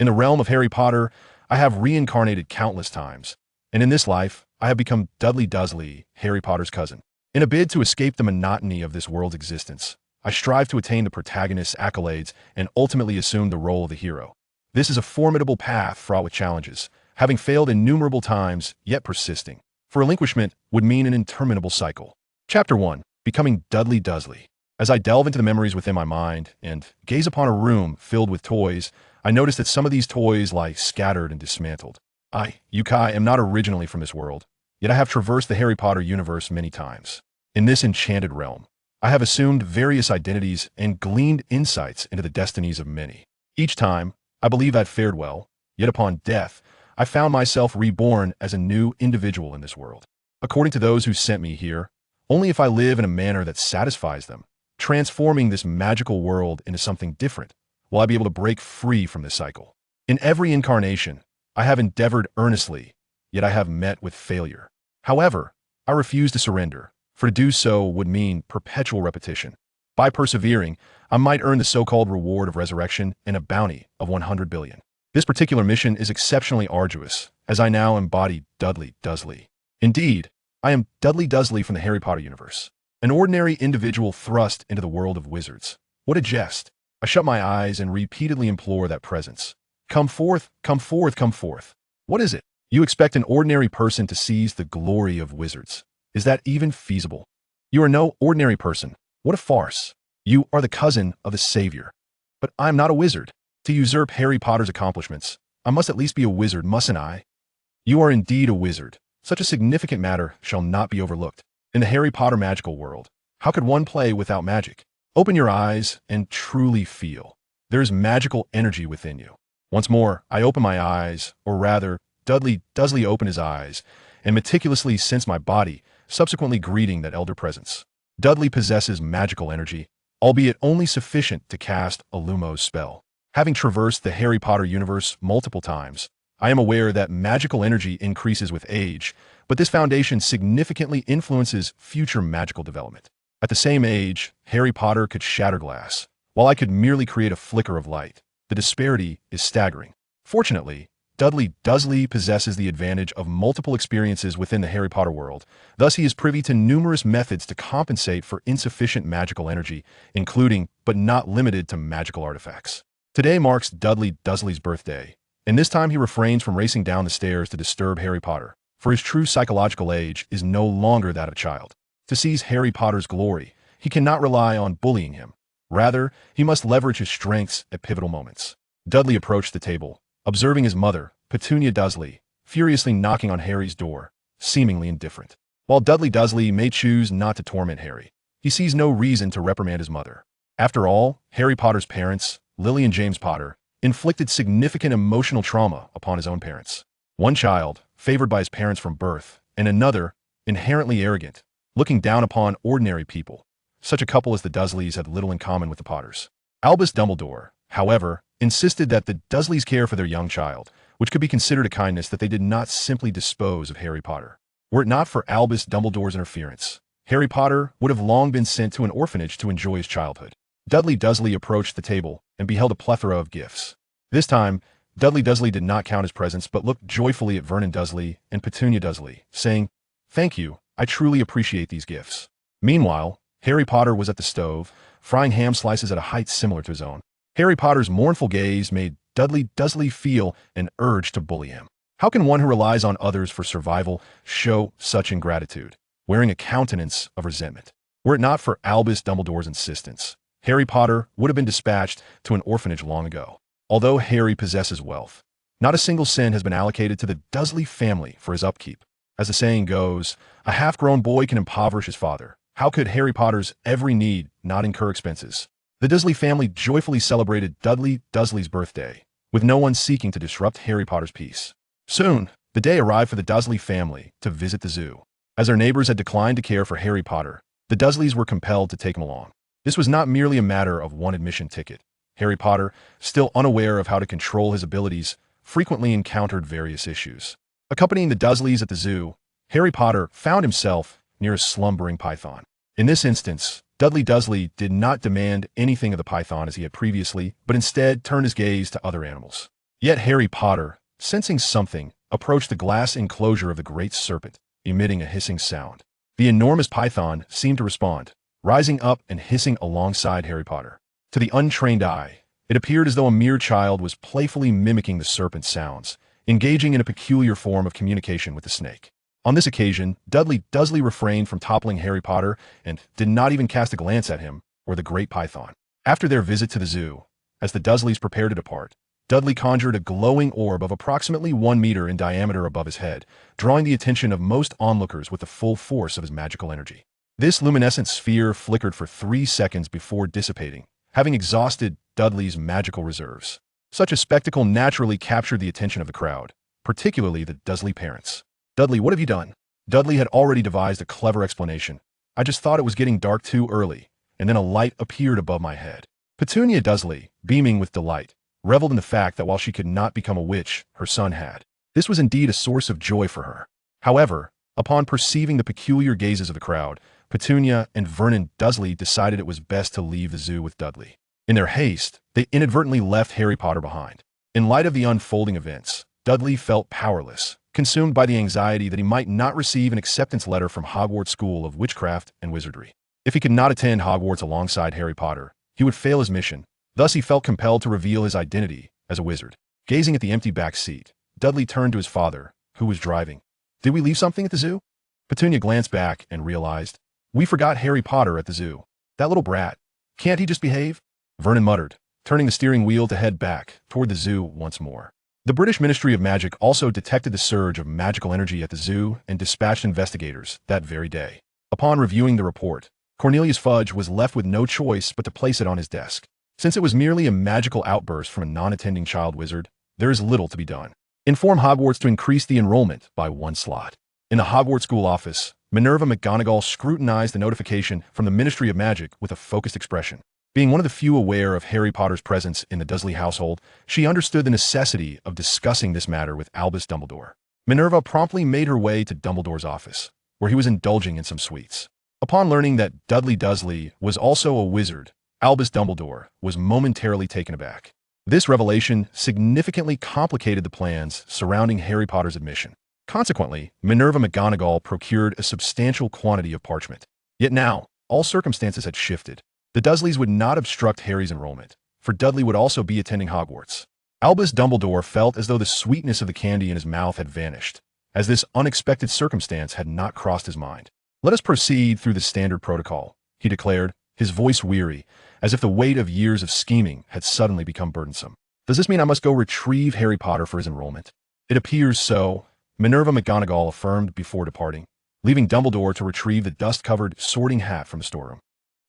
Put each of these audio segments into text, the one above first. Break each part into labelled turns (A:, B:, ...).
A: In the realm of Harry Potter, I have reincarnated countless times, and in this life, I have become Dudley Dursley, Harry Potter's cousin. In a bid to escape the monotony of this world's existence, I strive to attain the protagonist's accolades and ultimately assume the role of the hero. This is a formidable path fraught with challenges, having failed innumerable times, yet persisting. For relinquishment would mean an interminable cycle. Chapter 1. Becoming Dudley Dursley. As I delve into the memories within my mind and gaze upon a room filled with toys, I notice that some of these toys lie scattered and dismantled. I, Yukai, am not originally from this world, yet I have traversed the Harry Potter universe many times. In this enchanted realm, I have assumed various identities and gleaned insights into the destinies of many. Each time, I believe I'd fared well, yet upon death, I found myself reborn as a new individual in this world. According to those who sent me here, only if I live in a manner that satisfies them, transforming this magical world into something different, will I be able to break free from this cycle. In every incarnation, I have endeavored earnestly, yet I have met with failure. However, I refuse to surrender, for to do so would mean perpetual repetition. By persevering, I might earn the so-called reward of resurrection and a bounty of 100 billion. This particular mission is exceptionally arduous, as I now embody Dudley Dursley. Indeed, I am Dudley Dursley from the Harry Potter universe, an ordinary individual thrust into the world of wizards. What a jest! I shut my eyes and repeatedly implore that presence. Come forth, come forth, come forth. What is it? You expect an ordinary person to seize the glory of wizards. Is that even feasible? You are no ordinary person. What a farce. You are the cousin of the Savior. But I am not a wizard. To usurp Harry Potter's accomplishments, I must at least be a wizard, mustn't I? You are indeed a wizard. Such a significant matter shall not be overlooked. In the Harry Potter magical world, how could one play without magic? Open your eyes and truly feel. There is magical energy within you. Once more, I open my eyes, or rather, Dudley Dursley opened his eyes, and meticulously sensed my body, subsequently greeting that elder presence. Dudley possesses magical energy, albeit only sufficient to cast a Lumos spell. Having traversed the Harry Potter universe multiple times, I am aware that magical energy increases with age, but this foundation significantly influences future magical development. At the same age, Harry Potter could shatter glass, while I could merely create a flicker of light. The disparity is staggering. Fortunately, Dudley Dursley possesses the advantage of multiple experiences within the Harry Potter world. Thus, he is privy to numerous methods to compensate for insufficient magical energy, including, but not limited to, magical artifacts. Today marks Dudley Dursley's birthday, and this time he refrains from racing down the stairs to disturb Harry Potter, for his true psychological age is no longer that of a child. To seize Harry Potter's glory, he cannot rely on bullying him. Rather, he must leverage his strengths at pivotal moments. Dudley approached the table, observing his mother, Petunia Dursley, furiously knocking on Harry's door, seemingly indifferent. While Dudley Dursley may choose not to torment Harry, he sees no reason to reprimand his mother. After all, Harry Potter's parents, Lily and James Potter, inflicted significant emotional trauma upon his own parents. One child, favored by his parents from birth, and another, inherently arrogant, looking down upon ordinary people. Such a couple as the Dursleys had little in common with the Potters. Albus Dumbledore, however, insisted that the Dursleys care for their young child, which could be considered a kindness that they did not simply dispose of Harry Potter. Were it not for Albus Dumbledore's interference, Harry Potter would have long been sent to an orphanage to enjoy his childhood. Dudley Dursley approached the table and beheld a plethora of gifts. This time, Dudley Dursley did not count his presents but looked joyfully at Vernon Dursley and Petunia Dursley, saying, "Thank you, I truly appreciate these gifts." Meanwhile, Harry Potter was at the stove, frying ham slices at a height similar to his own. Harry Potter's mournful gaze made Dudley Dursley feel an urge to bully him. How can one who relies on others for survival show such ingratitude, wearing a countenance of resentment? Were it not for Albus Dumbledore's insistence, Harry Potter would have been dispatched to an orphanage long ago. Although Harry possesses wealth, not a single cent has been allocated to the Dursley family for his upkeep. As the saying goes, a half-grown boy can impoverish his father. How could Harry Potter's every need not incur expenses? The Dursley family joyfully celebrated Dudley Dursley's birthday, with no one seeking to disrupt Harry Potter's peace. Soon, the day arrived for the Dursley family to visit the zoo. As their neighbors had declined to care for Harry Potter, the Dursleys were compelled to take him along. This was not merely a matter of one admission ticket. Harry Potter, still unaware of how to control his abilities, frequently encountered various issues. Accompanying the Dursleys at the zoo, Harry Potter found himself near a slumbering python. In this instance, Dudley Dursley did not demand anything of the python as he had previously, but instead turned his gaze to other animals. Yet Harry Potter, sensing something, approached the glass enclosure of the great serpent, emitting a hissing sound. The enormous python seemed to respond, rising up and hissing alongside Harry Potter. To the untrained eye, it appeared as though a mere child was playfully mimicking the serpent's sounds, engaging in a peculiar form of communication with the snake. On this occasion, Dudley Dursley refrained from toppling Harry Potter and did not even cast a glance at him or the great python. After their visit to the zoo, as the Dursleys prepared to depart, Dudley conjured a glowing orb of approximately 1 meter in diameter above his head, drawing the attention of most onlookers with the full force of his magical energy. This luminescent sphere flickered for 3 seconds before dissipating, having exhausted Dudley's magical reserves. Such a spectacle naturally captured the attention of the crowd, particularly the Dursley parents. "Dudley, what have you done?" Dudley had already devised a clever explanation. "I just thought it was getting dark too early, and then a light appeared above my head." Petunia Dursley, beaming with delight, reveled in the fact that while she could not become a witch, her son had. This was indeed a source of joy for her. However, upon perceiving the peculiar gazes of the crowd, Petunia and Vernon Dursley decided it was best to leave the zoo with Dudley. In their haste, they inadvertently left Harry Potter behind. In light of the unfolding events, Dudley felt powerless, consumed by the anxiety that he might not receive an acceptance letter from Hogwarts School of Witchcraft and Wizardry. If he could not attend Hogwarts alongside Harry Potter, he would fail his mission. Thus he felt compelled to reveal his identity as a wizard. Gazing at the empty back seat, Dudley turned to his father, who was driving. "Did we leave something at the zoo?" Petunia glanced back and realized, "We forgot Harry Potter at the zoo. That little brat. Can't he just behave?" Vernon muttered, turning the steering wheel to head back toward the zoo once more. The British Ministry of Magic also detected the surge of magical energy at the zoo and dispatched investigators that very day. Upon reviewing the report, Cornelius Fudge was left with no choice but to place it on his desk. Since it was merely a magical outburst from a non-attending child wizard, there is little to be done. Inform Hogwarts to increase the enrollment by 1 slot. In the Hogwarts school office, Minerva McGonagall scrutinized the notification from the Ministry of Magic with a focused expression. Being one of the few aware of Harry Potter's presence in the Dursley household, she understood the necessity of discussing this matter with Albus Dumbledore. Minerva promptly made her way to Dumbledore's office, where he was indulging in some sweets. Upon learning that Dudley Dursley was also a wizard, Albus Dumbledore was momentarily taken aback. This revelation significantly complicated the plans surrounding Harry Potter's admission. Consequently, Minerva McGonagall procured a substantial quantity of parchment. Yet now, all circumstances had shifted. The Dursleys would not obstruct Harry's enrollment, for Dudley would also be attending Hogwarts. Albus Dumbledore felt as though the sweetness of the candy in his mouth had vanished, as this unexpected circumstance had not crossed his mind. "Let us proceed through the standard protocol," he declared, his voice weary, as if the weight of years of scheming had suddenly become burdensome. "Does this mean I must go retrieve Harry Potter for his enrollment?" "It appears so," Minerva McGonagall affirmed before departing, leaving Dumbledore to retrieve the dust-covered sorting hat from the storeroom.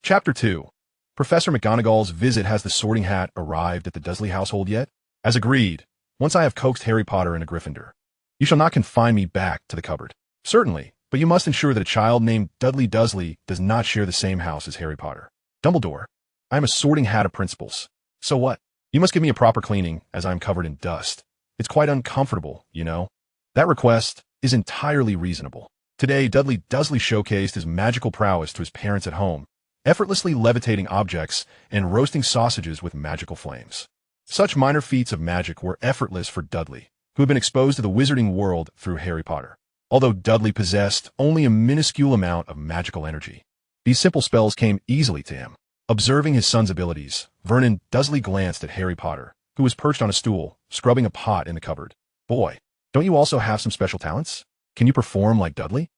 A: Chapter 2. Professor McGonagall's visit. Has the sorting hat arrived at the Dursley household yet? As agreed, once I have coaxed Harry Potter into Gryffindor. You shall not confine me back to the cupboard. Certainly, but you must ensure that a child named Dudley Dursley does not share the same house as Harry Potter. Dumbledore, I am a sorting hat of principles. So what? You must give me a proper cleaning, as I am covered in dust. It's quite uncomfortable, you know. That request is entirely reasonable. Today, Dudley Dursley showcased his magical prowess to his parents at home, effortlessly levitating objects and roasting sausages with magical flames. Such minor feats of magic were effortless for Dudley, who had been exposed to the wizarding world through Harry Potter. Although Dudley possessed only a minuscule amount of magical energy, these simple spells came easily to him. Observing his son's abilities, Vernon Dursley glanced at Harry Potter, who was perched on a stool, scrubbing a pot in the cupboard. "Boy, don't you also have some special talents? Can you perform like Dudley?"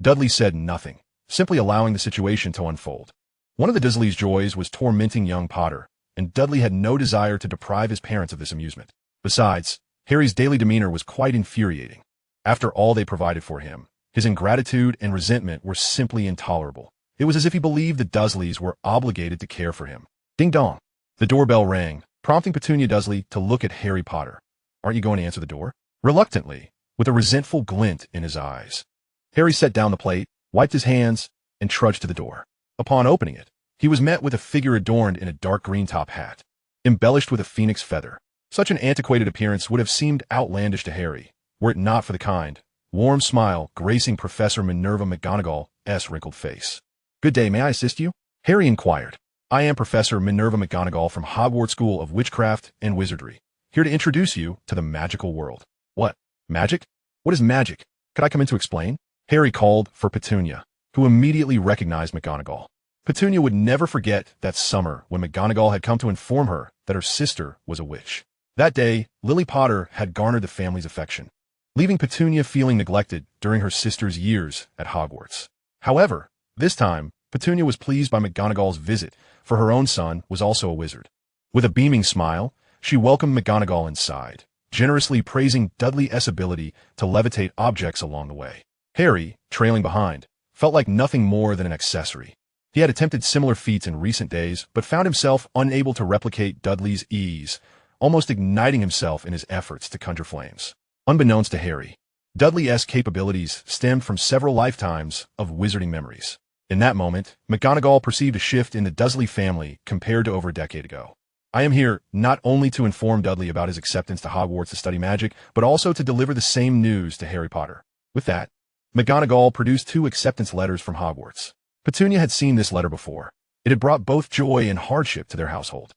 A: Dudley said nothing, simply allowing the situation to unfold. One of the Dursleys' joys was tormenting young Potter, and Dudley had no desire to deprive his parents of this amusement. Besides, Harry's daily demeanor was quite infuriating. After all they provided for him, his ingratitude and resentment were simply intolerable. It was as if he believed the Dursleys were obligated to care for him. Ding dong. The doorbell rang, prompting Petunia Dursley to look at Harry Potter. "Aren't you going to answer the door?" Reluctantly, with a resentful glint in his eyes. Harry set down the plate, wiped his hands, and trudged to the door. Upon opening it, he was met with a figure adorned in a dark green top hat, embellished with a phoenix feather. Such an antiquated appearance would have seemed outlandish to Harry, were it not for the kind, warm smile gracing Professor Minerva McGonagall's wrinkled face. "Good day, may I assist you?" Harry inquired. "I am Professor Minerva McGonagall from Hogwarts School of Witchcraft and Wizardry. here to introduce you to the magical world. What? Magic? What is magic? Could I come in to explain? Harry called for Petunia, who immediately recognized McGonagall. Petunia would never forget that summer when McGonagall had come to inform her that her sister was a witch. That day, Lily Potter had garnered the family's affection, leaving Petunia feeling neglected during her sister's years at Hogwarts. However, this time, Petunia was pleased by McGonagall's visit, for her own son was also a wizard. With a beaming smile, she welcomed McGonagall inside, generously praising Dudley's ability to levitate objects along the way. Harry, trailing behind, felt like nothing more than an accessory. He had attempted similar feats in recent days, but found himself unable to replicate Dudley's ease, almost igniting himself in his efforts to conjure flames. Unbeknownst to Harry, Dudley's capabilities stemmed from several lifetimes of wizarding memories. In that moment, McGonagall perceived a shift in the Dursley family compared to over a decade ago. I am here not only to inform Dudley about his acceptance to Hogwarts to study magic, but also to deliver the same news to Harry Potter. With that, McGonagall produced 2 acceptance letters from Hogwarts. Petunia had seen this letter before. It had brought both joy and hardship to their household.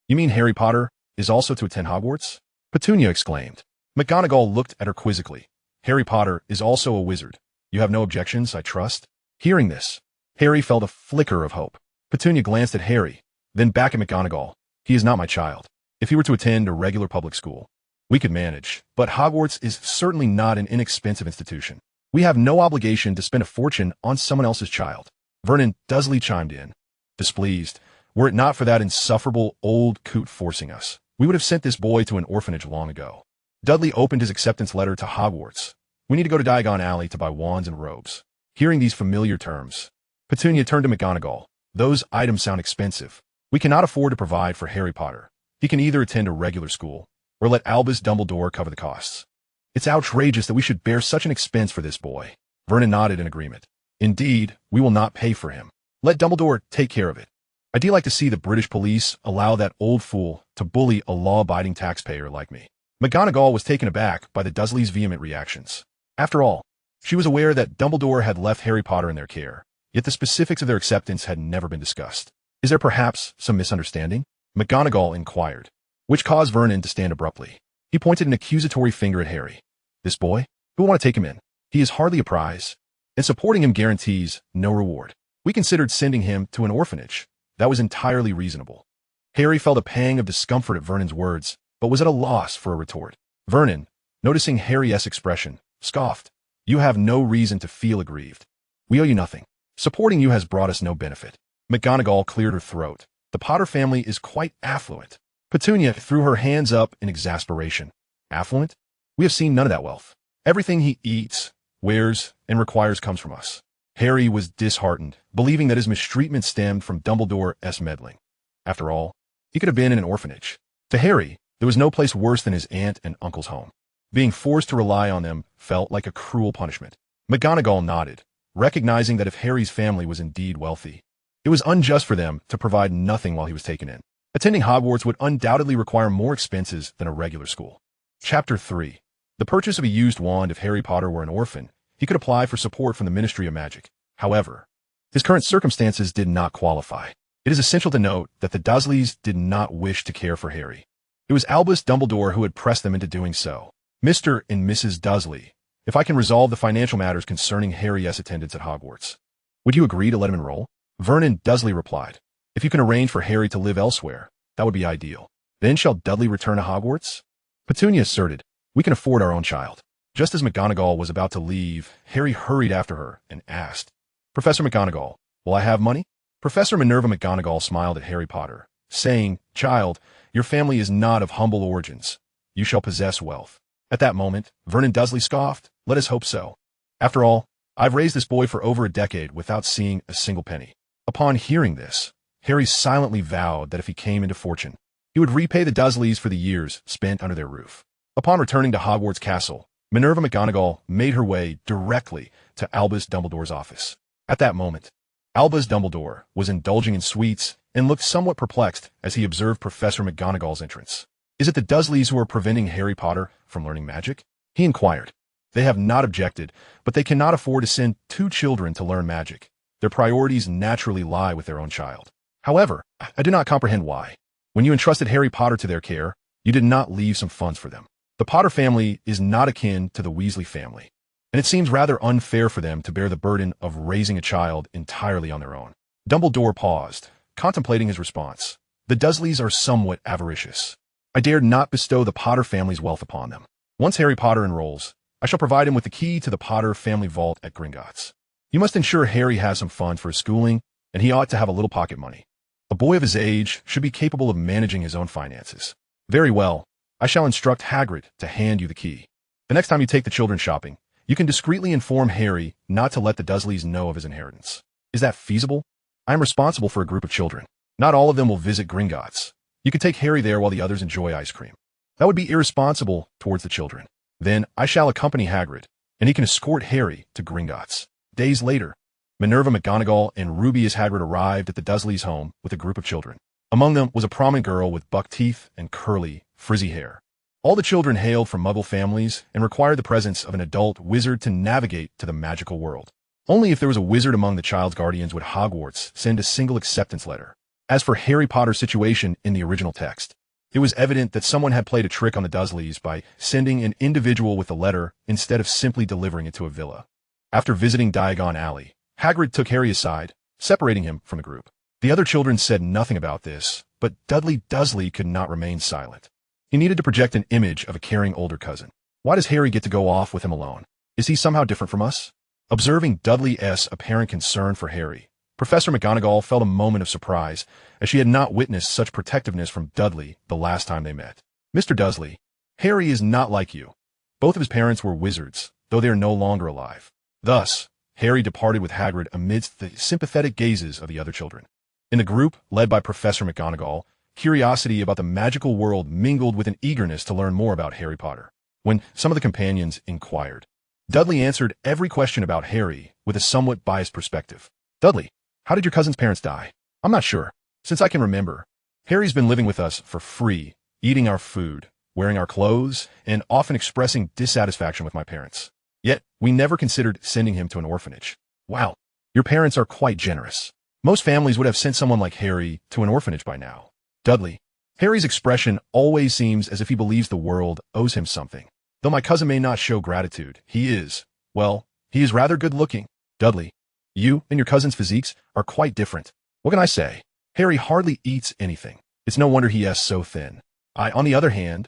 A: You mean Harry Potter is also to attend Hogwarts? Petunia exclaimed. McGonagall looked at her quizzically. Harry Potter is also a wizard. You have no objections, I trust? Hearing this, Harry felt a flicker of hope. Petunia glanced at Harry, then back at McGonagall. He is not my child. If he were to attend a regular public school, we could manage, but Hogwarts is certainly not an inexpensive institution. We have no obligation to spend a fortune on someone else's child. Vernon Dursley chimed in, displeased. Were it not for that insufferable old coot forcing us, we would have sent this boy to an orphanage long ago. Dudley opened his acceptance letter to Hogwarts. We need to go to Diagon Alley to buy wands and robes. Hearing these familiar terms, Petunia turned to McGonagall. Those items sound expensive. We cannot afford to provide for Harry Potter. He can either attend a regular school, or let Albus Dumbledore cover the costs. It's outrageous that we should bear such an expense for this boy. Vernon nodded in agreement. Indeed, we will not pay for him. Let Dumbledore take care of it. I do like to see the British police allow that old fool to bully a law-abiding taxpayer like me. McGonagall was taken aback by the Dursleys' vehement reactions. After all, she was aware that Dumbledore had left Harry Potter in their care, yet the specifics of their acceptance had never been discussed. Is there perhaps some misunderstanding? McGonagall inquired, which caused Vernon to stand abruptly. He pointed an accusatory finger at Harry. This boy? Who will want to take him in? He is hardly a prize, and supporting him guarantees no reward. We considered sending him to an orphanage. That was entirely reasonable. Harry felt a pang of discomfort at Vernon's words, but was at a loss for a retort. Vernon, noticing Harry's expression, scoffed. You have no reason to feel aggrieved. We owe you nothing. Supporting you has brought us no benefit. McGonagall cleared her throat. The Potter family is quite affluent. Petunia threw her hands up in exasperation. Affluent? We have seen none of that wealth. Everything he eats, wears, and requires comes from us. Harry was disheartened, believing that his mistreatment stemmed from Dumbledore's meddling. After all, he could have been in an orphanage. To Harry, there was no place worse than his aunt and uncle's home. Being forced to rely on them felt like a cruel punishment. McGonagall nodded, recognizing that if Harry's family was indeed wealthy, it was unjust for them to provide nothing while he was taken in. Attending Hogwarts would undoubtedly require more expenses than a regular school. Chapter 3. The purchase of a used wand. If Harry Potter were an orphan, he could apply for support from the Ministry of Magic. However, his current circumstances did not qualify. It is essential to note that the Dursleys did not wish to care for Harry. It was Albus Dumbledore who had pressed them into doing so. Mr. and Mrs. Dursley, if I can resolve the financial matters concerning Harry's attendance at Hogwarts, would you agree to let him enroll? Vernon Dursley replied. If you can arrange for Harry to live elsewhere, that would be ideal. Then shall Dudley return to Hogwarts? Petunia asserted, we can afford our own child. Just as McGonagall was about to leave, Harry hurried after her and asked, Professor McGonagall, will I have money? Professor Minerva McGonagall smiled at Harry Potter, saying, Child, your family is not of humble origins. You shall possess wealth. At that moment, Vernon Dursley scoffed, let us hope so. After all, I've raised this boy for over a decade without seeing a single penny. Upon hearing this, Harry silently vowed that if he came into fortune, he would repay the Dursleys for the years spent under their roof. Upon returning to Hogwarts Castle, Minerva McGonagall made her way directly to Albus Dumbledore's office. At that moment, Albus Dumbledore was indulging in sweets and looked somewhat perplexed as he observed Professor McGonagall's entrance. Is it the Dursleys who are preventing Harry Potter from learning magic? He inquired. They have not objected, but they cannot afford to send 2 children to learn magic. Their priorities naturally lie with their own child. However, I do not comprehend why. When you entrusted Harry Potter to their care, You did not leave some funds for them. The Potter family is not akin to the Weasley family, and it seems rather unfair for them to bear the burden of raising a child entirely on their own. Dumbledore paused, contemplating his response. The Dursleys are somewhat avaricious. I dared not bestow the Potter family's wealth upon them. Once Harry Potter enrolls, I shall provide him with the key to the Potter family vault at Gringotts. You must ensure Harry has some funds for his schooling, and he ought to have a little pocket money. A boy of his age should be capable of managing his own finances. Very well. I shall instruct Hagrid to hand you the key. The next time you take the children shopping, you can discreetly inform Harry not to let the Dursleys know of his inheritance. Is that feasible? I am responsible for a group of children. Not all of them will visit Gringotts. You can take Harry there while the others enjoy ice cream. That would be irresponsible towards the children. Then I shall accompany Hagrid, and he can escort Harry to Gringotts. Days later, Minerva McGonagall and Rubeus Hagrid arrived at the Dursleys' home with a group of children. Among them was a prominent girl with buck teeth and curly, frizzy hair. All the children hailed from Muggle families and required the presence of an adult wizard to navigate to the magical world. Only if there was a wizard among the child's guardians would Hogwarts send a single acceptance letter. As for Harry Potter's situation in the original text, it was evident that someone had played a trick on the Dursleys by sending an individual with a letter instead of simply delivering it to a villa. After visiting Diagon Alley, Hagrid took Harry aside, separating him from the group. The other children said nothing about this, but Dudley Dursley could not remain silent. He needed to project an image of a caring older cousin. Why does Harry get to go off with him alone? Is he somehow different from us? Observing Dudley's apparent concern for Harry, Professor McGonagall felt a moment of surprise, as she had not witnessed such protectiveness from Dudley the last time they met. Mr. Dursley, Harry is not like you. Both of his parents were wizards, though they are no longer alive. Thus, Harry departed with Hagrid amidst the sympathetic gazes of the other children. In the group, led by Professor McGonagall, curiosity about the magical world mingled with an eagerness to learn more about Harry Potter. When some of the companions inquired, Dudley answered every question about Harry with a somewhat biased perspective. Dudley, how did your cousin's parents die? I'm not sure. Since I can remember, Harry's been living with us for free, eating our food, wearing our clothes, and often expressing dissatisfaction with my parents. Yet, we never considered sending him to an orphanage. Wow, your parents are quite generous. Most families would have sent someone like Harry to an orphanage by now. Dudley, Harry's expression always seems as if he believes the world owes him something. Though my cousin may not show gratitude, he is rather good-looking. Dudley, you and your cousin's physiques are quite different. What can I say? Harry hardly eats anything. It's no wonder he is so thin. I, on the other hand,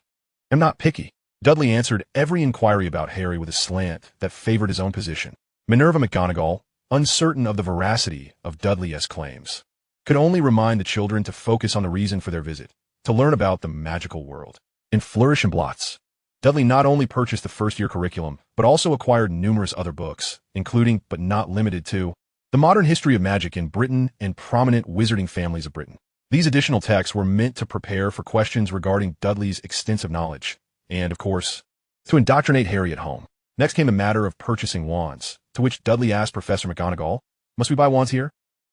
A: am not picky. Dudley answered every inquiry about Harry with a slant that favored his own position. Minerva McGonagall, uncertain of the veracity of Dudley's claims, could only remind the children to focus on the reason for their visit, to learn about the magical world. In Flourish and Blots, Dudley not only purchased the first-year curriculum, but also acquired numerous other books, including, but not limited to, The Modern History of Magic in Britain and Prominent Wizarding Families of Britain. These additional texts were meant to prepare for questions regarding Dudley's extensive knowledge, and, of course, to indoctrinate Harry at home. Next came the matter of purchasing wands, to which Dudley asked Professor McGonagall, "Must we buy wands here?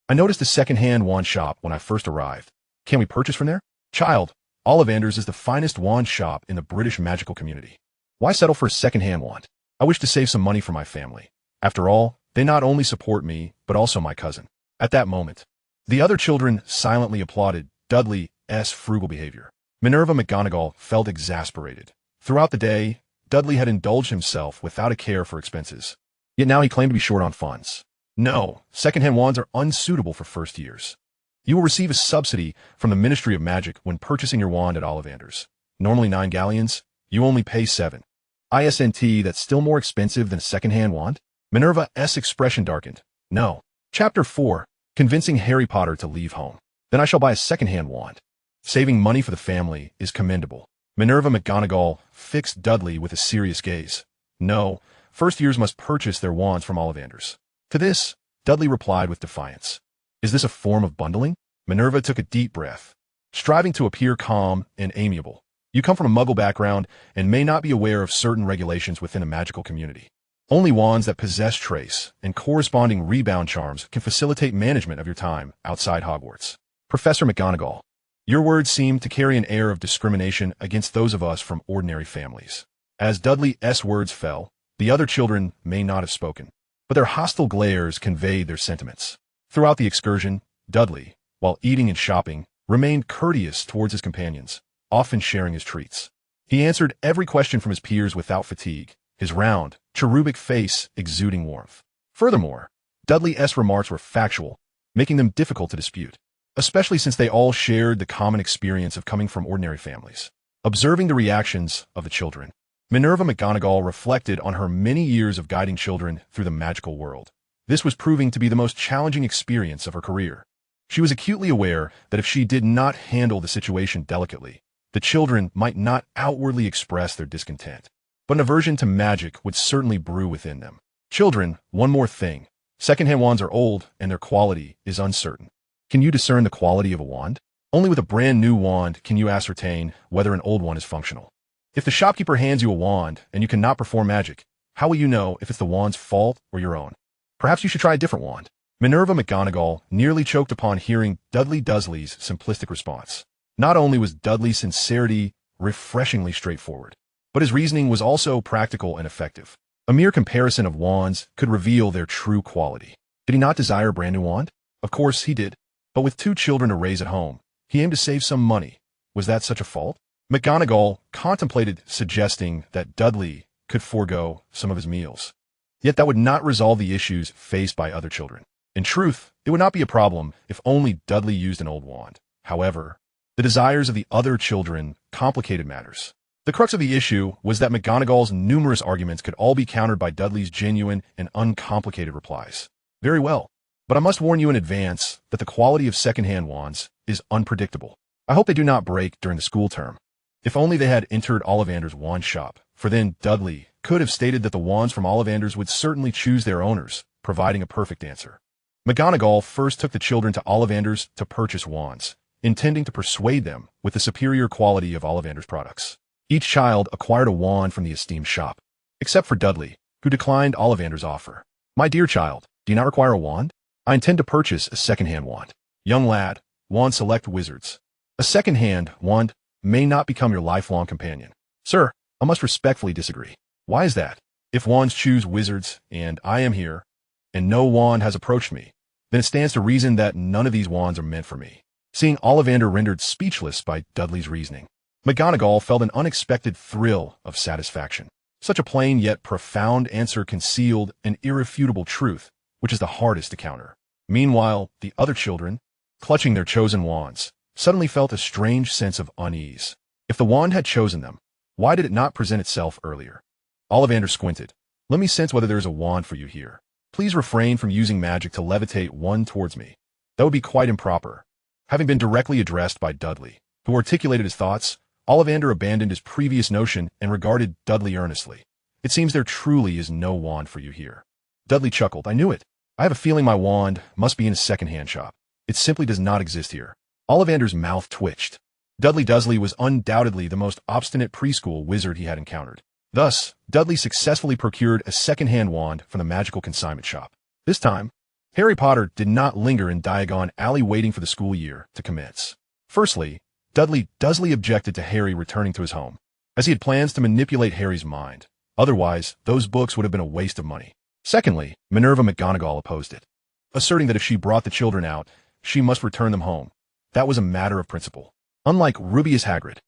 A: I noticed a second-hand wand shop when I first arrived. Can we purchase from there?" "Child, Ollivanders is the finest wand shop in the British magical community. Why settle for a second-hand wand? I wish to save some money for my family. After all, they not only support me, but also my cousin." At that moment, the other children silently applauded Dudley's frugal behavior. Minerva McGonagall felt exasperated. Throughout the day, Dudley had indulged himself without a care for expenses. Yet now he claimed to be short on funds. "No, second-hand wands are unsuitable for first years. You will receive a subsidy from the Ministry of Magic when purchasing your wand at Ollivanders. Normally 9 galleons, you only pay 7. ISNT, that's still more expensive than a second-hand wand?" Minerva's expression darkened. "No." Chapter 4. Convincing Harry Potter to leave home. "Then I shall buy a second-hand wand. Saving money for the family is commendable." Minerva McGonagall fixed Dudley with a serious gaze. "No, first years must purchase their wands from Ollivanders." To this, Dudley replied with defiance. "Is this a form of bundling?" Minerva took a deep breath, striving to appear calm and amiable. "You come from a Muggle background and may not be aware of certain regulations within a magical community. Only wands that possess trace and corresponding rebound charms can facilitate management of your time outside Hogwarts." Professor McGonagall, your words seem to carry an air of discrimination against those of us from ordinary families. As Dudley's words fell, the other children may not have spoken, but their hostile glares conveyed their sentiments. Throughout the excursion, Dudley, while eating and shopping, remained courteous towards his companions, often sharing his treats. He answered every question from his peers without fatigue, his round, cherubic face exuding warmth. Furthermore, Dudley's remarks were factual, making them difficult to dispute, especially since they all shared the common experience of coming from ordinary families. Observing the reactions of the children, Minerva McGonagall reflected on her many years of guiding children through the magical world. This was proving to be the most challenging experience of her career. She was acutely aware that if she did not handle the situation delicately, the children might not outwardly express their discontent, but an aversion to magic would certainly brew within them. Children, one more thing. Secondhand wands are old, and their quality is uncertain. Can you discern the quality of a wand? Only with a brand new wand can you ascertain whether an old one is functional. If the shopkeeper hands you a wand and you cannot perform magic, how will you know if it's the wand's fault or your own? Perhaps you should try a different wand. Minerva McGonagall nearly choked upon hearing Dudley Dursley's simplistic response. Not only was Dudley's sincerity refreshingly straightforward, but his reasoning was also practical and effective. A mere comparison of wands could reveal their true quality. Did he not desire a brand new wand? Of course he did. But with 2 children to raise at home, he aimed to save some money. Was that such a fault? McGonagall contemplated suggesting that Dudley could forego some of his meals. Yet that would not resolve the issues faced by other children. In truth, it would not be a problem if only Dudley used an old wand. However, the desires of the other children complicated matters. The crux of the issue was that McGonagall's numerous arguments could all be countered by Dudley's genuine and uncomplicated replies. Very well, but I must warn you in advance that the quality of secondhand wands is unpredictable. I hope they do not break during the school term. If only they had entered Ollivander's wand shop, for then Dudley could have stated that the wands from Ollivander's would certainly choose their owners, providing a perfect answer. McGonagall first took the children to Ollivander's to purchase wands, intending to persuade them with the superior quality of Ollivander's products. Each child acquired a wand from the esteemed shop, except for Dudley, who declined Ollivander's offer. "My dear child, do you not require a wand? I intend to purchase a second-hand wand." "Young lad, wands select wizards. A second-hand wand may not become your lifelong companion." "Sir, I must respectfully disagree." "Why is that?" "If wands choose wizards, and I am here, and no wand has approached me, then it stands to reason that none of these wands are meant for me." Seeing Ollivander rendered speechless by Dudley's reasoning, McGonagall felt an unexpected thrill of satisfaction. Such a plain yet profound answer concealed an irrefutable truth, which is the hardest to counter. Meanwhile, the other children, clutching their chosen wands, suddenly felt a strange sense of unease. If the wand had chosen them, why did it not present itself earlier? Ollivander squinted. "Let me sense whether there is a wand for you here. Please refrain from using magic to levitate one towards me. That would be quite improper." Having been directly addressed by Dudley, who articulated his thoughts, Ollivander abandoned his previous notion and regarded Dudley earnestly. "It seems there truly is no wand for you here." Dudley chuckled. "I knew it. I have a feeling my wand must be in a second-hand shop. It simply does not exist here." Ollivander's mouth twitched. Dudley Dursley was undoubtedly the most obstinate preschool wizard he had encountered. Thus, Dudley successfully procured a second-hand wand from the magical consignment shop. This time, Harry Potter did not linger in Diagon Alley waiting for the school year to commence. Firstly, Dudley Dursley objected to Harry returning to his home, as he had plans to manipulate Harry's mind. Otherwise, those books would have been a waste of money. Secondly, Minerva McGonagall opposed it, asserting that if she brought the children out, she must return them home. That was a matter of principle. Unlike Rubeus Hagrid,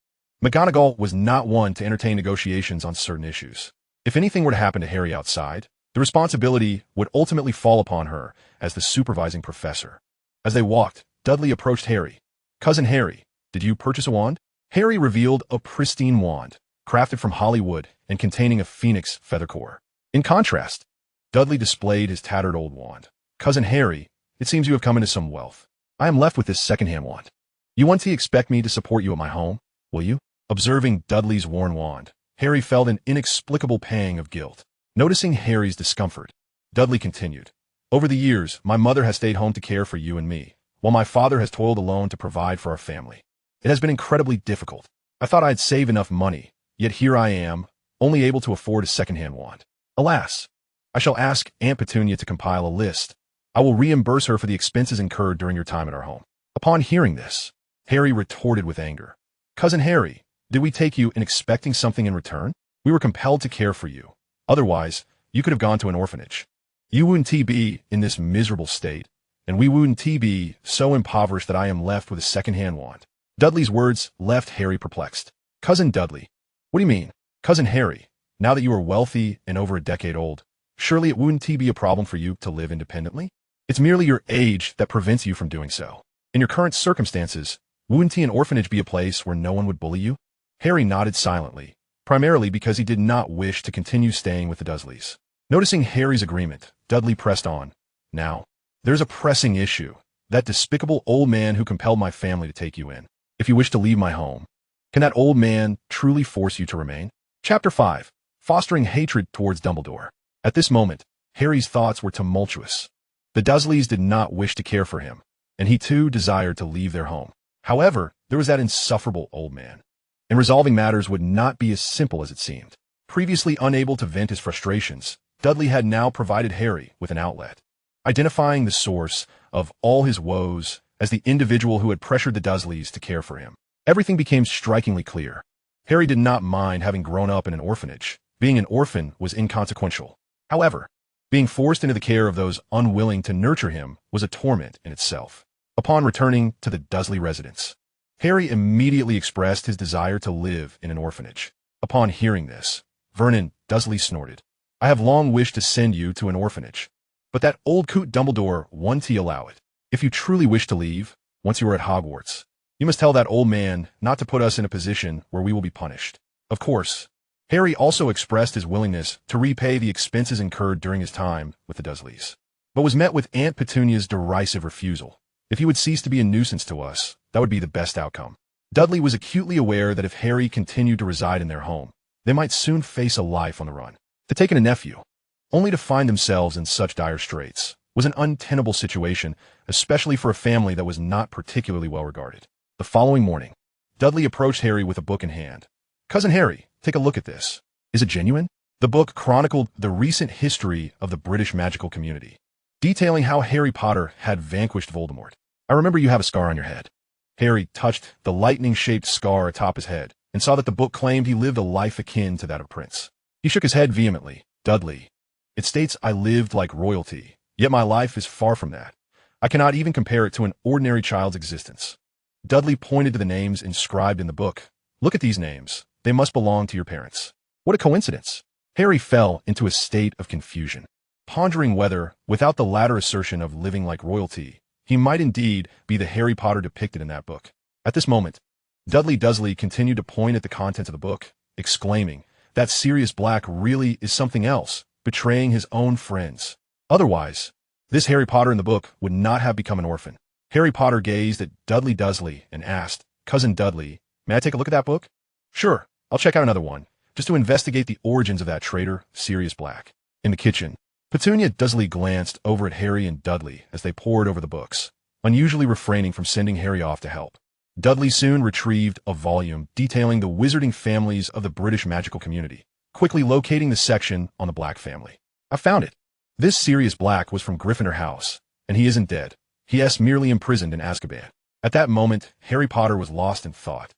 A: McGonagall was not one to entertain negotiations on certain issues. If anything were to happen to Harry outside, the responsibility would ultimately fall upon her as the supervising professor. As they walked, Dudley approached Harry. "Cousin Harry, did you purchase a wand?" Harry revealed a pristine wand, crafted from Hollywood and containing a phoenix feather core. In contrast, Dudley displayed his tattered old wand. "Cousin Harry, it seems you have come into some wealth. I am left with this second-hand wand. You want to expect me to support you at my home, will you?" Observing Dudley's worn wand, Harry felt an inexplicable pang of guilt. Noticing Harry's discomfort, Dudley continued, "Over the years, my mother has stayed home to care for you and me, while my father has toiled alone to provide for our family. It has been incredibly difficult. I thought I'd save enough money, yet here I am, only able to afford a second-hand wand. Alas, I shall ask Aunt Petunia to compile a list. I will reimburse her for the expenses incurred during your time at our home." Upon hearing this, Harry retorted with anger. "Cousin Harry, did we take you in expecting something in return? We were compelled to care for you. Otherwise, you could have gone to an orphanage. You wouldn't be in this miserable state, and we wouldn't be so impoverished that I am left with a second-hand wand." Dudley's words left Harry perplexed. Cousin Dudley. What do you mean? Cousin Harry, now that you are wealthy and over a decade old, surely it wouldn't be a problem for you to live independently? It's merely your age that prevents you from doing so. In your current circumstances, wouldn't an orphanage be a place where no one would bully you? Harry nodded silently, primarily because he did not wish to continue staying with the Dursleys. Noticing Harry's agreement, Dudley pressed on. Now, there's a pressing issue. That despicable old man who compelled my family to take you in. If you wish to leave my home, can that old man truly force you to remain? Chapter 5. Fostering hatred towards Dumbledore. At this moment, Harry's thoughts were tumultuous. The Dursleys did not wish to care for him, and he too desired to leave their home. However, there was that insufferable old man. And resolving matters would not be as simple as it seemed. Previously unable to vent his frustrations, Dudley had now provided Harry with an outlet. Identifying the source of all his woes as the individual who had pressured the Dursleys to care for him, everything became strikingly clear. Harry did not mind having grown up in an orphanage. Being an orphan was inconsequential. However, being forced into the care of those unwilling to nurture him was a torment in itself. Upon returning to the Dursley residence, Harry immediately expressed his desire to live in an orphanage. Upon hearing this, Vernon Dursley snorted. I have long wished to send you to an orphanage, but that old coot Dumbledore won't allow it. If you truly wish to leave, once you are at Hogwarts, you must tell that old man not to put us in a position where we will be punished. Of course, Harry also expressed his willingness to repay the expenses incurred during his time with the Dursleys, but was met with Aunt Petunia's derisive refusal. If he would cease to be a nuisance to us, that would be the best outcome. Dudley was acutely aware that if Harry continued to reside in their home, they might soon face a life on the run. To take in a nephew, only to find themselves in such dire straits, was an untenable situation, especially for a family that was not particularly well regarded. The following morning, Dudley approached Harry with a book in hand. Cousin Harry, take a look at this. Is it genuine? The book chronicled the recent history of the British magical community, detailing how Harry Potter had vanquished Voldemort. I remember you have a scar on your head. Harry touched the lightning-shaped scar atop his head and saw that the book claimed he lived a life akin to that of a prince. He shook his head vehemently. Dudley, it states I lived like royalty, yet my life is far from that. I cannot even compare it to an ordinary child's existence. Dudley pointed to the names inscribed in the book. Look at these names. They must belong to your parents. What a coincidence. Harry fell into a state of confusion, pondering whether, without the latter assertion of living like royalty, he might indeed be the Harry Potter depicted in that book. At this moment, Dudley Dursley continued to point at the contents of the book, exclaiming, that Sirius Black really is something else, betraying his own friends. Otherwise, this Harry Potter in the book would not have become an orphan. Harry Potter gazed at Dudley Dursley and asked, Cousin Dudley, may I take a look at that book? Sure, I'll check out another one, just to investigate the origins of that traitor, Sirius Black. In the kitchen, Petunia Dursley glanced over at Harry and Dudley as they pored over the books, unusually refraining from sending Harry off to help. Dudley soon retrieved a volume detailing the wizarding families of the British magical community, quickly locating the section on the Black family. I found it. This Sirius Black was from Gryffindor House, and he isn't dead. He is merely imprisoned in Azkaban. At that moment, Harry Potter was lost in thought.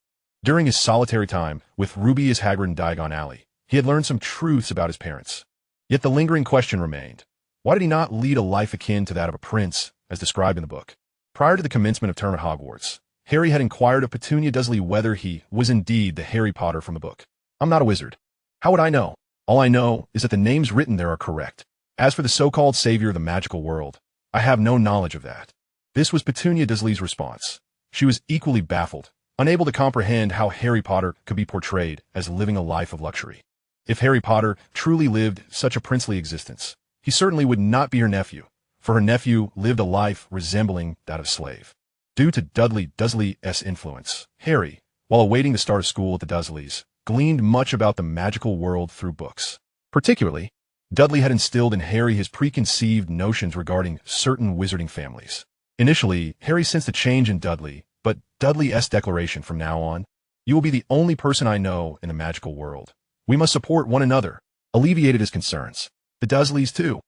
A: During his solitary time with Rubeus Hagrid in Diagon Alley, he had learned some truths about his parents. Yet the lingering question remained. Why did he not lead a life akin to that of a prince, as described in the book? Prior to the commencement of term at Hogwarts, Harry had inquired of Petunia Dursley whether he was indeed the Harry Potter from the book. I'm not a wizard. How would I know? All I know is that the names written there are correct. As for the so-called savior of the magical world, I have no knowledge of that. This was Petunia Dursley's response. She was equally baffled, unable to comprehend how Harry Potter could be portrayed as living a life of luxury. If Harry Potter truly lived such a princely existence, he certainly would not be her nephew, for her nephew lived a life resembling that of a slave. Due to Dudley Dursley's influence, Harry, while awaiting the start of school at the Dursleys, gleaned much about the magical world through books. Particularly, Dudley had instilled in Harry his preconceived notions regarding certain wizarding families. Initially, Harry sensed a change in Dudley, but Dudley's declaration from now on, you will be the only person I know in the magical world. We must support one another, alleviated his concerns. The Dursleys, too,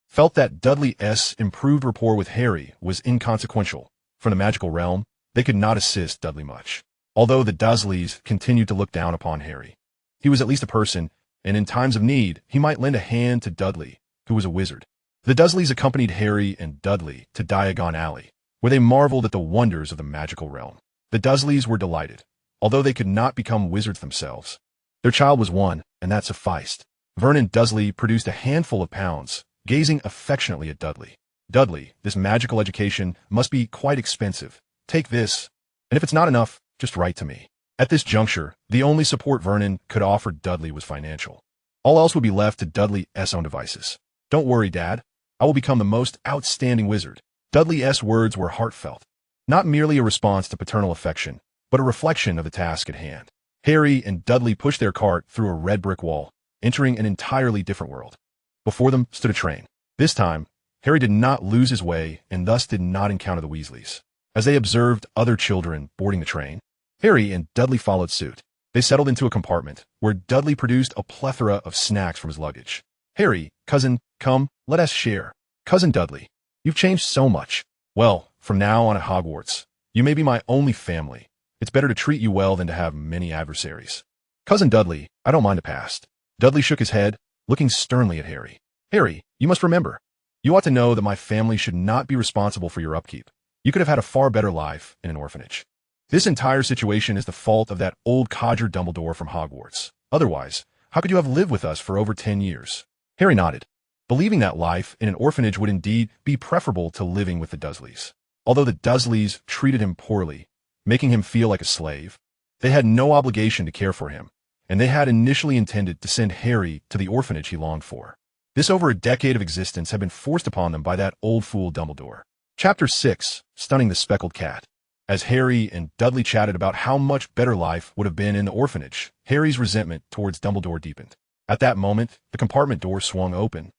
A: felt that Dudley's improved rapport with Harry was inconsequential. From the magical realm, they could not assist Dudley much. Although the Dursleys continued to look down upon Harry, he was at least a person, and in times of need, he might lend a hand to Dudley, who was a wizard. The Dursleys accompanied Harry and Dudley to Diagon Alley, where they marveled at the wonders of the magical realm. The Dursleys were delighted, although they could not become wizards themselves. Their child was one, and that sufficed. Vernon Dursley produced a handful of pounds, gazing affectionately at Dudley. Dudley, this magical education must be quite expensive. Take this, and if it's not enough, just write to me. At this juncture, the only support Vernon could offer Dudley was financial. All else would be left to Dudley's own devices. Don't worry, Dad. I will become the most outstanding wizard. Dudley's words were heartfelt, not merely a response to paternal affection, but a reflection of the task at hand. Harry and Dudley pushed their cart through a red brick wall, entering an entirely different world. Before them stood a train. This time, Harry did not lose his way and thus did not encounter the Weasleys. As they observed other children boarding the train, Harry and Dudley followed suit. They settled into a compartment, where Dudley produced a plethora of snacks from his luggage. Harry, cousin, come, let us share. Cousin Dudley, you've changed so much. Well, from now on at Hogwarts, you may be my only family. It's better to treat you well than to have many adversaries. Cousin Dudley, I don't mind a past. Dudley shook his head, looking sternly at Harry. Harry, you must remember. You ought to know that my family should not be responsible for your upkeep. You could have had a far better life in an orphanage. This entire situation is the fault of that old codger Dumbledore from Hogwarts. Otherwise, how could you have lived with us for over 10 years? Harry nodded, believing that life in an orphanage would indeed be preferable to living with the Dursleys. Although the Dursleys treated him poorly, making him feel like a slave, they had no obligation to care for him, and they had initially intended to send Harry to the orphanage he longed for. This over a decade of existence had been forced upon them by that old fool Dumbledore. Chapter 6, Stunning the Speckled Cat. As Harry and Dudley chatted about how much better life would have been in the orphanage, Harry's resentment towards Dumbledore deepened. At that moment, the compartment door swung open,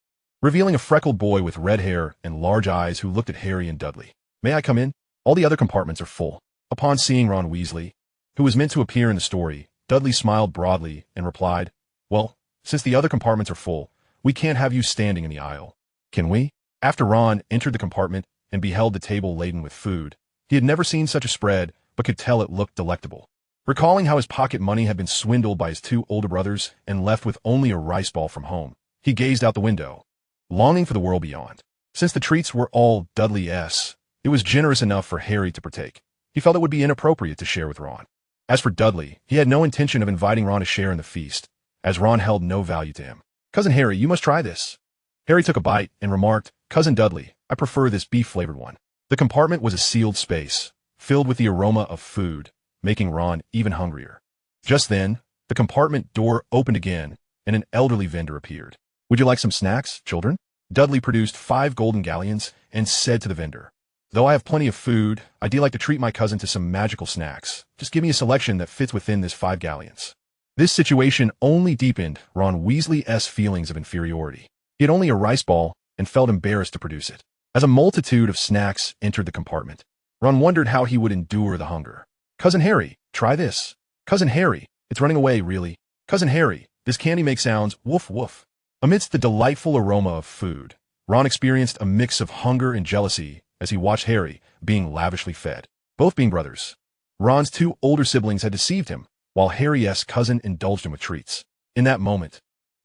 A: revealing a freckled boy with red hair and large eyes who looked at Harry and Dudley. May I come in? All the other compartments are full. Upon seeing Ron Weasley, who was meant to appear in the story, Dudley smiled broadly and replied, Well, since the other compartments are full, we can't have you standing in the aisle. Can we? After Ron entered the compartment and beheld the table laden with food, he had never seen such a spread, but could tell it looked delectable. Recalling how his pocket money had been swindled by his two older brothers and left with only a rice ball from home, he gazed out the window, longing for the world beyond. Since the treats were all Dudley's, it was generous enough for Harry to partake. He felt it would be inappropriate to share with Ron. As for Dudley, he had no intention of inviting Ron to share in the feast, as Ron held no value to him. Cousin Harry, you must try this. Harry took a bite and remarked, Cousin Dudley, I prefer this beef-flavored one. The compartment was a sealed space, filled with the aroma of food, making Ron even hungrier. Just then, the compartment door opened again, and an elderly vendor appeared. Would you like some snacks, children? Dudley produced 5 golden galleons and said to the vendor, Though I have plenty of food, I do like to treat my cousin to some magical snacks. Just give me a selection that fits within this 5 galleons. This situation only deepened Ron Weasley's feelings of inferiority. He had only a rice ball and felt embarrassed to produce it. As a multitude of snacks entered the compartment, Ron wondered how he would endure the hunger. Cousin Harry, try this. Cousin Harry, it's running away, really. Cousin Harry, this candy makes sounds, woof woof. Amidst the delightful aroma of food, Ron experienced a mix of hunger and jealousy as he watched Harry being lavishly fed. Both being brothers, Ron's 2 older siblings had deceived him, while Harry's cousin indulged him with treats. In that moment,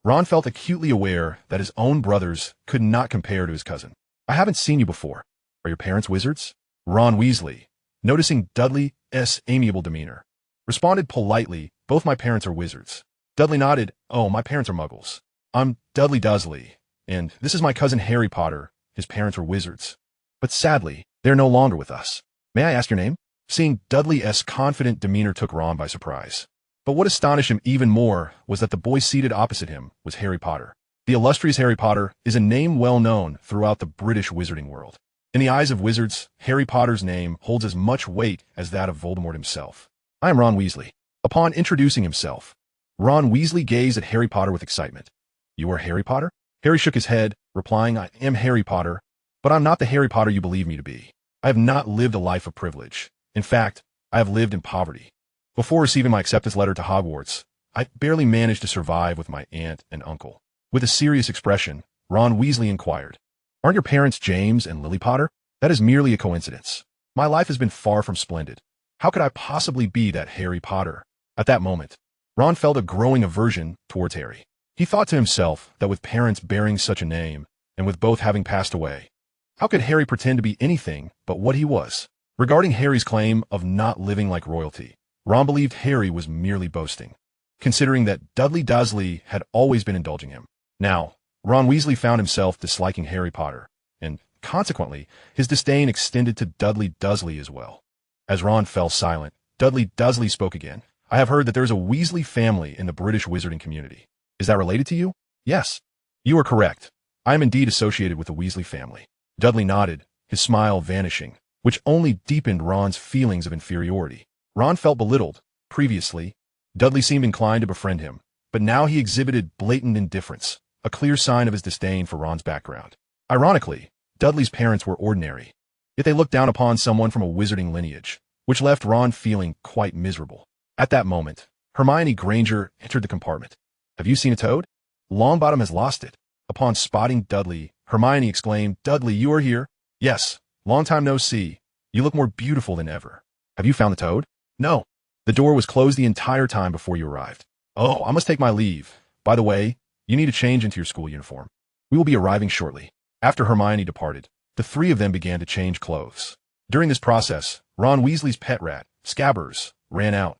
A: Ron felt acutely aware that his own brothers could not compare to his cousin. I haven't seen you before. Are your parents wizards? Ron Weasley, noticing Dudley's amiable demeanor, responded politely, Both my parents are wizards. Dudley nodded, Oh, my parents are muggles. I'm Dudley Dursley, and this is my cousin Harry Potter. His parents were wizards. But sadly, they're no longer with us. May I ask your name? Seeing Dudley's confident demeanor took Ron by surprise. But what astonished him even more was that the boy seated opposite him was Harry Potter. The illustrious Harry Potter is a name well known throughout the British wizarding world. In the eyes of wizards, Harry Potter's name holds as much weight as that of Voldemort himself. I am Ron Weasley. Upon introducing himself, Ron Weasley gazed at Harry Potter with excitement. You are Harry Potter? Harry shook his head, replying, I am Harry Potter, but I'm not the Harry Potter you believe me to be. I have not lived a life of privilege. In fact, I have lived in poverty. Before receiving my acceptance letter to Hogwarts, I barely managed to survive with my aunt and uncle. With a serious expression, Ron Weasley inquired, Aren't your parents James and Lily Potter? That is merely a coincidence. My life has been far from splendid. How could I possibly be that Harry Potter? At that moment, Ron felt a growing aversion towards Harry. He thought to himself that with parents bearing such a name, and with both having passed away, how could Harry pretend to be anything but what he was? Regarding Harry's claim of not living like royalty, Ron believed Harry was merely boasting, considering that Dudley Dursley had always been indulging him. Now, Ron Weasley found himself disliking Harry Potter, and, consequently, his disdain extended to Dudley Dursley as well. As Ron fell silent, Dudley Dursley spoke again. I have heard that there is a Weasley family in the British wizarding community. Is that related to you? Yes. You are correct. I am indeed associated with the Weasley family. Dudley nodded, his smile vanishing, which only deepened Ron's feelings of inferiority. Ron felt belittled. Previously, Dudley seemed inclined to befriend him, but now he exhibited blatant indifference, a clear sign of his disdain for Ron's background. Ironically, Dudley's parents were ordinary, yet they looked down upon someone from a wizarding lineage, which left Ron feeling quite miserable. At that moment, Hermione Granger entered the compartment. Have you seen a toad? Longbottom has lost it. Upon spotting Dudley, Hermione exclaimed, Dudley, you are here? Yes, long time no see. You look more beautiful than ever. Have you found the toad? No. The door was closed the entire time before you arrived. Oh, I must take my leave. By the way, you need to change into your school uniform. We will be arriving shortly. After Hermione departed, the three of them began to change clothes. During this process, Ron Weasley's pet rat, Scabbers, ran out,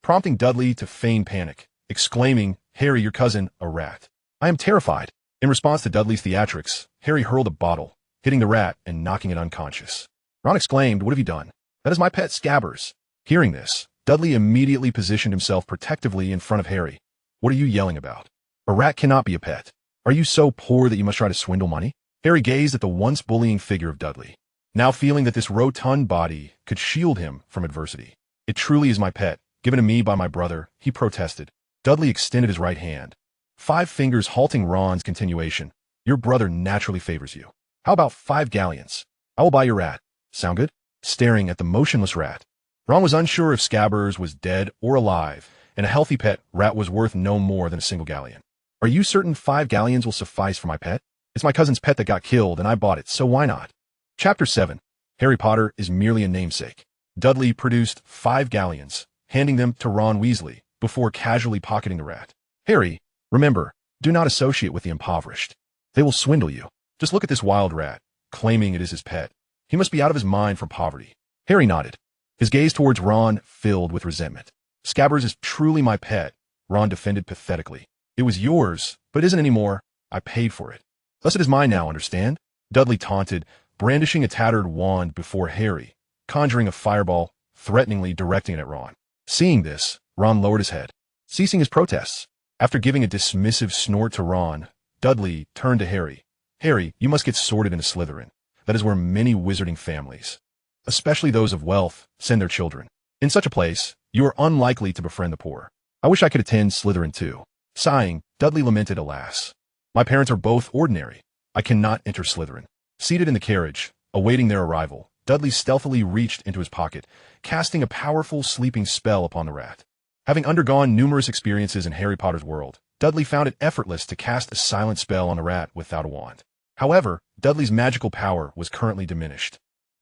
A: prompting Dudley to feign panic, exclaiming, Harry, your cousin, a rat. I am terrified. In response to Dudley's theatrics, Harry hurled a bottle, hitting the rat and knocking it unconscious. Ron exclaimed, what have you done? That is my pet Scabbers. Hearing this, Dudley immediately positioned himself protectively in front of Harry. What are you yelling about? A rat cannot be a pet. Are you so poor that you must try to swindle money? Harry gazed at the once bullying figure of Dudley, now feeling that this rotund body could shield him from adversity. It truly is my pet, given to me by my brother, he protested. Dudley extended his right hand, 5 fingers halting Ron's continuation. Your brother naturally favors you. How about 5 galleons? I will buy your rat. Sound good? Staring at the motionless rat, Ron was unsure if Scabbers was dead or alive, and a healthy pet rat was worth no more than a single galleon. Are you certain 5 galleons will suffice for my pet? It's my cousin's pet that got killed, and I bought it, so why not? Chapter 7. Harry Potter is merely a namesake. Dudley produced 5 galleons, handing them to Ron Weasley, before casually pocketing the rat. Harry, remember, do not associate with the impoverished. They will swindle you. Just look at this wild rat, claiming it is his pet. He must be out of his mind from poverty. Harry nodded, his gaze towards Ron filled with resentment. Scabbers is truly my pet, Ron defended pathetically. It was yours, but isn't anymore. I paid for it. Thus it is mine now, understand? Dudley taunted, brandishing a tattered wand before Harry, conjuring a fireball, threateningly directing it at Ron. Seeing this, Ron lowered his head, ceasing his protests. After giving a dismissive snort to Ron, Dudley turned to Harry. Harry, you must get sorted into Slytherin. That is where many wizarding families, especially those of wealth, send their children. In such a place, you are unlikely to befriend the poor. I wish I could attend Slytherin too. Sighing, Dudley lamented, alas. My parents are both ordinary. I cannot enter Slytherin. Seated in the carriage, awaiting their arrival, Dudley stealthily reached into his pocket, casting a powerful sleeping spell upon the rat. Having undergone numerous experiences in Harry Potter's world, Dudley found it effortless to cast a silent spell on a rat without a wand. However, Dudley's magical power was currently diminished,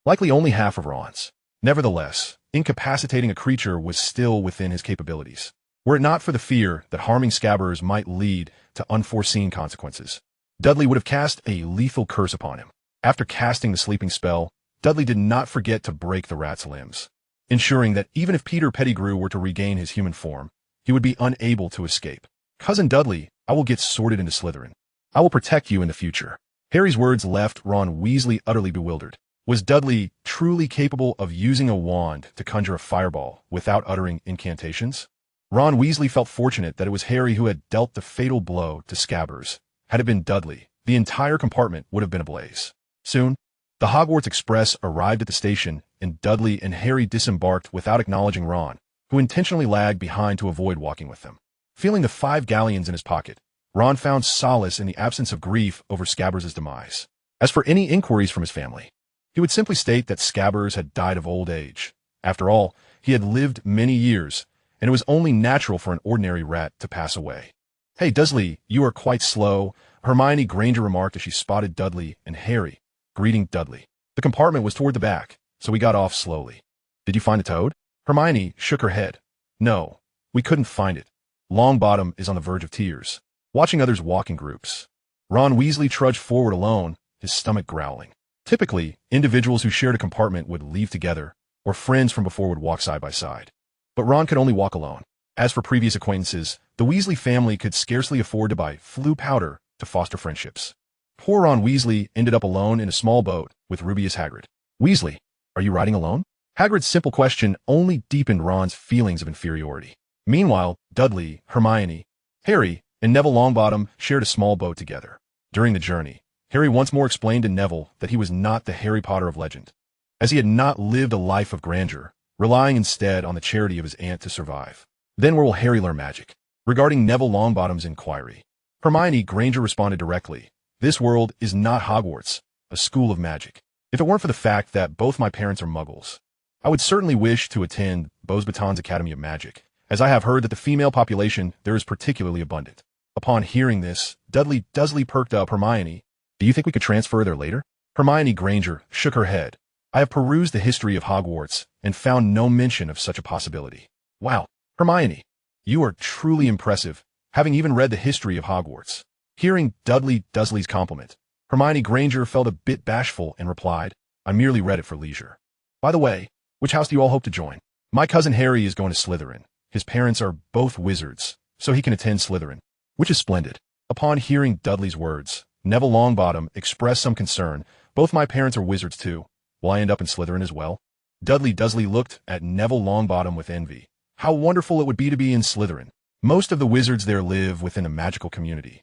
A: likely only half of Ron's. Nevertheless, incapacitating a creature was still within his capabilities, were it not for the fear that harming Scabbers might lead to unforeseen consequences. Dudley would have cast a lethal curse upon him. After casting the sleeping spell, Dudley did not forget to break the rat's limbs, ensuring that even if Peter Pettigrew were to regain his human form, he would be unable to escape. Cousin Dudley, I will get sorted into Slytherin. I will protect you in the future. Harry's words left Ron Weasley utterly bewildered. Was Dudley truly capable of using a wand to conjure a fireball without uttering incantations? Ron Weasley felt fortunate that it was Harry who had dealt the fatal blow to Scabbers. Had it been Dudley, the entire compartment would have been ablaze. Soon, the Hogwarts Express arrived at the station, and Dudley and Harry disembarked without acknowledging Ron, who intentionally lagged behind to avoid walking with them. Feeling the 5 galleons in his pocket, Ron found solace in the absence of grief over Scabbers' demise. As for any inquiries from his family, he would simply state that Scabbers had died of old age. After all, he had lived many years, and it was only natural for an ordinary rat to pass away. Hey, Dursley, you are quite slow, Hermione Granger remarked as she spotted Dudley and Harry, greeting Dudley. The compartment was toward the back, so we got off slowly. Did you find the toad? Hermione shook her head. No, we couldn't find it. Longbottom is on the verge of tears, watching others walk in groups. Ron Weasley trudged forward alone, his stomach growling. Typically, individuals who shared a compartment would leave together, or friends from before would walk side by side. But Ron could only walk alone. As for previous acquaintances, the Weasley family could scarcely afford to buy flu powder to foster friendships. Poor Ron Weasley ended up alone in a small boat with Rubius Hagrid. "Weasley, are you riding alone?" Hagrid's simple question only deepened Ron's feelings of inferiority. Meanwhile, Dudley, Hermione, Harry, and Neville Longbottom shared a small boat together. During the journey, Harry once more explained to Neville that he was not the Harry Potter of legend, as he had not lived a life of grandeur, relying instead on the charity of his aunt to survive. "Then where will Harry learn magic?" Regarding Neville Longbottom's inquiry, Hermione Granger responded directly, "This world is not Hogwarts, a school of magic. If it weren't for the fact that both my parents are muggles, I would certainly wish to attend Beauxbatons Academy of Magic, as I have heard that the female population there is particularly abundant." Upon hearing this, Dudley Dursley perked up. "Hermione, do you think we could transfer there later?" Hermione Granger shook her head. "I have perused the history of Hogwarts and found no mention of such a possibility." "Wow, Hermione, you are truly impressive, having even read the history of Hogwarts." Hearing Dudley Dursley's compliment, Hermione Granger felt a bit bashful and replied, "I merely read it for leisure. By the way, which house do you all hope to join?" "My cousin Harry is going to Slytherin. His parents are both wizards, so he can attend Slytherin." "Which is splendid." Upon hearing Dudley's words, Neville Longbottom expressed some concern. "Both my parents are wizards too. Will I end up in Slytherin as well?" Dudley Dursley looked at Neville Longbottom with envy. "How wonderful it would be to be in Slytherin. Most of the wizards there live within a magical community,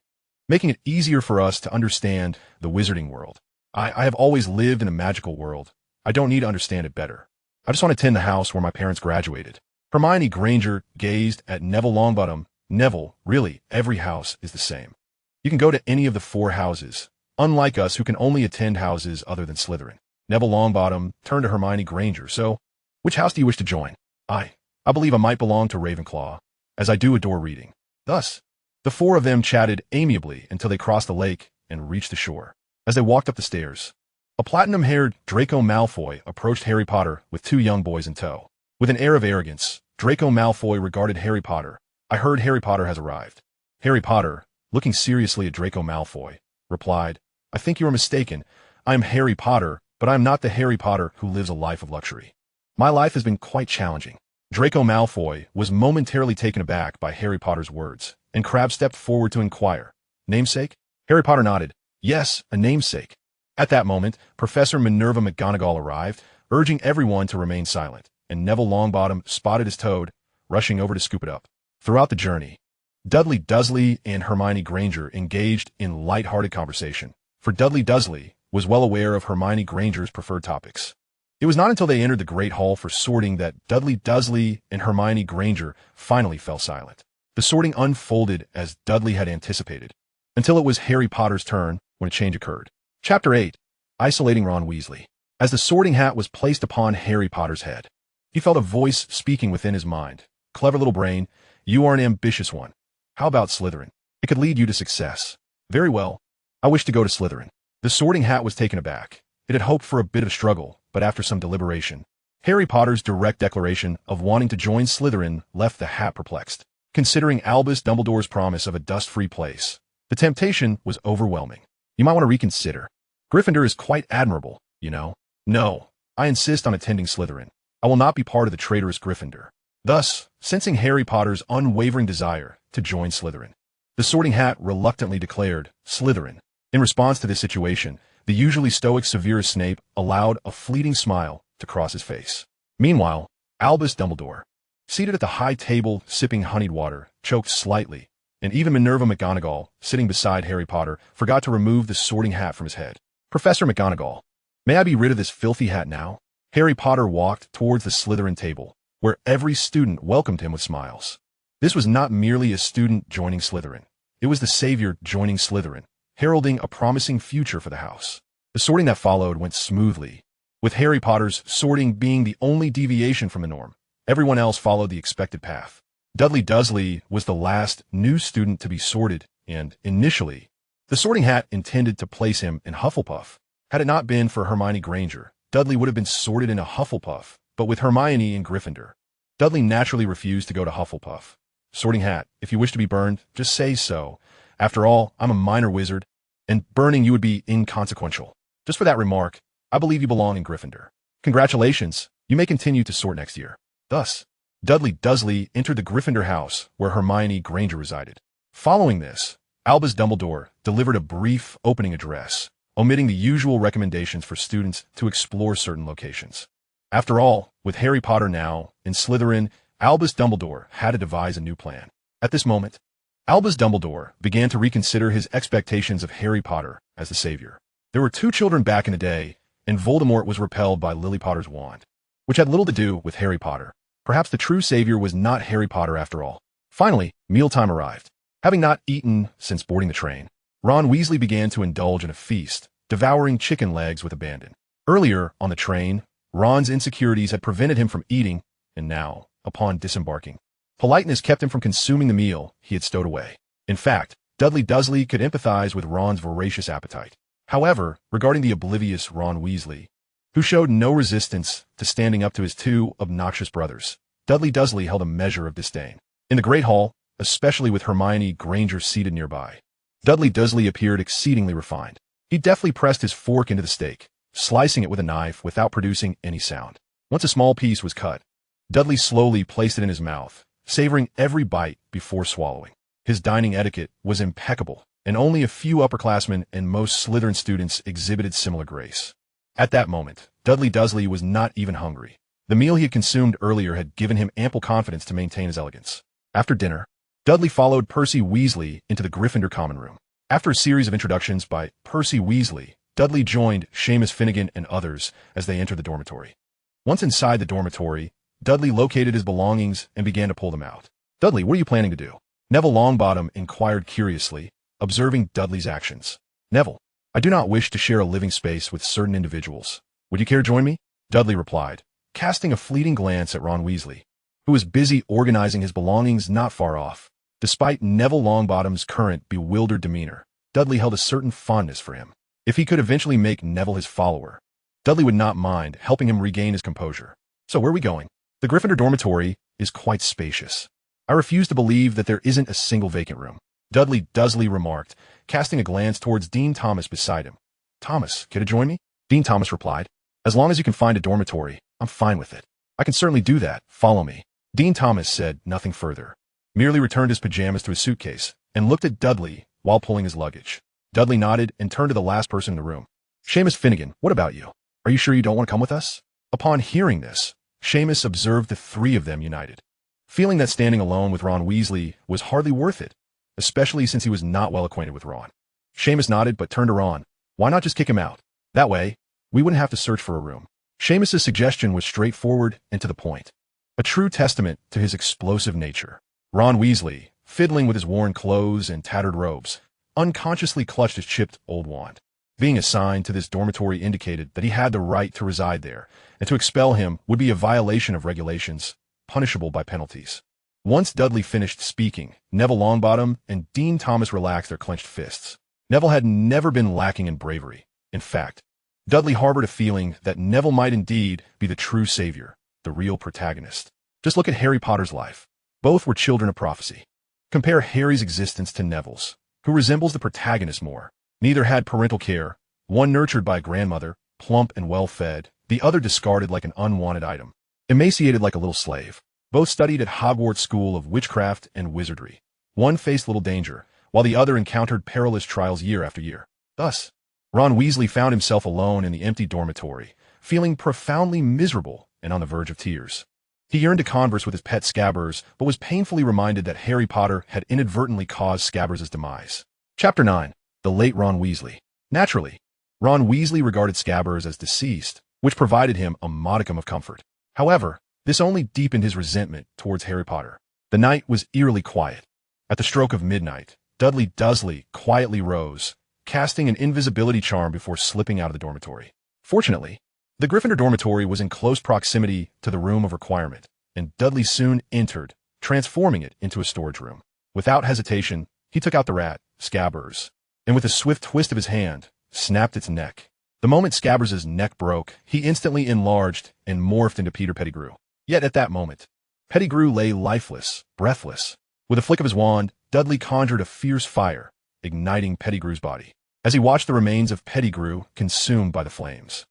A: making it easier for us to understand the wizarding world. I have always lived in a magical world. I don't need to understand it better. I just want to attend the house where my parents graduated." Hermione Granger gazed at Neville Longbottom. "Neville, really, every house is the same. You can go to any of the 4 houses, unlike us who can only attend houses other than Slytherin." Neville Longbottom turned to Hermione Granger. "So, which house do you wish to join?" I believe I might belong to Ravenclaw, as I do adore reading." Thus, the 4 of them chatted amiably until they crossed the lake and reached the shore. As they walked up the stairs, a platinum-haired Draco Malfoy approached Harry Potter with 2 young boys in tow. With an air of arrogance, Draco Malfoy regarded Harry Potter. "I heard Harry Potter has arrived." Harry Potter, looking seriously at Draco Malfoy, replied, "I think you are mistaken. I am Harry Potter, but I am not the Harry Potter who lives a life of luxury. My life has been quite challenging." Draco Malfoy was momentarily taken aback by Harry Potter's words, and Crabbe stepped forward to inquire, "Namesake?" Harry Potter nodded. "Yes, a namesake." At that moment, Professor Minerva McGonagall arrived, urging everyone to remain silent, and Neville Longbottom spotted his toad, rushing over to scoop it up. Throughout the journey, Dudley Dursley and Hermione Granger engaged in light-hearted conversation, for Dudley Dursley was well aware of Hermione Granger's preferred topics. It was not until they entered the Great Hall for sorting that Dudley Dursley and Hermione Granger finally fell silent. The sorting unfolded as Dudley had anticipated, until it was Harry Potter's turn when a change occurred. Chapter 8. Isolating Ron Weasley. As the sorting hat was placed upon Harry Potter's head, he felt a voice speaking within his mind. "Clever little brain, you are an ambitious one. How about Slytherin? It could lead you to success." "Very well. I wish to go to Slytherin." The sorting hat was taken aback. It had hoped for a bit of struggle, but after some deliberation, Harry Potter's direct declaration of wanting to join Slytherin left the hat perplexed. Considering Albus Dumbledore's promise of a dust-free place, the temptation was overwhelming. "You might want to reconsider. Gryffindor is quite admirable, you know." "No, I insist on attending Slytherin. I will not be part of the traitorous Gryffindor." Thus, sensing Harry Potter's unwavering desire to join Slytherin, the sorting hat reluctantly declared Slytherin. In response to this situation, the usually stoic Severus Snape allowed a fleeting smile to cross his face. Meanwhile, Albus Dumbledore, seated at the high table sipping honeyed water, choked slightly, and even Minerva McGonagall, sitting beside Harry Potter, forgot to remove the sorting hat from his head. "Professor McGonagall, may I be rid of this filthy hat now?" Harry Potter walked towards the Slytherin table, where every student welcomed him with smiles. This was not merely a student joining Slytherin. It was the savior joining Slytherin, heralding a promising future for the house. The sorting that followed went smoothly, with Harry Potter's sorting being the only deviation from the norm. Everyone else followed the expected path. Dudley Dursley was the last new student to be sorted, and, initially, the sorting hat intended to place him in Hufflepuff. Had it not been for Hermione Granger, Dudley would have been sorted in a Hufflepuff, but with Hermione in Gryffindor, Dudley naturally refused to go to Hufflepuff. "Sorting hat, if you wish to be burned, just say so. After all, I'm a minor wizard, and burning you would be inconsequential. Just for that remark, I believe you belong in Gryffindor." "Congratulations, You may continue to sort next year. Thus, Dudley Dursley entered the Gryffindor house where Hermione Granger resided. Following this, Albus Dumbledore delivered a brief opening address, omitting the usual recommendations for students to explore certain locations. After all, with Harry Potter now in Slytherin, Albus Dumbledore had to devise a new plan. At this moment, Albus Dumbledore began to reconsider his expectations of Harry Potter as the savior. There were two children back in the day, and Voldemort was repelled by Lily Potter's wand, which had little to do with Harry Potter. Perhaps the true savior was not Harry Potter after all. Finally, mealtime arrived. Having not eaten since boarding the train, Ron Weasley began to indulge in a feast, devouring chicken legs with abandon. Earlier on the train, Ron's insecurities had prevented him from eating, and now, upon disembarking, politeness kept him from consuming the meal he had stowed away. In fact, Dudley Dursley could empathize with Ron's voracious appetite. However, regarding the oblivious Ron Weasley, who showed no resistance to standing up to his two obnoxious brothers, Dudley Dursley held a measure of disdain. In the Great Hall, especially with Hermione Granger seated nearby, Dudley Dursley appeared exceedingly refined. He deftly pressed his fork into the steak, slicing it with a knife without producing any sound. Once a small piece was cut, Dudley slowly placed it in his mouth, savoring every bite before swallowing. His dining etiquette was impeccable, and only a few upperclassmen and most Slytherin students exhibited similar grace. At that moment, Dudley Dursley was not even hungry. The meal he had consumed earlier had given him ample confidence to maintain his elegance. After dinner, Dudley followed Percy Weasley into the Gryffindor common room. After a series of introductions by Percy Weasley, Dudley joined Seamus Finnegan and others as they entered the dormitory. Once inside the dormitory, Dudley located his belongings and began to pull them out. "Dudley, what are you planning to do?" Neville Longbottom inquired curiously, observing Dudley's actions. "Neville, I do not wish to share a living space with certain individuals. Would you care to join me?" Dudley replied, casting a fleeting glance at Ron Weasley, who was busy organizing his belongings not far off. Despite Neville Longbottom's current bewildered demeanor, Dudley held a certain fondness for him. If he could eventually make Neville his follower, Dudley would not mind helping him regain his composure. "So where are we going?" "The Gryffindor dormitory is quite spacious. I refuse to believe that there isn't a single vacant room," Dudley Dursley remarked, casting a glance towards Dean Thomas beside him. "Thomas, care to join me?" Dean Thomas replied, "As long as you can find a dormitory, I'm fine with it." "I can certainly do that. Follow me." Dean Thomas said nothing further, merely returned his pajamas to his suitcase, and looked at Dudley while pulling his luggage. Dudley nodded and turned to the last person in the room. "Seamus Finnegan, what about you? Are you sure you don't want to come with us?" Upon hearing this, Seamus observed the three of them united, feeling that standing alone with Ron Weasley was hardly worth it, especially since he was not well acquainted with Ron. Seamus nodded but turned to Ron. "Why not just kick him out? That way, we wouldn't have to search for a room." Seamus's suggestion was straightforward and to the point, a true testament to his explosive nature. Ron Weasley, fiddling with his worn clothes and tattered robes, unconsciously clutched his chipped old wand. Being assigned to this dormitory indicated that he had the right to reside there, and to expel him would be a violation of regulations, punishable by penalties. Once Dudley finished speaking, Neville Longbottom and Dean Thomas relaxed their clenched fists. Neville had never been lacking in bravery. In fact, Dudley harbored a feeling that Neville might indeed be the true savior, the real protagonist. Just look at Harry Potter's life. Both were children of prophecy. Compare Harry's existence to Neville's, who resembles the protagonist more. Neither had parental care, one nurtured by a grandmother, plump and well-fed, the other discarded like an unwanted item, emaciated like a little slave. Both studied at Hogwarts School of Witchcraft and Wizardry. One faced little danger, while the other encountered perilous trials year after year. Thus, Ron Weasley found himself alone in the empty dormitory, feeling profoundly miserable and on the verge of tears. He yearned to converse with his pet Scabbers, but was painfully reminded that Harry Potter had inadvertently caused Scabbers' demise. Chapter 9. The Late Ron Weasley. Naturally, Ron Weasley regarded Scabbers as deceased, which provided him a modicum of comfort. However, this only deepened his resentment towards Harry Potter. The night was eerily quiet. At the stroke of midnight, Dudley Dursley quietly rose, casting an invisibility charm before slipping out of the dormitory. Fortunately, the Gryffindor dormitory was in close proximity to the room of requirement, and Dudley soon entered, transforming it into a storage room. Without hesitation, he took out the rat, Scabbers, and with a swift twist of his hand, snapped its neck. The moment Scabbers' neck broke, he instantly enlarged and morphed into Peter Pettigrew. Yet at that moment, Pettigrew lay lifeless, breathless. With a flick of his wand, Dudley conjured a fierce fire, igniting Pettigrew's body. As he watched the remains of Pettigrew consumed by the flames,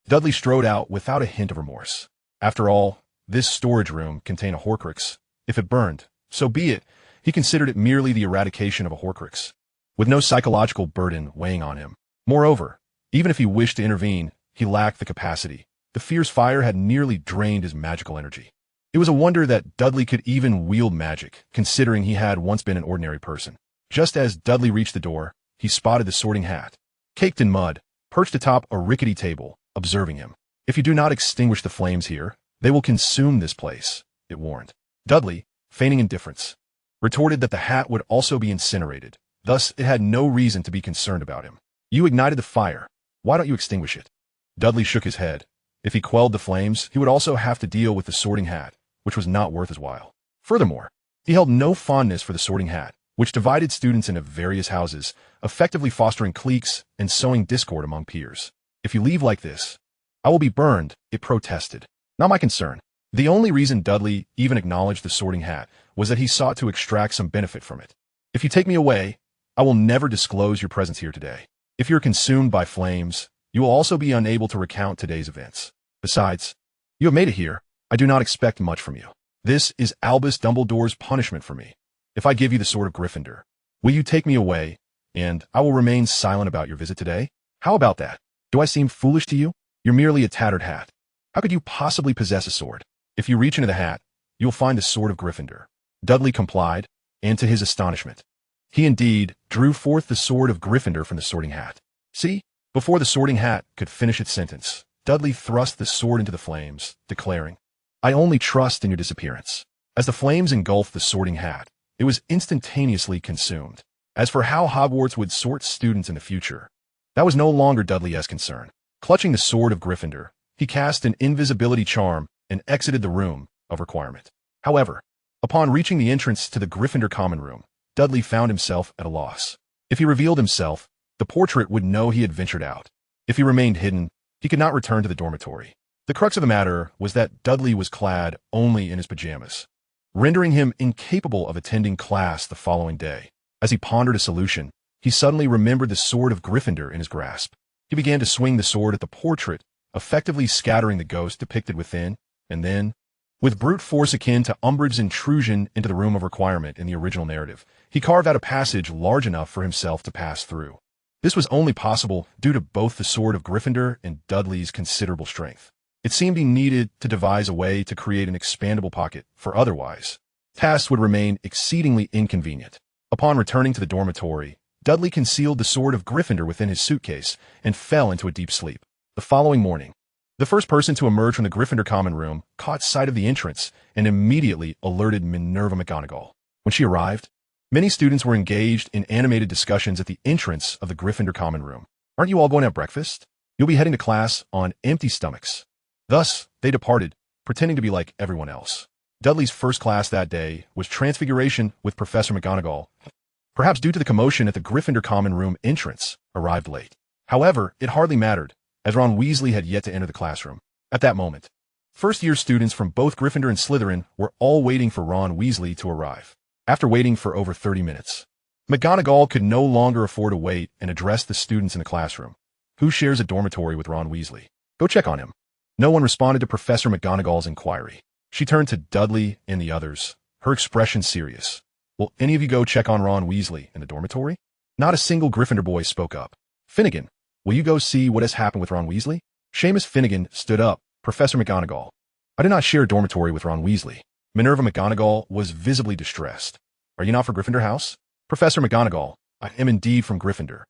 A: Dudley strode out without a hint of remorse. After all, this storage room contained a Horcrux. If it burned, so be it. He considered it merely the eradication of a Horcrux, with no psychological burden weighing on him. Moreover, even if he wished to intervene, he lacked the capacity. The fierce fire had nearly drained his magical energy. It was a wonder that Dudley could even wield magic, considering he had once been an ordinary person. Just as Dudley reached the door, he spotted the Sorting Hat, caked in mud, perched atop a rickety table, observing him. "If you do not extinguish the flames here, they will consume this place," it warned. Dudley, feigning indifference, retorted that the hat would also be incinerated. Thus, it had no reason to be concerned about him. "You ignited the fire. Why don't you extinguish it?" Dudley shook his head. If he quelled the flames, he would also have to deal with the Sorting Hat, which was not worth his while. Furthermore, he held no fondness for the Sorting Hat, which divided students into various houses, effectively fostering cliques and sowing discord among peers. "If you leave like this, I will be burned," it protested. "Not my concern." The only reason Dudley even acknowledged the Sorting Hat was that he sought to extract some benefit from it. "If you take me away, I will never disclose your presence here today. If you're consumed by flames, you will also be unable to recount today's events. Besides, you have made it here. I do not expect much from you. This is Albus Dumbledore's punishment for me. If I give you the Sword of Gryffindor, will you take me away, and I will remain silent about your visit today? How about that? Do I seem foolish to you? You're merely a tattered hat. How could you possibly possess a sword? If you reach into the hat, you'll find the Sword of Gryffindor." Dudley complied, and to his astonishment, he indeed drew forth the Sword of Gryffindor from the Sorting Hat. "See?" Before the Sorting Hat could finish its sentence, Dudley thrust the sword into the flames, declaring, "I only trust in your disappearance." As the flames engulfed the Sorting Hat, it was instantaneously consumed. As for how Hogwarts would sort students in the future, that was no longer Dudley's concern. Clutching the Sword of Gryffindor, he cast an invisibility charm and exited the room of requirement. However, upon reaching the entrance to the Gryffindor common room, Dudley found himself at a loss. If he revealed himself, the portrait would know he had ventured out. If he remained hidden, he could not return to the dormitory. The crux of the matter was that Dudley was clad only in his pajamas, rendering him incapable of attending class the following day. As he pondered a solution, he suddenly remembered the Sword of Gryffindor in his grasp. He began to swing the sword at the portrait, effectively scattering the ghost depicted within, and then, with brute force akin to Umbridge's intrusion into the room of requirement in the original narrative, he carved out a passage large enough for himself to pass through. This was only possible due to both the Sword of Gryffindor and Dudley's considerable strength. It seemed he needed to devise a way to create an expandable pocket, for otherwise, tasks would remain exceedingly inconvenient. Upon returning to the dormitory, Dudley concealed the Sword of Gryffindor within his suitcase and fell into a deep sleep. The following morning, the first person to emerge from the Gryffindor common room caught sight of the entrance and immediately alerted Minerva McGonagall. When she arrived, many students were engaged in animated discussions at the entrance of the Gryffindor common room. "Aren't you all going to have breakfast? You'll be heading to class on empty stomachs." Thus, they departed, pretending to be like everyone else. Dudley's first class that day was Transfiguration with Professor McGonagall. Perhaps due to the commotion at the Gryffindor common room entrance, arrived late. However, it hardly mattered, as Ron Weasley had yet to enter the classroom. At that moment, first-year students from both Gryffindor and Slytherin were all waiting for Ron Weasley to arrive. After waiting for over 30 minutes, McGonagall could no longer afford to wait and addressed the students in the classroom. "Who shares a dormitory with Ron Weasley? Go check on him." No one responded to Professor McGonagall's inquiry. She turned to Dudley and the others, her expression serious. "Will any of you go check on Ron Weasley in the dormitory?" Not a single Gryffindor boy spoke up. "Finnegan, will you go see what has happened with Ron Weasley?" Seamus Finnegan stood up. "Professor McGonagall, I do not share a dormitory with Ron Weasley." Minerva McGonagall was visibly distressed. "Are you not for Gryffindor House?" "Professor McGonagall, I am indeed from Gryffindor.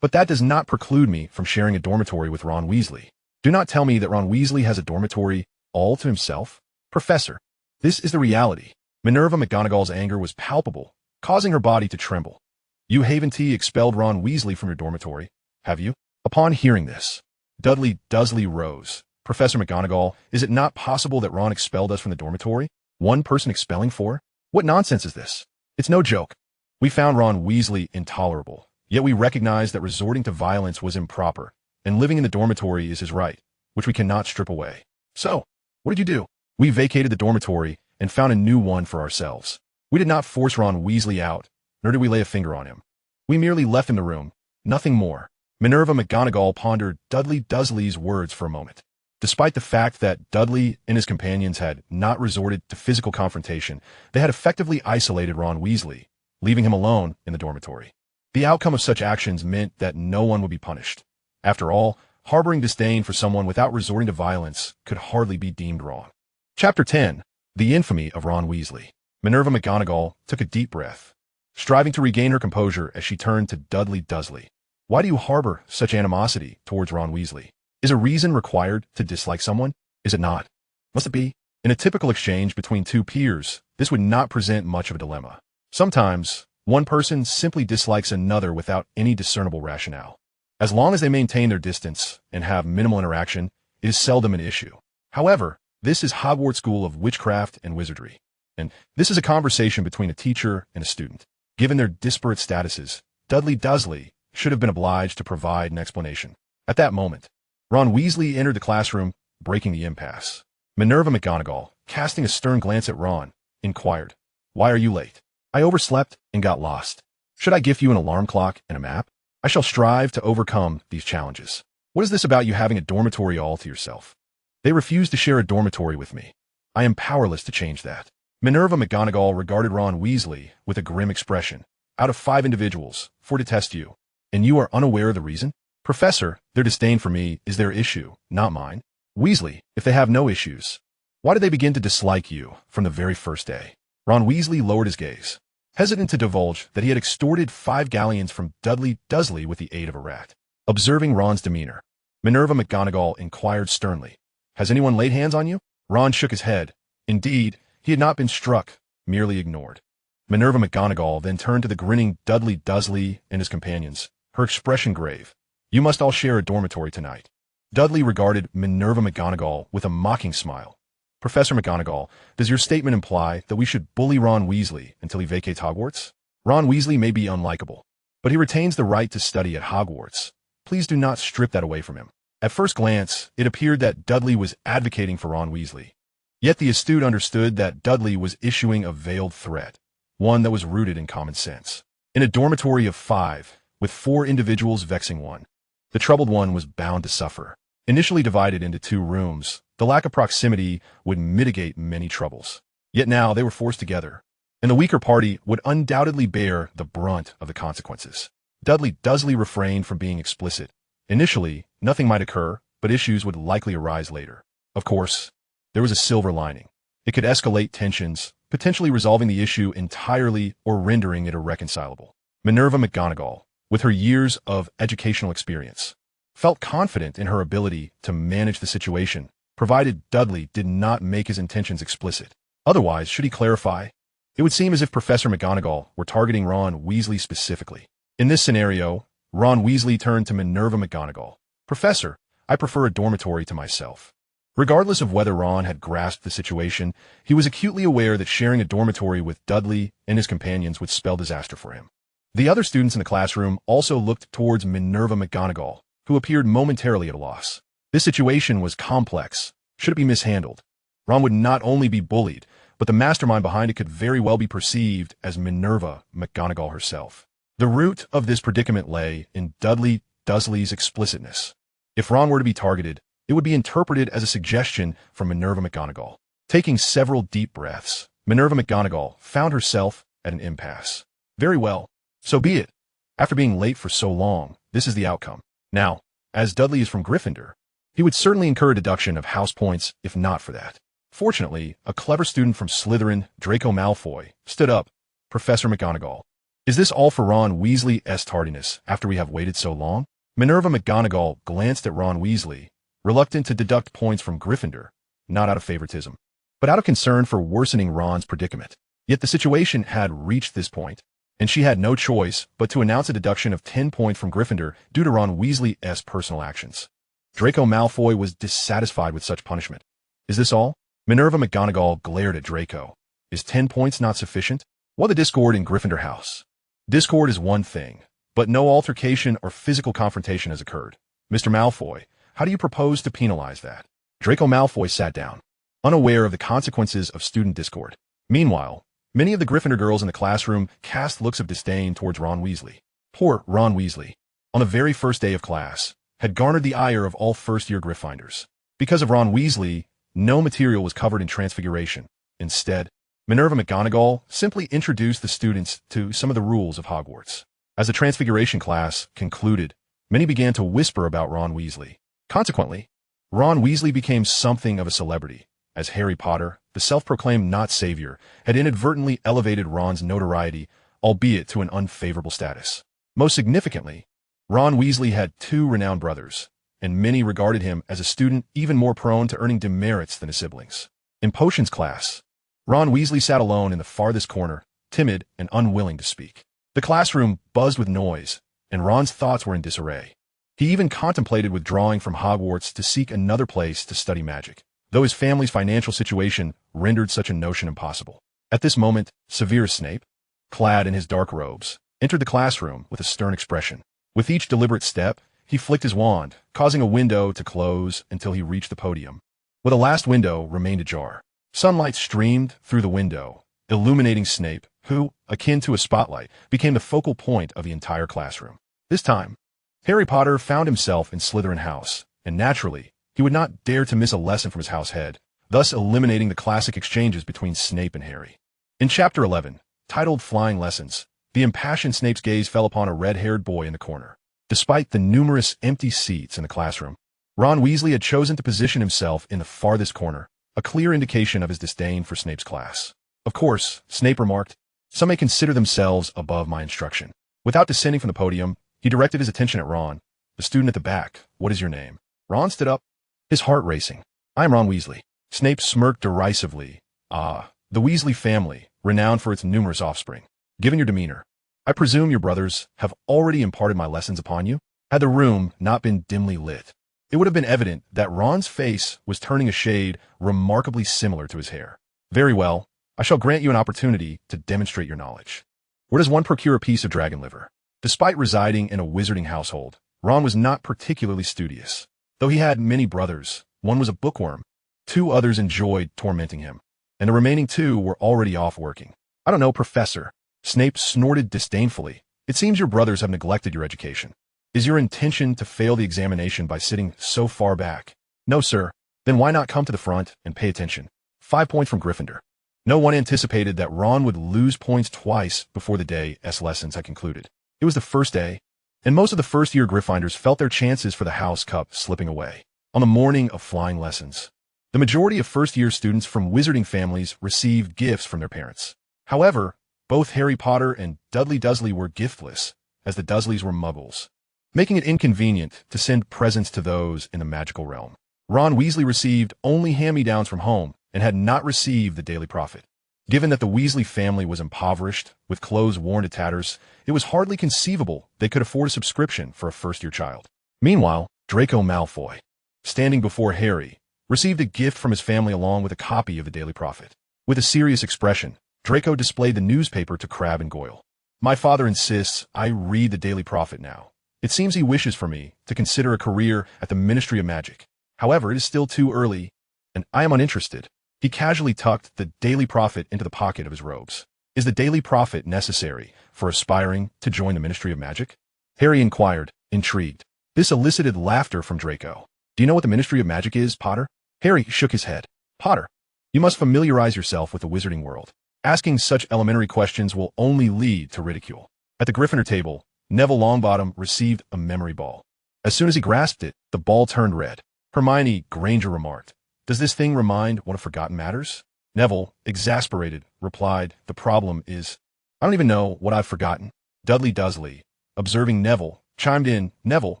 A: But that does not preclude me from sharing a dormitory with Ron Weasley. Do not tell me that Ron Weasley has a dormitory all to himself." "Professor, this is the reality." Minerva McGonagall's anger was palpable, causing her body to tremble. "You Haventee expelled Ron Weasley from your dormitory, have you?" Upon hearing this, Dudley Dursley rose. "Professor McGonagall, is it not possible that Ron expelled us from the dormitory? One person expelling four? What nonsense is this? It's no joke. We found Ron Weasley intolerable, yet we recognized that resorting to violence was improper, and living in the dormitory is his right, which we cannot strip away. So, what did you do?" "We vacated the dormitory and found a new one for ourselves. We did not force Ron Weasley out, nor did we lay a finger on him. We merely left him the room, nothing more." Minerva McGonagall pondered Dudley Dursley's words for a moment. Despite the fact that Dudley and his companions had not resorted to physical confrontation, they had effectively isolated Ron Weasley, leaving him alone in the dormitory. The outcome of such actions meant that no one would be punished. After all, harboring disdain for someone without resorting to violence could hardly be deemed wrong. Chapter 10. The Infamy of Ron Weasley. Minerva McGonagall took a deep breath, striving to regain her composure as she turned to Dudley Dursley. Why do you harbor such animosity towards Ron Weasley? Is a reason required to dislike someone? Is it not? Must it be? In a typical exchange between two peers, this would not present much of a dilemma. Sometimes, one person simply dislikes another without any discernible rationale. As long as they maintain their distance and have minimal interaction, it is seldom an issue. However, this is Hogwarts School of Witchcraft and Wizardry, and this is a conversation between a teacher and a student. Given their disparate statuses, Dudley Dursley should have been obliged to provide an explanation. At that moment, Ron Weasley entered the classroom, breaking the impasse. Minerva McGonagall, casting a stern glance at Ron, inquired, "Why are you late?" "I overslept and got lost. Should I gift you an alarm clock and a map? I shall strive to overcome these challenges. What is this about you having a dormitory all to yourself?" "They refuse to share a dormitory with me. I am powerless to change that." Minerva McGonagall regarded Ron Weasley with a grim expression. "Out of 5 individuals, 4 detest you, and you are unaware of the reason?" "Professor, their disdain for me is their issue, not mine." "Weasley, if they have no issues, why did they begin to dislike you from the very first day?" Ron Weasley lowered his gaze, hesitant to divulge that he had extorted 5 galleons from Dudley Dursley with the aid of a rat. Observing Ron's demeanor, Minerva McGonagall inquired sternly, "Has anyone laid hands on you?" Ron shook his head. Indeed, he had not been struck, merely ignored. Minerva McGonagall then turned to the grinning Dudley Dursley and his companions, her expression grave. "You must all share a dormitory tonight." Dudley regarded Minerva McGonagall with a mocking smile. "Professor McGonagall, does your statement imply that we should bully Ron Weasley until he vacates Hogwarts? Ron Weasley may be unlikable, but he retains the right to study at Hogwarts. Please do not strip that away from him." At first glance, it appeared that Dudley was advocating for Ron Weasley. Yet the astute understood that Dudley was issuing a veiled threat, one that was rooted in common sense. In a dormitory of 5, with 4 individuals vexing one, the troubled one was bound to suffer. Initially divided into 2 rooms, the lack of proximity would mitigate many troubles. Yet now they were forced together, and the weaker party would undoubtedly bear the brunt of the consequences. Dudley Dursley refrained from being explicit. Initially, nothing might occur, but issues would likely arise later. Of course, there was a silver lining. It could escalate tensions, potentially resolving the issue entirely or rendering it irreconcilable. Minerva McGonagall, with her years of educational experience, felt confident in her ability to manage the situation, provided Dudley did not make his intentions explicit. Otherwise, should he clarify? It would seem as if Professor McGonagall were targeting Ron Weasley specifically. In this scenario, Ron Weasley turned to Minerva McGonagall. "Professor, I prefer a dormitory to myself." Regardless of whether Ron had grasped the situation, he was acutely aware that sharing a dormitory with Dudley and his companions would spell disaster for him. The other students in the classroom also looked towards Minerva McGonagall, who appeared momentarily at a loss. This situation was complex. Should it be mishandled, Ron would not only be bullied, but the mastermind behind it could very well be perceived as Minerva McGonagall herself. The root of this predicament lay in Dudley Dursley's explicitness. If Ron were to be targeted, it would be interpreted as a suggestion from Minerva McGonagall. Taking several deep breaths, Minerva McGonagall found herself at an impasse. Very well, so be it. After being late for so long, this is the outcome. Now, as Dudley is from Gryffindor, he would certainly incur a deduction of house points if not for that. Fortunately, a clever student from Slytherin, Draco Malfoy, stood up. "Professor McGonagall, is this all for Ron Weasley's tardiness after we have waited so long?" Minerva McGonagall glanced at Ron Weasley, reluctant to deduct points from Gryffindor, not out of favoritism, but out of concern for worsening Ron's predicament. Yet the situation had reached this point, and she had no choice but to announce a deduction of 10 points from Gryffindor due to Ron Weasley's personal actions. Draco Malfoy was dissatisfied with such punishment. "Is this all?" Minerva McGonagall glared at Draco. "Is 10 points not sufficient? What the discord in Gryffindor House? Discord is one thing, but no altercation or physical confrontation has occurred. Mr. Malfoy, how do you propose to penalize that?" Draco Malfoy sat down, unaware of the consequences of student discord. Meanwhile, many of the Gryffindor girls in the classroom cast looks of disdain towards Ron Weasley. Poor Ron Weasley, on the very first day of class, had garnered the ire of all first-year Gryffindors. Because of Ron Weasley, no material was covered in Transfiguration. Instead, Minerva McGonagall simply introduced the students to some of the rules of Hogwarts. As the Transfiguration class concluded, many began to whisper about Ron Weasley. Consequently, Ron Weasley became something of a celebrity, as Harry Potter, the self-proclaimed not-savior, had inadvertently elevated Ron's notoriety, albeit to an unfavorable status. Most significantly, Ron Weasley had 2 renowned brothers, and many regarded him as a student even more prone to earning demerits than his siblings. In Potions class, Ron Weasley sat alone in the farthest corner, timid and unwilling to speak. The classroom buzzed with noise, and Ron's thoughts were in disarray. He even contemplated withdrawing from Hogwarts to seek another place to study magic, though his family's financial situation rendered such a notion impossible. At this moment, Severus Snape, clad in his dark robes, entered the classroom with a stern expression. With each deliberate step, he flicked his wand, causing a window to close until he reached the podium, where the last window remained ajar. Sunlight streamed through the window, illuminating Snape, who, akin to a spotlight, became the focal point of the entire classroom. This time, Harry Potter found himself in Slytherin House, and naturally, he would not dare to miss a lesson from his house head, thus eliminating the classic exchanges between Snape and Harry. In Chapter 11, titled Flying Lessons, the impassioned Snape's gaze fell upon a red-haired boy in the corner. Despite the numerous empty seats in the classroom, Ron Weasley had chosen to position himself in the farthest corner, a clear indication of his disdain for Snape's class. Of course, Snape remarked, "Some may consider themselves above my instruction." Without descending from the podium, he directed his attention at Ron, the student at the back. "What is your name?" Ron stood up, his heart racing. "I am Ron Weasley." Snape smirked derisively. "Ah, the Weasley family, renowned for its numerous offspring. Given your demeanor, I presume your brothers have already imparted my lessons upon you?" Had the room not been dimly lit, it would have been evident that Ron's face was turning a shade remarkably similar to his hair. "Very well, I shall grant you an opportunity to demonstrate your knowledge. Where does one procure a piece of dragon liver?" Despite residing in a wizarding household, Ron was not particularly studious. Though he had many brothers, one was a bookworm, 2 others enjoyed tormenting him, and the remaining 2 were already off working. "I don't know, Professor." Snape snorted disdainfully. "It seems your brothers have neglected your education. Is your intention to fail the examination by sitting so far back?" "No, sir." "Then why not come to the front and pay attention?" 5 points from Gryffindor. No one anticipated that Ron would lose points twice before the day's lessons had concluded. It was the first day, and most of the first-year Gryffindors felt their chances for the House Cup slipping away. On the morning of flying lessons, the majority of first-year students from wizarding families received gifts from their parents. However, both Harry Potter and Dudley Dursley were giftless, as the Dursleys were muggles, making it inconvenient to send presents to those in the magical realm. Ron Weasley received only hand-me-downs from home and had not received the Daily Prophet. Given that the Weasley family was impoverished, with clothes worn to tatters, it was hardly conceivable they could afford a subscription for a first-year child. Meanwhile, Draco Malfoy, standing before Harry, received a gift from his family along with a copy of the Daily Prophet. With a serious expression, Draco displayed the newspaper to Crabbe and Goyle. "My father insists I read the Daily Prophet now. It seems he wishes for me to consider a career at the Ministry of Magic. However, it is still too early, and I am uninterested." He casually tucked the Daily Prophet into the pocket of his robes. "Is the Daily Prophet necessary for aspiring to join the Ministry of Magic?" Harry inquired, intrigued. This elicited laughter from Draco. "Do you know what the Ministry of Magic is, Potter?" Harry shook his head. "Potter, you must familiarize yourself with the Wizarding World. Asking such elementary questions will only lead to ridicule." At the Gryffindor table, Neville Longbottom received a memory ball. As soon as he grasped it, the ball turned red. Hermione Granger remarked, "Does this thing remind one of forgotten matters?" Neville, exasperated, replied, "The problem is, I don't even know what I've forgotten." Dudley Dursley, observing Neville, chimed in, "Neville,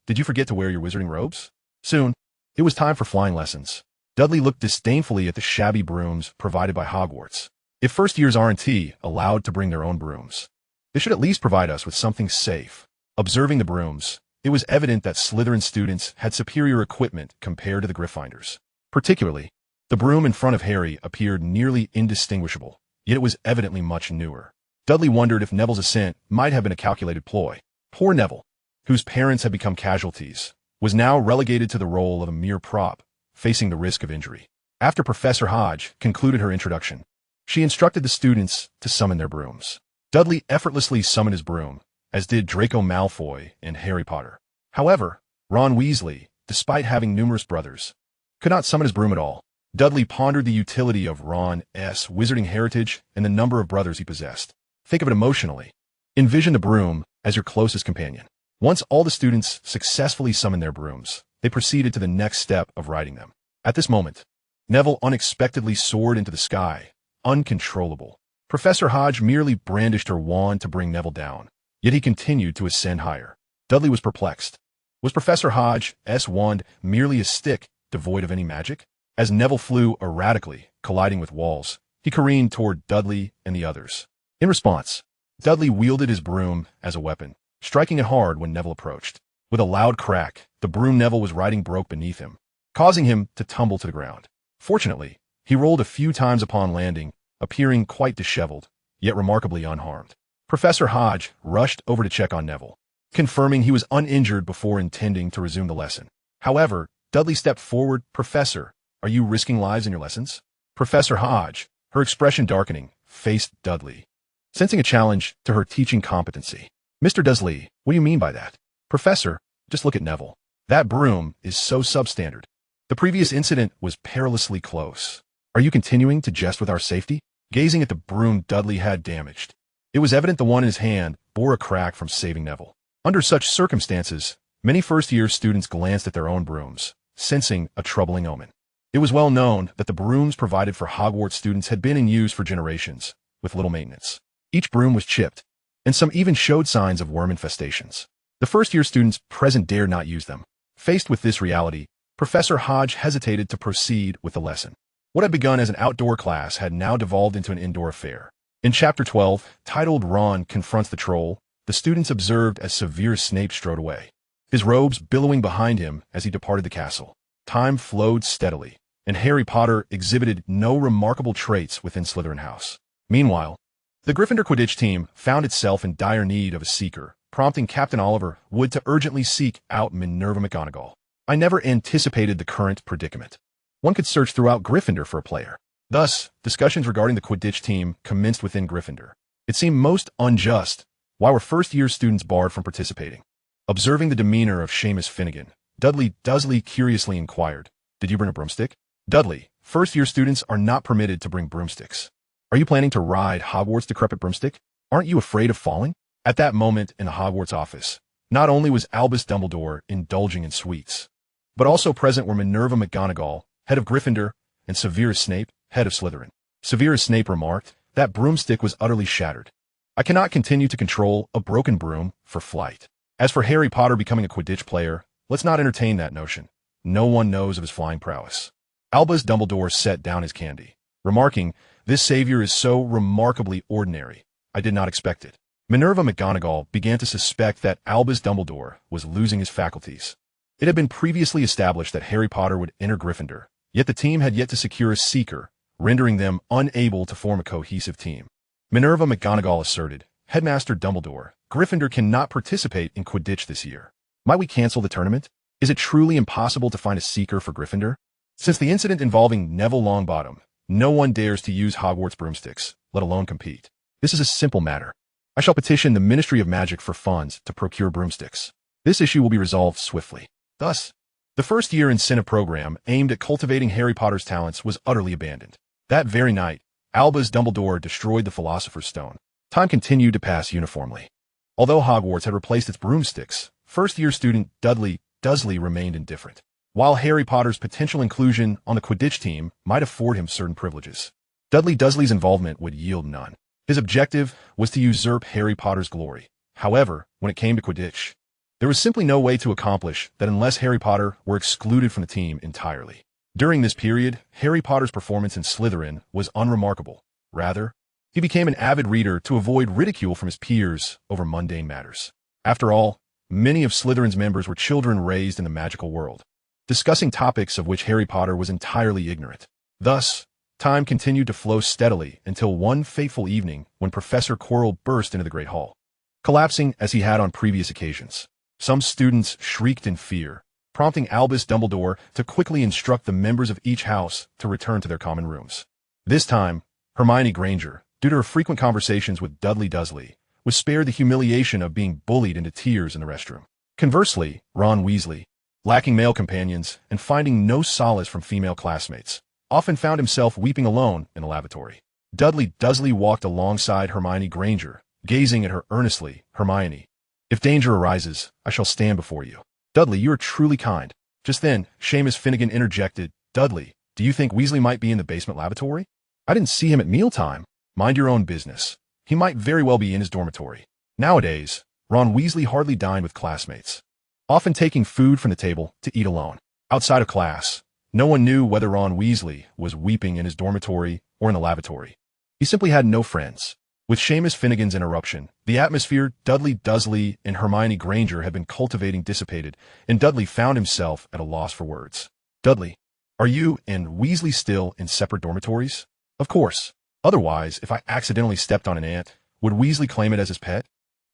A: did you forget to wear your wizarding robes?" Soon, it was time for flying lessons. Dudley looked disdainfully at the shabby brooms provided by Hogwarts. If first years aren't allowed to bring their own brooms, they should at least provide us with something safe. Observing the brooms, it was evident that Slytherin students had superior equipment compared to the Gryffindors. Particularly, the broom in front of Harry appeared nearly indistinguishable, yet it was evidently much newer. Dudley wondered if Neville's assent might have been a calculated ploy. Poor Neville, whose parents had become casualties, was now relegated to the role of a mere prop, facing the risk of injury. After Professor Hodge concluded her introduction, she instructed the students to summon their brooms. Dudley effortlessly summoned his broom, as did Draco Malfoy and Harry Potter. However, Ron Weasley, despite having numerous brothers, could not summon his broom at all. Dudley pondered the utility of Ron's wizarding heritage and the number of brothers he possessed. Think of it emotionally. Envision the broom as your closest companion. Once all the students successfully summoned their brooms, they proceeded to the next step of riding them. At this moment, Neville unexpectedly soared into the sky, uncontrollable. Professor Hodge merely brandished her wand to bring Neville down, yet he continued to ascend higher. Dudley was perplexed. Was Professor Hodge's wand merely a stick devoid of any magic? As Neville flew erratically, colliding with walls, he careened toward Dudley and the others. In response, Dudley wielded his broom as a weapon, striking it hard when Neville approached. With a loud crack, the broom Neville was riding broke beneath him, causing him to tumble to the ground. Fortunately, he rolled a few times upon landing, appearing quite disheveled, yet remarkably unharmed. Professor Hodge rushed over to check on Neville, confirming he was uninjured before intending to resume the lesson. However, Dudley stepped forward. "Professor, are you risking lives in your lessons?" Professor Hodge, her expression darkening, faced Dudley, sensing a challenge to her teaching competency. "Mr. Dursley, what do you mean by that?" "Professor, just look at Neville. That broom is so substandard. The previous incident was perilously close. Are you continuing to jest with our safety?" Gazing at the broom Dudley had damaged, it was evident the one in his hand bore a crack from saving Neville. Under such circumstances, many first-year students glanced at their own brooms, sensing a troubling omen. It was well known that the brooms provided for Hogwarts students had been in use for generations, with little maintenance. Each broom was chipped, and some even showed signs of worm infestations. The first-year students present dared not use them. Faced with this reality, Professor Hodge hesitated to proceed with the lesson. What had begun as an outdoor class had now devolved into an indoor affair. In Chapter 12, titled Ron Confronts the Troll, the students observed as Severus Snape strode away, his robes billowing behind him as he departed the castle. Time flowed steadily, and Harry Potter exhibited no remarkable traits within Slytherin House. Meanwhile, the Gryffindor Quidditch team found itself in dire need of a seeker, prompting Captain Oliver Wood to urgently seek out Minerva McGonagall. "I never anticipated the current predicament. One could search throughout Gryffindor for a player." Thus, discussions regarding the Quidditch team commenced within Gryffindor. It seemed most unjust. Why were first-year students barred from participating? Observing the demeanor of Seamus Finnegan, Dudley Dursley curiously inquired, "Did you bring a broomstick?" "Dudley, first-year students are not permitted to bring broomsticks." "Are you planning to ride Hogwarts' decrepit broomstick? Aren't you afraid of falling?" At that moment in the Hogwarts office, not only was Albus Dumbledore indulging in sweets, but also present were Minerva McGonagall, head of Gryffindor, and Severus Snape, head of Slytherin. Severus Snape remarked, "That broomstick was utterly shattered. I cannot continue to control a broken broom for flight. As for Harry Potter becoming a Quidditch player, let's not entertain that notion. No one knows of his flying prowess." Albus Dumbledore set down his candy, remarking, "This savior is so remarkably ordinary. I did not expect it." Minerva McGonagall began to suspect that Albus Dumbledore was losing his faculties. It had been previously established that Harry Potter would enter Gryffindor, yet the team had yet to secure a seeker, rendering them unable to form a cohesive team. Minerva McGonagall asserted, "Headmaster Dumbledore, Gryffindor cannot participate in Quidditch this year. Might we cancel the tournament? Is it truly impossible to find a seeker for Gryffindor? Since the incident involving Neville Longbottom, no one dares to use Hogwarts broomsticks, let alone compete. This is a simple matter. I shall petition the Ministry of Magic for funds to procure broomsticks. This issue will be resolved swiftly." Thus, the first-year incentive program aimed at cultivating Harry Potter's talents was utterly abandoned. That very night, Albus Dumbledore destroyed the Philosopher's Stone. Time continued to pass uniformly. Although Hogwarts had replaced its broomsticks, first-year student Dudley Dursley remained indifferent. While Harry Potter's potential inclusion on the Quidditch team might afford him certain privileges, Dudley Dursley's involvement would yield none. His objective was to usurp Harry Potter's glory. However, when it came to Quidditch, there was simply no way to accomplish that unless Harry Potter were excluded from the team entirely. During this period, Harry Potter's performance in Slytherin was unremarkable. Rather, he became an avid reader to avoid ridicule from his peers over mundane matters. After all, many of Slytherin's members were children raised in the magical world, discussing topics of which Harry Potter was entirely ignorant. Thus, time continued to flow steadily until one fateful evening when Professor Quirrell burst into the Great Hall, collapsing as he had on previous occasions. Some students shrieked in fear, prompting Albus Dumbledore to quickly instruct the members of each house to return to their common rooms. This time, Hermione Granger, due to her frequent conversations with Dudley Dursley, was spared the humiliation of being bullied into tears in the restroom. Conversely, Ron Weasley, lacking male companions and finding no solace from female classmates, often found himself weeping alone in the lavatory. Dudley Dursley walked alongside Hermione Granger, gazing at her earnestly. Hermione, if danger arises, I shall stand before you. Dudley, you are truly kind. Just then, Seamus Finnegan interjected, Dudley, do you think Weasley might be in the basement lavatory? I didn't see him at mealtime. Mind your own business. He might very well be in his dormitory. Nowadays, Ron Weasley hardly dined with classmates, often taking food from the table to eat alone. Outside of class, no one knew whether Ron Weasley was weeping in his dormitory or in the lavatory. He simply had no friends. With Seamus Finnegan's interruption, the atmosphere Dudley Dursley and Hermione Granger had been cultivating dissipated, and Dudley found himself at a loss for words. Dudley, are you and Weasley still in separate dormitories? Of course. Otherwise, if I accidentally stepped on an ant, would Weasley claim it as his pet?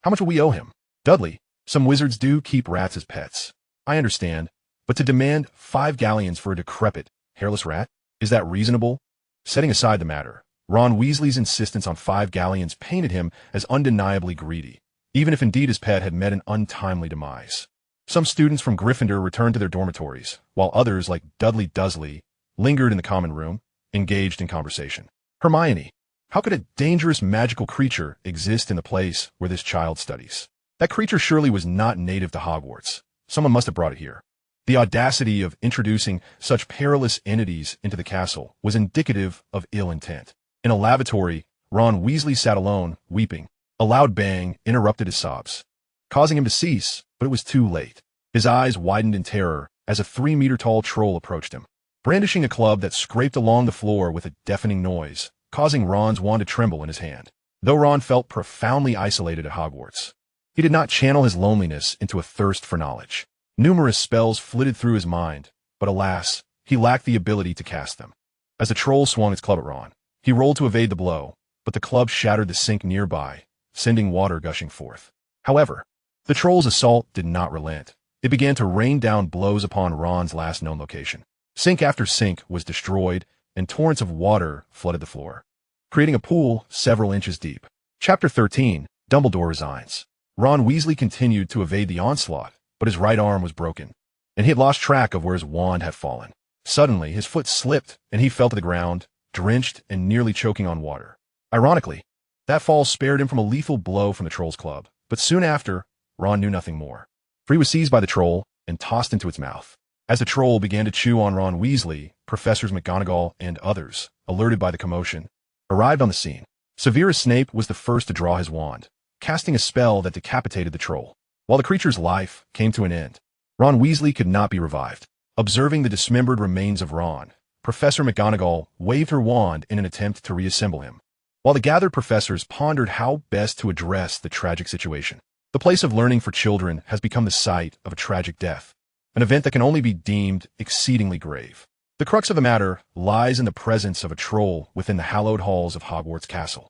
A: How much will we owe him? Dudley, some wizards do keep rats as pets. I understand, but to demand 5 galleons for a decrepit, hairless rat? Is that reasonable? Setting aside the matter, Ron Weasley's insistence on 5 galleons painted him as undeniably greedy, even if indeed his pet had met an untimely demise. Some students from Gryffindor returned to their dormitories, while others, like Dudley Dursley, lingered in the common room, engaged in conversation. Hermione, how could a dangerous magical creature exist in the place where this child studies? That creature surely was not native to Hogwarts. Someone must have brought it here. The audacity of introducing such perilous entities into the castle was indicative of ill intent. In a lavatory, Ron Weasley sat alone, weeping. A loud bang interrupted his sobs, causing him to cease, but it was too late. His eyes widened in terror as a 3-meter-tall troll approached him, brandishing a club that scraped along the floor with a deafening noise, causing Ron's wand to tremble in his hand. Though Ron felt profoundly isolated at Hogwarts, he did not channel his loneliness into a thirst for knowledge. Numerous spells flitted through his mind, but alas, he lacked the ability to cast them. As the troll swung its club at Ron, he rolled to evade the blow, but the club shattered the sink nearby, sending water gushing forth. However, the troll's assault did not relent. It began to rain down blows upon Ron's last known location. Sink after sink was destroyed, and torrents of water flooded the floor, creating a pool several inches deep. Chapter 13, Dumbledore Resigns. Ron Weasley continued to evade the onslaught, but his right arm was broken, and he had lost track of where his wand had fallen. Suddenly, his foot slipped, and he fell to the ground, drenched and nearly choking on water. Ironically, that fall spared him from a lethal blow from the troll's club, but soon after, Ron knew nothing more, for he was seized by the troll and tossed into its mouth. As the troll began to chew on Ron Weasley, Professors McGonagall and others, alerted by the commotion, arrived on the scene. Severus Snape was the first to draw his wand, casting a spell that decapitated the troll. While the creature's life came to an end, Ron Weasley could not be revived. Observing the dismembered remains of Ron, Professor McGonagall waved her wand in an attempt to reassemble him. While the gathered professors pondered how best to address the tragic situation, the place of learning for children has become the site of a tragic death, an event that can only be deemed exceedingly grave. The crux of the matter lies in the presence of a troll within the hallowed halls of Hogwarts Castle.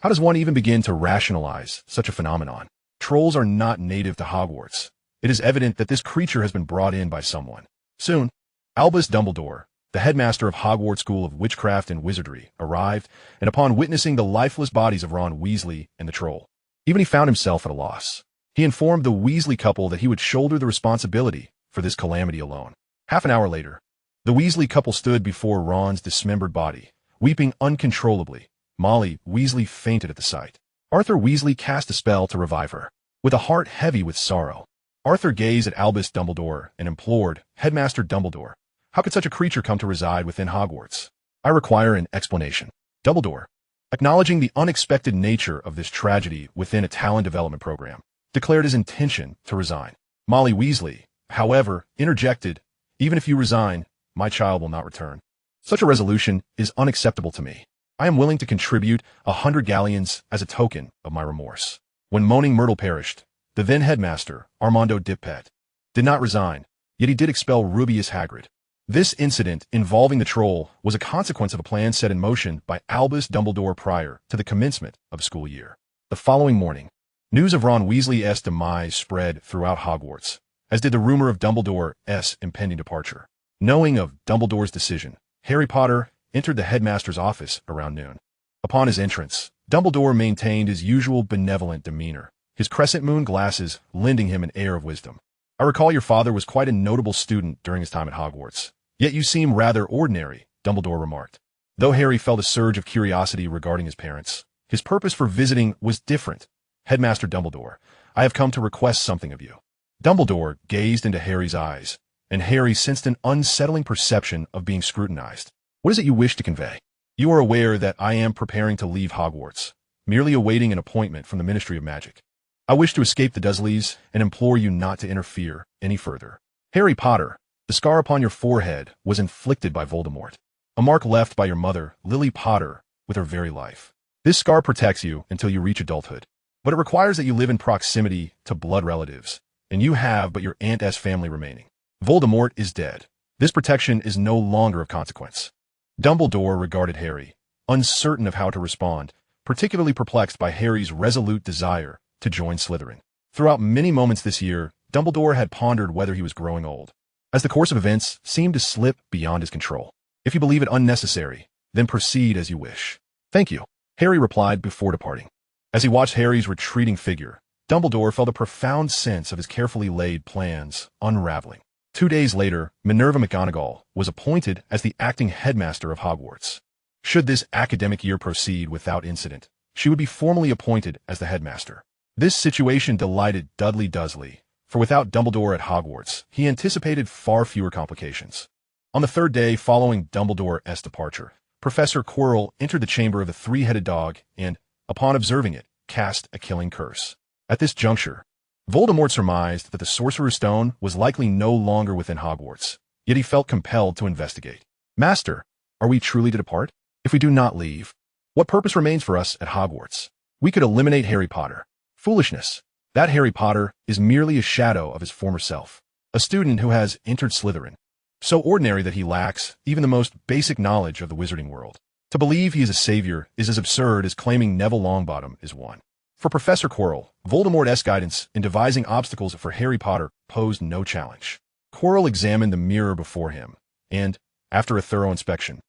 A: How does one even begin to rationalize such a phenomenon? Trolls are not native to Hogwarts. It is evident that this creature has been brought in by someone. Soon, Albus Dumbledore, the headmaster of Hogwarts School of Witchcraft and Wizardry, arrived, and upon witnessing the lifeless bodies of Ron Weasley and the troll, even he found himself at a loss. He informed the Weasley couple that he would shoulder the responsibility for this calamity alone. Half an hour later, the Weasley couple stood before Ron's dismembered body, weeping uncontrollably. Molly Weasley fainted at the sight. Arthur Weasley cast a spell to revive her. With a heart heavy with sorrow, Arthur gazed at Albus Dumbledore and implored, Headmaster Dumbledore, how could such a creature come to reside within Hogwarts? I require an explanation. Dumbledore, acknowledging the unexpected nature of this tragedy within a talent development program, declared his intention to resign. Molly Weasley, however, interjected, even if you resign, my child will not return. Such a resolution is unacceptable to me. I am willing to contribute 100 galleons as a token of my remorse. When Moaning Myrtle perished, the then headmaster, Armando Dippet, did not resign, yet he did expel Rubius Hagrid. This incident involving the troll was a consequence of a plan set in motion by Albus Dumbledore prior to the commencement of the school year. The following morning, news of Ron Weasley's demise spread throughout Hogwarts, as did the rumor of Dumbledore's impending departure. Knowing of Dumbledore's decision, Harry Potter entered the headmaster's office around noon. Upon his entrance, Dumbledore maintained his usual benevolent demeanor, his crescent moon glasses lending him an air of wisdom. I recall your father was quite a notable student during his time at Hogwarts. Yet you seem rather ordinary, Dumbledore remarked. Though Harry felt a surge of curiosity regarding his parents, his purpose for visiting was different. Headmaster Dumbledore, I have come to request something of you. Dumbledore gazed into Harry's eyes, and Harry sensed an unsettling perception of being scrutinized. What is it you wish to convey? You are aware that I am preparing to leave Hogwarts, merely awaiting an appointment from the Ministry of Magic. I wish to escape the Dursleys and implore you not to interfere any further. Harry Potter, the scar upon your forehead was inflicted by Voldemort, a mark left by your mother, Lily Potter, with her very life. This scar protects you until you reach adulthood, but it requires that you live in proximity to blood relatives, and you have but your Aunt's family remaining. Voldemort is dead. This protection is no longer of consequence. Dumbledore regarded Harry, uncertain of how to respond, particularly perplexed by Harry's resolute desire to join Slytherin. Throughout many moments this year, Dumbledore had pondered whether he was growing old, as the course of events seemed to slip beyond his control. If you believe it unnecessary, then proceed as you wish. Thank you, Harry replied before departing. As he watched Harry's retreating figure, Dumbledore felt a profound sense of his carefully laid plans unraveling. 2 days later, Minerva McGonagall was appointed as the acting headmaster of Hogwarts. Should this academic year proceed without incident, she would be formally appointed as the headmaster. This situation delighted Dudley Dursley, for without Dumbledore at Hogwarts, he anticipated far fewer complications. On the third day following Dumbledore's departure, Professor Quirrell entered the chamber of the three-headed dog and, upon observing it, cast a killing curse. At this juncture, Voldemort surmised that the Sorcerer's Stone was likely no longer within Hogwarts, yet he felt compelled to investigate. Master, are we truly to depart? If we do not leave, what purpose remains for us at Hogwarts? We could eliminate Harry Potter. Foolishness. That Harry Potter is merely a shadow of his former self, a student who has entered Slytherin, so ordinary that he lacks even the most basic knowledge of the wizarding world. To believe he is a savior is as absurd as claiming Neville Longbottom is one. For Professor Quirrell, Voldemort's guidance in devising obstacles for Harry Potter posed no challenge. Quirrell examined the mirror before him and, after a thorough inspection,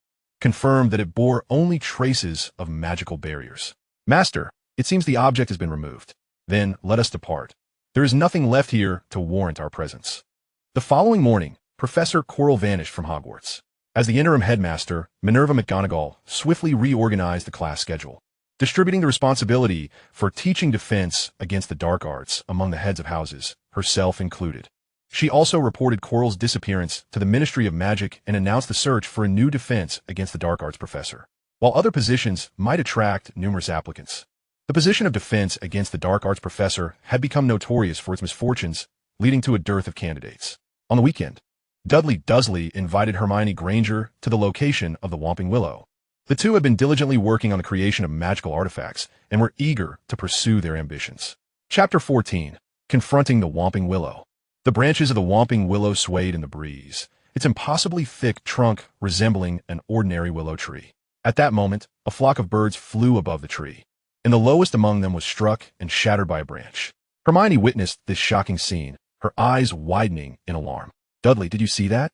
A: confirmed that it bore only traces of magical barriers. Master, it seems the object has been removed. Then let us depart. There is nothing left here to warrant our presence. The following morning, Professor Quirrell vanished from Hogwarts. As the interim headmaster, Minerva McGonagall swiftly reorganized the class schedule, distributing the responsibility for teaching defense against the dark arts among the heads of houses, herself included. She also reported Quirrell's disappearance to the Ministry of Magic and announced the search for a new defense against the dark arts professor. While other positions might attract numerous applicants, the position of defense against the dark arts professor had become notorious for its misfortunes, leading to a dearth of candidates. On the weekend, Dudley Dursley invited Hermione Granger to the location of the Whomping Willow. The two had been diligently working on the creation of magical artifacts and were eager to pursue their ambitions. Chapter 14. Confronting the Whomping Willow. The branches of the Whomping Willow swayed in the breeze, its impossibly thick trunk resembling an ordinary willow tree. At that moment, a flock of birds flew above the tree, and the lowest among them was struck and shattered by a branch. Hermione witnessed this shocking scene, her eyes widening in alarm. Dudley, did you see that?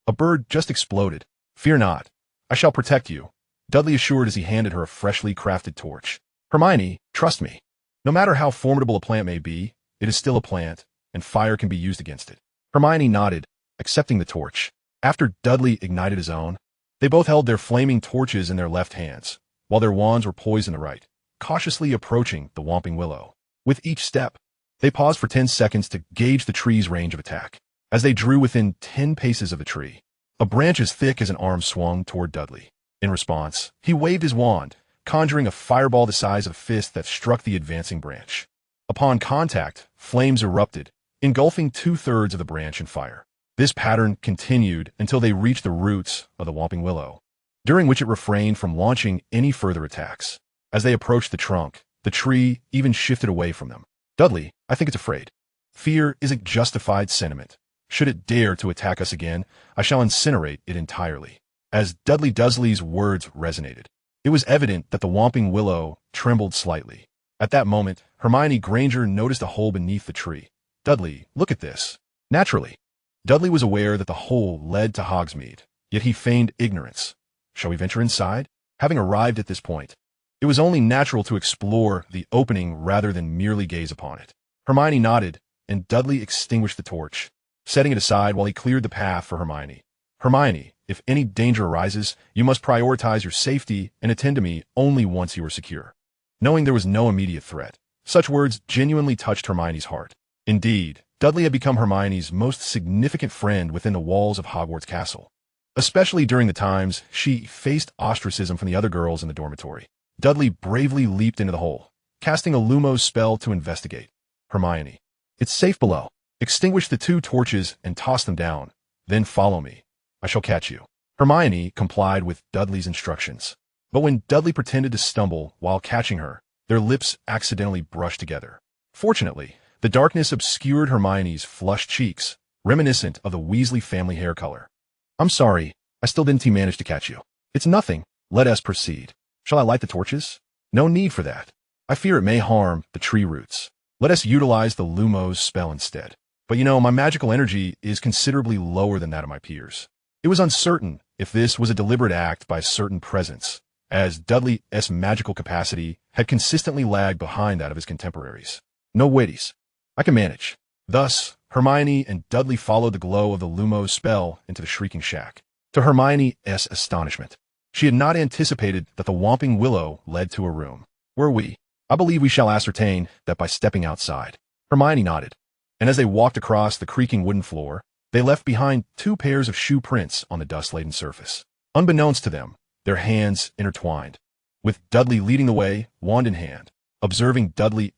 A: A bird just exploded. Fear not. I shall protect you, Dudley assured as he handed her a freshly crafted torch. Hermione, trust me. No matter how formidable a plant may be, it is still a plant, and fire can be used against it. Hermione nodded, accepting the torch. After Dudley ignited his own, they both held their flaming torches in their left hands, while their wands were poised in the right, cautiously approaching the Whomping Willow. With each step, they paused for 10 seconds to gauge the tree's range of attack. As they drew within 10 paces of the tree, a branch as thick as an arm swung toward Dudley. In response, he waved his wand, conjuring a fireball the size of a fist that struck the advancing branch. Upon contact, flames erupted, engulfing 2/3 of the branch in fire. This pattern continued until they reached the roots of the Whomping Willow, during which it refrained from launching any further attacks. As they approached the trunk, the tree even shifted away from them. Dudley, I think it's afraid. Fear is a justified sentiment. Should it dare to attack us again, I shall incinerate it entirely. As Dudley Dursley's words resonated, it was evident that the Whomping Willow trembled slightly. At that moment, Hermione Granger noticed a hole beneath the tree. Dudley, look at this. Naturally, Dudley was aware that the hole led to Hogsmeade, yet he feigned ignorance. Shall we venture inside? Having arrived at this point, it was only natural to explore the opening rather than merely gaze upon it. Hermione nodded, and Dudley extinguished the torch, setting it aside while he cleared the path for Hermione. Hermione, if any danger arises, you must prioritize your safety and attend to me only once you are secure. Knowing there was no immediate threat, such words genuinely touched Hermione's heart. Indeed, Dudley had become Hermione's most significant friend within the walls of Hogwarts Castle, especially during the times she faced ostracism from the other girls in the dormitory. Dudley bravely leaped into the hole, casting a Lumos spell to investigate. Hermione, it's safe below. Extinguish the 2 torches and toss them down. Then follow me. I shall catch you. Hermione complied with Dudley's instructions. But when Dudley pretended to stumble while catching her, their lips accidentally brushed together. Fortunately, the darkness obscured Hermione's flushed cheeks, reminiscent of the Weasley family hair color. I'm sorry, I still didn't manage to catch you. It's nothing. Let us proceed. Shall I light the torches? No need for that. I fear it may harm the tree roots. Let us utilize the Lumos spell instead. But my magical energy is considerably lower than that of my peers. It was uncertain if this was a deliberate act by a certain presence, as Dudley's magical capacity had consistently lagged behind that of his contemporaries. No waities. I can manage. Thus, Hermione and Dudley followed the glow of the Lumos spell into the Shrieking Shack. To Hermione's astonishment, she had not anticipated that the Whomping Willow led to a room. Were we? I believe we shall ascertain that by stepping outside. Hermione nodded, and as they walked across the creaking wooden floor, they left behind 2 pairs of shoe prints on the dust-laden surface. Unbeknownst to them, their hands intertwined, with Dudley leading the way, wand in hand. Observing Dudley's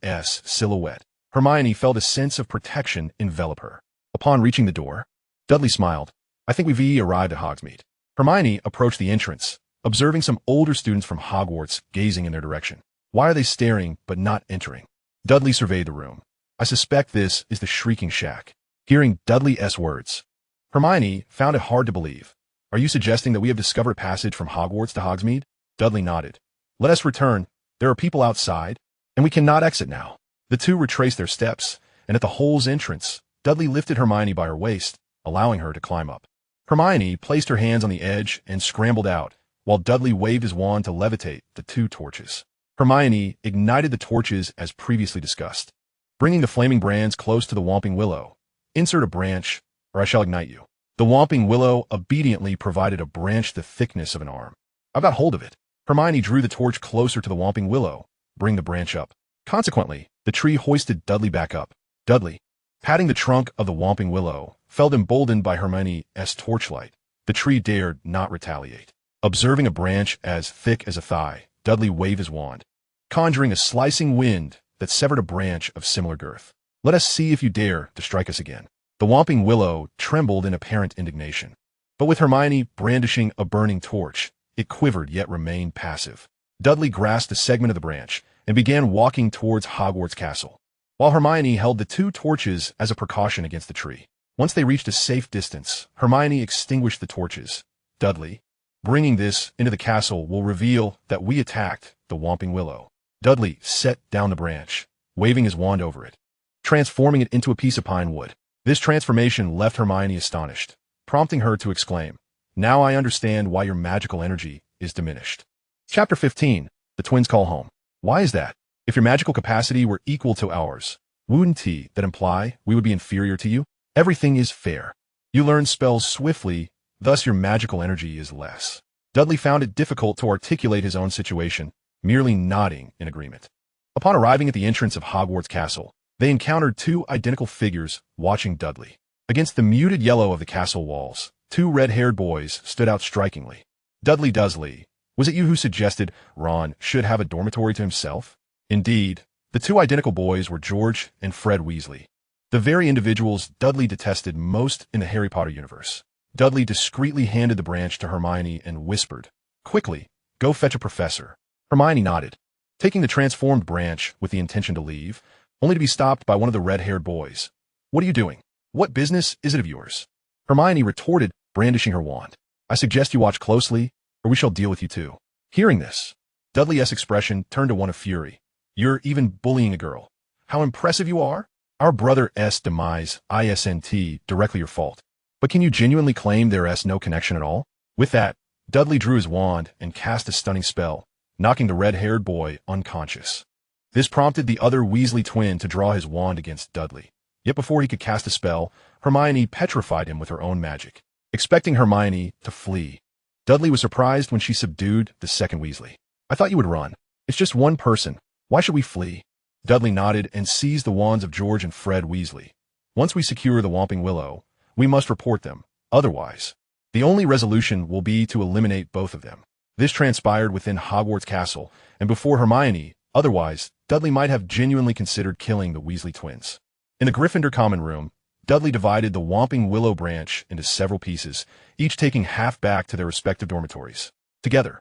A: silhouette, Hermione felt a sense of protection envelop her. Upon reaching the door, Dudley smiled. I think we've arrived at Hogsmeade. Hermione approached the entrance, observing some older students from Hogwarts gazing in their direction. Why are they staring but not entering? Dudley surveyed the room. I suspect this is the Shrieking Shack. Hearing Dudley's words, Hermione found it hard to believe. Are you suggesting that we have discovered a passage from Hogwarts to Hogsmeade? Dudley nodded. Let us return. There are people outside, and we cannot exit now. The 2 retraced their steps, and at the hole's entrance, Dudley lifted Hermione by her waist, allowing her to climb up. Hermione placed her hands on the edge and scrambled out, while Dudley waved his wand to levitate the 2 torches. Hermione ignited the torches as previously discussed. Bringing the flaming brands close to the Whomping Willow, insert a branch, or I shall ignite you. The Whomping Willow obediently provided a branch the thickness of an arm. I got hold of it. Hermione drew the torch closer to the Whomping Willow, bring the branch up. Consequently, the tree hoisted Dudley back up. Dudley, patting the trunk of the Whomping Willow, felt emboldened by Hermione's torchlight. The tree dared not retaliate. Observing a branch as thick as a thigh, Dudley waved his wand, conjuring a slicing wind that severed a branch of similar girth. Let us see if you dare to strike us again. The Whomping Willow trembled in apparent indignation. But with Hermione brandishing a burning torch, it quivered yet remained passive. Dudley grasped a segment of the branch and began walking towards Hogwarts Castle, while Hermione held the 2 torches as a precaution against the tree. Once they reached a safe distance, Hermione extinguished the torches. Dudley, bringing this into the castle will reveal that we attacked the Whomping Willow. Dudley set down the branch, waving his wand over it, transforming it into a piece of pine wood. This transformation left Hermione astonished, prompting her to exclaim, Now I understand why your magical energy is diminished. Chapter 15. The Twins Call Home. Why is that? If your magical capacity were equal to ours, wouldn't that imply we would be inferior to you? Everything is fair. You learn spells swiftly, thus your magical energy is less. Dudley found it difficult to articulate his own situation, merely nodding in agreement. Upon arriving at the entrance of Hogwarts Castle, they encountered 2 identical figures watching Dudley. Against the muted yellow of the castle walls, 2 red-haired boys stood out strikingly. Dudley Dursley, was it you who suggested Ron should have a dormitory to himself? Indeed, the 2 identical boys were George and Fred Weasley, the very individuals Dudley detested most in the Harry Potter universe. Dudley discreetly handed the branch to Hermione and whispered, Quickly, go fetch a professor. Hermione nodded, taking the transformed branch with the intention to leave, only to be stopped by one of the red-haired boys. What are you doing? What business is it of yours? Hermione retorted, brandishing her wand. I suggest you watch closely, or we shall deal with you too. Hearing this, Dudley's expression turned to one of fury. You're even bullying a girl. How impressive you are! Our brother's demise isn't directly your fault. But can you genuinely claim there's no connection at all? With that, Dudley drew his wand and cast a stunning spell, knocking the red-haired boy unconscious. This prompted the other Weasley twin to draw his wand against Dudley. Yet before he could cast a spell, Hermione petrified him with her own magic. Expecting Hermione to flee, Dudley was surprised when she subdued the second Weasley. "I thought you would run. It's just one person. Why should we flee?" Dudley nodded and seized the wands of George and Fred Weasley. "Once we secure the Whomping Willow, we must report them. Otherwise, the only resolution will be to eliminate both of them." This transpired within Hogwarts Castle, and before Hermione. Otherwise, Dudley might have genuinely considered killing the Weasley twins. In the Gryffindor common room, Dudley divided the Whomping Willow branch into several pieces, each taking half back to their respective dormitories. Together,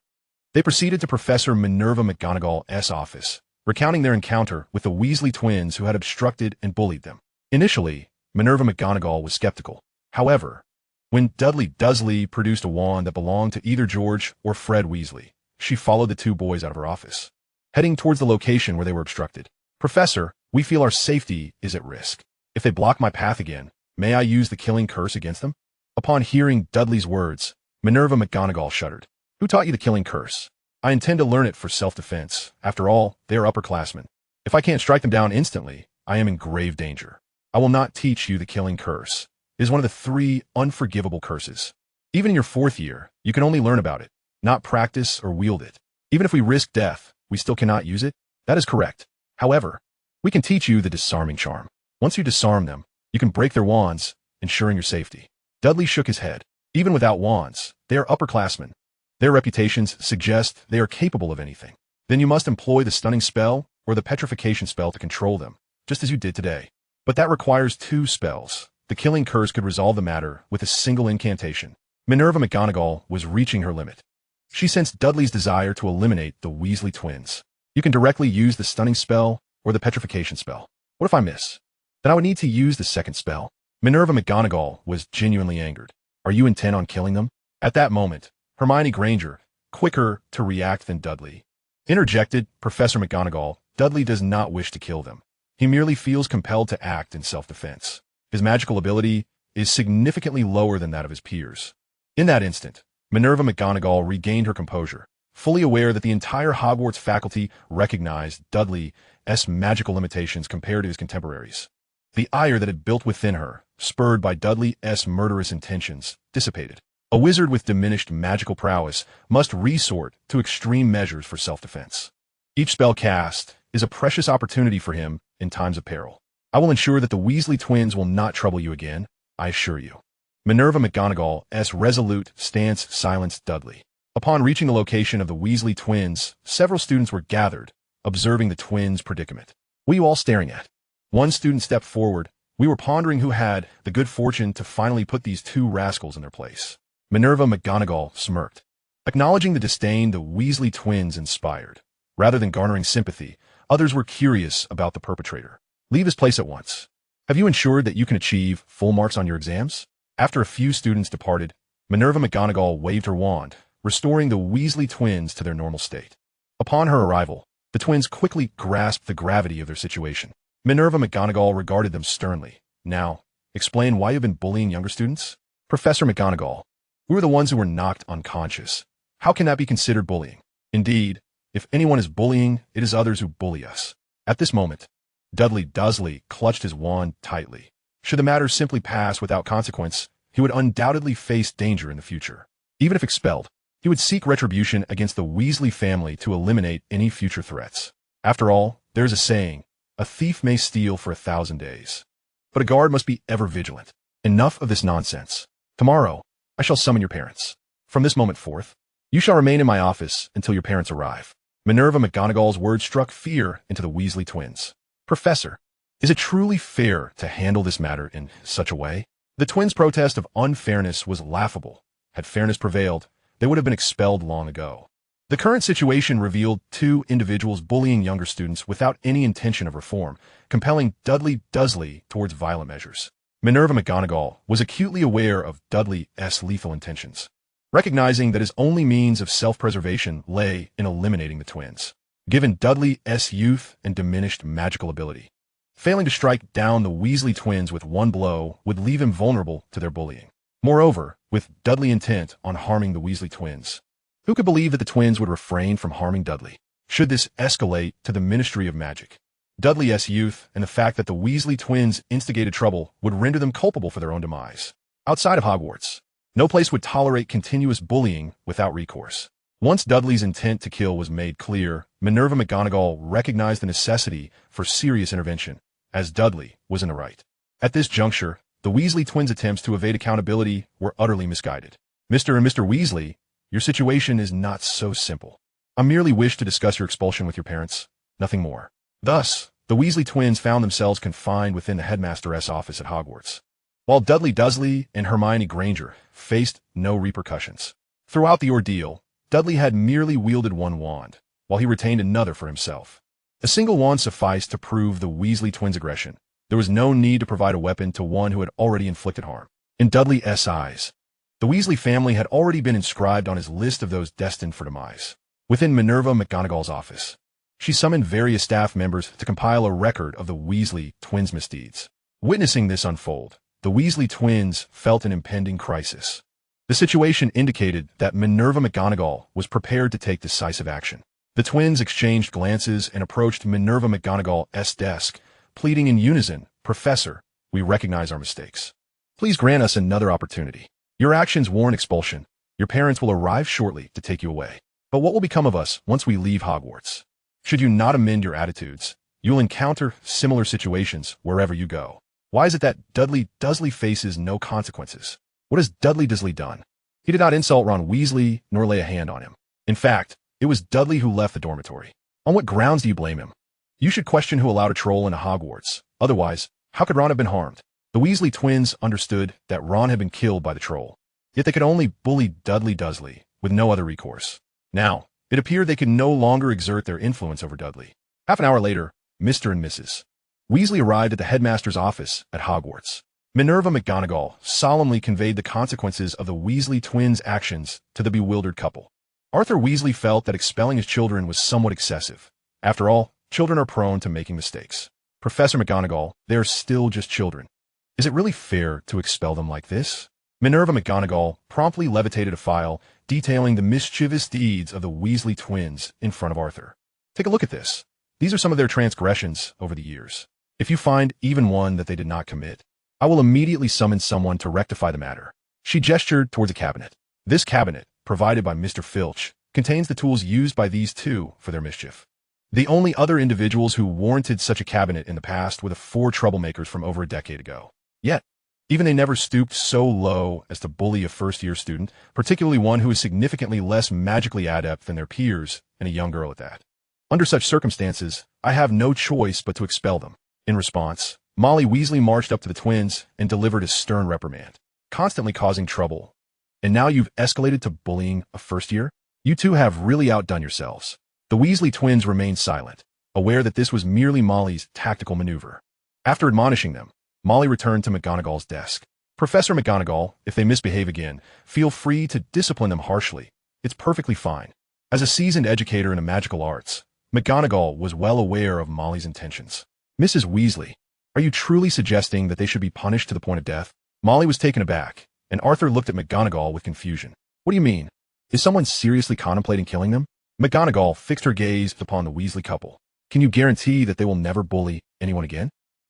A: they proceeded to Professor Minerva McGonagall's office, recounting their encounter with the Weasley twins who had obstructed and bullied them. Initially, Minerva McGonagall was skeptical. However, when Dudley Dursley produced a wand that belonged to either George or Fred Weasley, she followed the two boys out of her office, heading towards the location where they were obstructed. "Professor, we feel our safety is at risk. If they block my path again, may I use the killing curse against them?" Upon hearing Dudley's words, Minerva McGonagall shuddered. "Who taught you the killing curse?" "I intend to learn it for self-defense. After all, they are upperclassmen. If I can't strike them down instantly, I am in grave danger. I will not teach you the killing curse. It is one of the 3 unforgivable curses. Even in your 4th year, you can only learn about it, not practice or wield it. Even if we risk death, we still cannot use it." "That is correct. However, we can teach you the disarming charm. Once you disarm them, you can break their wands, ensuring your safety." Dudley shook his head. "Even without wands, they are upperclassmen. Their reputations suggest they are capable of anything. Then you must employ the stunning spell or the petrification spell to control them, just as you did today. But that requires 2 spells. The killing curse could resolve the matter with a single incantation." Minerva McGonagall was reaching her limit. She sensed Dudley's desire to eliminate the Weasley twins. "You can directly use the stunning spell or the petrification spell. What if I miss? Then I would need to use the second spell." Minerva McGonagall was genuinely angered. "Are you intent on killing them?" At that moment, Hermione Granger, quicker to react than Dudley, interjected. "Professor McGonagall, Dudley does not wish to kill them. He merely feels compelled to act in self-defense. His magical ability is significantly lower than that of his peers." In that instant, Minerva McGonagall regained her composure, fully aware that the entire Hogwarts faculty recognized Dudley's magical limitations compared to his contemporaries. The ire that had built within her, spurred by Dudley's murderous intentions, dissipated. A wizard with diminished magical prowess must resort to extreme measures for self-defense. Each spell cast is a precious opportunity for him in times of peril. "I will ensure that the Weasley twins will not trouble you again, I assure you." Minerva McGonagall's resolute stance silenced Dudley. Upon reaching the location of the Weasley twins, several students were gathered, observing the twins' predicament. "What are you all staring at?" One student stepped forward. "We were pondering who had the good fortune to finally put these 2 rascals in their place." Minerva McGonagall smirked, acknowledging the disdain the Weasley twins inspired. Rather than garnering sympathy, others were curious about the perpetrator. "Leave this place at once. Have you ensured that you can achieve full marks on your exams?" After a few students departed, Minerva McGonagall waved her wand, restoring the Weasley twins to their normal state. Upon her arrival, the twins quickly grasped the gravity of their situation. Minerva McGonagall regarded them sternly. "Now, explain why you've been bullying younger students?" "Professor McGonagall, we were the ones who were knocked unconscious. How can that be considered bullying? Indeed, if anyone is bullying, it is others who bully us." At this moment, Dudley Dursley clutched his wand tightly. Should the matter simply pass without consequence, he would undoubtedly face danger in the future. Even if expelled, he would seek retribution against the Weasley family to eliminate any future threats. After all, there is a saying, "A thief may steal for 1,000 days, but a guard must be ever vigilant." Enough of this nonsense. Tomorrow, I shall summon your parents. From this moment forth, you shall remain in my office until your parents arrive. Minerva McGonagall's words struck fear into the Weasley twins. "Professor, is it truly fair to handle this matter in such a way?" The twins' protest of unfairness was laughable. Had fairness prevailed, they would have been expelled long ago. The current situation revealed 2 individuals bullying younger students without any intention of reform, compelling Dudley Dursley towards violent measures. Minerva McGonagall was acutely aware of Dudley's lethal intentions, recognizing that his only means of self-preservation lay in eliminating the twins. Given Dudley's youth and diminished magical ability, failing to strike down the Weasley twins with one blow would leave him vulnerable to their bullying. Moreover, with Dudley intent on harming the Weasley twins, who could believe that the twins would refrain from harming Dudley? Should this escalate to the Ministry of Magic, Dudley's youth and the fact that the Weasley twins instigated trouble would render them culpable for their own demise. Outside of Hogwarts, no place would tolerate continuous bullying without recourse. Once Dudley's intent to kill was made clear, Minerva McGonagall recognized the necessity for serious intervention, as Dudley was in the right. At this juncture, the Weasley twins' attempts to evade accountability were utterly misguided. Mr. and Mr. Weasley, your situation is not so simple. I merely wish to discuss your expulsion with your parents, nothing more. Thus, the Weasley twins found themselves confined within the headmaster's office at Hogwarts, while Dudley Dursley and Hermione Granger faced no repercussions. Throughout the ordeal, Dudley had merely wielded one wand, while he retained another for himself. A single wand sufficed to prove the Weasley twins' aggression. There was no need to provide a weapon to one who had already inflicted harm. In Dudley's eyes, the Weasley family had already been inscribed on his list of those destined for demise. Within Minerva McGonagall's office, she summoned various staff members to compile a record of the Weasley twins' misdeeds. Witnessing this unfold, the Weasley twins felt an impending crisis. The situation indicated that Minerva McGonagall was prepared to take decisive action. The twins exchanged glances and approached Minerva McGonagall's desk, pleading in unison, "Professor, we recognize our mistakes. Please grant us another opportunity. Your actions warrant expulsion. Your parents will arrive shortly to take you away. But what will become of us once we leave Hogwarts? Should you not amend your attitudes, you'll encounter similar situations wherever you go. Why is it that Dudley Dursley faces no consequences? What has Dudley Dursley done? He did not insult Ron Weasley, nor lay a hand on him. In fact, it was Dudley who left the dormitory. On what grounds do you blame him? You should question who allowed a troll into Hogwarts. Otherwise, how could Ron have been harmed?" The Weasley twins understood that Ron had been killed by the troll, yet they could only bully Dudley Dursley with no other recourse. Now, it appeared they could no longer exert their influence over Dudley. Half an hour later, Mr. and Mrs. Weasley arrived at the headmaster's office at Hogwarts. Minerva McGonagall solemnly conveyed the consequences of the Weasley twins' actions to the bewildered couple. Arthur Weasley felt that expelling his children was somewhat excessive. After all, children are prone to making mistakes. "Professor McGonagall, they are still just children. Is it really fair to expel them like this?" Minerva McGonagall promptly levitated a file detailing the mischievous deeds of the Weasley twins in front of Arthur. "Take a look at this. These are some of their transgressions over the years. If you find even one that they did not commit, I will immediately summon someone to rectify the matter." She gestured towards a cabinet. This cabinet, provided by Mr. Filch, contains the tools used by these two for their mischief. The only other individuals who warranted such a cabinet in the past were the four troublemakers from over a decade ago. Yet, even they never stooped so low as to bully a first-year student, particularly one who is significantly less magically adept than their peers, and a young girl at that. Under such circumstances, I have no choice but to expel them. In response, Molly Weasley marched up to the twins and delivered a stern reprimand. "Constantly causing trouble. And now you've escalated to bullying a first year? You two have really outdone yourselves." The Weasley twins remained silent, aware that this was merely Molly's tactical maneuver. After admonishing them, Molly returned to McGonagall's desk. "Professor McGonagall, if they misbehave again, feel free to discipline them harshly. It's perfectly fine." As a seasoned educator in the magical arts, McGonagall was well aware of Molly's intentions. "Mrs. Weasley, are you truly suggesting that they should be punished to the point of death?" Molly was taken aback, and Arthur looked at McGonagall with confusion. "What do you mean? Is someone seriously contemplating killing them?" McGonagall fixed her gaze upon the Weasley couple. "Can you guarantee that they will never bully anyone again?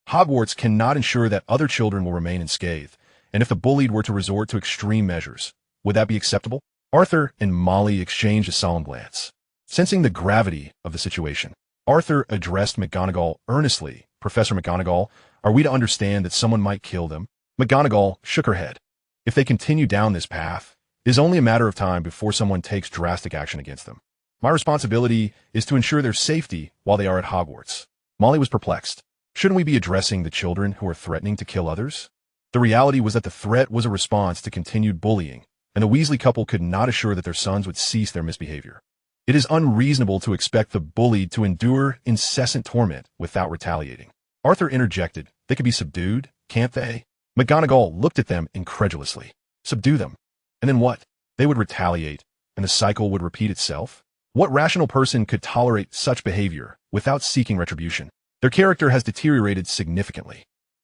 A: Hogwarts cannot ensure that other children will remain unscathed, and if the bullied were to resort to extreme measures, would that be acceptable?" Arthur and Molly exchanged a solemn glance. Sensing the gravity of the situation, Arthur addressed McGonagall earnestly. "Professor McGonagall, are we to understand that someone might kill them?" McGonagall shook her head. "If they continue down this path, it is only a matter of time before someone takes drastic action against them. My responsibility is to ensure their safety while they are at Hogwarts." Molly was perplexed. Shouldn't we be addressing the children who are threatening to kill others? The reality was that the threat was a response to continued bullying, and the Weasley couple could not assure that their sons would cease their misbehavior. It is unreasonable to expect the bullied to endure incessant torment without retaliating. Arthur interjected. "They could be subdued, can't they?" McGonagall looked at them incredulously. "Subdue them? And then what? They would retaliate, and the cycle would repeat itself? What rational person could tolerate such behavior without seeking retribution? Their character has deteriorated significantly.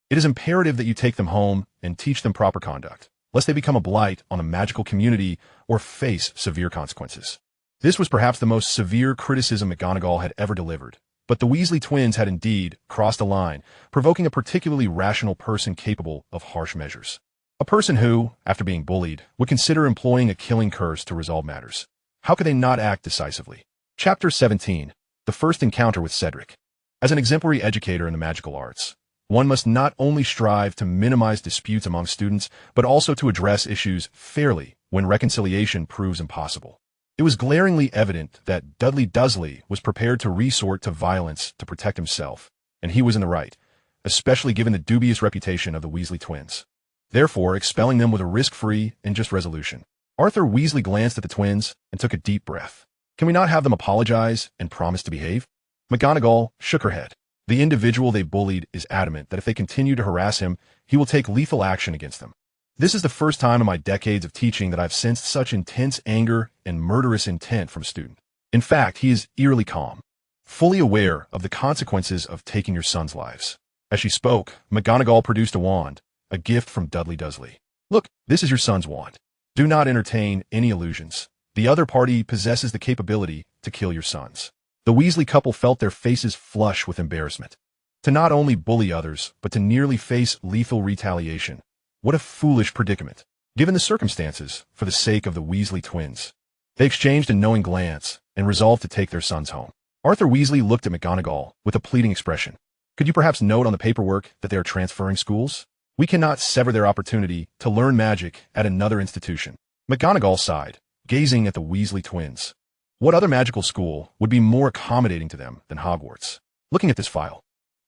A: It is imperative that you take them home and teach them proper conduct, lest they become a blight on a magical community or face severe consequences." This was perhaps the most severe criticism McGonagall had ever delivered, But the Weasley twins had indeed crossed a line, provoking a particularly rational person capable of harsh measures. A person who, after being bullied, would consider employing a killing curse to resolve matters. How could they not act decisively? Chapter 17. The First Encounter with Cedric. As an exemplary educator in the magical arts, one must not only strive to minimize disputes among students, but also to address issues fairly when reconciliation proves impossible. It was glaringly evident that Dudley Dursley was prepared to resort to violence to protect himself, and he was in the right, especially given the dubious reputation of the Weasley twins. Therefore, expelling them was a risk-free and just resolution. Arthur Weasley glanced at the twins and took a deep breath. Can we not have them apologize and promise to behave? McGonagall shook her head. The individual they bullied is adamant that if they continue to harass him, he will take lethal action against them. This is the first time in my decades of teaching that I've sensed such intense anger and murderous intent from a student. In fact, he is eerily calm, fully aware of the consequences of taking your son's lives. As she spoke, McGonagall produced a wand, a gift from Dudley Dursley. Look, this is your son's wand. Do not entertain any illusions. The other party possesses the capability to kill your sons. The Weasley couple felt their faces flush with embarrassment. To not only bully others, but to nearly face lethal retaliation. What a foolish predicament, given the circumstances, for the sake of the Weasley twins. They exchanged a knowing glance and resolved to take their sons home. Arthur Weasley looked at McGonagall with a pleading expression. Could you perhaps note on the paperwork that they are transferring schools? We cannot sever their opportunity to learn magic at another institution. McGonagall sighed, gazing at the Weasley twins. What other magical school would be more accommodating to them than Hogwarts? Looking at this file,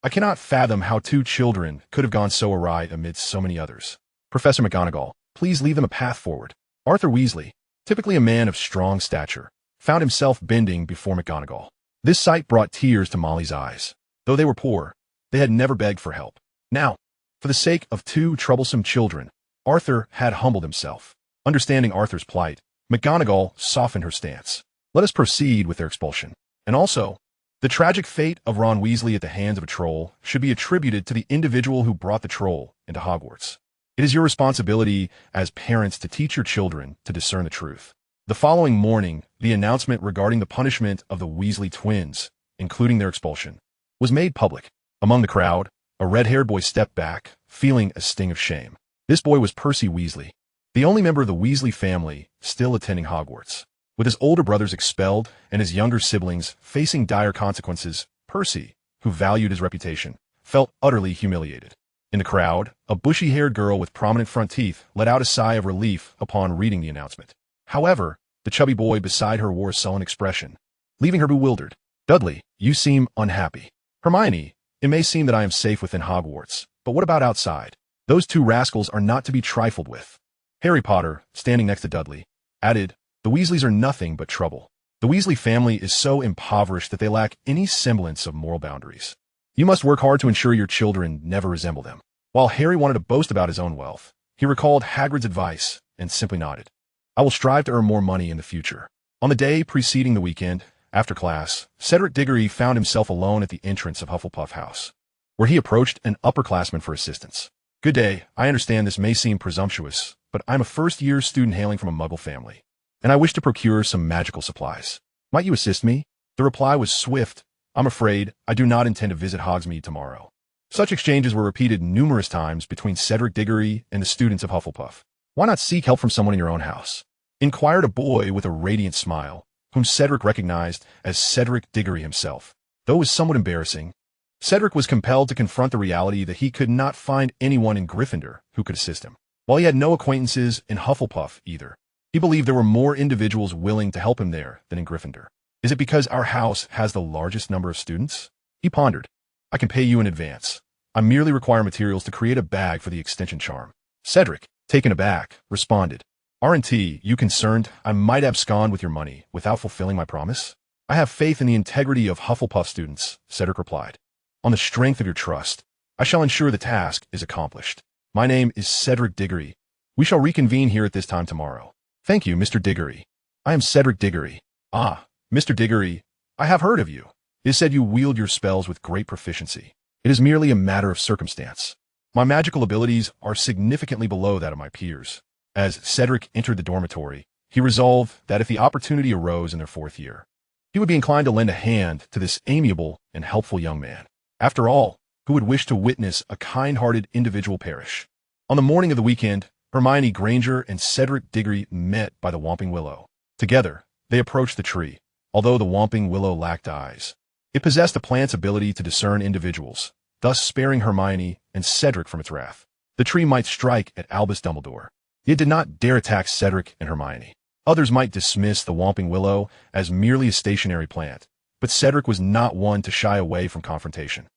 A: I cannot fathom how two children could have gone so awry amidst so many others. Professor McGonagall, please leave them a path forward. Arthur Weasley, typically a man of strong stature, found himself bending before McGonagall. This sight brought tears to Molly's eyes. Though they were poor, they had never begged for help. Now, for the sake of two troublesome children, Arthur had humbled himself. Understanding Arthur's plight, McGonagall softened her stance. Let us proceed with their expulsion. And also, the tragic fate of Ron Weasley at the hands of a troll should be attributed to the individual who brought the troll into Hogwarts. It is your responsibility as parents to teach your children to discern the truth. The following morning, the announcement regarding the punishment of the Weasley twins, including their expulsion, was made public. Among the crowd, a red-haired boy stepped back, feeling a sting of shame. This boy was Percy Weasley, the only member of the Weasley family still attending Hogwarts. With his older brothers expelled and his younger siblings facing dire consequences, Percy, who valued his reputation, felt utterly humiliated. In the crowd, a bushy-haired girl with prominent front teeth let out a sigh of relief upon reading the announcement. However, the chubby boy beside her wore a sullen expression, leaving her bewildered. Dudley, you seem unhappy. Hermione, it may seem that I am safe within Hogwarts, but what about outside? Those two rascals are not to be trifled with. Harry Potter, standing next to Dudley, added, the Weasleys are nothing but trouble. The Weasley family is so impoverished that they lack any semblance of moral boundaries. You must work hard to ensure your children never resemble them. While Harry wanted to boast about his own wealth, he recalled Hagrid's advice and simply nodded. I will strive to earn more money in the future. On the day preceding the weekend, after class, Cedric Diggory found himself alone at the entrance of Hufflepuff House, where he approached an upperclassman for assistance. Good day, I understand this may seem presumptuous, but I'm a first-year student hailing from a Muggle family, and I wish to procure some magical supplies. Might you assist me? The reply was swift. I'm afraid I do not intend to visit Hogsmeade tomorrow. Such exchanges were repeated numerous times between Cedric Diggory and the students of Hufflepuff. Why not seek help from someone in your own house? Inquired a boy with a radiant smile, whom Cedric recognized as Cedric Diggory himself. Though it was somewhat embarrassing, Cedric was compelled to confront the reality that he could not find anyone in Gryffindor who could assist him. While he had no acquaintances in Hufflepuff either, he believed there were more individuals willing to help him there than in Gryffindor. Is it because our house has the largest number of students? He pondered. I can pay you in advance. I merely require materials to create a bag for the extension charm. Cedric, taken aback, responded. Aren't you concerned I might abscond with your money without fulfilling my promise? I have faith in the integrity of Hufflepuff students, Cedric replied. On the strength of your trust, I shall ensure the task is accomplished. My name is Cedric Diggory. We shall reconvene here at this time tomorrow. Thank you, Mr. Diggory. I am Cedric Diggory. Ah, Mr. Diggory, I have heard of you. It is said you wield your spells with great proficiency. It is merely a matter of circumstance. My magical abilities are significantly below that of my peers. As Cedric entered the dormitory, he resolved that if the opportunity arose in their fourth year, he would be inclined to lend a hand to this amiable and helpful young man. After all, who would wish to witness a kind-hearted individual perish? On the morning of the weekend, Hermione Granger and Cedric Diggory met by the Whomping Willow. Together, they approached the tree, although the Whomping Willow lacked eyes. It possessed the plant's ability to discern individuals, thus sparing Hermione and Cedric from its wrath. The tree might strike at Albus Dumbledore. It did not dare attack Cedric and Hermione. Others might dismiss the Whomping Willow as merely a stationary plant, but Cedric was not one to shy away from confrontation.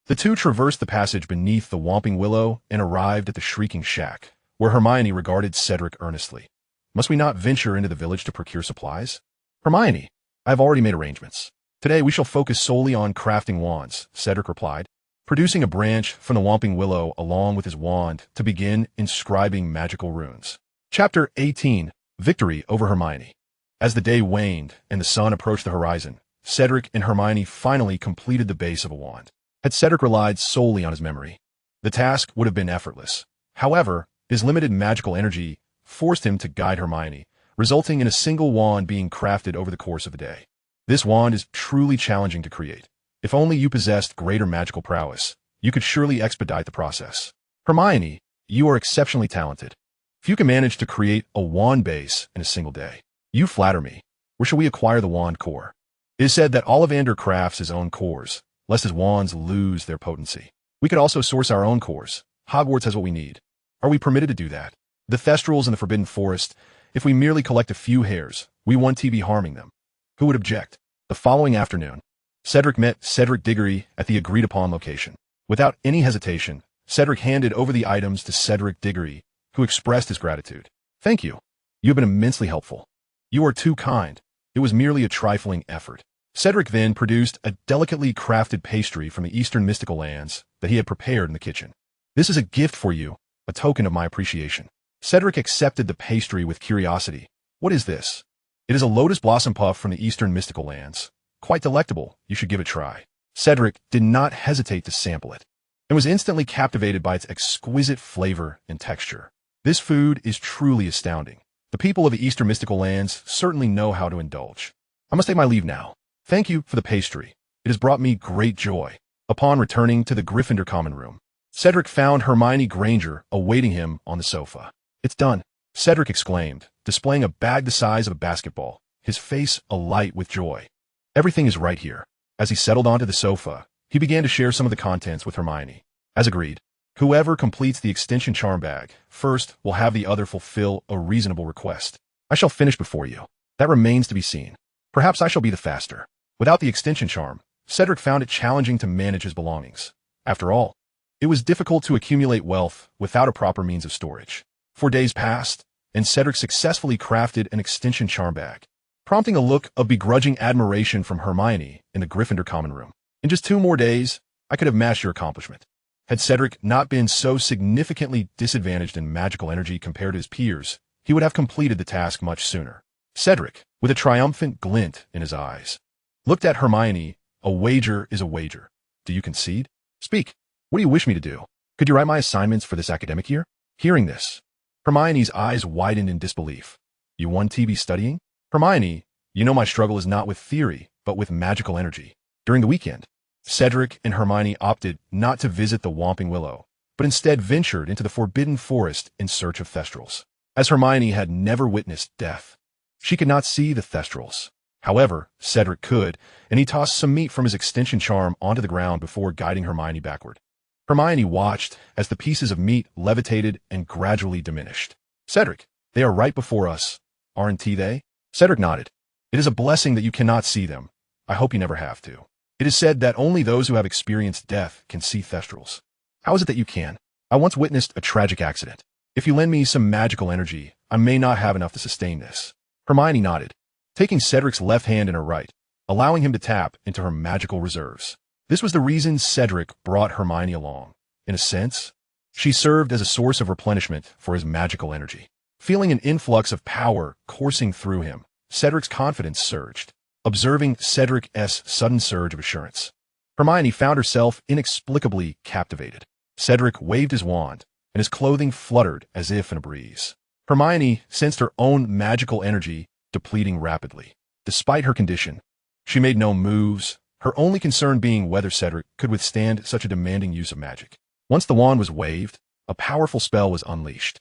A: The two traversed the passage beneath the Whomping Willow and arrived at the Shrieking Shack, where Hermione regarded Cedric earnestly. Must we not venture into the village to procure supplies? Hermione, I have already made arrangements. Today we shall focus solely on crafting wands, Cedric replied, producing a branch from the Whomping Willow along with his wand to begin inscribing magical runes. Chapter 18. Victory over Hermione. As the day waned and the sun approached the horizon, Cedric and Hermione finally completed the base of a wand. Had Cedric relied solely on his memory, the task would have been effortless. However, his limited magical energy forced him to guide Hermione, resulting in a single wand being crafted over the course of a day. This wand is truly challenging to create. If only you possessed greater magical prowess, you could surely expedite the process. Hermione, you are exceptionally talented. If you can manage to create a wand base in a single day, you flatter me. Where shall we acquire the wand core? It is said that Ollivander crafts his own cores, lest his wands lose their potency. We could also source our own cores. Hogwarts has what we need. Are we permitted to do that? The Thestrals in the Forbidden Forest, if we merely collect a few hairs, we won't be harming them. Who would object? The following afternoon, Cedric met Cedric Diggory at the agreed-upon location. Without any hesitation, Cedric handed over the items to Cedric Diggory, who expressed his gratitude. Thank you. You have been immensely helpful. You are too kind. It was merely a trifling effort. Cedric then produced a delicately crafted pastry from the eastern mystical lands that he had prepared in the kitchen. This is a gift for you, a token of my appreciation. Cedric accepted the pastry with curiosity. What is this? It is a lotus blossom puff from the eastern mystical lands. Quite delectable, you should give it a try. Cedric did not hesitate to sample it, and was instantly captivated by its exquisite flavor and texture. This food is truly astounding. The people of the eastern mystical lands certainly know how to indulge. I must take my leave now. Thank you for the pastry. It has brought me great joy. Upon returning to the Gryffindor common room, Cedric found Hermione Granger awaiting him on the sofa. It's done, Cedric exclaimed, displaying a bag the size of a basketball, his face alight with joy. Everything is right here. As he settled onto the sofa, he began to share some of the contents with Hermione. As agreed, whoever completes the extension charm bag first will have the other fulfill a reasonable request. I shall finish before you. That remains to be seen. Perhaps I shall be the faster. Without the extension charm, Cedric found it challenging to manage his belongings. After all, it was difficult to accumulate wealth without a proper means of storage. 4 days passed, and Cedric successfully crafted an extension charm bag, prompting a look of begrudging admiration from Hermione in the Gryffindor common room. In just 2 more days, I could have matched your accomplishment. Had Cedric not been so significantly disadvantaged in magical energy compared to his peers, he would have completed the task much sooner. Cedric, with a triumphant glint in his eyes, looked at Hermione. A wager is a wager. Do you concede? Speak. What do you wish me to do? Could you write my assignments for this academic year? Hearing this, Hermione's eyes widened in disbelief. You want to be studying? Hermione, you know my struggle is not with theory, but with magical energy. During the weekend, Cedric and Hermione opted not to visit the Whomping Willow, but instead ventured into the Forbidden Forest in search of Thestrals. As Hermione had never witnessed death, she could not see the Thestrals. However, Cedric could, and he tossed some meat from his extension charm onto the ground before guiding Hermione backward. Hermione watched as the pieces of meat levitated and gradually diminished. Cedric, they are right before us, aren't they? Cedric nodded. It is a blessing that you cannot see them. I hope you never have to. It is said that only those who have experienced death can see Thestrals. How is it that you can? I once witnessed a tragic accident. If you lend me some magical energy, I may not have enough to sustain this. Hermione nodded, taking Cedric's left hand in her right, allowing him to tap into her magical reserves. This was the reason Cedric brought Hermione along. In a sense, she served as a source of replenishment for his magical energy. Feeling an influx of power coursing through him, Cedric's confidence surged. Observing Cedric's sudden surge of assurance, Hermione found herself inexplicably captivated. Cedric waved his wand, and his clothing fluttered as if in a breeze. Hermione sensed her own magical energy depleting rapidly. Despite her condition, She made no moves, her only concern being whether Cedric could withstand such a demanding use of magic. Once the wand was waved, a powerful spell was unleashed.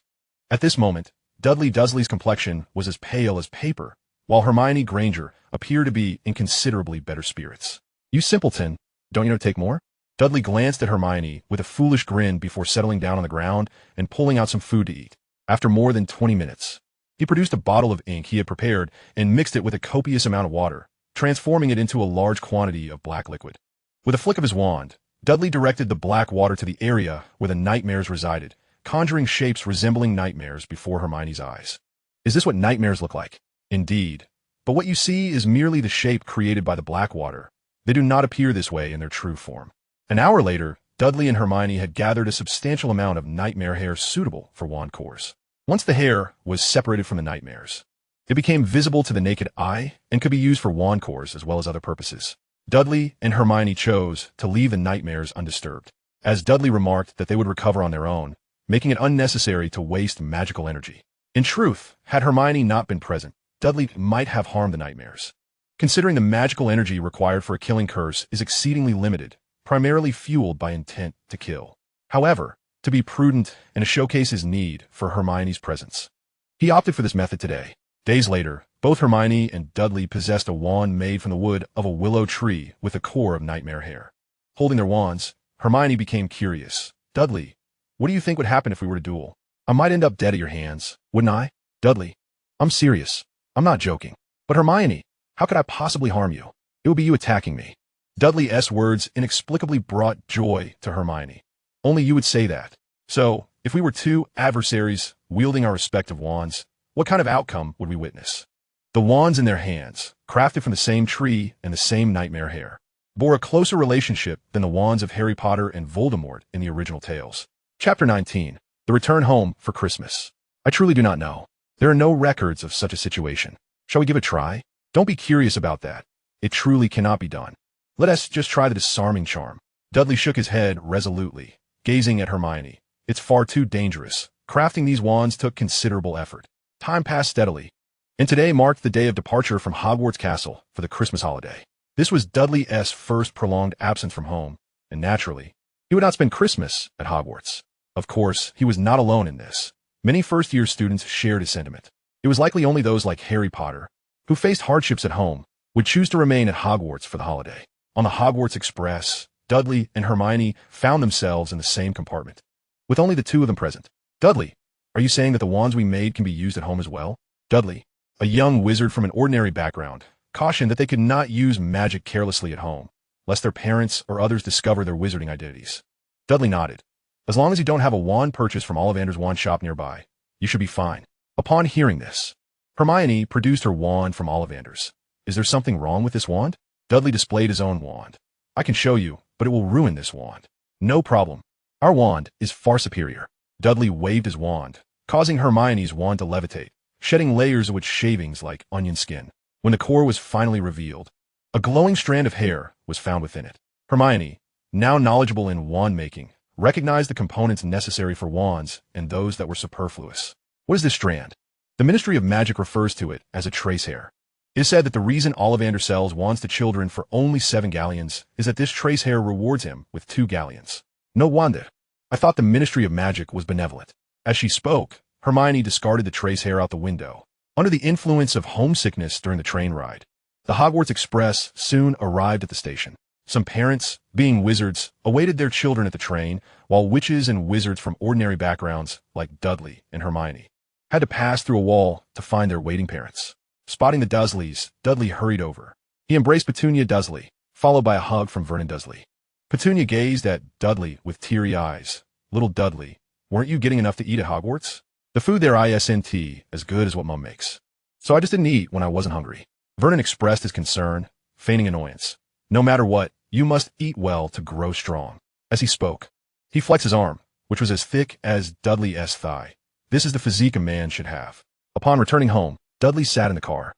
A: At this moment, Dudley Dursley's complexion was as pale as paper, while Hermione Granger appeared to be in considerably better spirits. "You simpleton, don't you know to take more?" Dudley glanced at Hermione with a foolish grin before settling down on the ground and pulling out some food to eat. After more than 20 minutes, he produced a bottle of ink he had prepared and mixed it with a copious amount of water, transforming it into a large quantity of black liquid. With a flick of his wand, Dudley directed the black water to the area where the nightmares resided, conjuring shapes resembling nightmares before Hermione's eyes. "Is this what nightmares look like?" "Indeed. But what you see is merely the shape created by the black water. They do not appear this way in their true form." An hour later, Dudley and Hermione had gathered a substantial amount of nightmare hair suitable for wand cores. Once the hair was separated from the nightmares, it became visible to the naked eye and could be used for wand cores as well as other purposes. Dudley and Hermione chose to leave the nightmares undisturbed, as Dudley remarked that they would recover on their own, making it unnecessary to waste magical energy. In truth, had Hermione not been present, Dudley might have harmed the nightmares. Considering the magical energy required for a killing curse is exceedingly limited, primarily fueled by intent to kill. However, to be prudent and to showcase his need for Hermione's presence, he opted for this method today. Days later, both Hermione and Dudley possessed a wand made from the wood of a willow tree with a core of nightmare hair. Holding their wands, Hermione became curious. "Dudley, what do you think would happen if we were to duel? I might end up dead at your hands, wouldn't I?" "Dudley, I'm serious. I'm not joking." "But Hermione, how could I possibly harm you? It would be you attacking me." Dudley's words inexplicably brought joy to Hermione. "Only you would say that. So, if we were two adversaries wielding our respective wands, what kind of outcome would we witness?" The wands in their hands, crafted from the same tree and the same nightmare hair, bore a closer relationship than the wands of Harry Potter and Voldemort in the original tales. Chapter 19. The Return Home for Christmas. "I truly do not know. There are no records of such a situation. Shall we give it a try?" "Don't be curious about that. It truly cannot be done. Let us just try the disarming charm." Dudley shook his head resolutely, gazing at Hermione. "It's far too dangerous. Crafting these wands took considerable effort." Time passed steadily, and today marked the day of departure from Hogwarts Castle for the Christmas holiday. This was Dudley's first prolonged absence from home, and naturally, he would not spend Christmas at Hogwarts. Of course, he was not alone in this. Many first-year students shared his sentiment. It was likely only those like Harry Potter, who faced hardships at home, would choose to remain at Hogwarts for the holiday. On the Hogwarts Express, Dudley and Hermione found themselves in the same compartment, with only the two of them present. "Dudley, are you saying that the wands we made can be used at home as well?" Dudley, a young wizard from an ordinary background, cautioned that they could not use magic carelessly at home, lest their parents or others discover their wizarding identities. Dudley nodded. "As long as you don't have a wand purchased from Ollivander's wand shop nearby, you should be fine." Upon hearing this, Hermione produced her wand from Ollivander's. "Is there something wrong with this wand?" Dudley displayed his own wand. "I can show you, but it will ruin this wand." "No problem. Our wand is far superior." Dudley waved his wand, causing Hermione's wand to levitate, shedding layers of its shavings like onion skin. When the core was finally revealed, a glowing strand of hair was found within it. Hermione, now knowledgeable in wand making, recognized the components necessary for wands and those that were superfluous. "What is this strand?" The Ministry of Magic refers to it as a trace hair. It is said that the reason Ollivander sells wands to children for only 7 galleons is that this trace hair rewards him with 2 galleons. "No wonder. I thought the Ministry of Magic was benevolent." As she spoke, Hermione discarded the trace hair out the window. Under the influence of homesickness during the train ride, the Hogwarts Express soon arrived at the station. Some parents, being wizards, awaited their children at the train, while witches and wizards from ordinary backgrounds, like Dudley and Hermione, had to pass through a wall to find their waiting parents. Spotting the Dursleys, Dudley hurried over. He embraced Petunia Dursley, followed by a hug from Vernon Dursley. Petunia gazed at Dudley with teary eyes. "Little Dudley, weren't you getting enough to eat at Hogwarts?" "The food there isn't as good as what Mum makes. So I just didn't eat when I wasn't hungry." Vernon expressed his concern, feigning annoyance. "No matter what, you must eat well to grow strong." As he spoke, he flexed his arm, which was as thick as Dudley's thigh. This is the physique a man should have. Upon returning home, Dudley sat in the car,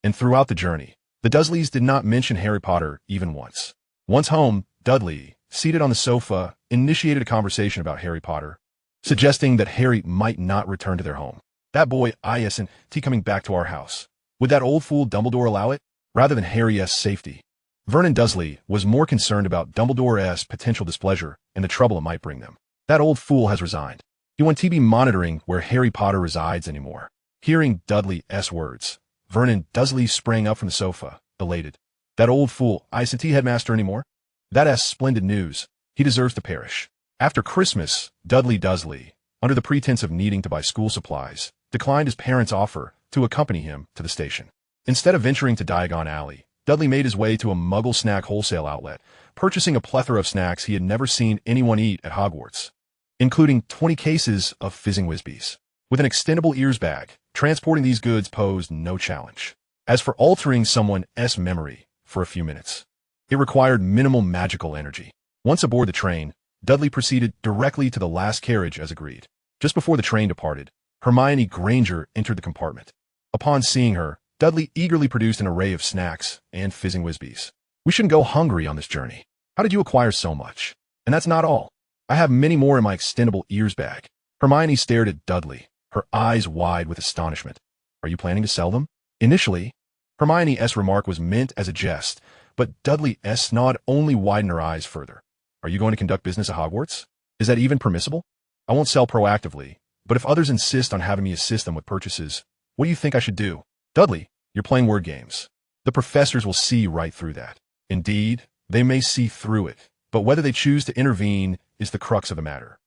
A: and throughout the journey, the Dursleys did not mention Harry Potter even once. Once home, Dudley, seated on the sofa, initiated a conversation about Harry Potter, suggesting that Harry might not return to their home. "That boy isn't coming back to our house. Would that old fool Dumbledore allow it?" rather than Harry's safety. Vernon Dursley was more concerned about Dumbledore's potential displeasure and the trouble it might bring them. That old fool has resigned. He won't be monitoring where Harry Potter resides anymore. Hearing Dudley's words, Vernon Dursley sprang up from the sofa, elated. That old fool isn't headmaster anymore? That's splendid news. He deserves to perish. After Christmas, Dudley Dursley, under the pretense of needing to buy school supplies, declined his parents' offer to accompany him to the station. Instead of venturing to Diagon Alley, Dudley made his way to a Muggle snack wholesale outlet, purchasing a plethora of snacks he had never seen anyone eat at Hogwarts, including 20 cases of Fizzing Whizbees. With an extendable ears bag, transporting these goods posed no challenge. As for altering someone's memory for a few minutes, it required minimal magical energy. Once aboard the train, Dudley proceeded directly to the last carriage as agreed. Just before the train departed, Hermione Granger entered the compartment. Upon seeing her, Dudley eagerly produced an array of snacks and Fizzing Whizbees. We shouldn't go hungry on this journey. How did you acquire so much? And that's not all. I have many more in my extendable ears bag. Hermione stared at Dudley, her eyes wide with astonishment. Are you planning to sell them? Initially, Hermione's remark was meant as a jest, but Dudley's nod only widened her eyes further. Are you going to conduct business at Hogwarts? Is that even permissible? I won't sell proactively, but if others insist on having me assist them with purchases, what do you think I should do? Dudley, you're playing word games. The professors will see right through that. Indeed, they may see through it, but whether they choose to intervene is the crux of the matter.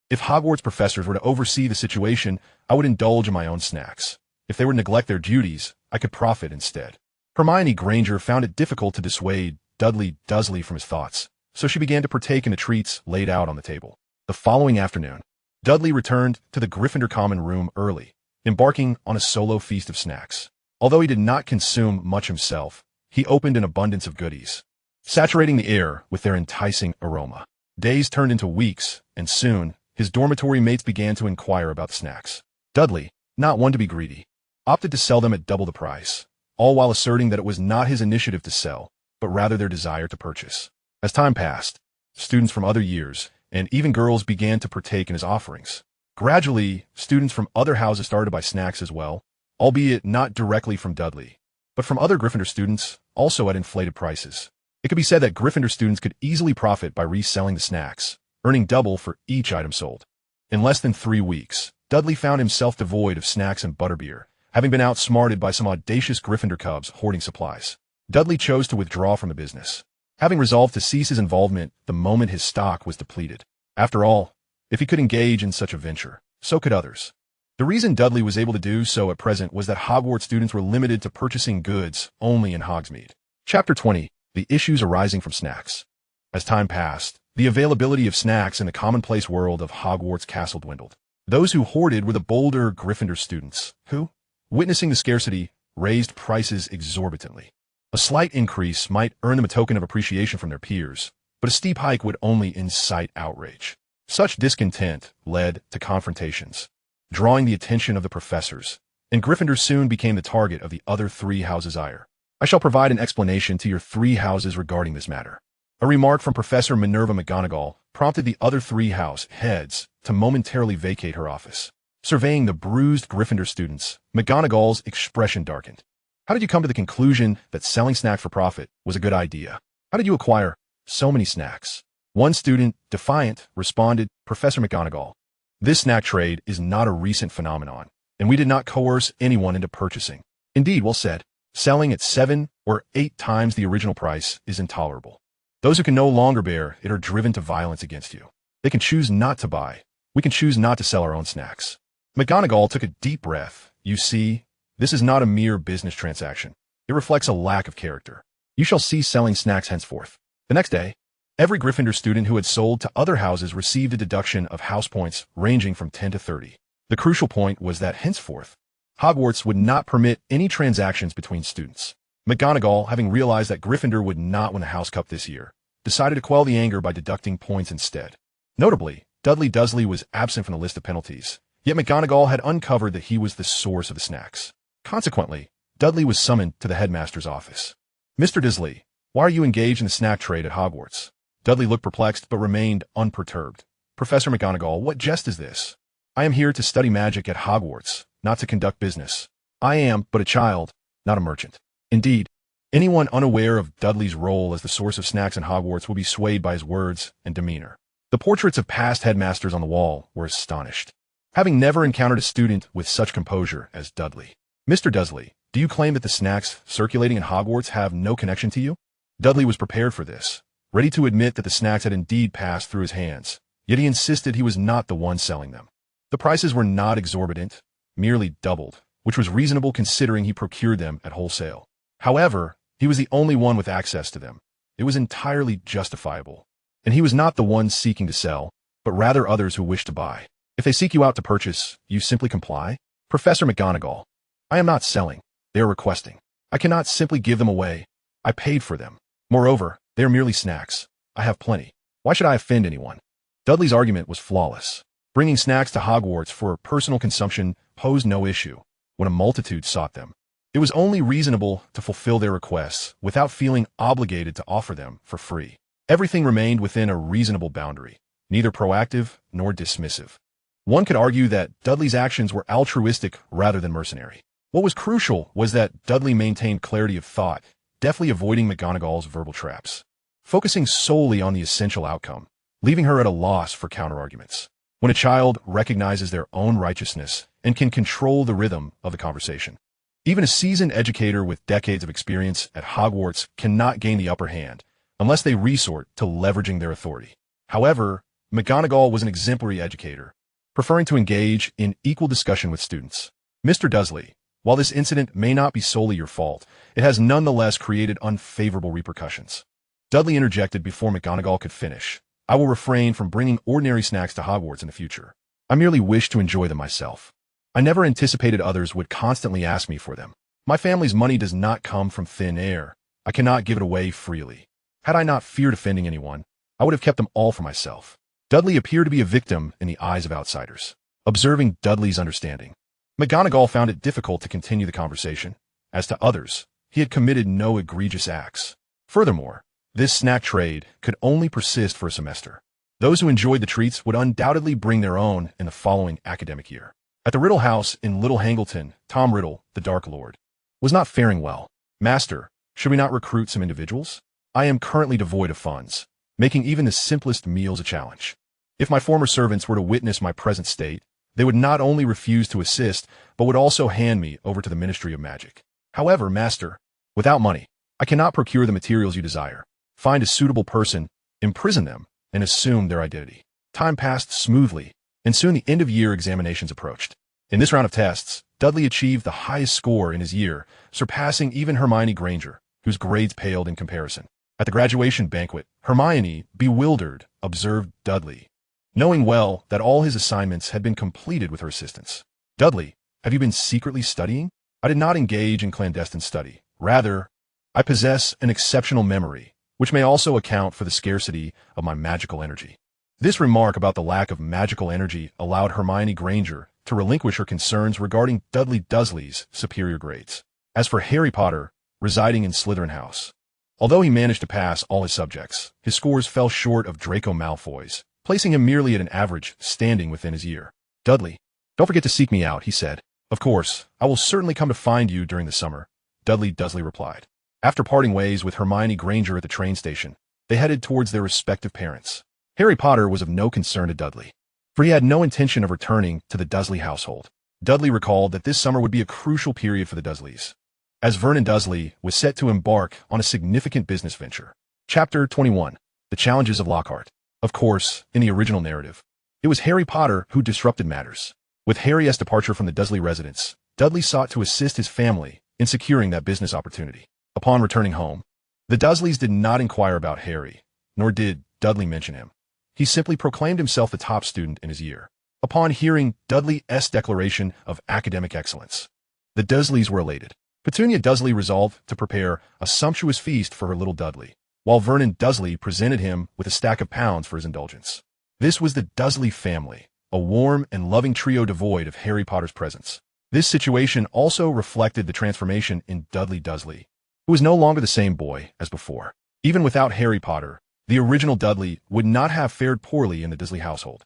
A: If Hogwarts professors were to oversee the situation, I would indulge in my own snacks. If they would neglect their duties, I could profit instead. Hermione Granger found it difficult to dissuade Dudley Dursley from his thoughts, so she began to partake in the treats laid out on the table. The following afternoon, Dudley returned to the Gryffindor common room early, embarking on a solo feast of snacks. Although he did not consume much himself, he opened an abundance of goodies, saturating the air with their enticing aroma. Days turned into weeks, and soon, his dormitory mates began to inquire about the snacks. Dudley, not one to be greedy, opted to sell them at double the price, all while asserting that it was not his initiative to sell, but rather their desire to purchase. As time passed, students from other years, and even girls began to partake in his offerings. Gradually, students from other houses started to buy snacks as well, albeit not directly from Dudley, but from other Gryffindor students, also at inflated prices. It could be said that Gryffindor students could easily profit by reselling the snacks, earning double for each item sold. In less than 3 weeks, Dudley found himself devoid of snacks and butterbeer, having been outsmarted by some audacious Gryffindor cubs hoarding supplies. Dudley chose to withdraw from the business, having resolved to cease his involvement the moment his stock was depleted. After all, if he could engage in such a venture, so could others. The reason Dudley was able to do so at present was that Hogwarts students were limited to purchasing goods only in Hogsmeade. Chapter 20. The Issues Arising from Snacks. As time passed, the availability of snacks in the commonplace world of Hogwarts Castle dwindled. Those who hoarded were the bolder Gryffindor students, who, witnessing the scarcity, raised prices exorbitantly. A slight increase might earn them a token of appreciation from their peers, but a steep hike would only incite outrage. Such discontent led to confrontations, drawing the attention of the professors, and Gryffindor soon became the target of the other 3 houses' ire. I shall provide an explanation to your 3 houses regarding this matter. A remark from Professor Minerva McGonagall prompted the other 3 house heads to momentarily vacate her office. Surveying the bruised Gryffindor students, McGonagall's expression darkened. How did you come to the conclusion that selling snacks for profit was a good idea? How did you acquire so many snacks? One student, defiant, responded, Professor McGonagall, this snack trade is not a recent phenomenon, and we did not coerce anyone into purchasing. Indeed, well said. Selling at 7 or 8 times the original price is intolerable. Those who can no longer bear it are driven to violence against you. They can choose not to buy. We can choose not to sell our own snacks. McGonagall took a deep breath. You see, this is not a mere business transaction. It reflects a lack of character. You shall cease selling snacks henceforth. The next day, every Gryffindor student who had sold to other houses received a deduction of house points ranging from 10 to 30. The crucial point was that henceforth, Hogwarts would not permit any transactions between students. McGonagall, having realized that Gryffindor would not win the House Cup this year, decided to quell the anger by deducting points instead. Notably, Dudley Dursley was absent from the list of penalties, yet McGonagall had uncovered that he was the source of the snacks. Consequently, Dudley was summoned to the headmaster's office. Mr. Dursley, why are you engaged in the snack trade at Hogwarts? Dudley looked perplexed but remained unperturbed. Professor McGonagall, what jest is this? I am here to study magic at Hogwarts, not to conduct business. I am but a child, not a merchant. Indeed, Anyone unaware of Dudley's role as the source of snacks in Hogwarts will be swayed by his words and demeanor. The portraits of past headmasters on the wall were astonished, having never encountered a student with such composure as Dudley. Mr. Dursley, do you claim that the snacks circulating in Hogwarts have no connection to you? Dudley was prepared for this, ready to admit that the snacks had indeed passed through his hands, yet he insisted he was not the one selling them. The prices were not exorbitant, merely doubled, which was reasonable considering he procured them at wholesale. However, he was the only one with access to them. It was entirely justifiable. And he was not the one seeking to sell, but rather others who wished to buy. If they seek you out to purchase, you simply comply? Professor McGonagall, I am not selling. They are requesting. I cannot simply give them away. I paid for them. Moreover, they are merely snacks. I have plenty. Why should I offend anyone? Dudley's argument was flawless. Bringing snacks to Hogwarts for personal consumption posed no issue when a multitude sought them. It was only reasonable to fulfill their requests without feeling obligated to offer them for free. Everything remained within a reasonable boundary, neither proactive nor dismissive. One could argue that Dudley's actions were altruistic rather than mercenary. What was crucial was that Dudley maintained clarity of thought, deftly avoiding McGonagall's verbal traps, focusing solely on the essential outcome, leaving her at a loss for counterarguments. When a child recognizes their own righteousness and can control the rhythm of the conversation, even a seasoned educator with decades of experience at Hogwarts cannot gain the upper hand unless they resort to leveraging their authority. However, McGonagall was an exemplary educator, preferring to engage in equal discussion with students. Mr. Dursley, while this incident may not be solely your fault, it has nonetheless created unfavorable repercussions. Dudley interjected before McGonagall could finish. I will refrain from bringing ordinary snacks to Hogwarts in the future. I merely wish to enjoy them myself. I never anticipated others would constantly ask me for them. My family's money does not come from thin air. I cannot give it away freely. Had I not feared offending anyone, I would have kept them all for myself. Dudley appeared to be a victim in the eyes of outsiders. Observing Dudley's understanding, McGonagall found it difficult to continue the conversation. As to others, he had committed no egregious acts. Furthermore, this snack trade could only persist for a semester. Those who enjoyed the treats would undoubtedly bring their own in the following academic year. At the Riddle House in Little Hangleton, Tom Riddle, the Dark Lord, was not faring well. Master, should we not recruit some individuals? I am currently devoid of funds, making even the simplest meals a challenge. If my former servants were to witness my present state, they would not only refuse to assist, but would also hand me over to the Ministry of Magic. However, Master, without money, I cannot procure the materials you desire. Find a suitable person, imprison them, and assume their identity. Time passed smoothly, and soon the end-of-year examinations approached. In this round of tests, Dudley achieved the highest score in his year, surpassing even Hermione Granger, whose grades paled in comparison. At the graduation banquet, Hermione, bewildered, observed Dudley, knowing well that all his assignments had been completed with her assistance. Dudley, have you been secretly studying? I did not engage in clandestine study. Rather, I possess an exceptional memory, which may also account for the scarcity of my magical energy. This remark about the lack of magical energy allowed Hermione Granger to relinquish her concerns regarding Dudley Dursley's superior grades. As for Harry Potter, residing in Slytherin House, although he managed to pass all his subjects, his scores fell short of Draco Malfoy's, placing him merely at an average standing within his year. Dudley, don't forget to seek me out, he said. Of course, I will certainly come to find you during the summer, Dudley Dursley replied. After parting ways with Hermione Granger at the train station, they headed towards their respective parents. Harry Potter was of no concern to Dudley, for he had no intention of returning to the Dursley household. Dudley recalled that this summer would be a crucial period for the Dursleys, as Vernon Dursley was set to embark on a significant business venture. Chapter 21. The Challenges of Lockhart. Of course, in the original narrative, it was Harry Potter who disrupted matters. With Harry's departure from the Dursley residence, Dudley sought to assist his family in securing that business opportunity. Upon returning home, the Dursleys did not inquire about Harry, nor did Dudley mention him. He simply proclaimed himself the top student in his year. Upon hearing Dudley's declaration of academic excellence, the Dursleys were elated. Petunia Dursley resolved to prepare a sumptuous feast for her little Dudley, while Vernon Dursley presented him with a stack of pounds for his indulgence. This was the Dursley family, a warm and loving trio devoid of Harry Potter's presence. This situation also reflected the transformation in Dudley Dursley, who was no longer the same boy as before. Even without Harry Potter, the original Dudley would not have fared poorly in the Dursley household.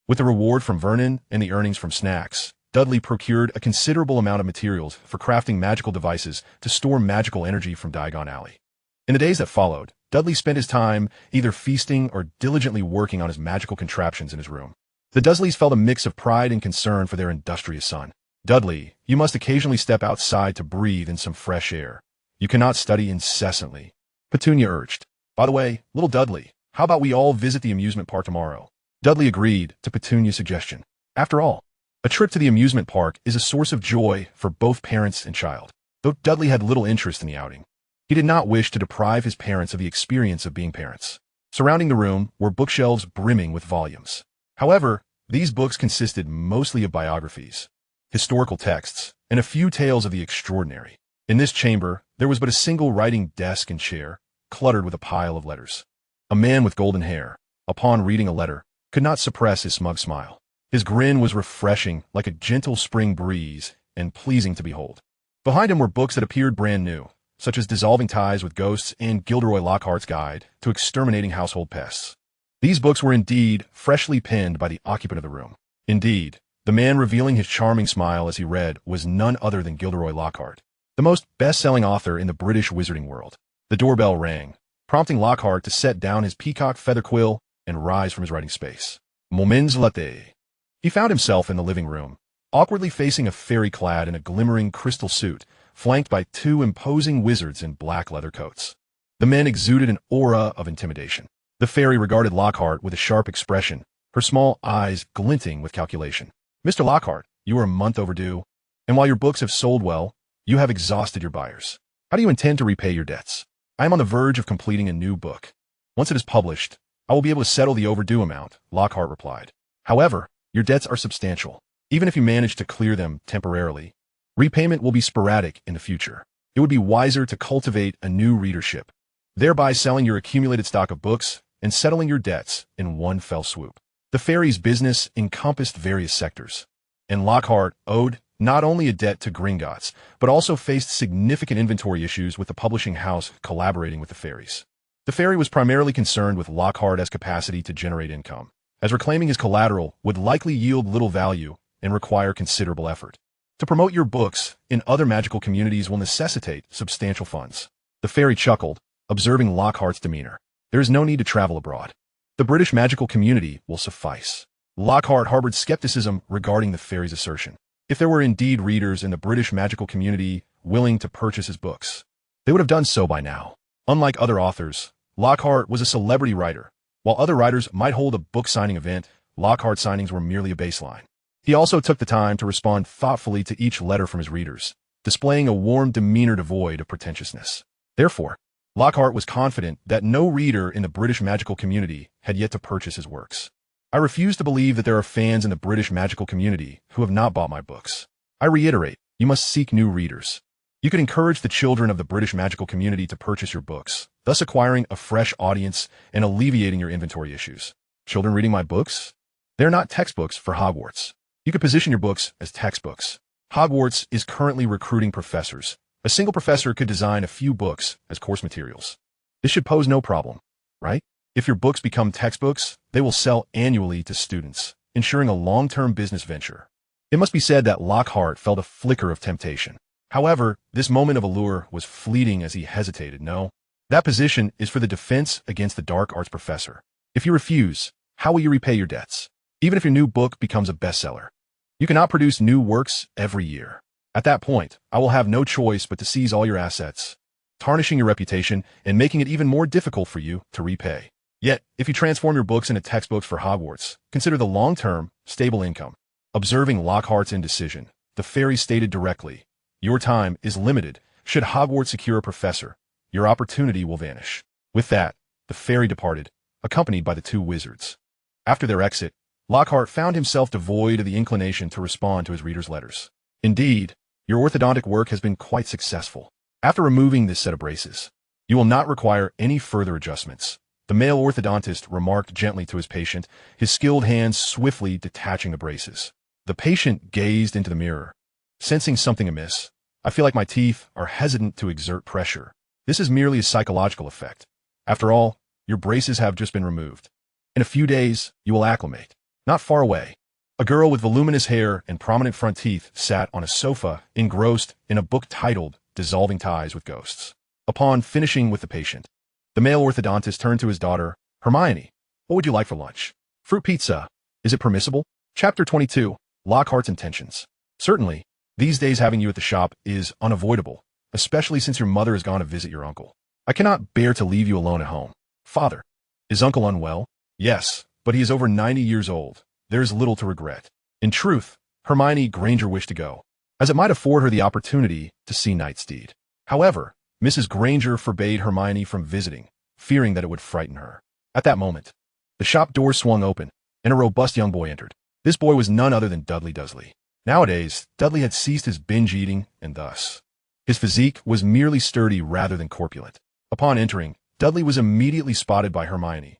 A: With the reward from Vernon and the earnings from snacks, Dudley procured a considerable amount of materials for crafting magical devices to store magical energy from Diagon Alley. In the days that followed, Dudley spent his time either feasting or diligently working on his magical contraptions in his room. The Dursleys felt a mix of pride and concern for their industrious son. Dudley, you must occasionally step outside to breathe in some fresh air. You cannot study incessantly, Petunia urged. By the way, little Dudley, how about we all visit the amusement park tomorrow? Dudley agreed to Petunia's suggestion. After all, a trip to the amusement park is a source of joy for both parents and child. Though Dudley had little interest in the outing, he did not wish to deprive his parents of the experience of being parents. Surrounding the room were bookshelves brimming with volumes. However, these books consisted mostly of biographies, historical texts, and a few tales of the extraordinary. In this chamber, there was but a single writing desk and chair, cluttered with a pile of letters. A man with golden hair, upon reading a letter, could not suppress his smug smile. His grin was refreshing like a gentle spring breeze and pleasing to behold. Behind him were books that appeared brand new, such as Dissolving Ties with Ghosts and Gilderoy Lockhart's Guide to Exterminating Household Pests. These books were indeed freshly penned by the occupant of the room. Indeed, the man revealing his charming smile as he read was none other than Gilderoy Lockhart, the most best-selling author in the British Wizarding World. The doorbell rang, prompting Lockhart to set down his peacock feather quill and rise from his writing space. Moments later, he found himself in the living room, awkwardly facing a fairy clad in a glimmering crystal suit, flanked by two imposing wizards in black leather coats. The men exuded an aura of intimidation. The fairy regarded Lockhart with a sharp expression, her small eyes glinting with calculation. Mr. Lockhart, you are a month overdue, and while your books have sold well, you have exhausted your buyers. How do you intend to repay your debts? I am on the verge of completing a new book. Once it is published, I will be able to settle the overdue amount, Lockhart replied. However, your debts are substantial. Even if you manage to clear them temporarily, repayment will be sporadic in the future. It would be wiser to cultivate a new readership, thereby selling your accumulated stock of books and settling your debts in one fell swoop. The fairy's business encompassed various sectors, and Lockhart owed not only a debt to Gringotts, but also faced significant inventory issues with the publishing house collaborating with the fairies. The fairy was primarily concerned with Lockhart's capacity to generate income, as reclaiming his collateral would likely yield little value and require considerable effort. To promote your books in other magical communities will necessitate substantial funds. The fairy chuckled, observing Lockhart's demeanor. There is no need to travel abroad. The British magical community will suffice. Lockhart harbored skepticism regarding the fairy's assertion. If there were indeed readers in the British magical community willing to purchase his books, they would have done so by now. Unlike other authors, Lockhart was a celebrity writer. While other writers might hold a book signing event, Lockhart signings were merely a baseline. He also took the time to respond thoughtfully to each letter from his readers, displaying a warm demeanor devoid of pretentiousness. Therefore, Lockhart was confident that no reader in the British magical community had yet to purchase his works. I refuse to believe that there are fans in the British magical community who have not bought my books. I reiterate, you must seek new readers. You could encourage the children of the British magical community to purchase your books, thus acquiring a fresh audience and alleviating your inventory issues. Children reading my books? They're not textbooks for Hogwarts. You could position your books as textbooks. Hogwarts is currently recruiting professors. A single professor could design a few books as course materials. This should pose no problem, right? If your books become textbooks, they will sell annually to students, ensuring a long-term business venture. It must be said that Lockhart felt a flicker of temptation. However, this moment of allure was fleeting as he hesitated. No, that position is for the defense against the dark arts professor. If you refuse, how will you repay your debts? Even if your new book becomes a bestseller, you cannot produce new works every year. At that point, I will have no choice but to seize all your assets, tarnishing your reputation and making it even more difficult for you to repay. Yet, if you transform your books into textbooks for Hogwarts, consider the long-term, stable income. Observing Lockhart's indecision, the fairy stated directly, your time is limited. Should Hogwarts secure a professor, your opportunity will vanish. With that, the fairy departed, accompanied by the two wizards. After their exit, Lockhart found himself devoid of the inclination to respond to his readers' letters. Indeed, your orthodontic work has been quite successful. After removing this set of braces, you will not require any further adjustments. The male orthodontist remarked gently to his patient, his skilled hands swiftly detaching the braces. The patient gazed into the mirror, sensing something amiss. I feel like my teeth are hesitant to exert pressure. This is merely a psychological effect. After all, your braces have just been removed. In a few days, you will acclimate. Not far away, A girl with voluminous hair and prominent front teeth sat on a sofa, engrossed in a book titled Dissolving Ties with Ghosts. Upon finishing with the patient, the male orthodontist turned to his daughter, Hermione. What would you like for lunch? Fruit pizza. Is it permissible? Chapter 22. Lockhart's Intentions. Certainly, these days having you at the shop is unavoidable, especially since your mother has gone to visit your uncle. I cannot bear to leave you alone at home. Father. Is uncle unwell? Yes, but he is over 90 years old. There is little to regret. In truth, Hermione Granger wished to go, as it might afford her the opportunity to see Nightsteed. However, Mrs. Granger forbade Hermione from visiting, fearing that it would frighten her. At that moment, the shop door swung open, and a robust young boy entered. This boy was none other than Dudley Dursley. Nowadays, Dudley had ceased his binge eating, and thus, his physique was merely sturdy rather than corpulent. Upon entering, Dudley was immediately spotted by Hermione.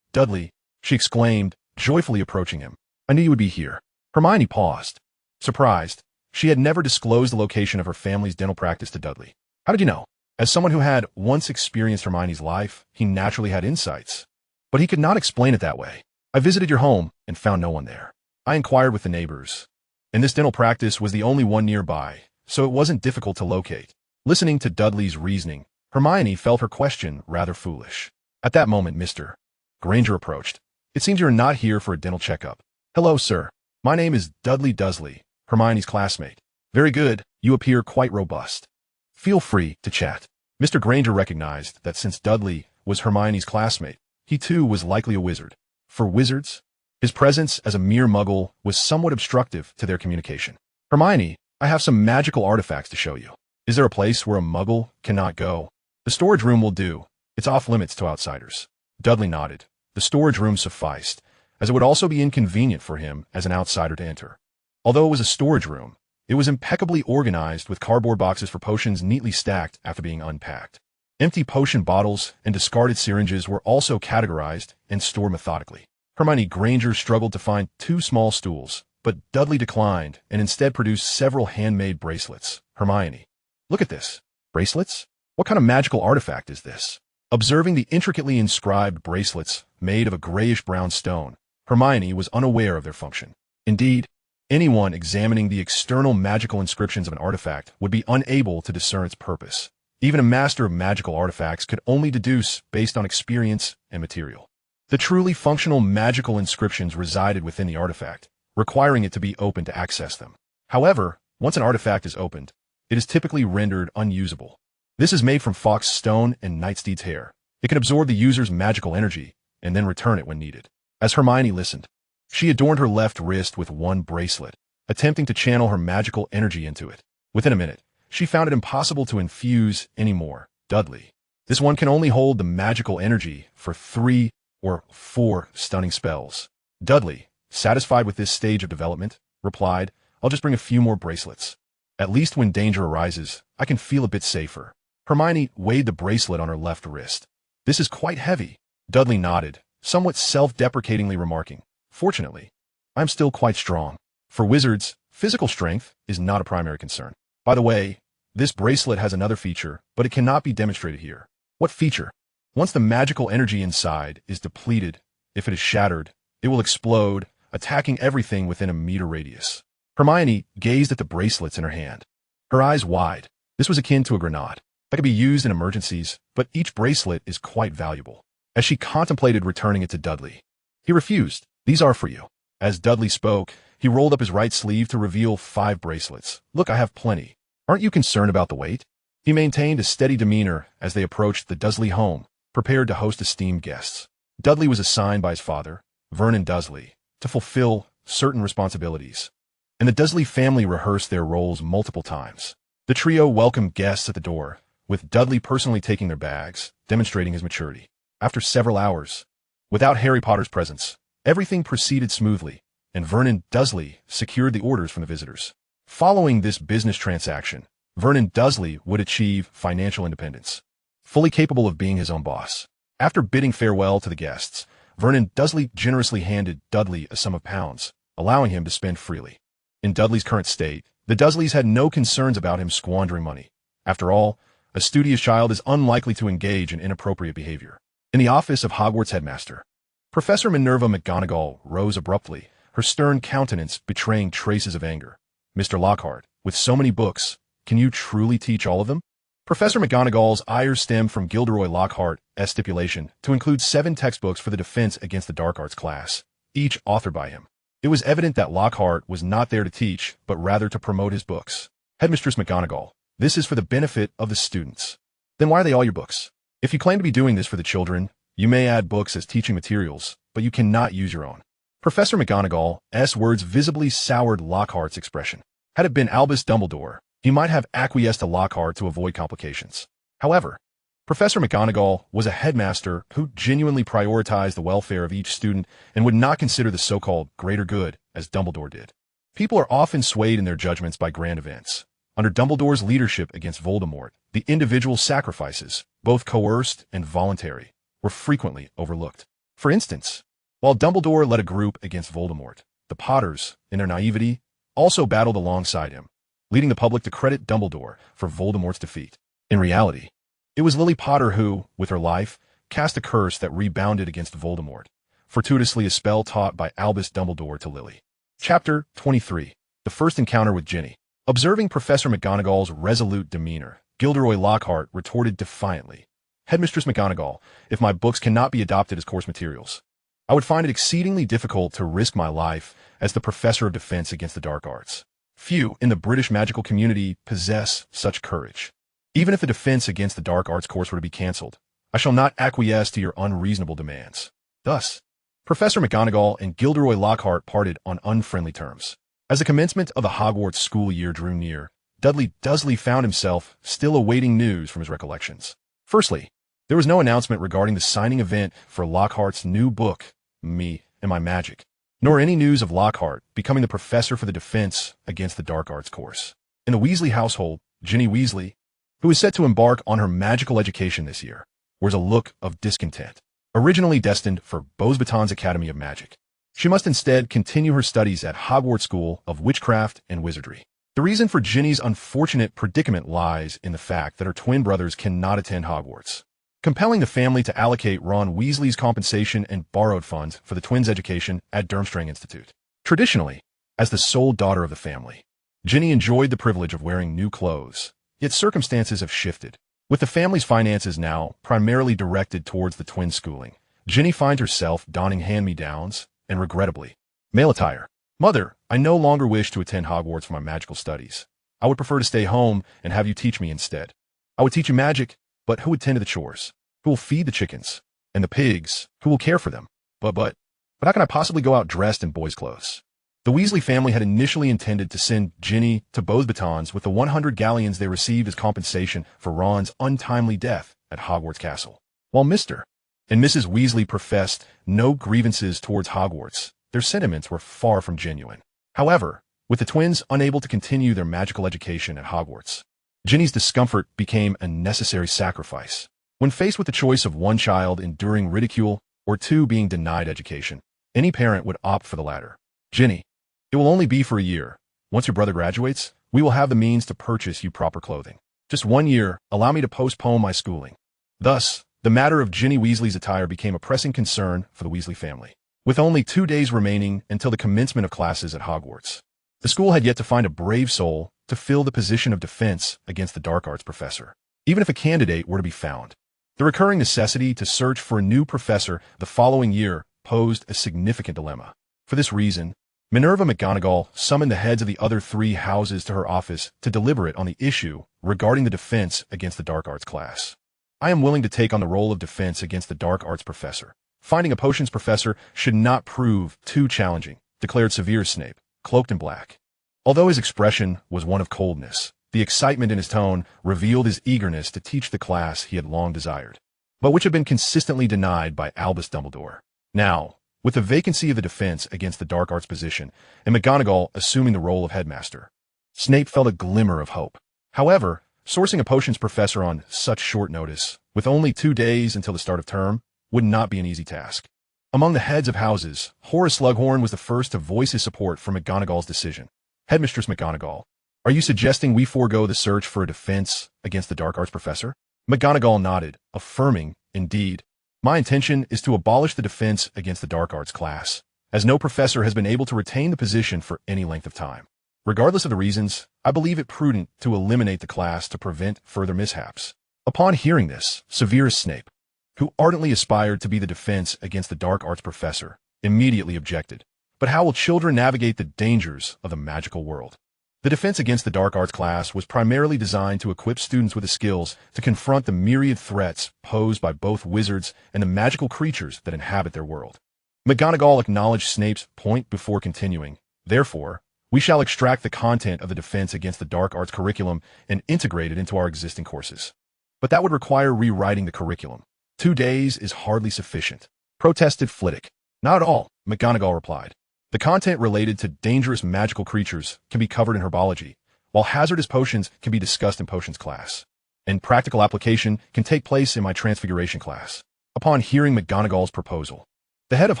A: Dudley, she exclaimed, joyfully approaching him. I knew you would be here. Hermione paused. Surprised, she had never disclosed the location of her family's dental practice to Dudley. How did you know? As someone who had once experienced Hermione's life, he naturally had insights. But he could not explain it that way. I visited your home and found no one there. I inquired with the neighbors, and this dental practice was the only one nearby, so it wasn't difficult to locate. Listening to Dudley's reasoning, Hermione felt her question rather foolish. At that moment, Mr. Granger approached. It seems you are not here for a dental checkup. Hello, sir. My name is Dudley Dursley, Hermione's classmate. Very good. You appear quite robust. Feel free to chat. Mr. Granger recognized that since Dudley was Hermione's classmate, he too was likely a wizard. For wizards, his presence as a mere muggle was somewhat obstructive to their communication. Hermione, I have some magical artifacts to show you. Is there a place where a muggle cannot go? The storage room will do. It's off limits to outsiders. Dudley nodded. The storage room sufficed, as it would also be inconvenient for him as an outsider to enter. Although it was a storage room, it was impeccably organized with cardboard boxes for potions neatly stacked after being unpacked. Empty potion bottles and discarded syringes were also categorized and stored methodically. Hermione Granger struggled to find 2 small stools, but Dudley declined and instead produced several handmade bracelets. Hermione, look at this. Bracelets? What kind of magical artifact is this? Observing the intricately inscribed bracelets made of a grayish-brown stone, Hermione was unaware of their function. Indeed, anyone examining the external magical inscriptions of an artifact would be unable to discern its purpose. Even a master of magical artifacts could only deduce based on experience and material. The truly functional magical inscriptions resided within the artifact, requiring it to be open to access them. However, once an artifact is opened, it is typically rendered unusable. This is made from fox stone and Nightsteed's hair. It can absorb the user's magical energy and then return it when needed. As Hermione listened, she adorned her left wrist with one bracelet, attempting to channel her magical energy into it. Within a minute, she found it impossible to infuse any more. Dudley, this one can only hold the magical energy for 3 or 4 stunning spells. Dudley, satisfied with this stage of development, replied, I'll just bring a few more bracelets. At least when danger arises, I can feel a bit safer. Hermione weighed the bracelet on her left wrist. This is quite heavy. Dudley nodded, somewhat self-deprecatingly remarking, Fortunately, I'm still quite strong. For wizards, physical strength is not a primary concern. By the way, this bracelet has another feature, but it cannot be demonstrated here. What feature? Once the magical energy inside is depleted, if it is shattered, it will explode, attacking everything within a meter radius. Hermione gazed at the bracelets in her hand, her eyes wide. This was akin to a grenade that could be used in emergencies, but each bracelet is quite valuable. As she contemplated returning it to Dudley, he refused. These are for you. As Dudley spoke, he rolled up his right sleeve to reveal 5 bracelets. Look, I have plenty. Aren't you concerned about the weight? He maintained a steady demeanor as they approached the Dursley home, prepared to host esteemed guests. Dudley was assigned by his father, Vernon Dursley, to fulfill certain responsibilities, and the Dursley family rehearsed their roles multiple times. The trio welcomed guests at the door, with Dudley personally taking their bags, demonstrating his maturity. After several hours, without Harry Potter's presence, everything proceeded smoothly, and Vernon Dursley secured the orders from the visitors. Following this business transaction, Vernon Dursley would achieve financial independence, fully capable of being his own boss. After bidding farewell to the guests, Vernon Dursley generously handed Dudley a sum of pounds, allowing him to spend freely. In Dudley's current state, the Dursleys had no concerns about him squandering money. After all, a studious child is unlikely to engage in inappropriate behavior. In the office of Hogwarts headmaster, Professor Minerva McGonagall rose abruptly, her stern countenance betraying traces of anger. "Mr. Lockhart, with so many books, can you truly teach all of them?" Professor McGonagall's ire stemmed from Gilderoy Lockhart's stipulation to include 7 textbooks for the Defense Against the Dark Arts class, each authored by him. It was evident that Lockhart was not there to teach, but rather to promote his books. "Headmistress McGonagall, this is for the benefit of the students." "Then why are they all your books? If you claim to be doing this for the children, you may add books as teaching materials, but you cannot use your own." Professor McGonagall's words visibly soured Lockhart's expression. Had it been Albus Dumbledore, he might have acquiesced to Lockhart to avoid complications. However, Professor McGonagall was a headmaster who genuinely prioritized the welfare of each student and would not consider the so-called greater good as Dumbledore did. People are often swayed in their judgments by grand events. Under Dumbledore's leadership against Voldemort, the individual sacrifices, both coerced and voluntary, were frequently overlooked. For instance, while Dumbledore led a group against Voldemort, the Potters, in their naivety, also battled alongside him, leading the public to credit Dumbledore for Voldemort's defeat. In reality, it was Lily Potter who, with her life, cast a curse that rebounded against Voldemort, fortuitously a spell taught by Albus Dumbledore to Lily. Chapter 23. The First Encounter with Ginny. Observing Professor McGonagall's resolute demeanor, Gilderoy Lockhart retorted defiantly, "Headmistress McGonagall, if my books cannot be adopted as course materials, I would find it exceedingly difficult to risk my life as the Professor of Defense Against the Dark Arts. Few in the British magical community possess such courage. Even if the Defense Against the Dark Arts course were to be cancelled, I shall not acquiesce to your unreasonable demands." Thus, Professor McGonagall and Gilderoy Lockhart parted on unfriendly terms. As the commencement of the Hogwarts school year drew near, Dudley Dursley found himself still awaiting news from his recollections. Firstly, there was no announcement regarding the signing event for Lockhart's new book, Me and My Magic, nor any news of Lockhart becoming the professor for the Defense Against the Dark Arts course. In the Weasley household, Ginny Weasley, who is set to embark on her magical education this year, wears a look of discontent. Originally destined for Beauxbatons Academy of Magic, she must instead continue her studies at Hogwarts School of Witchcraft and Wizardry. The reason for Ginny's unfortunate predicament lies in the fact that her twin brothers cannot attend Hogwarts, compelling the family to allocate Ron Weasley's compensation and borrowed funds for the twins' education at Durmstrang Institute. Traditionally, as the sole daughter of the family, Ginny enjoyed the privilege of wearing new clothes, yet circumstances have shifted. With the family's finances now primarily directed towards the twins' schooling, Ginny finds herself donning hand-me-downs and, regrettably, male attire. "Mother, I no longer wish to attend Hogwarts for my magical studies. I would prefer to stay home and have you teach me instead. I would teach you magic, but who would tend to the chores? Who will feed the chickens? And the pigs? Who will care for them? But how can I possibly go out dressed in boys' clothes?" The Weasley family had initially intended to send Ginny to Beauxbatons with the 100 galleons they received as compensation for Ron's untimely death at Hogwarts Castle. While Mr. and Mrs. Weasley professed no grievances towards Hogwarts, their sentiments were far from genuine. However, with the twins unable to continue their magical education at Hogwarts, Ginny's discomfort became a necessary sacrifice. When faced with the choice of one child enduring ridicule or two being denied education, any parent would opt for the latter. "Ginny, it will only be for a year. Once your brother graduates, we will have the means to purchase you proper clothing. Just 1 year, allow me to postpone my schooling." Thus, the matter of Ginny Weasley's attire became a pressing concern for the Weasley family. With only 2 days remaining until the commencement of classes at Hogwarts, the school had yet to find a brave soul to fill the position of Defense Against the Dark Arts professor. Even if a candidate were to be found, the recurring necessity to search for a new professor the following year posed a significant dilemma. For this reason, Minerva McGonagall summoned the heads of the other 3 houses to her office to deliberate on the issue regarding the Defense Against the Dark Arts class. "I am willing to take on the role of Defense Against the Dark Arts professor. Finding a potions professor should not prove too challenging," declared Severus Snape, cloaked in black. Although his expression was one of coldness, the excitement in his tone revealed his eagerness to teach the class he had long desired, but which had been consistently denied by Albus Dumbledore. Now, with the vacancy of the Defense Against the Dark Arts position, and McGonagall assuming the role of headmaster, Snape felt a glimmer of hope. However, sourcing a potions professor on such short notice, with only 2 days until the start of term, would not be an easy task. Among the heads of houses, Horace Slughorn was the first to voice his support for McGonagall's decision. "Headmistress McGonagall, are you suggesting we forego the search for a Defense Against the Dark Arts professor?" McGonagall nodded, affirming, "Indeed, my intention is to abolish the Defense Against the Dark Arts class, as no professor has been able to retain the position for any length of time. Regardless of the reasons, I believe it prudent to eliminate the class to prevent further mishaps. Upon hearing this, Severus Snape, who ardently aspired to be the defense against the dark arts professor, immediately objected. But how will children navigate the dangers of the magical world? The defense against the dark arts class was primarily designed to equip students with the skills to confront the myriad threats posed by both wizards and the magical creatures that inhabit their world. McGonagall acknowledged Snape's point before continuing. Therefore, we shall extract the content of the defense against the dark arts curriculum and integrate it into our existing courses. But that would require rewriting the curriculum. 2 days is hardly sufficient, protested Flitwick. Not at all, McGonagall replied. The content related to dangerous magical creatures can be covered in herbology, while hazardous potions can be discussed in potions class. And practical application can take place in my transfiguration class. Upon hearing McGonagall's proposal, the head of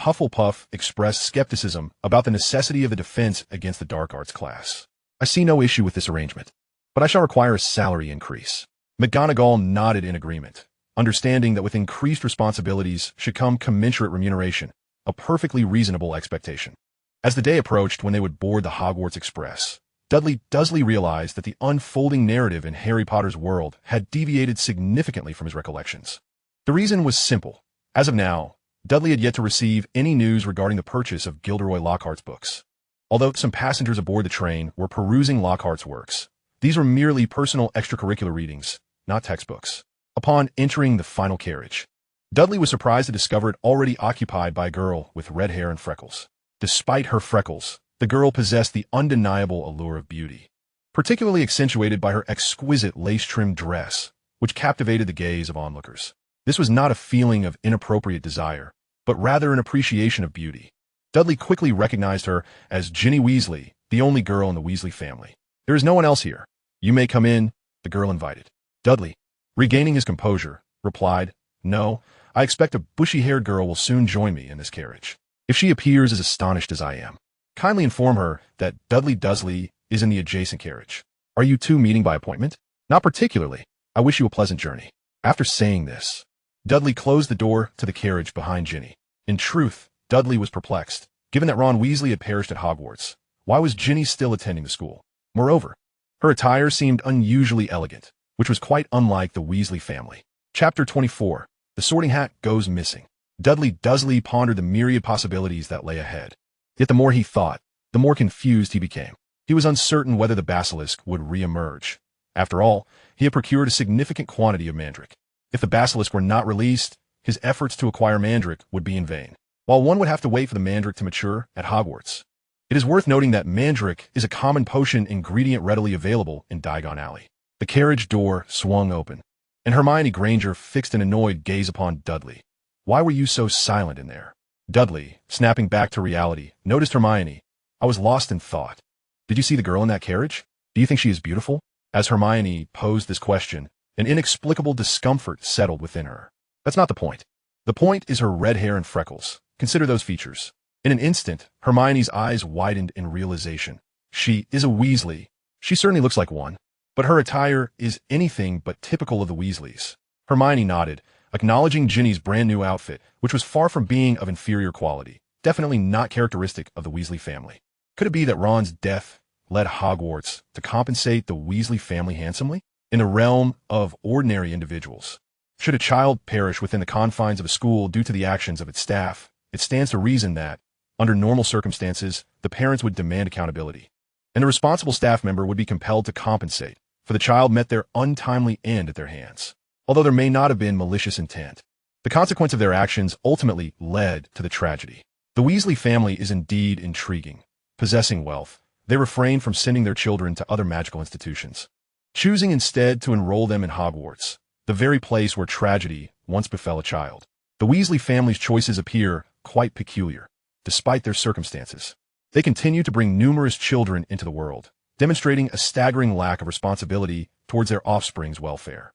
A: Hufflepuff expressed skepticism about the necessity of the defense against the dark arts class. I see no issue with this arrangement, but I shall require a salary increase. McGonagall nodded in agreement, understanding that with increased responsibilities should come commensurate remuneration, a perfectly reasonable expectation. As the day approached when they would board the Hogwarts Express, Dudley Dursley realized that the unfolding narrative in Harry Potter's world had deviated significantly from his recollections. The reason was simple. As of now, Dudley had yet to receive any news regarding the purchase of Gilderoy Lockhart's books. Although some passengers aboard the train were perusing Lockhart's works, these were merely personal extracurricular readings, not textbooks. Upon entering the final carriage, Dudley was surprised to discover it already occupied by a girl with red hair and freckles. Despite her freckles, the girl possessed the undeniable allure of beauty, particularly accentuated by her exquisite lace-trimmed dress, which captivated the gaze of onlookers. This was not a feeling of inappropriate desire, but rather an appreciation of beauty. Dudley quickly recognized her as Ginny Weasley, the only girl in the Weasley family. There is no one else here. You may come in, the girl invited. Dudley, regaining his composure, replied, No, I expect a bushy-haired girl will soon join me in this carriage. If she appears as astonished as I am, kindly inform her that Dudley Dursley is in the adjacent carriage. Are you two meeting by appointment? Not particularly. I wish you a pleasant journey. After saying this, Dudley closed the door to the carriage behind Ginny. In truth, Dudley was perplexed. Given that Ron Weasley had perished at Hogwarts, why was Ginny still attending the school? Moreover, her attire seemed unusually elegant, which was quite unlike the Weasley family. Chapter 24. The Sorting Hat Goes Missing. Dudley Dursley pondered the myriad possibilities that lay ahead. Yet the more he thought, the more confused he became. He was uncertain whether the basilisk would re-emerge. After all, he had procured a significant quantity of mandrake. If the basilisk were not released, his efforts to acquire mandrake would be in vain, while one would have to wait for the mandrake to mature at Hogwarts. It is worth noting that mandrake is a common potion ingredient readily available in Diagon Alley. The carriage door swung open, and Hermione Granger fixed an annoyed gaze upon Dudley. Why were you so silent in there? Dudley, snapping back to reality, noticed Hermione. I was lost in thought. Did you see the girl in that carriage? Do you think she is beautiful? As Hermione posed this question, an inexplicable discomfort settled within her. That's not the point. The point is her red hair and freckles. Consider those features. In an instant, Hermione's eyes widened in realization. She is a Weasley. She certainly looks like one. But her attire is anything but typical of the Weasleys. Hermione nodded, acknowledging Ginny's brand new outfit, which was far from being of inferior quality, definitely not characteristic of the Weasley family. Could it be that Ron's death led Hogwarts to compensate the Weasley family handsomely? In the realm of ordinary individuals, should a child perish within the confines of a school due to the actions of its staff, it stands to reason that, under normal circumstances, the parents would demand accountability, and the responsible staff member would be compelled to compensate, for the child met their untimely end at their hands. Although there may not have been malicious intent, the consequence of their actions ultimately led to the tragedy. The Weasley family is indeed intriguing. Possessing wealth, they refrain from sending their children to other magical institutions, choosing instead to enroll them in Hogwarts, the very place where tragedy once befell a child. The Weasley family's choices appear quite peculiar, despite their circumstances. They continue to bring numerous children into the world, demonstrating a staggering lack of responsibility towards their offspring's welfare.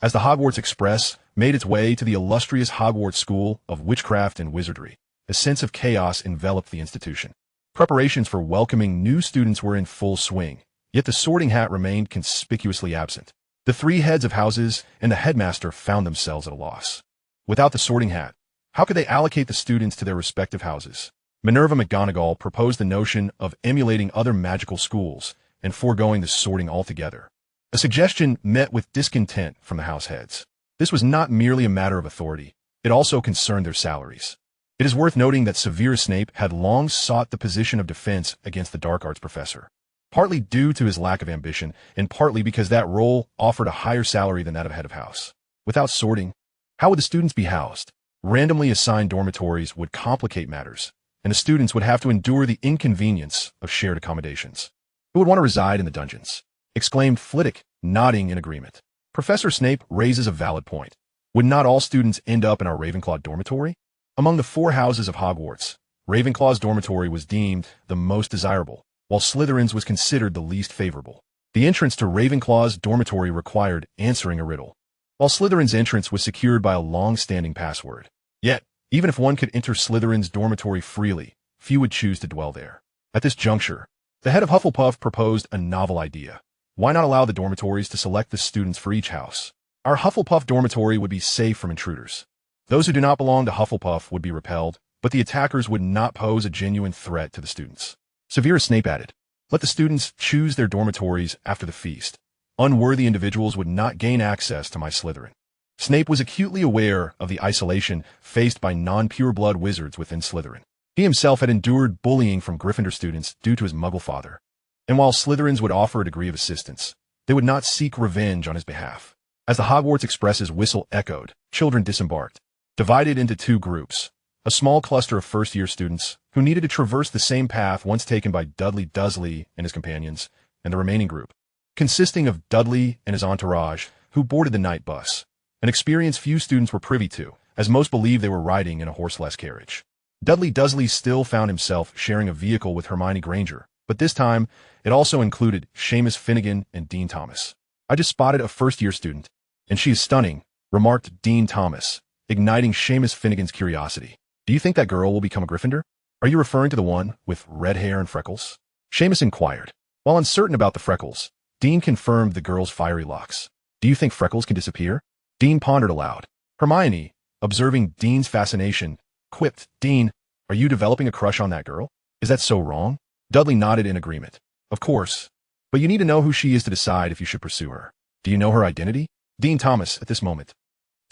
A: As the Hogwarts Express made its way to the illustrious Hogwarts School of Witchcraft and Wizardry, a sense of chaos enveloped the institution. Preparations for welcoming new students were in full swing, yet the Sorting Hat remained conspicuously absent. The three heads of houses and the headmaster found themselves at a loss. Without the Sorting Hat, how could they allocate the students to their respective houses? Minerva McGonagall proposed the notion of emulating other magical schools and foregoing the sorting altogether. A suggestion met with discontent from the house heads. This was not merely a matter of authority, it also concerned their salaries. It is worth noting that Severus Snape had long sought the position of defense against the dark arts professor, partly due to his lack of ambition, and partly because that role offered a higher salary than that of head of house. Without sorting, how would the students be housed? Randomly assigned dormitories would complicate matters, and the students would have to endure the inconvenience of shared accommodations. Who would want to reside in the dungeons? Exclaimed Flitwick, nodding in agreement. Professor Snape raises a valid point. Would not all students end up in our Ravenclaw dormitory? Among the 4 houses of Hogwarts, Ravenclaw's dormitory was deemed the most desirable, while Slytherin's was considered the least favorable. The entrance to Ravenclaw's dormitory required answering a riddle, while Slytherin's entrance was secured by a long-standing password. Yet, even if one could enter Slytherin's dormitory freely, few would choose to dwell there. At this juncture, the head of Hufflepuff proposed a novel idea. Why not allow the dormitories to select the students for each house? Our Hufflepuff dormitory would be safe from intruders. Those who do not belong to Hufflepuff would be repelled, but the attackers would not pose a genuine threat to the students. Severus Snape added, let the students choose their dormitories after the feast. Unworthy individuals would not gain access to my Slytherin. Snape was acutely aware of the isolation faced by non-pure-blood wizards within Slytherin. He himself had endured bullying from Gryffindor students due to his Muggle father. And while Slytherins would offer a degree of assistance, they would not seek revenge on his behalf. As the Hogwarts Express's whistle echoed, children disembarked, divided into 2 groups. A small cluster of first-year students who needed to traverse the same path once taken by Dudley Dursley and his companions, and the remaining group, consisting of Dudley and his entourage, who boarded the night bus, an experience few students were privy to, as most believed they were riding in a horseless carriage. Dudley Dursley still found himself sharing a vehicle with Hermione Granger, but this time it also included Seamus Finnegan and Dean Thomas. I just spotted a first-year student, and she is stunning, remarked Dean Thomas, igniting Seamus Finnegan's curiosity. Do you think that girl will become a Gryffindor? Are you referring to the one with red hair and freckles? Seamus inquired. While uncertain about the freckles, Dean confirmed the girl's fiery locks. Do you think freckles can disappear? Dean pondered aloud. Hermione, observing Dean's fascination, quipped, Dean, are you developing a crush on that girl? Is that so wrong? Dudley nodded in agreement. Of course. But you need to know who she is to decide if you should pursue her. Do you know her identity? Dean Thomas, at this moment,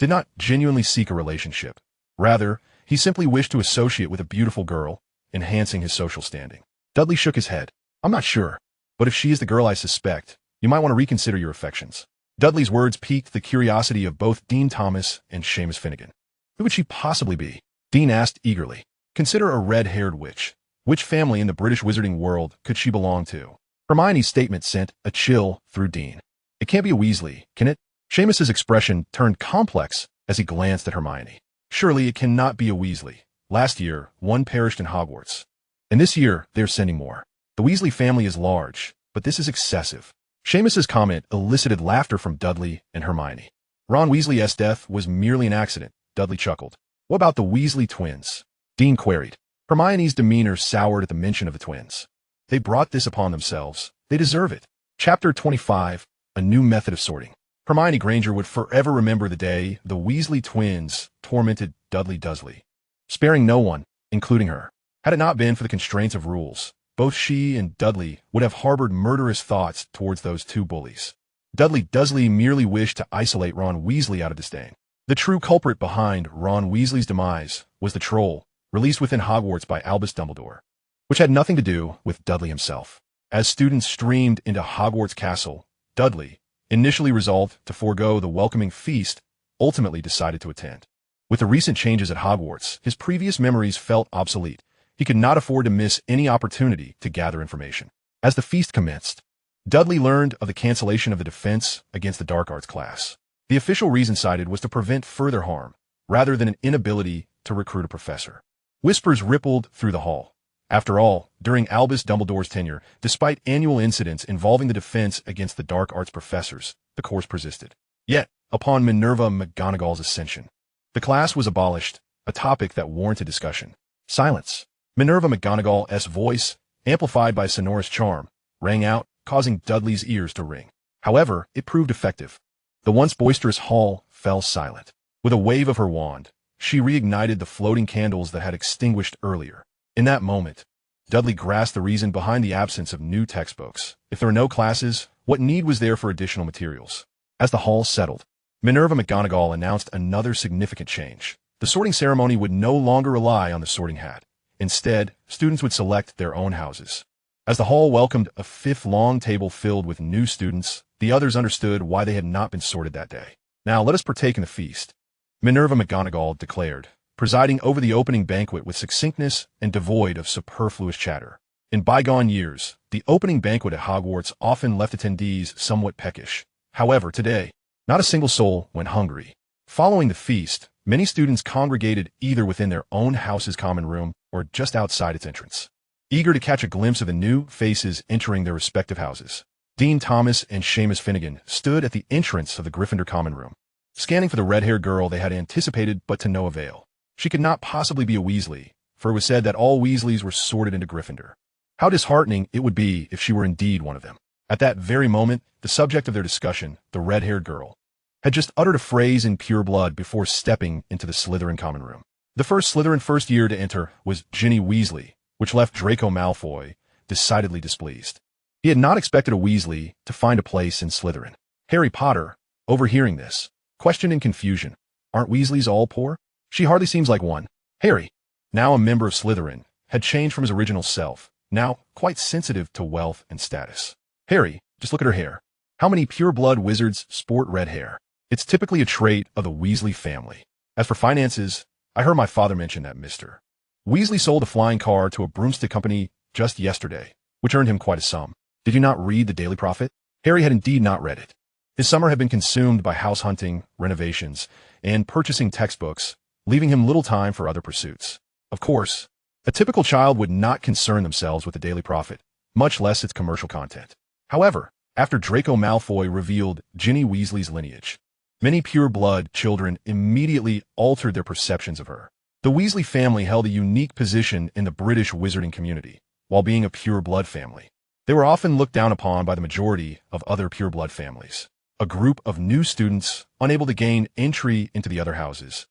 A: did not genuinely seek a relationship. Rather, he simply wished to associate with a beautiful girl, enhancing his social standing. Dudley shook his head. I'm not sure, but if she is the girl I suspect, you might want to reconsider your affections. Dudley's words piqued the curiosity of both Dean Thomas and Seamus Finnegan. Who would she possibly be? Dean asked eagerly. Consider a red-haired witch. Which family in the British wizarding world could she belong to? Hermione's statement sent a chill through Dean. It can't be a Weasley, can it? Seamus's expression turned complex as he glanced at Hermione. Surely it cannot be a Weasley. Last year, one perished in Hogwarts. And this year, they're sending more. The Weasley family is large, but this is excessive. Seamus's comment elicited laughter from Dudley and Hermione. Ron Weasley's death was merely an accident, Dudley chuckled. What about the Weasley twins? Dean queried. Hermione's demeanor soured at the mention of the twins. They brought this upon themselves. They deserve it. Chapter 25, A New Method of Sorting. Hermione Granger would forever remember the day the Weasley twins tormented Dudley Dursley, sparing no one, including her. Had it not been for the constraints of rules, both she and Dudley would have harbored murderous thoughts towards those 2 bullies. Dudley Dursley merely wished to isolate Ron Weasley out of disdain. The true culprit behind Ron Weasley's demise was the troll, released within Hogwarts by Albus Dumbledore, which had nothing to do with Dudley himself. As students streamed into Hogwarts Castle, Dudley, initially resolved to forego the welcoming feast, ultimately decided to attend. With the recent changes at Hogwarts, his previous memories felt obsolete. He could not afford to miss any opportunity to gather information. As the feast commenced, Dudley learned of the cancellation of the defense against the dark arts class. The official reason cited was to prevent further harm, rather than an inability to recruit a professor. Whispers rippled through the hall. After all, during Albus Dumbledore's tenure, despite annual incidents involving the defense against the dark arts professors, the course persisted. Yet, upon Minerva McGonagall's ascension, the class was abolished, a topic that warranted discussion. Silence. Minerva McGonagall's voice, amplified by sonorous charm, rang out, causing Dudley's ears to ring. However, it proved effective. The once boisterous hall fell silent. With a wave of her wand, she reignited the floating candles that had extinguished earlier. In that moment, Dudley grasped the reason behind the absence of new textbooks. If there were no classes, what need was there for additional materials? As the hall settled, Minerva McGonagall announced another significant change. The sorting ceremony would no longer rely on the sorting hat. Instead, students would select their own houses. As the hall welcomed a fifth long table filled with new students, the others understood why they had not been sorted that day. Now let us partake in the feast, Minerva McGonagall declared, presiding over the opening banquet with succinctness and devoid of superfluous chatter. In bygone years, the opening banquet at Hogwarts often left attendees somewhat peckish. However, today, not a single soul went hungry. Following the feast, many students congregated either within their own house's common room or just outside its entrance, eager to catch a glimpse of the new faces entering their respective houses. Dean Thomas and Seamus Finnegan stood at the entrance of the Gryffindor common room, scanning for the red-haired girl they had anticipated but to no avail. She could not possibly be a Weasley, for it was said that all Weasleys were sorted into Gryffindor. How disheartening it would be if she were indeed one of them. At that very moment, the subject of their discussion, the red-haired girl, had just uttered a phrase in pure blood before stepping into the Slytherin common room. The first Slytherin first year to enter was Ginny Weasley, which left Draco Malfoy decidedly displeased. He had not expected a Weasley to find a place in Slytherin. Harry Potter, overhearing this, questioned in confusion, "Aren't Weasleys all poor? She hardly seems like one." Harry, now a member of Slytherin, had changed from his original self, now quite sensitive to wealth and status. "Harry, just look at her hair. How many pure-blood wizards sport red hair? It's typically a trait of the Weasley family. As for finances, I heard my father mention that Mr. Weasley sold a flying car to a broomstick company just yesterday, which earned him quite a sum. Did you not read the Daily Prophet?" Harry had indeed not read it. His summer had been consumed by house hunting, renovations, and purchasing textbooks, leaving him little time for other pursuits. Of course, a typical child would not concern themselves with the Daily Prophet, much less its commercial content. However, after Draco Malfoy revealed Ginny Weasley's lineage, many pure-blood children immediately altered their perceptions of her. The Weasley family held a unique position in the British wizarding community, while being a pure-blood family. They were often looked down upon by the majority of other pure-blood families. A group of new students, unable to gain entry into the other houses,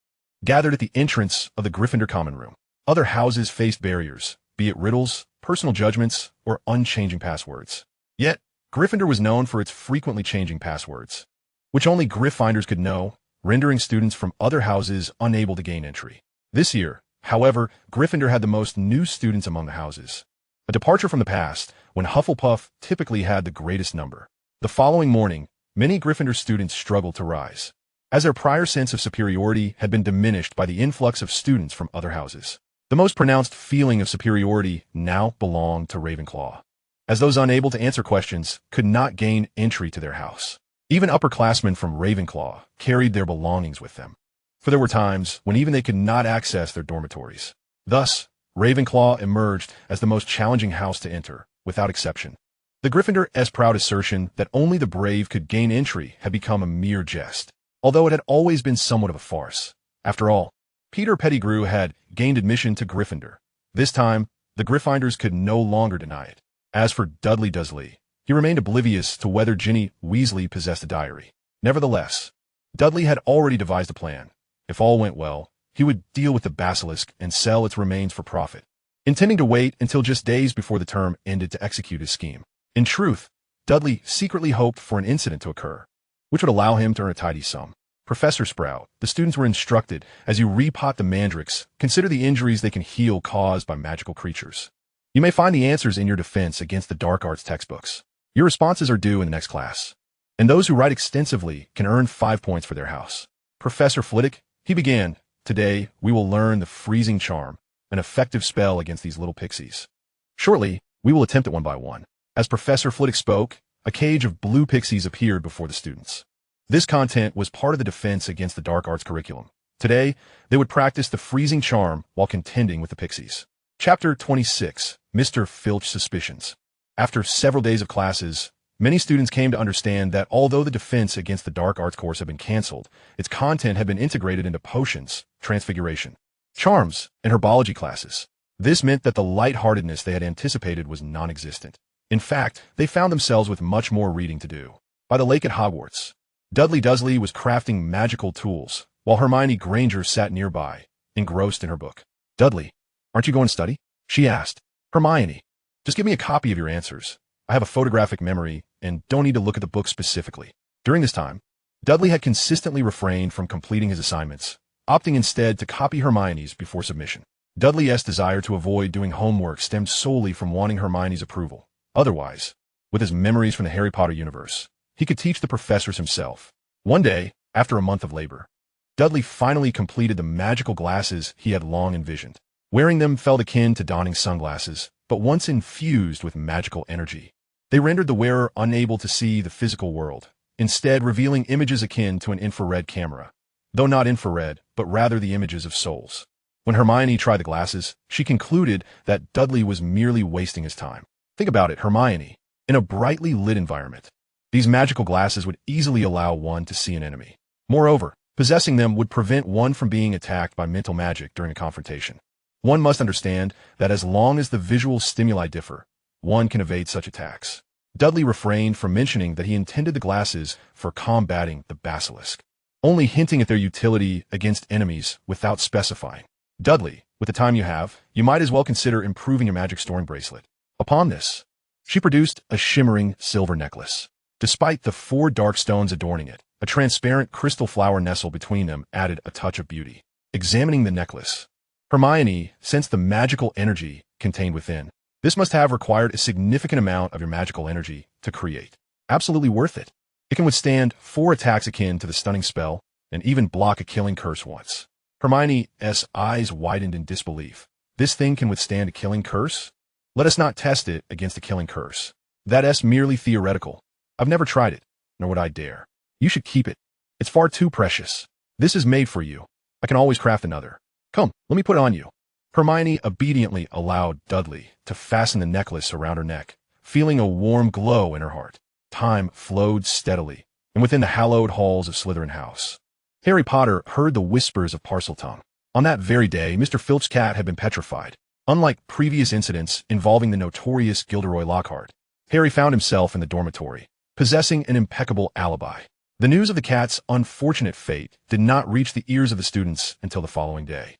A: gathered at the entrance of the Gryffindor common room. Other houses faced barriers, be it riddles, personal judgments, or unchanging passwords. Yet, Gryffindor was known for its frequently changing passwords, which only Gryffindors could know, rendering students from other houses unable to gain entry. This year, however, Gryffindor had the most new students among the houses, a departure from the past when Hufflepuff typically had the greatest number. The following morning, many Gryffindor students struggled to rise, as their prior sense of superiority had been diminished by the influx of students from other houses. The most pronounced feeling of superiority now belonged to Ravenclaw, as those unable to answer questions could not gain entry to their house. Even upperclassmen from Ravenclaw carried their belongings with them, for there were times when even they could not access their dormitories. Thus, Ravenclaw emerged as the most challenging house to enter, without exception. The Gryffindor's proud assertion that only the brave could gain entry had become a mere jest, although it had always been somewhat of a farce. After all, Peter Pettigrew had gained admission to Gryffindor. This time, the Gryffindors could no longer deny it. As for Dudley Dursley, he remained oblivious to whether Ginny Weasley possessed a diary. Nevertheless, Dudley had already devised a plan. If all went well, he would deal with the basilisk and sell its remains for profit, intending to wait until just days before the term ended to execute his scheme. In truth, Dudley secretly hoped for an incident to occur, which would allow him to earn a tidy sum. "Professor Sprout, the students were instructed, as you repot the mandrakes, consider the injuries they can heal caused by magical creatures. You may find the answers in your defense against the dark arts textbooks. Your responses are due in the next class, and those who write extensively can earn 5 points for their house." Professor Flitwick, he began, "Today, we will learn the freezing charm, an effective spell against these little pixies. Shortly, we will attempt it one by one." As Professor Flitwick spoke, a cage of blue pixies appeared before the students. This content was part of the defense against the dark arts curriculum. Today, they would practice the freezing charm while contending with the pixies. Chapter 26, Mr. Filch's Suspicions. After several days of classes, many students came to understand that although the defense against the dark arts course had been canceled, its content had been integrated into potions, transfiguration, charms, and herbology classes. This meant that the lightheartedness they had anticipated was non-existent. In fact, they found themselves with much more reading to do. By the lake at Hogwarts, Dudley Dursley was crafting magical tools, while Hermione Granger sat nearby, engrossed in her book. "Dudley, aren't you going to study?" She asked. Hermione, just give me a copy of your answers. I have a photographic memory and don't need to look at the book specifically. During this time, Dudley had consistently refrained from completing his assignments, opting instead to copy Hermione's before submission. Dudley's desire to avoid doing homework stemmed solely from wanting Hermione's approval. Otherwise, with his memories from the Harry Potter universe, he could teach the professors himself. One day, after a month of labor, Dudley finally completed the magical glasses he had long envisioned. Wearing them felt akin to donning sunglasses, but once infused with magical energy, they rendered the wearer unable to see the physical world, instead revealing images akin to an infrared camera, though not infrared, but rather the images of souls. When Hermione tried the glasses, she concluded that Dudley was merely wasting his time. Think about it, Hermione. In a brightly lit environment, these magical glasses would easily allow one to see an enemy. Moreover, possessing them would prevent one from being attacked by mental magic during a confrontation. One must understand that as long as the visual stimuli differ, one can evade such attacks. Dudley refrained from mentioning that he intended the glasses for combating the basilisk, only hinting at their utility against enemies without specifying. Dudley, with the time you have, you might as well consider improving your magic storing bracelet. Upon this, she produced a shimmering silver necklace. Despite the 4 dark stones adorning it, a transparent crystal flower nestled between them added a touch of beauty. Examining the necklace, Hermione sensed the magical energy contained within. This must have required a significant amount of your magical energy to create. Absolutely worth it. It can withstand 4 attacks akin to the stunning spell, and even block a killing curse once. Hermione's eyes widened in disbelief. This thing can withstand a killing curse? Let us not test it against a killing curse. That's merely theoretical. I've never tried it, nor would I dare. You should keep it. It's far too precious. This is made for you. I can always craft another. Come, let me put it on you. Hermione obediently allowed Dudley to fasten the necklace around her neck, feeling a warm glow in her heart. Time flowed steadily, and within the hallowed halls of Slytherin House, Harry Potter heard the whispers of Parseltongue. On that very day, Mr. Filch's cat had been petrified. Unlike previous incidents involving the notorious Gilderoy Lockhart, Harry found himself in the dormitory, possessing an impeccable alibi. The news of the cat's unfortunate fate did not reach the ears of the students until the following day,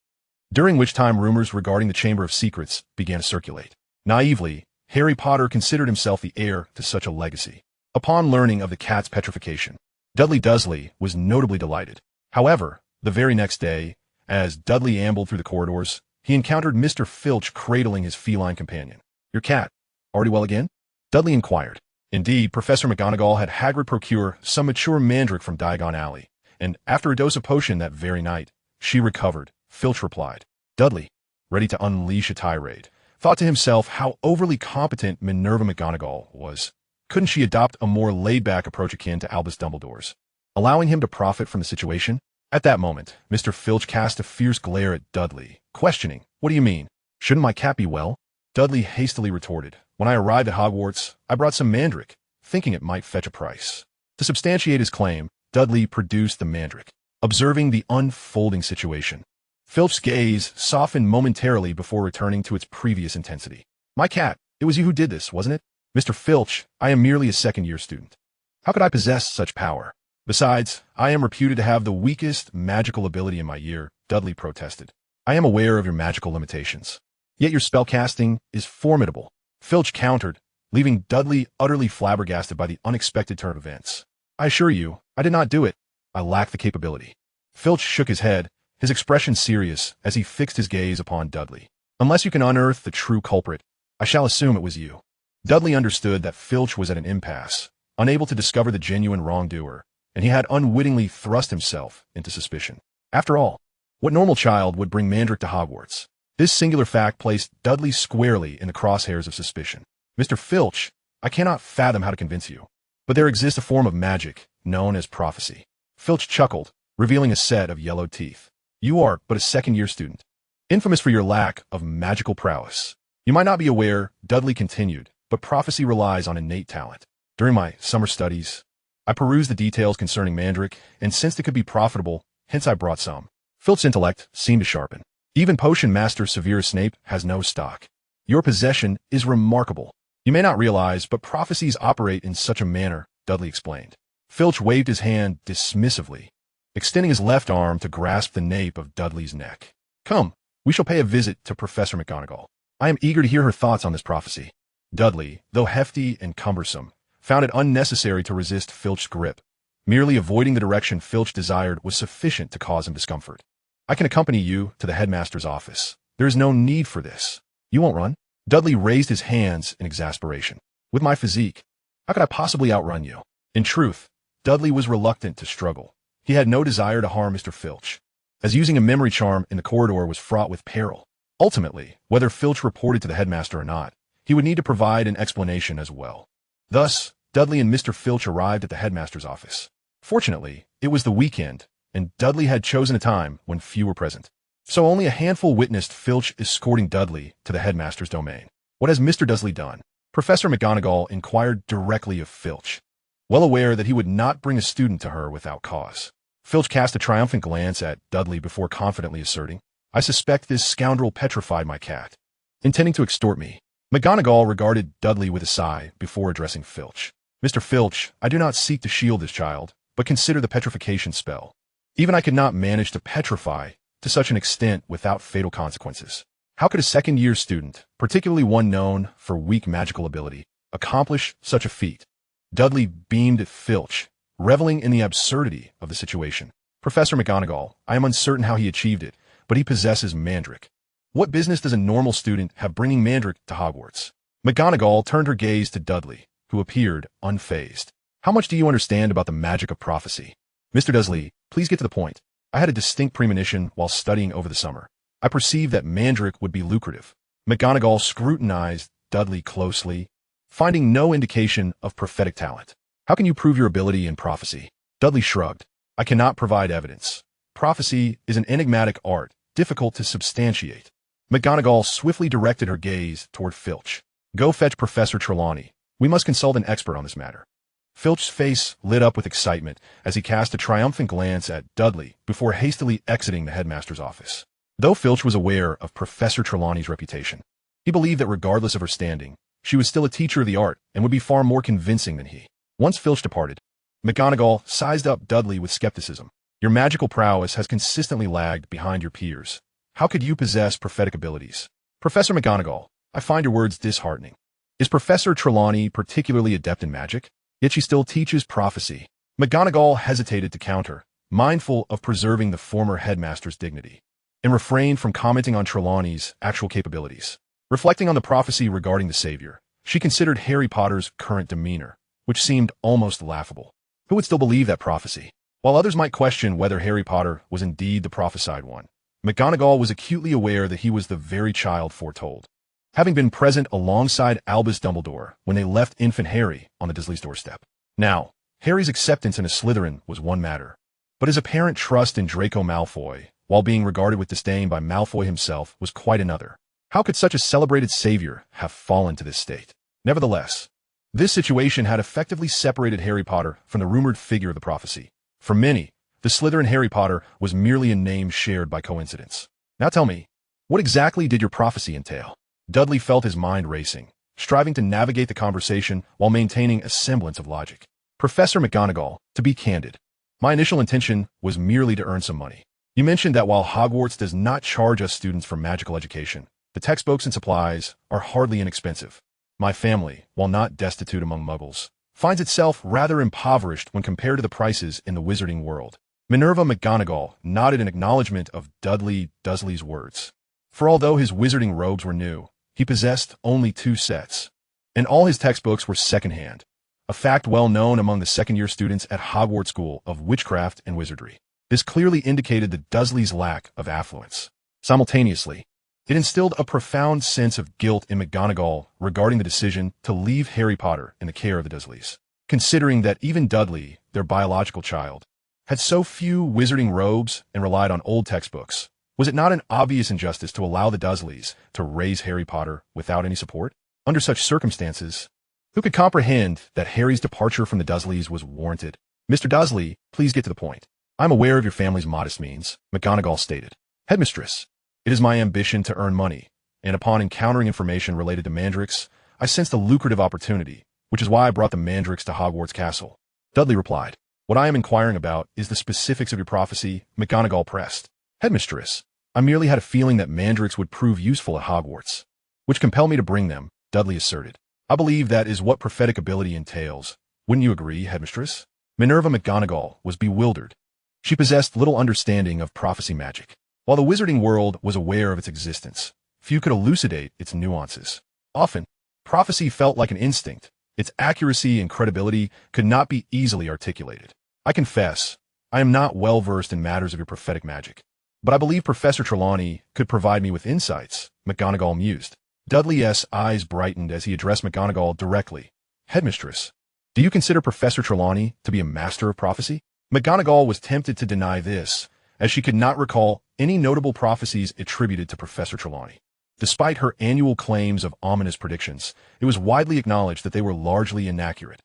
A: during which time rumors regarding the Chamber of Secrets began to circulate. Naively, Harry Potter considered himself the heir to such a legacy. Upon learning of the cat's petrification, Dudley Dursley was notably delighted. However, the very next day, as Dudley ambled through the corridors, he encountered Mr. Filch cradling his feline companion. Your cat, already well again? Dudley inquired. Indeed, Professor McGonagall had Hagrid procure some mature mandrake from Diagon Alley, and after a dose of potion that very night, she recovered. Filch replied. Dudley, ready to unleash a tirade, thought to himself how overly competent Minerva McGonagall was. Couldn't she adopt a more laid-back approach akin to Albus Dumbledore's, allowing him to profit from the situation? At that moment, Mr. Filch cast a fierce glare at Dudley, questioning, What do you mean? Shouldn't my cat be well? Dudley hastily retorted, When I arrived at Hogwarts, I brought some mandrake, thinking it might fetch a price. To substantiate his claim, Dudley produced the mandrake. Observing the unfolding situation, Filch's gaze softened momentarily before returning to its previous intensity. My cat, it was you who did this, wasn't it? Mr. Filch, I am merely a second-year student. How could I possess such power? Besides, I am reputed to have the weakest magical ability in my year, Dudley protested. I am aware of your magical limitations. Yet your spellcasting is formidable, Filch countered, leaving Dudley utterly flabbergasted by the unexpected turn of events. I assure you, I did not do it. I lack the capability. Filch shook his head, his expression serious as he fixed his gaze upon Dudley. Unless you can unearth the true culprit, I shall assume it was you. Dudley understood that Filch was at an impasse, unable to discover the genuine wrongdoer, and he had unwittingly thrust himself into suspicion. After all, what normal child would bring mandrake to Hogwarts? This singular fact placed Dudley squarely in the crosshairs of suspicion. Mr. Filch, I cannot fathom how to convince you, but there exists a form of magic known as prophecy. Filch chuckled, revealing a set of yellow teeth. You are but a second-year student, infamous for your lack of magical prowess. You might not be aware, Dudley continued, but prophecy relies on innate talent. During my summer studies, I perused the details concerning mandrake and sensed it could be profitable, hence I brought some. Filch's intellect seemed to sharpen. Even Potion Master Severus Snape has no stock. Your possession is remarkable. You may not realize, but prophecies operate in such a manner, Dudley explained. Filch waved his hand dismissively, extending his left arm to grasp the nape of Dudley's neck. Come, we shall pay a visit to Professor McGonagall. I am eager to hear her thoughts on this prophecy. Dudley, though hefty and cumbersome, found it unnecessary to resist Filch's grip. Merely avoiding the direction Filch desired was sufficient to cause him discomfort. I can accompany you to the headmaster's office. There is no need for this. You won't run? Dudley raised his hands in exasperation. With my physique, how could I possibly outrun you? In truth, Dudley was reluctant to struggle. He had no desire to harm Mr. Filch, as using a memory charm in the corridor was fraught with peril. Ultimately, whether Filch reported to the headmaster or not, he would need to provide an explanation as well. Thus, Dudley and Mr. Filch arrived at the headmaster's office. Fortunately, it was the weekend, and Dudley had chosen a time when few were present. So only a handful witnessed Filch escorting Dudley to the headmaster's domain. What has Mr. Dursley done? Professor McGonagall inquired directly of Filch, well aware that he would not bring a student to her without cause. Filch cast a triumphant glance at Dudley before confidently asserting, I suspect this scoundrel petrified my cat, intending to extort me. McGonagall regarded Dudley with a sigh before addressing Filch. Mr. Filch, I do not seek to shield this child, but consider the petrification spell. Even I could not manage to petrify to such an extent without fatal consequences. How could a second-year student, particularly one known for weak magical ability, accomplish such a feat? Dudley beamed at Filch, reveling in the absurdity of the situation. Professor McGonagall, I am uncertain how he achieved it, but he possesses Mandrake. What business does a normal student have bringing Mandrake to Hogwarts? McGonagall turned her gaze to Dudley, who appeared unfazed. How much do you understand about the magic of prophecy? Mr. Dursley, please get to the point. I had a distinct premonition while studying over the summer. I perceived that Mandrake would be lucrative. McGonagall scrutinized Dudley closely, finding no indication of prophetic talent. How can you prove your ability in prophecy? Dudley shrugged. I cannot provide evidence. Prophecy is an enigmatic art, difficult to substantiate. McGonagall swiftly directed her gaze toward Filch. Go fetch Professor Trelawney. We must consult an expert on this matter. Filch's face lit up with excitement as he cast a triumphant glance at Dudley before hastily exiting the headmaster's office. Though Filch was aware of Professor Trelawney's reputation, he believed that regardless of her standing, she was still a teacher of the art and would be far more convincing than he. Once Filch departed, McGonagall sized up Dudley with skepticism. Your magical prowess has consistently lagged behind your peers. How could you possess prophetic abilities? Professor McGonagall, I find your words disheartening. Is Professor Trelawney particularly adept in magic? Yet she still teaches prophecy. McGonagall hesitated to counter, mindful of preserving the former headmaster's dignity, and refrained from commenting on Trelawney's actual capabilities. Reflecting on the prophecy regarding the Savior, she considered Harry Potter's current demeanor, which seemed almost laughable. Who would still believe that prophecy? While others might question whether Harry Potter was indeed the prophesied one, McGonagall was acutely aware that he was the very child foretold, having been present alongside Albus Dumbledore when they left infant Harry on the Dursley's doorstep. Now, Harry's acceptance in a Slytherin was one matter, but his apparent trust in Draco Malfoy, while being regarded with disdain by Malfoy himself, was quite another. How could such a celebrated savior have fallen to this state? Nevertheless, this situation had effectively separated Harry Potter from the rumored figure of the prophecy. For many, the Slytherin Harry Potter was merely a name shared by coincidence. Now tell me, what exactly did your prophecy entail? Dudley felt his mind racing, striving to navigate the conversation while maintaining a semblance of logic. Professor McGonagall, to be candid, my initial intention was merely to earn some money. You mentioned that while Hogwarts does not charge us students for magical education, the textbooks and supplies are hardly inexpensive. My family, while not destitute among muggles, finds itself rather impoverished when compared to the prices in the Wizarding World. Minerva McGonagall nodded in acknowledgement of Dudley Dursley's words. For although his wizarding robes were new, he possessed only 2 sets, and all his textbooks were second-hand, a fact well known among the second-year students at Hogwarts School of Witchcraft and Wizardry. This clearly indicated the Dursleys' lack of affluence. Simultaneously, it instilled a profound sense of guilt in McGonagall regarding the decision to leave Harry Potter in the care of the Dursleys. Considering that even Dudley, their biological child, had so few wizarding robes and relied on old textbooks, was it not an obvious injustice to allow the Dursleys to raise Harry Potter without any support? Under such circumstances, who could comprehend that Harry's departure from the Dursleys was warranted? Mr. Dursley, please get to the point. I'm aware of your family's modest means, McGonagall stated. Headmistress, it is my ambition to earn money, and upon encountering information related to mandrakes, I sensed a lucrative opportunity, which is why I brought the mandrakes to Hogwarts Castle. Dudley replied. What I am inquiring about is the specifics of your prophecy, McGonagall pressed. Headmistress, I merely had a feeling that mandrakes would prove useful at Hogwarts. which compel me to bring them, Dudley asserted. I believe that is what prophetic ability entails. Wouldn't you agree, headmistress? Minerva McGonagall was bewildered. She possessed little understanding of prophecy magic. While the wizarding world was aware of its existence, few could elucidate its nuances. Often, prophecy felt like an instinct. Its accuracy and credibility could not be easily articulated. I confess, I am not well versed in matters of your prophetic magic, but I believe Professor Trelawney could provide me with insights, McGonagall mused. Dudley's eyes brightened as he addressed McGonagall directly. Headmistress, do you consider Professor Trelawney to be a master of prophecy? McGonagall was tempted to deny this, as she could not recall any notable prophecies attributed to Professor Trelawney. Despite her annual claims of ominous predictions, it was widely acknowledged that they were largely inaccurate.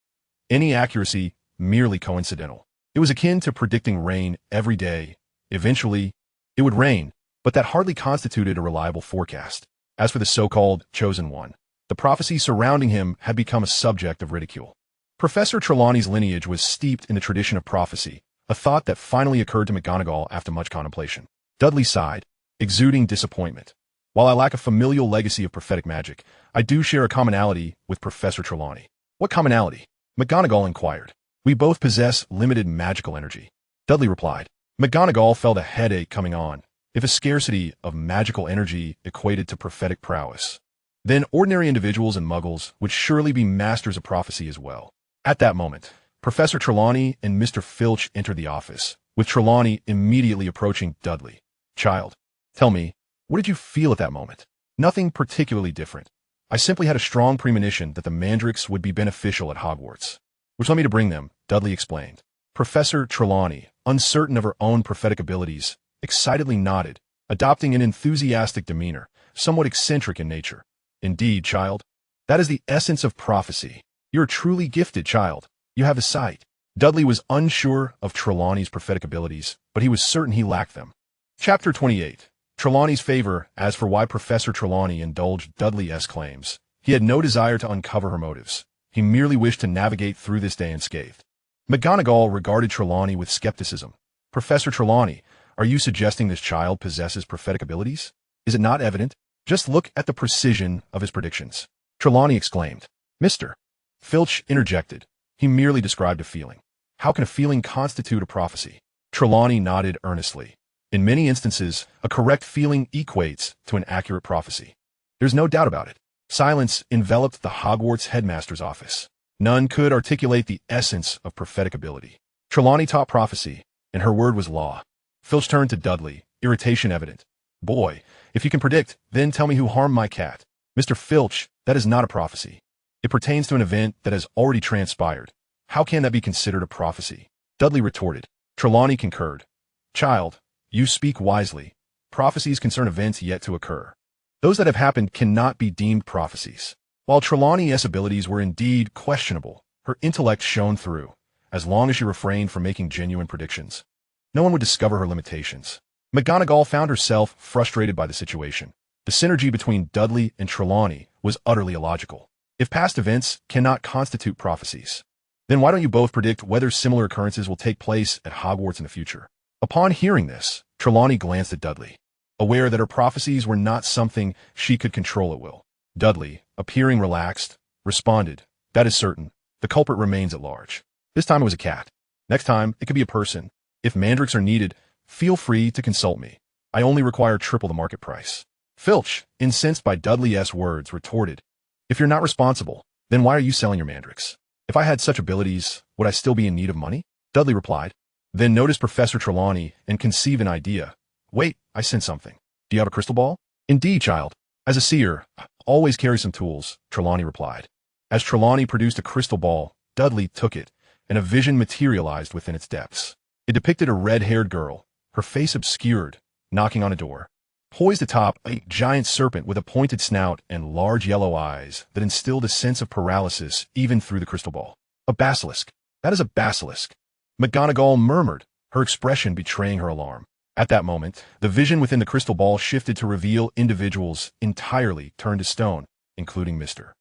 A: Any accuracy merely coincidental. It was akin to predicting rain every day. Eventually, it would rain, but that hardly constituted a reliable forecast. As for the so-called chosen one, the prophecy surrounding him had become a subject of ridicule. Professor Trelawney's lineage was steeped in the tradition of prophecy, a thought that finally occurred to McGonagall after much contemplation. Dudley sighed, exuding disappointment. While I lack a familial legacy of prophetic magic, I do share a commonality with Professor Trelawney. What commonality? McGonagall inquired. We both possess limited magical energy. Dudley replied. McGonagall felt a headache coming on. If a scarcity of magical energy equated to prophetic prowess, then ordinary individuals and muggles would surely be masters of prophecy as well. At that moment, Professor Trelawney and Mr. Filch entered the office, with Trelawney immediately approaching Dudley. Child, tell me, what did you feel at that moment? Nothing particularly different. I simply had a strong premonition that the mandrakes would be beneficial at Hogwarts, which led me to bring them, Dudley explained. Professor Trelawney, uncertain of her own prophetic abilities, excitedly nodded, adopting an enthusiastic demeanor, somewhat eccentric in nature. Indeed, child, that is the essence of prophecy. You're a truly gifted child. You have the sight. Dudley was unsure of Trelawney's prophetic abilities, but he was certain he lacked them. Chapter 28. Trelawney's favor. As for why Professor Trelawney indulged Dudley's claims, he had no desire to uncover her motives. He merely wished to navigate through this day unscathed. McGonagall regarded Trelawney with skepticism. Professor Trelawney, are you suggesting this child possesses prophetic abilities? Is it not evident? Just look at the precision of his predictions. Trelawney exclaimed. Mr. Filch interjected. He merely described a feeling. How can a feeling constitute a prophecy? Trelawney nodded earnestly. In many instances, a correct feeling equates to an accurate prophecy. There's no doubt about it. Silence enveloped the Hogwarts headmaster's office. None could articulate the essence of prophetic ability. Trelawney taught prophecy, and her word was law. Filch turned to Dudley, irritation evident. Boy, if you can predict, then tell me who harmed my cat. Mr. Filch, that is not a prophecy. It pertains to an event that has already transpired. How can that be considered a prophecy? Dudley retorted. Trelawney concurred. Child, you speak wisely. Prophecies concern events yet to occur. Those that have happened cannot be deemed prophecies. While Trelawney's abilities were indeed questionable, her intellect shone through, as long as she refrained from making genuine predictions. No one would discover her limitations. McGonagall found herself frustrated by the situation. The synergy between Dudley and Trelawney was utterly illogical. If past events cannot constitute prophecies, then why don't you both predict whether similar occurrences will take place at Hogwarts in the future? Upon hearing this, Trelawney glanced at Dudley, aware that her prophecies were not something she could control at will. Dudley, appearing relaxed, responded, That is certain. The culprit remains at large. This time it was a cat. Next time, it could be a person. If mandrakes are needed, feel free to consult me. I only require triple the market price. Filch, incensed by Dudley's words, retorted, If you're not responsible, then why are you selling your mandrakes? If I had such abilities, would I still be in need of money? Dudley replied. Then noticed Professor Trelawney and conceived an idea. Wait, I sense something. Do you have a crystal ball? Indeed, child. As a seer, I always carry some tools, Trelawney replied. As Trelawney produced a crystal ball, Dudley took it, and a vision materialized within its depths. It depicted a red-haired girl, her face obscured, knocking on a door. Poised atop a giant serpent with a pointed snout and large yellow eyes that instilled a sense of paralysis even through the crystal ball. A basilisk. That is a basilisk. McGonagall murmured, her expression betraying her alarm. At that moment, the vision within the crystal ball shifted to reveal individuals entirely turned to stone, including Mr.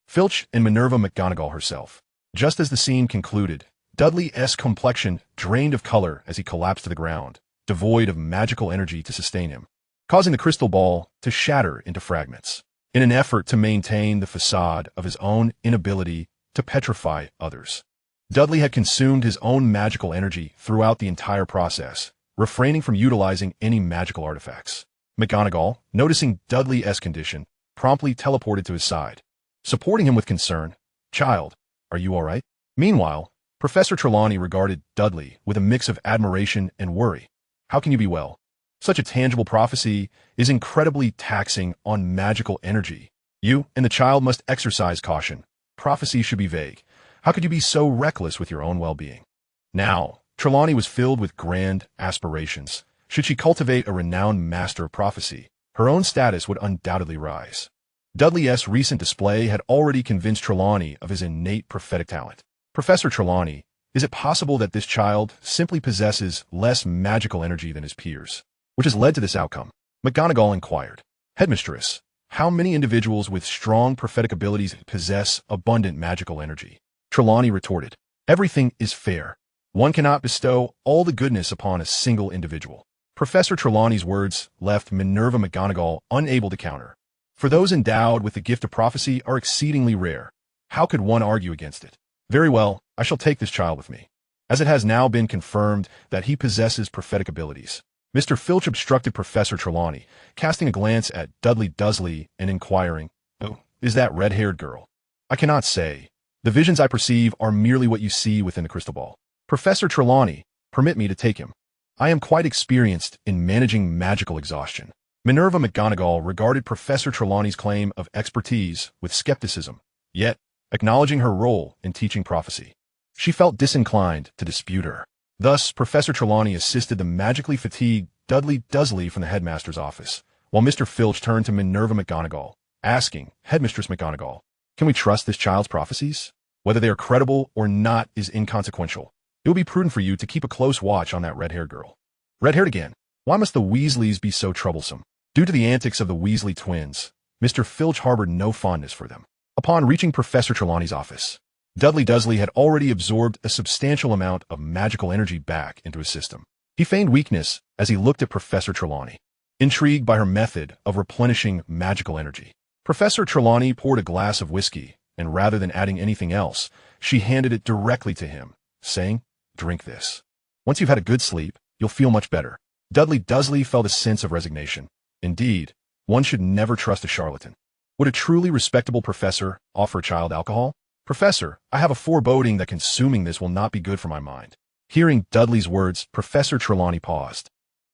A: Filch and Minerva McGonagall herself. Just as the scene concluded, Dudley's complexion drained of color as he collapsed to the ground, devoid of magical energy to sustain him, causing the crystal ball to shatter into fragments. in an effort to maintain the facade of his own inability to petrify others. Dudley had consumed his own magical energy throughout the entire process, refraining from utilizing any magical artifacts. McGonagall, noticing Dudley's condition, promptly teleported to his side, supporting him with concern. "Child, are you all right?" Meanwhile, Professor Trelawney regarded Dudley with a mix of admiration and worry. "How can you be well? Such a tangible prophecy is incredibly taxing on magical energy. You and the child must exercise caution. Prophecy should be vague. How could you be so reckless with your own well-being?" Now, Trelawney was filled with grand aspirations. Should she cultivate a renowned master of prophecy, her own status would undoubtedly rise. Dudley's recent display had already convinced Trelawney of his innate prophetic talent. "Professor Trelawney, is it possible that this child simply possesses less magical energy than his peers, which has led to this outcome?" McGonagall inquired. "Headmistress, how many individuals with strong prophetic abilities possess abundant magical energy?" Trelawney retorted. "Everything is fair. One cannot bestow all the goodness upon a single individual." Professor Trelawney's words left Minerva McGonagall unable to counter. For those endowed with the gift of prophecy are exceedingly rare. How could one argue against it? "Very well, I shall take this child with me, as it has now been confirmed that he possesses prophetic abilities." Mr. Filch obstructed Professor Trelawney, casting a glance at Dudley Dursley and inquiring, "Oh, is that red-haired girl?" "I cannot say. The visions I perceive are merely what you see within the crystal ball." "Professor Trelawney, permit me to take him. I am quite experienced in managing magical exhaustion." Minerva McGonagall regarded Professor Trelawney's claim of expertise with skepticism, yet, acknowledging her role in teaching prophecy, she felt disinclined to dispute her. Thus, Professor Trelawney assisted the magically fatigued Dudley Dursley from the headmaster's office, while Mr. Filch turned to Minerva McGonagall, asking, "Headmistress McGonagall, can we trust this child's prophecies? Whether they are credible or not is inconsequential. It would be prudent for you to keep a close watch on that red-haired girl." "Red-haired again? Why must the Weasleys be so troublesome?" Due to the antics of the Weasley twins, Mr. Filch harbored no fondness for them. Upon reaching Professor Trelawney's office, Dudley Dursley had already absorbed a substantial amount of magical energy back into his system. He feigned weakness as he looked at Professor Trelawney, intrigued by her method of replenishing magical energy. Professor Trelawney poured a glass of whiskey, and rather than adding anything else, she handed it directly to him, saying, "Drink this. Once you've had a good sleep, you'll feel much better." Dudley Dursley felt a sense of resignation. Indeed, one should never trust a charlatan. Would a truly respectable professor offer a child alcohol? "Professor, I have a foreboding that consuming this will not be good for my mind." Hearing Dudley's words, Professor Trelawney paused,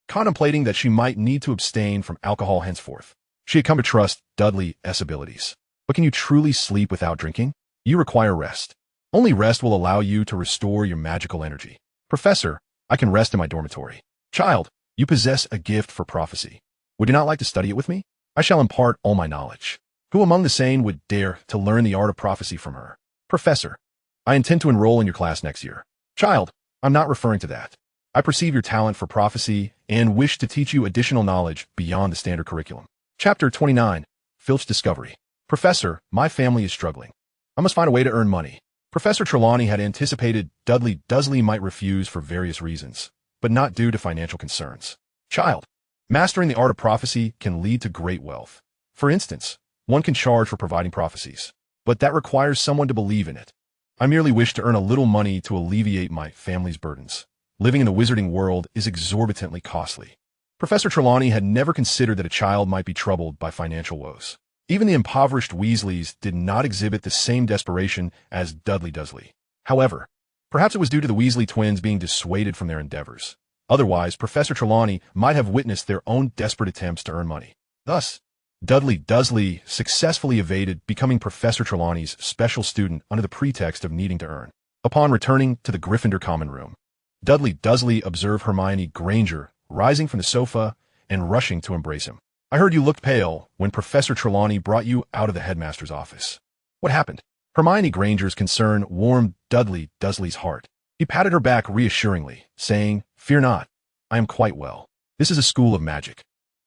A: contemplating that she might need to abstain from alcohol henceforth. She had come to trust Dudley's abilities. "But can you truly sleep without drinking? You require rest. Only rest will allow you to restore your magical energy." "Professor, I can rest in my dormitory." "Child, you possess a gift for prophecy. Would you not like to study it with me? I shall impart all my knowledge." Who among the sane would dare to learn the art of prophecy from her? "Professor, I intend to enroll in your class next year." "Child, I'm not referring to that. I perceive your talent for prophecy and wish to teach you additional knowledge beyond the standard curriculum." Chapter 29, Filch Discovery. "Professor, my family is struggling. I must find a way to earn money." Professor Trelawney had anticipated Dudley Dursley might refuse for various reasons, but not due to financial concerns. "Child, mastering the art of prophecy can lead to great wealth. For instance, one can charge for providing prophecies, but that requires someone to believe in it. I merely wish to earn a little money to alleviate my family's burdens. Living in the wizarding world is exorbitantly costly." Professor Trelawney had never considered that a child might be troubled by financial woes. Even the impoverished Weasleys did not exhibit the same desperation as Dudley Dursley. However, perhaps it was due to the Weasley twins being dissuaded from their endeavors. Otherwise, Professor Trelawney might have witnessed their own desperate attempts to earn money. Thus, Dudley Dursley successfully evaded becoming Professor Trelawney's special student under the pretext of needing to earn. Upon returning to the Gryffindor common room, Dudley Dursley observed Hermione Granger rising from the sofa and rushing to embrace him. "I heard you looked pale when Professor Trelawney brought you out of the headmaster's office. What happened?" Hermione Granger's concern warmed Dudley Dursley's heart. He patted her back reassuringly, saying, "Fear not. I am quite well. This is a school of magic.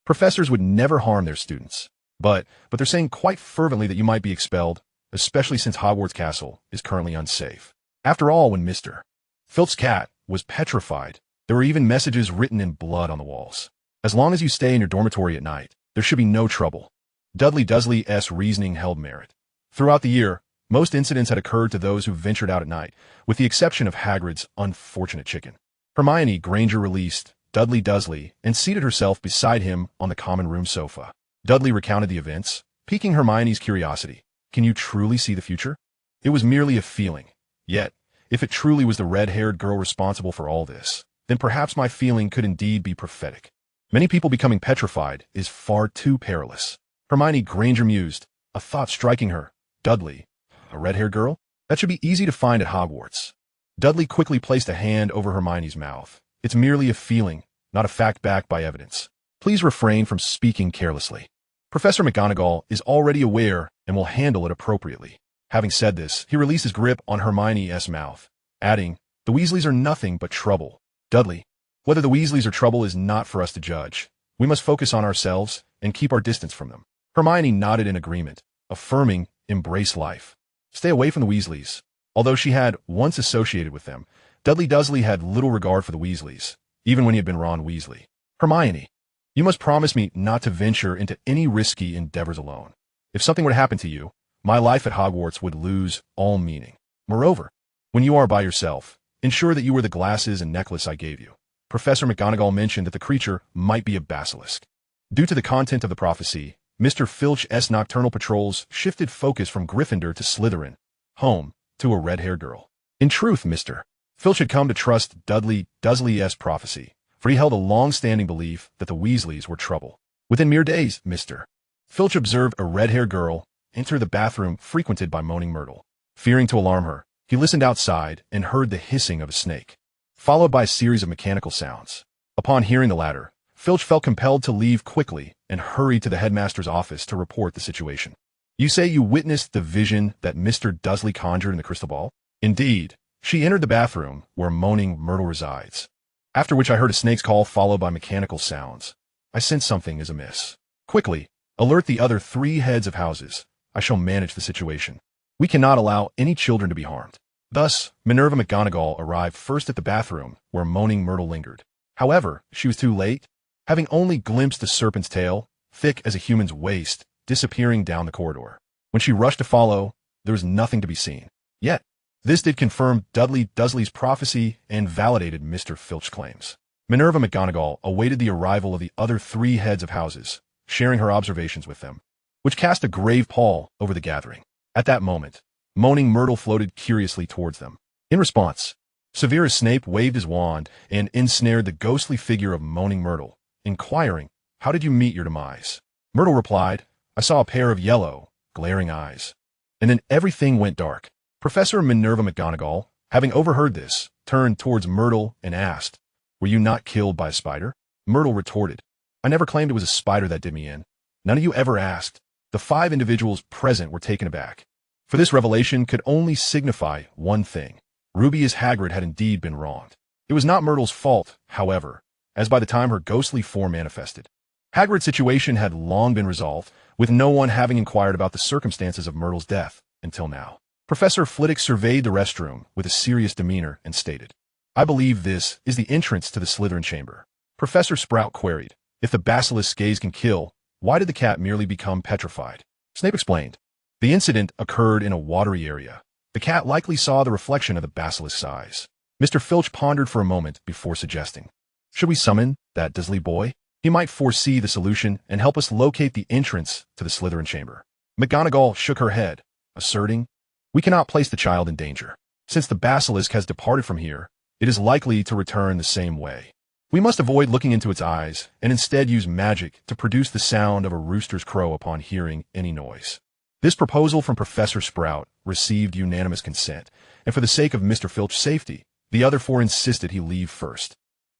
A: Professors would never harm their students. But they're saying quite fervently that you might be expelled, especially since Hogwarts Castle is currently unsafe." After all, when Mr. Filch's cat was petrified, there were even messages written in blood on the walls. "As long as you stay in your dormitory at night, there should be no trouble. Dudley Dursley's reasoning held merit. Throughout the year, most incidents had occurred to those who ventured out at night, with the exception of Hagrid's unfortunate chicken. Hermione Granger released Dudley Dursley and seated herself beside him on the common room sofa. Dudley recounted the events, piquing Hermione's curiosity. Can you truly see the future? It was merely a feeling. Yet, if it truly was the red-haired girl responsible for all this, then perhaps my feeling could indeed be prophetic. Many people becoming petrified is far too perilous. Hermione Granger mused, a thought striking her. Dudley, a red-haired girl? That should be easy to find at Hogwarts. Dudley quickly placed a hand over Hermione's mouth. It's merely a feeling, not a fact backed by evidence. Please refrain from speaking carelessly. Professor McGonagall is already aware and will handle it appropriately. Having said this, he released his grip on Hermione's mouth, adding, the Weasleys are nothing but trouble. Dudley, whether the Weasleys are trouble is not for us to judge. We must focus on ourselves and keep our distance from them. Hermione nodded in agreement, affirming, embrace life. Stay away from the Weasleys. Although she had once associated with them, Dudley Dursley had little regard for the Weasleys, even when he had been Ron Weasley. Hermione, you must promise me not to venture into any risky endeavors alone. If something were to happen to you, my life at Hogwarts would lose all meaning. Moreover, when you are by yourself, ensure that you wear the glasses and necklace I gave you. Professor McGonagall mentioned that the creature might be a basilisk. Due to the content of the prophecy, Mr. Filch's nocturnal patrols shifted focus from Gryffindor to Slytherin, home to a red-haired girl. In truth, Mr. Filch had come to trust Dudley Dursley's prophecy, for he held a long-standing belief that the Weasleys were trouble. Within mere days, Mr. Filch observed a red-haired girl enter the bathroom frequented by Moaning Myrtle. Fearing to alarm her, he listened outside and heard the hissing of a snake, followed by a series of mechanical sounds. Upon hearing the latter, Filch felt compelled to leave quickly and hurried to the headmaster's office to report the situation. You say you witnessed the vision that Mr. Dursley conjured in the crystal ball? Indeed, she entered the bathroom where Moaning Myrtle resides. After which I heard a snake's call followed by mechanical sounds. I sense something is amiss. Quickly, alert the other 3 heads of houses. I shall manage the situation. We cannot allow any children to be harmed. Thus, Minerva McGonagall arrived first at the bathroom where Moaning Myrtle lingered. However, she was too late, having only glimpsed the serpent's tail, thick as a human's waist, disappearing down the corridor. When she rushed to follow, there was nothing to be seen. Yet, this did confirm Dudley Dursley's prophecy and validated Mr. Filch's claims. Minerva McGonagall awaited the arrival of the other 3 heads of houses, sharing her observations with them, which cast a grave pall over the gathering. At that moment, Moaning Myrtle floated curiously towards them. In response, Severus Snape waved his wand and ensnared the ghostly figure of Moaning Myrtle, inquiring, how did you meet your demise? Myrtle replied, I saw a pair of yellow, glaring eyes. And then everything went dark. Professor Minerva McGonagall, having overheard this, turned towards Myrtle and asked, were you not killed by a spider? Myrtle retorted, I never claimed it was a spider that did me in. None of you ever asked. The 5 individuals present were taken aback. For this revelation could only signify one thing. Rubeus Hagrid had indeed been wronged. It was not Myrtle's fault, however, as by the time her ghostly form manifested, Hagrid's situation had long been resolved, with no one having inquired about the circumstances of Myrtle's death until now. Professor Flitwick surveyed the restroom with a serious demeanor and stated, I believe this is the entrance to the Slytherin chamber. Professor Sprout queried, if the basilisk's gaze can kill, why did the cat merely become petrified? Snape explained, the incident occurred in a watery area. The cat likely saw the reflection of the basilisk's eyes. Mr. Filch pondered for a moment before suggesting, should we summon that Dursley boy? He might foresee the solution and help us locate the entrance to the Slytherin chamber. McGonagall shook her head, asserting, we cannot place the child in danger. Since the basilisk has departed from here, it is likely to return the same way. We must avoid looking into its eyes and instead use magic to produce the sound of a rooster's crow upon hearing any noise. This proposal from Professor Sprout received unanimous consent, and for the sake of Mr. Filch's safety, the other 4 insisted he leave first.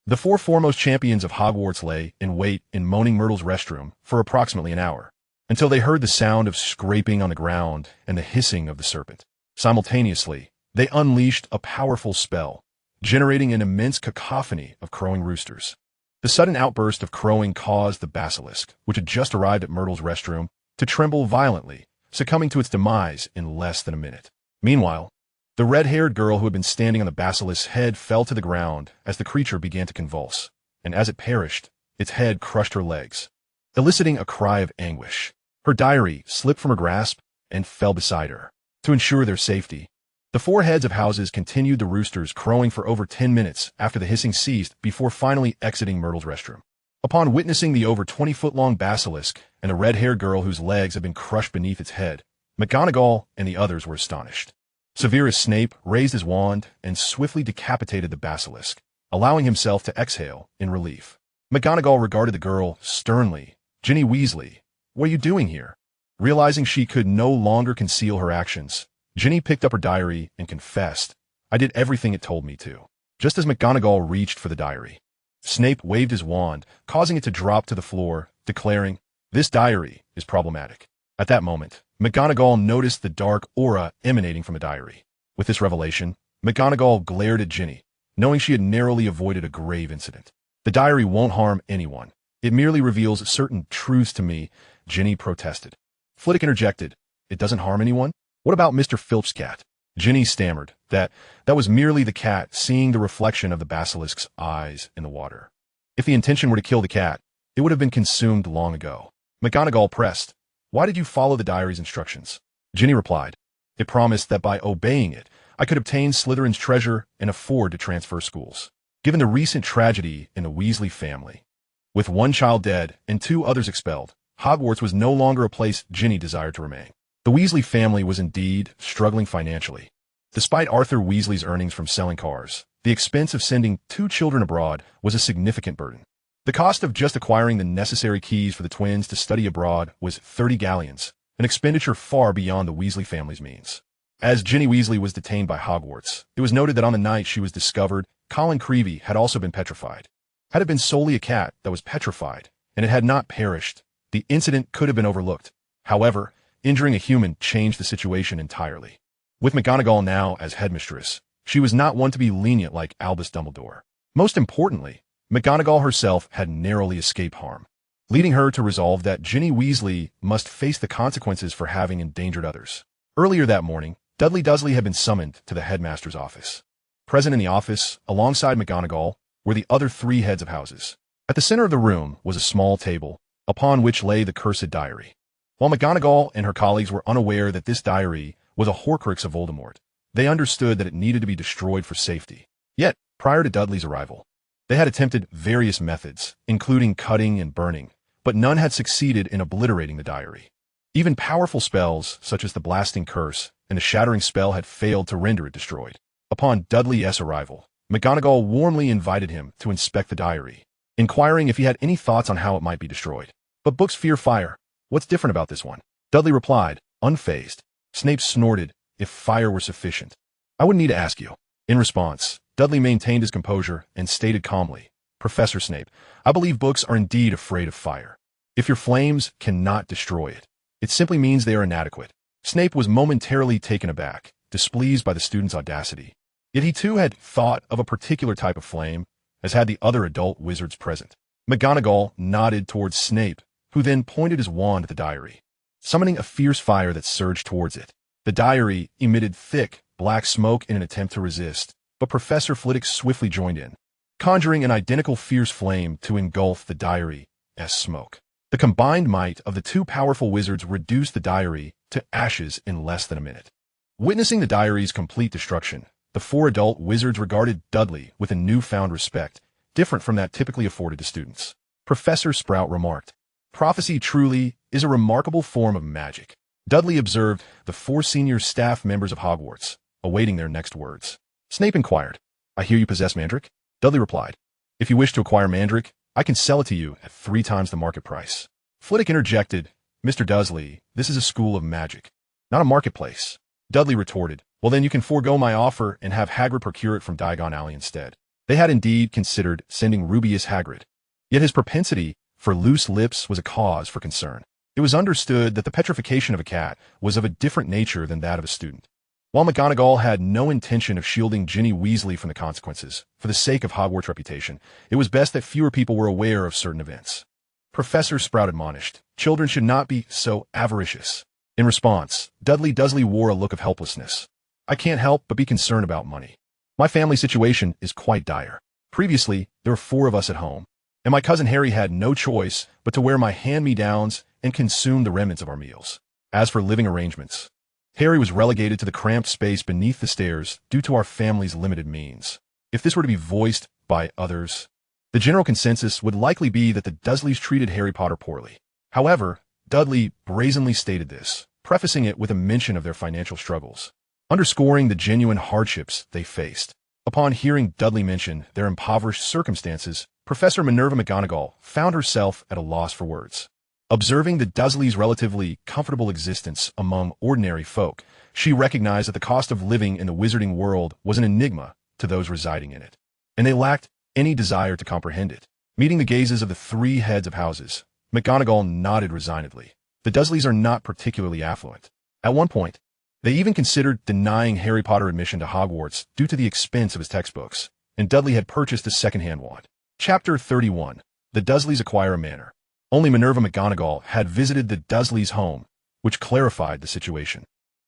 A: The 4 foremost champions of Hogwarts lay in wait in Moaning Myrtle's restroom for approximately an hour, until they heard the sound of scraping on the ground and the hissing of the serpent. Simultaneously, they unleashed a powerful spell, generating an immense cacophony of crowing roosters. The sudden outburst of crowing caused the basilisk, which had just arrived at Myrtle's restroom, to tremble violently, succumbing to its demise in less than a minute. Meanwhile, the red-haired girl who had been standing on the basilisk's head fell to the ground as the creature began to convulse, and as it perished, its head crushed her legs, eliciting a cry of anguish. Her diary slipped from her grasp and fell beside her. To ensure their safety, the four heads of houses continued the roosters crowing for over 10 minutes after the hissing ceased before finally exiting Myrtle's restroom. Upon witnessing the over 20-foot-long basilisk and the red-haired girl whose legs had been crushed beneath its head, McGonagall and the others were astonished. Severus Snape raised his wand and swiftly decapitated the basilisk, allowing himself to exhale in relief. McGonagall regarded the girl sternly. "Ginny Weasley, what are you doing here?" Realizing she could no longer conceal her actions, Ginny picked up her diary and confessed, "I did everything it told me to." Just as McGonagall reached for the diary, Snape waved his wand, causing it to drop to the floor, declaring, "This diary is problematic." At that moment, McGonagall noticed the dark aura emanating from the diary. With this revelation, McGonagall glared at Ginny, knowing she had narrowly avoided a grave incident. "The diary won't harm anyone. It merely reveals certain truths to me," Ginny protested. Flitwick interjected, "It doesn't harm anyone? What about Mr. Philp's cat?" Ginny stammered that was merely the cat seeing the reflection of the basilisk's eyes in the water. If the intention were to kill the cat, it would have been consumed long ago. McGonagall pressed, "Why did you follow the diary's instructions?" Ginny replied, "It promised that by obeying it, I could obtain Slytherin's treasure and afford to transfer schools. Given the recent tragedy in the Weasley family, with one child dead and 2 others expelled, Hogwarts was no longer a place Ginny desired to remain." The Weasley family was indeed struggling financially. Despite Arthur Weasley's earnings from selling cars, the expense of sending 2 children abroad was a significant burden. The cost of just acquiring the necessary keys for the twins to study abroad was 30 galleons, an expenditure far beyond the Weasley family's means. As Ginny Weasley was detained by Hogwarts, it was noted that on the night she was discovered, Colin Creevey had also been petrified. Had it been solely a cat that was petrified, and it had not perished, the incident could have been overlooked. However, injuring a human changed the situation entirely. With McGonagall now as headmistress, she was not one to be lenient like Albus Dumbledore. Most importantly, McGonagall herself had narrowly escaped harm, leading her to resolve that Ginny Weasley must face the consequences for having endangered others. Earlier that morning, Dudley Dursley had been summoned to the headmaster's office. Present in the office, alongside McGonagall, were the other 3 heads of houses. At the center of the room was a small table, upon which lay the cursed diary. While McGonagall and her colleagues were unaware that this diary was a Horcrux of Voldemort, they understood that it needed to be destroyed for safety. Yet, prior to Dudley's arrival, they had attempted various methods, including cutting and burning, but none had succeeded in obliterating the diary. Even powerful spells, such as the Blasting Curse and the Shattering Spell, had failed to render it destroyed. Upon Dudley's arrival, McGonagall warmly invited him to inspect the diary, inquiring if he had any thoughts on how it might be destroyed. "But books fear fire. What's different about this one?" Dudley replied, unfazed. Snape snorted, "If fire were sufficient, I wouldn't need to ask you." In response, Dudley maintained his composure and stated calmly, "Professor Snape, I believe books are indeed afraid of fire. If your flames cannot destroy it, it simply means they are inadequate." Snape was momentarily taken aback, displeased by the student's audacity. Yet he too had thought of a particular type of flame, as had the other adult wizards present. McGonagall nodded towards Snape, who then pointed his wand at the diary, summoning a fierce fire that surged towards it. The diary emitted thick, black smoke in an attempt to resist, but Professor Flitwick swiftly joined in, conjuring an identical fierce flame to engulf the diary as smoke. The combined might of the 2 powerful wizards reduced the diary to ashes in less than a minute. Witnessing the diary's complete destruction, the 4 adult wizards regarded Dudley with a newfound respect, different from that typically afforded to students. Professor Sprout remarked, "Prophecy truly is a remarkable form of magic." Dudley observed the 4 senior staff members of Hogwarts, awaiting their next words. Snape inquired, "I hear you possess Mandrake?" Dudley replied, "If you wish to acquire Mandrake, I can sell it to you at 3 times the market price." Flitwick interjected, "Mr. Dursley, this is a school of magic, not a marketplace." Dudley retorted, "Well then you can forego my offer and have Hagrid procure it from Diagon Alley instead." They had indeed considered sending Rubeus Hagrid, yet his propensity for loose lips was a cause for concern. It was understood that the petrification of a cat was of a different nature than that of a student. While McGonagall had no intention of shielding Ginny Weasley from the consequences, for the sake of Hogwarts' reputation, it was best that fewer people were aware of certain events. Professor Sprout admonished, "Children should not be so avaricious." In response, Dudley Dursley wore a look of helplessness. "I can't help but be concerned about money. My family situation is quite dire. Previously, there were 4 of us at home, and my cousin Harry had no choice but to wear my hand-me-downs and consume the remnants of our meals. As for living arrangements, Harry was relegated to the cramped space beneath the stairs due to our family's limited means. If this were to be voiced by others, the general consensus would likely be that the Dursleys treated Harry Potter poorly. However, Dudley brazenly stated this, prefacing it with a mention of their financial struggles, underscoring the genuine hardships they faced. Upon hearing Dudley mention their impoverished circumstances, Professor Minerva McGonagall found herself at a loss for words. Observing the Dursleys' relatively comfortable existence among ordinary folk, she recognized that the cost of living in the Wizarding World was an enigma to those residing in it, and they lacked any desire to comprehend it. Meeting the gazes of the three heads of houses, McGonagall nodded resignedly. The Dursleys are not particularly affluent. At one point, they even considered denying Harry Potter admission to Hogwarts due to the expense of his textbooks, and Dudley had purchased a second-hand wand. Chapter 31. The Dursleys Acquire a Manor. Only Minerva McGonagall had visited the Dursleys' home, which clarified the situation.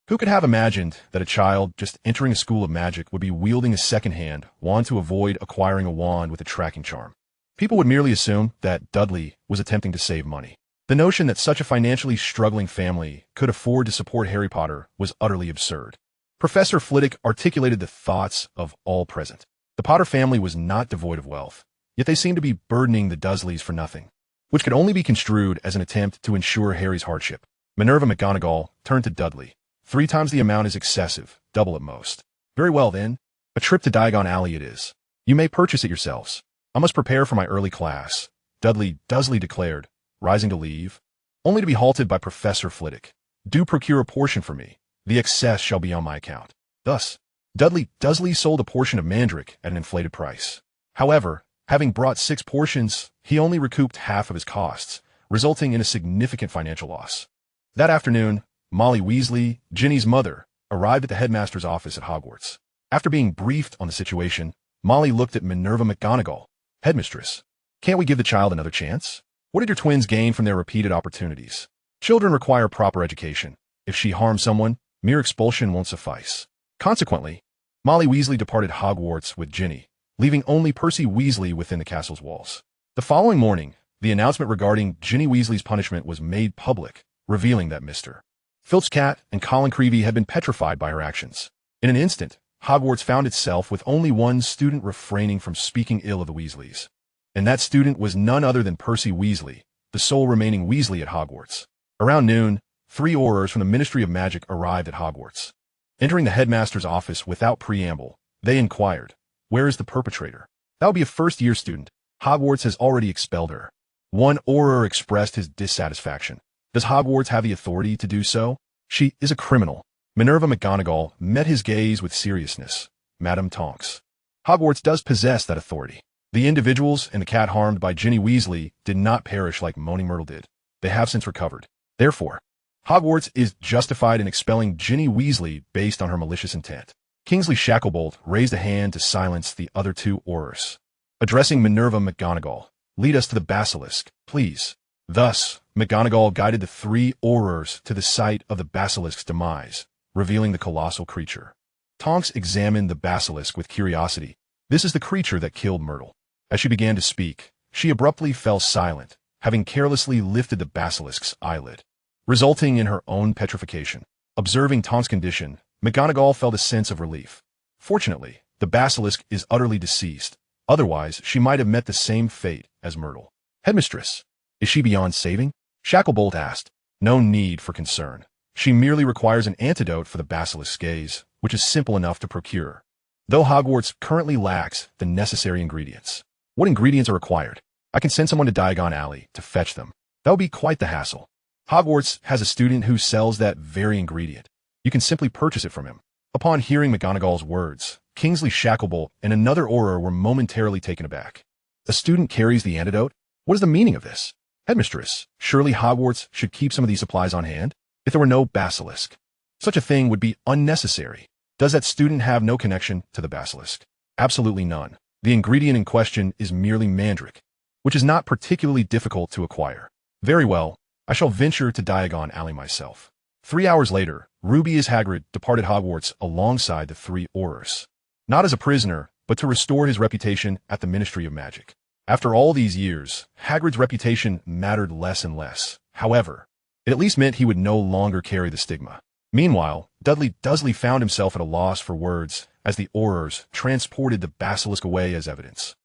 A: Who could have imagined that a child just entering a school of magic would be wielding a second-hand wand to avoid acquiring a wand with a tracking charm? People would merely assume that Dudley was attempting to save money. The notion that such a financially struggling family could afford to support Harry Potter was utterly absurd. Professor Flitwick articulated the thoughts of all present. The Potter family was not devoid of wealth, yet they seemed to be burdening the Dursleys for nothing, which could only be construed as an attempt to ensure Harry's hardship. Minerva McGonagall turned to Dudley. 3 times the amount is excessive, double at most. Very well then, a trip to Diagon Alley it is. You may purchase it yourselves. I must prepare for my early class, Dudley Dursley declared, rising to leave, only to be halted by Professor Flitwick. Do procure a portion for me. The excess shall be on my account. Thus, Dudley Dursley sold a portion of Mandrake at an inflated price. However, having brought 6 portions, he only recouped half of his costs, resulting in a significant financial loss. That afternoon, Molly Weasley, Ginny's mother, arrived at the headmaster's office at Hogwarts. After being briefed on the situation, Molly looked at Minerva McGonagall. Headmistress, can't we give the child another chance? What did your twins gain from their repeated opportunities? Children require proper education. If she harms someone, mere expulsion won't suffice. Consequently, Molly Weasley departed Hogwarts with Ginny, leaving only Percy Weasley within the castle's walls. The following morning, the announcement regarding Ginny Weasley's punishment was made public, revealing that Mr. Filch's cat and Colin Creevey had been petrified by her actions. In an instant, Hogwarts found itself with only one student refraining from speaking ill of the Weasleys. And that student was none other than Percy Weasley, the sole remaining Weasley at Hogwarts. Around noon, 3 Aurors from the Ministry of Magic arrived at Hogwarts. Entering the headmaster's office without preamble, they inquired, "Where is the perpetrator?" "That would be a first-year student. Hogwarts has already expelled her." One Auror expressed his dissatisfaction. "Does Hogwarts have the authority to do so? She is a criminal." Minerva McGonagall met his gaze with seriousness. "Madame Tonks, Hogwarts does possess that authority. The individuals and the cat harmed by Ginny Weasley did not perish like Moaning Myrtle did. They have since recovered. Therefore, Hogwarts is justified in expelling Ginny Weasley based on her malicious intent." Kingsley Shacklebolt raised a hand to silence the other 2 Aurors. Addressing Minerva McGonagall, "Lead us to the basilisk, please." Thus, McGonagall guided the 3 Aurors to the site of the basilisk's demise, revealing the colossal creature. Tonks examined the basilisk with curiosity. "This is the creature that killed Myrtle." As she began to speak, she abruptly fell silent, having carelessly lifted the basilisk's eyelid, resulting in her own petrification. Observing Tonks' condition, McGonagall felt a sense of relief. Fortunately, the basilisk is utterly deceased. Otherwise, she might have met the same fate as Myrtle. "Headmistress, is she beyond saving?" Shacklebolt asked. "No need for concern. She merely requires an antidote for the basilisk's gaze, which is simple enough to procure. Though Hogwarts currently lacks the necessary ingredients." "What ingredients are required?" "I can send someone to Diagon Alley to fetch them. That would be quite the hassle. Hogwarts has a student who sells that very ingredient. You can simply purchase it from him." Upon hearing McGonagall's words, Kingsley Shacklebolt and another Auror were momentarily taken aback. "A student carries the antidote? What is the meaning of this?" "Headmistress, surely Hogwarts should keep some of these supplies on hand? If there were no basilisk, such a thing would be unnecessary." "Does that student have no connection to the basilisk?" "Absolutely none. The ingredient in question is merely Mandrake, which is not particularly difficult to acquire." "Very well, I shall venture to Diagon Alley myself." 3 hours later, Rubeus Hagrid departed Hogwarts alongside the 3 Aurors. Not as a prisoner, but to restore his reputation at the Ministry of Magic. After all these years, Hagrid's reputation mattered less and less. However, it at least meant he would no longer carry the stigma. Meanwhile, Dudley Dursley found himself at a loss for words as the Aurors transported the basilisk away as evidence.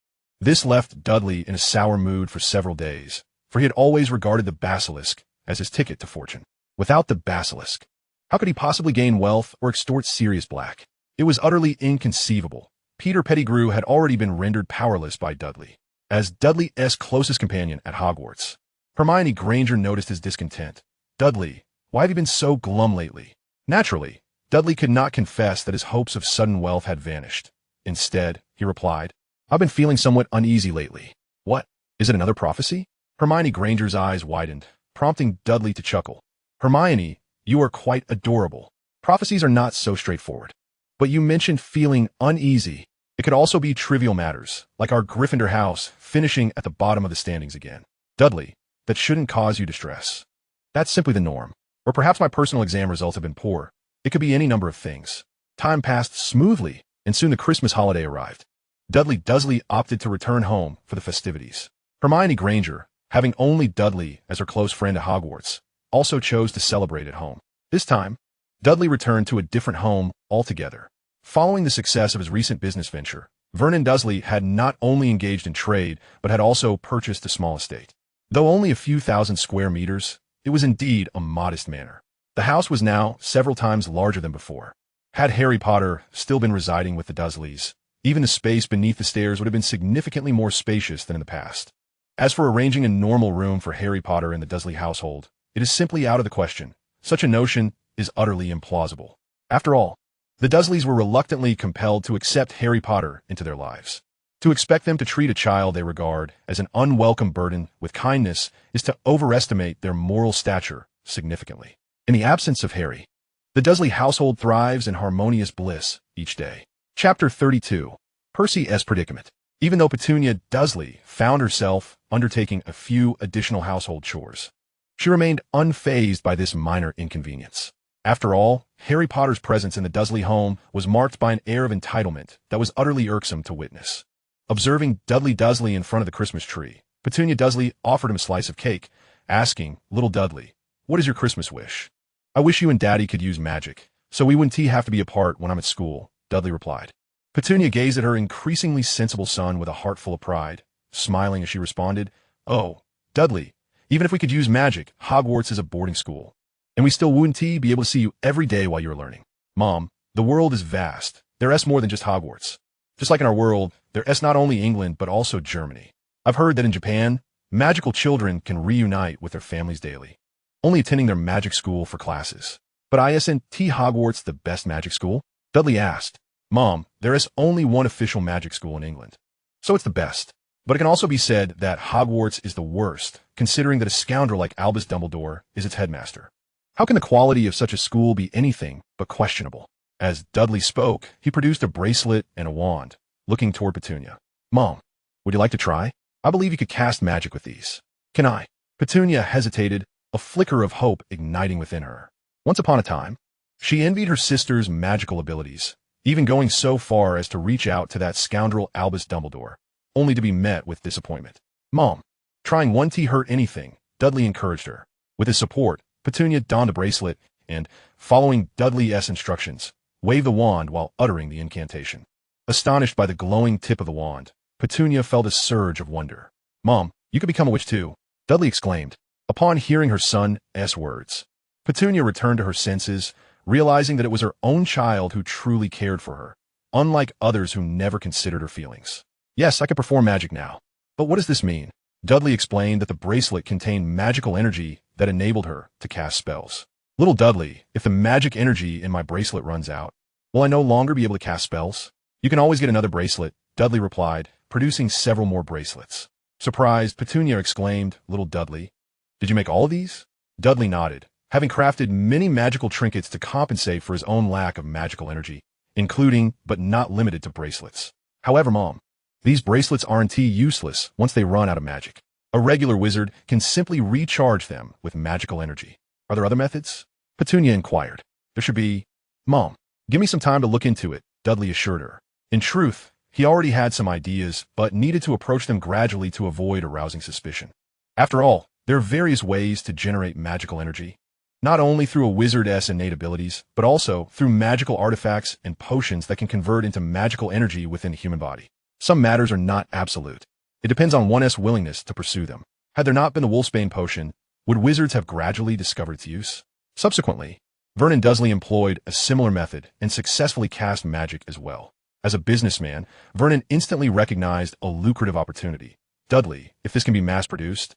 A: This left Dudley in a sour mood for several days, for he had always regarded the basilisk as his ticket to fortune. Without the basilisk, how could he possibly gain wealth or extort Sirius Black? It was utterly inconceivable. Peter Pettigrew had already been rendered powerless by Dudley, as Dudley's closest companion at Hogwarts. Hermione Granger noticed his discontent. "Dudley, why have you been so glum lately?" Naturally, Dudley could not confess that his hopes of sudden wealth had vanished. Instead, he replied, "I've been feeling somewhat uneasy lately." "What? Is it another prophecy?" Hermione Granger's eyes widened, prompting Dudley to chuckle. "Hermione, you are quite adorable. Prophecies are not so straightforward. But you mentioned feeling uneasy. It could also be trivial matters, like our Gryffindor house finishing at the bottom of the standings again. Dudley, that shouldn't cause you distress. That's simply the norm. Or perhaps my personal exam results have been poor. It could be any number of things." Time passed smoothly, and soon the Christmas holiday arrived. Dudley Dursley opted to return home for the festivities. Hermione Granger, having only Dudley as her close friend at Hogwarts, also chose to celebrate at home. This time, Dudley returned to a different home altogether. Following the success of his recent business venture, Vernon Dursley had not only engaged in trade, but had also purchased a small estate. Though only a few thousand square meters, it was indeed a modest manor. The house was now several times larger than before. Had Harry Potter still been residing with the Dursleys, even the space beneath the stairs would have been significantly more spacious than in the past. As for arranging a normal room for Harry Potter in the Dursley household, it is simply out of the question. Such a notion is utterly implausible. After all, the Dursleys were reluctantly compelled to accept Harry Potter into their lives. To expect them to treat a child they regard as an unwelcome burden with kindness is to overestimate their moral stature significantly. In the absence of Harry, the Dursley household thrives in harmonious bliss each day. Chapter 32. Percy's Predicament. Even though Petunia Dursley found herself undertaking a few additional household chores, she remained unfazed by this minor inconvenience. After all, Harry Potter's presence in the Dursley home was marked by an air of entitlement that was utterly irksome to witness. Observing Dudley Dursley in front of the Christmas tree, Petunia Dursley offered him a slice of cake, asking, "Little Dudley, what is your Christmas wish?" "I wish you and Daddy could use magic, so we wouldn't have to be apart when I'm at school," Dudley replied. Petunia gazed at her increasingly sensible son with a heart full of pride, smiling as she responded, "Oh, Dudley, even if we could use magic, Hogwarts is a boarding school, and we still wouldn't be able to see you every day while you're learning." "Mom, the world is vast. There's more than just Hogwarts. Just like in our world, there's not only England but also Germany. I've heard that in Japan, magical children can reunite with their families daily, only attending their magic school for classes." "But isn't Hogwarts the best magic school?" Dudley asked. "Mom, there is only one official magic school in England, so it's the best. But it can also be said that Hogwarts is the worst, considering that a scoundrel like Albus Dumbledore is its headmaster. How can the quality of such a school be anything but questionable?" As Dudley spoke, he produced a bracelet and a wand, looking toward Petunia. "Mom, would you like to try? I believe you could cast magic with these." "Can I?" Petunia hesitated, a flicker of hope igniting within her. Once upon a time, she envied her sister's magical abilities, even going so far as to reach out to that scoundrel Albus Dumbledore, only to be met with disappointment. "Mom, trying one hurt anything," Dudley encouraged her. With his support, Petunia donned a bracelet and, following Dudley's instructions, waved the wand while uttering the incantation. Astonished by the glowing tip of the wand, Petunia felt a surge of wonder. "Mom, you could become a witch too," Dudley exclaimed. Upon hearing her son's words, Petunia returned to her senses, realizing that it was her own child who truly cared for her, unlike others who never considered her feelings. "Yes, I can perform magic now. But what does this mean?" Dudley explained that the bracelet contained magical energy that enabled her to cast spells. "Little Dudley, if the magic energy in my bracelet runs out, will I no longer be able to cast spells?" "You can always get another bracelet," Dudley replied, producing several more bracelets. Surprised, Petunia exclaimed, "Little Dudley, did you make all of these?" Dudley nodded, having crafted many magical trinkets to compensate for his own lack of magical energy, including but not limited to bracelets. "However, Mom, these bracelets aren't useless once they run out of magic. A regular wizard can simply recharge them with magical energy." "Are there other methods?" Petunia inquired. "There should be." "Mom, give me some time to look into it," Dudley assured her. In truth, he already had some ideas, but needed to approach them gradually to avoid arousing suspicion. After all, There are various ways to generate magical energy, not only through a wizard's innate abilities, but also through magical artifacts and potions that can convert into magical energy within the human body. Some matters are not absolute. It depends on one's willingness to pursue them. Had there not been the Wolfsbane potion, would wizards have gradually discovered its use? Subsequently, Vernon Dursley employed a similar method and successfully cast magic as well. As a businessman, Vernon instantly recognized a lucrative opportunity. Dudley, if this can be mass-produced,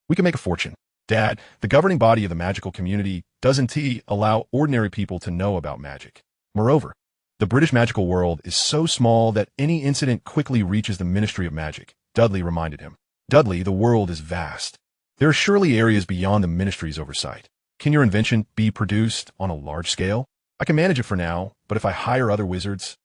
A: we can make a fortune. Dad, the governing body of the magical community doesn't allow ordinary people to know about magic. Moreover, the British magical world is so small that any incident quickly reaches the Ministry of Magic, Dudley reminded him. Dudley, the world is vast. There are surely areas beyond the Ministry's oversight. Can your invention be produced on a large scale? I can manage it for now, but if I hire other wizards,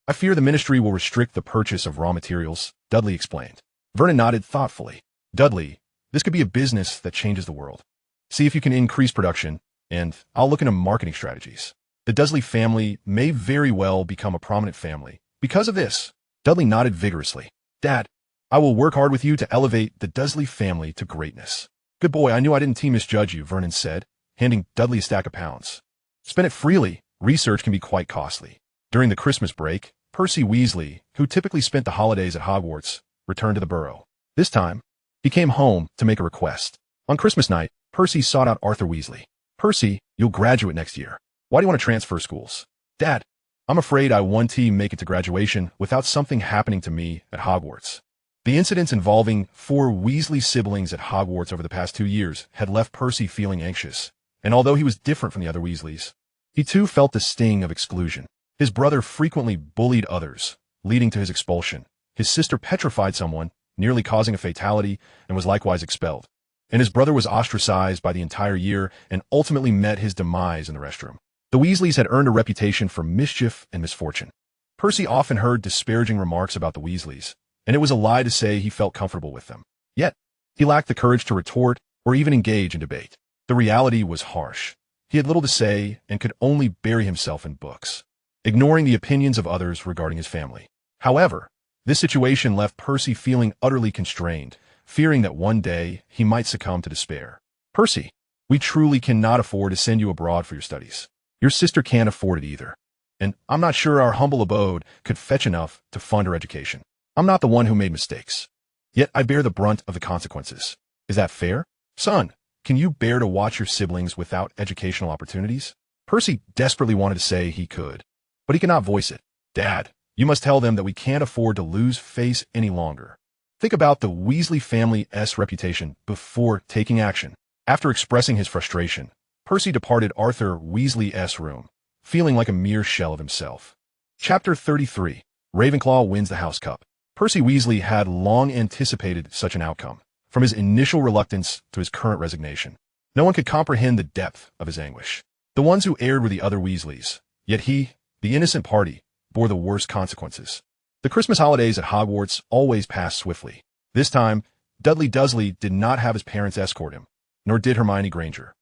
A: I fear the Ministry will restrict the purchase of raw materials, Dudley explained. Vernon nodded thoughtfully. Dudley, this could be a business that changes the world. See if you can increase production, and I'll look into marketing strategies. The Dursley family may very well become a prominent family. Because of this, Dudley nodded vigorously. Dad, I will work hard with you to elevate the Dursley family to greatness. Good boy, I knew I didn't misjudge you, Vernon said, handing Dudley a stack of pounds. Spend it freely. Research can be quite costly. During the Christmas break, Percy Weasley, who typically spent the holidays at Hogwarts, returned to the burrow. This time, he came home to make a request. On Christmas night, Percy sought out Arthur Weasley. Percy, you'll graduate next year. Why do you want to transfer schools? Dad, I'm afraid I won't make it to graduation without something happening to me at Hogwarts. The incidents involving 4 Weasley siblings at Hogwarts over the past 2 years had left Percy feeling anxious, and although he was different from the other Weasleys, he too felt the sting of exclusion. His brother frequently bullied others, leading to his expulsion. His sister petrified someone, nearly causing a fatality, and was likewise expelled. And his brother was ostracized by the entire year and ultimately met his demise in the restroom. The Weasleys had earned a reputation for mischief and misfortune. Percy often heard disparaging remarks about the Weasleys, and it was a lie to say he felt comfortable with them. Yet, he lacked the courage to retort or even engage in debate. The reality was harsh. He had little to say and could only bury himself in books, ignoring the opinions of others regarding his family. However, this situation left Percy feeling utterly constrained, fearing that one day he might succumb to despair. Percy, we truly cannot afford to send you abroad for your studies. Your sister can't afford it either. And I'm not sure our humble abode could fetch enough to fund her education. I'm not the one who made mistakes. Yet I bear the brunt of the consequences. Is that fair? Son, can you bear to watch your siblings without educational opportunities? Percy desperately wanted to say he could, but he could not voice it. Dad, you must tell them that we can't afford to lose face any longer. Think about the Weasley family's reputation before taking action. After expressing his frustration, Percy departed Arthur Weasley's room, feeling like a mere shell of himself. Chapter 33. Ravenclaw wins the House Cup. Percy Weasley had long anticipated such an outcome, from his initial reluctance to his current resignation. No one could comprehend the depth of his anguish. The ones who erred were the other Weasleys, yet he, the innocent party, bore the worst consequences. The Christmas holidays at Hogwarts always passed swiftly. This time, Dudley Dursley did not have his parents escort him, nor did Hermione Granger.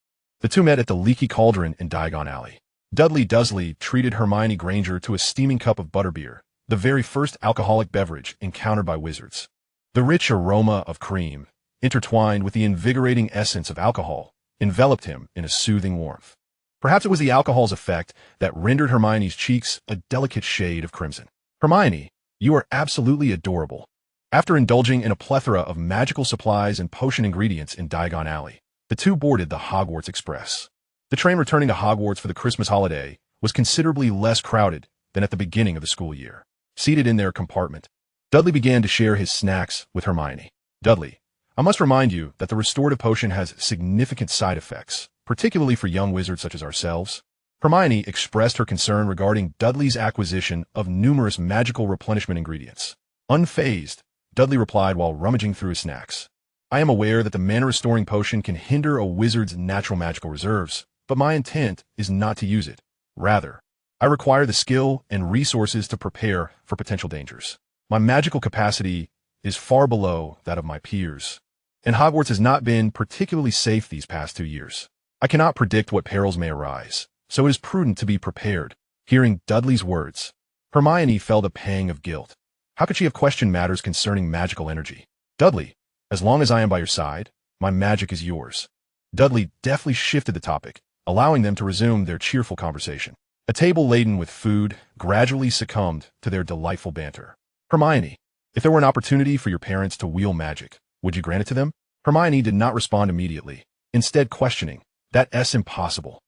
A: The two met at the Leaky Cauldron in Diagon Alley. Dudley Dursley treated Hermione Granger to a steaming cup of butterbeer, the very first alcoholic beverage encountered by wizards. The rich aroma of cream, intertwined with the invigorating essence of alcohol, enveloped him in a soothing warmth. Perhaps it was the alcohol's effect that rendered Hermione's cheeks a delicate shade of crimson. Hermione, you are absolutely adorable. After indulging in a plethora of magical supplies and potion ingredients in Diagon Alley, the two boarded the Hogwarts Express. The train returning to Hogwarts for the Christmas holiday was considerably less crowded than at the beginning of the school year. Seated in their compartment, Dudley began to share his snacks with Hermione. Dudley, I must remind you that the restorative potion has significant side effects, particularly for young wizards such as ourselves. Hermione expressed her concern regarding Dudley's acquisition of numerous magical replenishment ingredients. Unfazed, Dudley replied while rummaging through his snacks. I am aware that the mana-restoring potion can hinder a wizard's natural magical reserves, but my intent is not to use it. Rather, I require the skill and resources to prepare for potential dangers. My magical capacity is far below that of my peers, and Hogwarts has not been particularly safe these past 2 years. I cannot predict what perils may arise, so it is prudent to be prepared. Hearing Dudley's words, Hermione felt a pang of guilt. How could she have questioned matters concerning magical energy? Dudley, as long as I am by your side, My magic is yours. Dudley deftly shifted the topic, allowing them to resume their cheerful conversation. A table laden with food gradually succumbed to their delightful banter. Hermione, if there were an opportunity for your parents to wield magic, would you grant it to them? Hermione did not respond immediately, instead questioning, that's impossible.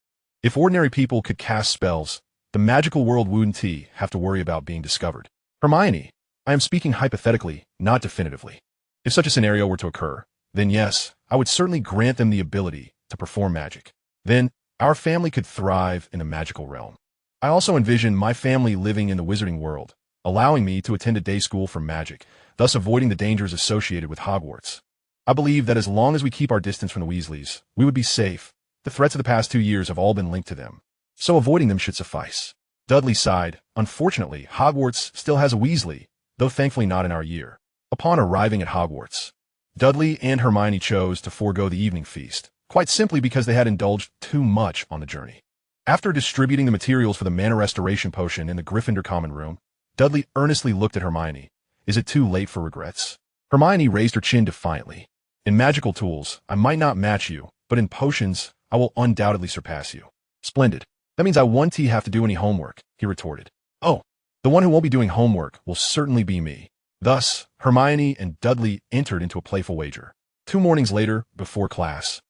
A: If ordinary people could cast spells, the magical world wouldn't have to worry about being discovered. Hermione, I am speaking hypothetically, not definitively. If such a scenario were to occur, then yes, I would certainly grant them the ability to perform magic. Then, our family could thrive in the magical realm. I also envision my family living in the Wizarding World, allowing me to attend a day school for magic, thus avoiding the dangers associated with Hogwarts. I believe that as long as we keep our distance from the Weasleys, we would be safe. The threats of the past 2 years have all been linked to them, so avoiding them should suffice. Dudley sighed. Unfortunately, Hogwarts still has a Weasley, though thankfully not in our year. Upon arriving at Hogwarts, Dudley and Hermione chose to forego the evening feast, quite simply because they had indulged too much on the journey. After distributing the materials for the mana restoration potion in the Gryffindor common room, Dudley earnestly looked at Hermione. Is it too late for regrets? Hermione raised her chin defiantly. In magical tools, I might not match you, but in potions, I will undoubtedly surpass you. Splendid. That means I won't have to do any homework, he retorted. Oh, the one who won't be doing homework will certainly be me. Thus, Hermione and Dudley entered into a playful wager. 2 mornings later, before class,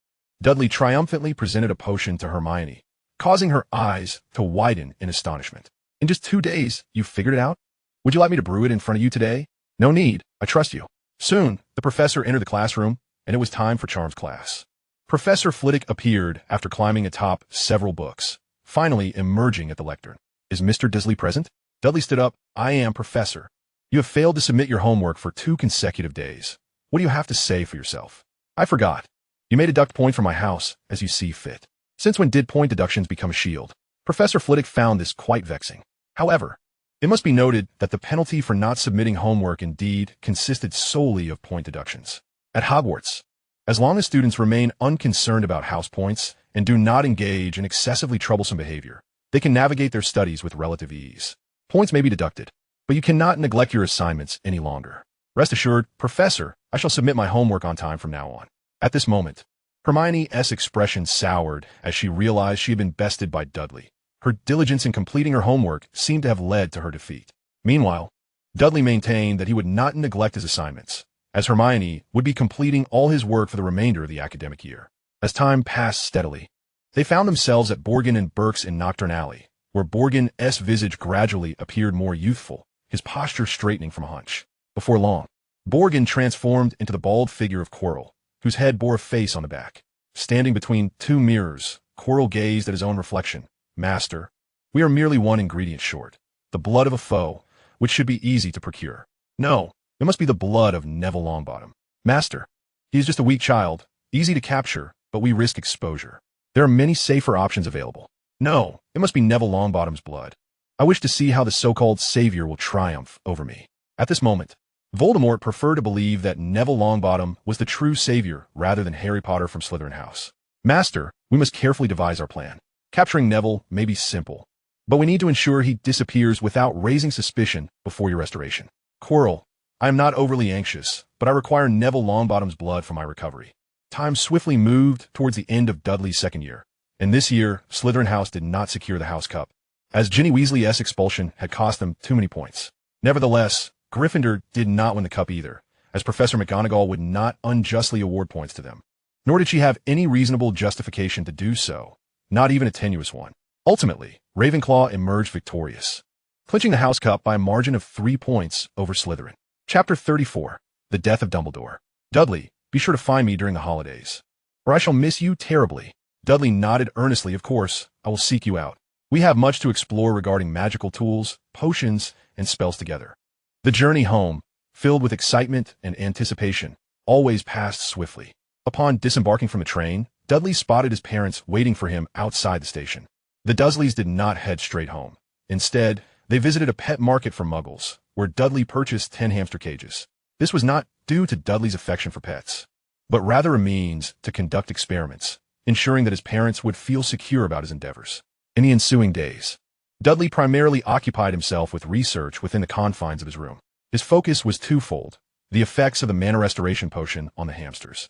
A: Dudley triumphantly presented a potion to Hermione, causing her eyes to widen in astonishment. In just 2 days, you figured it out? Would you like me to brew it in front of you today? No need, I trust you. Soon, the professor entered the classroom, and it was time for Charms class. Professor Flitwick appeared after climbing atop several books, finally emerging at the lectern. Is Mr. Dursley present? Dudley stood up. I am, Professor. You have failed to submit your homework for 2 consecutive days. What do you have to say for yourself? I forgot. You may deduct points from my house as you see fit. Since when did point deductions become a shield? Professor Flitwick found this quite vexing. However, it must be noted that the penalty for not submitting homework indeed consisted solely of point deductions. At Hogwarts, as long as students remain unconcerned about house points and do not engage in excessively troublesome behavior, they can navigate their studies with relative ease. Points may be deducted, but you cannot neglect your assignments any longer. Rest assured, Professor, I shall submit my homework on time from now on. At this moment, Hermione's expression soured as she realized she had been bested by Dudley. Her diligence in completing her homework seemed to have led to her defeat. Meanwhile, Dudley maintained that he would not neglect his assignments, as Hermione would be completing all his work for the remainder of the academic year. As time passed steadily, they found themselves at Borgin and Burke's in Knockturn Alley, where Borgin's visage gradually appeared more youthful, his posture straightening from a hunch. Before long, Borgin transformed into the bald figure of Quirrell, whose head bore a face on the back. Standing between 2 mirrors, Quirrell gazed at his own reflection. Master, we are merely 1 ingredient short. The blood of a foe, which should be easy to procure. No, it must be the blood of Neville Longbottom. Master, he is just a weak child, easy to capture, but we risk exposure. There are many safer options available. No, it must be Neville Longbottom's blood. I wish to see how the so-called savior will triumph over me. At this moment, Voldemort preferred to believe that Neville Longbottom was the true savior rather than Harry Potter from Slytherin House. Master, we must carefully devise our plan. Capturing Neville may be simple, but we need to ensure he disappears without raising suspicion before your restoration. Quirrell, I am not overly anxious, but I require Neville Longbottom's blood for my recovery. Time swiftly moved towards the end of Dudley's 2nd year, and this year, Slytherin House did not secure the House Cup, as Ginny Weasley's expulsion had cost them too many points. Nevertheless, Gryffindor did not win the cup either, as Professor McGonagall would not unjustly award points to them. Nor did she have any reasonable justification to do so, not even a tenuous one. Ultimately, Ravenclaw emerged victorious, clinching the House Cup by a margin of 3 points over Slytherin. Chapter 34. The Death of Dumbledore. Dudley, be sure to find me during the holidays, or I shall miss you terribly. Dudley nodded earnestly. Of course, I will seek you out. We have much to explore regarding magical tools, potions, and spells together. The journey home, filled with excitement and anticipation, always passed swiftly. Upon disembarking from the train, Dudley spotted his parents waiting for him outside the station. The Dursleys did not head straight home. Instead, they visited a pet market for muggles, where Dudley purchased 10 hamster cages. This was not due to Dudley's affection for pets, but rather a means to conduct experiments, ensuring that his parents would feel secure about his endeavors. In the ensuing days, Dudley primarily occupied himself with research within the confines of his room. His focus was twofold: the effects of the mana restoration potion on the hamsters,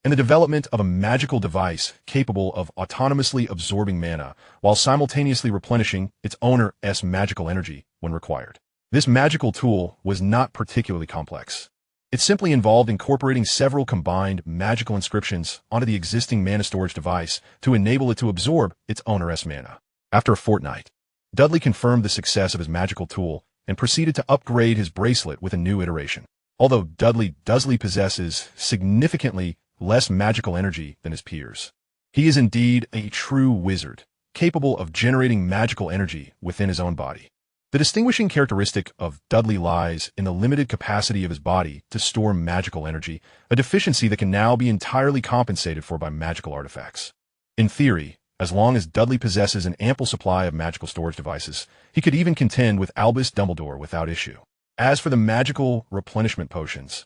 A: and the development of a magical device capable of autonomously absorbing mana while simultaneously replenishing its owner's magical energy when required. This magical tool was not particularly complex. It simply involved incorporating several combined magical inscriptions onto the existing mana storage device to enable it to absorb its owner's mana. After a fortnight, Dudley confirmed the success of his magical tool and proceeded to upgrade his bracelet with a new iteration. Although Dudley Dursley possesses significantly less magical energy than his peers, he is indeed a true wizard, capable of generating magical energy within his own body. The distinguishing characteristic of Dudley lies in the limited capacity of his body to store magical energy, a deficiency that can now be entirely compensated for by magical artifacts. In theory, as long as Dudley possesses an ample supply of magical storage devices, he could even contend with Albus Dumbledore without issue. As for the magical replenishment potions,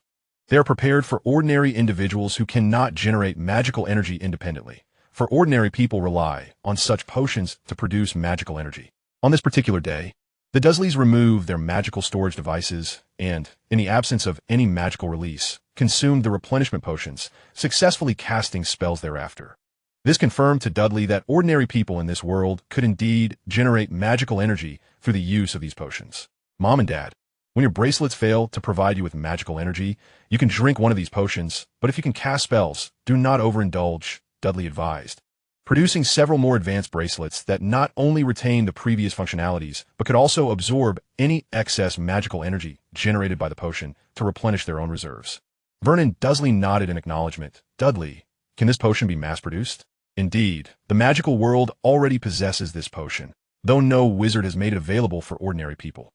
A: they are prepared for ordinary individuals who cannot generate magical energy independently, for ordinary people rely on such potions to produce magical energy. On this particular day, the Dursleys removed their magical storage devices and, in the absence of any magical release, consumed the replenishment potions, successfully casting spells thereafter. This confirmed to Dudley that ordinary people in this world could indeed generate magical energy through the use of these potions. Mom and Dad, when your bracelets fail to provide you with magical energy, you can drink one of these potions, but if you can cast spells, do not overindulge, Dudley advised. Producing several more advanced bracelets that not only retain the previous functionalities, but could also absorb any excess magical energy generated by the potion to replenish their own reserves. Vernon Dursley nodded in acknowledgement. Dudley, can this potion be mass-produced? Indeed, the magical world already possesses this potion, though no wizard has made it available for ordinary people.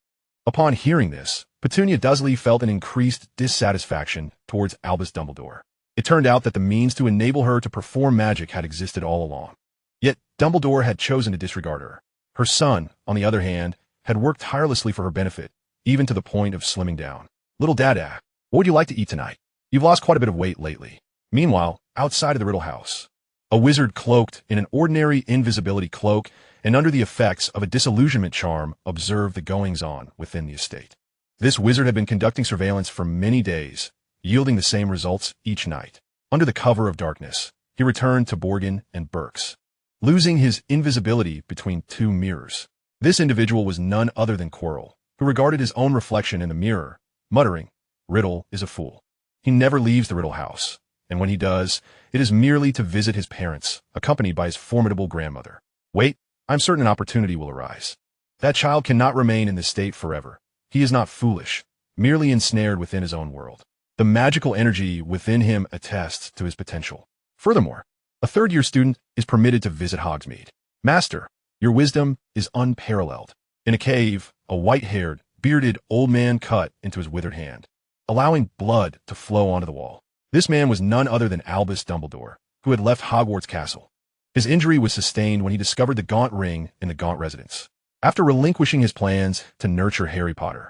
A: Upon hearing this, Petunia Dursley felt an increased dissatisfaction towards Albus Dumbledore. It turned out that the means to enable her to perform magic had existed all along. Yet Dumbledore had chosen to disregard her. Her son, on the other hand, had worked tirelessly for her benefit, even to the point of slimming down. Little Dada, what would you like to eat tonight? You've lost quite a bit of weight lately. Meanwhile, outside of the Riddle House, a wizard cloaked in an ordinary invisibility cloak and under the effects of a disillusionment charm observed the goings-on within the estate. This wizard had been conducting surveillance for many days, yielding the same results each night. Under the cover of darkness, he returned to Borgin and Burke's, losing his invisibility between two mirrors. This individual was none other than Quirrell, who regarded his own reflection in the mirror, muttering, "Riddle is a fool." He never leaves the Riddle House, and when he does, it is merely to visit his parents, accompanied by his formidable grandmother. Wait, I'm certain an opportunity will arise. That child cannot remain in this state forever. He is not foolish, merely ensnared within his own world. The magical energy within him attests to his potential. Furthermore, a third-year student is permitted to visit Hogsmeade. Master, your wisdom is unparalleled. In a cave, a white-haired, bearded old man cut into his withered hand, allowing blood to flow onto the wall. This man was none other than Albus Dumbledore, who had left Hogwarts Castle. His injury was sustained when he discovered the Gaunt Ring in the Gaunt residence. After relinquishing his plans to nurture Harry Potter,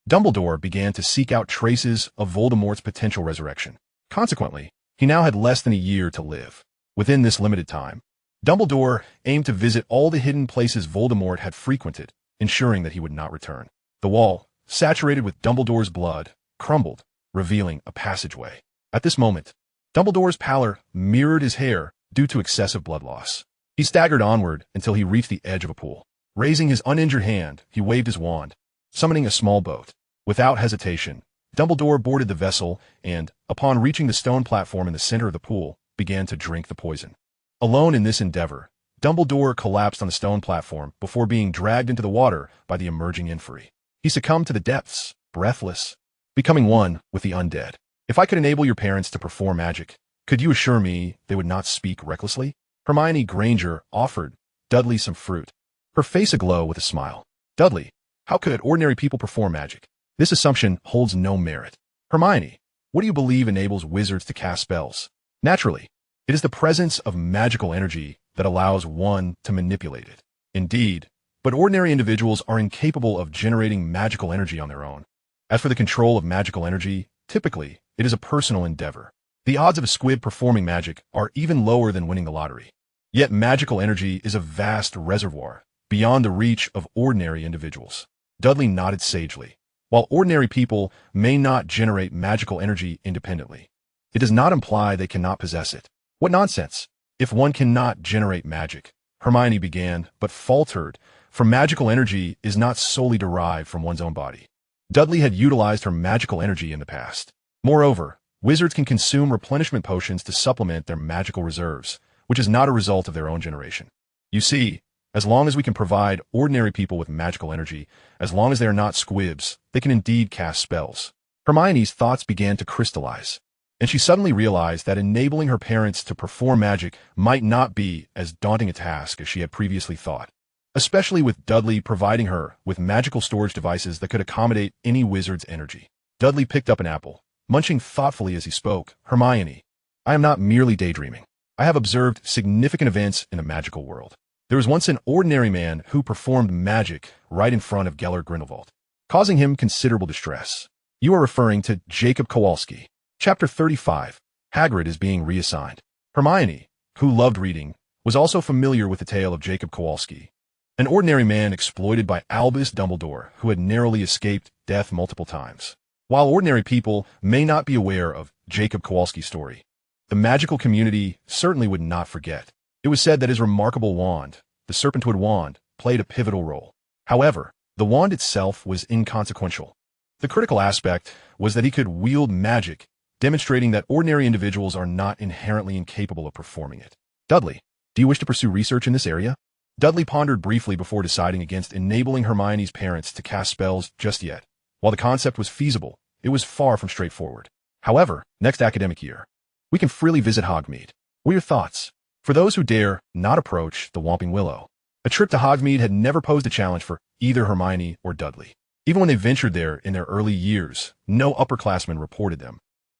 A: Dumbledore began to seek out traces of Voldemort's potential resurrection. Consequently, he now had less than a year to live. Within this limited time, Dumbledore aimed to visit all the hidden places Voldemort had frequented, ensuring that he would not return. The wall, saturated with Dumbledore's blood, crumbled, revealing a passageway. At this moment, Dumbledore's pallor mirrored his hair due to excessive blood loss. He staggered onward until he reached the edge of a pool. Raising his uninjured hand, he waved his wand, summoning a small boat. Without hesitation, Dumbledore boarded the vessel and, upon reaching the stone platform in the center of the pool, began to drink the poison. Alone in this endeavor, Dumbledore collapsed on the stone platform before being dragged into the water by the emerging inferi. He succumbed to the depths, breathless, becoming one with the undead. If I could enable your parents to perform magic, could you assure me they would not speak recklessly? Hermione Granger offered Dudley some fruit, her face aglow with a smile. Dudley, how could ordinary people perform magic? This assumption holds no merit. Hermione, what do you believe enables wizards to cast spells? Naturally, it is the presence of magical energy that allows one to manipulate it. Indeed, but ordinary individuals are incapable of generating magical energy on their own. As for the control of magical energy, typically, it is a personal endeavor. The odds of a squib performing magic are even lower than winning the lottery. Yet magical energy is a vast reservoir, beyond the reach of ordinary individuals. Dudley nodded sagely. While ordinary people may not generate magical energy independently, It does not imply they cannot possess it. What nonsense! If one cannot generate magic, Hermione began, but faltered, for magical energy is not solely derived from one's own body. Dudley had utilized her magical energy in the past. Moreover, wizards can consume replenishment potions to supplement their magical reserves, which is not a result of their own generation. You see, as long as we can provide ordinary people with magical energy, as long as they are not squibs, they can indeed cast spells. Hermione's thoughts began to crystallize, and she suddenly realized that enabling her parents to perform magic might not be as daunting a task as she had previously thought, especially with Dudley providing her with magical storage devices that could accommodate any wizard's energy. Dudley picked up an apple, munching thoughtfully as he spoke. Hermione, I am not merely daydreaming. I have observed significant events in the magical world. There was once an ordinary man who performed magic right in front of Gellert Grindelwald, causing him considerable distress. You are referring to Jacob Kowalski. Chapter 35. Hagrid is being reassigned. Hermione, who loved reading, was also familiar with the tale of Jacob Kowalski, an ordinary man exploited by Albus Dumbledore who had narrowly escaped death multiple times. While ordinary people may not be aware of Jacob Kowalski's story, the magical community certainly would not forget. It was said that his remarkable wand, the Serpentwood wand, played a pivotal role. However, the wand itself was inconsequential. The critical aspect was that he could wield magic, demonstrating that ordinary individuals are not inherently incapable of performing it. Dudley, do you wish to pursue research in this area? Dudley pondered briefly before deciding against enabling Hermione's parents to cast spells just yet. While the concept was feasible, it was far from straightforward. However, next academic year, we can freely visit Hogsmeade. What are your thoughts? For those who dare not approach the Whomping Willow, a trip to Hogsmeade had never posed a challenge for either Hermione or Dudley. Even when they ventured there in their early years, no upperclassmen reported them,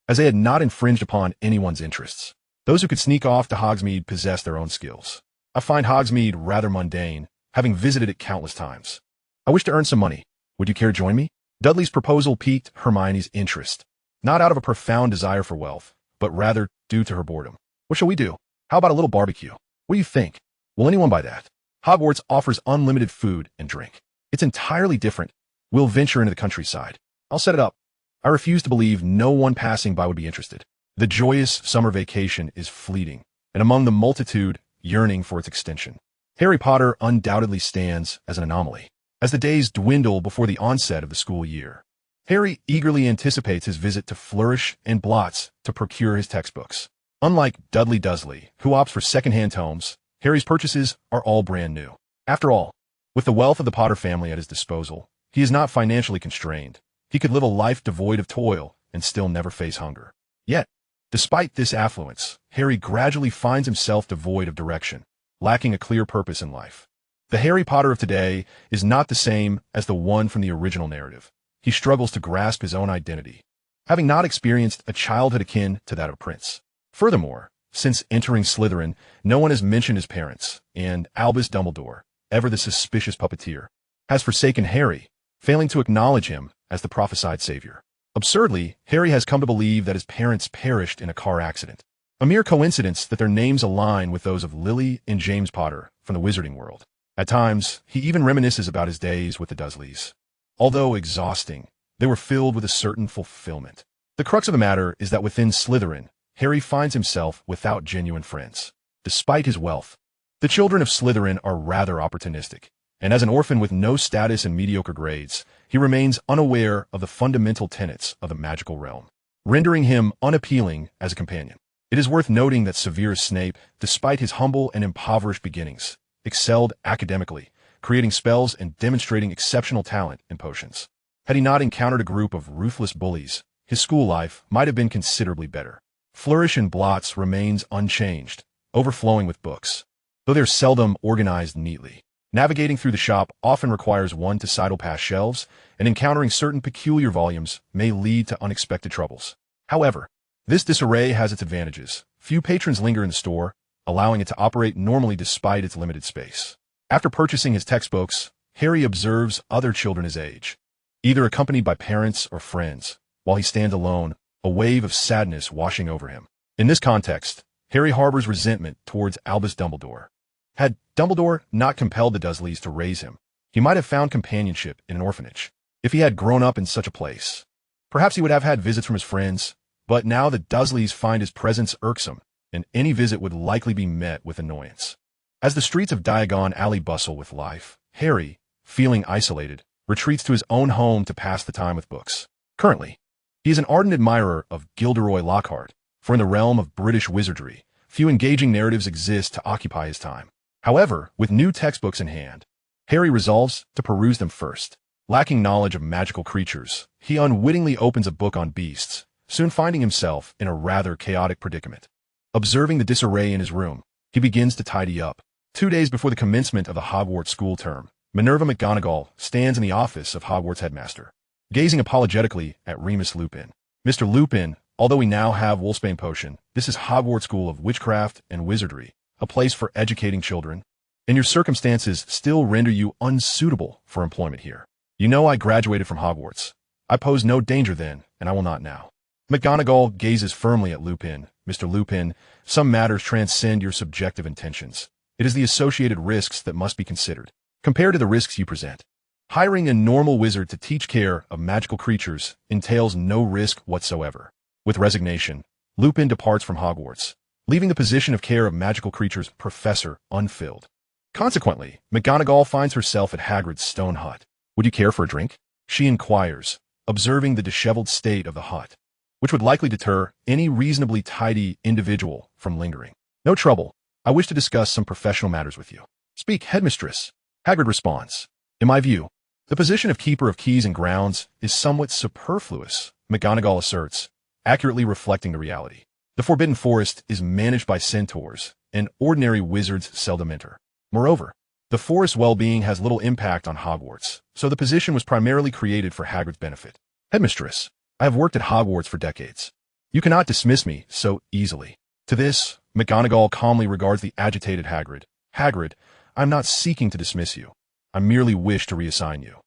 A: as they had not infringed upon anyone's interests. Those who could sneak off to Hogsmeade possessed their own skills. I find Hogsmeade rather mundane, having visited it countless times. I wish to earn some money. Would you care to join me? Dudley's proposal piqued Hermione's interest, not out of a profound desire for wealth, but rather due to her boredom. What shall we do? How about a little barbecue? What do you think? Will anyone buy that? Hogwarts offers unlimited food and drink. It's entirely different. We'll venture into the countryside. I'll set it up. I refuse to believe no one passing by would be interested. The joyous summer vacation is fleeting, and among the multitude yearning for its extension, Harry Potter undoubtedly stands as an anomaly. As the days dwindle before the onset of the school year, Harry eagerly anticipates his visit to Flourish and Blotts to procure his textbooks. Unlike Dudley Dursley, who opts for second-hand tomes, Harry's purchases are all brand new. After all, with the wealth of the Potter family at his disposal, he is not financially constrained. He could live a life devoid of toil and still never face hunger. Yet, despite this affluence, Harry gradually finds himself devoid of direction, lacking a clear purpose in life. The Harry Potter of today is not the same as the one from the original narrative. He struggles to grasp his own identity, having not experienced a childhood akin to that of Prince. Furthermore, since entering Slytherin, no one has mentioned his parents, and Albus Dumbledore, ever the suspicious puppeteer, has forsaken Harry, failing to acknowledge him as the prophesied savior. Absurdly, Harry has come to believe that his parents perished in a car accident. A mere coincidence that their names align with those of Lily and James Potter from the Wizarding World. At times, he even reminisces about his days with the Dursleys. Although exhausting, they were filled with a certain fulfillment. The crux of the matter is that within Slytherin, Harry finds himself without genuine friends. Despite his wealth, the children of Slytherin are rather opportunistic, and as an orphan with no status and mediocre grades, he remains unaware of the fundamental tenets of the magical realm, rendering him unappealing as a companion. It is worth noting that Severus Snape, despite his humble and impoverished beginnings, excelled academically, creating spells and demonstrating exceptional talent in potions. Had he not encountered a group of ruthless bullies, his school life might have been considerably better. Flourish and Blotts remains unchanged, overflowing with books, though they're seldom organized neatly. Navigating through the shop often requires one to sidle past shelves, and encountering certain peculiar volumes may lead to unexpected troubles. However, this disarray has its advantages. Few patrons linger in the store, allowing it to operate normally despite its limited space. After purchasing his textbooks, Harry observes other children his age, either accompanied by parents or friends. While he stands alone, a wave of sadness washing over him. In this context, Harry harbors resentment towards Albus Dumbledore. Had Dumbledore not compelled the Dursleys to raise him, he might have found companionship in an orphanage. If he had grown up in such a place, perhaps he would have had visits from his friends, But now the Dursleys find his presence irksome, and any visit would likely be met with annoyance. As the streets of Diagon Alley bustle with life, Harry, feeling isolated, retreats to his own home to pass the time with books. Currently, he is an ardent admirer of Gilderoy Lockhart, for in the realm of British wizardry, few engaging narratives exist to occupy his time. However, with new textbooks in hand, Harry resolves to peruse them first. Lacking knowledge of magical creatures, he unwittingly opens a book on beasts, soon finding himself in a rather chaotic predicament. Observing the disarray in his room, he begins to tidy up. 2 days before the commencement of the Hogwarts school term, Minerva McGonagall stands in the office of Hogwarts headmaster, gazing apologetically at Remus Lupin. Mr. Lupin, although we now have Wolfsbane Potion, this is Hogwarts School of Witchcraft and Wizardry, a place for educating children, and your circumstances still render you unsuitable for employment here. You know I graduated from Hogwarts. I posed no danger then, and I will not now. McGonagall gazes firmly at Lupin. Mr. Lupin, some matters transcend your subjective intentions. It is the associated risks that must be considered, compared to the risks you present. Hiring a normal wizard to teach care of magical creatures entails no risk whatsoever. With resignation, Lupin departs from Hogwarts, leaving the position of care of magical creatures professor unfilled. Consequently, McGonagall finds herself at Hagrid's stone hut. Would you care for a drink? She inquires, observing the disheveled state of the hut, which would likely deter any reasonably tidy individual from lingering. No trouble. I wish to discuss some professional matters with you. Speak, headmistress. Hagrid responds. In my view, the position of keeper of keys and grounds is somewhat superfluous, McGonagall asserts, accurately reflecting the reality. The Forbidden Forest is managed by centaurs, and ordinary wizards seldom enter. Moreover, the forest's well-being has little impact on Hogwarts, so the position was primarily created for Hagrid's benefit. Headmistress, I have worked at Hogwarts for decades. You cannot dismiss me so easily. To this, McGonagall calmly regards the agitated Hagrid. Hagrid, I am not seeking to dismiss you. I merely wish to reassign you.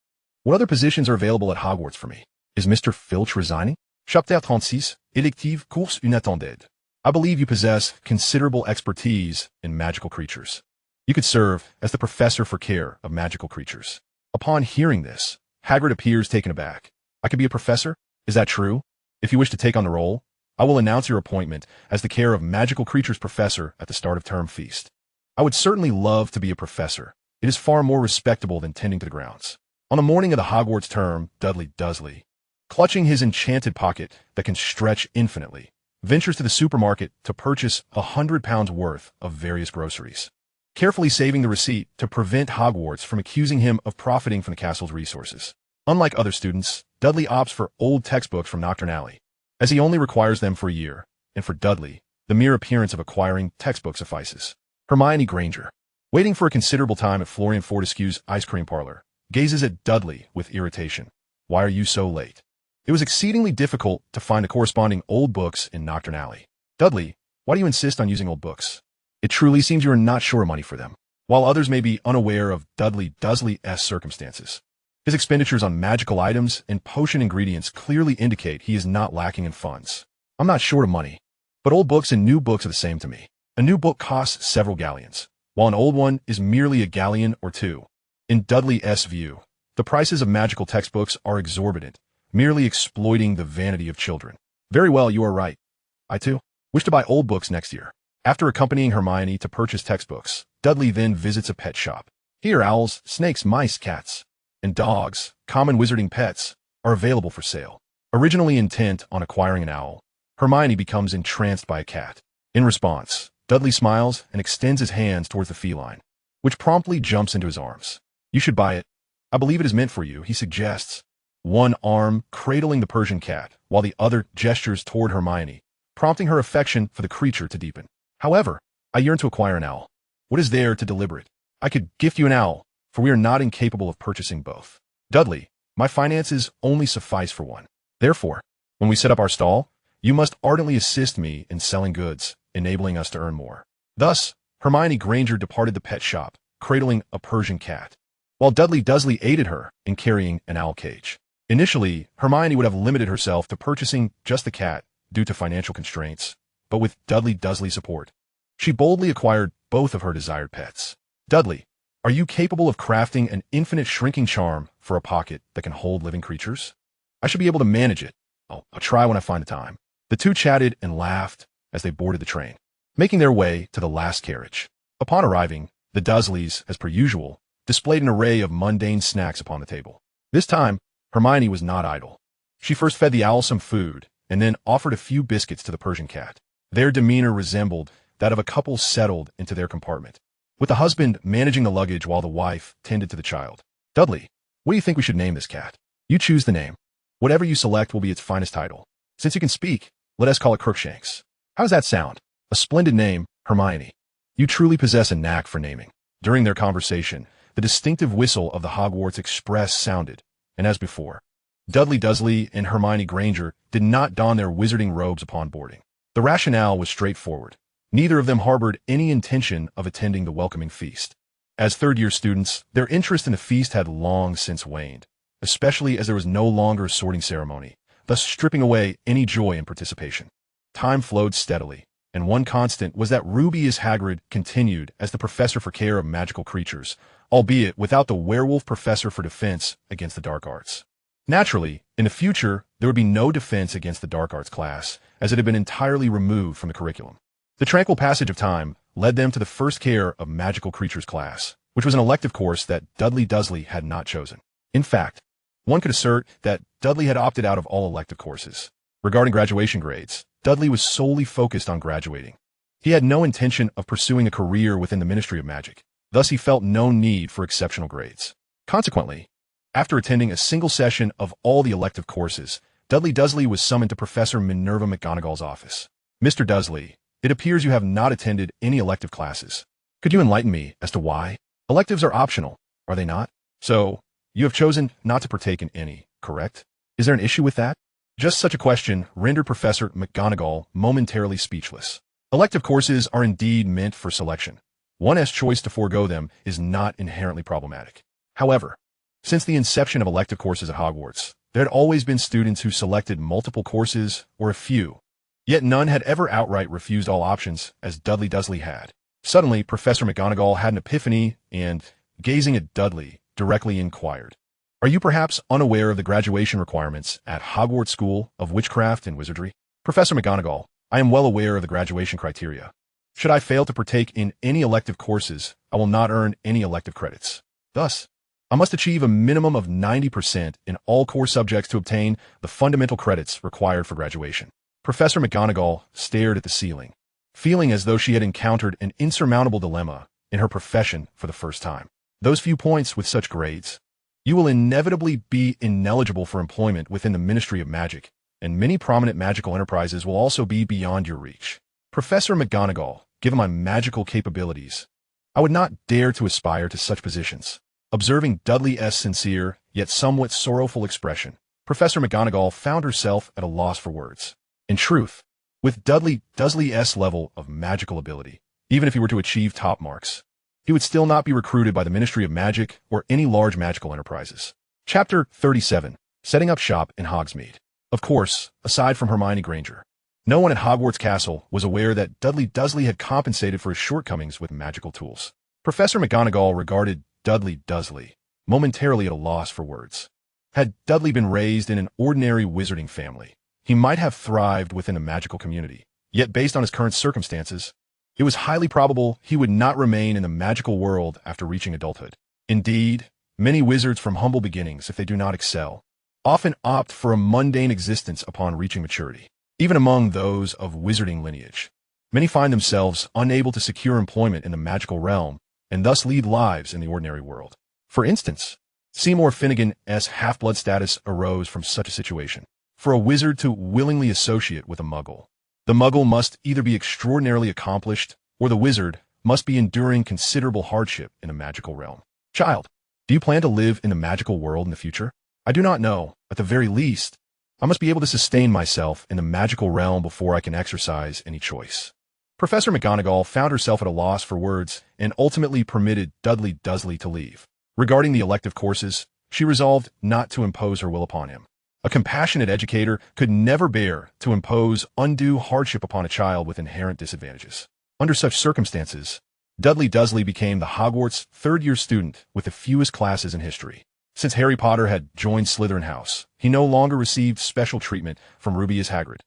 A: What other positions are available at Hogwarts for me? Is Mr. Filch resigning? Chapitre 36, Élective Course Inattendue. I believe you possess considerable expertise in magical creatures. You could serve as the professor for care of magical creatures. Upon hearing this, Hagrid appears taken aback. I could be a professor? Is that true? If you wish to take on the role, I will announce your appointment as the care of magical creatures professor at the start of term feast. I would certainly love to be a professor. It is far more respectable than tending to the grounds. On the morning of the Hogwarts term, Dudley Dursley, clutching his enchanted pocket that can stretch infinitely, ventures to the supermarket to purchase £100 worth of various groceries, carefully saving the receipt to prevent Hogwarts from accusing him of profiting from the castle's resources. Unlike other students, Dudley opts for old textbooks from Knockturn Alley, as he only requires them for a year, and for Dudley, the mere appearance of acquiring textbooks suffices. Hermione Granger, waiting for a considerable time at Florian Fortescue's ice cream parlor, gazes at Dudley with irritation. Why are you so late? It was exceedingly difficult to find the corresponding old books in Knockturn Alley. Dudley, why do you insist on using old books? It truly seems you are not sure of money for them, while others may be unaware of Dudley Dursley's circumstances. His expenditures on magical items and potion ingredients clearly indicate he is not lacking in funds. I'm not short of money, but old books and new books are the same to me. A new book costs several galleons, while an old one is merely a galleon or two. In Dudley's view, the prices of magical textbooks are exorbitant, merely exploiting the vanity of children. Very well, you are right. I, too, wish to buy old books next year. After accompanying Hermione to purchase textbooks, Dudley then visits a pet shop. Here owls, snakes, mice, cats, and dogs, common wizarding pets, are available for sale. Originally intent on acquiring an owl, Hermione becomes entranced by a cat. In response, Dudley smiles and extends his hands towards the feline, which promptly jumps into his arms. You should buy it. I believe it is meant for you, he suggests, one arm cradling the Persian cat, while the other gestures toward Hermione, prompting her affection for the creature to deepen. However, I yearn to acquire an owl. What is there to deliberate? I could gift you an owl, for we are not incapable of purchasing both. Dudley, my finances only suffice for one. Therefore, when we set up our stall, you must ardently assist me in selling goods, enabling us to earn more. Thus, Hermione Granger departed the pet shop, cradling a Persian cat, while Dudley Dursley aided her in carrying an owl cage. Initially, Hermione would have limited herself to purchasing just the cat due to financial constraints, but with Dudley Dursley's support, she boldly acquired both of her desired pets. Dudley, are you capable of crafting an infinite shrinking charm for a pocket that can hold living creatures? I should be able to manage it. I'll try when I find the time. The two chatted and laughed as they boarded the train, making their way to the last carriage. Upon arriving, the Dursleys, as per usual, displayed an array of mundane snacks upon the table. This time, Hermione was not idle. She first fed the owl some food, and then offered a few biscuits to the Persian cat. Their demeanor resembled that of a couple settled into their compartment, with the husband managing the luggage while the wife tended to the child. Dudley, what do you think we should name this cat? You choose the name. Whatever you select will be its finest title. Since you can speak, let us call it Crookshanks. How does that sound? A splendid name, Hermione. You truly possess a knack for naming. During their conversation, the distinctive whistle of the Hogwarts Express sounded, and as before, Dudley Dursley and Hermione Granger did not don their wizarding robes upon boarding. The rationale was straightforward. Neither of them harbored any intention of attending the welcoming feast. As third-year students, their interest in the feast had long since waned, especially as there was no longer a sorting ceremony, thus stripping away any joy in participation. Time flowed steadily, and one constant was that Rubius Hagrid continued as the professor for care of magical creatures, albeit without the werewolf professor for defense against the dark arts. Naturally, in the future, there would be no defense against the dark arts class, as it had been entirely removed from the curriculum. The tranquil passage of time led them to the first care of magical creatures class, which was an elective course that Dudley Dursley had not chosen. In fact, one could assert that Dudley had opted out of all elective courses. Regarding graduation grades, Dudley was solely focused on graduating. He had no intention of pursuing a career within the Ministry of Magic, thus he felt no need for exceptional grades. Consequently, after attending a single session of all the elective courses, Dudley Dursley was summoned to Professor Minerva McGonagall's office. Mr. Dursley, it appears you have not attended any elective classes. Could you enlighten me as to why? Electives are optional, are they not? So, you have chosen not to partake in any, correct? Is there an issue with that? Just such a question rendered Professor McGonagall momentarily speechless. Elective courses are indeed meant for selection. One has choice to forego them is not inherently problematic. However, since the inception of elective courses at Hogwarts, there had always been students who selected multiple courses or a few, yet none had ever outright refused all options as Dudley Dursley had. Suddenly, Professor McGonagall had an epiphany and, gazing at Dudley, directly inquired, "Are you perhaps unaware of the graduation requirements at Hogwarts School of Witchcraft and Wizardry?" Professor McGonagall, I am well aware of the graduation criteria. Should I fail to partake in any elective courses, I will not earn any elective credits. Thus, I must achieve a minimum of 90% in all core subjects to obtain the fundamental credits required for graduation. Professor McGonagall stared at the ceiling, feeling as though she had encountered an insurmountable dilemma in her profession for the first time. Those few points with such grades, you will inevitably be ineligible for employment within the Ministry of Magic, and many prominent magical enterprises will also be beyond your reach. Professor McGonagall, given my magical capabilities, I would not dare to aspire to such positions. Observing Dudley's sincere, yet somewhat sorrowful expression, Professor McGonagall found herself at a loss for words. In truth, with Dudley Dursley's level of magical ability, even if he were to achieve top marks, he would still not be recruited by the Ministry of Magic or any large magical enterprises. Chapter 37. Setting up shop in Hogsmeade. Of course, aside from Hermione Granger, no one at Hogwarts Castle was aware that Dudley Dursley had compensated for his shortcomings with magical tools. Professor McGonagall regarded Dudley Dursley, momentarily at a loss for words. Had Dudley been raised in an ordinary wizarding family, he might have thrived within a magical community. Yet based on his current circumstances, it was highly probable he would not remain in the magical world after reaching adulthood. Indeed, many wizards from humble beginnings, if they do not excel, often opt for a mundane existence upon reaching maturity. Even among those of wizarding lineage, many find themselves unable to secure employment in the magical realm and thus lead lives in the ordinary world. For instance, Seymour Finnegan's half-blood status arose from such a situation. For a wizard to willingly associate with a muggle, the muggle must either be extraordinarily accomplished, or the wizard must be enduring considerable hardship in the magical realm. Child, do you plan to live in the magical world in the future? I do not know. At the very least, I must be able to sustain myself in the magical realm before I can exercise any choice. Professor McGonagall found herself at a loss for words and ultimately permitted Dudley Dursley to leave. Regarding the elective courses, she resolved not to impose her will upon him. A compassionate educator could never bear to impose undue hardship upon a child with inherent disadvantages. Under such circumstances, Dudley Dursley became the Hogwarts third-year student with the fewest classes in history. Since Harry Potter had joined Slytherin House, he no longer received special treatment from Rubius Hagrid,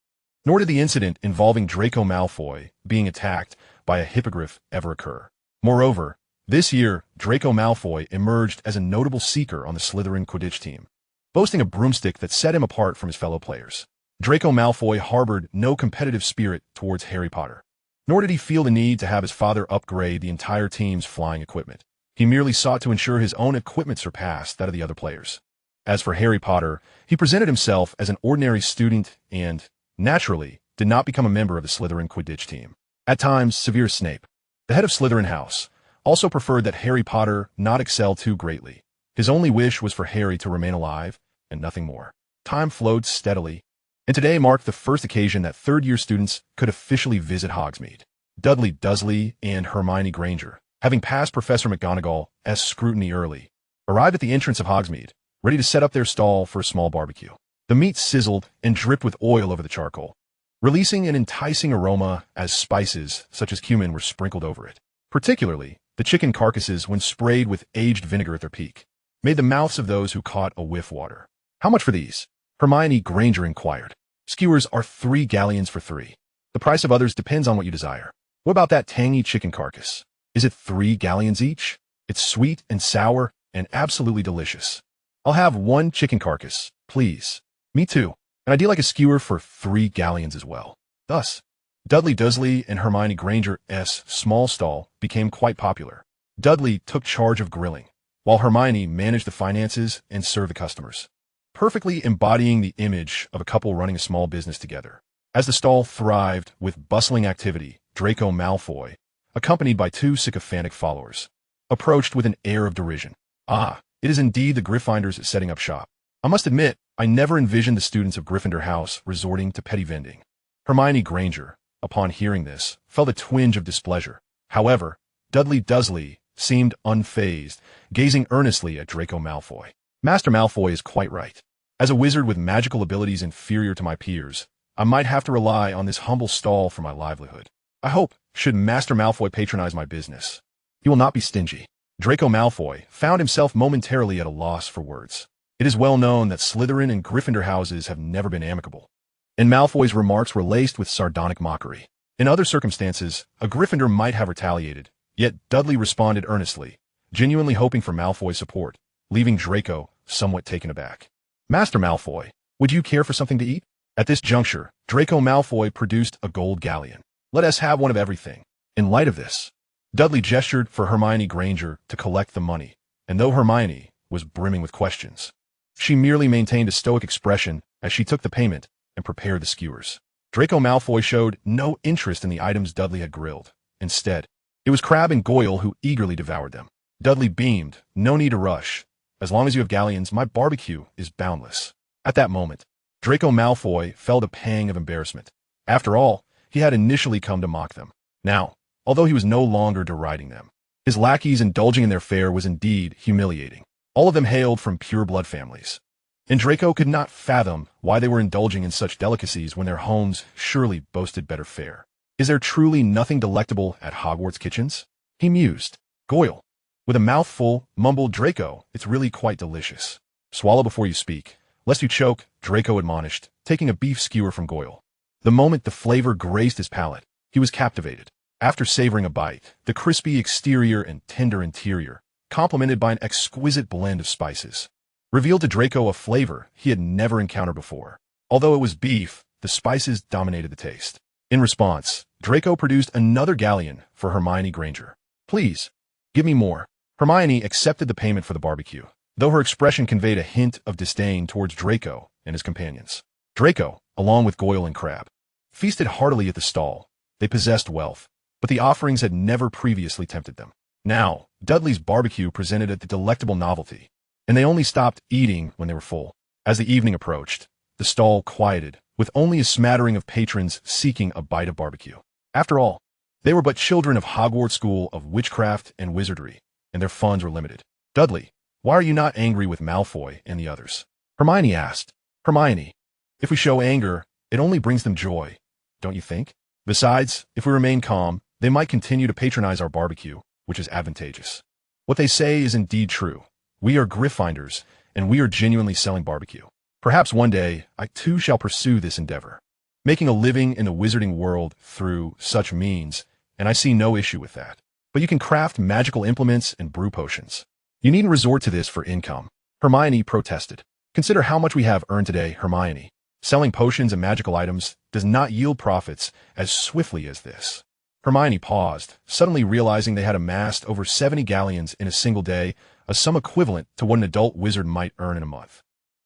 A: nor did the incident involving Draco Malfoy being attacked by a hippogriff ever occur. Moreover, this year, Draco Malfoy emerged as a notable seeker on the Slytherin Quidditch team, boasting a broomstick that set him apart from his fellow players. Draco Malfoy harbored no competitive spirit towards Harry Potter, nor did he feel the need to have his father upgrade the entire team's flying equipment. He merely sought to ensure his own equipment surpassed that of the other players. As for Harry Potter, he presented himself as an ordinary student and, naturally, did not become a member of the Slytherin Quidditch team. At times, Severus Snape, the head of Slytherin House, also preferred that Harry Potter not excel too greatly. His only wish was for Harry to remain alive, and nothing more. Time flowed steadily, and today marked the first occasion that third-year students could officially visit Hogsmeade. Dudley Dursley and Hermione Granger, having passed Professor McGonagall's scrutiny early, arrived at the entrance of Hogsmeade, ready to set up their stall for a small barbecue. The meat sizzled and dripped with oil over the charcoal, releasing an enticing aroma as spices such as cumin were sprinkled over it. Particularly, the chicken carcasses, when sprayed with aged vinegar at their peak, made the mouths of those who caught a whiff water. "How much for these?" Hermione Granger inquired. "Skewers are 3 galleons for 3. The price of others depends on what you desire." "What about that tangy chicken carcass? Is it 3 galleons each? It's sweet and sour and absolutely delicious." "I'll have 1 chicken carcass, please." "Me too. And I'd like a skewer for 3 galleons as well." Thus, Dudley Dursley and Hermione Granger's small stall became quite popular. Dudley took charge of grilling, while Hermione managed the finances and served the customers, perfectly embodying the image of a couple running a small business together. As the stall thrived with bustling activity, Draco Malfoy, accompanied by 2 sycophantic followers, approached with an air of derision. "Ah, it is indeed the Gryffindors setting up shop. I must admit, I never envisioned the students of Gryffindor House resorting to petty vending." Hermione Granger, upon hearing this, felt a twinge of displeasure. However, Dudley Dursley seemed unfazed, gazing earnestly at Draco Malfoy. "Master Malfoy is quite right. As a wizard with magical abilities inferior to my peers, I might have to rely on this humble stall for my livelihood. I hope, should Master Malfoy patronize my business, he will not be stingy." Draco Malfoy found himself momentarily at a loss for words. It is well known that Slytherin and Gryffindor houses have never been amicable, and Malfoy's remarks were laced with sardonic mockery. In other circumstances, a Gryffindor might have retaliated, yet Dudley responded earnestly, genuinely hoping for Malfoy's support, leaving Draco somewhat taken aback. "Master Malfoy, would you care for something to eat?" At this juncture, Draco Malfoy produced a gold galleon. "Let us have one of everything." In light of this, Dudley gestured for Hermione Granger to collect the money, and though Hermione was brimming with questions, she merely maintained a stoic expression as she took the payment and prepared the skewers. Draco Malfoy showed no interest in the items Dudley had grilled. Instead, it was Crabbe and Goyle who eagerly devoured them. Dudley beamed. "No need to rush. As long as you have galleons, my barbecue is boundless." At that moment, Draco Malfoy felt a pang of embarrassment. After all, he had initially come to mock them. Now, although he was no longer deriding them, his lackeys indulging in their fare was indeed humiliating. All of them hailed from pure-blood families, and Draco could not fathom why they were indulging in such delicacies when their homes surely boasted better fare. "Is there truly nothing delectable at Hogwarts kitchens?" he mused. Goyle, with a mouthful, mumbled, "Draco, it's really quite delicious." "Swallow before you speak, lest you choke," Draco admonished, taking a beef skewer from Goyle. The moment the flavor graced his palate, he was captivated. After savoring a bite, the crispy exterior and tender interior, complemented by an exquisite blend of spices, revealed to Draco a flavor he had never encountered before. Although it was beef, the spices dominated the taste. In response, Draco produced another galleon for Hermione Granger. "Please, give me more." Hermione accepted the payment for the barbecue, though her expression conveyed a hint of disdain towards Draco and his companions. Draco, along with Goyle and Crabbe, feasted heartily at the stall. They possessed wealth, but the offerings had never previously tempted them. Now, Dudley's barbecue presented a delectable novelty, and they only stopped eating when they were full. As the evening approached, the stall quieted, with only a smattering of patrons seeking a bite of barbecue. After all, they were but children of Hogwarts School of Witchcraft and Wizardry, and their funds were limited. "Dudley, why are you not angry with Malfoy and the others?" Hermione asked. "Hermione, if we show anger, it only brings them joy, don't you think? Besides, if we remain calm, they might continue to patronize our barbecue, which is advantageous. What they say is indeed true. We are Gryffindors, and we are genuinely selling barbecue. Perhaps one day, I too shall pursue this endeavor." making a living in the wizarding world through such means, and I see no issue with that. But you can craft magical implements and brew potions. You needn't resort to this for income. Hermione protested. Consider how much we have earned today, Hermione. Selling potions and magical items does not yield profits as swiftly as this. Hermione paused, suddenly realizing they had amassed over 70 galleons in a single day, a sum equivalent to what an adult wizard might earn in a month.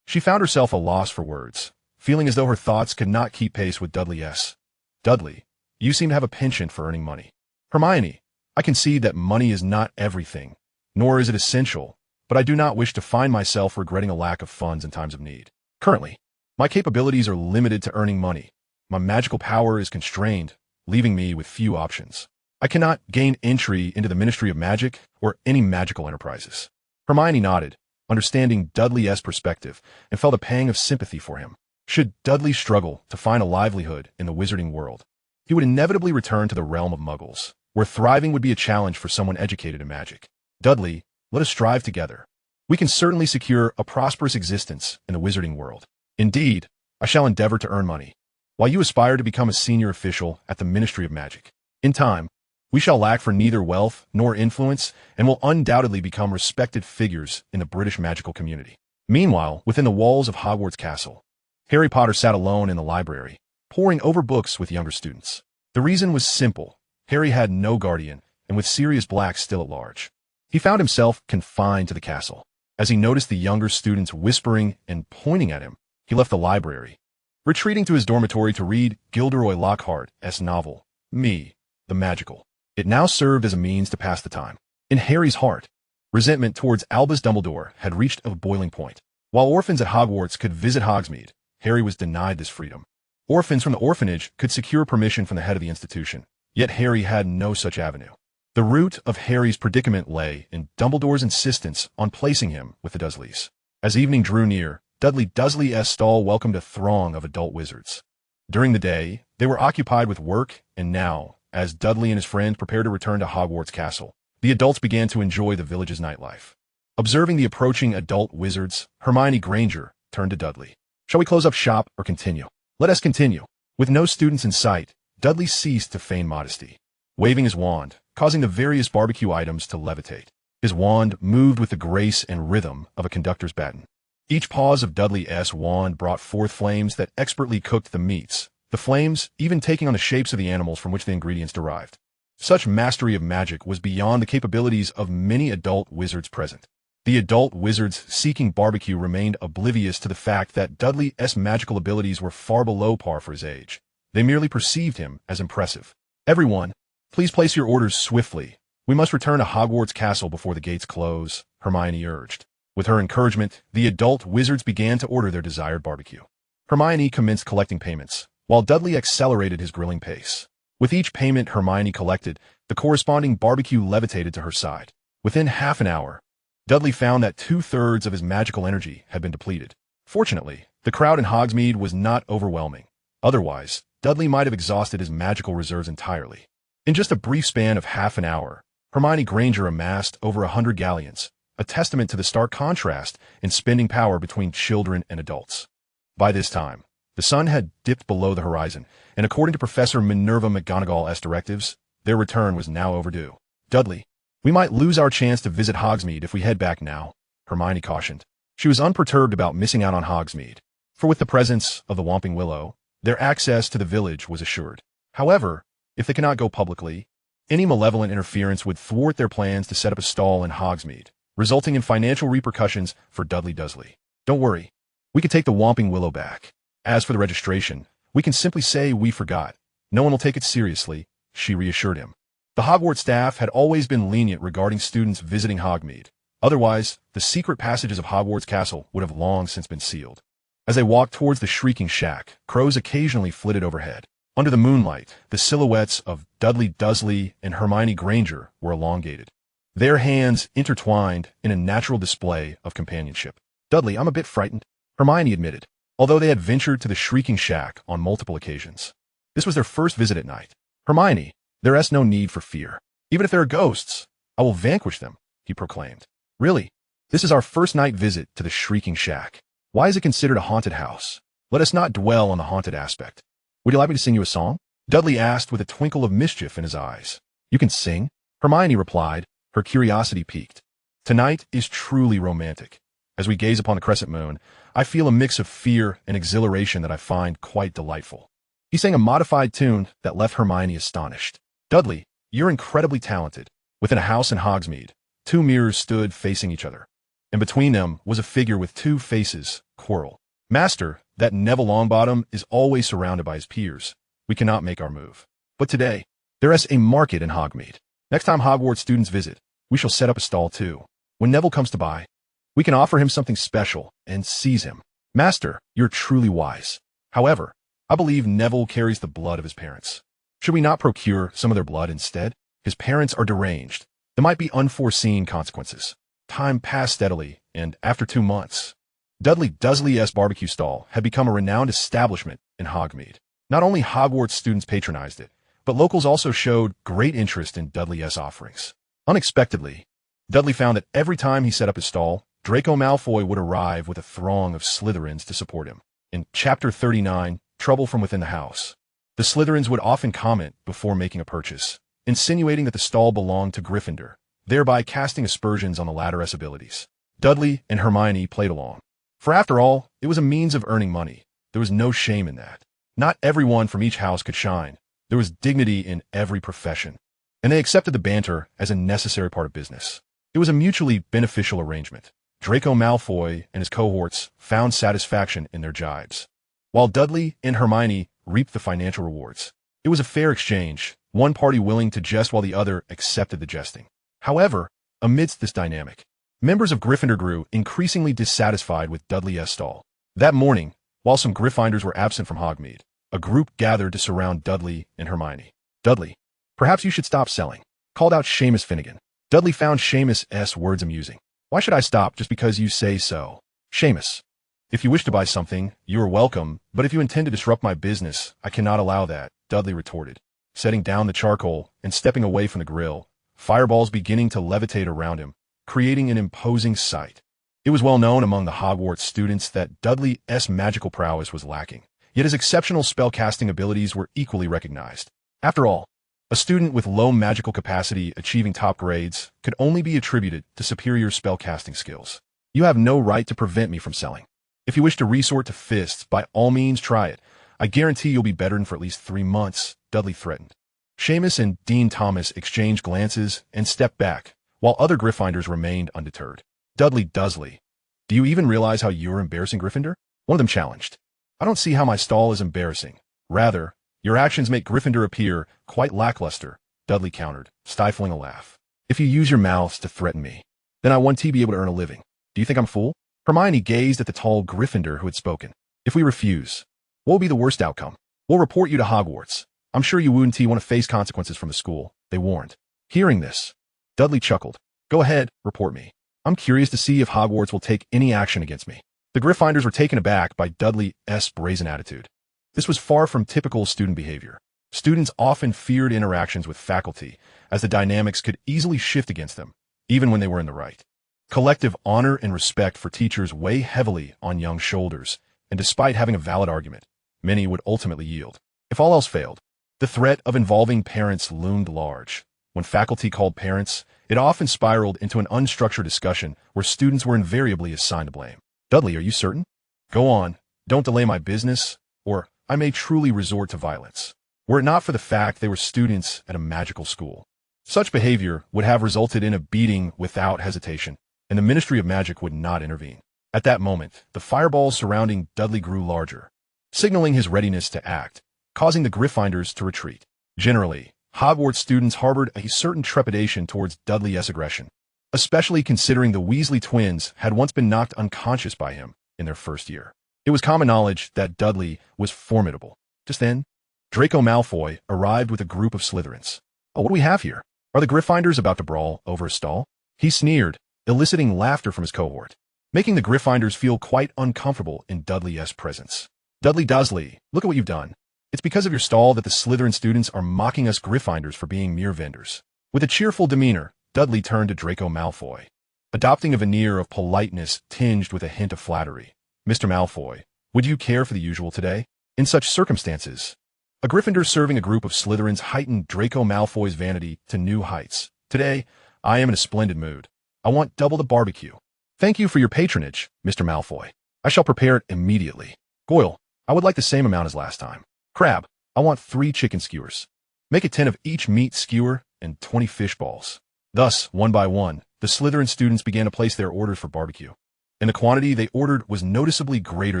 A: She found herself at a loss for words, feeling as though her thoughts could not keep pace with Dudley's. Dudley, you seem to have a penchant for earning money. Hermione, I concede that money is not everything, nor is it essential, but I do not wish to find myself regretting a lack of funds in times of need. Currently, my capabilities are limited to earning money. My magical power is constrained, leaving me with few options. I cannot gain entry into the Ministry of Magic or any magical enterprises. Hermione nodded, understanding Dudley's perspective, and felt a pang of sympathy for him. Should Dudley struggle to find a livelihood in the wizarding world, he would inevitably return to the realm of muggles, where thriving would be a challenge for someone educated in magic. Dudley, let us strive together. We can certainly secure a prosperous existence in the wizarding world. Indeed, I shall endeavor to earn money, while you aspire to become a senior official at the Ministry of Magic. In time, we shall lack for neither wealth nor influence and will undoubtedly become respected figures in the British magical community. Meanwhile, within the walls of Hogwarts Castle, Harry Potter sat alone in the library, poring over books with younger students. The reason was simple. Harry had no guardian, and with Sirius Black still at large, he found himself confined to the castle. As he noticed the younger students whispering and pointing at him, he left the library, retreating to his dormitory to read Gilderoy Lockhart's novel, Me, the Magical. It now served as a means to pass the time. In Harry's heart, resentment towards Albus Dumbledore had reached a boiling point. While orphans at Hogwarts could visit Hogsmeade, Harry was denied this freedom. Orphans from the orphanage could secure permission from the head of the institution, yet Harry had no such avenue. The root of Harry's predicament lay in Dumbledore's insistence on placing him with the Dursleys. As evening drew near, Dudley Dursley's stall welcomed a throng of adult wizards. During the day, they were occupied with work, and now, as Dudley and his friend prepared to return to Hogwarts Castle, the adults began to enjoy the village's nightlife. Observing the approaching adult wizards, Hermione Granger turned to Dudley. Shall we close up shop or continue? Let us continue. With no students in sight, Dudley ceased to feign modesty, waving his wand, causing the various barbecue items to levitate. His wand moved with the grace and rhythm of a conductor's baton. Each pause of Dudley's wand brought forth flames that expertly cooked the meats, the flames even taking on the shapes of the animals from which the ingredients derived. Such mastery of magic was beyond the capabilities of many adult wizards present. The adult wizards seeking barbecue remained oblivious to the fact that Dudley's magical abilities were far below par for his age. They merely perceived him as impressive. Everyone, please place your orders swiftly. We must return to Hogwarts Castle before the gates close, Hermione urged. With her encouragement, the adult wizards began to order their desired barbecue. Hermione commenced collecting payments, while Dudley accelerated his grilling pace. With each payment Hermione collected, the corresponding barbecue levitated to her side. Within half an hour, Dudley found that 2/3 of his magical energy had been depleted. Fortunately, the crowd in Hogsmeade was not overwhelming. Otherwise, Dudley might have exhausted his magical reserves entirely. In just a brief span of half an hour, Hermione Granger amassed over 100 galleons, a testament to the stark contrast in spending power between children and adults. By this time, the sun had dipped below the horizon, and according to Professor Minerva McGonagall's directives, their return was now overdue. Dudley, we might lose our chance to visit Hogsmeade if we head back now, Hermione cautioned. She was unperturbed about missing out on Hogsmeade, for with the presence of the Whomping Willow, their access to the village was assured. However, if they cannot go publicly, any malevolent interference would thwart their plans to set up a stall in Hogsmeade, resulting in financial repercussions for Dudley Dursley. Don't worry, we can take the Whomping Willow back. As for the registration, we can simply say we forgot. No one will take it seriously, she reassured him. The Hogwarts staff had always been lenient regarding students visiting Hogsmeade. Otherwise, the secret passages of Hogwarts Castle would have long since been sealed. As they walked towards the shrieking shack, crows occasionally flitted overhead. Under the moonlight, the silhouettes of Dudley Dursley and Hermione Granger were elongated, their hands intertwined in a natural display of companionship. Dudley, I'm a bit frightened, Hermione admitted, although they had ventured to the shrieking shack on multiple occasions. This was their first visit at night. Hermione, there is no need for fear. Even if there are ghosts, I will vanquish them, he proclaimed. Really? This is our first night visit to the shrieking shack. Why is it considered a haunted house? Let us not dwell on the haunted aspect. Would you like me to sing you a song? Dudley asked with a twinkle of mischief in his eyes. You can sing? Hermione replied, her curiosity piqued. Tonight is truly romantic. As we gaze upon the crescent moon, I feel a mix of fear and exhilaration that I find quite delightful. He sang a modified tune that left Hermione astonished. Dudley, you're incredibly talented. Within a house in Hogsmeade, two mirrors stood facing each other, and between them was a figure with two faces, Quirrell. Master, that Neville Longbottom is always surrounded by his peers. We cannot make our move. But today, there is a market in Hogsmeade. Next time Hogwarts students visit, we shall set up a stall too. When Neville comes to buy, we can offer him something special and seize him. Master, you're truly wise. However, I believe Neville carries the blood of his parents. Should we not procure some of their blood instead? His parents are deranged. There might be unforeseen consequences. Time passed steadily, and after 2 months, Dudley Dursley's barbecue stall had become a renowned establishment in Hogsmeade. Not only Hogwarts students patronized it, but locals also showed great interest in Dudley's offerings. Unexpectedly, Dudley found that every time he set up his stall, Draco Malfoy would arrive with a throng of Slytherins to support him. In Chapter 39, Trouble from Within the House, the Slytherins would often comment before making a purchase, insinuating that the stall belonged to Gryffindor, thereby casting aspersions on the latter's abilities. Dudley and Hermione played along. For after all, it was a means of earning money. There was no shame in that. Not everyone from each house could shine. There was dignity in every profession, and they accepted the banter as a necessary part of business. It was a mutually beneficial arrangement. Draco Malfoy and his cohorts found satisfaction in their jibes, while Dudley and Hermione reaped the financial rewards. It was a fair exchange, one party willing to jest while the other accepted the jesting. However, amidst this dynamic, members of Gryffindor grew increasingly dissatisfied with Dudley's stall. That morning, while some Gryffindors were absent from Hogsmeade, a group gathered to surround Dudley and Hermione. Dudley, perhaps you should stop selling, called out Seamus Finnegan. Dudley found Seamus's words amusing. Why should I stop just because you say so? Seamus, if you wish to buy something, you are welcome, but if you intend to disrupt my business, I cannot allow that, Dudley retorted, setting down the charcoal and stepping away from the grill, fireballs beginning to levitate around him, creating an imposing sight. It was well known among the Hogwarts students that Dudley's magical prowess was lacking, yet his exceptional spellcasting abilities were equally recognized. After all, a student with low magical capacity achieving top grades could only be attributed to superior spellcasting skills. You have no right to prevent me from selling. If you wish to resort to fists, by all means try it. I guarantee you'll be bettered for at least 3 months, Dudley threatened. Seamus and Dean Thomas exchanged glances and stepped back, while other Gryffindors remained undeterred. Dudley Dursley, do you even realize how you're embarrassing Gryffindor? One of them challenged. I don't see how my stall is embarrassing. Rather, your actions make Gryffindor appear quite lackluster, Dudley countered, stifling a laugh. If you use your mouths to threaten me, then I want to be able to earn a living. Do you think I'm a fool? Hermione gazed at the tall Gryffindor who had spoken. If we refuse, what will be the worst outcome? We'll report you to Hogwarts. I'm sure you wouldn't want to face consequences from the school, they warned. Hearing this, Dudley chuckled. Go ahead, report me. I'm curious to see if Hogwarts will take any action against me. The Gryffindors were taken aback by Dudley's brazen attitude. This was far from typical student behavior. Students often feared interactions with faculty, as the dynamics could easily shift against them, even when they were in the right. Collective honor and respect for teachers weigh heavily on young shoulders, and despite having a valid argument, many would ultimately yield. If all else failed, the threat of involving parents loomed large. When faculty called parents, it often spiraled into an unstructured discussion where students were invariably assigned to blame. Dudley, are you certain? Go on, don't delay my business, or I may truly resort to violence. Were it not for the fact they were students at a magical school. Such behavior would have resulted in a beating without hesitation, and the Ministry of Magic would not intervene. At that moment, the fireballs surrounding Dudley grew larger, signaling his readiness to act, causing the Gryffindors to retreat. Generally, Hogwarts students harbored a certain trepidation towards Dudley's aggression, especially considering the Weasley twins had once been knocked unconscious by him in their first year. It was common knowledge that Dudley was formidable. Just then, Draco Malfoy arrived with a group of Slytherins. Oh, what do we have here? Are the Gryffindors about to brawl over a stall? He sneered, eliciting laughter from his cohort, making the Gryffindors feel quite uncomfortable in Dudley's presence. Dudley Dursley, look at what you've done. It's because of your stall that the Slytherin students are mocking us Gryffindors for being mere vendors. With a cheerful demeanor, Dudley turned to Draco Malfoy, adopting a veneer of politeness tinged with a hint of flattery. Mr. Malfoy, would you care for the usual today? In such circumstances, A Gryffindor serving a group of Slytherins heightened Draco Malfoy's vanity to new heights. Today, I am in a splendid mood. I want double the barbecue. Thank you for your patronage, Mr. Malfoy. I shall prepare it immediately. Goyle, I would like the same amount as last time. Crab, I want 3 chicken skewers. Make it 10 of each meat skewer and 20 fish balls. Thus, one by one, the Slytherin students began to place their orders for barbecue, and the quantity they ordered was noticeably greater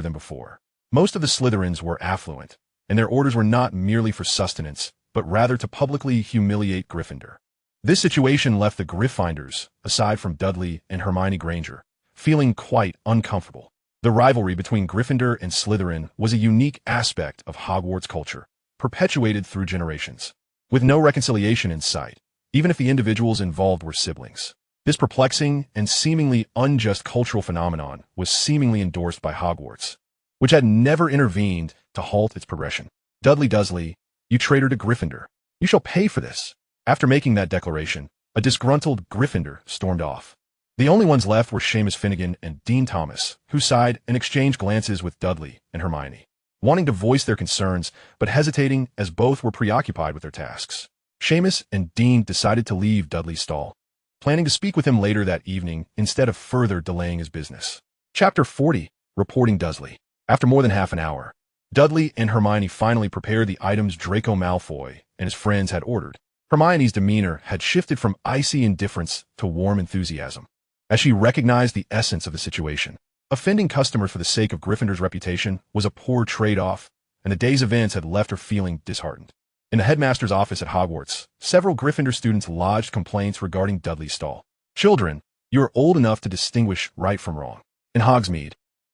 A: than before. Most of the Slytherins were affluent, and their orders were not merely for sustenance, but rather to publicly humiliate Gryffindor. This situation left the Gryffindors, aside from Dudley and Hermione Granger, feeling quite uncomfortable. The rivalry between Gryffindor and Slytherin was a unique aspect of Hogwarts culture, perpetuated through generations, with no reconciliation in sight, even if the individuals involved were siblings. This perplexing and seemingly unjust cultural phenomenon was seemingly endorsed by Hogwarts, which had never intervened to halt its progression. Dudley Dursley, you traitor to Gryffindor, you shall pay for this. After making that declaration, a disgruntled Gryffindor stormed off. The only ones left were Seamus Finnegan and Dean Thomas, who sighed and exchanged glances with Dudley and Hermione, wanting to voice their concerns but hesitating as both were preoccupied with their tasks. Seamus and Dean decided to leave Dudley's stall, planning to speak with him later that evening instead of further delaying his business. Chapter 40, Reporting Dursley. After more than half an hour, Dudley and Hermione finally prepared the items Draco Malfoy and his friends had ordered. Hermione's demeanor had shifted from icy indifference to warm enthusiasm, as she recognized the essence of the situation. Offending customers for the sake of Gryffindor's reputation was a poor trade-off, and the day's events had left her feeling disheartened. In the headmaster's office at Hogwarts, several Gryffindor students lodged complaints regarding Dudley's stall. Children, you are old enough to distinguish right from wrong. In Hogsmeade,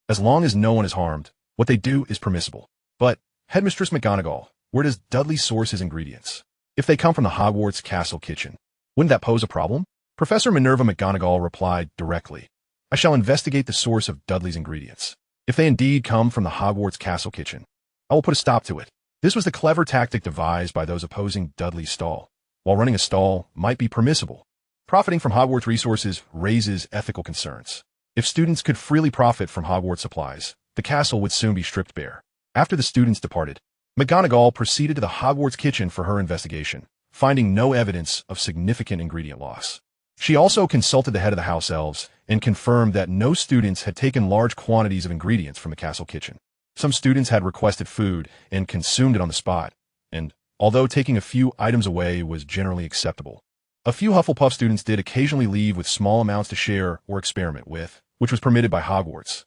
A: as long as no one is harmed, what they do is permissible. But, Headmistress McGonagall, where does Dudley source his ingredients? If they come from the Hogwarts castle kitchen, wouldn't that pose a problem? Professor Minerva McGonagall replied directly, I shall investigate the source of Dudley's ingredients. If they indeed come from the Hogwarts castle kitchen, I will put a stop to it. This was the clever tactic devised by those opposing Dudley's stall. While running a stall might be permissible, profiting from Hogwarts resources raises ethical concerns. If students could freely profit from Hogwarts supplies, the castle would soon be stripped bare. After the students departed, McGonagall proceeded to the Hogwarts kitchen for her investigation, finding no evidence of significant ingredient loss. She also consulted the head of the house elves and confirmed that no students had taken large quantities of ingredients from the castle kitchen. Some students had requested food and consumed it on the spot, and although taking a few items away was generally acceptable, a few Hufflepuff students did occasionally leave with small amounts to share or experiment with, which was permitted by Hogwarts.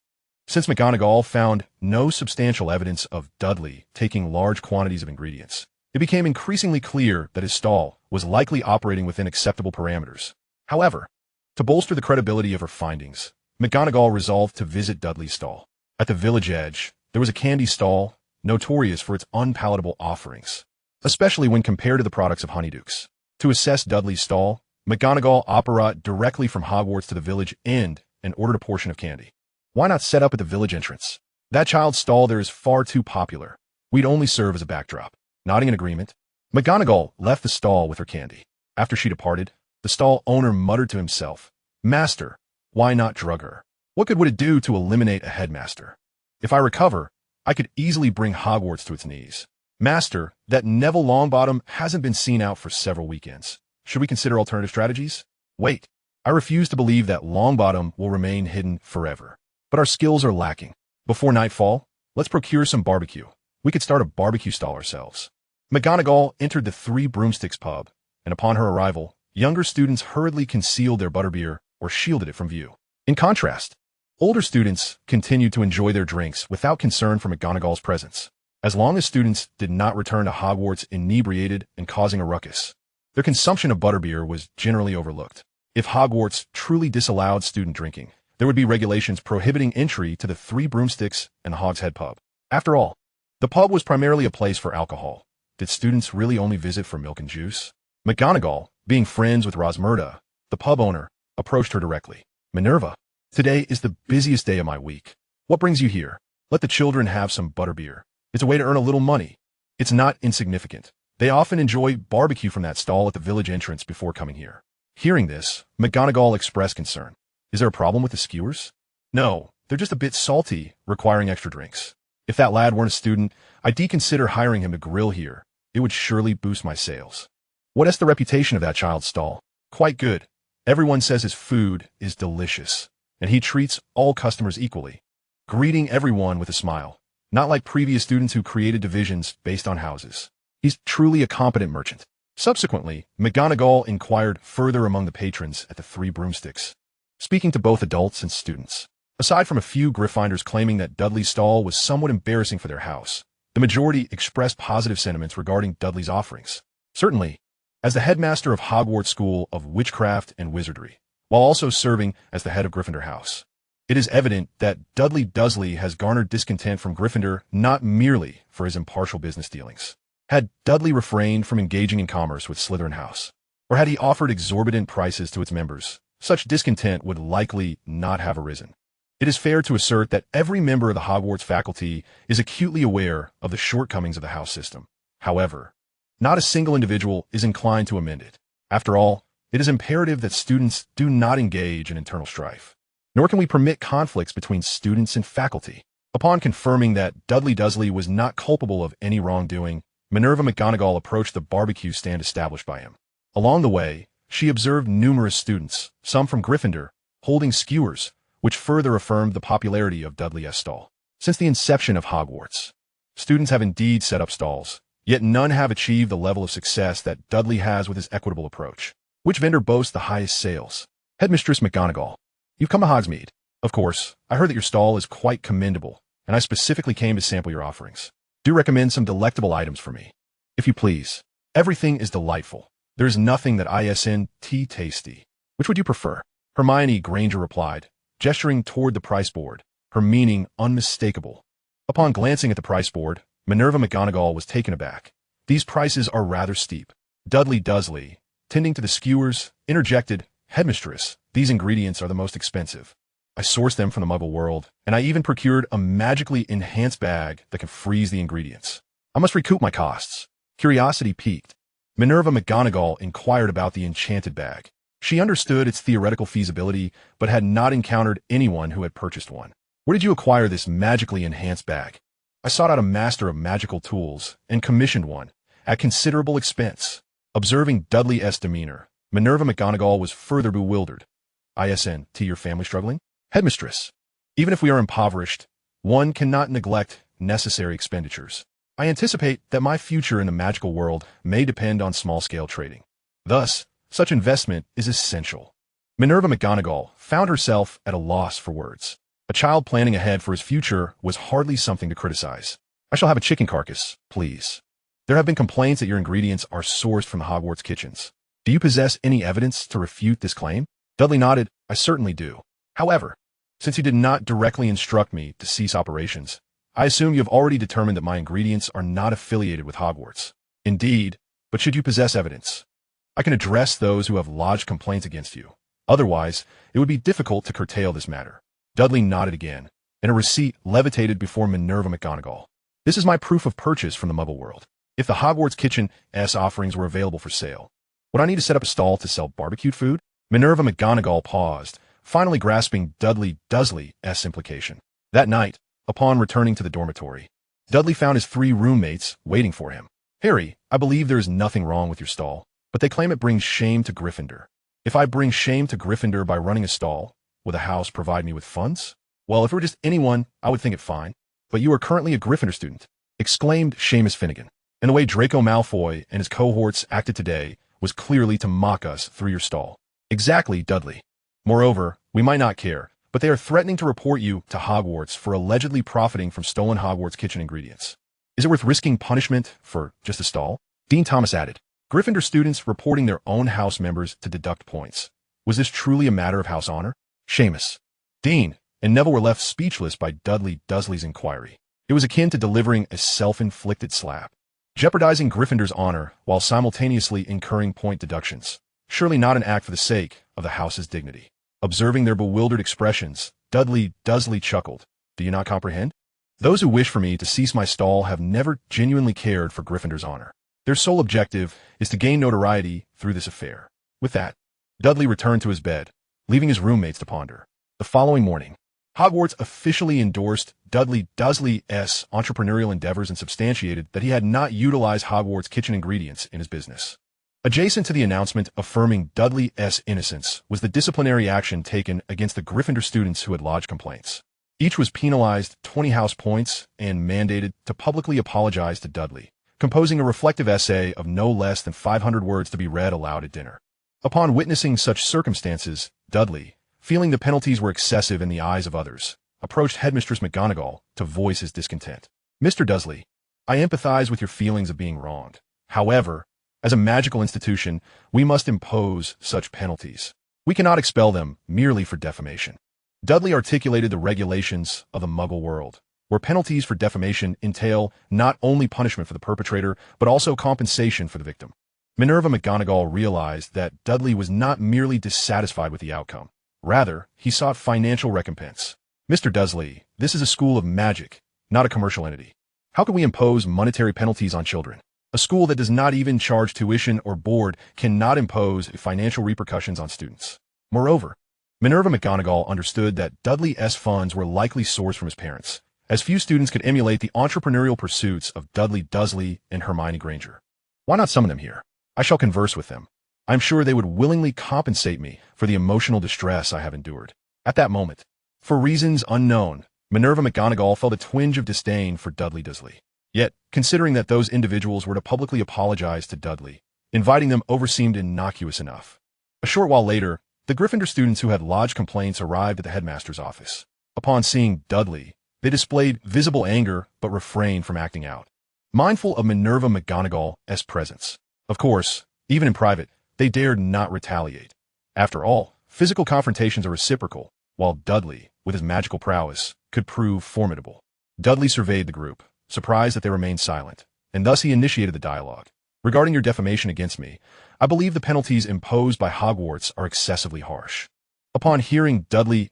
A: Since McGonagall found no substantial evidence of Dudley taking large quantities of ingredients, it became increasingly clear that his stall was likely operating within acceptable parameters. However, to bolster the credibility of her findings, McGonagall resolved to visit Dudley's stall. At the village edge, there was a candy stall, notorious for its unpalatable offerings, especially when compared to the products of Honeydukes. To assess Dudley's stall, McGonagall operated directly from Hogwarts to the village end and ordered a portion of candy. Why not set up at the village entrance? That child's stall there is far too popular. We'd only serve as a backdrop. Nodding in agreement, McGonagall left the stall with her candy. After she departed, the stall owner muttered to himself, Master, why not drug her? What good would it do to eliminate a headmaster? If I recover, I could easily bring Hogwarts to its knees. Master, that Neville Longbottom hasn't been seen out for several weekends. Should we consider alternative strategies? Wait, I refuse to believe that Longbottom will remain hidden forever. But our skills are lacking. Before nightfall, let's procure some barbecue. We could start a barbecue stall ourselves. McGonagall entered the Three Broomsticks pub, and upon her arrival, younger students hurriedly concealed their butterbeer or shielded it from view. In contrast, older students continued to enjoy their drinks without concern for McGonagall's presence, as long as students did not return to Hogwarts inebriated and causing a ruckus. Their consumption of butterbeer was generally overlooked. If Hogwarts truly disallowed student drinking, there would be regulations prohibiting entry to the Three Broomsticks and the Hogshead pub. After all, the pub was primarily a place for alcohol. Did students really only visit for milk and juice? McGonagall, being friends with Rosmerta, the pub owner, approached her directly. Minerva, today is the busiest day of my week. What brings you here? Let the children have some butterbeer. It's a way to earn a little money. It's not insignificant. They often enjoy barbecue from that stall at the village entrance before coming here. Hearing this, McGonagall expressed concern. Is there a problem with the skewers? No, they're just a bit salty, requiring extra drinks. If that lad weren't a student, I'd deconsider hiring him to grill here. It would surely boost my sales. What is the reputation of that child's stall? Quite good. Everyone says his food is delicious, and he treats all customers equally, greeting everyone with a smile, not like previous students who created divisions based on houses. He's truly a competent merchant. Subsequently, McGonagall inquired further among the patrons at the Three Broomsticks, speaking to both adults and students. Aside from a few Gryffindors claiming that Dudley's stall was somewhat embarrassing for their house, the majority expressed positive sentiments regarding Dudley's offerings. Certainly, as the headmaster of Hogwarts School of Witchcraft and Wizardry, while also serving as the head of Gryffindor House, it is evident that Dudley Dursley has garnered discontent from Gryffindor not merely for his impartial business dealings. Had Dudley refrained from engaging in commerce with Slytherin House, or had he offered exorbitant prices to its members, such discontent would likely not have arisen. It is fair to assert that every member of the Hogwarts faculty is acutely aware of the shortcomings of the house system. However, not a single individual is inclined to amend it. After all, it is imperative that students do not engage in internal strife, nor can we permit conflicts between students and faculty. Upon confirming that Dudley Dursley was not culpable of any wrongdoing, Minerva McGonagall approached the barbecue stand established by him. Along the way, she observed numerous students, some from Gryffindor, holding skewers, which further affirmed the popularity of Dudley's stall. Since the inception of Hogwarts, students have indeed set up stalls, yet none have achieved the level of success that Dudley has with his equitable approach. Which vendor boasts the highest sales? Headmistress McGonagall. You've come to Hogsmeade. Of course, I heard that your stall is quite commendable, and I specifically came to sample your offerings. Do recommend some delectable items for me. If you please. Everything is delightful. There is nothing that isn't tasty. Which would you prefer? Hermione Granger replied, gesturing toward the price board, her meaning unmistakable. Upon glancing at the price board, Minerva McGonagall was taken aback. These prices are rather steep. Dudley Dursley, tending to the skewers, interjected, Headmistress, these ingredients are the most expensive. I sourced them from the Muggle world, and I even procured a magically enhanced bag that can freeze the ingredients. I must recoup my costs. Curiosity piqued. Minerva McGonagall inquired about the enchanted bag. She understood its theoretical feasibility, but had not encountered anyone who had purchased one. Where did you acquire this magically enhanced bag? I sought out a master of magical tools and commissioned one, at considerable expense. Observing Dudley's demeanor, Minerva McGonagall was further bewildered. Isn't your family struggling? Headmistress, even if we are impoverished, one cannot neglect necessary expenditures. I anticipate that my future in the magical world may depend on small-scale trading. Thus, such investment is essential. Minerva McGonagall found herself at a loss for words. A child planning ahead for his future was hardly something to criticize. I shall have a chicken carcass, please. There have been complaints that your ingredients are sourced from the Hogwarts kitchens. Do you possess any evidence to refute this claim? Dudley nodded. I certainly do. However, since you did not directly instruct me to cease operations, I assume you have already determined that my ingredients are not affiliated with Hogwarts. Indeed, but should you possess evidence, I can address those who have lodged complaints against you. Otherwise, it would be difficult to curtail this matter. Dudley nodded again, and a receipt levitated before Minerva McGonagall. This is my proof of purchase from the Muggle world. If the Hogwarts kitchen's offerings were available for sale, would I need to set up a stall to sell barbecued food? Minerva McGonagall paused, finally grasping Dudley Dursley's implication. That night, upon returning to the dormitory, Dudley found his 3 roommates waiting for him. Harry, I believe there is nothing wrong with your stall, but they claim it brings shame to Gryffindor. If I bring shame to Gryffindor by running a stall, will the house provide me with funds? Well, if it were just anyone, I would think it fine. But you are currently a Gryffindor student, exclaimed Seamus Finnegan. And the way Draco Malfoy and his cohorts acted today was clearly to mock us through your stall. Exactly, Dudley. Moreover, we might not care, but they are threatening to report you to Hogwarts for allegedly profiting from stolen Hogwarts kitchen ingredients. Is it worth risking punishment for just a stall? Dean Thomas added. Gryffindor students reporting their own house members to deduct points. Was this truly a matter of house honor? Seamus, Dean, and Neville were left speechless by Dudley Dursley's inquiry. It was akin to delivering a self-inflicted slap, jeopardizing Gryffindor's honor while simultaneously incurring point deductions. Surely not an act for the sake of the house's dignity. Observing their bewildered expressions, Dudley Dursley chuckled. Do you not comprehend? Those who wish for me to cease my stall have never genuinely cared for Gryffindor's honor. Their sole objective is to gain notoriety through this affair. With that, Dudley returned to his bed, leaving his roommates to ponder. The following morning, Hogwarts officially endorsed Dudley Dursley's entrepreneurial endeavors and substantiated that he had not utilized Hogwarts kitchen ingredients in his business. Adjacent to the announcement affirming Dudley's innocence was the disciplinary action taken against the Gryffindor students who had lodged complaints. Each was penalized 20 house points and mandated to publicly apologize to Dudley, composing a reflective essay of no less than 500 words to be read aloud at dinner. Upon witnessing such circumstances, Dudley, feeling the penalties were excessive in the eyes of others, approached Headmistress McGonagall to voice his discontent. "Mr. Dursley, I empathize with your feelings of being wronged. However, as a magical institution, we must impose such penalties. We cannot expel them merely for defamation." Dudley articulated the regulations of the Muggle world, where penalties for defamation entail not only punishment for the perpetrator, but also compensation for the victim. Minerva McGonagall realized that Dudley was not merely dissatisfied with the outcome. Rather, he sought financial recompense. "Mr. Dursley, this is a school of magic, not a commercial entity. How can we impose monetary penalties on children? A school that does not even charge tuition or board cannot impose financial repercussions on students." Moreover, Minerva McGonagall understood that Dudley's funds were likely sourced from his parents, as few students could emulate the entrepreneurial pursuits of Dudley Dursley and Hermione Granger. "Why not summon them here? I shall converse with them. I'm sure they would willingly compensate me for the emotional distress I have endured." At that moment, for reasons unknown, Minerva McGonagall felt a twinge of disdain for Dudley Dursley. Yet, considering that those individuals were to publicly apologize to Dudley, inviting them over seemed innocuous enough. A short while later, the Gryffindor students who had lodged complaints arrived at the headmaster's office. Upon seeing Dudley, they displayed visible anger but refrained from acting out, mindful of Minerva McGonagall's presence. Of course, even in private, they dared not retaliate. After all, physical confrontations are reciprocal, while Dudley, with his magical prowess, could prove formidable. Dudley surveyed the group, surprised that they remained silent, and thus he initiated the dialogue. "Regarding your defamation against me, I believe the penalties imposed by Hogwarts are excessively harsh." Upon hearing Dudley's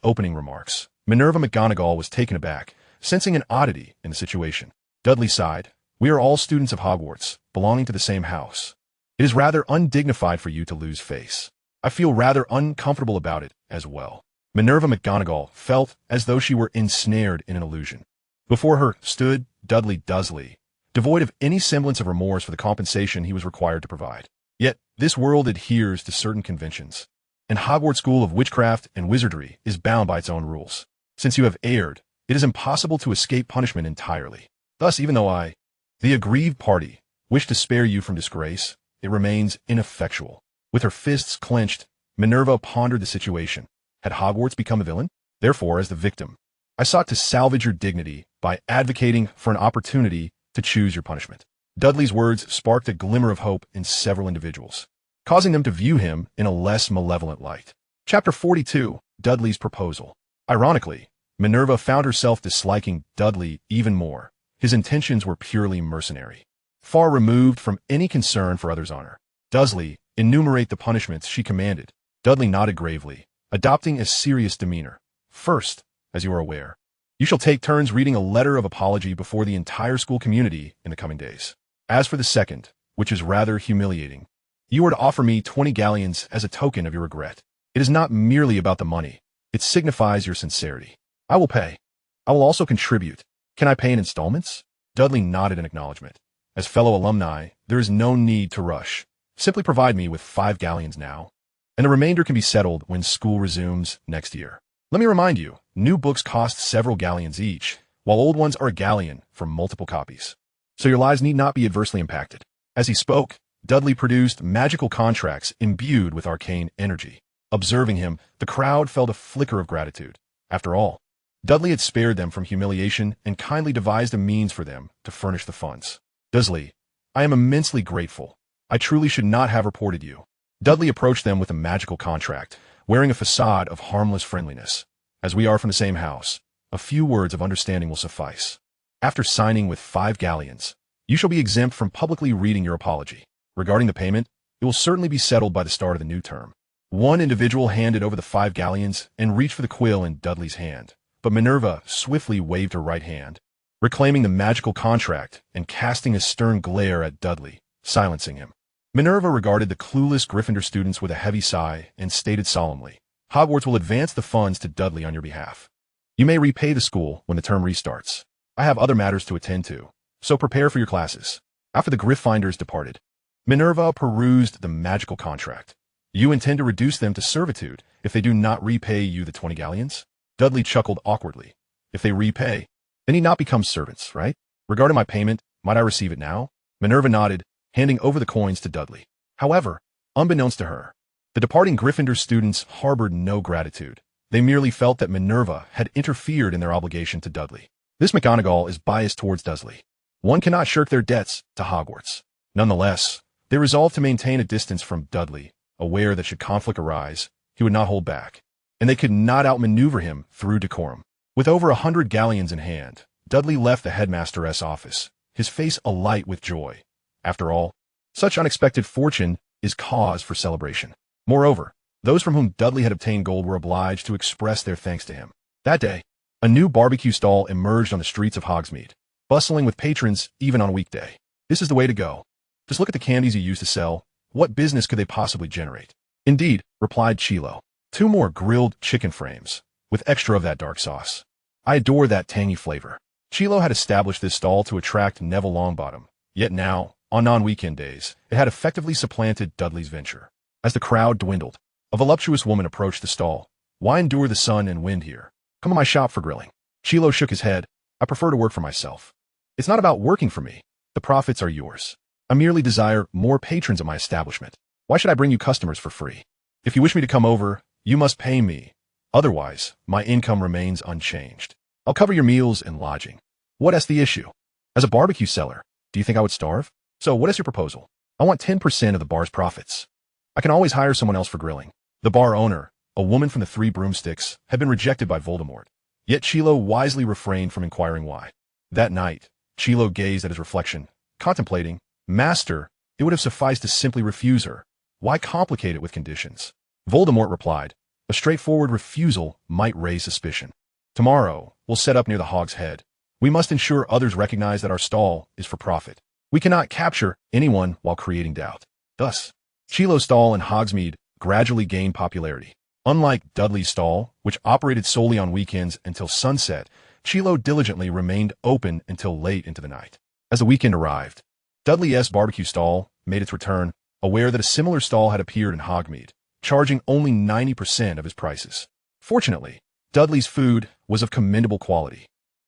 A: opening remarks, Minerva McGonagall was taken aback, sensing an oddity in the situation. Dudley sighed. "We are all students of Hogwarts, belonging to the same house. It is rather undignified for you to lose face. I feel rather uncomfortable about it as well." Minerva McGonagall felt as though she were ensnared in an illusion. Before her stood Dudley Dursley, devoid of any semblance of remorse for the compensation he was required to provide. Yet, this world adheres to certain conventions, and Hogwarts School of Witchcraft and Wizardry is bound by its own rules. Since you have erred, it is impossible to escape punishment entirely. Thus, even though the aggrieved party, wish to spare you from disgrace, it remains ineffectual. With her fists clenched, Minerva pondered the situation. Had Hogwarts become a villain? Therefore, as the victim, I sought to salvage your dignity by advocating for an opportunity to choose your punishment. Dudley's words sparked a glimmer of hope in several individuals, causing them to view him in a less malevolent light. Chapter 42, Dudley's Proposal. Ironically, Minerva found herself disliking Dudley even more. His intentions were purely mercenary, far removed from any concern for others' honor. "Dursley, enumerate the punishments," she commanded. Dudley nodded gravely, adopting a serious demeanor. "First, as you are aware, you shall take turns reading a letter of apology before the entire school community in the coming days. As for the second, which is rather humiliating, you are to offer me 20 galleons as a token of your regret. It is not merely about the money. It signifies your sincerity. I will pay. I will also contribute. Can I pay in installments?" Dudley nodded in acknowledgement. "As fellow alumni, there is no need to rush. Simply provide me with 5 galleons now, and the remainder can be settled when school resumes next year. Let me remind you, new books cost several galleons each, while old ones are a galleon for multiple copies. So your lives need not be adversely impacted." As he spoke, Dudley produced magical contracts imbued with arcane energy. Observing him, the crowd felt a flicker of gratitude. After all, Dudley had spared them from humiliation and kindly devised a means for them to furnish the funds. "Dursley, I am immensely grateful. I truly should not have reported you." Dudley approached them with a magical contract, wearing a facade of harmless friendliness. "As we are from the same house, a few words of understanding will suffice. After signing with 5 galleons, you shall be exempt from publicly reading your apology. Regarding the payment, it will certainly be settled by the start of the new term." One individual handed over the 5 galleons and reached for the quill in Dudley's hand, but Minerva swiftly waved her right hand, reclaiming the magical contract and casting a stern glare at Dudley, silencing him. Minerva regarded the clueless Gryffindor students with a heavy sigh and stated solemnly, "Hogwarts will advance the funds to Dudley on your behalf. You may repay the school when the term restarts. I have other matters to attend to, so prepare for your classes. After the Gryffindors departed, Minerva perused the magical contract. You intend to reduce them to servitude if they do not repay you the 20 galleons? Dudley chuckled awkwardly. If they repay, they need not become servants, right? Regarding my payment, might I receive it now? Minerva nodded, handing over the coins to Dudley. However, unbeknownst to her, the departing Gryffindor students harbored no gratitude. They merely felt that Minerva had interfered in their obligation to Dudley. This McGonagall is biased towards Dursley. One cannot shirk their debts to Hogwarts. Nonetheless, they resolved to maintain a distance from Dudley, aware that should conflict arise, he would not hold back, and they could not outmaneuver him through decorum. With over 100 galleons in hand, Dudley left the headmaster's office, his face alight with joy. After all, such unexpected fortune is cause for celebration. Moreover, those from whom Dudley had obtained gold were obliged to express their thanks to him. That day, a new barbecue stall emerged on the streets of Hogsmeade, bustling with patrons even on a weekday. This is the way to go. Just look at the candies you used to sell. What business could they possibly generate? Indeed, replied Chilo. 2 more grilled chicken frames, with extra of that dark sauce. I adore that tangy flavor. Chilo had established this stall to attract Neville Longbottom, yet now, on non-weekend days, it had effectively supplanted Dudley's venture. As the crowd dwindled, a voluptuous woman approached the stall. Why endure the sun and wind here? Come to my shop for grilling. Chilo shook his head. I prefer to work for myself. It's not about working for me. The profits are yours. I merely desire more patrons at my establishment. Why should I bring you customers for free? If you wish me to come over, you must pay me. Otherwise, my income remains unchanged. I'll cover your meals and lodging. What is the issue? As a barbecue seller, do you think I would starve? So what is your proposal? I want 10% of the bar's profits. I can always hire someone else for grilling. The bar owner, a woman from the 3 Broomsticks, had been rejected by Voldemort. Yet Chilo wisely refrained from inquiring why. That night, Chilo gazed at his reflection, contemplating, Master, it would have sufficed to simply refuse her. Why complicate it with conditions? Voldemort replied, a straightforward refusal might raise suspicion. Tomorrow, we'll set up near the Hog's Head. We must ensure others recognize that our stall is for profit. We cannot capture anyone while creating doubt. Thus, Chilo's stall in Hogsmeade gradually gained popularity. Unlike Dudley's stall, which operated solely on weekends until sunset, Chilo diligently remained open until late into the night. As the weekend arrived, Dudley's barbecue stall made its return, aware that a similar stall had appeared in Hogsmeade, charging only 90% of his prices. Fortunately, Dudley's food was of commendable quality,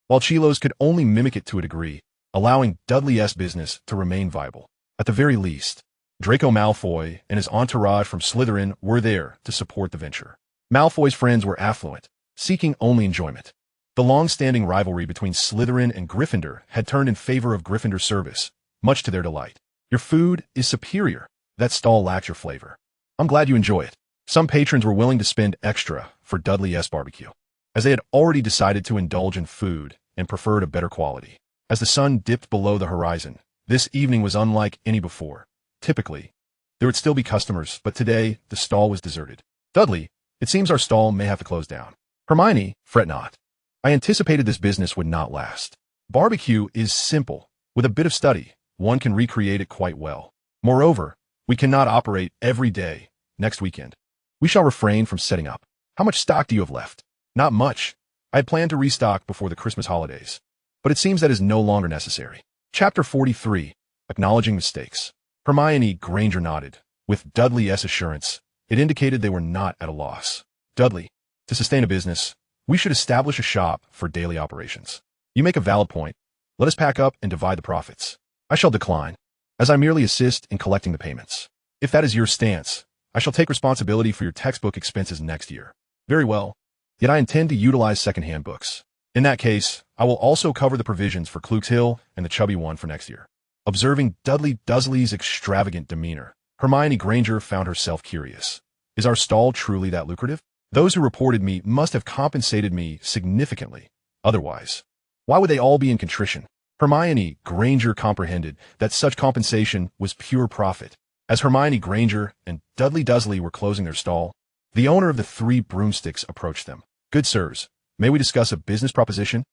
A: while Chilo's could only mimic it to a degree, allowing Dudley's business to remain viable. At the very least, Draco Malfoy and his entourage from Slytherin were there to support the venture. Malfoy's friends were affluent, seeking only enjoyment. The long-standing rivalry between Slytherin and Gryffindor had turned in favor of Gryffindor service, much to their delight. Your food is superior. That stall lacks your flavor. I'm glad you enjoy it. Some patrons were willing to spend extra for Dudley's barbecue, as they had already decided to indulge in food and preferred a better quality. As the sun dipped below the horizon, this evening was unlike any before. Typically, there would still be customers, but today the stall was deserted. Dudley, it seems our stall may have to close down. Hermione, fret not. I anticipated this business would not last. Barbecue is simple. With a bit of study, one can recreate it quite well. Moreover, we cannot operate every day next weekend. We shall refrain from setting up. How much stock do you have left? Not much. I had planned to restock before the Christmas holidays, but it seems that is no longer necessary. Chapter 43, Acknowledging Mistakes. Hermione Granger nodded. With Dudley's assurance, it indicated they were not at a loss. Dudley, to sustain a business, we should establish a shop for daily operations. You make a valid point. Let us pack up and divide the profits. I shall decline, as I merely assist in collecting the payments. If that is your stance, I shall take responsibility for your textbook expenses next year. Very well. Yet I intend to utilize second-hand books. In that case, I will also cover the provisions for Klook's Hill and the Chubby One for next year. Observing Dudley Dursley's extravagant demeanor, Hermione Granger found herself curious. Is our stall truly that lucrative? Those who reported me must have compensated me significantly. Otherwise, why would they all be in contrition? Hermione Granger comprehended that such compensation was pure profit. As Hermione Granger and Dudley Dursley were closing their stall, the owner of the 3 Broomsticks approached them. Good sirs, may we discuss a business proposition?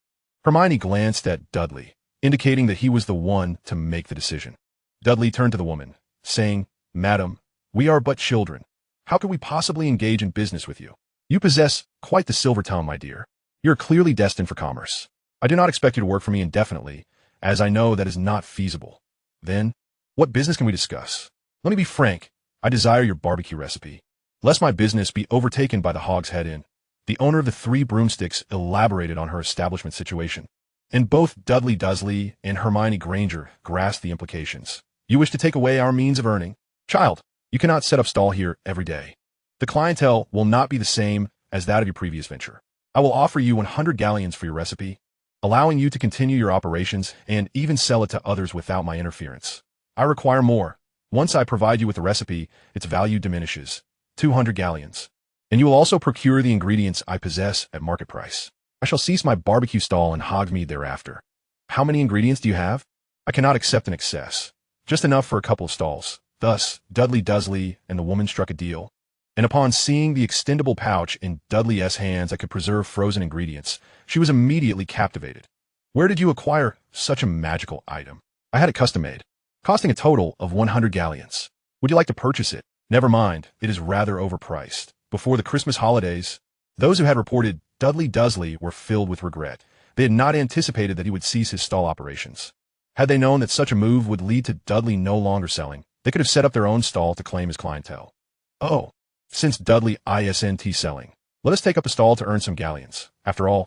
A: Hermione glanced at Dudley, indicating that he was the one to make the decision. Dudley turned to the woman, saying, Madam, we are but children. How could we possibly engage in business with you? You possess quite the silver tongue, my dear. You are clearly destined for commerce. I do not expect you to work for me indefinitely, as I know that is not feasible. Then, what business can we discuss? Let me be frank. I desire your barbecue recipe. Lest my business be overtaken by the Hog's Head Inn. The owner of the Three Broomsticks elaborated on her establishment situation. And both Dudley Dursley and Hermione Granger grasped the implications. You wish to take away our means of earning? Child, you cannot set up stall here every day. The clientele will not be the same as that of your previous venture. I will offer you 100 galleons for your recipe, allowing you to continue your operations and even sell it to others without my interference. I require more. Once I provide you with the recipe, its value diminishes. 200 galleons. And you will also procure the ingredients I possess at market price. I shall cease my barbecue stall in Hogsmeade thereafter. How many ingredients do you have? I cannot accept an excess. Just enough for a couple of stalls. Thus, Dudley Dursley and the woman struck a deal. And upon seeing the extendable pouch in Dudley's hands that could preserve frozen ingredients, she was immediately captivated. Where did you acquire such a magical item? I had it custom-made, costing a total of 100 galleons. Would you like to purchase it? Never mind, it is rather overpriced. Before the Christmas holidays, those who had reported Dudley Dursley were filled with regret. They had not anticipated that he would cease his stall operations. Had they known that such a move would lead to Dudley no longer selling, they could have set up their own stall to claim his clientele. Oh, since Dudley isn't selling, let us take up a stall to earn some galleons. After all,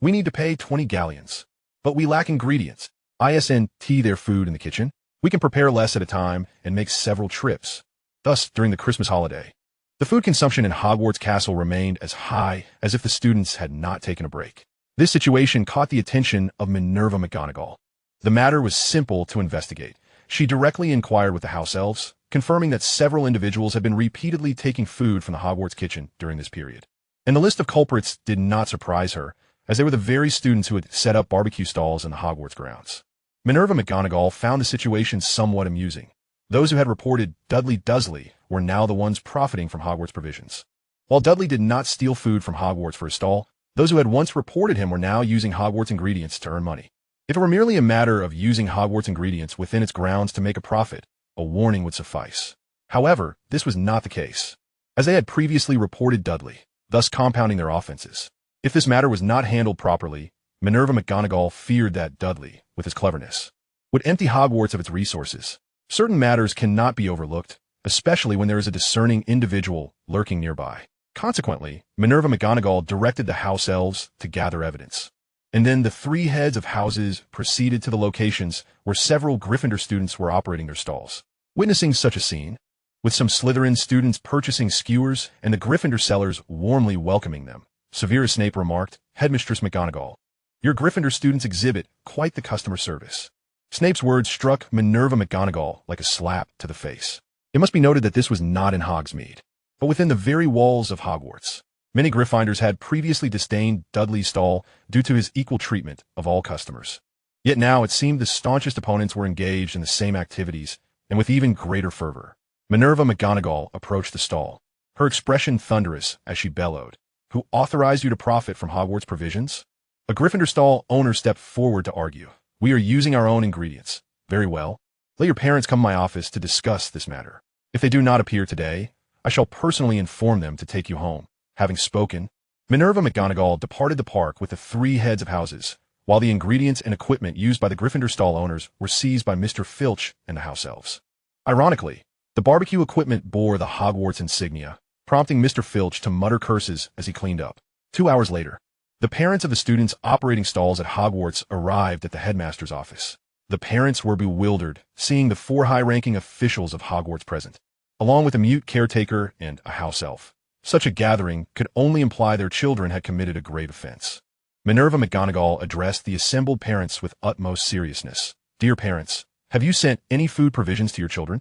A: we need to pay 20 galleons. But we lack ingredients. Isn't their food in the kitchen? We can prepare less at a time and make several trips. Thus, during the Christmas holiday, the food consumption in Hogwarts Castle remained as high as if the students had not taken a break. This situation caught the attention of Minerva McGonagall. The matter was simple to investigate. She directly inquired with the house elves, confirming that several individuals had been repeatedly taking food from the Hogwarts kitchen during this period. And the list of culprits did not surprise her, as they were the very students who had set up barbecue stalls in the Hogwarts grounds. Minerva McGonagall found the situation somewhat amusing. Those who had reported Dudley Dursley were now the ones profiting from Hogwarts provisions. While Dudley did not steal food from Hogwarts for his stall, those who had once reported him were now using Hogwarts ingredients to earn money. If it were merely a matter of using Hogwarts ingredients within its grounds to make a profit, a warning would suffice. However, this was not the case, as they had previously reported Dudley, thus compounding their offenses. If this matter was not handled properly, Minerva McGonagall feared that Dudley, with his cleverness, would empty Hogwarts of its resources. Certain matters cannot be overlooked, especially when there is a discerning individual lurking nearby. Consequently, Minerva McGonagall directed the house elves to gather evidence. And then the three heads of houses proceeded to the locations where several Gryffindor students were operating their stalls. Witnessing such a scene, with some Slytherin students purchasing skewers and the Gryffindor sellers warmly welcoming them, Severus Snape remarked, "Headmistress McGonagall, your Gryffindor students exhibit quite the customer service." Snape's words struck Minerva McGonagall like a slap to the face. It must be noted that this was not in Hogsmeade, but within the very walls of Hogwarts. Many Gryffindors had previously disdained Dudley's stall due to his equal treatment of all customers. Yet now it seemed the staunchest opponents were engaged in the same activities, and with even greater fervor. Minerva McGonagall approached the stall, her expression thunderous as she bellowed, "Who authorized you to profit from Hogwarts provisions?" A Gryffindor stall owner stepped forward to argue. "We are using our own ingredients." "Very well. Let your parents come to my office to discuss this matter. If they do not appear today, I shall personally inform them to take you home." Having spoken, Minerva McGonagall departed the park with the three heads of houses, while the ingredients and equipment used by the Gryffindor stall owners were seized by Mr. Filch and the house elves. Ironically, the barbecue equipment bore the Hogwarts insignia, prompting Mr. Filch to mutter curses as he cleaned up. 2 hours later, the parents of the students operating stalls at Hogwarts arrived at the headmaster's office. The parents were bewildered, seeing the 4 high-ranking officials of Hogwarts present, along with a mute caretaker and a house elf. Such a gathering could only imply their children had committed a grave offense. Minerva McGonagall addressed the assembled parents with utmost seriousness. "Dear parents, have you sent any food provisions to your children?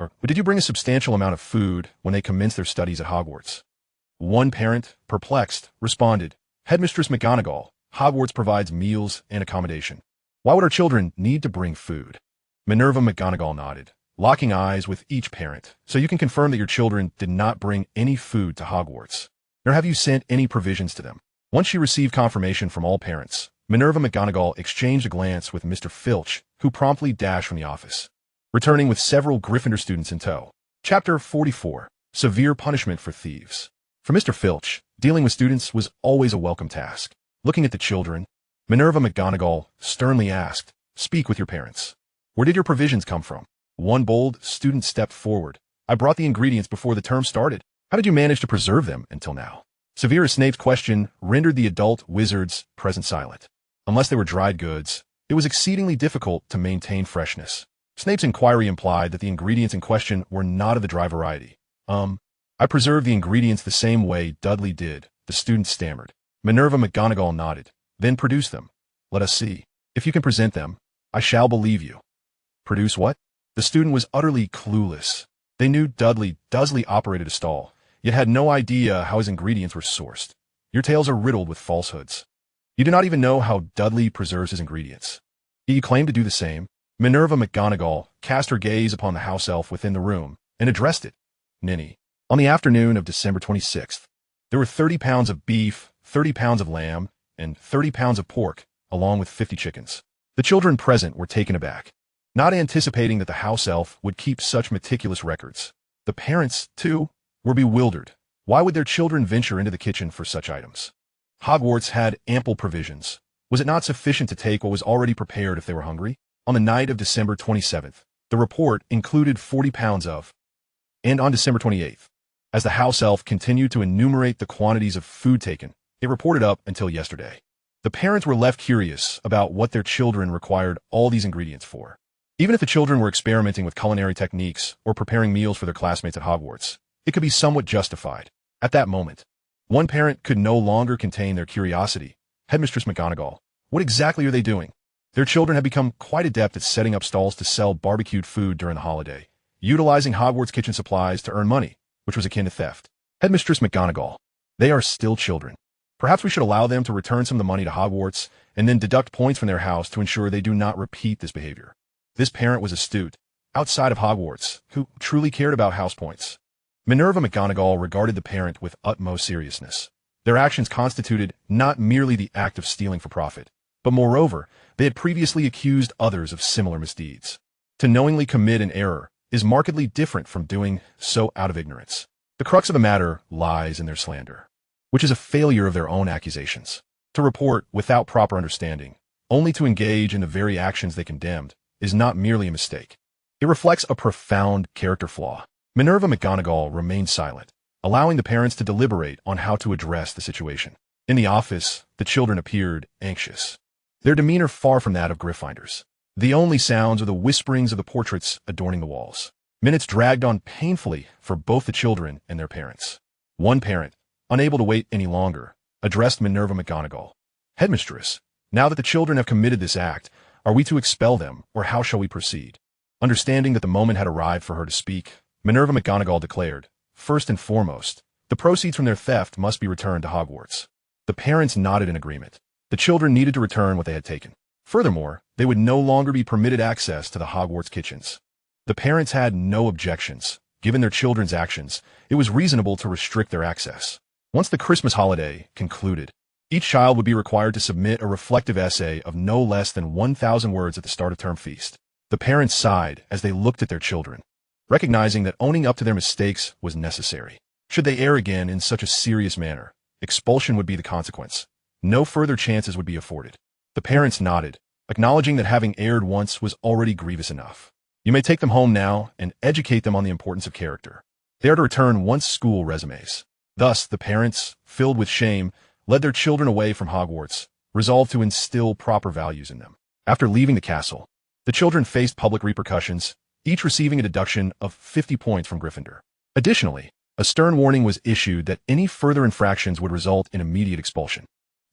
A: Or did you bring a substantial amount of food when they commenced their studies at Hogwarts?" One parent, perplexed, responded, "Headmistress McGonagall, Hogwarts provides meals and accommodation. Why would our children need to bring food?" Minerva McGonagall nodded, locking eyes with each parent. "So you can confirm that your children did not bring any food to Hogwarts, nor have you sent any provisions to them?" Once she received confirmation from all parents, Minerva McGonagall exchanged a glance with Mr. Filch, who promptly dashed from the office, returning with several Gryffindor students in tow. Chapter 44. Severe Punishment for Thieves. For Mr. Filch, dealing with students was always a welcome task. Looking at the children, Minerva McGonagall sternly asked, "Speak with your parents. Where did your provisions come from?" One bold student stepped forward. "I brought the ingredients before the term started. How did you manage to preserve them until now?" Severus Snape's question rendered the adult wizards present silent. Unless they were dried goods, it was exceedingly difficult to maintain freshness. Snape's inquiry implied that the ingredients in question were not of the dry variety. I preserved the ingredients the same way Dudley did," the student stammered. Minerva McGonagall nodded. "Then produce them. Let us see. If you can present them, I shall believe you." "Produce what?" The student was utterly clueless. They knew Dudley Dursley operated a stall, yet had no idea how his ingredients were sourced. "Your tales are riddled with falsehoods. You do not even know how Dudley preserves his ingredients. Yet you claim to do the same." Minerva McGonagall cast her gaze upon the house elf within the room and addressed it. "Hinny, on the afternoon of December 26th, there were 30 pounds of beef, 30 pounds of lamb, and 30 pounds of pork, along with 50 chickens. The children present were taken aback, not anticipating that the house elf would keep such meticulous records. The parents, too, were bewildered. Why would their children venture into the kitchen for such items? Hogwarts had ample provisions. Was it not sufficient to take what was already prepared if they were hungry? On the night of December 27th, the report included 40 pounds of, and on December 28th, as the house elf continued to enumerate the quantities of food taken, it reported up until yesterday. The parents were left curious about what their children required all these ingredients for. Even if the children were experimenting with culinary techniques or preparing meals for their classmates at Hogwarts, it could be somewhat justified. At that moment, one parent could no longer contain their curiosity. "Headmistress McGonagall, what exactly are they doing?" Their children had become quite adept at setting up stalls to sell barbecued food during the holiday, utilizing Hogwarts kitchen supplies to earn money, which was akin to theft. "Headmistress McGonagall, they are still children. Perhaps we should allow them to return some of the money to Hogwarts and then deduct points from their house to ensure they do not repeat this behavior." This parent was astute, outside of Hogwarts, who truly cared about house points. Minerva McGonagall regarded the parent with utmost seriousness. Their actions constituted not merely the act of stealing for profit, but moreover, they had previously accused others of similar misdeeds. To knowingly commit an error is markedly different from doing so out of ignorance. The crux of the matter lies in their slander, which is a failure of their own accusations. To report without proper understanding, only to engage in the very actions they condemned, is not merely a mistake. It reflects a profound character flaw. Minerva McGonagall remained silent, allowing the parents to deliberate on how to address the situation. In the office, the children appeared anxious, their demeanor far from that of Gryffindors. The only sounds are the whisperings of the portraits adorning the walls. Minutes dragged on painfully for both the children and their parents. One parent, unable to wait any longer, addressed Minerva McGonagall. "Headmistress, now that the children have committed this act, are we to expel them, or how shall we proceed?" Understanding that the moment had arrived for her to speak, Minerva McGonagall declared, "First and foremost, the proceeds from their theft must be returned to Hogwarts." The parents nodded in agreement. The children needed to return what they had taken. Furthermore, they would no longer be permitted access to the Hogwarts kitchens. The parents had no objections. Given their children's actions, it was reasonable to restrict their access. Once the Christmas holiday concluded, each child would be required to submit a reflective essay of no less than 1,000 words at the start of term feast. The parents sighed as they looked at their children, recognizing that owning up to their mistakes was necessary. Should they err again in such a serious manner, expulsion would be the consequence. No further chances would be afforded. The parents nodded, acknowledging that having erred once was already grievous enough. "You may take them home now and educate them on the importance of character. They are to return once school resumes." Thus, the parents, filled with shame, led their children away from Hogwarts, resolved to instill proper values in them. After leaving the castle, the children faced public repercussions, each receiving a deduction of 50 points from Gryffindor. Additionally, a stern warning was issued that any further infractions would result in immediate expulsion.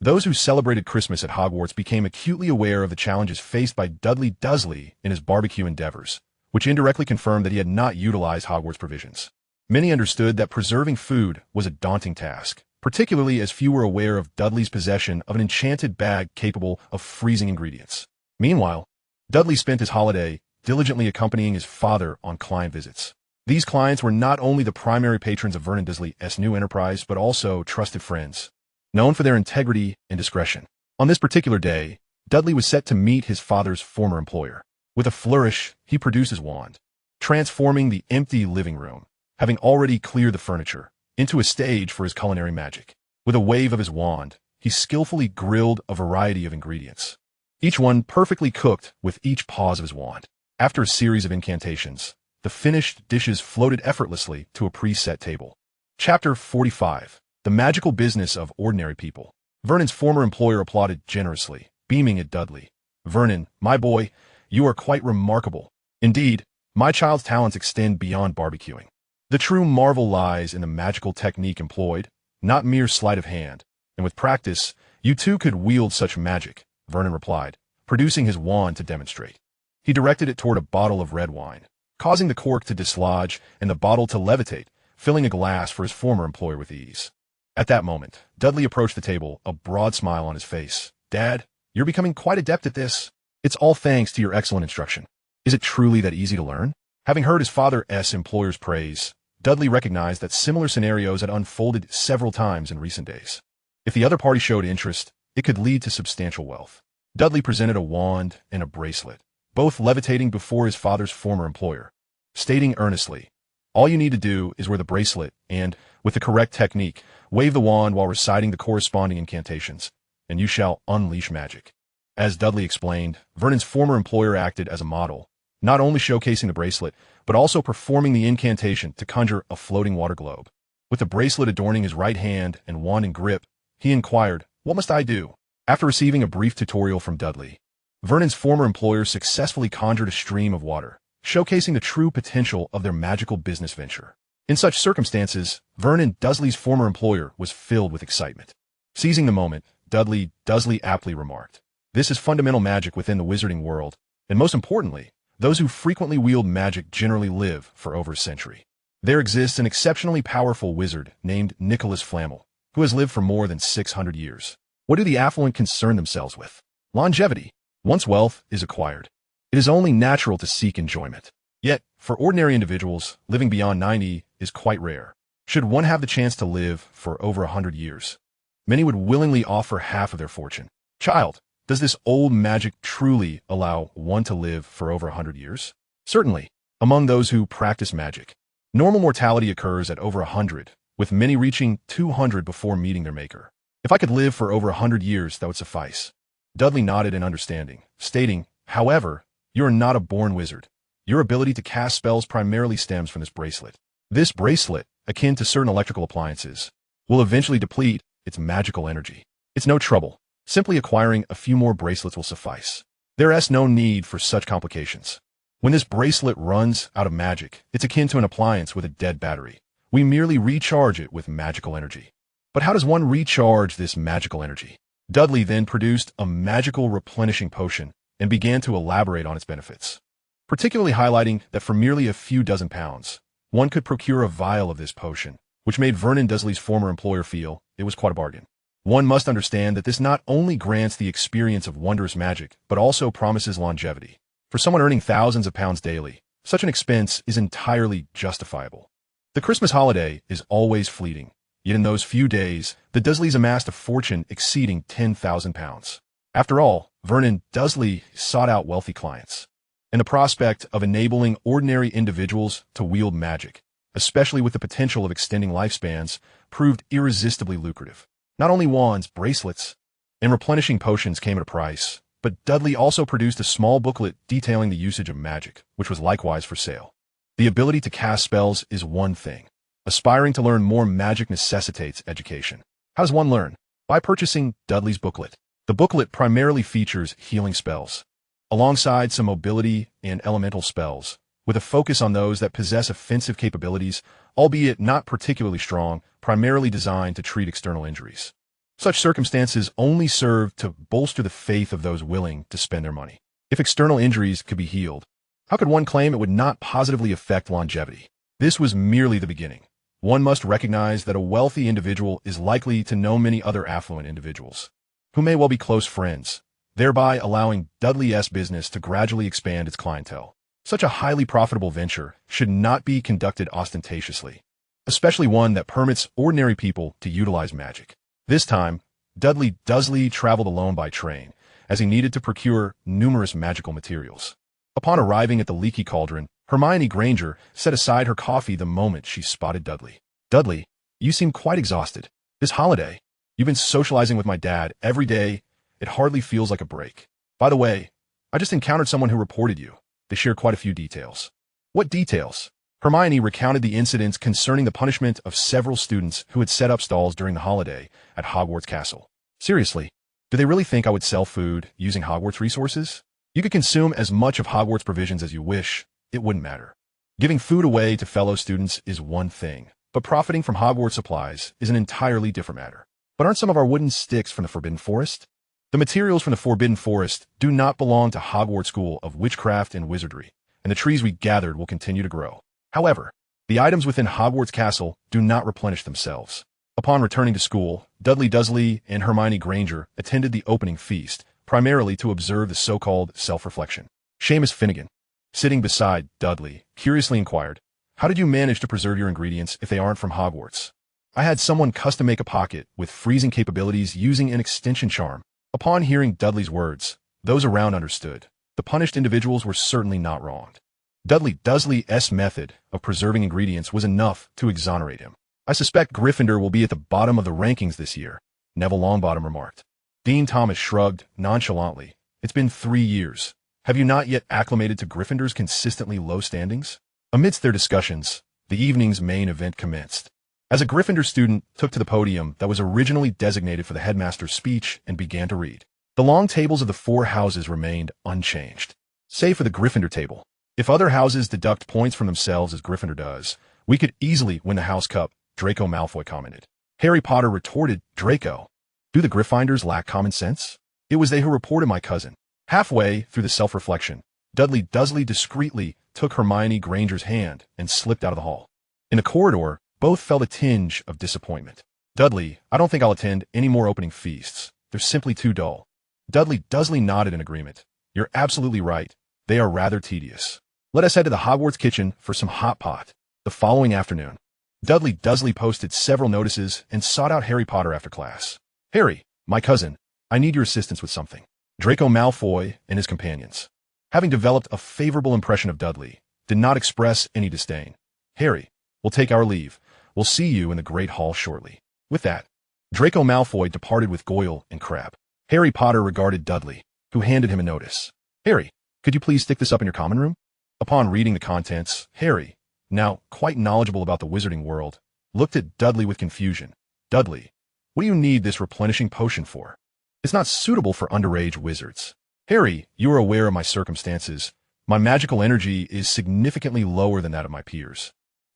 A: Those who celebrated Christmas at Hogwarts became acutely aware of the challenges faced by Dudley Dursley in his barbecue endeavors, which indirectly confirmed that he had not utilized Hogwarts provisions. Many understood that preserving food was a daunting task, particularly as few were aware of Dudley's possession of an enchanted bag capable of freezing ingredients. Meanwhile, Dudley spent his holiday diligently accompanying his father on client visits. These clients were not only the primary patrons of Vernon Dursley's new enterprise, but also trusted friends, known for their integrity and discretion. On this particular day, Dudley was set to meet his father's former employer. With a flourish, he produced his wand, transforming the empty living room, having already cleared the furniture, into a stage for his culinary magic. With a wave of his wand, he skillfully grilled a variety of ingredients, each one perfectly cooked with each pause of his wand. After a series of incantations, the finished dishes floated effortlessly to a preset table. Chapter 45. The Magical Business of Ordinary People. Vernon's former employer applauded generously, beaming at Dudley. "Vernon, my boy, you are quite remarkable. Indeed, my child's talents extend beyond barbecuing. The true marvel lies in the magical technique employed, not mere sleight of hand, and with practice, you too could wield such magic," Vernon replied, producing his wand to demonstrate. He directed it toward a bottle of red wine, causing the cork to dislodge and the bottle to levitate, filling a glass for his former employer with ease. At that moment, Dudley approached the table, a broad smile on his face. "Dad, you're becoming quite adept at this. It's all thanks to your excellent instruction. Is it truly that easy to learn?" Having heard his father's employer's praise, Dudley recognized that similar scenarios had unfolded several times in recent days. If the other party showed interest, it could lead to substantial wealth. Dudley presented a wand and a bracelet, both levitating before his father's former employer, stating earnestly, "All you need to do is wear the bracelet and, with the correct technique, wave the wand while reciting the corresponding incantations, and you shall unleash magic." As Dudley explained, Vernon's former employer acted as a model, not only showcasing the bracelet, but also performing the incantation to conjure a floating water globe. With the bracelet adorning his right hand and wand in grip, he inquired, "What must I do?" After receiving a brief tutorial from Dudley, Vernon's former employer successfully conjured a stream of water, showcasing the true potential of their magical business venture. In such circumstances, Vernon Dursley's former employer was filled with excitement. Seizing the moment, Dudley Dursley aptly remarked, "This is fundamental magic within the wizarding world, and most importantly, those who frequently wield magic generally live for over a century. There exists an exceptionally powerful wizard named Nicholas Flamel, who has lived for more than 600 years. What do the affluent concern themselves with? Longevity. Once wealth is acquired, it is only natural to seek enjoyment. Yet, for ordinary individuals, living beyond 90 is quite rare. Should one have the chance to live for over 100 years, many would willingly offer half of their fortune. Child, does this old magic truly allow one to live for over 100 years? Certainly, among those who practice magic, normal mortality occurs at over 100, with many reaching 200 before meeting their maker. If I could live for over 100 years, that would suffice." Dudley nodded in understanding, stating, "However, you are not a born wizard. Your ability to cast spells primarily stems from this bracelet. This bracelet, akin to certain electrical appliances, will eventually deplete its magical energy. It's no trouble. Simply acquiring a few more bracelets will suffice. There is no need for such complications. When this bracelet runs out of magic, it's akin to an appliance with a dead battery. We merely recharge it with magical energy." "But how does one recharge this magical energy?" Dudley then produced a magical replenishing potion and began to elaborate on its benefits, particularly highlighting that for merely a few dozen pounds, one could procure a vial of this potion, which made Vernon Dursley's former employer feel it was quite a bargain. One must understand that this not only grants the experience of wondrous magic, but also promises longevity. For someone earning thousands of pounds daily, such an expense is entirely justifiable. The Christmas holiday is always fleeting, yet in those few days, the Dursleys amassed a fortune exceeding 10,000 pounds. After all, Vernon Dursley sought out wealthy clients, and the prospect of enabling ordinary individuals to wield magic, especially with the potential of extending lifespans, proved irresistibly lucrative. Not only wands, bracelets, and replenishing potions came at a price, but Dudley also produced a small booklet detailing the usage of magic, which was likewise for sale. The ability to cast spells is one thing. Aspiring to learn more magic necessitates education. How does one learn? By purchasing Dudley's booklet. The booklet primarily features healing spells, alongside some mobility and elemental spells, with a focus on those that possess offensive capabilities, albeit not particularly strong, primarily designed to treat external injuries. Such circumstances only serve to bolster the faith of those willing to spend their money. If external injuries could be healed, how could one claim it would not positively affect longevity? This was merely the beginning. One must recognize that a wealthy individual is likely to know many other affluent individuals, who may well be close friends, thereby allowing Dudley's business to gradually expand its clientele. Such a highly profitable venture should not be conducted ostentatiously, especially one that permits ordinary people to utilize magic. This time, Dudley Dursley traveled alone by train, as he needed to procure numerous magical materials. Upon arriving at the Leaky Cauldron, Hermione Granger set aside her coffee the moment she spotted Dudley. "Dudley, you seem quite exhausted. This holiday, You've been socializing with my dad every day. It hardly feels like a break. By the way, I just encountered someone who reported you. They shared quite a few details. What details? Hermione recounted the incidents concerning the punishment of several students who had set up stalls during the holiday at Hogwarts Castle. Seriously, do they really think I would sell food using Hogwarts resources? You could consume as much of Hogwarts provisions as you wish. It wouldn't matter. Giving food away to fellow students is one thing, but profiting from Hogwarts supplies is an entirely different matter. But aren't some of our wooden sticks from the Forbidden Forest? The materials from the Forbidden Forest do not belong to Hogwarts School of Witchcraft and Wizardry, and the trees we gathered will continue to grow. However, the items within Hogwarts Castle do not replenish themselves. Upon returning to school, Dudley Dursley and Hermione Granger attended the opening feast, primarily to observe the so-called self-reflection. Seamus Finnegan, sitting beside Dudley, curiously inquired, "How did you manage to preserve your ingredients if they aren't from Hogwarts?" "I had someone custom make a pocket with freezing capabilities using an extension charm." Upon hearing Dudley's words, those around understood. The punished individuals were certainly not wronged. Dudley Dursley's method of preserving ingredients was enough to exonerate him. "I suspect Gryffindor will be at the bottom of the rankings this year," Neville Longbottom remarked. Dean Thomas shrugged nonchalantly. "It's been 3 years. Have you not yet acclimated to Gryffindor's consistently low standings?" Amidst their discussions, the evening's main event commenced. As a Gryffindor student took to the podium that was originally designated for the headmaster's speech and began to read. The long tables of the 4 houses remained unchanged, save for the Gryffindor table. "If other houses deduct points from themselves as Gryffindor does, we could easily win the House Cup," Draco Malfoy commented. Harry Potter retorted, "Draco, do the Gryffindors lack common sense? It was they who reported my cousin." Halfway through the self-reflection, Dudley Dursley discreetly took Hermione Granger's hand and slipped out of the hall. In the corridor, both felt a tinge of disappointment. "Dudley, I don't think I'll attend any more opening feasts. They're simply too dull." Dudley Dursley nodded in agreement. "You're absolutely right. They are rather tedious. Let us head to the Hogwarts kitchen for some hot pot." The following afternoon, Dudley Dursley posted several notices and sought out Harry Potter after class. "Harry, my cousin, I need your assistance with something." Draco Malfoy and his companions, having developed a favorable impression of Dudley, did not express any disdain. "Harry, we'll take our leave. We'll see you in the Great Hall shortly." With that, Draco Malfoy departed with Goyle and Crabbe. Harry Potter regarded Dudley, who handed him a notice. "Harry, could you please stick this up in your common room?" Upon reading the contents, Harry, now quite knowledgeable about the wizarding world, looked at Dudley with confusion. "Dudley, what do you need this replenishing potion for? It's not suitable for underage wizards." "Harry, you are aware of my circumstances. My magical energy is significantly lower than that of my peers.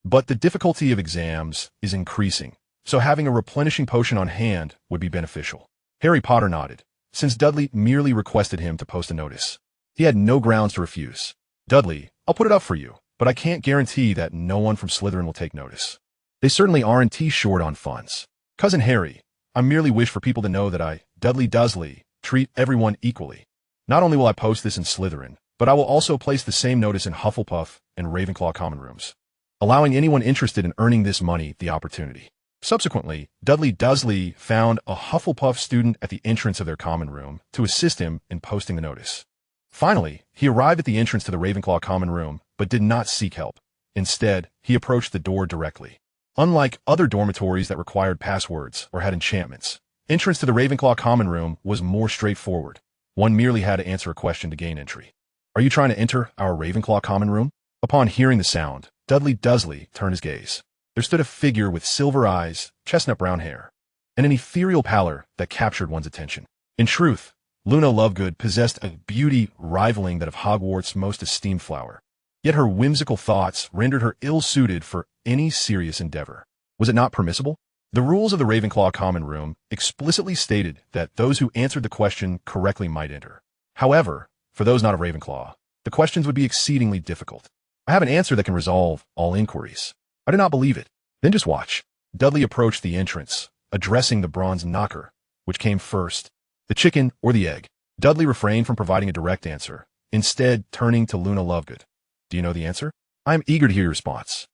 A: But the difficulty of exams is increasing, so having a replenishing potion on hand would be beneficial." Harry Potter nodded, since Dudley merely requested him to post a notice. He had no grounds to refuse. "Dudley, I'll put it up for you, but I can't guarantee that no one from Slytherin will take notice. They certainly aren't short on funds. Cousin Harry, I merely wish for people to know that I, Dudley Dursley, treat everyone equally. Not only will I post this in Slytherin, but I will also place the same notice in Hufflepuff and Ravenclaw common rooms, allowing anyone interested in earning this money the opportunity." Subsequently, Dudley Dursley found a Hufflepuff student at the entrance of their common room to assist him in posting the notice. Finally, he arrived at the entrance to the Ravenclaw common room, but did not seek help. Instead, he approached the door directly. Unlike other dormitories that required passwords or had enchantments, entrance to the Ravenclaw common room was more straightforward. One merely had to answer a question to gain entry. "Are you trying to enter our Ravenclaw common room?" Upon hearing the sound, Dudley Dursley turned his gaze. There stood a figure with silver eyes, chestnut brown hair, and an ethereal pallor that captured one's attention. In truth, Luna Lovegood possessed a beauty rivaling that of Hogwarts' most esteemed flower. Yet her whimsical thoughts rendered her ill-suited for any serious endeavor. Was it not permissible? The rules of the Ravenclaw common room explicitly stated that those who answered the question correctly might enter. However, for those not of Ravenclaw, the questions would be exceedingly difficult. "I have an answer that can resolve all inquiries." "I do not believe it." "Then just watch." Dudley approached the entrance, addressing the bronze knocker. Which came first, the chicken or the egg? Dudley refrained from providing a direct answer, instead turning to Luna Lovegood. "Do you know the answer?" "I am eager to hear your response."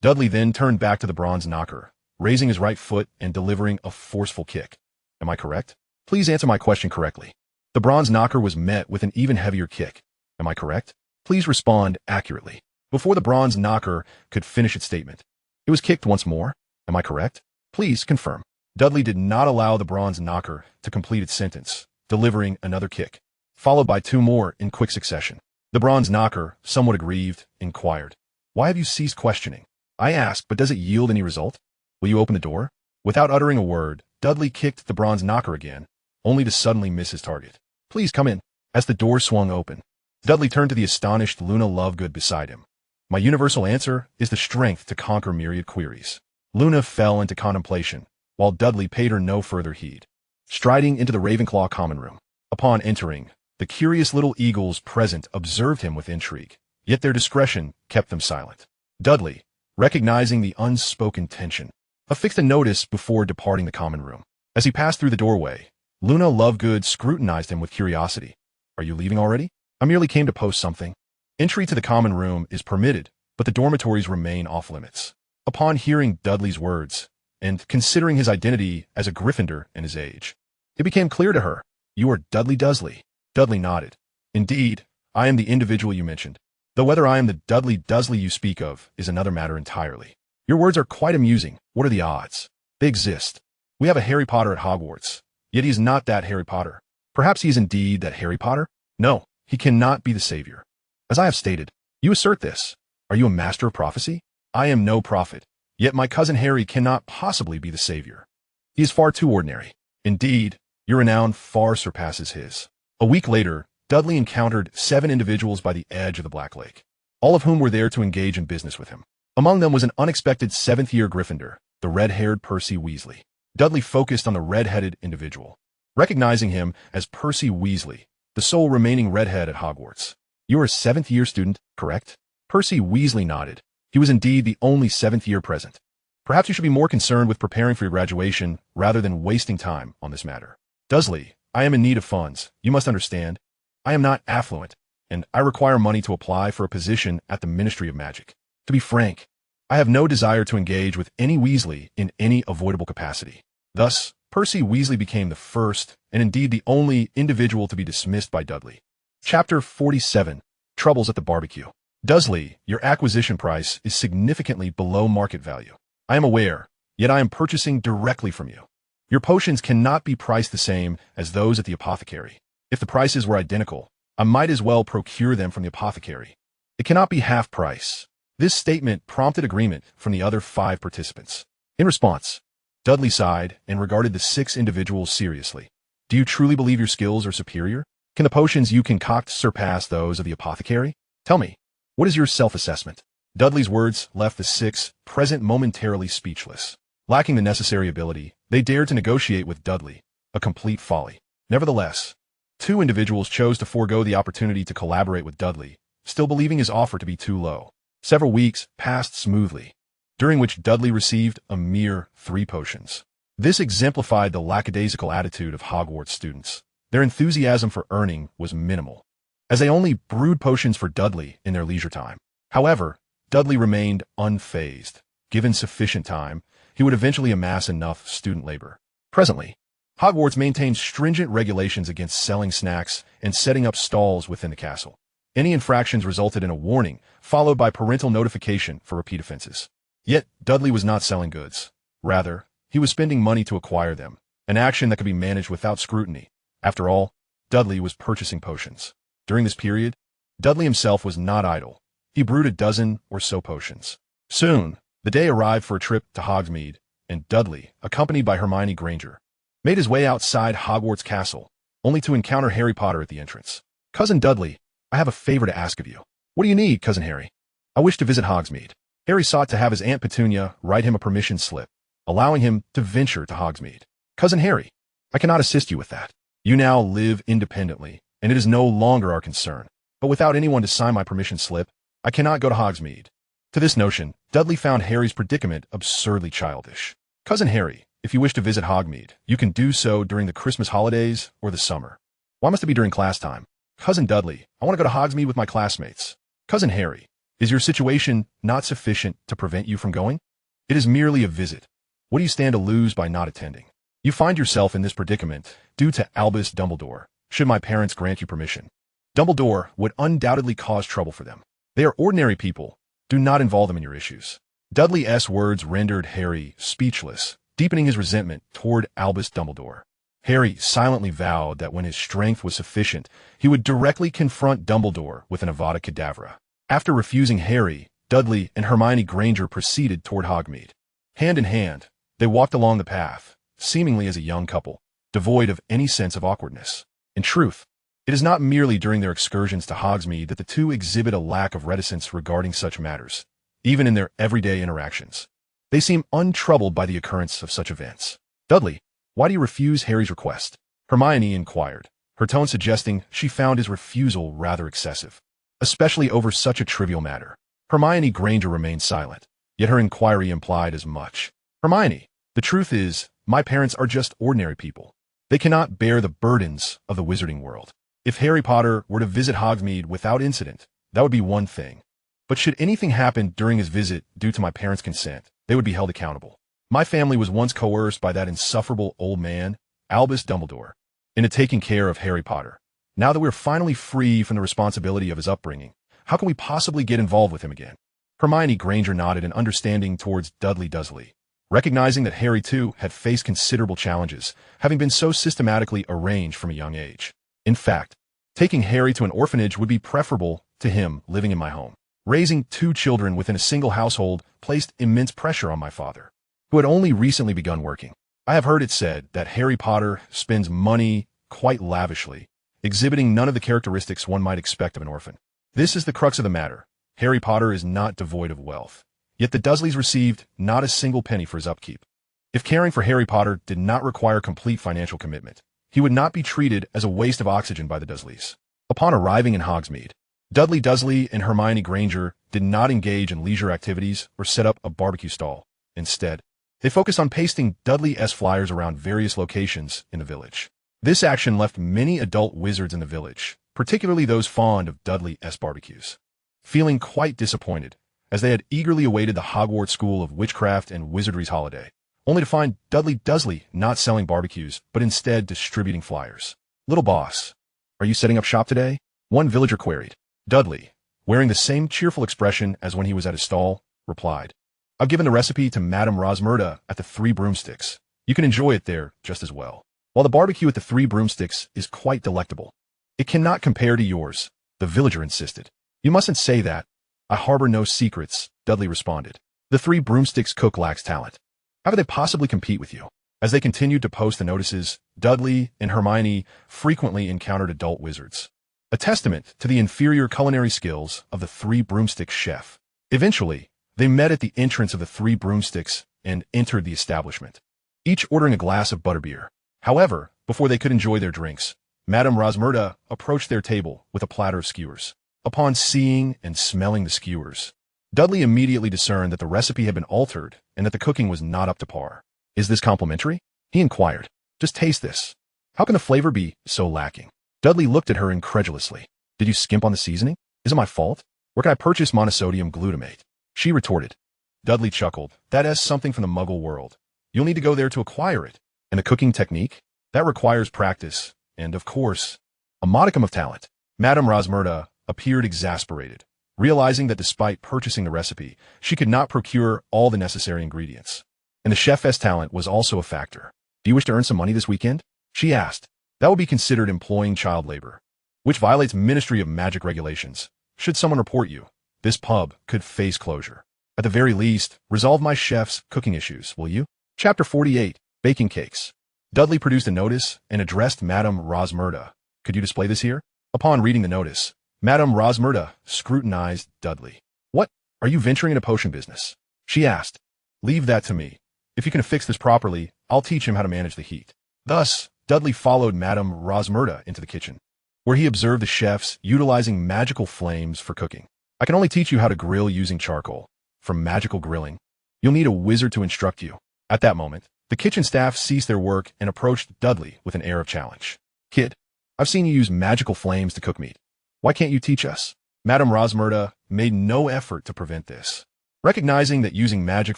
A: Dudley then turned back to the bronze knocker, raising his right foot and delivering a forceful kick. "Am I correct? Please answer my question correctly." The bronze knocker was met with an even heavier kick. "Am I correct? Please respond accurately." Before the bronze knocker could finish its statement, it was kicked once more. "Am I correct? Please confirm." Dudley did not allow the bronze knocker to complete its sentence, delivering another kick, followed by two more in quick succession. The bronze knocker, somewhat aggrieved, inquired, "Why have you ceased questioning?" "I ask, but does it yield any result? Will you open the door?" Without uttering a word, Dudley kicked the bronze knocker again, only to suddenly miss his target. "Please come in." As the door swung open, Dudley turned to the astonished Luna Lovegood beside him. "My universal answer is the strength to conquer myriad queries." Luna fell into contemplation, while Dudley paid her no further heed. Striding into the Ravenclaw common room. Upon entering, the curious little eagles present observed him with intrigue, yet their discretion kept them silent. Dudley, recognizing the unspoken tension, affixed a notice before departing the common room. As he passed through the doorway, Luna Lovegood scrutinized him with curiosity. "Are you leaving already?" "I merely came to post something." Entry to the common room is permitted, but the dormitories remain off limits. Upon hearing Dudley's words, and considering his identity as a Gryffindor and his age, it became clear to her. "You are Dudley Dursley." Dudley nodded. "Indeed, I am the individual you mentioned, though whether I am the Dudley Dursley you speak of is another matter entirely." "Your words are quite amusing. What are the odds?" "They exist. We have a Harry Potter at Hogwarts, yet he is not that Harry Potter." "Perhaps he is indeed that Harry Potter?" "No, he cannot be the savior." "As I have stated." "You assert this. Are you a master of prophecy?" "I am no prophet, yet my cousin Harry cannot possibly be the savior. He is far too ordinary. Indeed, your renown far surpasses his." A week later, Dudley encountered 7 individuals by the edge of the Black Lake, all of whom were there to engage in business with him. Among them was an unexpected 7th-year Gryffindor, the red-haired Percy Weasley. Dudley focused on the red-headed individual, recognizing him as Percy Weasley, the sole remaining redhead at Hogwarts. "You are a 7th-year student, correct?" Percy Weasley nodded. He was indeed the only 7th-year present. "Perhaps you should be more concerned with preparing for your graduation rather than wasting time on this matter." "Dursley, I am in need of funds. You must understand. I am not affluent, and I require money to apply for a position at the Ministry of Magic. To be frank, I have no desire to engage with any Weasley in any avoidable capacity." Thus, Percy Weasley became the first, and indeed the only, individual to be dismissed by Dudley. Chapter 47. Troubles at the Barbecue. "Dursley, your acquisition price is significantly below market value. I am aware, yet I am purchasing directly from you. Your potions cannot be priced the same as those at the apothecary. If the prices were identical, I might as well procure them from the apothecary. It cannot be half price." This statement prompted agreement from the other 5 participants. In response, Dudley sighed and regarded the 6 individuals seriously. "Do you truly believe your skills are superior? Can the potions you concoct surpass those of the apothecary? Tell me, what is your self-assessment?" Dudley's words left the 6 present momentarily speechless. Lacking the necessary ability, they dared to negotiate with Dudley, a complete folly. Nevertheless, 2 individuals chose to forego the opportunity to collaborate with Dudley, still believing his offer to be too low. Several weeks passed smoothly, during which Dudley received a mere 3 potions. This exemplified the lackadaisical attitude of Hogwarts students. Their enthusiasm for earning was minimal, as they only brewed potions for Dudley in their leisure time. However, Dudley remained unfazed. Given sufficient time, he would eventually amass enough student labor. Presently, Hogwarts maintains stringent regulations against selling snacks and setting up stalls within the castle. Any infractions resulted in a warning, followed by parental notification for repeat offenses. Yet, Dudley was not selling goods. Rather, he was spending money to acquire them, an action that could be managed without scrutiny. After all, Dudley was purchasing potions. During this period, Dudley himself was not idle. He brewed a dozen or so potions. Soon, the day arrived for a trip to Hogsmeade, and Dudley, accompanied by Hermione Granger, made his way outside Hogwarts Castle, only to encounter Harry Potter at the entrance. "Cousin Dudley, I have a favor to ask of you." "What do you need, Cousin Harry?" "I wish to visit Hogsmeade." Harry sought to have his Aunt Petunia write him a permission slip, allowing him to venture to Hogsmeade. "Cousin Harry, I cannot assist you with that. You now live independently, and it is no longer our concern. But without anyone to sign my permission slip, I cannot go to Hogsmeade." To this notion, Dudley found Harry's predicament absurdly childish. "Cousin Harry, if you wish to visit Hogsmeade, you can do so during the Christmas holidays or the summer. Why must it be during class time?" "Cousin Dudley, I want to go to Hogsmeade with my classmates." "Cousin Harry, is your situation not sufficient to prevent you from going? It is merely a visit. What do you stand to lose by not attending? You find yourself in this predicament due to Albus Dumbledore, should my parents grant you permission. Dumbledore would undoubtedly cause trouble for them. They are ordinary people. Do not involve them in your issues." Dudley's words rendered Harry speechless, deepening his resentment toward Albus Dumbledore. Harry silently vowed that when his strength was sufficient, he would directly confront Dumbledore with an Avada Kedavra. After refusing Harry, Dudley and Hermione Granger proceeded toward Hogsmeade. Hand in hand, they walked along the path, seemingly as a young couple, devoid of any sense of awkwardness. In truth, it is not merely during their excursions to Hogsmeade that the two exhibit a lack of reticence regarding such matters. Even in their everyday interactions, they seem untroubled by the occurrence of such events. "Dudley, why do you refuse Harry's request?" Hermione inquired, her tone suggesting she found his refusal rather excessive, especially over such a trivial matter. Hermione Granger remained silent, yet her inquiry implied as much. "Hermione, the truth is, my parents are just ordinary people. They cannot bear the burdens of the Wizarding World. If Harry Potter were to visit Hogsmeade without incident, that would be one thing. But should anything happen during his visit due to my parents' consent, they would be held accountable. My family was once coerced by that insufferable old man, Albus Dumbledore, into taking care of Harry Potter. Now that we're finally free from the responsibility of his upbringing, how can we possibly get involved with him again?" Hermione Granger nodded in understanding towards Dudley Dursley, recognizing that Harry too had faced considerable challenges, having been so systematically arranged from a young age. "In fact, taking Harry to an orphanage would be preferable to him living in my home. Raising 2 children within a single household placed immense pressure on my father, who had only recently begun working. I have heard it said that Harry Potter spends money quite lavishly, exhibiting none of the characteristics one might expect of an orphan. This is the crux of the matter. Harry Potter is not devoid of wealth, yet the Dursleys received not a single penny for his upkeep. If caring for Harry Potter did not require complete financial commitment, he would not be treated as a waste of oxygen by the Dursleys." Upon arriving in Hogsmeade, Dudley Dursley and Hermione Granger did not engage in leisure activities or set up a barbecue stall. Instead, they focused on pasting Dudley-esque flyers around various locations in the village. This action left many adult wizards in the village, particularly those fond of Dudley-esque barbecues, feeling quite disappointed, as they had eagerly awaited the Hogwarts School of Witchcraft and Wizardry's holiday, only to find Dudley Dursley not selling barbecues, but instead distributing flyers. "Little boss, are you setting up shop today?" one villager queried. Dudley, wearing the same cheerful expression as when he was at his stall, replied, "I've given the recipe to Madame Rosmerta at the Three Broomsticks. You can enjoy it there just as well. While the barbecue at the Three Broomsticks is quite delectable, it cannot compare to yours," the villager insisted. "You mustn't say that. I harbor no secrets," Dudley responded. "The Three Broomsticks cook lacks talent. How could they possibly compete with you?" As they continued to post the notices, Dudley and Hermione frequently encountered adult wizards, a testament to the inferior culinary skills of the Three Broomsticks chef. Eventually, they met at the entrance of the Three Broomsticks and entered the establishment, each ordering a glass of butterbeer. However, before they could enjoy their drinks, Madame Rosmerta approached their table with a platter of skewers. Upon seeing and smelling the skewers, Dudley immediately discerned that the recipe had been altered and that the cooking was not up to par. "Is this complimentary?" he inquired. "Just taste this. How can the flavor be so lacking?" Dudley looked at her incredulously. "Did you skimp on the seasoning? Is it my fault? Where can I purchase monosodium glutamate?" she retorted. Dudley chuckled. "That is something from the Muggle world. You'll need to go there to acquire it. And the cooking technique? That requires practice, and, of course, a modicum of talent." Madame Rosmerta appeared exasperated, realizing that despite purchasing the recipe, she could not procure all the necessary ingredients. And the chef's talent was also a factor. "Do you wish to earn some money this weekend?" she asked. "That would be considered employing child labor, which violates Ministry of Magic regulations. Should someone report you, this pub could face closure. At the very least, resolve my chef's cooking issues, will you?" Chapter 48, Baking Cakes. Dudley produced a notice and addressed Madame Rosmerta. "Could you display this here?" Upon reading the notice, Madame Rosmerta scrutinized Dudley. "What? Are you venturing into potion business?" she asked. "Leave that to me. If you can affix this properly, I'll teach him how to manage the heat." Thus, Dudley followed Madame Rosmerta into the kitchen, where he observed the chefs utilizing magical flames for cooking. "I can only teach you how to grill using charcoal. From magical grilling, you'll need a wizard to instruct you." At that moment, the kitchen staff ceased their work and approached Dudley with an air of challenge. "Kid, I've seen you use magical flames to cook meat. Why can't you teach us?" Madame Rosmerta made no effort to prevent this, recognizing that using magic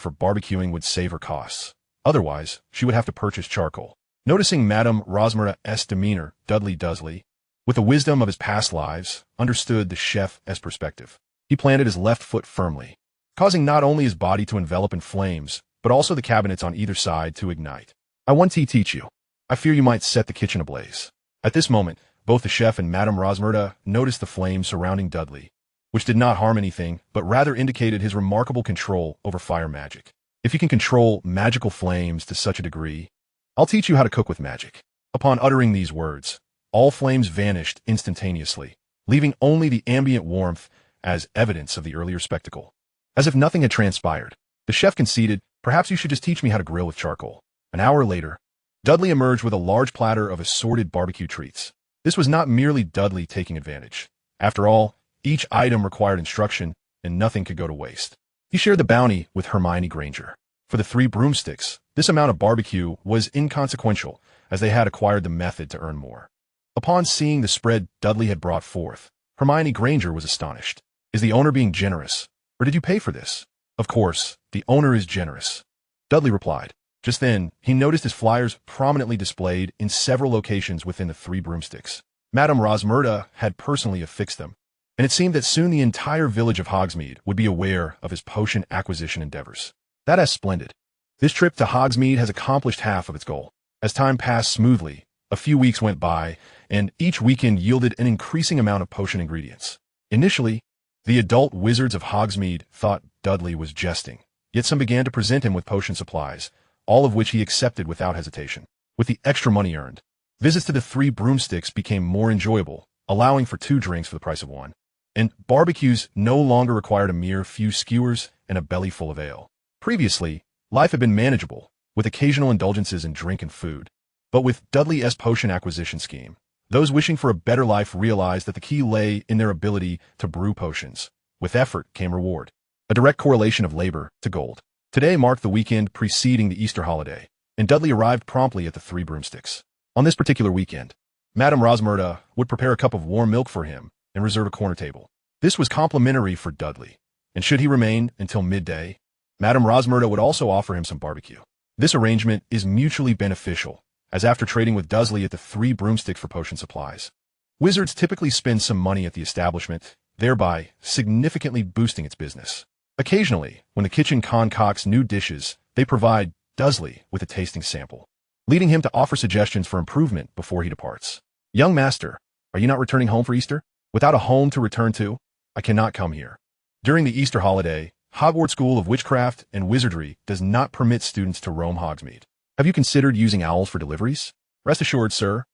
A: for barbecuing would save her costs. Otherwise, she would have to purchase charcoal. Noticing Madame Rosmerta's demeanor, Dudley Dursley, with the wisdom of his past lives, understood the chef's perspective. He planted his left foot firmly, causing not only his body to envelop in flames, but also the cabinets on either side to ignite. I want to teach you. I fear you might set the kitchen ablaze. At this moment, both the chef and Madame Rosmerta noticed the flames surrounding Dudley, which did not harm anything, but rather indicated his remarkable control over fire magic. If you can control magical flames to such a degree, I'll teach you how to cook with magic. Upon uttering these words, all flames vanished instantaneously, leaving only the ambient warmth as evidence of the earlier spectacle. As if nothing had transpired, the chef conceded, "Perhaps you should just teach me how to grill with charcoal." An hour later, Dudley emerged with a large platter of assorted barbecue treats. This was not merely Dudley taking advantage. After all, each item required instruction, and nothing could go to waste. He shared the bounty with Hermione Granger. For the 3 broomsticks, this amount of barbecue was inconsequential, as they had acquired the method to earn more. Upon seeing the spread Dudley had brought forth, Hermione Granger was astonished. "Is the owner being generous, or did you pay for this?" "Of course, the owner is generous," Dudley replied. Just then, he noticed his flyers prominently displayed in several locations within the 3 broomsticks. Madame Rosmerta had personally affixed them, and it seemed that soon the entire village of Hogsmeade would be aware of his potion acquisition endeavors. That is splendid. This trip to Hogsmeade has accomplished half of its goal. As time passed smoothly, a few weeks went by, and each weekend yielded an increasing amount of potion ingredients. Initially, the adult wizards of Hogsmeade thought Dudley was jesting, yet some began to present him with potion supplies, all of which he accepted without hesitation. With the extra money earned, visits to the 3 broomsticks became more enjoyable, allowing for 2 drinks for the price of 1. And barbecues no longer required a mere few skewers and a belly full of ale. Previously, life had been manageable, with occasional indulgences in drink and food. But with Dudley's potion acquisition scheme, those wishing for a better life realized that the key lay in their ability to brew potions. With effort came reward, a direct correlation of labor to gold. Today marked the weekend preceding the Easter holiday, and Dudley arrived promptly at the 3 broomsticks. On this particular weekend, Madame Rosmerta would prepare a cup of warm milk for him and reserve a corner table. This was complimentary for Dudley, and should he remain until midday, Madame Rosmerta would also offer him some barbecue. This arrangement is mutually beneficial, as after trading with Dudley at the 3 broomsticks for potion supplies, wizards typically spend some money at the establishment, thereby significantly boosting its business. Occasionally, when the kitchen concocts new dishes, they provide Dudley with a tasting sample, leading him to offer suggestions for improvement before he departs. "Young master, are you not returning home for Easter? Without a home to return to, I cannot come here." During the Easter holiday, Hogwarts School of Witchcraft and Wizardry does not permit students to roam Hogsmeade. Have you considered using owls for deliveries? Rest assured, sir,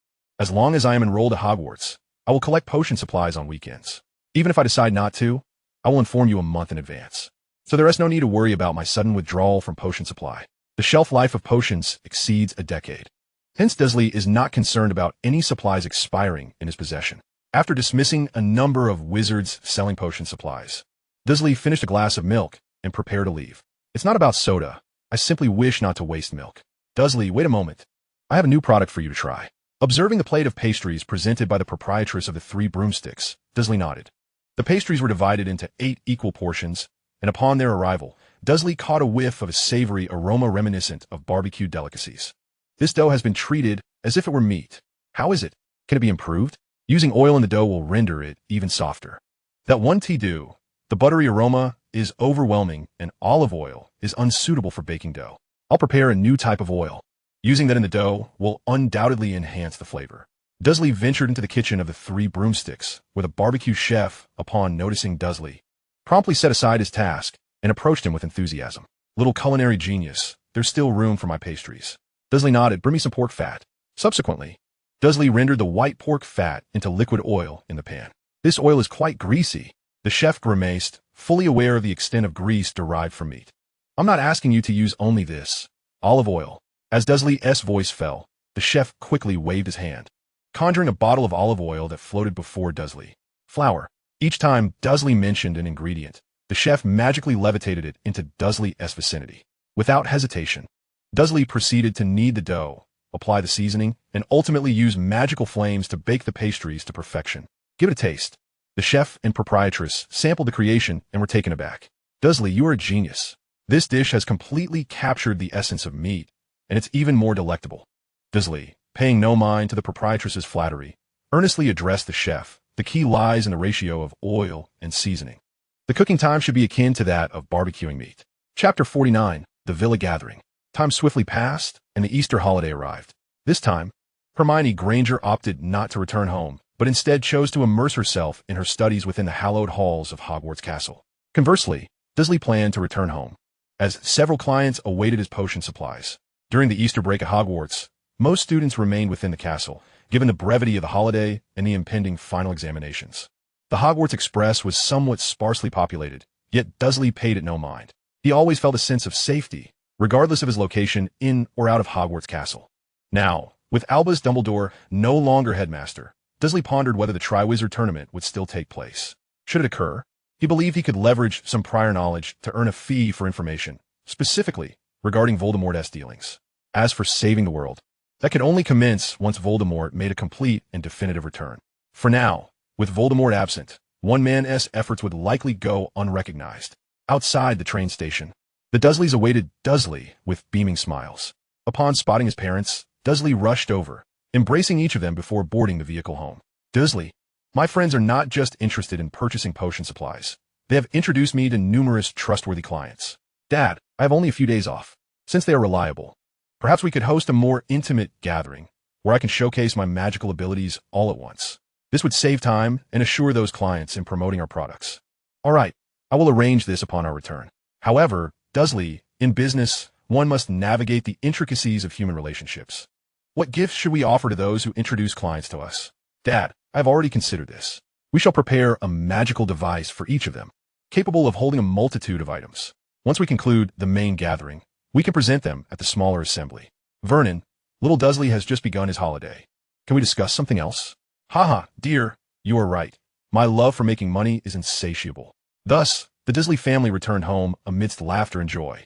A: as long as I am enrolled at Hogwarts, I will collect potion supplies on weekends. Even if I decide not to, I will inform you a month in advance. So there is no need to worry about my sudden withdrawal from potion supply. The shelf life of potions exceeds a decade. Hence, Dudley is not concerned about any supplies expiring in his possession. After dismissing a number of wizards selling potion supplies, Dudley finished a glass of milk and prepared to leave. "It's not about soda. I simply wish not to waste milk." "Dudley, wait a moment. I have a new product for you to try." Observing the plate of pastries presented by the proprietress of the 3 broomsticks, Dudley nodded. The pastries were divided into 8 equal portions, and upon their arrival, Dudley caught a whiff of a savory aroma reminiscent of barbecue delicacies. "This dough has been treated as if it were meat. How is it? Can it be improved? Using oil in the dough will render it even softer." "That one tea do. The buttery aroma is overwhelming, and olive oil is unsuitable for baking dough. I'll prepare a new type of oil. Using that in the dough will undoubtedly enhance the flavor." Dudley ventured into the kitchen of the 3 broomsticks, where the barbecue chef, upon noticing Dudley, promptly set aside his task and approached him with enthusiasm. "Little culinary genius, there's still room for my pastries." Dudley nodded. "Bring me some pork fat." Subsequently, Dudley rendered the white pork fat into liquid oil in the pan. "This oil is quite greasy," the chef grimaced, fully aware of the extent of grease derived from meat. "I'm not asking you to use only this. Olive oil." As Dudley's voice fell, the chef quickly waved his hand, conjuring a bottle of olive oil that floated before Dudley. "Flour." Each time Dudley mentioned an ingredient, the chef magically levitated it into Dudley's vicinity. Without hesitation, Dudley proceeded to knead the dough, apply the seasoning, and ultimately use magical flames to bake the pastries to perfection. "Give it a taste." The chef and proprietress sampled the creation and were taken aback. "Dudley, you are a genius. This dish has completely captured the essence of meat, and it's even more delectable." Dudley, paying no mind to the proprietress's flattery, earnestly addressed the chef. "The key lies in the ratio of oil and seasoning. The cooking time should be akin to that of barbecuing meat." Chapter 49. the villa gathering. Time swiftly passed, and the Easter holiday arrived. This time, Hermione Granger opted not to return home, but instead chose to immerse herself in her studies within the hallowed halls of Hogwarts Castle. Conversely, Dudley planned to return home, as several clients awaited his potion supplies. During the Easter break at Hogwarts, most students remained within the castle, given the brevity of the holiday and the impending final examinations. The Hogwarts Express was somewhat sparsely populated, yet Dudley paid it no mind. He always felt a sense of safety, regardless of his location in or out of Hogwarts Castle. Now, with Albus Dumbledore no longer headmaster, Dudley pondered whether the Triwizard Tournament would still take place. Should it occur, he believed he could leverage some prior knowledge to earn a fee for information, specifically regarding Voldemort's dealings. As for saving the world, that could only commence once Voldemort made a complete and definitive return. For now, with Voldemort absent, one man's efforts would likely go unrecognized. Outside the train station, the Dursleys awaited Dudley with beaming smiles. Upon spotting his parents, Dudley rushed over, embracing each of them before boarding the vehicle home. "Dudley, my friends are not just interested in purchasing potion supplies. They have introduced me to numerous trustworthy clients. Dad, I have only a few days off. Since they are reliable, perhaps we could host a more intimate gathering where I can showcase my magical abilities all at once. This would save time and assure those clients in promoting our products." "All right, I will arrange this upon our return." However, Dudley, in business, one must navigate the intricacies of human relationships. "What gifts should we offer to those who introduce clients to us?" "Dad, I have already considered this. We shall prepare a magical device for each of them, capable of holding a multitude of items. Once we conclude the main gathering, we can present them at the smaller assembly." "Vernon, little Dudley has just begun his holiday. Can we discuss something else?" "Haha, dear, you are right. My love for making money is insatiable." Thus, the Dursley family returned home amidst laughter and joy.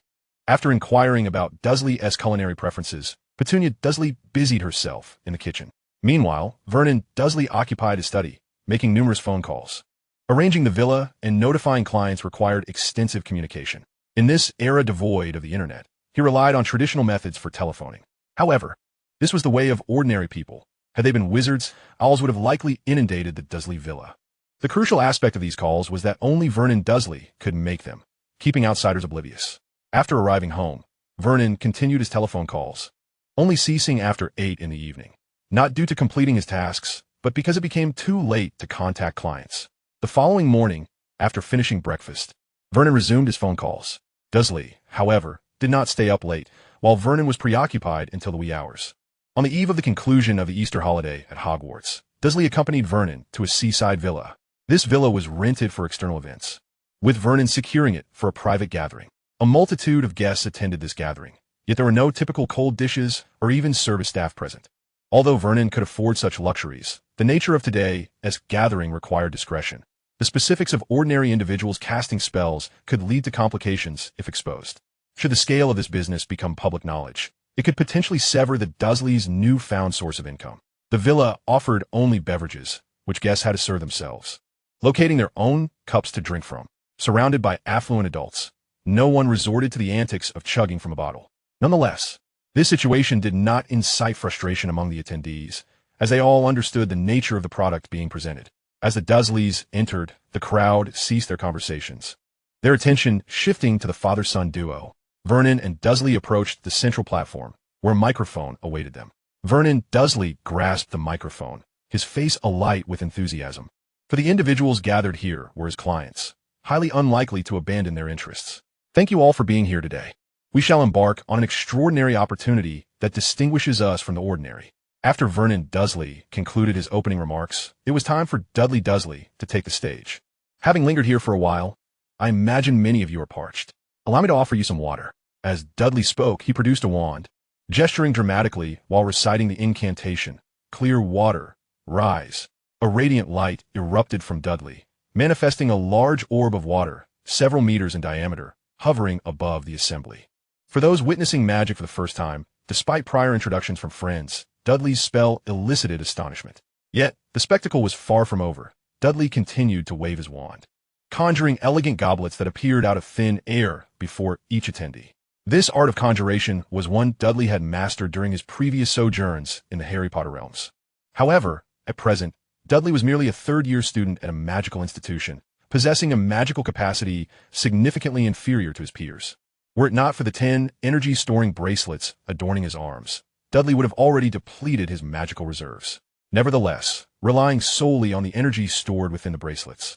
A: After inquiring about Dursley's culinary preferences, Petunia Dursley busied herself in the kitchen. Meanwhile, Vernon Dursley occupied his study, making numerous phone calls. Arranging the villa and notifying clients required extensive communication. In this era devoid of the internet, he relied on traditional methods for telephoning. However, this was the way of ordinary people. Had they been wizards, owls would have likely inundated the Dursley villa. The crucial aspect of these calls was that only Vernon Dursley could make them, keeping outsiders oblivious. After arriving home, Vernon continued his telephone calls, only ceasing after 8 in the evening. Not due to completing his tasks, but because it became too late to contact clients. The following morning, after finishing breakfast, Vernon resumed his phone calls. Dursley, however, did not stay up late, while Vernon was preoccupied until the wee hours. On the eve of the conclusion of the Easter holiday at Hogwarts, Dursley accompanied Vernon to a seaside villa. This villa was rented for external events, with Vernon securing it for a private gathering. A multitude of guests attended this gathering, yet there were no typical cold dishes or even service staff present. Although Vernon could afford such luxuries, the nature of today's gathering required discretion. The specifics of ordinary individuals casting spells could lead to complications if exposed. Should the scale of this business become public knowledge, it could potentially sever the Dursleys' newfound source of income. The villa offered only beverages, which guests had to serve themselves, locating their own cups to drink from. Surrounded by affluent adults, no one resorted to the antics of chugging from a bottle. Nonetheless, this situation did not incite frustration among the attendees, as they all understood the nature of the product being presented. As the Dursleys entered, the crowd ceased their conversations, their attention shifting to the father-son duo. Vernon and Dursley approached the central platform, where a microphone awaited them. Vernon Dursley grasped the microphone, his face alight with enthusiasm. For the individuals gathered here were his clients, highly unlikely to abandon their interests. "Thank you all for being here today. We shall embark on an extraordinary opportunity that distinguishes us from the ordinary." After Vernon Dursley concluded his opening remarks, it was time for Dudley Dursley to take the stage. "Having lingered here for a while, I imagine many of you are parched. Allow me to offer you some water." As Dudley spoke, he produced a wand, gesturing dramatically while reciting the incantation, "Clear water, rise." A radiant light erupted from Dudley, manifesting a large orb of water, several meters in diameter, hovering above the assembly. For those witnessing magic for the first time, despite prior introductions from friends, Dudley's spell elicited astonishment. Yet, the spectacle was far from over. Dudley continued to wave his wand, conjuring elegant goblets that appeared out of thin air before each attendee. This art of conjuration was one Dudley had mastered during his previous sojourns in the Harry Potter realms. However, at present, Dudley was merely a third-year student at a magical institution, possessing a magical capacity significantly inferior to his peers. Were it not for the 10 energy-storing bracelets adorning his arms, Dudley would have already depleted his magical reserves. Nevertheless, relying solely on the energy stored within the bracelets,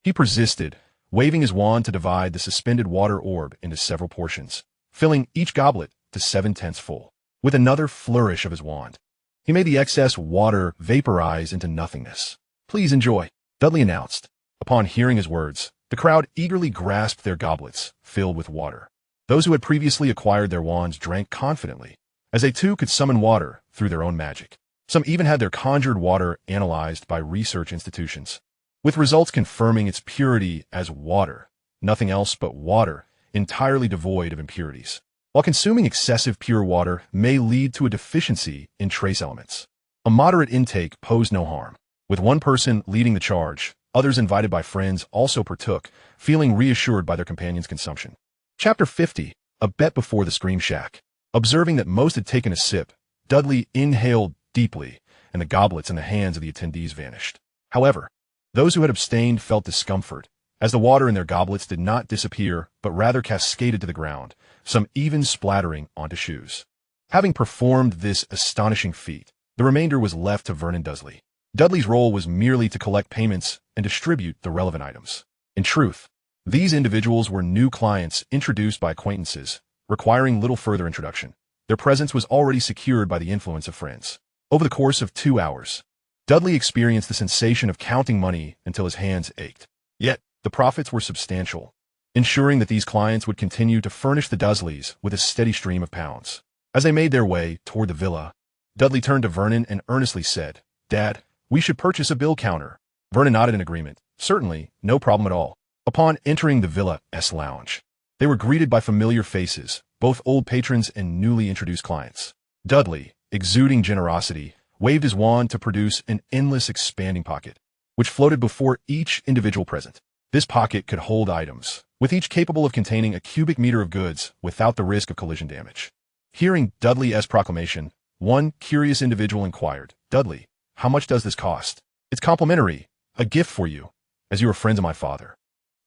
A: he persisted, waving his wand to divide the suspended water orb into several portions, filling each goblet to 7/10 full. With another flourish of his wand, he made the excess water vaporize into nothingness. "Please enjoy," Dudley announced. Upon hearing his words, the crowd eagerly grasped their goblets, filled with water. Those who had previously acquired their wands drank confidently, as they too could summon water through their own magic. Some even had their conjured water analyzed by research institutions, with results confirming its purity as water, nothing else but water, entirely devoid of impurities. While consuming excessive pure water may lead to a deficiency in trace elements, a moderate intake posed no harm. With one person leading the charge, others invited by friends also partook, feeling reassured by their companions' consumption. Chapter 50, A Bet Before the Scream Shack. Observing that most had taken a sip, Dudley inhaled deeply, and the goblets in the hands of the attendees vanished. However, those who had abstained felt discomfort, as the water in their goblets did not disappear, but rather cascaded to the ground, some even splattering onto shoes. Having performed this astonishing feat, the remainder was left to Vernon Dursley. Dudley's role was merely to collect payments and distribute the relevant items. In truth, these individuals were new clients introduced by acquaintances, requiring little further introduction. Their presence was already secured by the influence of friends. Over the course of 2 hours, Dudley experienced the sensation of counting money until his hands ached. Yet, the profits were substantial, ensuring that these clients would continue to furnish the Dursleys with a steady stream of pounds. As they made their way toward the villa, Dudley turned to Vernon and earnestly said, "Dad, we should purchase a bill counter." Vernon nodded in agreement. "Certainly, no problem at all." Upon entering the villa's lounge, they were greeted by familiar faces, both old patrons and newly introduced clients. Dudley, exuding generosity, waved his wand to produce an endless expanding pocket, which floated before each individual present. This pocket could hold items, with each capable of containing a cubic meter of goods without the risk of collision damage. Hearing Dudley's proclamation, one curious individual inquired, "Dudley, how much does this cost?" "It's complimentary, a gift for you, as you are friends of my father."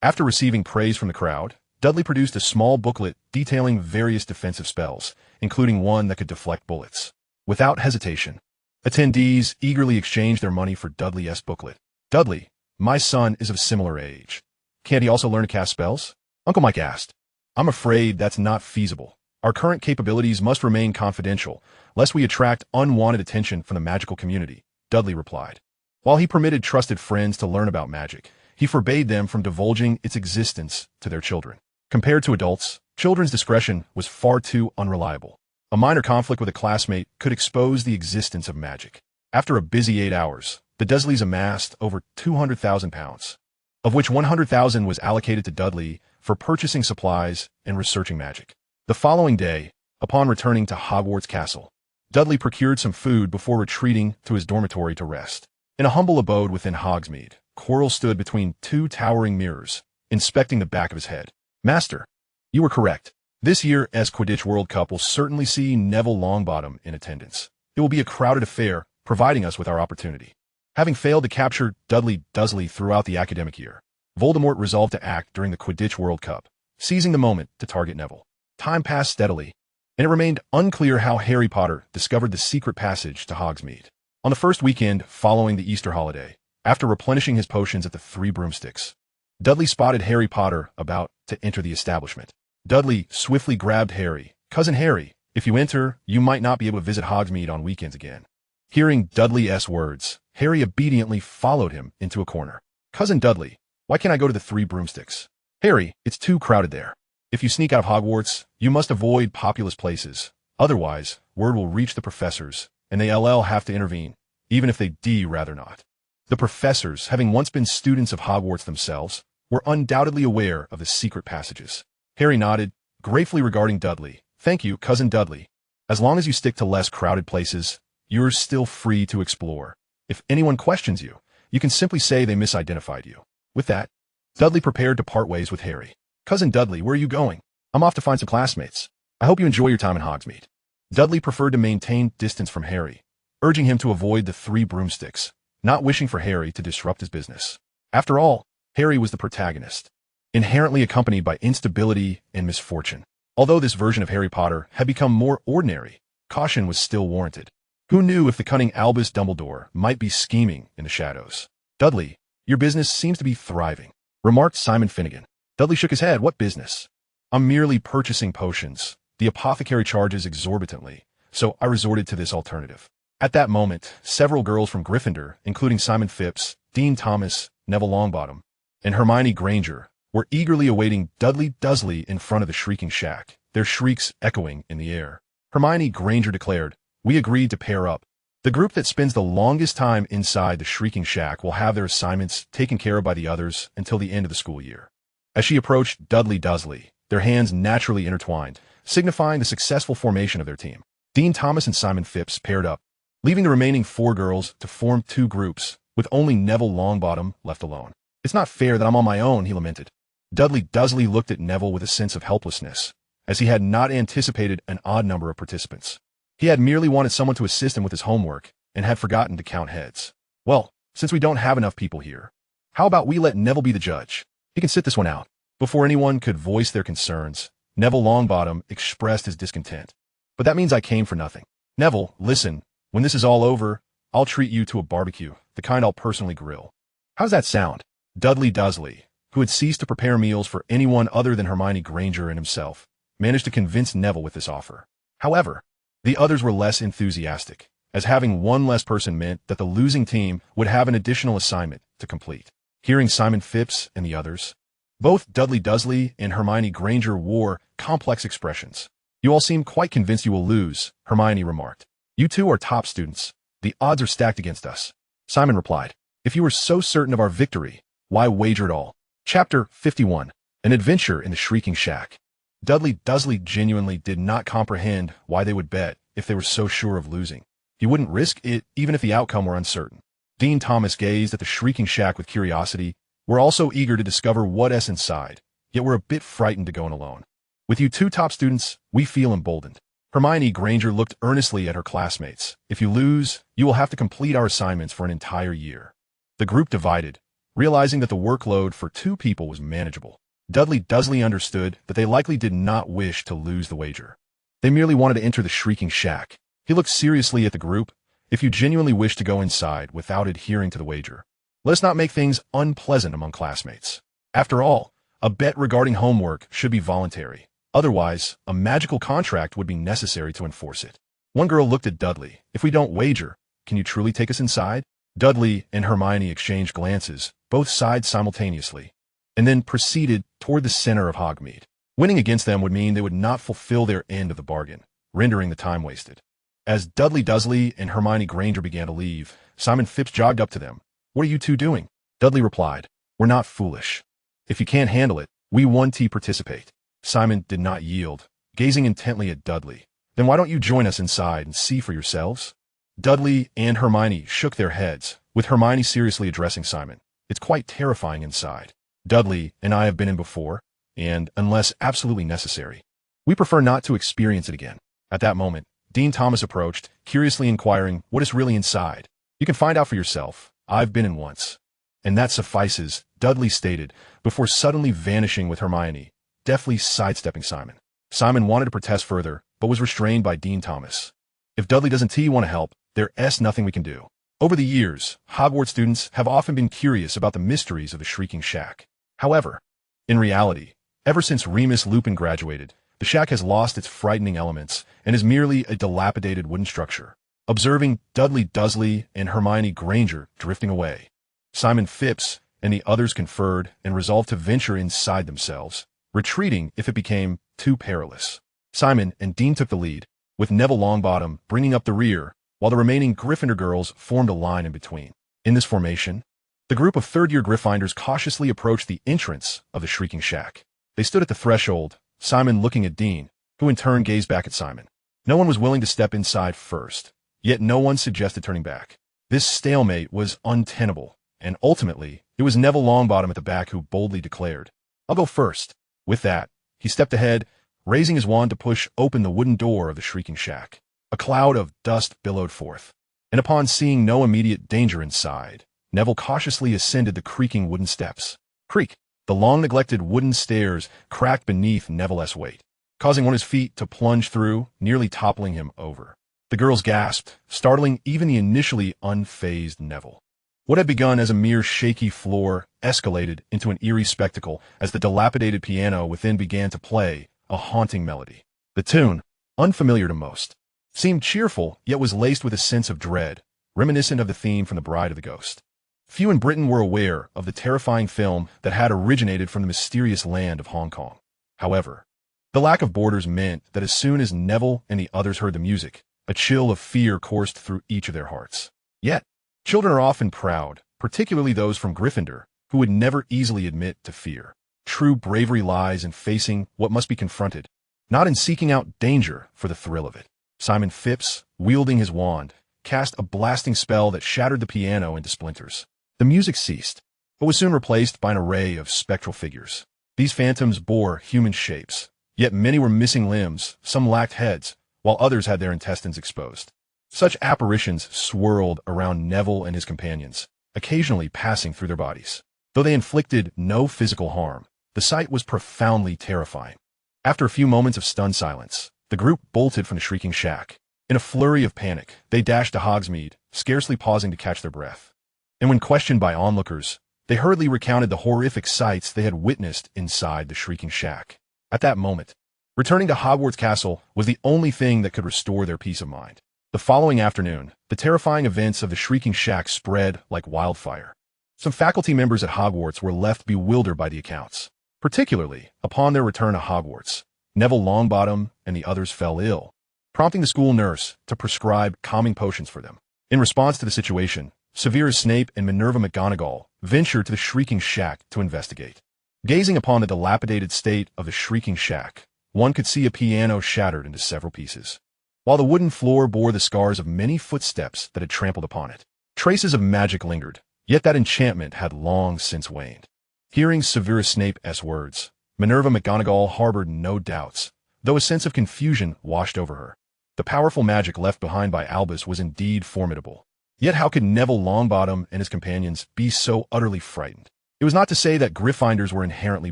A: After receiving praise from the crowd, Dudley produced a small booklet detailing various defensive spells, including one that could deflect bullets. Without hesitation, attendees eagerly exchanged their money for Dudley's booklet. "Dudley, my son is of similar age. Can't he also learn to cast spells?" Uncle Mike asked. "I'm afraid that's not feasible. Our current capabilities must remain confidential, lest we attract unwanted attention from the magical community," Dudley replied. While he permitted trusted friends to learn about magic, he forbade them from divulging its existence to their children. Compared to adults, children's discretion was far too unreliable. A minor conflict with a classmate could expose the existence of magic. After a busy 8 hours, the Dursleys amassed over 200,000 pounds, of which 100,000 was allocated to Dudley for purchasing supplies and researching magic. The following day, upon returning to Hogwarts Castle, Dudley procured some food before retreating to his dormitory to rest. In a humble abode within Hogsmeade, Quirrell stood between 2 towering mirrors, inspecting the back of his head. "Master, you were correct. This year's Quidditch World Cup will certainly see Neville Longbottom in attendance. It will be a crowded affair, providing us with our opportunity." Having failed to capture Dudley Dursley throughout the academic year, Voldemort resolved to act during the Quidditch World Cup, seizing the moment to target Neville. Time passed steadily, and it remained unclear how Harry Potter discovered the secret passage to Hogsmeade. On the first weekend following the Easter holiday, after replenishing his potions at the Three Broomsticks, Dudley spotted Harry Potter about to enter the establishment. Dudley swiftly grabbed Harry. "Cousin Harry, if you enter, you might not be able to visit Hogsmeade on weekends again." Hearing Dudley's words, Harry obediently followed him into a corner. "Cousin Dudley, why can't I go to the Three Broomsticks?" "Harry, it's too crowded there. If you sneak out of Hogwarts, you must avoid populous places. Otherwise, word will reach the professors, and they'll have to intervene, even if they'd rather not." The professors, having once been students of Hogwarts themselves, were undoubtedly aware of the secret passages. Harry nodded, gratefully regarding Dudley. "Thank you, Cousin Dudley. As long as you stick to less crowded places, you're still free to explore. If anyone questions you, you can simply say they misidentified you." With that, Dudley prepared to part ways with Harry. "Cousin Dudley, where are you going?" "I'm off to find some classmates. I hope you enjoy your time in Hogsmeade." Dudley preferred to maintain distance from Harry, urging him to avoid the Three Broomsticks, not wishing for Harry to disrupt his business. After all, Harry was the protagonist, inherently accompanied by instability and misfortune. Although this version of Harry Potter had become more ordinary, caution was still warranted. Who knew if the cunning Albus Dumbledore might be scheming in the shadows? Dudley, your business seems to be thriving, remarked Simon Finnegan. Dudley shook his head. What business? I'm merely purchasing potions. The apothecary charges exorbitantly, so I resorted to this alternative. At that moment, several girls from Gryffindor, including Simon Phipps, Dean Thomas, Neville Longbottom, and Hermione Granger, were eagerly awaiting Dudley Dursley in front of the shrieking shack, their shrieks echoing in the air. Hermione Granger declared, "We agreed to pair up. The group that spends the longest time inside the shrieking shack will have their assignments taken care of by the others until the end of the school year." As she approached Dudley Dursley, their hands naturally intertwined, signifying the successful formation of their team. Dean Thomas and Simon Phipps paired up, leaving the remaining 4 girls to form 2 groups, with only Neville Longbottom left alone. "It's not fair that I'm on my own," he lamented. Dudley Dursley looked at Neville with a sense of helplessness, as he had not anticipated an odd number of participants. He had merely wanted someone to assist him with his homework, and had forgotten to count heads. "Well, since we don't have enough people here, how about we let Neville be the judge? He can sit this one out." Before anyone could voice their concerns, Neville Longbottom expressed his discontent. "But that means I came for nothing." "Neville, listen, when this is all over, I'll treat you to a barbecue, the kind I'll personally grill." "How's that sound?" Dudley Dursley, who had ceased to prepare meals for anyone other than Hermione Granger and himself, managed to convince Neville with this offer. However, the others were less enthusiastic, as having one less person meant that the losing team would have an additional assignment to complete. Hearing Simon Phipps and the others, both Dudley Dursley and Hermione Granger wore complex expressions. "You all seem quite convinced you will lose," Hermione remarked. "You two are top students. The odds are stacked against us." Simon replied, "If you were so certain of our victory, why wager at all?" Chapter 51. An Adventure in the Shrieking Shack. Dudley Dursley genuinely did not comprehend why they would bet if they were so sure of losing. He wouldn't risk it even if the outcome were uncertain. Dean Thomas gazed at the shrieking shack with curiosity. "We're also eager to discover what's inside, yet we're a bit frightened to go in alone. With you 2 top students, we feel emboldened." Hermione Granger looked earnestly at her classmates. "If you lose, you will have to complete our assignments for an entire year." The group divided, realizing that the workload for 2 people was manageable. Dudley Dursley understood that they likely did not wish to lose the wager. They merely wanted to enter the shrieking shack. He looked seriously at the group. "If you genuinely wish to go inside without adhering to the wager, let us not make things unpleasant among classmates. After all, a bet regarding homework should be voluntary. Otherwise, a magical contract would be necessary to enforce it." One girl looked at Dudley. "If we don't wager, can you truly take us inside?" Dudley and Hermione exchanged glances, both sighed simultaneously, and then proceeded toward the center of Hogsmeade. Winning against them would mean they would not fulfill their end of the bargain, rendering the time wasted. As Dudley Dursley and Hermione Granger began to leave, Simon Phipps jogged up to them. "What are you 2 doing?" Dudley replied, "We're not foolish. If you can't handle it, we won't participate." Simon did not yield, gazing intently at Dudley. "Then why don't you join us inside and see for yourselves?" Dudley and Hermione shook their heads, with Hermione seriously addressing Simon. "It's quite terrifying inside. Dudley and I have been in before, and, unless absolutely necessary, we prefer not to experience it again." At that moment, Dean Thomas approached, curiously inquiring what is really inside. "You can find out for yourself. I've been in once." "And that suffices," Dudley stated, before suddenly vanishing with Hermione, deftly sidestepping Simon. Simon wanted to protest further, but was restrained by Dean Thomas. "If Dudley doesn't want to help, there's nothing we can do." Over the years, Hogwarts students have often been curious about the mysteries of the Shrieking Shack. However, in reality, ever since Remus Lupin graduated, the shack has lost its frightening elements and is merely a dilapidated wooden structure. Observing Dudley Dursley and Hermione Granger drifting away, Simon Phipps and the others conferred and resolved to venture inside themselves, retreating if it became too perilous. Simon and Dean took the lead, with Neville Longbottom bringing up the rear, while the remaining Gryffindor girls formed a line in between. In this formation, the group of third-year Gryffindors cautiously approached the entrance of the Shrieking Shack. They stood at the threshold, Simon looking at Dean, who in turn gazed back at Simon. No one was willing to step inside first, yet no one suggested turning back. This stalemate was untenable, and ultimately, it was Neville Longbottom at the back who boldly declared, "I'll go first." With that, he stepped ahead, raising his wand to push open the wooden door of the Shrieking Shack. A cloud of dust billowed forth, and upon seeing no immediate danger inside, Neville cautiously ascended the creaking wooden steps. Creak! The long-neglected wooden stairs cracked beneath Neville's weight. causing one of his feet to plunge through, nearly toppling him over. The girls gasped, startling even the initially unfazed Neville. What had begun as a mere shaky floor escalated into an eerie spectacle as the dilapidated piano within began to play a haunting melody. The tune, unfamiliar to most, seemed cheerful yet was laced with a sense of dread, reminiscent of the theme from The Bride of the Ghost. Few in Britain were aware of the terrifying film that had originated from the mysterious land of Hong Kong. However, the lack of borders meant that as soon as Neville and the others heard the music, a chill of fear coursed through each of their hearts. Yet, children are often proud, particularly those from Gryffindor, who would never easily admit to fear. True bravery lies in facing what must be confronted, not in seeking out danger for the thrill of it. Simon Phipps, wielding his wand, cast a blasting spell that shattered the piano into splinters. The music ceased, but was soon replaced by an array of spectral figures. These phantoms bore human shapes, yet many were missing limbs, some lacked heads, while others had their intestines exposed. Such apparitions swirled around Neville and his companions, occasionally passing through their bodies. Though they inflicted no physical harm, the sight was profoundly terrifying. After a few moments of stunned silence, the group bolted from the shrieking shack. In a flurry of panic, they dashed to Hogsmeade, scarcely pausing to catch their breath. And when questioned by onlookers, they hurriedly recounted the horrific sights they had witnessed inside the shrieking shack. At that moment, returning to Hogwarts Castle was the only thing that could restore their peace of mind. The following afternoon, the terrifying events of the shrieking shack spread like wildfire. Some faculty members at Hogwarts were left bewildered by the accounts. Particularly, upon their return to Hogwarts, Neville Longbottom and the others fell ill, prompting the school nurse to prescribe calming potions for them. In response to the situation, Severus Snape and Minerva McGonagall ventured to the shrieking shack to investigate. Gazing upon the dilapidated state of the shrieking shack, one could see a piano shattered into several pieces, while the wooden floor bore the scars of many footsteps that had trampled upon it. Traces of magic lingered, yet that enchantment had long since waned. Hearing Severus Snape's words, Minerva McGonagall harbored no doubts, though a sense of confusion washed over her. The powerful magic left behind by Albus was indeed formidable. Yet how could Neville Longbottom and his companions be so utterly frightened? It was not to say that Gryffindors were inherently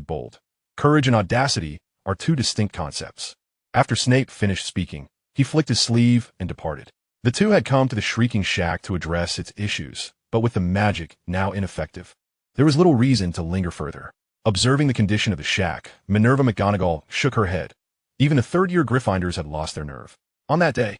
A: bold. Courage and audacity are two distinct concepts. After Snape finished speaking, he flicked his sleeve and departed. The two had come to the shrieking shack to address its issues, but with the magic now ineffective, there was little reason to linger further. Observing the condition of the shack, Minerva McGonagall shook her head. Even the third-year Gryffindors had lost their nerve. On that day,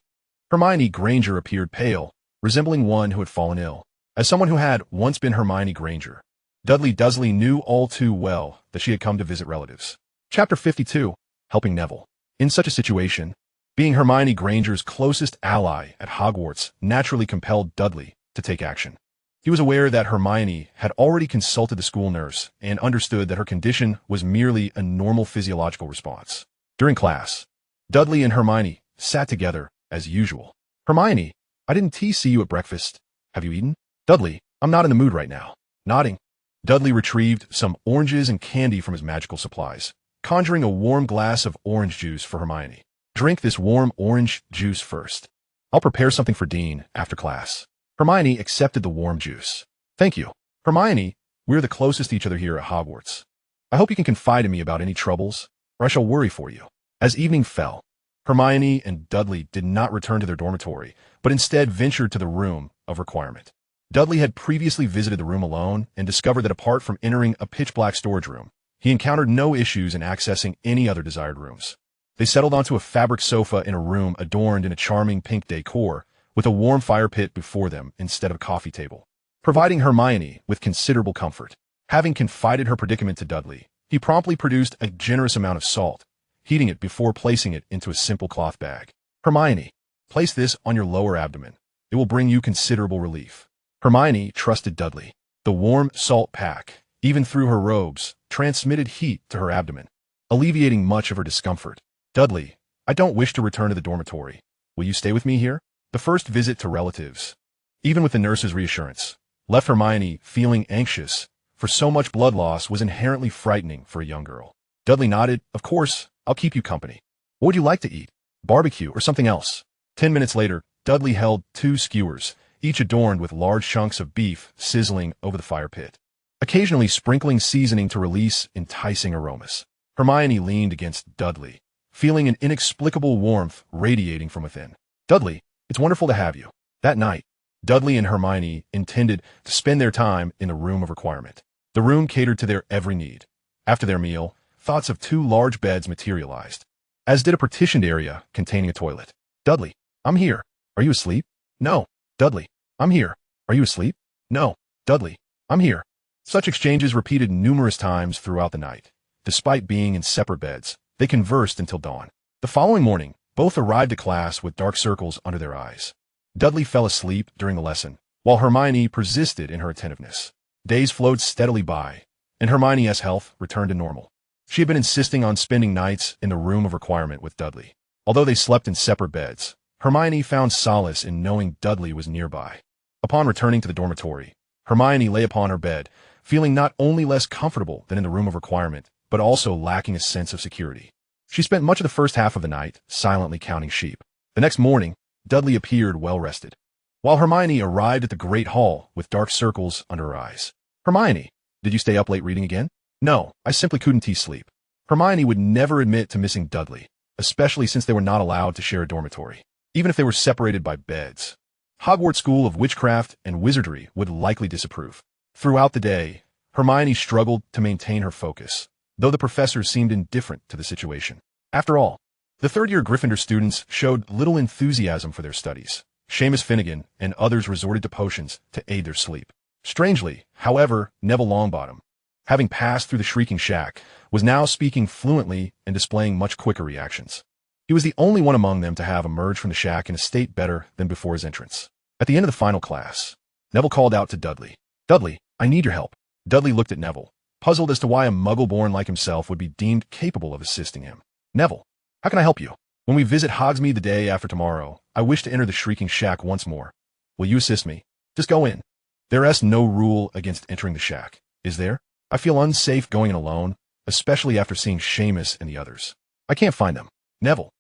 A: Hermione Granger appeared pale, resembling one who had fallen ill. As someone who had once been Hermione Granger, Dudley Dursley knew all too well that she had come to visit relatives. Chapter 52, Helping Neville. In such a situation, being Hermione Granger's closest ally at Hogwarts naturally compelled Dudley to take action. He was aware that Hermione had already consulted the school nurse and understood that her condition was merely a normal physiological response. During class, Dudley and Hermione sat together as usual. Hermione, I didn't see you at breakfast. Have you eaten? Dudley, I'm not in the mood right now. Nodding, Dudley retrieved some oranges and candy from his magical supplies, conjuring a warm glass of orange juice for Hermione. Drink this warm orange juice first. I'll prepare something for Dean after class. Hermione accepted the warm juice. Thank you. Hermione, we're the closest to each other here at Hogwarts. I hope you can confide in me about any troubles, or I shall worry for you. As evening fell, Hermione and Dudley did not return to their dormitory, but instead ventured to the room of requirement. Dudley had previously visited the room alone and discovered that apart from entering a pitch-black storage room, he encountered no issues in accessing any other desired rooms. They settled onto a fabric sofa in a room adorned in a charming pink decor, with a warm fire pit before them instead of a coffee table, providing Hermione with considerable comfort. Having confided her predicament to Dudley, he promptly produced a generous amount of salt, heating it before placing it into a simple cloth bag. Hermione, place this on your lower abdomen. It will bring you considerable relief. Hermione trusted Dudley. The warm salt pack, even through her robes, transmitted heat to her abdomen, alleviating much of her discomfort. Dudley, I don't wish to return to the dormitory. Will you stay with me here? The first visit to relatives, even with the nurse's reassurance, left Hermione feeling anxious, for so much blood loss was inherently frightening for a young girl. Dudley nodded. Of course, I'll keep you company. What would you like to eat? Barbecue or something else? 10 minutes later, Dudley held 2 skewers, each adorned with large chunks of beef sizzling over the fire pit, occasionally sprinkling seasoning to release enticing aromas. Hermione leaned against Dudley, feeling an inexplicable warmth radiating from within. Dudley, it's wonderful to have you. That night, Dudley and Hermione intended to spend their time in the room of requirement. The room catered to their every need. After their meal, thoughts of 2 large beds materialized, as did a partitioned area containing a toilet. Dudley, I'm here. Are you asleep? No. Dudley, I'm here. Are you asleep? No. Dudley, I'm here. Such exchanges repeated numerous times throughout the night. Despite being in separate beds, they conversed until dawn. The following morning, both arrived at class with dark circles under their eyes. Dudley fell asleep during the lesson, while Hermione persisted in her attentiveness. Days flowed steadily by, and Hermione's health returned to normal. She had been insisting on spending nights in the room of requirement with Dudley. Although they slept in separate beds, Hermione found solace in knowing Dudley was nearby. Upon returning to the dormitory, Hermione lay upon her bed, feeling not only less comfortable than in the room of requirement, but also lacking a sense of security. She spent much of the first half of the night silently counting sheep. The next morning, Dudley appeared well-rested, while Hermione arrived at the great hall with dark circles under her eyes. Hermione, did you stay up late reading again? No, I simply couldn't sleep. Hermione would never admit to missing Dudley, especially since they were not allowed to share a dormitory, even if they were separated by beds. Hogwarts School of Witchcraft and Wizardry would likely disapprove. Throughout the day, Hermione struggled to maintain her focus, though the professors seemed indifferent to the situation. After all, the third-year Gryffindor students showed little enthusiasm for their studies. Seamus Finnegan and others resorted to potions to aid their sleep. Strangely, however, Neville Longbottom, having passed through the Shrieking Shack, was now speaking fluently and displaying much quicker reactions. He was the only one among them to have emerged from the shack in a state better than before his entrance. At the end of the final class, Neville called out to Dudley. Dudley, I need your help. Dudley looked at Neville, puzzled as to why a muggle-born like himself would be deemed capable of assisting him. Neville, how can I help you? When we visit Hogsmeade the day after tomorrow, I wish to enter the Shrieking Shack once more. Will you assist me? Just go in. There is no rule against entering the shack, is there? I feel unsafe going in alone, especially after seeing Seamus and the others. I can't find them. Neville,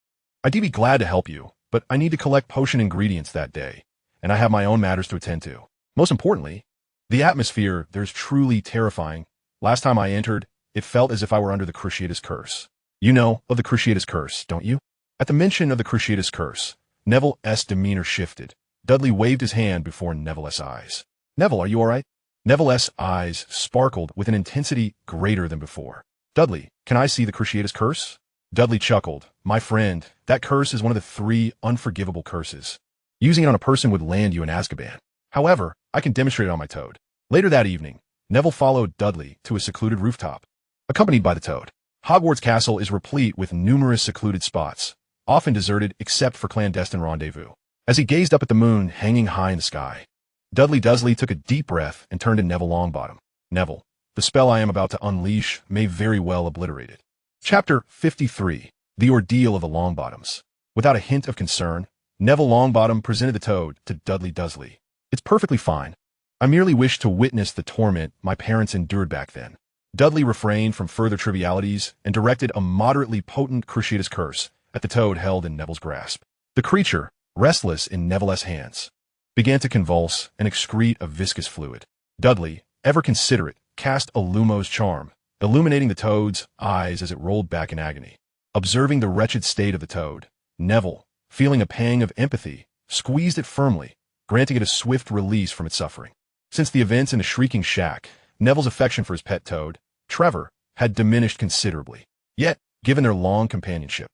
A: I'd be glad to help you, but I need to collect potion ingredients that day, and I have my own matters to attend to. Most importantly, the atmosphere there's truly terrifying. Last time I entered, it felt as if I were under the Cruciatus Curse. You know of the Cruciatus Curse, don't you? At the mention of the Cruciatus Curse, Neville's demeanor shifted. Dudley waved his hand before Neville's eyes. Neville, are you all right? Neville's eyes sparkled with an intensity greater than before. Dudley, can I see the Cruciatus Curse? Dudley chuckled. My friend, that curse is one of the 3 unforgivable curses. Using it on a person would land you in Azkaban. However, I can demonstrate it on my toad. Later that evening, Neville followed Dudley to a secluded rooftop, accompanied by the toad. Hogwarts Castle is replete with numerous secluded spots, often deserted except for clandestine rendezvous. As he gazed up at the moon hanging high in the sky, Dudley Dursley took a deep breath and turned to Neville Longbottom. Neville, the spell I am about to unleash may very well obliterate it. Chapter 53, The Ordeal of the Longbottoms. Without a hint of concern, Neville Longbottom presented the toad to Dudley Dursley. It's perfectly fine. I merely wish to witness the torment my parents endured back then. Dudley refrained from further trivialities and directed a moderately potent Cruciatus Curse at the toad held in Neville's grasp. The creature, restless in Neville's hands, began to convulse and excrete a viscous fluid. Dudley, ever considerate, cast a Lumos charm, illuminating the toad's eyes as it rolled back in agony. Observing the wretched state of the toad, Neville, feeling a pang of empathy, squeezed it firmly, granting it a swift release from its suffering. Since the events in the Shrieking Shack, Neville's affection for his pet toad, Trevor, had diminished considerably. Yet, given their long companionship,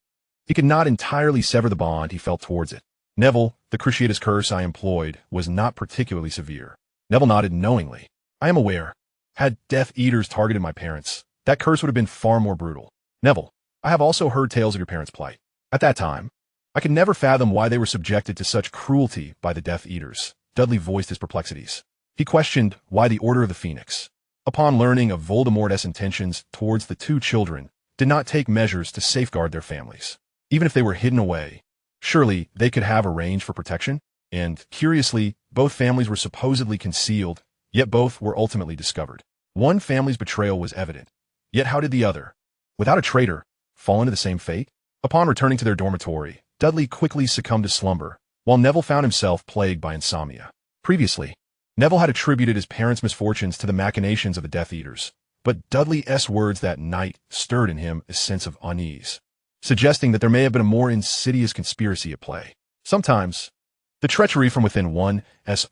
A: he could not entirely sever the bond he felt towards it. Neville, the Cruciatus Curse I employed was not particularly severe. Neville nodded knowingly. I am aware. Had Death Eaters targeted my parents, that curse would have been far more brutal. Neville, I have also heard tales of your parents' plight. At that time, I could never fathom why they were subjected to such cruelty by the Death Eaters. Dudley voiced his perplexities. He questioned why the Order of the Phoenix, upon learning of Voldemort's intentions towards the 2 children, did not take measures to safeguard their families. Even if they were hidden away, surely they could have arranged for protection? And, curiously, both families were supposedly concealed, yet both were ultimately discovered. One family's betrayal was evident, yet how did the other, without a traitor, fall into the same fate? Upon returning to their dormitory, Dudley quickly succumbed to slumber, while Neville found himself plagued by insomnia. Previously, Neville had attributed his parents' misfortunes to the machinations of the Death Eaters, but Dudley's words that night stirred in him a sense of unease. suggesting that there may have been a more insidious conspiracy at play. Sometimes, the treachery from within one's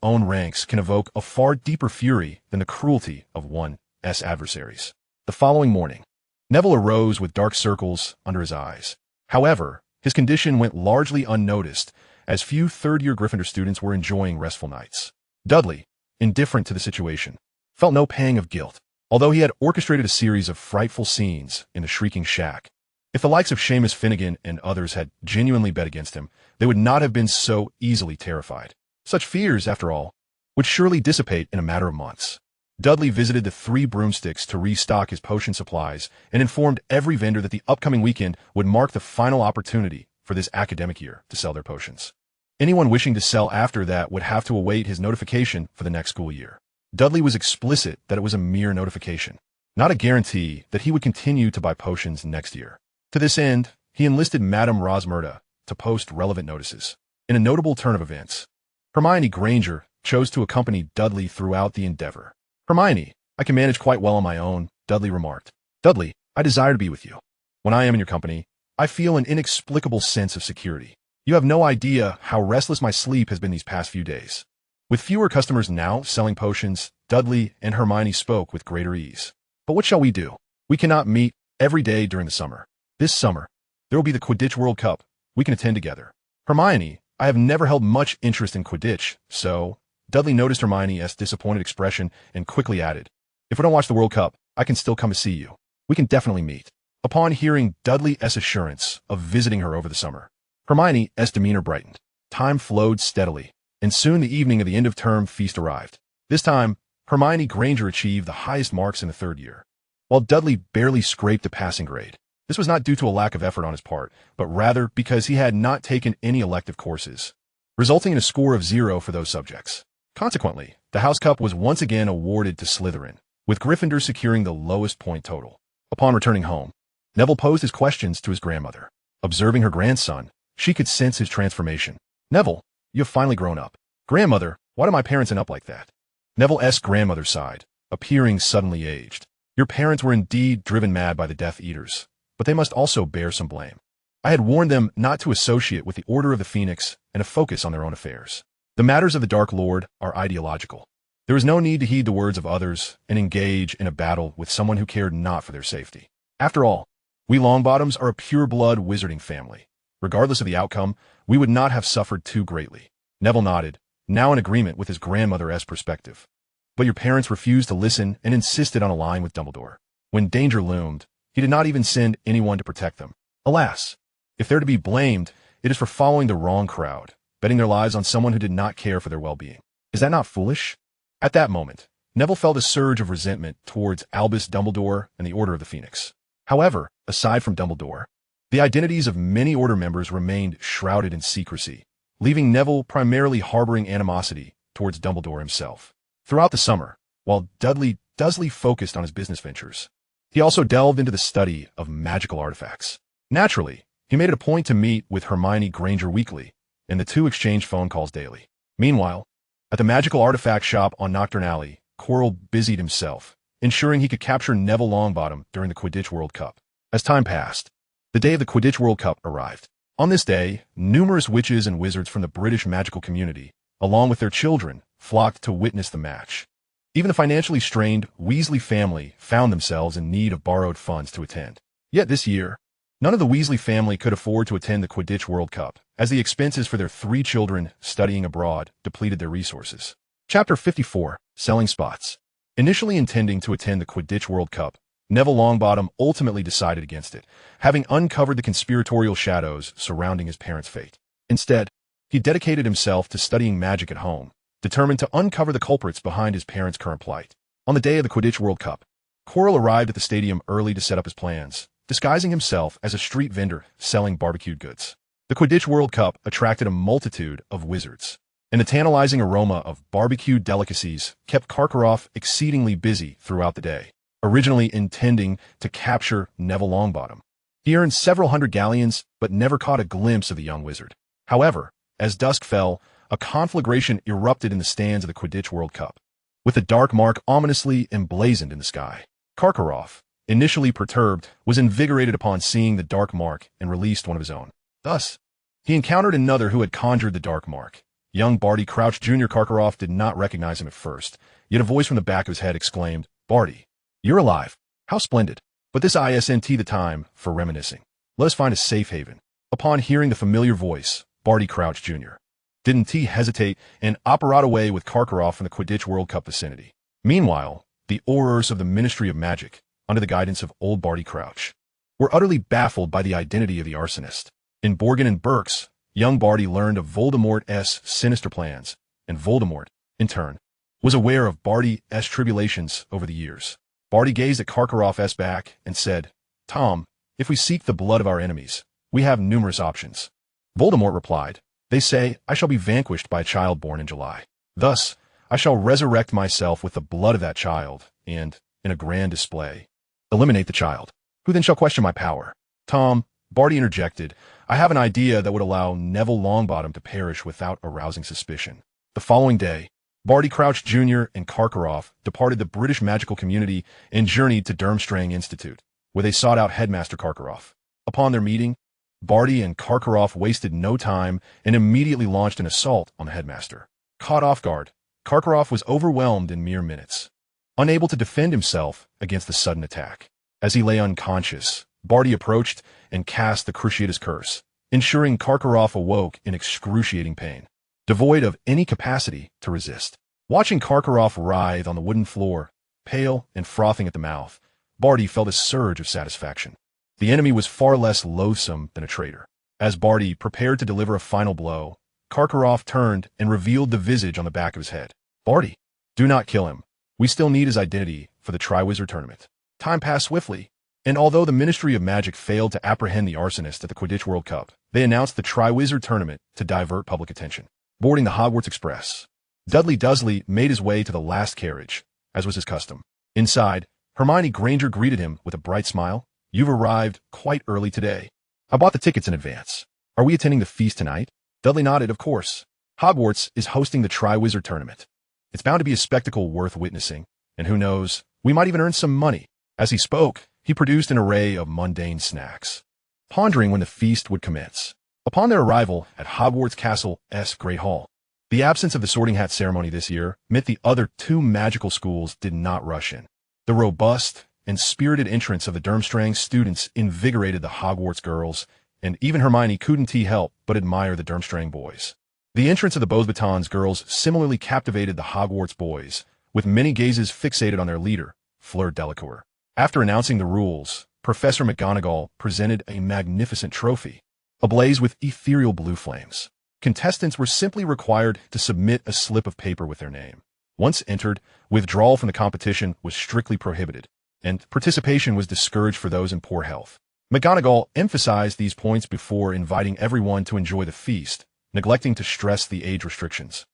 A: own ranks can evoke a far deeper fury than the cruelty of one's adversaries. The following morning, Neville arose with dark circles under his eyes. However, his condition went largely unnoticed, as few third-year Gryffindor students were enjoying restful nights. Dudley, indifferent to the situation, felt no pang of guilt, although he had orchestrated a series of frightful scenes in the Shrieking Shack. If the likes of Seamus Finnegan and others had genuinely bet against him, they would not have been so easily terrified. Such fears, after all, would surely dissipate in a matter of months. Dudley visited the 3 broomsticks to restock his potion supplies and informed every vendor that the upcoming weekend would mark the final opportunity for this academic year to sell their potions. Anyone wishing to sell after that would have to await his notification for the next school year. Dudley was explicit that it was a mere notification, not a guarantee that he would continue to buy potions next year. To this end, he enlisted Madame Rosmerta to post relevant notices. In a notable turn of events, Hermione Granger chose to accompany Dudley throughout the endeavor. "Hermione, I can manage quite well on my own," Dudley remarked. "Dudley, I desire to be with you. When I am in your company, I feel an inexplicable sense of security. You have no idea how restless my sleep has been these past few days." With fewer customers now selling potions, Dudley and Hermione spoke with greater ease. "But what shall we do? We cannot meet every day during the summer. This summer, there will be the Quidditch World Cup. We can attend together." "Hermione, I have never held much interest in Quidditch, so—" Dudley noticed Hermione's disappointed expression and quickly added, "If we don't watch the World Cup, I can still come to see you. We can definitely meet." Upon hearing Dudley's assurance of visiting her over the summer, Hermione's demeanor brightened. Time flowed steadily, and soon the evening of the end-of-term feast arrived. This time, Hermione Granger achieved the highest marks in the 3rd year, while Dudley barely scraped a passing grade. This was not due to a lack of effort on his part, but rather because he had not taken any elective courses, resulting in a score of 0 for those subjects. Consequently, the House Cup was once again awarded to Slytherin, with Gryffindor securing the lowest point total. Upon returning home, Neville posed his questions to his grandmother. Observing her grandson, she could sense his transformation. "Neville, you have finally grown up." "Grandmother, why do my parents end up like that?" Neville's grandmother sighed, appearing suddenly aged. "Your parents were indeed driven mad by the Death Eaters, but they must also bear some blame. I had warned them not to associate with the Order of the Phoenix and to focus on their own affairs. The matters of the Dark Lord are ideological. There is no need to heed the words of others and engage in a battle with someone who cared not for their safety. After all, we Longbottoms are a pure-blood wizarding family. Regardless of the outcome, we would not have suffered too greatly." Neville nodded, now in agreement with his grandmother's perspective. "But your parents refused to listen and insisted on allying with Dumbledore. When danger loomed, he did not even send anyone to protect them. Alas, if they're to be blamed, it is for following the wrong crowd, betting their lives on someone who did not care for their well-being. Is that not foolish?" At that moment, Neville felt a surge of resentment towards Albus Dumbledore and the Order of the Phoenix. However, aside from Dumbledore, the identities of many Order members remained shrouded in secrecy, leaving Neville primarily harboring animosity towards Dumbledore himself. Throughout the summer, while Dudley Dursley focused on his business ventures, he also delved into the study of magical artifacts. Naturally, he made it a point to meet with Hermione Granger weekly, and the two exchanged phone calls daily. Meanwhile, at the magical artifact shop on Nocturne Alley, Quirrell busied himself, ensuring he could capture Neville Longbottom during the Quidditch World Cup. As time passed, the day of the Quidditch World Cup arrived. On this day, numerous witches and wizards from the British magical community, along with their children, flocked to witness the match. Even the financially strained Weasley family found themselves in need of borrowed funds to attend. Yet this year, none of the Weasley family could afford to attend the Quidditch World Cup, as the expenses for their 3 children studying abroad depleted their resources. Chapter 54, Selling Spots. Initially intending to attend the Quidditch World Cup, Neville Longbottom ultimately decided against it, having uncovered the conspiratorial shadows surrounding his parents' fate. Instead, he dedicated himself to studying magic at home, determined to uncover the culprits behind his parents' current plight. On the day of the Quidditch World Cup, Quirrell arrived at the stadium early to set up his plans, disguising himself as a street vendor selling barbecued goods. The Quidditch World Cup attracted a multitude of wizards, and the tantalizing aroma of barbecued delicacies kept Karkaroff exceedingly busy throughout the day. Originally intending to capture Neville Longbottom, he earned several hundred galleons but never caught a glimpse of the young wizard. However, as dusk fell, a conflagration erupted in the stands of the Quidditch World Cup, with a dark mark ominously emblazoned in the sky. Karkaroff, initially perturbed, was invigorated upon seeing the dark mark and released one of his own. Thus, he encountered another who had conjured the dark mark. Young Barty Crouch Jr. Karkaroff did not recognize him at first, yet a voice from the back of his head exclaimed, "Barty, you're alive. How splendid. But this isn't the time for reminiscing. Let us find a safe haven." Upon hearing the familiar voice, Barty Crouch Jr. didn't hesitate and operated away with Karkaroff from the Quidditch World Cup vicinity. Meanwhile, the Aurors of the Ministry of Magic, under the guidance of old Barty Crouch, were utterly baffled by the identity of the arsonist. In Borgin and Burke's, young Barty learned of Voldemort's sinister plans, and Voldemort, in turn, was aware of Barty's tribulations over the years. Barty gazed at Karkaroff's back and said, "Tom, if we seek the blood of our enemies, we have numerous options." Voldemort replied, "They say I shall be vanquished by a child born in July. Thus, I shall resurrect myself with the blood of that child, and, in a grand display, eliminate the child. Who then shall question my power?" "Tom," Barty interjected, "I have an idea that would allow Neville Longbottom to perish without arousing suspicion." The following day, Barty Crouch Jr. and Karkaroff departed the British magical community and journeyed to Durmstrang Institute, where they sought out Headmaster Karkaroff. Upon their meeting, Barty and Karkaroff wasted no time and immediately launched an assault on the headmaster. Caught off guard, Karkaroff was overwhelmed in mere minutes, unable to defend himself against the sudden attack. As he lay unconscious, Barty approached and cast the Cruciatus Curse, ensuring Karkaroff awoke in excruciating pain, devoid of any capacity to resist. Watching Karkaroff writhe on the wooden floor, pale and frothing at the mouth, Barty felt a surge of satisfaction. The enemy was far less loathsome than a traitor. As Barty prepared to deliver a final blow, Karkaroff turned and revealed the visage on the back of his head. "Barty, do not kill him. We still need his identity for the Triwizard Tournament." Time passed swiftly, and although the Ministry of Magic failed to apprehend the arsonist at the Quidditch World Cup, they announced the Triwizard Tournament to divert public attention. Boarding the Hogwarts Express, Dudley Dursley made his way to the last carriage, as was his custom. Inside, Hermione Granger greeted him with a bright smile. "You've arrived quite early today. I bought the tickets in advance. Are we attending the feast tonight?" Dudley nodded, "Of course. Hogwarts is hosting the Triwizard Tournament. It's bound to be a spectacle worth witnessing, and who knows, we might even earn some money." As he spoke, he produced an array of mundane snacks, pondering when the feast would commence. Upon their arrival at Hogwarts Castle's Great Hall, the absence of the Sorting Hat ceremony this year meant the other two magical schools did not rush in. The robust and spirited entrance of the Durmstrang students invigorated the Hogwarts girls, and even Hermione couldn't help but admire the Durmstrang boys. The entrance of the Beauxbatons girls similarly captivated the Hogwarts boys, with many gazes fixated on their leader, Fleur Delacour. After announcing the rules, Professor McGonagall presented a magnificent trophy, ablaze with ethereal blue flames. Contestants were simply required to submit a slip of paper with their name. Once entered, withdrawal from the competition was strictly prohibited, and participation was discouraged for those in poor health. McGonagall emphasized these points before inviting everyone to enjoy the feast, neglecting to stress the age restrictions.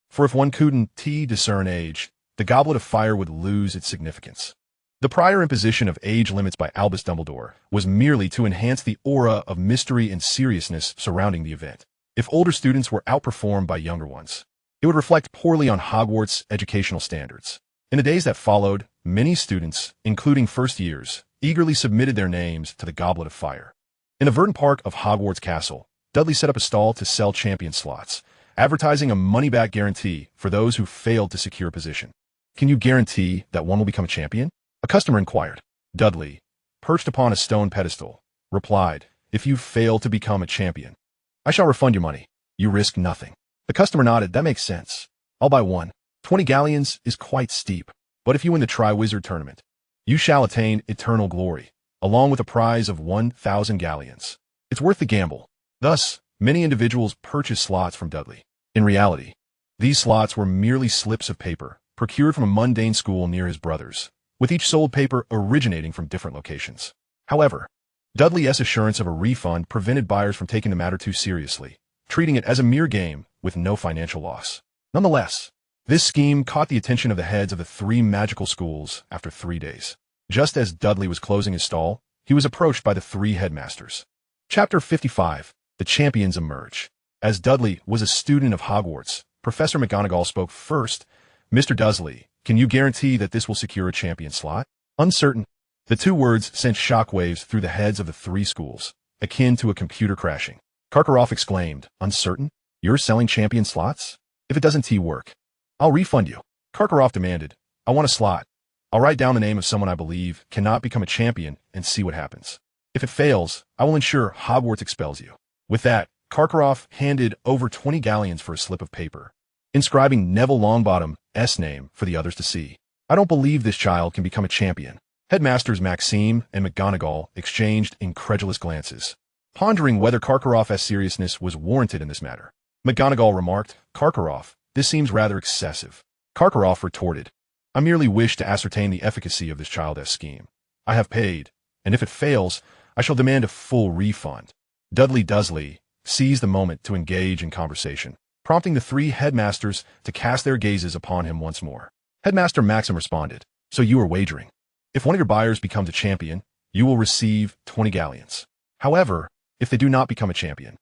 A: For if one couldn't discern age, the Goblet of Fire would lose its significance. The prior imposition of age limits by Albus Dumbledore was merely to enhance the aura of mystery and seriousness surrounding the event. If older students were outperformed by younger ones, it would reflect poorly on Hogwarts' educational standards. In the days that followed, many students, including first years, eagerly submitted their names to the Goblet of Fire. In the Verdant Park of Hogwarts Castle, Dudley set up a stall to sell champion slots, advertising a money-back guarantee for those who failed to secure a position. "Can you guarantee that one will become a champion?" a customer inquired. Dudley, perched upon a stone pedestal, replied, "If you fail to become a champion, I shall refund your money. You risk nothing." The customer nodded. "That makes sense. I'll buy one. 20 galleons is quite steep, but if you win the Triwizard Tournament, you shall attain eternal glory, along with a prize of 1,000 galleons. It's worth the gamble." Thus, many individuals purchased slots from Dudley. In reality, these slots were merely slips of paper, procured from a mundane school near his brother's, with each sold paper originating from different locations. However, Dudley's assurance of a refund prevented buyers from taking the matter too seriously, treating it as a mere game with no financial loss. Nonetheless, this scheme caught the attention of the heads of the three magical schools after 3 days. Just as Dudley was closing his stall, he was approached by the three headmasters. Chapter 55. The Champions Emerge. As Dudley was a student of Hogwarts, Professor McGonagall spoke first. "Mr. Dursley, can you guarantee that this will secure a champion slot?" "Uncertain. The two words sent shockwaves through the heads of the three schools, akin to a computer crashing. Karkaroff exclaimed, "Uncertain? You're selling champion slots? If it doesn't work, I'll refund you." Karkaroff demanded, "I want a slot. I'll write down the name of someone I believe cannot become a champion and see what happens. If it fails, I will ensure Hogwarts expels you." With that, Karkaroff handed over 20 galleons for a slip of paper, inscribing Neville Longbottom's name for the others to see. "I don't believe this child can become a champion." Headmasters Maxime and McGonagall exchanged incredulous glances, pondering whether Karkaroff's seriousness was warranted in this matter. McGonagall remarked, "Karkaroff, this seems rather excessive." Karkaroff retorted, "I merely wish to ascertain the efficacy of this childish scheme. I have paid, and if it fails, I shall demand a full refund." Dudley Dursley seized the moment to engage in conversation, prompting the three headmasters to cast their gazes upon him once more. Headmaster Maxim responded, "So you are wagering. If one of your buyers becomes a champion, you will receive 20 galleons. However, if they do not become a champion,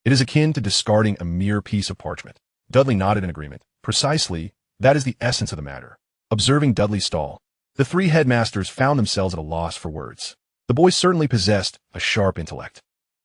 A: it is akin to discarding a mere piece of parchment." Dudley nodded in agreement. "Precisely, that is the essence of the matter." Observing Dudley's stall, the three headmasters found themselves at a loss for words. The boy certainly possessed a sharp intellect,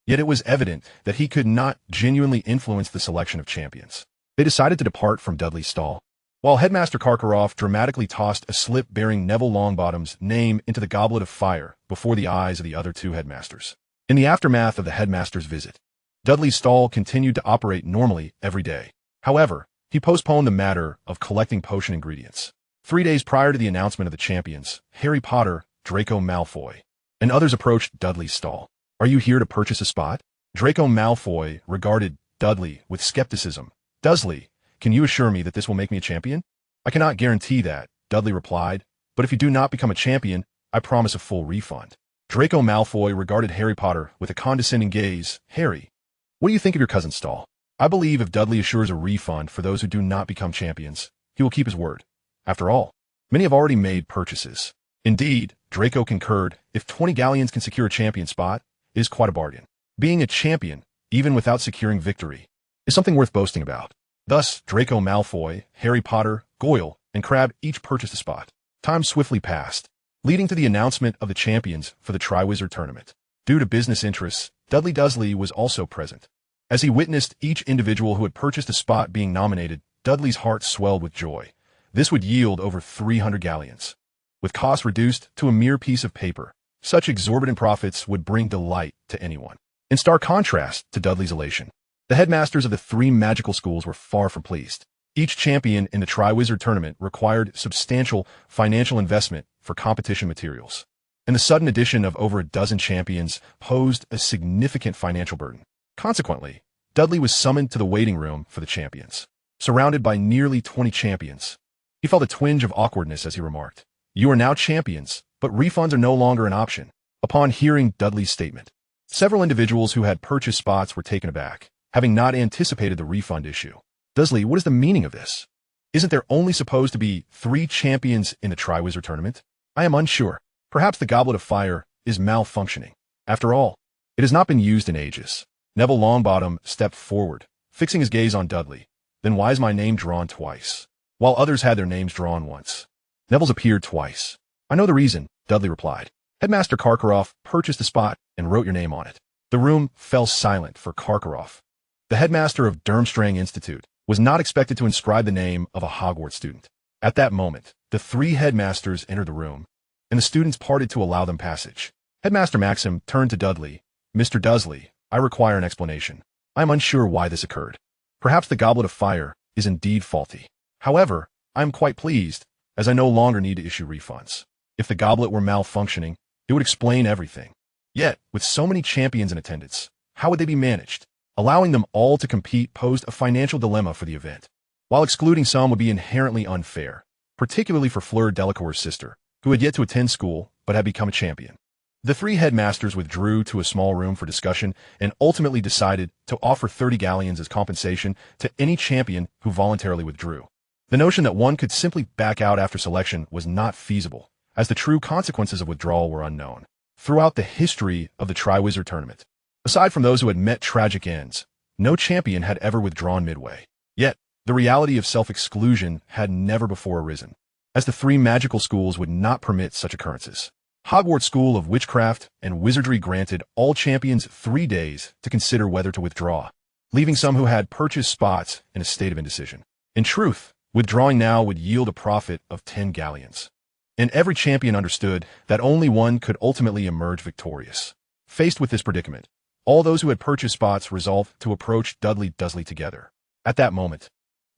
A: yet it was evident that he could not genuinely influence the selection of champions. They decided to depart from Dudley's stall, while Headmaster Karkaroff dramatically tossed a slip bearing Neville Longbottom's name into the goblet of fire before the eyes of the other two headmasters. In the aftermath of the headmaster's visit, Dudley's stall continued to operate normally every day. However, he postponed the matter of collecting potion ingredients. 3 days prior to the announcement of the champions, Harry Potter, Draco Malfoy, and others approached Dudley's stall. "Are you here to purchase a spot?" Draco Malfoy regarded Dudley with skepticism. "Dursley, can you assure me that this will make me a champion?" "I cannot guarantee that," Dudley replied, "but if you do not become a champion, I promise a full refund." Draco Malfoy regarded Harry Potter with a condescending gaze. "Harry, what do you think of your cousin's stall?" "I believe if Dudley assures a refund for those who do not become champions, he will keep his word. After all, many have already made purchases." Indeed, Draco concurred, if 20 galleons can secure a champion spot, it is quite a bargain. Being a champion, even without securing victory, is something worth boasting about. Thus, Draco Malfoy, Harry Potter, Goyle, and Crabbe each purchased a spot. Time swiftly passed, leading to the announcement of the champions for the Triwizard Tournament. Due to business interests, Dudley Dursley was also present. As he witnessed each individual who had purchased a spot being nominated, Dudley's heart swelled with joy. This would yield over 300 galleons. With costs reduced to a mere piece of paper, such exorbitant profits would bring delight to anyone. In stark contrast to Dudley's elation, the headmasters of the three magical schools were far from pleased. Each champion in the Triwizard Tournament required substantial financial investment for competition materials, and the sudden addition of over a dozen champions posed a significant financial burden. Consequently, Dudley was summoned to the waiting room for the champions. Surrounded by nearly 20 champions, he felt a twinge of awkwardness as he remarked, "You are now champions, but refunds are no longer an option." Upon hearing Dudley's statement, several individuals who had purchased spots were taken aback, having not anticipated the refund issue. "Dursley, what is the meaning of this? Isn't there only supposed to be 3 champions in the Triwizard Tournament?" "I am unsure. Perhaps the Goblet of Fire is malfunctioning. After all, it has not been used in ages." Neville Longbottom stepped forward, fixing his gaze on Dudley. "Then why is my name drawn twice, while others had their names drawn once?" "Neville's appeared twice." "I know the reason," Dudley replied. "Headmaster Karkaroff purchased a spot and wrote your name on it." The room fell silent for Karkaroff. The headmaster of Durmstrang Institute was not expected to inscribe the name of a Hogwarts student. At that moment, the 3 headmasters entered the room, and the students parted to allow them passage. Headmaster Maxim turned to Dudley. "Mr. Dursley, I require an explanation. I am unsure why this occurred. Perhaps the Goblet of Fire is indeed faulty. However, I am quite pleased, as I no longer need to issue refunds. If the goblet were malfunctioning, it would explain everything. Yet, with so many champions in attendance, how would they be managed? Allowing them all to compete posed a financial dilemma for the event, while excluding some would be inherently unfair, particularly for Fleur Delacour's sister, who had yet to attend school but had become a champion." The 3 headmasters withdrew to a small room for discussion and ultimately decided to offer 30 galleons as compensation to any champion who voluntarily withdrew. The notion that one could simply back out after selection was not feasible, as the true consequences of withdrawal were unknown. Throughout the history of the Triwizard Tournament, aside from those who had met tragic ends, no champion had ever withdrawn midway. Yet, the reality of self-exclusion had never before arisen, as the 3 magical schools would not permit such occurrences. Hogwarts School of Witchcraft and Wizardry granted all champions 3 days to consider whether to withdraw, leaving some who had purchased spots in a state of indecision. In truth, withdrawing now would yield a profit of 10 galleons. And every champion understood that only one could ultimately emerge victorious. Faced with this predicament, all those who had purchased spots resolved to approach Dudley Dursley together. At that moment,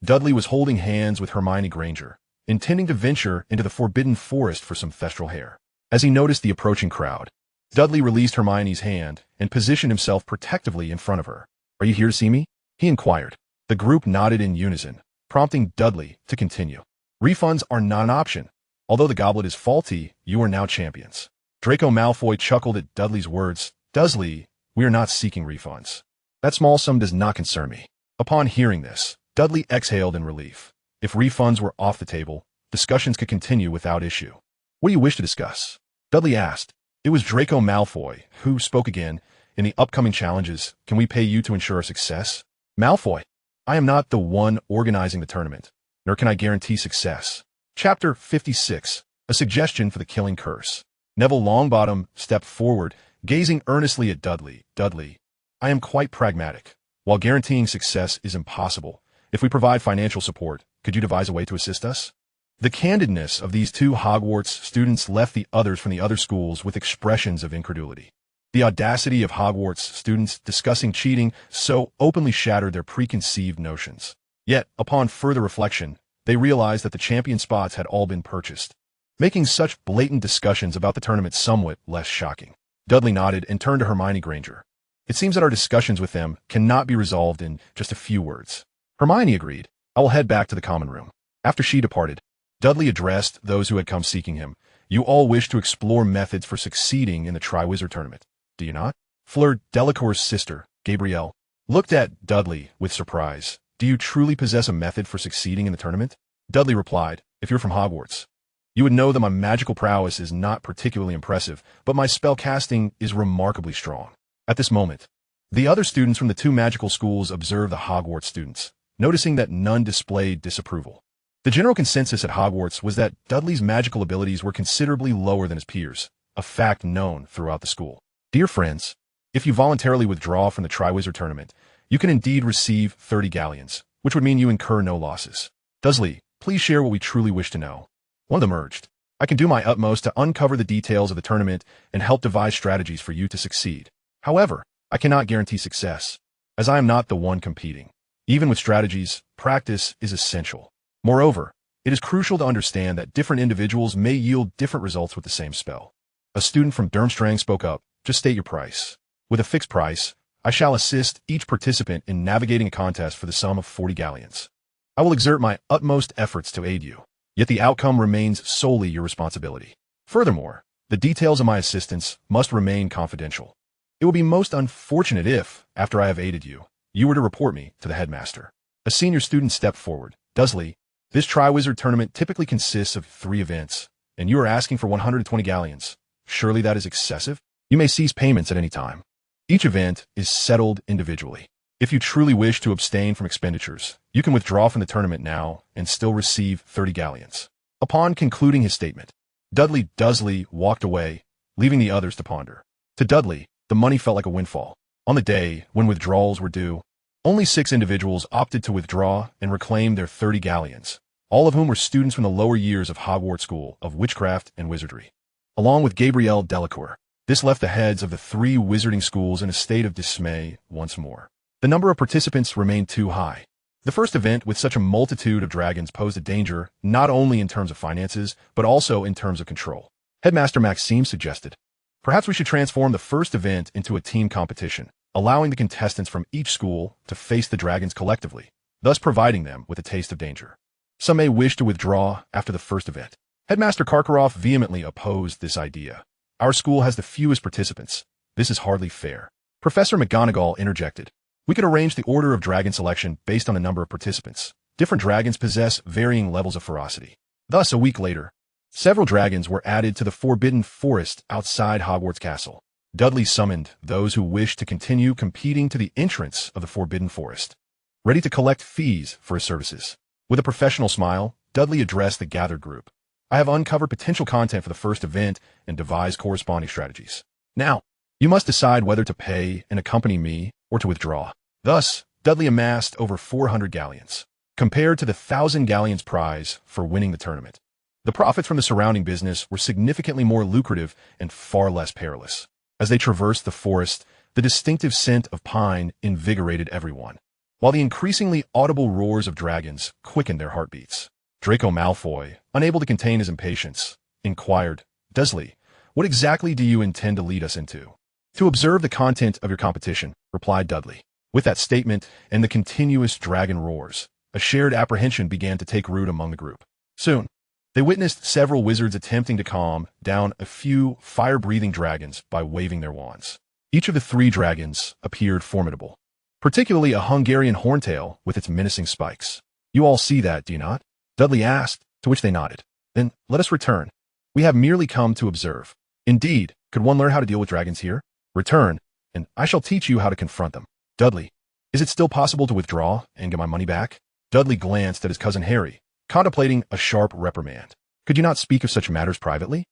A: Dudley was holding hands with Hermione Granger, intending to venture into the Forbidden Forest for some thestral hair. As he noticed the approaching crowd, Dudley released Hermione's hand and positioned himself protectively in front of her. "Are you here to see me?" he inquired. The group nodded in unison, prompting Dudley to continue. "Refunds are not an option. Although the goblet is faulty, you are now champions." Draco Malfoy chuckled at Dudley's words. "Dursley, we are not seeking refunds. That small sum does not concern me." Upon hearing this, Dudley exhaled in relief. If refunds were off the table, discussions could continue without issue. "What do you wish to discuss?" Dudley asked. It was Draco Malfoy, who spoke again. "In the upcoming challenges, can we pay you to ensure our success?" "Malfoy, I am not the one organizing the tournament, nor can I guarantee success." Chapter 56, A Suggestion for the Killing Curse. Neville Longbottom stepped forward, gazing earnestly at Dudley. "Dudley, I am quite pragmatic. While guaranteeing success is impossible, if we provide financial support, could you devise a way to assist us?" The candidness of these two Hogwarts students left the others from the other schools with expressions of incredulity. The audacity of Hogwarts students discussing cheating so openly shattered their preconceived notions. Yet, upon further reflection, they realized that the champion spots had all been purchased, making such blatant discussions about the tournament somewhat less shocking. Dudley nodded and turned to Hermione Granger. "It seems that our discussions with them cannot be resolved in just a few words." Hermione agreed. "I will head back to the common room." After she departed, Dudley addressed those who had come seeking him. "You all wish to explore methods for succeeding in the Triwizard Tournament, do you not?" Fleur Delacour's sister, Gabrielle, looked at Dudley with surprise. "Do you truly possess a method for succeeding in the tournament?" Dudley replied, "If you're from Hogwarts, you would know that my magical prowess is not particularly impressive, but my spell casting is remarkably strong." At this moment, the other students from the two magical schools observed the Hogwarts students, noticing that none displayed disapproval. The general consensus at Hogwarts was that Dudley's magical abilities were considerably lower than his peers, a fact known throughout the school. "Dear friends, if you voluntarily withdraw from the Triwizard Tournament, you can indeed receive 30 galleons, which would mean you incur no losses. Dursley, please share what we truly wish to know." One of them urged, "I can do my utmost to uncover the details of the tournament and help devise strategies for you to succeed. However, I cannot guarantee success, as I am not the one competing. Even with strategies, practice is essential. Moreover, it is crucial to understand that different individuals may yield different results with the same spell." A student from Durmstrang spoke up. "Just state your price. With a fixed price, I shall assist each participant in navigating a contest for the sum of 40 galleons. I will exert my utmost efforts to aid you, yet the outcome remains solely your responsibility. Furthermore, the details of my assistance must remain confidential. It will be most unfortunate if, after I have aided you, you were to report me to the headmaster." A senior student stepped forward. "Dursley, this Triwizard Tournament typically consists of 3 events, and you are asking for 120 galleons. Surely that is excessive? You may cease payments at any time. Each event is settled individually. If you truly wish to abstain from expenditures, you can withdraw from the tournament now and still receive 30 galleons." Upon concluding his statement, Dudley Dursley walked away, leaving the others to ponder. To Dudley, the money felt like a windfall. On the day when withdrawals were due, only 6 individuals opted to withdraw and reclaim their 30 galleons, all of whom were students from the lower years of Hogwarts School of Witchcraft and Wizardry. Along with Gabrielle Delacour, this left the heads of the 3 wizarding schools in a state of dismay once more. The number of participants remained too high. The first event with such a multitude of dragons posed a danger not only in terms of finances, but also in terms of control. Headmaster Maxime suggested, "Perhaps we should transform the first event into a team competition, allowing the contestants from each school to face the dragons collectively, thus providing them with a taste of danger. Some may wish to withdraw after the first event." Headmaster Karkaroff vehemently opposed this idea. "Our school has the fewest participants. This is hardly fair." Professor McGonagall interjected, "We could arrange the order of dragon selection based on the number of participants. Different dragons possess varying levels of ferocity." Thus, a week later, several dragons were added to the Forbidden Forest outside Hogwarts Castle. Dudley summoned those who wished to continue competing to the entrance of the Forbidden Forest, ready to collect fees for his services. With a professional smile, Dudley addressed the gathered group. I have uncovered potential content for the first event and devised corresponding strategies. Now, you must decide whether to pay and accompany me or to withdraw. Thus, Dudley amassed over 400 galleons, compared to the 1,000 galleons prize for winning the tournament. The profits from the surrounding business were significantly more lucrative and far less perilous. As they traversed the forest, the distinctive scent of pine invigorated everyone, while the increasingly audible roars of dragons quickened their heartbeats. Draco Malfoy, unable to contain his impatience, inquired, "Dursley, what exactly do you intend to lead us into?" "To observe the content of your competition," replied Dudley. With that statement and the continuous dragon roars, a shared apprehension began to take root among the group. Soon, they witnessed several wizards attempting to calm down a few fire-breathing dragons by waving their wands. Each of the 3 dragons appeared formidable, particularly a Hungarian horntail with its menacing spikes. "You all see that, do you not?" Dudley asked, to which they nodded. "Then let us return. We have merely come to observe. Indeed, could one learn how to deal with dragons here? Return, and I shall teach you how to confront them." "Dudley, is it still possible to withdraw and get my money back?" Dudley glanced at his cousin Harry, contemplating a sharp reprimand. "Could you not speak of such matters privately?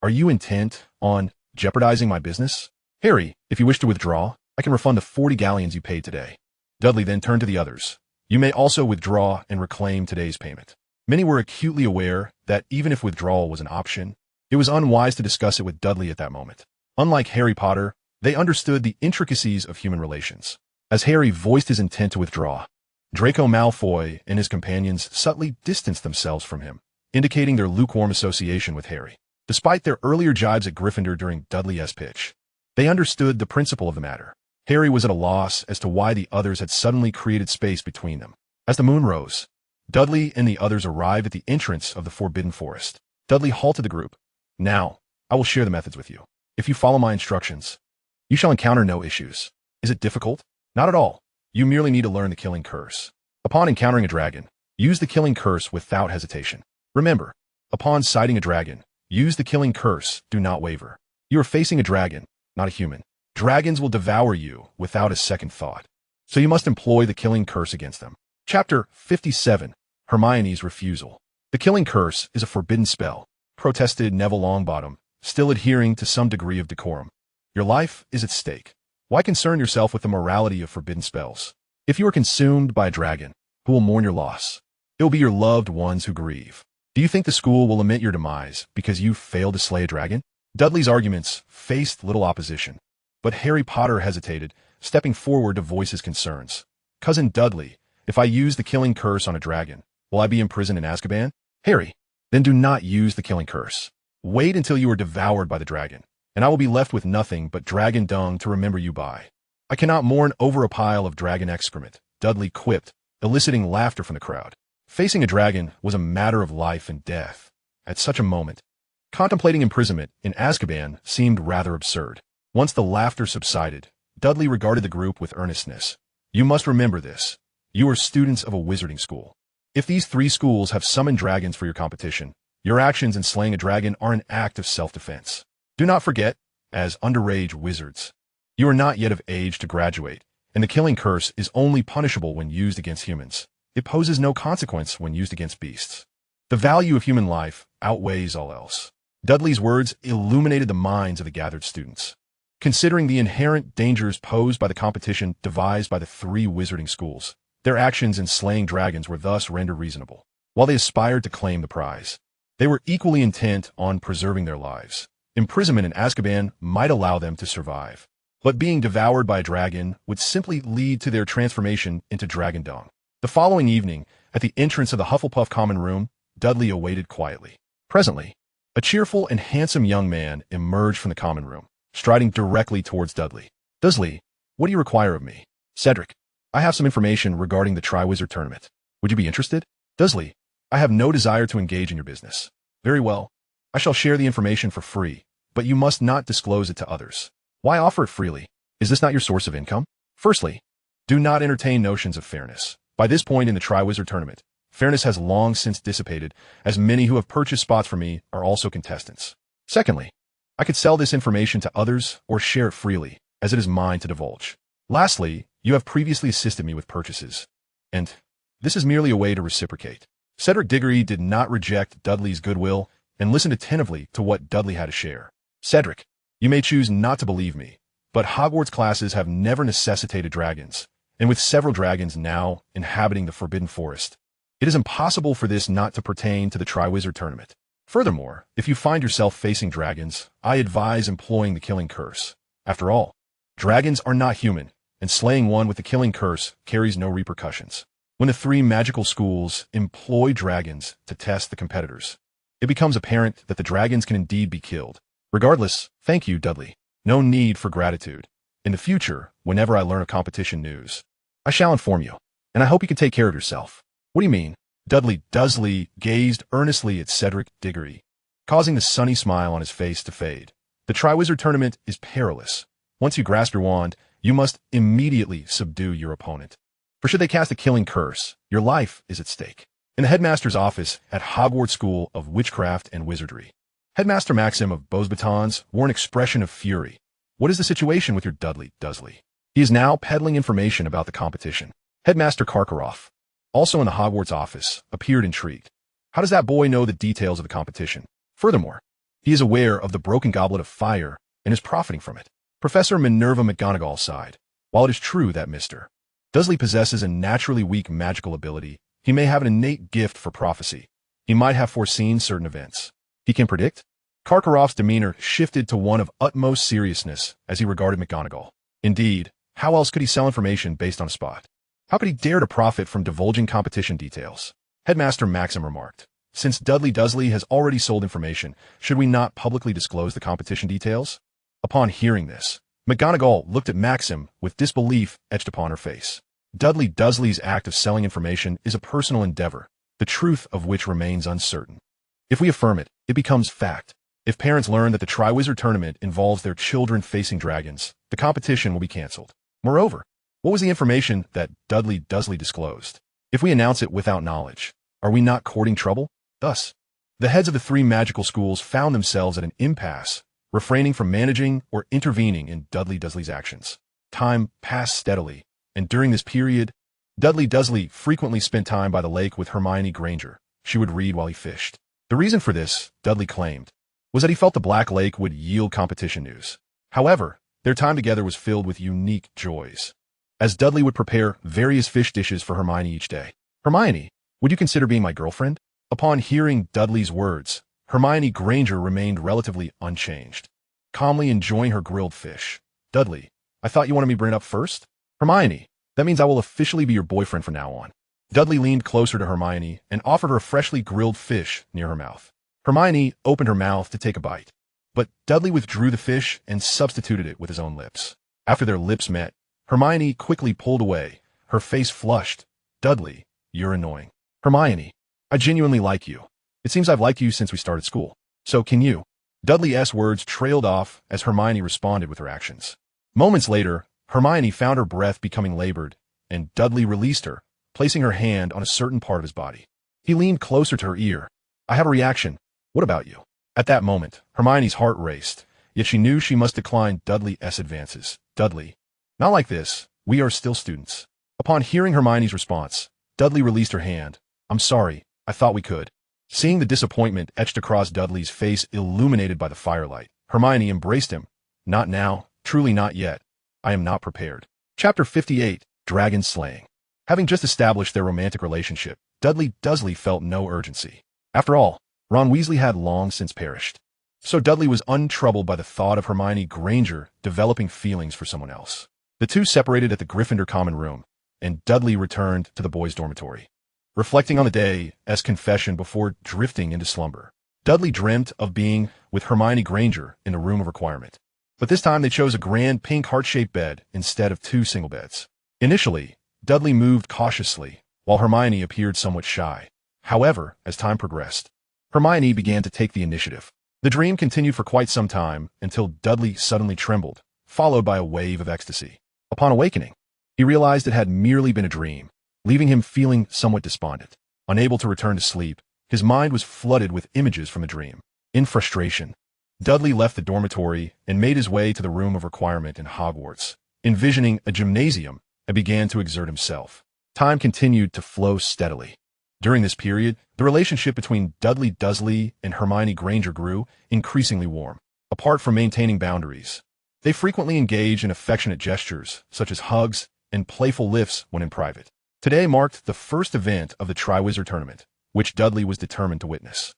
A: Are you intent on jeopardizing my business? Harry, if you wish to withdraw, I can refund the 40 galleons you paid today." Dudley then turned to the others. "You may also withdraw and reclaim today's payment." Many were acutely aware that even if withdrawal was an option, it was unwise to discuss it with Dudley at that moment. Unlike Harry Potter, they understood the intricacies of human relations. As Harry voiced his intent to withdraw, Draco Malfoy and his companions subtly distanced themselves from him, indicating their lukewarm association with Harry. Despite their earlier jibes at Gryffindor during Dudley's pitch, they understood the principle of the matter. Harry was at a loss as to why the others had suddenly created space between them. As the moon rose, Dudley and the others arrived at the entrance of the Forbidden Forest. Dudley halted the group. "Now, I will share the methods with you. If you follow my instructions, you shall encounter no issues. Is it difficult? Not at all. You merely need to learn the killing curse. Upon encountering a dragon, use the killing curse without hesitation. Remember, upon sighting a dragon, use the killing curse, do not waver. You are facing a dragon, not a human. Dragons will devour you without a second thought, so you must employ the killing curse against them." Chapter 57, Hermione's Refusal. "The killing curse is a forbidden spell," protested Neville Longbottom, still adhering to some degree of decorum. "Your life is at stake. Why concern yourself with the morality of forbidden spells? If you are consumed by a dragon, who will mourn your loss? It will be your loved ones who grieve. Do you think the school will lament your demise because you failed to slay a dragon?" Dudley's arguments faced little opposition, but Harry Potter hesitated, stepping forward to voice his concerns. "Cousin Dudley, if I use the killing curse on a dragon, will I be imprisoned in Azkaban?" "Harry, then do not use the killing curse. Wait until you are devoured by the dragon, and I will be left with nothing but dragon dung to remember you by." "I cannot mourn over a pile of dragon excrement," Dudley quipped, eliciting laughter from the crowd. Facing a dragon was a matter of life and death. At such a moment, contemplating imprisonment in Azkaban seemed rather absurd. Once the laughter subsided, Dudley regarded the group with earnestness. "You must remember this. You are students of a wizarding school. If these 3 schools have summoned dragons for your competition, your actions in slaying a dragon are an act of self-defense. Do not forget, as underage wizards, you are not yet of age to graduate, and the killing curse is only punishable when used against humans. It poses no consequence when used against beasts. The value of human life outweighs all else." Dudley's words illuminated the minds of the gathered students. Considering the inherent dangers posed by the competition devised by the 3 wizarding schools, their actions in slaying dragons were thus rendered reasonable. While they aspired to claim the prize, they were equally intent on preserving their lives. Imprisonment in Azkaban might allow them to survive, but being devoured by a dragon would simply lead to their transformation into dragon dung. The following evening, at the entrance of the Hufflepuff common room, Dudley awaited quietly. Presently, a cheerful and handsome young man emerged from the common room, striding directly towards Dudley. "Dursley, what do you require of me?" "Cedric, I have some information regarding the Triwizard Tournament. Would you be interested?" "Dursley, I have no desire to engage in your business." "Very well. I shall share the information for free, but you must not disclose it to others." "Why offer it freely? Is this not your source of income?" "Firstly, do not entertain notions of fairness. By this point in the Triwizard Tournament, fairness has long since dissipated, as many who have purchased spots from me are also contestants. Secondly, I could sell this information to others or share it freely, as it is mine to divulge. Lastly, you have previously assisted me with purchases, and this is merely a way to reciprocate." Cedric Diggory did not reject Dudley's goodwill and listened attentively to what Dudley had to share. Cedric, you may choose not to believe me, but Hogwarts classes have never necessitated dragons, and with several dragons now inhabiting the Forbidden Forest, it is impossible for this not to pertain to the Triwizard Tournament. Furthermore, if you find yourself facing dragons, I advise employing the Killing Curse. After all, dragons are not human, and slaying one with the Killing Curse carries no repercussions. When the three magical schools employ dragons to test the competitors, it becomes apparent that the dragons can indeed be killed. Regardless, thank you, Dudley. No need for gratitude. In the future, whenever I learn of competition news, I shall inform you, and I hope you can take care of yourself. What do you mean? Dudley Dursley gazed earnestly at Cedric Diggory, causing the sunny smile on his face to fade. The Triwizard Tournament is perilous. Once you grasp your wand, you must immediately subdue your opponent. For should they cast a killing curse, your life is at stake. In the headmaster's office at Hogwarts School of Witchcraft and Wizardry, Headmaster Maxim of Beauxbatons wore an expression of fury. What is the situation with your Dudley Dursley? He is now peddling information about the competition. Headmaster Karkaroff, also in the Hogwarts office, appeared intrigued. How does that boy know the details of the competition? Furthermore, he is aware of the broken goblet of fire and is profiting from it. Professor Minerva McGonagall sighed. While it is true that Mr. Dursley possesses a naturally weak magical ability, he may have an innate gift for prophecy. He might have foreseen certain events. He can predict? Karkaroff's demeanor shifted to one of utmost seriousness as he regarded McGonagall. Indeed, how else could he sell information based on a spot? How could he dare to profit from divulging competition details? Headmaster Maxim remarked. Since Dudley Dursley has already sold information, should we not publicly disclose the competition details? Upon hearing this, McGonagall looked at Maxim with disbelief etched upon her face. Dudley Dursley's act of selling information is a personal endeavor, the truth of which remains uncertain. If we affirm it, it becomes fact. If parents learn that the Triwizard Tournament involves their children facing dragons, the competition will be cancelled. Moreover, what was the information that Dudley Dursley disclosed? If we announce it without knowledge, are we not courting trouble? Thus, the heads of the three magical schools found themselves at an impasse, refraining from managing or intervening in Dudley Dursley's actions. Time passed steadily, and during this period, Dudley Dursley frequently spent time by the lake with Hermione Granger. She would read while he fished. The reason for this, Dudley claimed, was that he felt the Black Lake would yield competition news. However, their time together was filled with unique joys, as Dudley would prepare various fish dishes for Hermione each day. Hermione, would you consider being my girlfriend? Upon hearing Dudley's words, Hermione Granger remained relatively unchanged, calmly enjoying her grilled fish. Dudley, I thought you wanted me to bring it up first? Hermione, that means I will officially be your boyfriend from now on. Dudley leaned closer to Hermione and offered her a freshly grilled fish near her mouth. Hermione opened her mouth to take a bite, but Dudley withdrew the fish and substituted it with his own lips. After their lips met, Hermione quickly pulled away, her face flushed. Dudley, you're annoying. Hermione, I genuinely like you. It seems I've liked you since we started school. So can you? Dudley's words trailed off as Hermione responded with her actions. Moments later, Hermione found her breath becoming labored, and Dudley released her, placing her hand on a certain part of his body. He leaned closer to her ear. I have a reaction. What about you? At that moment, Hermione's heart raced, yet she knew she must decline Dudley's advances. Dudley, not like this. We are still students. Upon hearing Hermione's response, Dudley released her hand. I'm sorry. I thought we could. Seeing the disappointment etched across Dudley's face illuminated by the firelight, Hermione embraced him. Not now. Truly not yet. I am not prepared. Chapter 58, Dragon Slaying. Having just established their romantic relationship, Dudley Dursley felt no urgency. After all, Ron Weasley had long since perished. So Dudley was untroubled by the thought of Hermione Granger developing feelings for someone else. The two separated at the Gryffindor common room, and Dudley returned to the boys' dormitory. Reflecting on the day as confession before drifting into slumber, Dudley dreamt of being with Hermione Granger in the room of requirement. But this time they chose a grand pink heart-shaped bed instead of two single beds. Initially, Dudley moved cautiously, while Hermione appeared somewhat shy. However, as time progressed, Hermione began to take the initiative. The dream continued for quite some time until Dudley suddenly trembled, followed by a wave of ecstasy. Upon awakening, he realized it had merely been a dream, leaving him feeling somewhat despondent. Unable to return to sleep, his mind was flooded with images from the dream. In frustration, Dudley left the dormitory and made his way to the room of requirement in Hogwarts, envisioning a gymnasium, and began to exert himself. Time continued to flow steadily. During this period, the relationship between Dudley Dursley and Hermione Granger grew increasingly warm. Apart from maintaining boundaries, they frequently engage in affectionate gestures, such as hugs and playful lifts when in private. Today marked the first event of the Triwizard Tournament, which Dudley was determined to witness.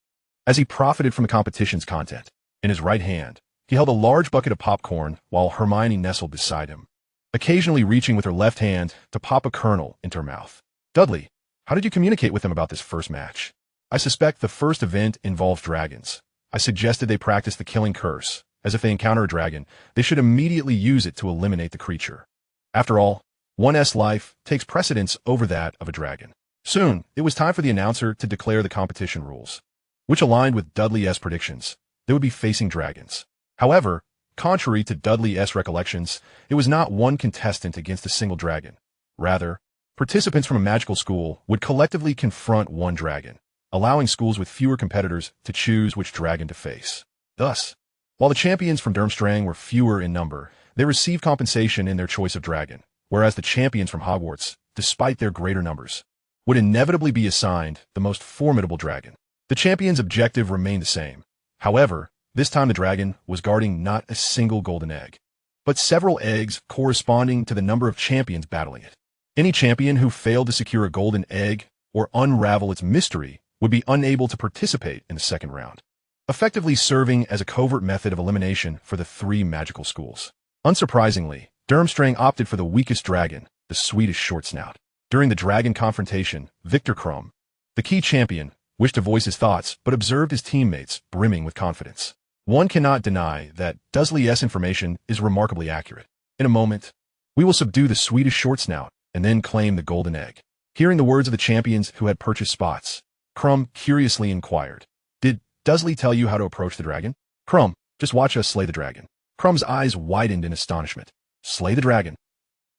A: As he profited from the competition's content, in his right hand, he held a large bucket of popcorn while Hermione nestled beside him, occasionally reaching with her left hand to pop a kernel into her mouth. "Dudley, how did you communicate with them about this first match?" "I suspect the first event involves dragons. I suggested they practice the killing curse, as if they encounter a dragon, they should immediately use it to eliminate the creature. After all, one's life takes precedence over that of a dragon." Soon, it was time for the announcer to declare the competition rules, which aligned with Dudley's predictions. They would be facing dragons. However, contrary to Dudley's recollections, it was not one contestant against a single dragon. Rather, participants from a magical school would collectively confront one dragon, allowing schools with fewer competitors to choose which dragon to face. Thus, while the champions from Durmstrang were fewer in number, they received compensation in their choice of dragon, whereas the champions from Hogwarts, despite their greater numbers, would inevitably be assigned the most formidable dragon. The champion's objective remained the same. However, this time the dragon was guarding not a single golden egg, but several eggs corresponding to the number of champions battling it. Any champion who failed to secure a golden egg or unravel its mystery would be unable to participate in the second round, effectively serving as a covert method of elimination for the three magical schools. Unsurprisingly, Durmstrang opted for the weakest dragon, the Swedish short snout. During the dragon confrontation, Victor Krum, the key champion, wished to voice his thoughts but observed his teammates brimming with confidence. One cannot deny that Dursley's information is remarkably accurate. "In a moment, we will subdue the Swedish short snout and then claim the golden egg." Hearing the words of the champions who had purchased spots, Krum curiously inquired, "Did Dursley tell you how to approach the dragon?" "Krum, just watch us slay the dragon." Krum's eyes widened in astonishment. "Slay the dragon?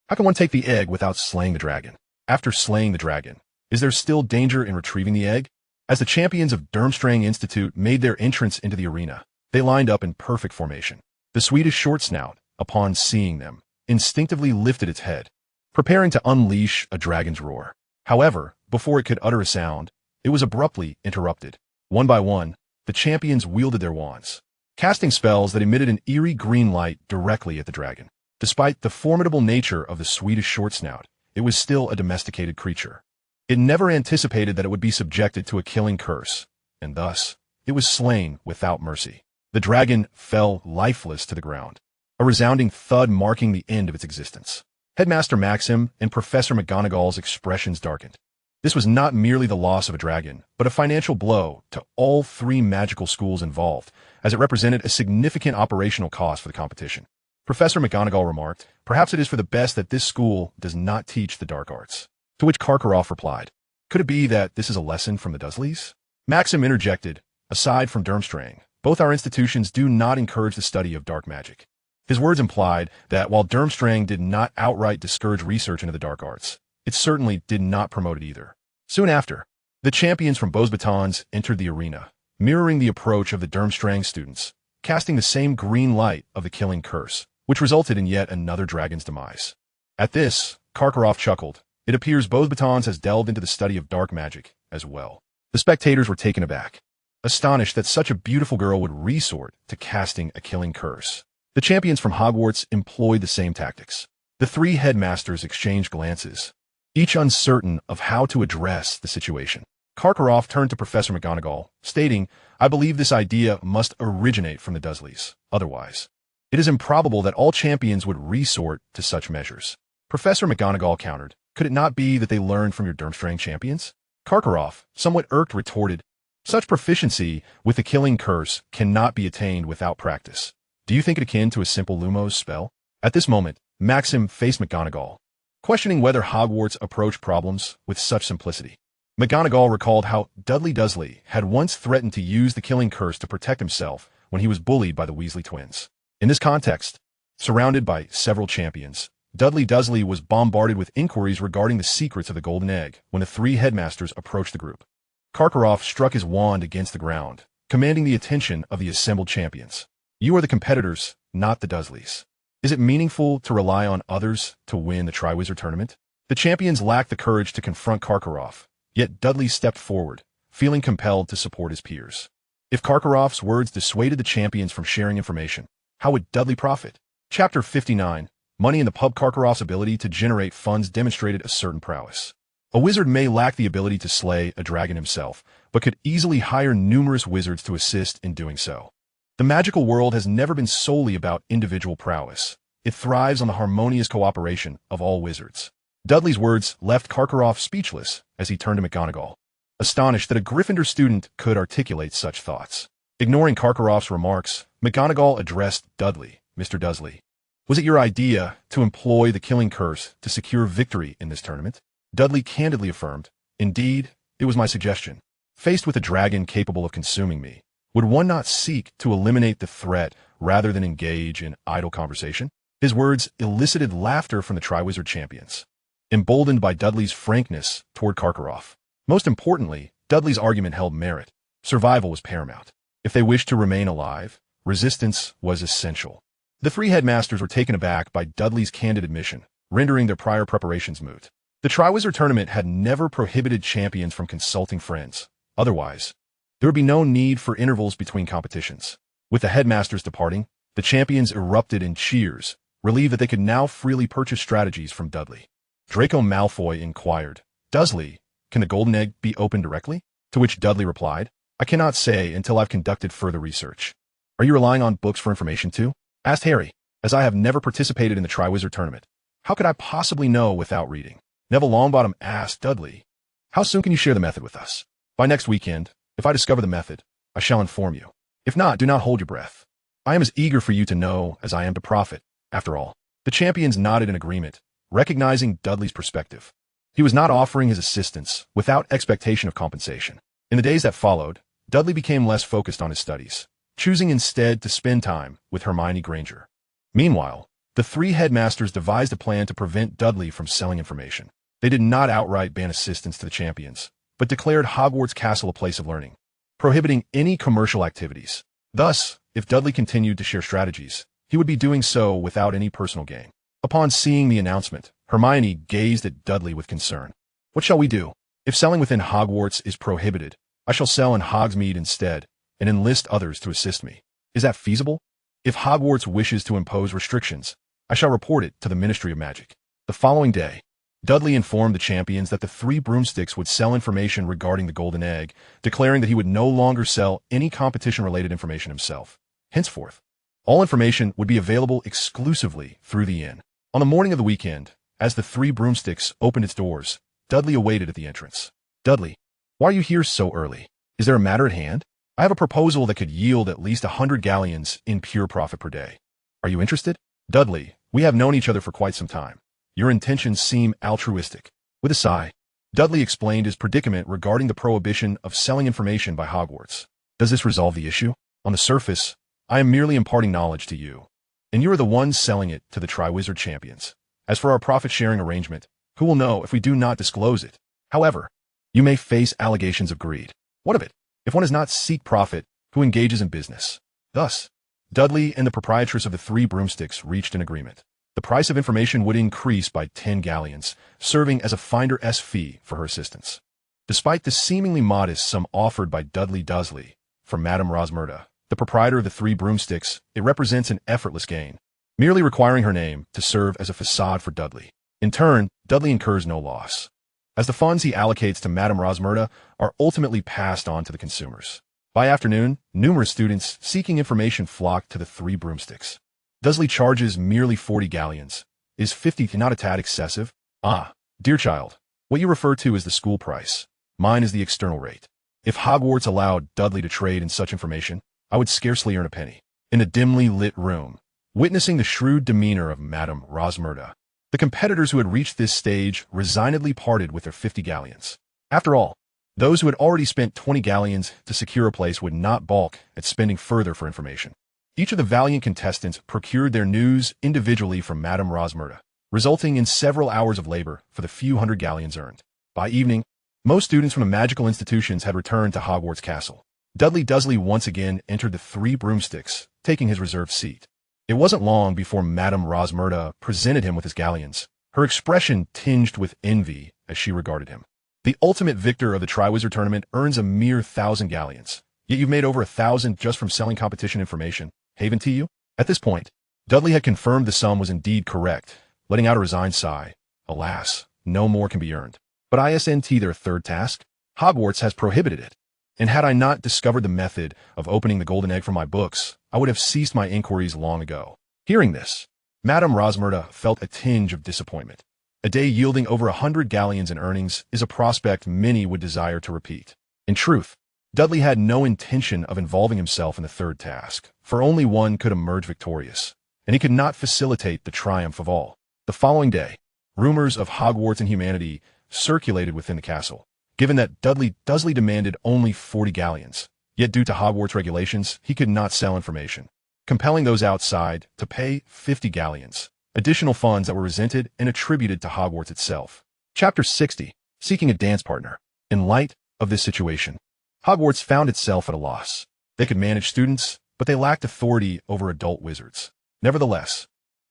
A: How can one take the egg without slaying the dragon? After slaying the dragon, is there still danger in retrieving the egg?" As the champions of Durmstrang Institute made their entrance into the arena, they lined up in perfect formation. The Swedish short snout, upon seeing them, instinctively lifted its head, preparing to unleash a dragon's roar. However, before it could utter a sound, it was abruptly interrupted. One by one, the champions wielded their wands, casting spells that emitted an eerie green light directly at the dragon. Despite the formidable nature of the Swedish short snout, it was still a domesticated creature. It never anticipated that it would be subjected to a killing curse, and thus, it was slain without mercy. The dragon fell lifeless to the ground, a resounding thud marking the end of its existence. Headmaster Maxim and Professor McGonagall's expressions darkened. This was not merely the loss of a dragon, but a financial blow to all three magical schools involved, as it represented a significant operational cost for the competition. Professor McGonagall remarked, "Perhaps it is for the best that this school does not teach the dark arts." To which Karkaroff replied, "Could it be that this is a lesson from the Dursleys?" Maxim interjected, "Aside from Durmstrang, both our institutions do not encourage the study of dark magic." His words implied that while Durmstrang did not outright discourage research into the dark arts, it certainly did not promote it either. Soon after, the champions from Beauxbatons entered the arena, mirroring the approach of the Durmstrang students, casting the same green light of the killing curse, which resulted in yet another dragon's demise. At this, Karkaroff chuckled. It appears Beauxbatons has delved into the study of dark magic as well. The spectators were taken aback, astonished that such a beautiful girl would resort to casting a killing curse. The champions from Hogwarts employed the same tactics. The three headmasters exchanged glances, each uncertain of how to address the situation. Karkaroff turned to Professor McGonagall, stating, "I believe this idea must originate from the Dursleys. Otherwise, it is improbable that all champions would resort to such measures." Professor McGonagall countered, "Could it not be that they learned from your Durmstrang champions?" Karkaroff, somewhat irked, retorted, "Such proficiency with the killing curse cannot be attained without practice. Do you think it akin to a simple Lumos spell?" At this moment, Maxim faced McGonagall, questioning whether Hogwarts approached problems with such simplicity. McGonagall recalled how Dudley Dursley had once threatened to use the killing curse to protect himself when he was bullied by the Weasley twins. In this context, surrounded by several champions, Dudley Dursley was bombarded with inquiries regarding the secrets of the golden egg when the three headmasters approached the group. Karkaroff struck his wand against the ground, commanding the attention of the assembled champions. "You are the competitors, not the Dursleys. Is it meaningful to rely on others to win the Triwizard Tournament?" The champions lacked the courage to confront Karkaroff, Yet Dudley stepped forward, feeling compelled to support his peers. If Karkaroff's words dissuaded the champions from sharing information, how would Dudley profit? Chapter 59, Money in the Pub. Karkaroff's ability to generate funds demonstrated a certain prowess. A wizard may lack the ability to slay a dragon himself, but could easily hire numerous wizards to assist in doing so. The magical world has never been solely about individual prowess. It thrives on the harmonious cooperation of all wizards. Dudley's words left Karkaroff speechless as he turned to McGonagall, astonished that a Gryffindor student could articulate such thoughts. Ignoring Karkaroff's remarks, McGonagall addressed Dudley. Mr. Dursley, was it your idea to employ the killing curse to secure victory in this tournament? Dudley candidly affirmed, indeed, it was my suggestion. Faced with a dragon capable of consuming me, would one not seek to eliminate the threat rather than engage in idle conversation? His words elicited laughter from the Triwizard champions, emboldened by Dudley's frankness toward Karkaroff. Most importantly, Dudley's argument held merit. Survival was paramount. If they wished to remain alive, resistance was essential. The three headmasters were taken aback by Dudley's candid admission, rendering their prior preparations moot. The Triwizard tournament had never prohibited champions from consulting friends. Otherwise, there would be no need for intervals between competitions. With the headmasters departing, the champions erupted in cheers, relieved that they could now freely purchase strategies from Dudley. Draco Malfoy inquired, Dursley, can the golden egg be opened directly? To which Dudley replied, I cannot say until I've conducted further research. Are you relying on books for information too? Asked Harry, as I have never participated in the Triwizard tournament. How could I possibly know without reading? Neville Longbottom asked Dudley, how soon can you share the method with us? By next weekend, if I discover the method, I shall inform you. If not, do not hold your breath. I am as eager for you to know as I am to profit. After all, the champions nodded in agreement, recognizing Dudley's perspective. He was not offering his assistance without expectation of compensation. In the days that followed, Dudley became less focused on his studies, choosing instead to spend time with Hermione Granger. Meanwhile, the three headmasters devised a plan to prevent Dudley from selling information. They did not outright ban assistance to the champions, but declared Hogwarts Castle a place of learning, prohibiting any commercial activities. Thus, if Dudley continued to share strategies, he would be doing so without any personal gain. Upon seeing the announcement, Hermione gazed at Dudley with concern. What shall we do? If selling within Hogwarts is prohibited, I shall sell in Hogsmeade instead, and enlist others to assist me. Is that feasible? If Hogwarts wishes to impose restrictions, I shall report it to the Ministry of Magic. The following day, Dudley informed the champions that the three broomsticks would sell information regarding the golden egg, declaring that he would no longer sell any competition-related information himself. Henceforth, all information would be available exclusively through the inn. On the morning of the weekend, as the three broomsticks opened its doors, Dudley awaited at the entrance. Dudley, why are you here so early? Is there a matter at hand? I have a proposal that could yield at least 100 galleons in pure profit per day. Are you interested? Dudley, we have known each other for quite some time. Your intentions seem altruistic. With a sigh, Dudley explained his predicament regarding the prohibition of selling information by Hogwarts. Does this resolve the issue? On the surface, I am merely imparting knowledge to you, and you are the ones selling it to the Triwizard champions. As for our profit-sharing arrangement, who will know if we do not disclose it? However, you may face allegations of greed. What of it? If one does not seek profit, who engages in business? Thus, Dudley and the proprietress of the three broomsticks reached an agreement. The price of information would increase by 10 galleons, serving as a finder's fee for her assistance. Despite the seemingly modest sum offered by Dudley Dursley for Madame Rosmerta, the proprietor of the three broomsticks, it represents an effortless gain, merely requiring her name to serve as a facade for Dudley. In turn, Dudley incurs no loss, as the funds he allocates to Madame Rosmerta are ultimately passed on to the consumers. By afternoon, numerous students seeking information flocked to the three broomsticks. Dursley charges merely 40 galleons. Is 50 not a tad excessive? Ah, dear child, what you refer to is the school price. Mine is the external rate. If Hogwarts allowed Dudley to trade in such information, I would scarcely earn a penny. In a dimly lit room, witnessing the shrewd demeanor of Madame Rosmerta, the competitors who had reached this stage resignedly parted with their 50 galleons. After all, those who had already spent 20 galleons to secure a place would not balk at spending further for information. Each of the valiant contestants procured their news individually from Madame Rosmerta, resulting in several hours of labor for the few hundred galleons earned. By evening, most students from the magical institutions had returned to Hogwarts Castle. Dudley Dursley once again entered the three broomsticks, taking his reserved seat. It wasn't long before Madame Rosmerta presented him with his galleons, her expression tinged with envy as she regarded him. The ultimate victor of the Triwizard Tournament earns a mere 1,000 galleons. Yet you've made over 1,000 just from selling competition information. Haven to you? At this point, Dudley had confirmed the sum was indeed correct, letting out a resigned sigh. Alas, no more can be earned. But isn't their third task? Hogwarts has prohibited it. And had I not discovered the method of opening the golden egg from my books, I would have ceased my inquiries long ago. Hearing this, Madame Rosmerta felt a tinge of disappointment. A day yielding over 100 galleons in earnings is a prospect many would desire to repeat. In truth, Dudley had no intention of involving himself in the third task, for only one could emerge victorious, and he could not facilitate the triumph of all. The following day, rumors of Hogwarts and humanity circulated within the castle, given that Dudley Dursley demanded only 40 galleons, yet due to Hogwarts regulations, he could not sell information, compelling those outside to pay 50 galleons, additional funds that were resented and attributed to Hogwarts itself. Chapter 60, Seeking a Dance Partner. In light of this situation, Hogwarts found itself at a loss. They could manage students, but they lacked authority over adult wizards. Nevertheless,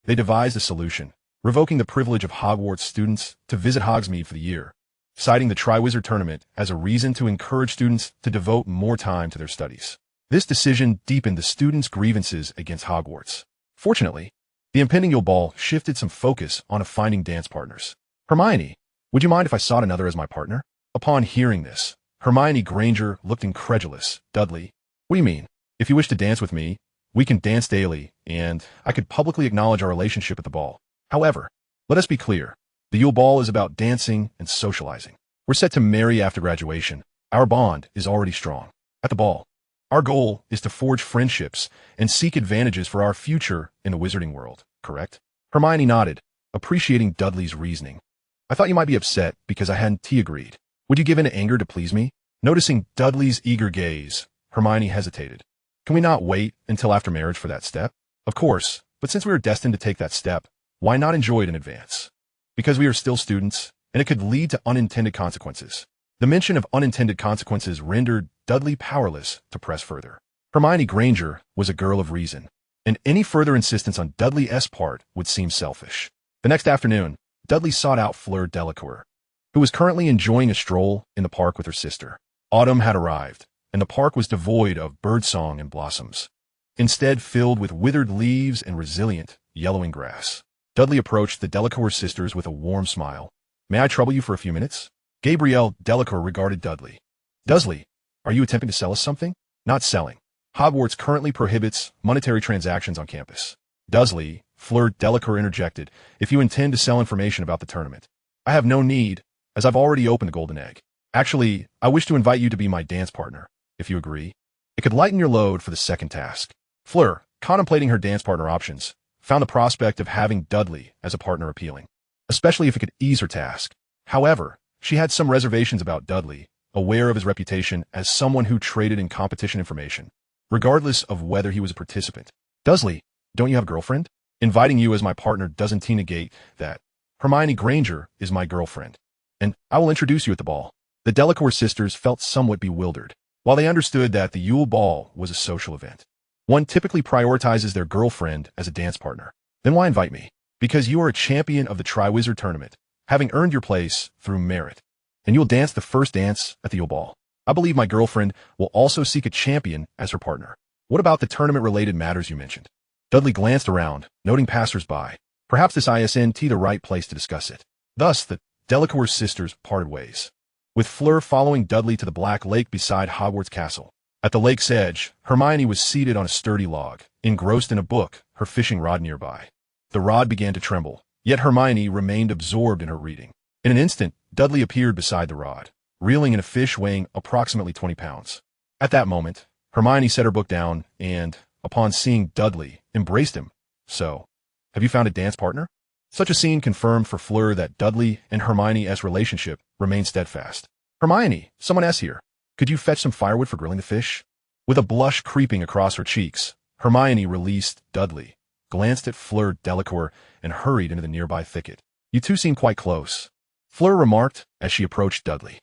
A: they devised a solution, revoking the privilege of Hogwarts students to visit Hogsmeade for the year, citing the Triwizard Tournament as a reason to encourage students to devote more time to their studies. This decision deepened the students' grievances against Hogwarts. Fortunately, the impending Yule Ball shifted some focus on finding dance partners. Hermione, would you mind if I sought another as my partner? Upon hearing this, Hermione Granger looked incredulous. Dudley, what do you mean? If you wish to dance with me, we can dance daily, and I could publicly acknowledge our relationship at the ball. However, let us be clear. The Yule Ball is about dancing and socializing. We're set to marry after graduation. Our bond is already strong. At the ball, our goal is to forge friendships and seek advantages for our future in the Wizarding World, correct? Hermione nodded, appreciating Dudley's reasoning. I thought you might be upset because I hadn't agreed. Would you give in to anger to please me? Noticing Dudley's eager gaze, Hermione hesitated. Can we not wait until after marriage for that step? Of course, but since we are destined to take that step, why not enjoy it in advance? Because we are still students, and it could lead to unintended consequences. The mention of unintended consequences rendered Dudley powerless to press further. Hermione Granger was a girl of reason, and any further insistence on Dudley's part would seem selfish. The next afternoon, Dudley sought out Fleur Delacour, who was currently enjoying a stroll in the park with her sister. Autumn had arrived, and the park was devoid of birdsong and blossoms, instead filled with withered leaves and resilient, yellowing grass. Dudley approached the Delacour sisters with a warm smile. May I trouble you for a few minutes? Gabrielle Delacour regarded Dudley. Dursley, are you attempting to sell us something? Not selling. Hogwarts currently prohibits monetary transactions on campus. Dursley, Fleur Delacour interjected, if you intend to sell information about the tournament. I have no need, as I've already opened the golden egg. Actually, I wish to invite you to be my dance partner, if you agree. It could lighten your load for the second task. Fleur, contemplating her dance partner options, found the prospect of having Dudley as a partner appealing, especially if it could ease her task. However, she had some reservations about Dudley, aware of his reputation as someone who traded in competition information, regardless of whether he was a participant. Dursley, don't you have a girlfriend? Inviting you as my partner doesn't negate that. Hermione Granger is my girlfriend, and I will introduce you at the ball. The Delacour sisters felt somewhat bewildered. While they understood that the Yule Ball was a social event, one typically prioritizes their girlfriend as a dance partner. Then why invite me? Because you are a champion of the Triwizard Tournament, having earned your place through merit, and you will dance the first dance at the Yule Ball. I believe my girlfriend will also seek a champion as her partner. What about the tournament-related matters you mentioned? Dudley glanced around, noting passers-by. Perhaps this isn't the right place to discuss it. Thus, the Delacour sisters parted ways, with Fleur following Dudley to the Black Lake beside Hogwarts Castle. At the lake's edge, Hermione was seated on a sturdy log, engrossed in a book, her fishing rod nearby. The rod began to tremble, yet Hermione remained absorbed in her reading. In an instant, Dudley appeared beside the rod, reeling in a fish weighing approximately 20 pounds. At that moment, Hermione set her book down and, upon seeing Dudley, embraced him. So, have you found a dance partner? Such a scene confirmed for Fleur that Dudley and Hermione's relationship remained steadfast. Hermione, someone else here. Could you fetch some firewood for grilling the fish? With a blush creeping across her cheeks, Hermione released Dudley, glanced at Fleur Delacour, and hurried into the nearby thicket. You two seem quite close, Fleur remarked as she approached Dudley.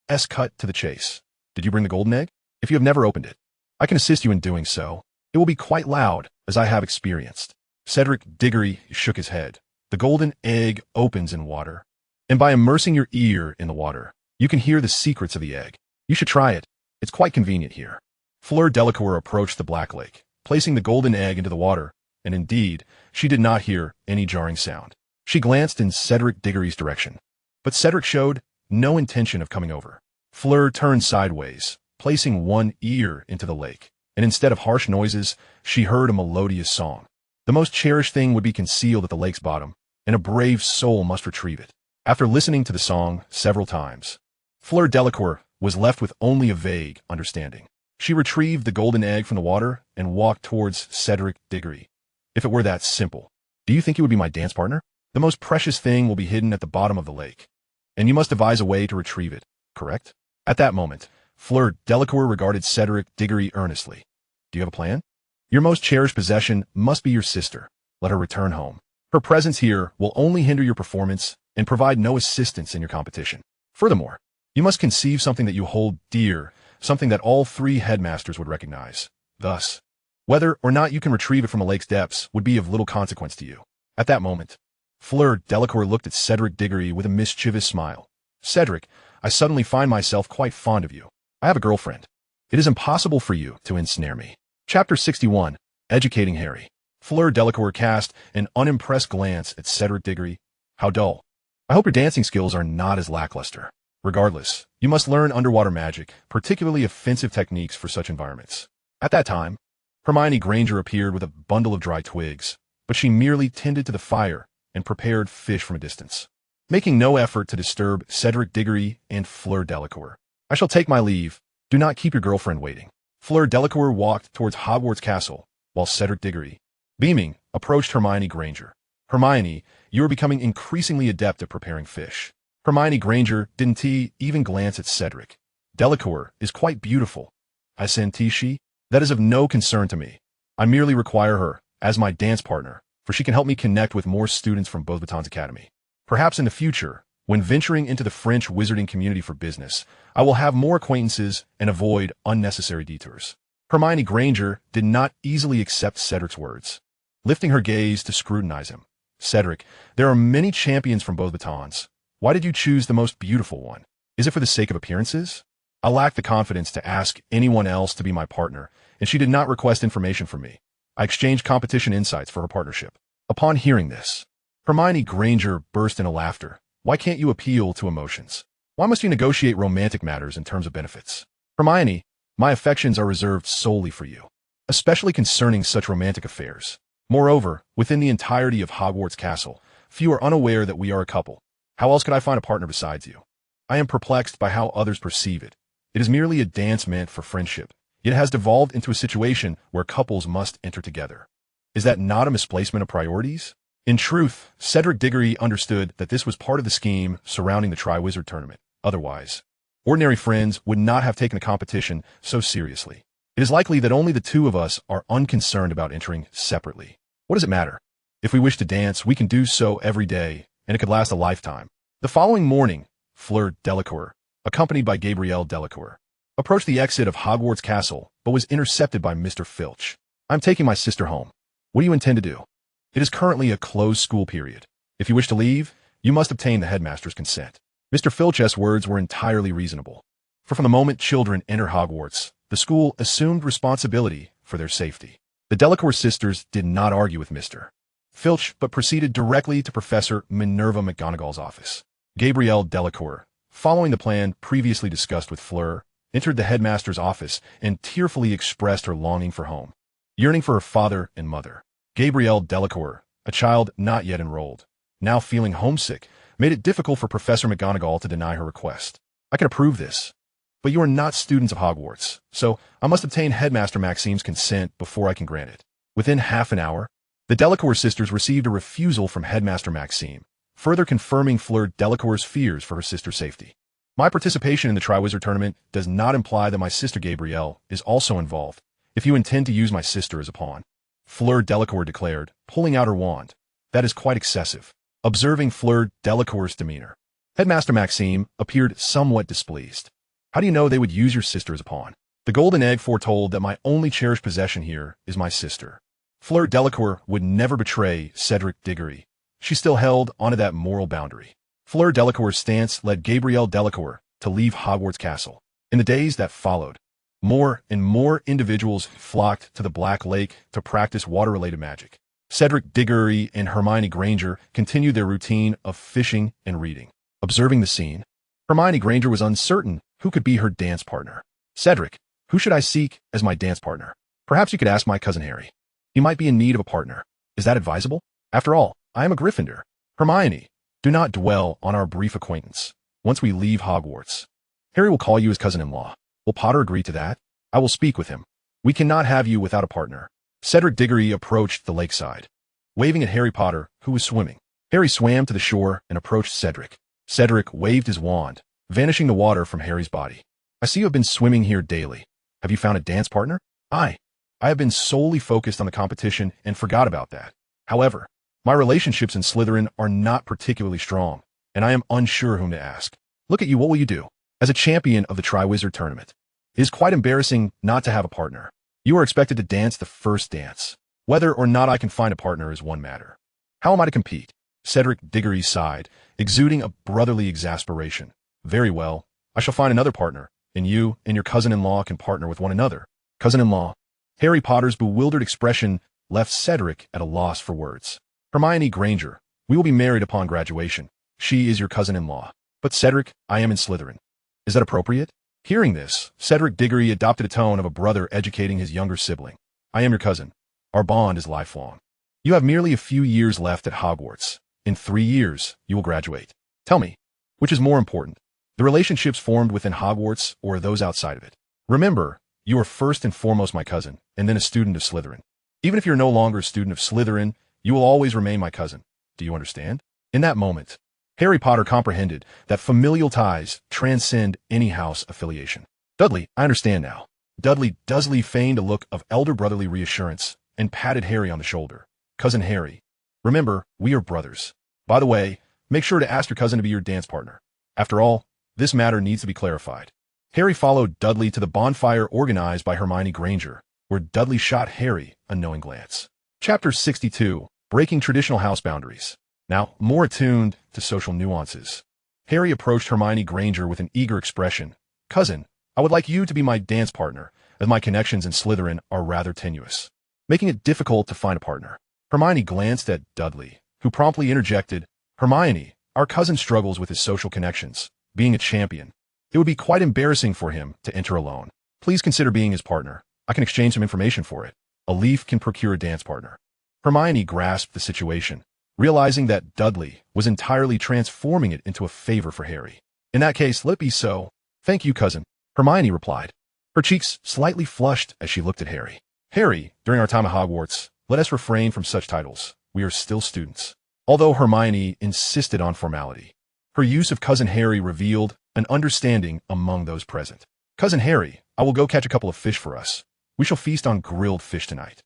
A: Let's cut to the chase. Did you bring the golden egg? If you have never opened it, I can assist you in doing so. It will be quite loud, as I have experienced. Cedric Diggory shook his head. The golden egg opens in water, and by immersing your ear in the water, You can hear the secrets of the egg. You should try it. It's quite convenient here. Fleur Delacour approached the Black Lake, placing the golden egg into the water, and indeed, she did not hear any jarring sound. She glanced in Cedric Diggory's direction, but Cedric showed no intention of coming over. Fleur turned sideways, placing one ear into the lake, and instead of harsh noises, she heard a melodious song. The most cherished thing would be concealed at the lake's bottom, and a brave soul must retrieve it. After listening to the song several times, Fleur Delacour was left with only a vague understanding. She retrieved the golden egg from the water and walked towards Cedric Diggory. If it were that simple, do you think you would be my dance partner? The most precious thing will be hidden at the bottom of the lake, and you must devise a way to retrieve it, correct? At that moment, Fleur Delacour regarded Cedric Diggory earnestly. Do you have a plan? Your most cherished possession must be your sister. Let her return home. Her presence here will only hinder your performance and provide no assistance in your competition. Furthermore, you must conceive something that you hold dear, something that all three headmasters would recognize. Thus, whether or not you can retrieve it from the lake's depths would be of little consequence to you. At that moment, Fleur Delacour looked at Cedric Diggory with a mischievous smile. Cedric, I suddenly find myself quite fond of you. I have a girlfriend. It is impossible for you to ensnare me. Chapter 61, Educating Harry. Fleur Delacour cast an unimpressed glance at Cedric Diggory. How dull. I hope your dancing skills are not as lackluster. Regardless, you must learn underwater magic, particularly offensive techniques for such environments. At that time, Hermione Granger appeared with a bundle of dry twigs, but she merely tended to the fire and prepared fish from a distance, making no effort to disturb Cedric Diggory and Fleur Delacour. I shall take my leave. Do not keep your girlfriend waiting. Fleur Delacour walked towards Hogwarts Castle, while Cedric Diggory, beaming, approached Hermione Granger. Hermione, you are becoming increasingly adept at preparing fish. Hermione Granger didn't even glance at Cedric. Delacour is quite beautiful. Assenti she? That is of no concern to me. I merely require her as my dance partner, for she can help me connect with more students from Beauxbatons Academy. Perhaps in the future, when venturing into the French wizarding community for business, I will have more acquaintances and avoid unnecessary detours. Hermione Granger did not easily accept Cedric's words, lifting her gaze to scrutinize him. Cedric, there are many champions from Beauxbatons. Why did you choose the most beautiful one? Is it for the sake of appearances? I lack the confidence to ask anyone else to be my partner, and she did not request information from me. I exchanged competition insights for her partnership. Upon hearing this, Hermione Granger burst into laughter. Why can't you appeal to emotions? Why must you negotiate romantic matters in terms of benefits? Hermione, my affections are reserved solely for you, especially concerning such romantic affairs. Moreover, within the entirety of Hogwarts Castle, few are unaware that we are a couple. How else could I find a partner besides you? I am perplexed by how others perceive it. It is merely a dance meant for friendship, yet it has devolved into a situation where couples must enter together. Is that not a misplacement of priorities? In truth, Cedric Diggory understood that this was part of the scheme surrounding the Triwizard Tournament. Otherwise, ordinary friends would not have taken the competition so seriously. It is likely that only the two of us are unconcerned about entering separately. What does it matter? If we wish to dance, we can do so every day, and it could last a lifetime. The following morning, Fleur Delacour, accompanied by Gabrielle Delacour, approached the exit of Hogwarts Castle, but was intercepted by Mr. Filch. I'm taking my sister home. What do you intend to do? It is currently a closed school period. If you wish to leave, you must obtain the headmaster's consent. Mr. Filch's words were entirely reasonable, for from the moment children enter Hogwarts, the school assumed responsibility for their safety. The Delacour sisters did not argue with Mr. Filch, but proceeded directly to Professor Minerva McGonagall's office. Gabrielle Delacour, following the plan previously discussed with Fleur, entered the headmaster's office and tearfully expressed her longing for home, yearning for her father and mother. Gabrielle Delacour, a child not yet enrolled, now feeling homesick, made it difficult for Professor McGonagall to deny her request. I can approve this, but you are not students of Hogwarts, so I must obtain Headmaster Maxime's consent before I can grant it. Within half an hour, the Delacour sisters received a refusal from Headmaster Maxime, further confirming Fleur Delacour's fears for her sister's safety. My participation in the Triwizard Tournament does not imply that my sister Gabrielle is also involved, if you intend to use my sister as a pawn. Fleur Delacour declared, pulling out her wand. That is quite excessive. Observing Fleur Delacour's demeanor, Headmaster Maxime appeared somewhat displeased. How do you know they would use your sister as a pawn? The golden egg foretold that my only cherished possession here is my sister. Fleur Delacour would never betray Cedric Diggory. She still held onto that moral boundary. Fleur Delacour's stance led Gabrielle Delacour to leave Hogwarts Castle. In the days that followed, more and more individuals flocked to the Black Lake to practice water-related magic. Cedric Diggory and Hermione Granger continued their routine of fishing and reading. Observing the scene, Hermione Granger was uncertain who could be her dance partner. Cedric, who should I seek as my dance partner? Perhaps you could ask my cousin Harry. He might be in need of a partner. Is that advisable? After all, I am a Gryffindor. Hermione, do not dwell on our brief acquaintance. Once we leave Hogwarts, Harry will call you his cousin-in-law. Will Potter agree to that? I will speak with him. We cannot have you without a partner. Cedric Diggory approached the lakeside, waving at Harry Potter, who was swimming. Harry swam to the shore and approached Cedric. Cedric waved his wand, vanishing the water from Harry's body. I see you have been swimming here daily. Have you found a dance partner? I have been solely focused on the competition and forgot about that. However, my relationships in Slytherin are not particularly strong, and I am unsure whom to ask. Look at you, what will you do? As a champion of the Triwizard Tournament, it is quite embarrassing not to have a partner. You are expected to dance the first dance. Whether or not I can find a partner is one matter. How am I to compete? Cedric Diggory sighed, exuding a brotherly exasperation. Very well, I shall find another partner, and you and your cousin-in-law can partner with one another. Cousin-in-law. Harry Potter's bewildered expression left Cedric at a loss for words. Hermione Granger, we will be married upon graduation. She is your cousin-in-law. But Cedric, I am in Slytherin. Is that appropriate? Hearing this, Cedric Diggory adopted a tone of a brother educating his younger sibling. I am your cousin. Our bond is lifelong. You have merely a few years left at Hogwarts. In 3 years, you will graduate. Tell me, which is more important, the relationships formed within Hogwarts or those outside of it? Remember, you are first and foremost my cousin, and then a student of Slytherin. Even if you're no longer a student of Slytherin, you will always remain my cousin. Do you understand? In that moment, Harry Potter comprehended that familial ties transcend any house affiliation. Dudley, I understand now. Dudley Dursley feigned a look of elder brotherly reassurance and patted Harry on the shoulder. Cousin Harry, remember, we are brothers. By the way, make sure to ask your cousin to be your dance partner. After all, this matter needs to be clarified. Harry followed Dudley to the bonfire organized by Hermione Granger, where Dudley shot Harry a knowing glance. Chapter 62, Breaking Traditional House Boundaries. Now, more attuned to social nuances, Harry approached Hermione Granger with an eager expression. Cousin, I would like you to be my dance partner, as my connections in Slytherin are rather tenuous, making it difficult to find a partner. Hermione glanced at Dudley, who promptly interjected, Hermione, our cousin struggles with his social connections. Being a champion, it would be quite embarrassing for him to enter alone. Please consider being his partner. I can exchange some information for it. A leaf can procure a dance partner. Hermione grasped the situation, realizing that Dudley was entirely transforming it into a favor for Harry. In that case, let it be so. Thank you, cousin, Hermione replied. Her cheeks slightly flushed as she looked at Harry. Harry, during our time at Hogwarts, let us refrain from such titles. We are still students. Although Hermione insisted on formality, her use of Cousin Harry revealed an understanding among those present. Cousin Harry, I will go catch a couple of fish for us. We shall feast on grilled fish tonight.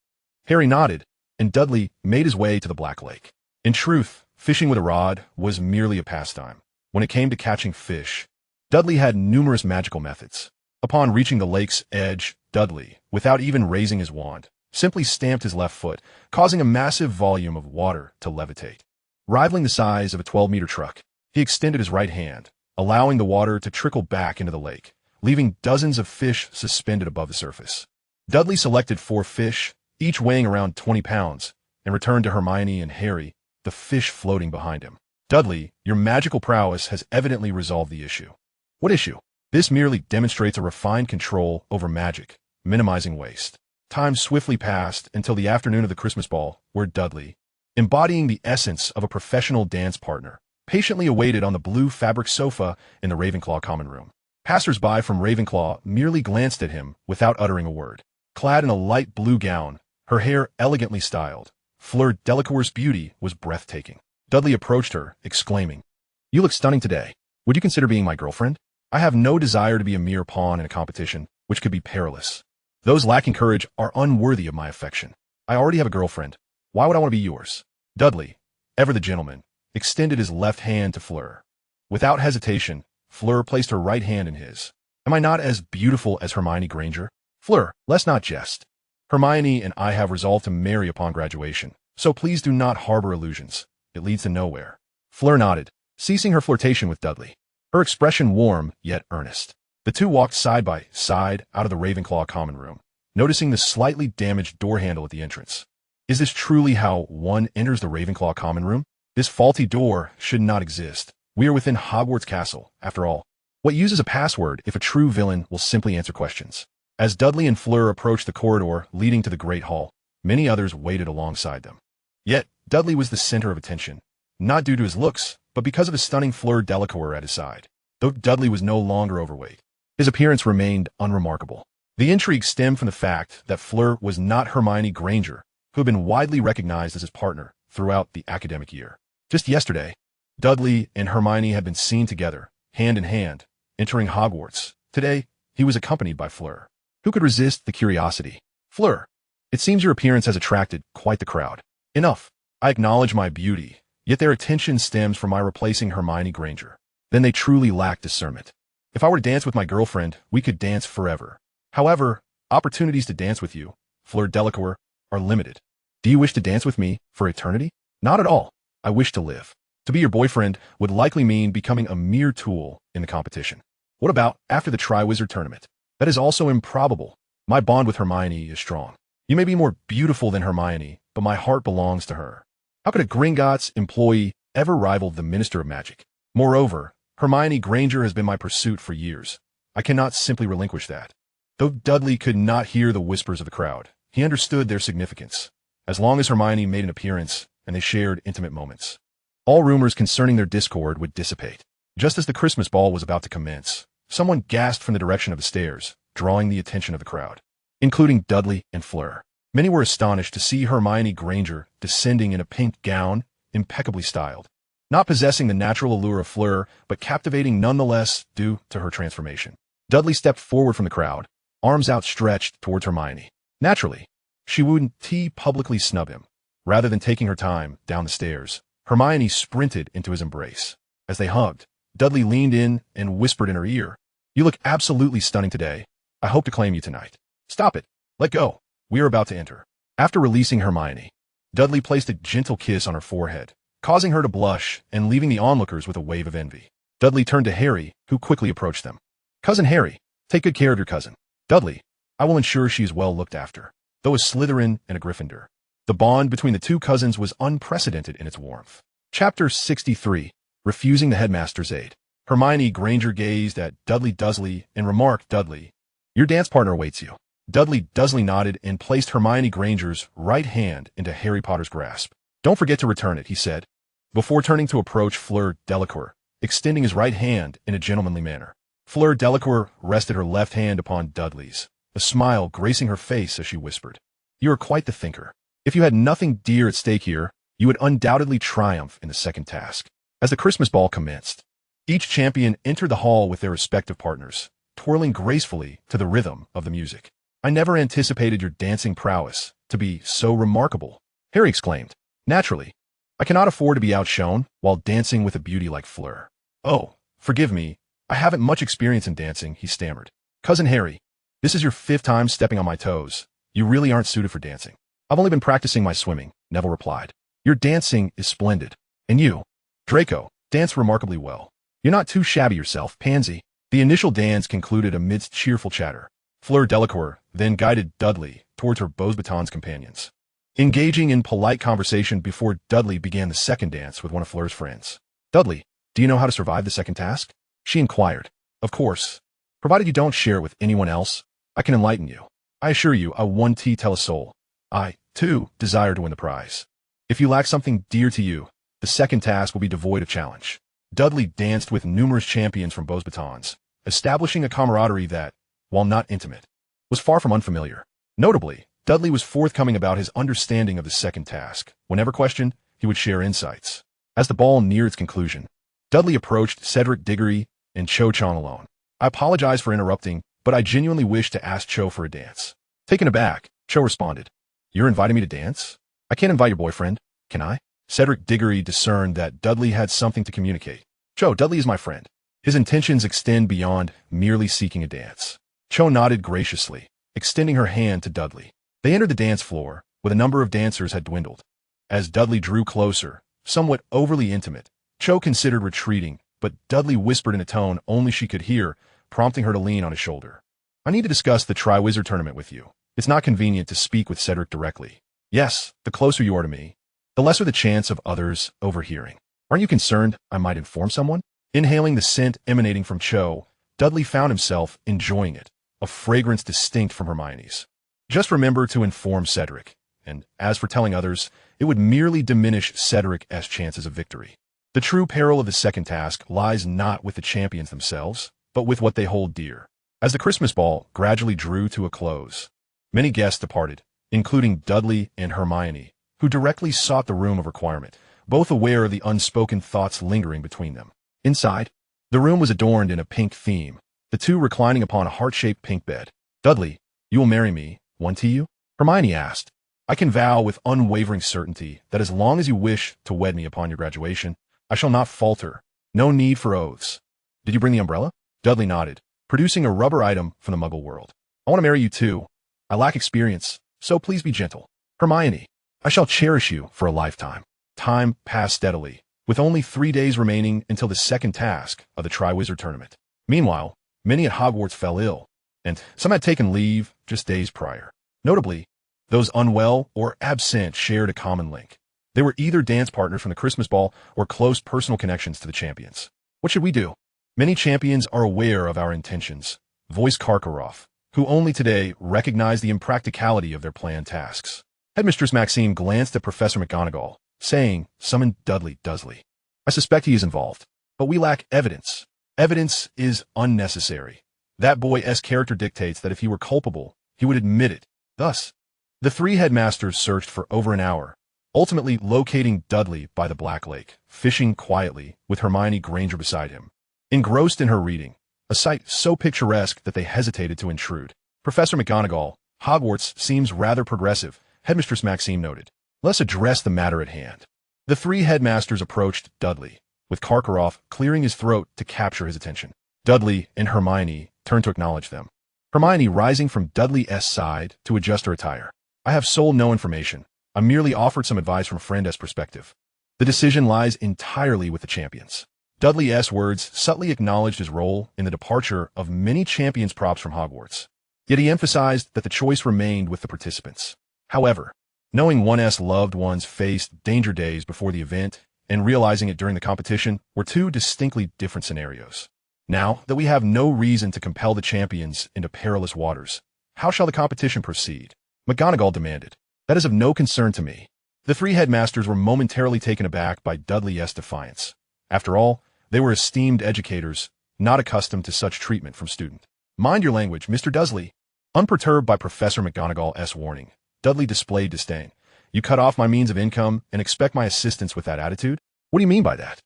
A: Harry nodded, and Dudley made his way to the Black Lake. In truth, fishing with a rod was merely a pastime. When it came to catching fish, Dudley had numerous magical methods. Upon reaching the lake's edge, Dudley, without even raising his wand, simply stamped his left foot, causing a massive volume of water to levitate. Rivaling the size of a 12-meter truck, he extended his right hand, allowing the water to trickle back into the lake, leaving dozens of fish suspended above the surface. Dudley selected 4 fish, each weighing around 20 pounds, and returned to Hermione and Harry, the fish floating behind him. Dudley, your magical prowess has evidently resolved the issue. What issue? This merely demonstrates a refined control over magic, minimizing waste. Time swiftly passed until the afternoon of the Christmas ball, where Dudley, embodying the essence of a professional dance partner, patiently awaited on the blue fabric sofa in the Ravenclaw common room. Passers-by from Ravenclaw merely glanced at him without uttering a word. Clad in a light blue gown, her hair elegantly styled, Fleur Delacour's beauty was breathtaking. Dudley approached her, exclaiming, You look stunning today. Would you consider being my girlfriend? I have no desire to be a mere pawn in a competition, which could be perilous. Those lacking courage are unworthy of my affection. I already have a girlfriend. Why would I want to be yours? Dudley, ever the gentleman, extended his left hand to Fleur. Without hesitation, Fleur placed her right hand in his. Am I not as beautiful as Hermione Granger? Fleur, let's not jest. Hermione and I have resolved to marry upon graduation, so please do not harbor illusions. It leads to nowhere. Fleur nodded, ceasing her flirtation with Dudley. her expression warm yet earnest. The two walked side by side out of the Ravenclaw common room, noticing the slightly damaged door handle at the entrance. Is this truly how one enters the Ravenclaw common room? This faulty door should not exist. We are within Hogwarts Castle, after all. What uses a password if a true villain will simply answer questions? As Dudley and Fleur approached the corridor leading to the Great Hall, many others waited alongside them. Yet, Dudley was the center of attention, not due to his looks, but because of his stunning Fleur Delacour at his side. Though Dudley was no longer overweight, his appearance remained unremarkable. The intrigue stemmed from the fact that Fleur was not Hermione Granger, who had been widely recognized as his partner throughout the academic year. Just yesterday, Dudley and Hermione had been seen together, hand in hand, entering Hogwarts. Today, he was accompanied by Fleur. Who could resist the curiosity? Fleur, it seems your appearance has attracted quite the crowd. Enough. I acknowledge my beauty, yet their attention stems from my replacing Hermione Granger. Then they truly lack discernment. If I were to dance with my girlfriend, we could dance forever. However, opportunities to dance with you, Fleur Delacour, are limited. Do you wish to dance with me for eternity? Not at all. I wish to live. To be your boyfriend would likely mean becoming a mere tool in the competition. What about after the Triwizard Tournament? That is also improbable. My bond with Hermione is strong. You may be more beautiful than Hermione, but my heart belongs to her. How could a Gringotts employee ever rival the Minister of Magic? Moreover, Hermione Granger has been my pursuit for years. I cannot simply relinquish that. Though Dudley could not hear the whispers of the crowd, he understood their significance, as long as Hermione made an appearance and they shared intimate moments. All rumors concerning their discord would dissipate. Just as the Christmas ball was about to commence, someone gasped from the direction of the stairs, drawing the attention of the crowd, including Dudley and Fleur. Many were astonished to see Hermione Granger descending in a pink gown, impeccably styled, not possessing the natural allure of Fleur, but captivating nonetheless due to her transformation. Dudley stepped forward from the crowd, arms outstretched towards Hermione. Naturally, she wouldn't publicly snub him. Rather than taking her time down the stairs, Hermione sprinted into his embrace. As they hugged, Dudley leaned in and whispered in her ear, "You look absolutely stunning today. I hope to claim you tonight." "Stop it. Let go. We are about to enter." After releasing Hermione, Dudley placed a gentle kiss on her forehead, causing her to blush and leaving the onlookers with a wave of envy. Dudley turned to Harry, who quickly approached them. "Cousin Harry, take good care of your cousin. Dudley, I will ensure she is well looked after." Though a Slytherin and a Gryffindor, the bond between the two cousins was unprecedented in its warmth. Chapter 63, Refusing the Headmaster's Aid. Hermione Granger gazed at Dudley Dursley and remarked, "Dudley, your dance partner awaits you." Dudley Dursley nodded and placed Hermione Granger's right hand into Harry Potter's grasp. "Don't forget to return it," he said, before turning to approach Fleur Delacour, extending his right hand in a gentlemanly manner. Fleur Delacour rested her left hand upon Dudley's, a smile gracing her face as she whispered, "You are quite the thinker. If you had nothing dear at stake here, you would undoubtedly triumph in the second task." As the Christmas ball commenced, each champion entered the hall with their respective partners, twirling gracefully to the rhythm of the music. "I never anticipated your dancing prowess to be so remarkable," Harry exclaimed. "Naturally, I cannot afford to be outshone while dancing with a beauty like Fleur." "Oh, forgive me, I haven't much experience in dancing," he stammered. "Cousin Harry, this is your 5th time stepping on my toes. You really aren't suited for dancing." "I've only been practicing my swimming," Neville replied. "Your dancing is splendid. And you, Draco, dance remarkably well. You're not too shabby yourself, Pansy." The initial dance concluded amidst cheerful chatter. Fleur Delacour then guided Dudley towards her Beaux Batons companions, engaging in polite conversation before Dudley began the second dance with one of Fleur's friends. "Dudley, do you know how to survive the second task?" she inquired. "Of course. Provided you don't share it with anyone else, I can enlighten you. I assure you, I won tell a soul. I, too, desire to win the prize. If you lack something dear to you, the second task will be devoid of challenge." Dudley danced with numerous champions from Beaux Batons, establishing a camaraderie that, while not intimate, was far from unfamiliar. Notably, Dudley was forthcoming about his understanding of the second task. Whenever questioned, he would share insights. As the ball neared its conclusion, Dudley approached Cedric Diggory and Cho Chang alone. "I apologize for interrupting, but I genuinely wish to ask Cho for a dance." Taken aback, Cho responded, "You're inviting me to dance? I can't invite your boyfriend, can I?" Cedric Diggory discerned that Dudley had something to communicate. "Cho, Dudley is my friend. His intentions extend beyond merely seeking a dance." Cho nodded graciously, extending her hand to Dudley. They entered the dance floor, where the number of dancers had dwindled. As Dudley drew closer, somewhat overly intimate, Cho considered retreating, but Dudley whispered in a tone only she could hear, prompting her to lean on his shoulder. I need to discuss the Triwizard Tournament with you. It's not convenient to speak with Cedric directly. Yes, the closer you are to me, the lesser the chance of others overhearing. Aren't you concerned I might inform someone? Inhaling the scent emanating from Cho, Dudley found himself enjoying it, a fragrance distinct from Hermione's. Just remember to inform Cedric, and as for telling others, it would merely diminish Cedric's chances of victory. The true peril of the second task lies not with the champions themselves, but with what they hold dear. As the Christmas ball gradually drew to a close, many guests departed, including Dudley and Hermione, who directly sought the room of requirement, both aware of the unspoken thoughts lingering between them. Inside, the room was adorned in a pink theme, the two reclining upon a heart-shaped pink bed. Dudley, you will marry me, won't you? Hermione asked. I can vow with unwavering certainty that as long as you wish to wed me upon your graduation, I shall not falter. No need for oaths. Did you bring the umbrella? Dudley nodded, producing a rubber item from the Muggle world. I want to marry you too. I lack experience, so please be gentle. Hermione, I shall cherish you for a lifetime. Time passed steadily, with only 3 days remaining until the second task of the Triwizard Tournament. Meanwhile, many at Hogwarts fell ill, and some had taken leave just days prior. Notably, those unwell or absent shared a common link. They were either dance partners from the Christmas ball or close personal connections to the champions. What should we do? Many champions are aware of our intentions, voiced Karkaroff, who only today recognized the impracticality of their planned tasks. Headmistress Maxime glanced at Professor McGonagall, saying, summon Dudley Dursley. I suspect he is involved, but we lack evidence. Evidence is unnecessary. That boy's character dictates that if he were culpable, he would admit it. Thus, the three headmasters searched for over an hour, ultimately locating Dudley by the Black Lake, fishing quietly with Hermione Granger beside him. Engrossed in her reading, a sight so picturesque that they hesitated to intrude. Professor McGonagall, Hogwarts seems rather progressive, Headmistress Maxime noted. Let's address the matter at hand. The three headmasters approached Dudley, with Karkaroff clearing his throat to capture his attention. Dudley and Hermione turned to acknowledge them. Hermione rising from Dudley's side to adjust her attire. I have sold no information. I merely offered some advice from a friend's perspective. The decision lies entirely with the champions. Dudley's words subtly acknowledged his role in the departure of many champions' props from Hogwarts. Yet he emphasized that the choice remained with the participants. However, knowing one's loved ones faced danger days before the event and realizing it during the competition were two distinctly different scenarios. Now that we have no reason to compel the champions into perilous waters, how shall the competition proceed? McGonagall demanded. That is of no concern to me. The three headmasters were momentarily taken aback by Dudley's defiance. After all, they were esteemed educators, not accustomed to such treatment from student. Mind your language, Mr. Dursley. Unperturbed by Professor McGonagall's warning, Dudley displayed disdain. You cut off my means of income and expect my assistance with that attitude? What do you mean by that?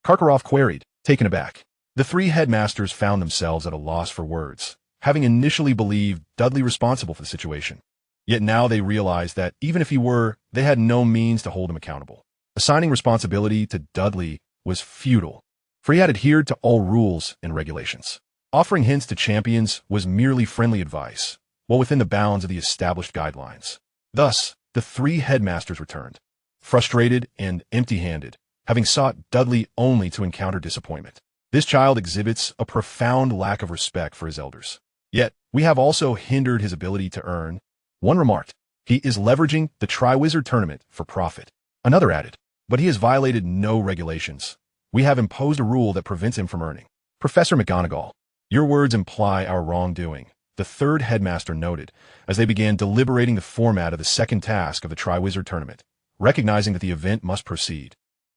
A: Karkaroff queried, taken aback. The three headmasters found themselves at a loss for words, having initially believed Dudley responsible for the situation. Yet now they realized that even if he were, they had no means to hold him accountable. Assigning responsibility to Dudley was futile, for he had adhered to all rules and regulations. Offering hints to champions was merely friendly advice, while within the bounds of the established guidelines. Thus, the three headmasters returned, frustrated and empty-handed, having sought Dudley only to encounter disappointment. This child exhibits a profound lack of respect for his elders. Yet, we have also hindered his ability to earn. One remarked, he is leveraging the Triwizard Tournament for profit. Another added, but he has violated no regulations. We have imposed a rule that prevents him from earning. Professor McGonagall, your words imply our wrongdoing, the third headmaster noted, as they began deliberating the format of the second task of the Triwizard Tournament, recognizing that the event must proceed.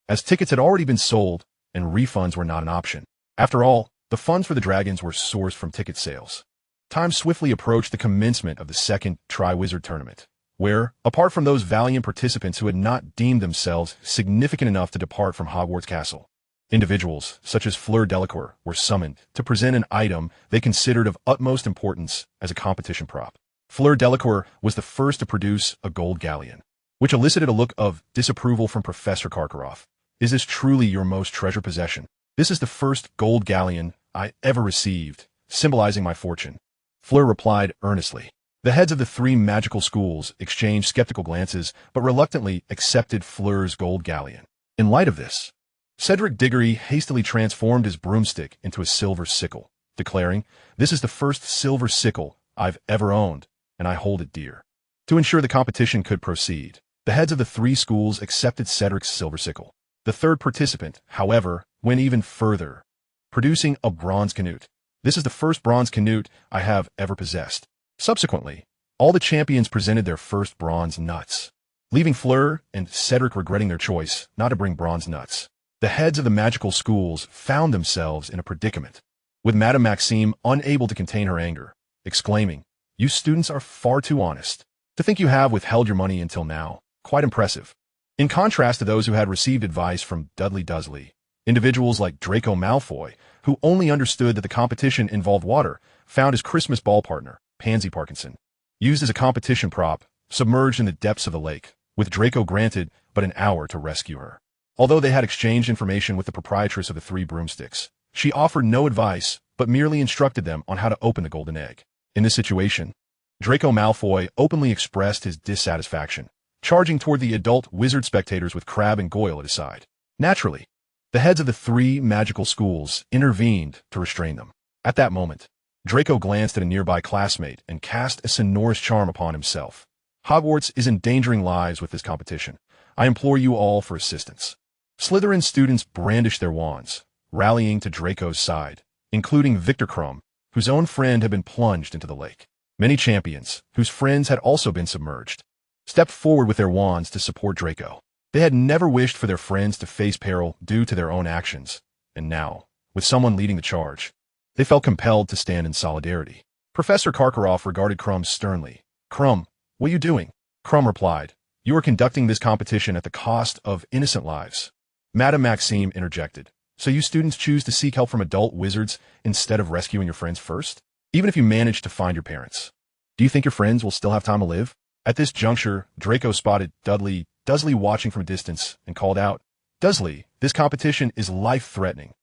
A: As tickets had already been sold, and refunds were not an option. After all, the funds for the dragons were sourced from ticket sales. Time swiftly approached the commencement of the second Triwizard Tournament, where, apart from those valiant participants who had not deemed themselves significant enough to depart from Hogwarts Castle, individuals such as Fleur Delacour were summoned to present an item they considered of utmost importance as a competition prop. Fleur Delacour was the first to produce a gold galleon, which elicited a look of disapproval from Professor Karkaroff. Is this truly your most treasured possession? This is the first gold galleon I ever received, symbolizing my fortune. Fleur replied earnestly. The heads of the three magical schools exchanged skeptical glances, but reluctantly accepted Fleur's gold galleon. In light of this, Cedric Diggory hastily transformed his broomstick into a silver sickle, declaring, "This is the first silver sickle I've ever owned, and I hold it dear." To ensure the competition could proceed, the heads of the three schools accepted Cedric's silver sickle. The third participant, however, went even further, producing a bronze canute. "This is the first bronze canute I have ever possessed." Subsequently, all the champions presented their first bronze nuts, leaving Fleur and Cedric regretting their choice not to bring bronze nuts. The heads of the magical schools found themselves in a predicament, with Madame Maxime unable to contain her anger, exclaiming, "You students are far too honest. To think you have withheld your money until now. Quite impressive." In contrast to those who had received advice from Dudley Dursley, individuals like Draco Malfoy, who only understood that the competition involved water, found his Christmas ball partner, Pansy Parkinson, used as a competition prop, submerged in the depths of the lake, with Draco granted but an hour to rescue her. Although they had exchanged information with the proprietress of the three broomsticks, she offered no advice but merely instructed them on how to open the golden egg. In this situation, Draco Malfoy openly expressed his dissatisfaction, charging toward the adult wizard spectators with Crabbe and Goyle at his side. Naturally, the heads of the three magical schools intervened to restrain them. At that moment, Draco glanced at a nearby classmate and cast a sonorous charm upon himself. "Hogwarts is endangering lives with this competition. I implore you all for assistance." Slytherin students brandished their wands, rallying to Draco's side, including Victor Krum, whose own friend had been plunged into the lake. Many champions, whose friends had also been submerged, stepped forward with their wands to support Draco. They had never wished for their friends to face peril due to their own actions, and now, with someone leading the charge, they felt compelled to stand in solidarity. Professor Karkaroff regarded Krum sternly. "Krum, what are you doing?" Krum replied, "You are conducting this competition at the cost of innocent lives." Madame Maxime interjected, "So you students choose to seek help from adult wizards instead of rescuing your friends first? Even if you manage to find your parents, do you think your friends will still have time to live?" At this juncture, Draco spotted Dudley Dursley watching from a distance and called out, "Dursley, this competition is life-threatening.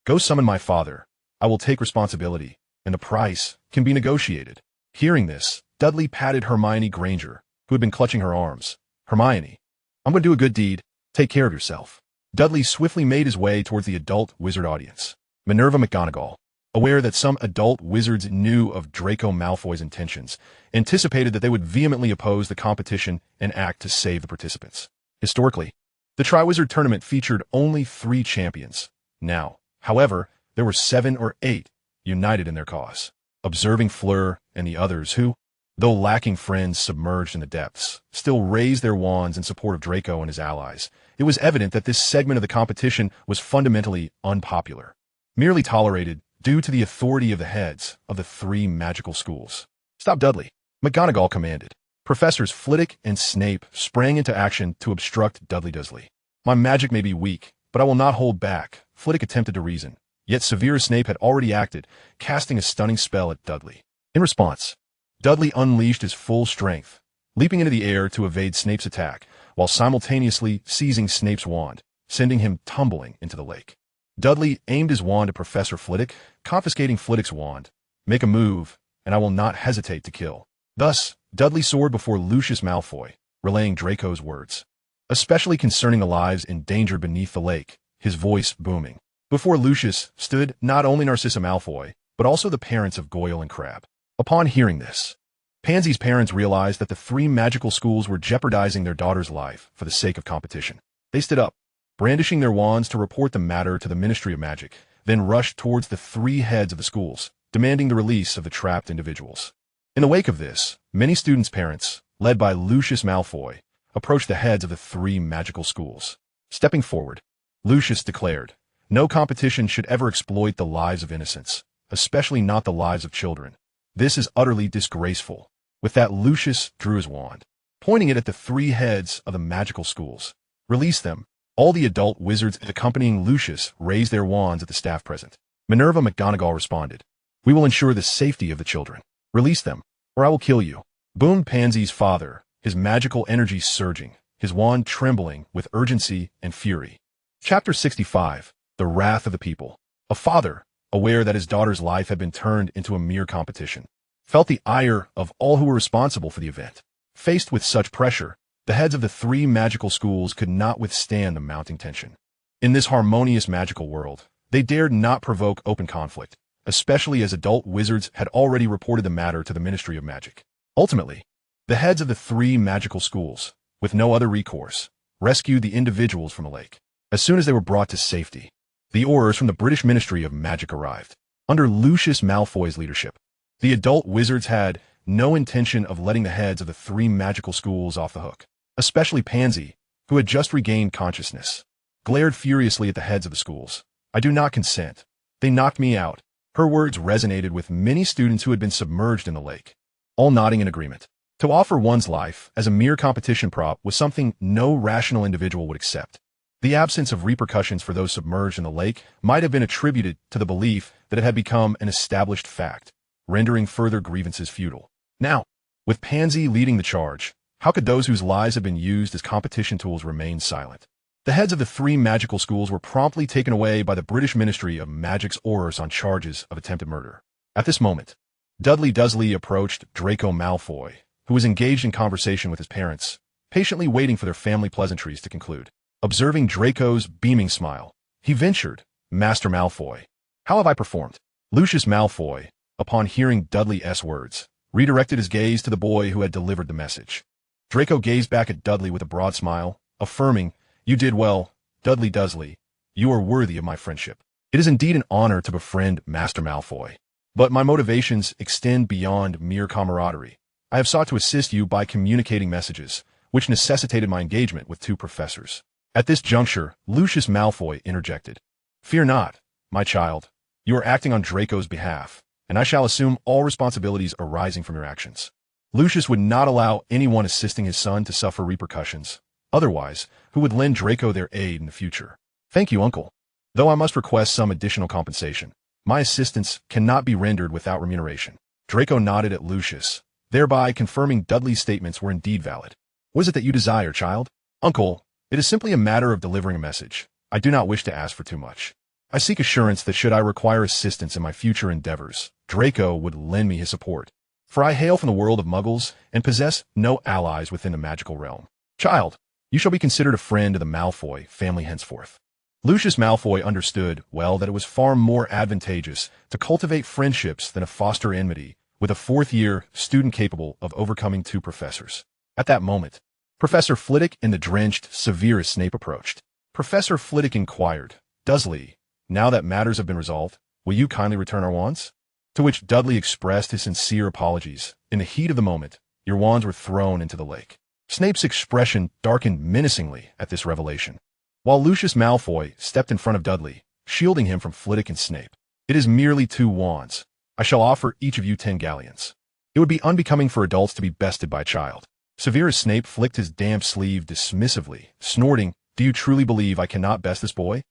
A: Go summon my father. I will take responsibility, and the price can be negotiated." Hearing this, Dudley patted Hermione Granger, who had been clutching her arms. "Hermione, I'm going to do a good deed. Take care of yourself." Dudley swiftly made his way towards the adult wizard audience. Minerva McGonagall, aware that some adult wizards knew of Draco Malfoy's intentions, anticipated that they would vehemently oppose the competition and act to save the participants. Historically, the Triwizard Tournament featured only 3 champions. Now, however, there were 7 or 8 united in their cause. Observing Fleur and the others who, though lacking friends submerged in the depths, still raised their wands in support of Draco and his allies, it was evident that this segment of the competition was fundamentally unpopular, merely tolerated due to the authority of the heads of the 3 magical schools. "Stop, Dudley," McGonagall commanded. Professors Flitwick and Snape sprang into action to obstruct Dudley Dursley. "My magic may be weak, but I will not hold back," Flitwick attempted to reason. Yet Severus Snape had already acted, casting a stunning spell at Dudley. In response, Dudley unleashed his full strength, leaping into the air to evade Snape's attack, while simultaneously seizing Snape's wand, sending him tumbling into the lake. Dudley aimed his wand at Professor Flitwick, confiscating Flitwick's wand. "Make a move, and I will not hesitate to kill." Thus, Dudley soared before Lucius Malfoy, relaying Draco's words, especially concerning the lives endangered beneath the lake, his voice booming. Before Lucius stood not only Narcissa Malfoy, but also the parents of Goyle and Crabbe. Upon hearing this, Pansy's parents realized that the 3 magical schools were jeopardizing their daughter's life for the sake of competition. They stood up, brandishing their wands to report the matter to the Ministry of Magic, then rushed towards the 3 heads of the schools, demanding the release of the trapped individuals. In the wake of this, many students' parents, led by Lucius Malfoy, approached the heads of the 3 magical schools. Stepping forward, Lucius declared, "No competition should ever exploit the lives of innocents, especially not the lives of children. This is utterly disgraceful." With that, Lucius drew his wand, pointing it at the 3 heads of the magical schools. "Release them." All the adult wizards accompanying Lucius raised their wands at the staff present. Minerva McGonagall responded, "We will ensure the safety of the children. Release them, or I will kill you," boomed Pansy's father, his magical energy surging, his wand trembling with urgency and fury. Chapter 65, The Wrath of the People. A father, aware that his daughter's life had been turned into a mere competition, felt the ire of all who were responsible for the event. Faced with such pressure, the heads of the 3 magical schools could not withstand the mounting tension. In this harmonious magical world, they dared not provoke open conflict, especially as adult wizards had already reported the matter to the Ministry of Magic. Ultimately, the heads of the 3 magical schools, with no other recourse, rescued the individuals from the lake. As soon as they were brought to safety, the Aurors from the British Ministry of Magic arrived. Under Lucius Malfoy's leadership, the adult wizards had no intention of letting the heads of the 3 magical schools off the hook, especially Pansy, who had just regained consciousness, glared furiously at the heads of the schools. "I do not consent. They knocked me out." Her words resonated with many students who had been submerged in the lake, all nodding in agreement. To offer one's life as a mere competition prop was something no rational individual would accept. The absence of repercussions for those submerged in the lake might have been attributed to the belief that it had become an established fact, rendering further grievances futile. Now, with Pansy leading the charge, how could those whose lives had been used as competition tools remain silent? The heads of the 3 magical schools were promptly taken away by the British Ministry of Magic's Aurors on charges of attempted murder. At this moment, Dudley Dursley approached Draco Malfoy, who was engaged in conversation with his parents, patiently waiting for their family pleasantries to conclude. Observing Draco's beaming smile, he ventured, "Master Malfoy, how have I performed?" Lucius Malfoy, upon hearing Dudley's words, redirected his gaze to the boy who had delivered the message. Draco gazed back at Dudley with a broad smile, affirming, "You did well, Dudley Dursley. You are worthy of my friendship. It is indeed an honor to befriend Master Malfoy. But my motivations extend beyond mere camaraderie. I have sought to assist you by communicating messages, which necessitated my engagement with 2 professors." At this juncture, Lucius Malfoy interjected. "Fear not, my child. You are acting on Draco's behalf, and I shall assume all responsibilities arising from your actions." Lucius would not allow anyone assisting his son to suffer repercussions. Otherwise, who would lend Draco their aid in the future? "Thank you, uncle. Though I must request some additional compensation, my assistance cannot be rendered without remuneration." Draco nodded at Lucius, thereby confirming Dudley's statements were indeed valid. "What is it that you desire, child?" "Uncle, it is simply a matter of delivering a message. I do not wish to ask for too much. I seek assurance that should I require assistance in my future endeavors, Draco would lend me his support. For I hail from the world of Muggles and possess no allies within the magical realm. Child, you shall be considered a friend of the Malfoy family henceforth." Lucius Malfoy understood well that it was far more advantageous to cultivate friendships than to foster enmity with a 4th-year student capable of overcoming 2 professors. At that moment, Professor Flitwick and the drenched Severus Snape approached. Professor Flitwick inquired, "Dursley, now that matters have been resolved, will you kindly return our wands?" To which Dudley expressed his sincere apologies. In the heat of the moment, your wands were thrown into the lake. Snape's expression darkened menacingly at this revelation, while Lucius Malfoy stepped in front of Dudley, shielding him from Flitwick and Snape. "It is merely 2 wands. I shall offer each of you 10 galleons. It would be unbecoming for adults to be bested by a child." Severus Snape flicked his damp sleeve dismissively, snorting, "Do you truly believe I cannot best this boy?"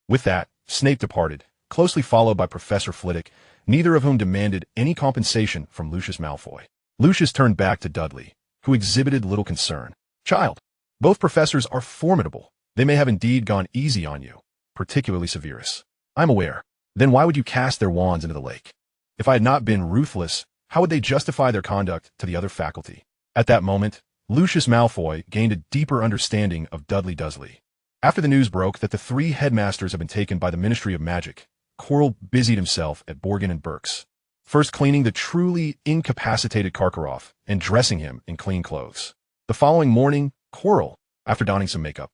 A: With that, Snape departed, closely followed by Professor Flitwick, neither of whom demanded any compensation from Lucius Malfoy. Lucius turned back to Dudley, who exhibited little concern. "Child, both professors are formidable. They may have indeed gone easy on you, particularly Severus. I'm aware. Then why would you cast their wands into the lake? If I had not been ruthless, how would they justify their conduct to the other faculty?" At that moment, Lucius Malfoy gained a deeper understanding of Dudley Dursley. After the news broke that the 3 headmasters had been taken by the Ministry of Magic, Quirrell busied himself at Borgin and Burke's, first cleaning the truly incapacitated Karkaroff and dressing him in clean clothes. The following morning, Quirrell, after donning some makeup,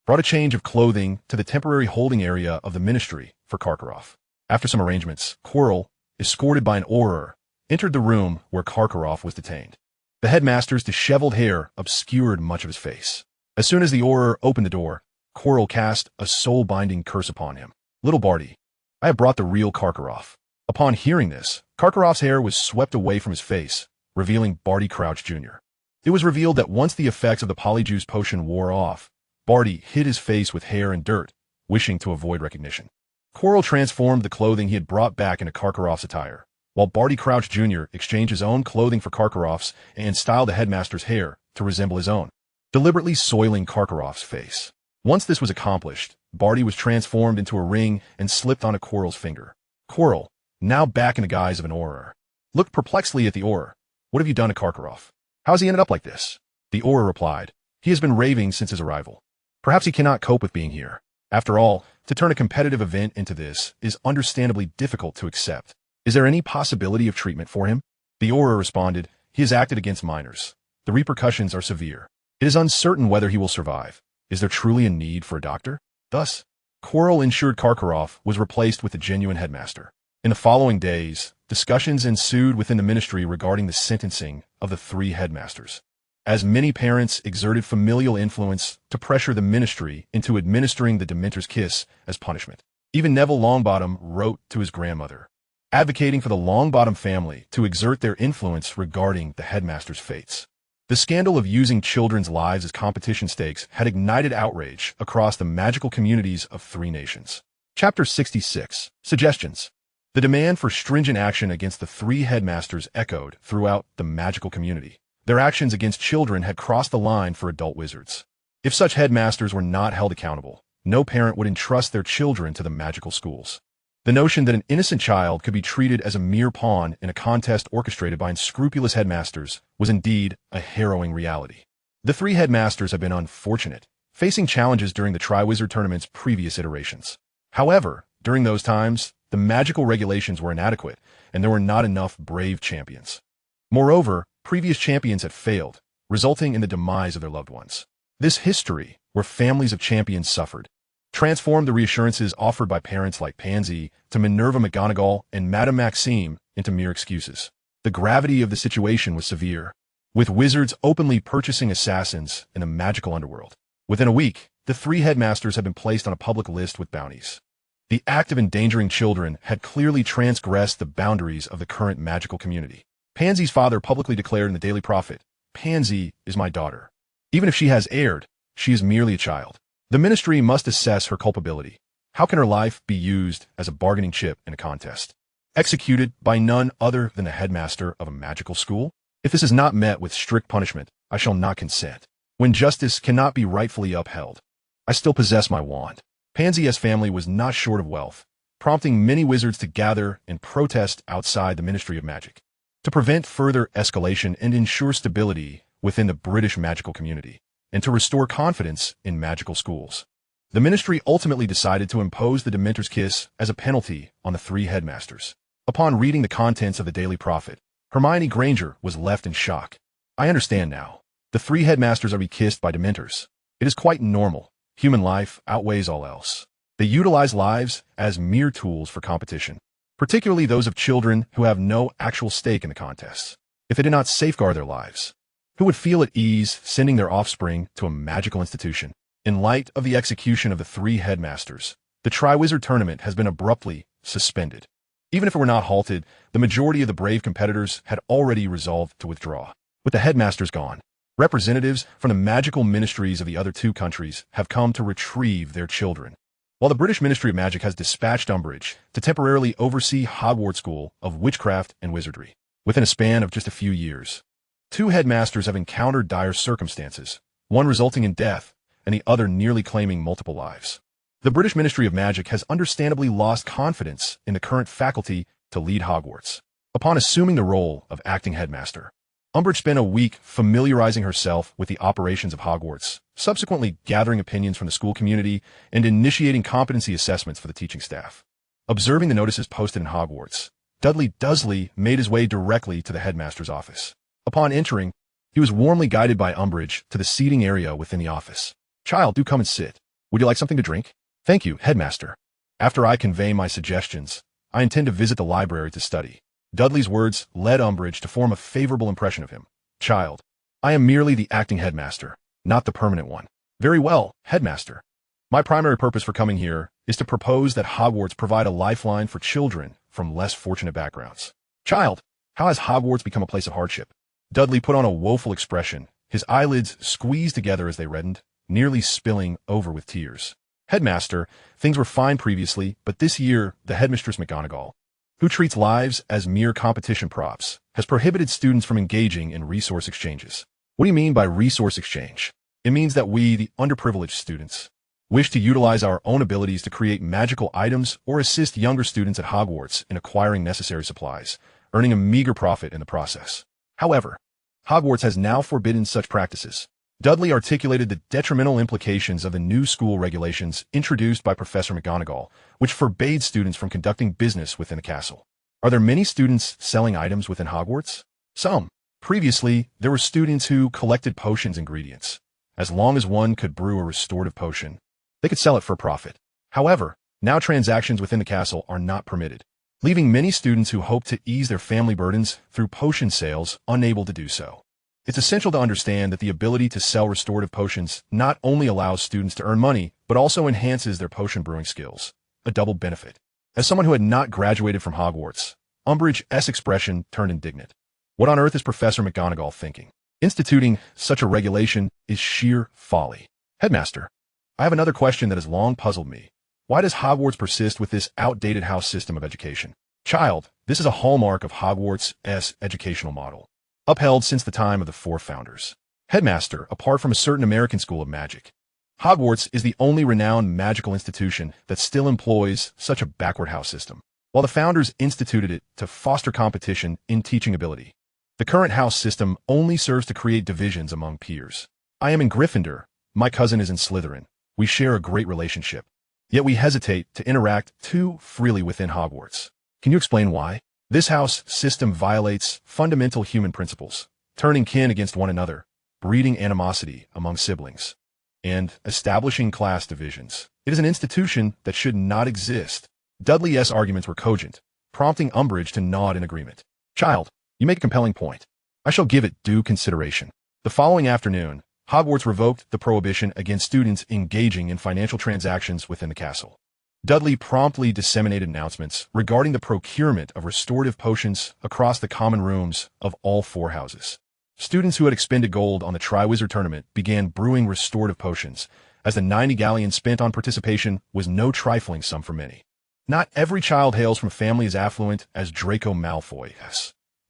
A: brought a change of clothing to the temporary holding area of the Ministry for Karkaroff. After some arrangements, Quirrell, escorted by an Auror, entered the room where Karkaroff was detained. The headmaster's disheveled hair obscured much of his face. As soon as the Auror opened the door, Quirrell cast a soul-binding curse upon him. "Little Barty, I have brought the real Karkaroff." Upon hearing this, Karkaroff's hair was swept away from his face, revealing Barty Crouch Jr. It was revealed that once the effects of the Polyjuice potion wore off, Barty hid his face with hair and dirt, wishing to avoid recognition. Quirrell transformed the clothing he had brought back into Karkaroff's attire, while Barty Crouch Jr. exchanged his own clothing for Karkaroff's and styled the headmaster's hair to resemble his own, deliberately soiling Karkaroff's face. Once this was accomplished, Barty was transformed into a ring and slipped onto Quirrell's finger. Quirrell, now back in the guise of an Auror, looked perplexedly at the Auror. "What have you done to Karkaroff? How has he ended up like this?" The Auror replied, "He has been raving since his arrival. Perhaps he cannot cope with being here." After all, to turn a competitive event into this is understandably difficult to accept. Is there any possibility of treatment for him? The Auror responded, he has acted against minors. The repercussions are severe. It is uncertain whether he will survive. Is there truly a need for a doctor? Thus, Quirrell-insured Karkaroff was replaced with the genuine headmaster. In the following days, discussions ensued within the ministry regarding the sentencing of the 3 headmasters, as many parents exerted familial influence to pressure the ministry into administering the Dementor's kiss as punishment. Even Neville Longbottom wrote to his grandmother, advocating for the Longbottom family to exert their influence regarding the headmaster's fates. The scandal of using children's lives as competition stakes had ignited outrage across the magical communities of 3 nations. Chapter 66. Suggestions. The demand for stringent action against the 3 headmasters echoed throughout the magical community. Their actions against children had crossed the line for adult wizards. If such headmasters were not held accountable, no parent would entrust their children to the magical schools. The notion that an innocent child could be treated as a mere pawn in a contest orchestrated by unscrupulous headmasters was indeed a harrowing reality. The 3 headmasters have been unfortunate, facing challenges during the Triwizard Tournament's previous iterations. However, during those times, the magical regulations were inadequate, and there were not enough brave champions. Moreover, previous champions had failed, resulting in the demise of their loved ones. This history, where families of champions suffered, transformed the reassurances offered by parents like Pansy to Minerva McGonagall and Madame Maxime into mere excuses. The gravity of the situation was severe, with wizards openly purchasing assassins in the magical underworld. Within a week, the 3 headmasters had been placed on a public list with bounties. The act of endangering children had clearly transgressed the boundaries of the current magical community. Pansy's father publicly declared in the Daily Prophet, "Pansy is my daughter. Even if she has erred, she is merely a child. The ministry must assess her culpability. How can her life be used as a bargaining chip in a contest? Executed by none other than the headmaster of a magical school? If this is not met with strict punishment, I shall not consent. When justice cannot be rightfully upheld, I still possess my wand." Pansy's family was not short of wealth, prompting many wizards to gather and protest outside the Ministry of Magic. To prevent further escalation and ensure stability within the British magical community, and to restore confidence in magical schools, the ministry ultimately decided to impose the Dementor's kiss as a penalty on the 3 headmasters. Upon reading the contents of the Daily Prophet, Hermione Granger was left in shock. I understand now. The 3 headmasters are to be kissed by Dementors. It is quite normal. Human life outweighs all else. They utilize lives as mere tools for competition, particularly those of children who have no actual stake in the contests. If they did not safeguard their lives, who would feel at ease sending their offspring to a magical institution? In light of the execution of the 3 headmasters, the Triwizard Tournament has been abruptly suspended. Even if it were not halted, the majority of the brave competitors had already resolved to withdraw. With the headmasters gone, representatives from the magical ministries of the other 2 countries have come to retrieve their children. While the British Ministry of Magic has dispatched Umbridge to temporarily oversee Hogwarts School of Witchcraft and Wizardry, within a span of just a few years, 2 headmasters have encountered dire circumstances, one resulting in death and the other nearly claiming multiple lives. The British Ministry of Magic has understandably lost confidence in the current faculty to lead Hogwarts. Upon assuming the role of acting headmaster, Umbridge spent a week familiarizing herself with the operations of Hogwarts, subsequently gathering opinions from the school community and initiating competency assessments for the teaching staff. Observing the notices posted in Hogwarts, Dudley Dursley made his way directly to the headmaster's office. Upon entering, he was warmly guided by Umbridge to the seating area within the office. "Child, do come and sit. Would you like something to drink?" "Thank you, headmaster. After I convey my suggestions, I intend to visit the library to study." Dudley's words led Umbridge to form a favorable impression of him. "Child, I am merely the acting headmaster, not the permanent one." "Very well, headmaster. My primary purpose for coming here is to propose that Hogwarts provide a lifeline for children from less fortunate backgrounds." "Child, how has Hogwarts become a place of hardship?" Dudley put on a woeful expression, his eyelids squeezed together as they reddened, nearly spilling over with tears. "Headmaster, things were fine previously, but this year, the headmistress McGonagall, who treats lives as mere competition props, has prohibited students from engaging in resource exchanges." "What do you mean by resource exchange?" "It means that we, the underprivileged students, wish to utilize our own abilities to create magical items or assist younger students at Hogwarts in acquiring necessary supplies, earning a meager profit in the process. However, Hogwarts has now forbidden such practices. Dudley articulated the detrimental implications of the new school regulations introduced by Professor McGonagall, which forbade students from conducting business within the castle. Are there many students selling items within Hogwarts? Some. Previously, there were students who collected potions ingredients. As long as one could brew a restorative potion, they could sell it for a profit. However, now transactions within the castle are not permitted, leaving many students who hope to ease their family burdens through potion sales unable to do so. It's essential to understand that the ability to sell restorative potions not only allows students to earn money, but also enhances their potion brewing skills, a double benefit. As someone who had not graduated from Hogwarts, Umbridge's expression turned indignant. What on earth is Professor McGonagall thinking? Instituting such a regulation is sheer folly. Headmaster, I have another question that has long puzzled me. Why does Hogwarts persist with this outdated house system of education? Child, this is a hallmark of Hogwarts' educational model, upheld since the time of the four founders. Headmaster, apart from a certain American school of magic, Hogwarts is the only renowned magical institution that still employs such a backward house system. While the founders instituted it to foster competition in teaching ability, the current house system only serves to create divisions among peers. I am in Gryffindor. My cousin is in Slytherin. We share a great relationship. Yet we hesitate to interact too freely within Hogwarts. Can you explain why? This house system violates fundamental human principles, turning kin against one another, breeding animosity among siblings, and establishing class divisions. It is an institution that should not exist. Dudley's arguments were cogent, prompting Umbridge to nod in agreement. Child, you make a compelling point. I shall give it due consideration. The following afternoon, Hogwarts revoked the prohibition against students engaging in financial transactions within the castle. Dudley promptly disseminated announcements regarding the procurement of restorative potions across the common rooms of all four houses. Students who had expended gold on the Triwizard Tournament began brewing restorative potions, as the 90 galleons spent on participation was no trifling sum for many. Not every child hails from a family as affluent as Draco Malfoy.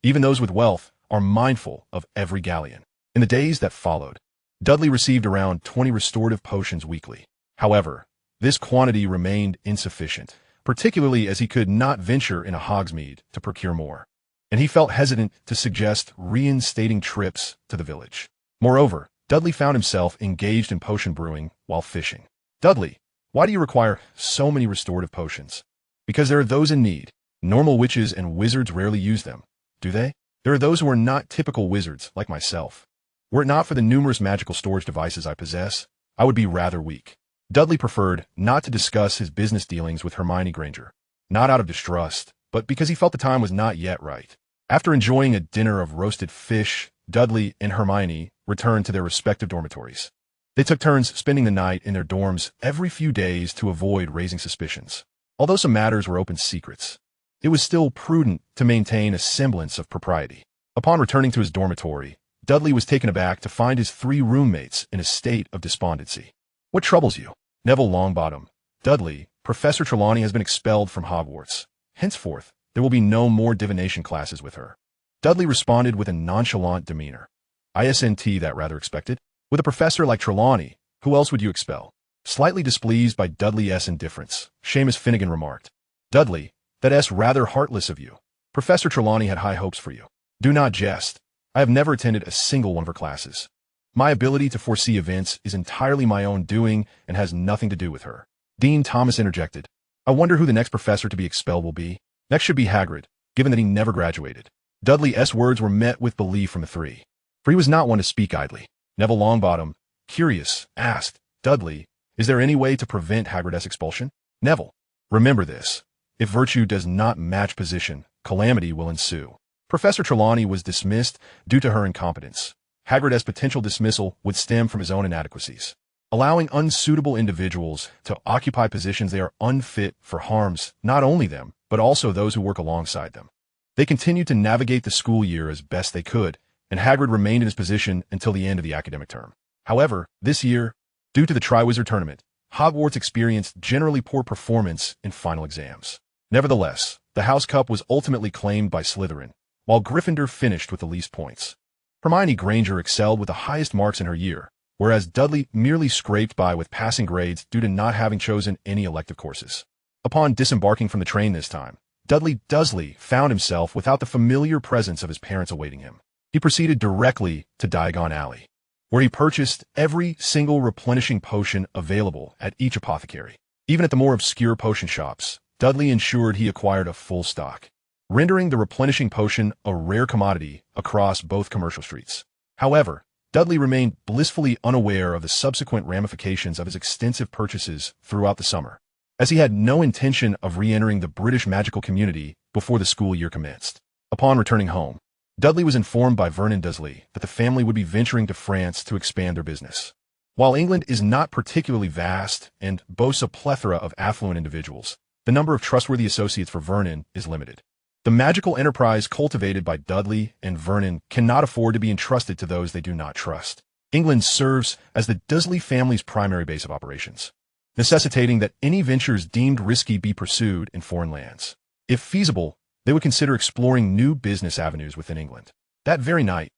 A: Even those with wealth are mindful of every galleon. In the days that followed, Dudley received around 20 restorative potions weekly. However, this quantity remained insufficient, particularly as he could not venture in a Hogsmeade to procure more, and he felt hesitant to suggest reinstating trips to the village. Moreover, Dudley found himself engaged in potion brewing while fishing. Dudley, why do you require so many restorative potions? Because there are those in need. Normal witches and wizards rarely use them, do they? There are those who are not typical wizards, like myself. Were it not for the numerous magical storage devices I possess, I would be rather weak. Dudley preferred not to discuss his business dealings with Hermione Granger, not out of distrust, but because he felt the time was not yet right. After enjoying a dinner of roasted fish, Dudley and Hermione returned to their respective dormitories. They took turns spending the night in their dorms every few days to avoid raising suspicions. Although some matters were open secrets, it was still prudent to maintain a semblance of propriety. Upon returning to his dormitory, Dudley was taken aback to find his three roommates in a state of despondency. What troubles you? Neville Longbottom. Dudley, Professor Trelawney has been expelled from Hogwarts. Henceforth, there will be no more divination classes with her. Dudley responded with a nonchalant demeanor. Isn't that rather expected? With a professor like Trelawney, who else would you expel? Slightly displeased by Dudley's indifference, Seamus Finnegan remarked, Dudley, that's rather heartless of you. Professor Trelawney had high hopes for you. Do not jest. I have never attended a single one of her classes. My ability to foresee events is entirely my own doing and has nothing to do with her. Dean Thomas interjected. I wonder who the next professor to be expelled will be. Next should be Hagrid, given that he never graduated. Dudley's words were met with belief from the three, for he was not one to speak idly. Neville Longbottom, curious, asked, Dudley, is there any way to prevent Hagrid's expulsion? Neville, remember this. If virtue does not match position, calamity will ensue. Professor Trelawney was dismissed due to her incompetence. Hagrid's potential dismissal would stem from his own inadequacies. Allowing unsuitable individuals to occupy positions they are unfit for harms not only them, but also those who work alongside them. They continued to navigate the school year as best they could, and Hagrid remained in his position until the end of the academic term. However, this year, due to the Triwizard Tournament, Hogwarts experienced generally poor performance in final exams. Nevertheless, the House Cup was ultimately claimed by Slytherin, while Gryffindor finished with the least points. Hermione Granger excelled with the highest marks in her year, whereas Dudley merely scraped by with passing grades due to not having chosen any elective courses. Upon disembarking from the train this time, Dudley Dursley found himself without the familiar presence of his parents awaiting him. He proceeded directly to Diagon Alley, where he purchased every single replenishing potion available at each apothecary. Even at the more obscure potion shops, Dudley ensured he acquired a full stock, rendering the replenishing potion a rare commodity across both commercial streets. However, Dudley remained blissfully unaware of the subsequent ramifications of his extensive purchases throughout the summer, as he had no intention of re-entering the British magical community before the school year commenced. Upon returning home, Dudley was informed by Vernon Dursley that the family would be venturing to France to expand their business. While England is not particularly vast and boasts a plethora of affluent individuals, the number of trustworthy associates for Vernon is limited. The magical enterprise cultivated by Dudley and Vernon cannot afford to be entrusted to those they do not trust. England serves as the Dursley family's primary base of operations, necessitating that any ventures deemed risky be pursued in foreign lands. If feasible, they would consider exploring new business avenues within England. That very night,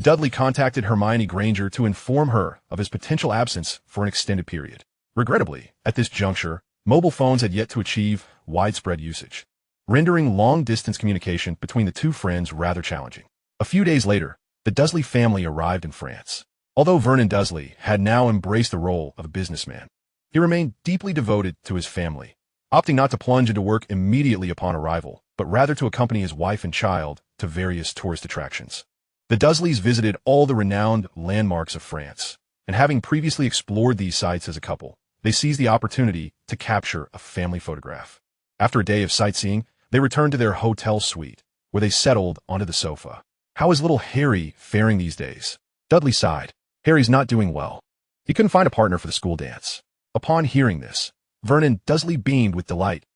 A: Dudley contacted Hermione Granger to inform her of his potential absence for an extended period. Regrettably, at this juncture, mobile phones had yet to achieve widespread usage, rendering long-distance communication between the two friends rather challenging. A few days later, the Dursley family arrived in France. Although Vernon Dursley had now embraced the role of a businessman, he remained deeply devoted to his family, opting not to plunge into work immediately upon arrival, but rather to accompany his wife and child to various tourist attractions. The Dursleys visited all the renowned landmarks of France, and having previously explored these sites as a couple, they seized the opportunity to capture a family photograph. After a day of sightseeing, they returned to their hotel suite, where they settled onto the sofa. "How is little Harry faring these days?" Dudley sighed. "Harry's not doing well. He couldn't find a partner for the school dance." Upon hearing this, Vernon Dursley beamed with delight.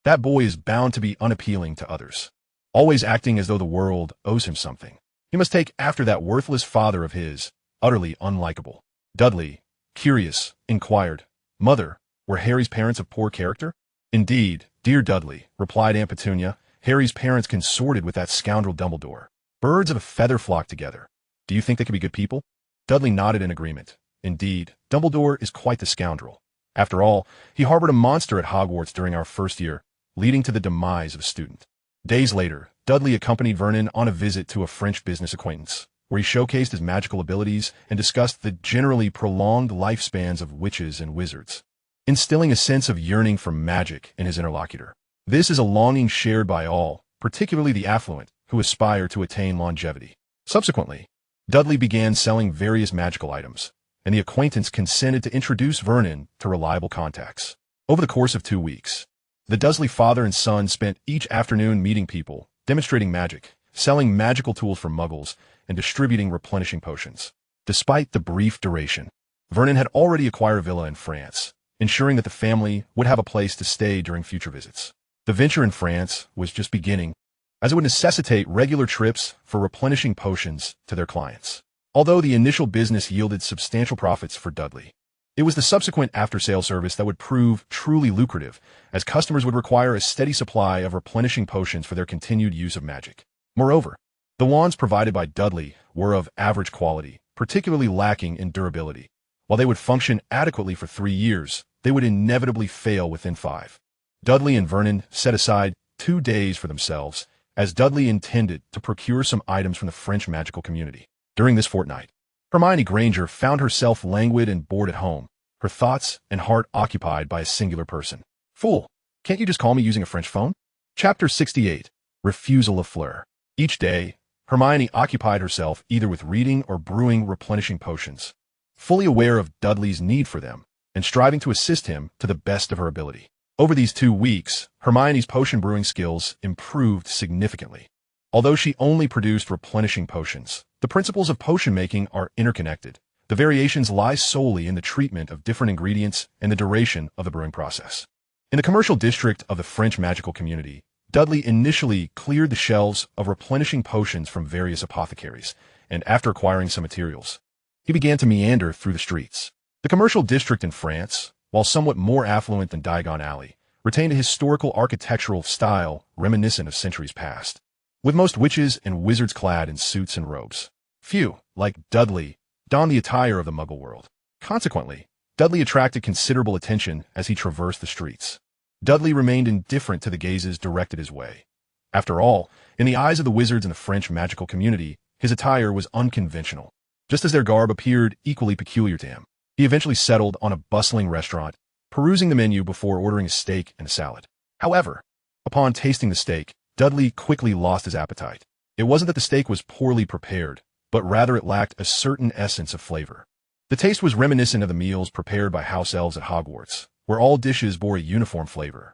A: That boy is bound to be unappealing to others, always acting as though the world owes him something. He must take after that worthless father of his, utterly unlikable." Dudley, curious, inquired, "Mother, were Harry's parents of poor character?" "Indeed, dear Dudley," replied Aunt Petunia, "Harry's parents consorted with that scoundrel Dumbledore. Birds of a feather flock together. Do you think they could be good people?" Dudley nodded in agreement. "Indeed, Dumbledore is quite the scoundrel. After all, he harbored a monster at Hogwarts during our first year, leading to the demise of a student." Days later, Dudley accompanied Vernon on a visit to a French business acquaintance, where he showcased his magical abilities and discussed the generally prolonged lifespans of witches and wizards, instilling a sense of yearning for magic in his interlocutor. This is a longing shared by all, particularly the affluent, who aspire to attain longevity. Subsequently, Dudley began selling various magical items, and the acquaintance consented to introduce Vernon to reliable contacts. Over the course of 2 weeks, the Dursley father and son spent each afternoon meeting people, demonstrating magic, selling magical tools for muggles, and distributing replenishing potions. Despite the brief duration, Vernon had already acquired a villa in France, ensuring that the family would have a place to stay during future visits. The venture in France was just beginning, as it would necessitate regular trips for replenishing potions to their clients. Although the initial business yielded substantial profits for Dudley, it was the subsequent after-sale service that would prove truly lucrative, as customers would require a steady supply of replenishing potions for their continued use of magic. Moreover, the wands provided by Dudley were of average quality, particularly lacking in durability. While they would function adequately for 3 years, they would inevitably fail within 5. Dudley and Vernon set aside 2 days for themselves, as Dudley intended to procure some items from the French magical community. During this fortnight, Hermione Granger found herself languid and bored at home, her thoughts and heart occupied by a singular person. "Fool, can't you just call me using a French phone?" Chapter 68. Refusal of Fleur. Each day, Hermione occupied herself either with reading or brewing replenishing potions, fully aware of Dudley's need for them, and striving to assist him to the best of her ability. Over these 2 weeks, Hermione's potion brewing skills improved significantly. Although she only produced replenishing potions, the principles of potion making are interconnected. The variations lie solely in the treatment of different ingredients and the duration of the brewing process. In the commercial district of the French magical community, Dudley initially cleared the shelves of replenishing potions from various apothecaries, and after acquiring some materials, he began to meander through the streets. The commercial district in France, while somewhat more affluent than Diagon Alley, retained a historical architectural style reminiscent of centuries past, with most witches and wizards clad in suits and robes. Few, like Dudley, donned the attire of the Muggle world. Consequently, Dudley attracted considerable attention as he traversed the streets. Dudley remained indifferent to the gazes directed his way. After all, in the eyes of the wizards and the French magical community, his attire was unconventional. just as their garb appeared equally peculiar to him. He eventually settled on a bustling restaurant, perusing the menu before ordering a steak and a salad. However, upon tasting the steak, Dudley quickly lost his appetite. It wasn't that the steak was poorly prepared, but rather it lacked a certain essence of flavor. The taste was reminiscent of the meals prepared by house elves at Hogwarts, where all dishes bore a uniform flavor.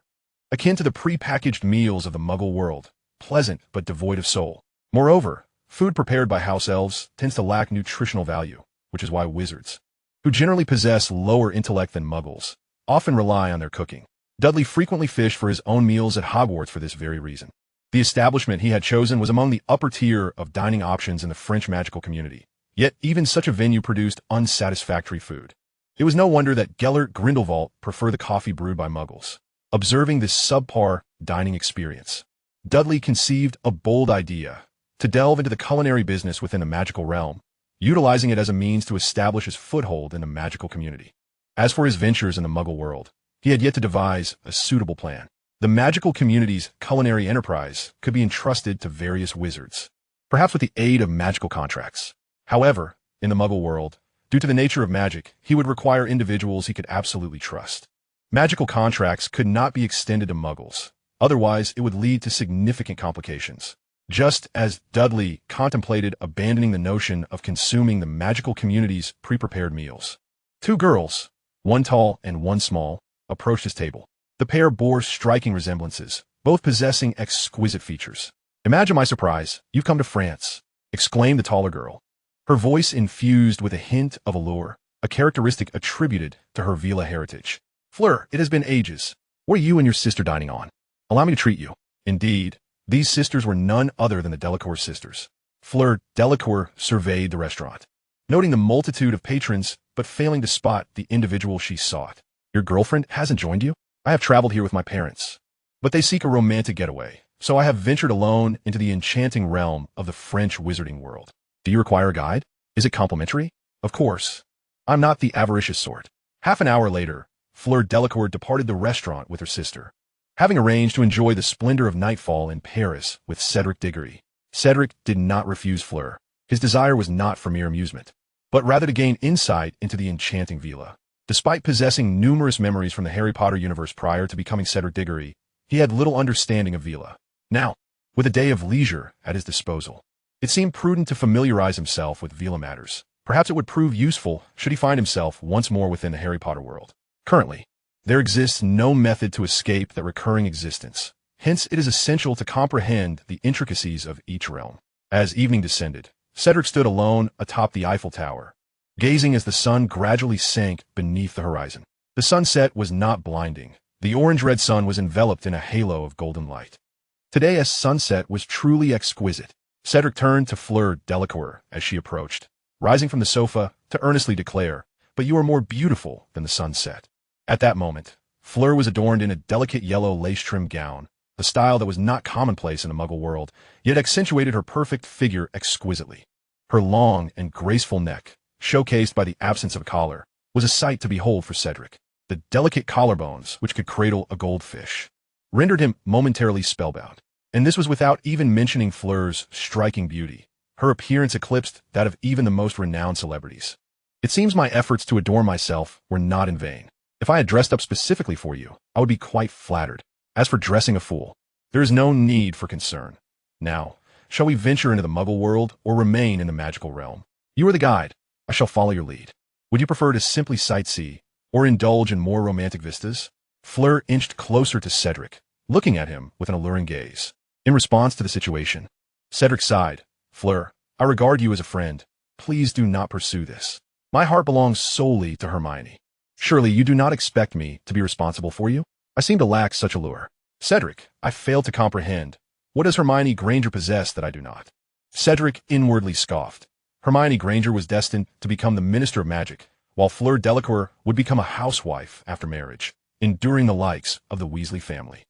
A: Akin to the pre-packaged meals of the Muggle world, pleasant but devoid of soul. Moreover, food prepared by house elves tends to lack nutritional value, which is why wizards, who generally possess lower intellect than Muggles, often rely on their cooking. Dudley frequently fished for his own meals at Hogwarts for this very reason. The establishment he had chosen was among the upper tier of dining options in the French magical community, yet even such a venue produced unsatisfactory food. It was no wonder that Gellert Grindelwald preferred the coffee brewed by Muggles. Observing this subpar dining experience, Dudley conceived a bold idea to delve into the culinary business within the magical realm, utilizing it as a means to establish his foothold in the magical community. As for his ventures in the Muggle world, he had yet to devise a suitable plan. The magical community's culinary enterprise could be entrusted to various wizards, perhaps with the aid of magical contracts. However, in the Muggle world, due to the nature of magic, he would require individuals he could absolutely trust. Magical contracts could not be extended to Muggles, otherwise it would lead to significant complications. Just as Dudley contemplated abandoning the notion of consuming the magical community's pre-prepared meals. Two girls, one tall and one small, approached his table. The pair bore striking resemblances, both possessing exquisite features. "Imagine my surprise, you've come to France," exclaimed the taller girl, her voice infused with a hint of allure, a characteristic attributed to her Vila heritage. "Fleur, it has been ages. What are you and your sister dining on? Allow me to treat you." Indeed, these sisters were none other than the Delacour sisters. Fleur Delacour surveyed the restaurant, noting the multitude of patrons, but failing to spot the individual she sought. "Your girlfriend hasn't joined you? I have traveled here with my parents, but they seek a romantic getaway, so I have ventured alone into the enchanting realm of the French wizarding world. Do you require a guide? Is it complimentary? Of course. I'm not the avaricious sort." Half an hour later, Fleur Delacour departed the restaurant with her sister, having arranged to enjoy the splendor of nightfall in Paris with Cedric Diggory. Cedric did not refuse Fleur. His desire was not for mere amusement, but rather to gain insight into the enchanting villa. Despite possessing numerous memories from the Harry Potter universe prior to becoming Cedric Diggory, he had little understanding of Vila. Now, with a day of leisure at his disposal, it seemed prudent to familiarize himself with Vila matters. Perhaps it would prove useful should he find himself once more within the Harry Potter world. Currently, there exists no method to escape that recurring existence. Hence, it is essential to comprehend the intricacies of each realm. As evening descended, Cedric stood alone atop the Eiffel Tower, gazing as the sun gradually sank beneath the horizon. The sunset was not blinding. The orange-red sun was enveloped in a halo of golden light. Today's sunset was truly exquisite. Cedric turned to Fleur Delacour as she approached, rising from the sofa to earnestly declare, "But you are more beautiful than the sunset." At that moment, Fleur was adorned in a delicate yellow lace-trimmed gown, a style that was not commonplace in the Muggle world, yet accentuated her perfect figure exquisitely. Her long and graceful neck, showcased by the absence of a collar, was a sight to behold for Cedric. The delicate collarbones, which could cradle a goldfish, rendered him momentarily spellbound. And this was without even mentioning Fleur's striking beauty. Her appearance eclipsed that of even the most renowned celebrities. "It seems my efforts to adorn myself were not in vain. If I had dressed up specifically for you, I would be quite flattered. As for dressing a fool, there is no need for concern. Now, shall we venture into the Muggle world or remain in the magical realm? You are the guide. I shall follow your lead. Would you prefer to simply sightsee or indulge in more romantic vistas?" Fleur inched closer to Cedric, looking at him with an alluring gaze. In response to the situation, Cedric sighed. "Fleur, I regard you as a friend. Please do not pursue this. My heart belongs solely to Hermione. Surely you do not expect me to be responsible for you? I seem to lack such allure." "Cedric, I fail to comprehend. What does Hermione Granger possess that I do not?" Cedric inwardly scoffed. Hermione Granger was destined to become the Minister of Magic, while Fleur Delacour would become a housewife after marriage, enduring the likes of the Weasley family.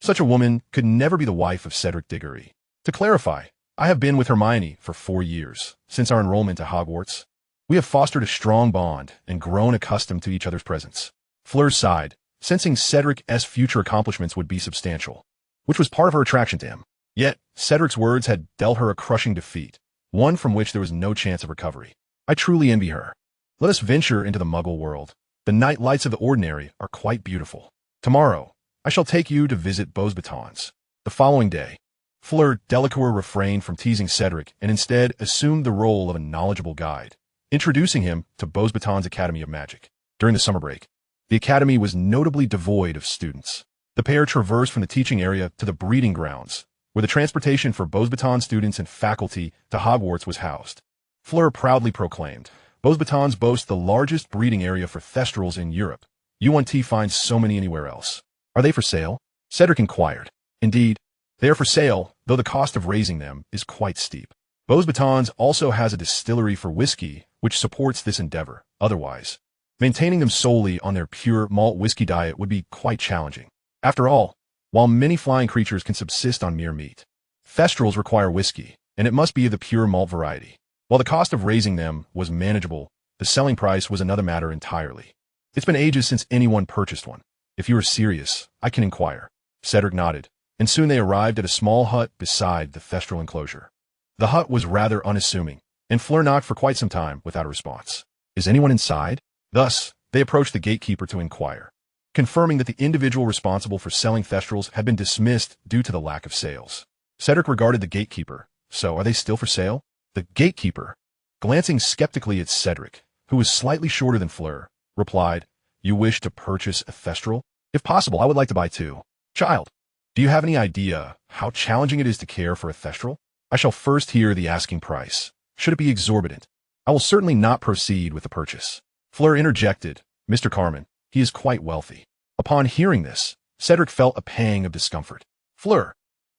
A: Such a woman could never be the wife of Cedric Diggory. To clarify, I have been with Hermione for 4 years, since our enrollment at Hogwarts. We have fostered a strong bond and grown accustomed to each other's presence. Fleur sighed, sensing Cedric's future accomplishments would be substantial, which was part of her attraction to him. Yet, Cedric's words had dealt her a crushing defeat, one from which there was no chance of recovery. I truly envy her. Let us venture into the Muggle world. The night lights of the ordinary are quite beautiful. Tomorrow, I shall take you to visit Beauxbatons. The following day, Fleur Delacour refrained from teasing Cedric and instead assumed the role of a knowledgeable guide, introducing him to Beauxbatons Academy of Magic. During the summer break, the academy was notably devoid of students. The pair traversed from the teaching area to the breeding grounds, where the transportation for Beauxbatons students and faculty to Hogwarts was housed. Fleur proudly proclaimed, Beauxbatons boasts the largest breeding area for Thestrals in Europe. You won't find so many anywhere else. Are they for sale? Cedric inquired. Indeed, they are for sale, though the cost of raising them is quite steep. Beauxbatons also has a distillery for whiskey, which supports this endeavor. Otherwise, maintaining them solely on their pure malt whiskey diet would be quite challenging. After all, while many flying creatures can subsist on mere meat, Thestrals require whiskey, and it must be of the pure malt variety. While the cost of raising them was manageable, the selling price was another matter entirely. It's been ages since anyone purchased one. If you are serious, I can inquire. Cedric nodded, and soon they arrived at a small hut beside the Thestral enclosure. The hut was rather unassuming, and Fleur knocked for quite some time without a response. Is anyone inside? Thus, they approached the gatekeeper to inquire, confirming that the individual responsible for selling Thestrals had been dismissed due to the lack of sales. Cedric regarded the gatekeeper. So, are they still for sale? The gatekeeper, glancing skeptically at Cedric, who was slightly shorter than Fleur, replied, You wish to purchase a Thestral? If possible, I would like to buy two. Child, do you have any idea how challenging it is to care for a Thestral? I shall first hear the asking price. Should it be exorbitant, I will certainly not proceed with the purchase. Fleur interjected, Mr. Carmen, he is quite wealthy. Upon hearing this, Cedric felt a pang of discomfort. Fleur,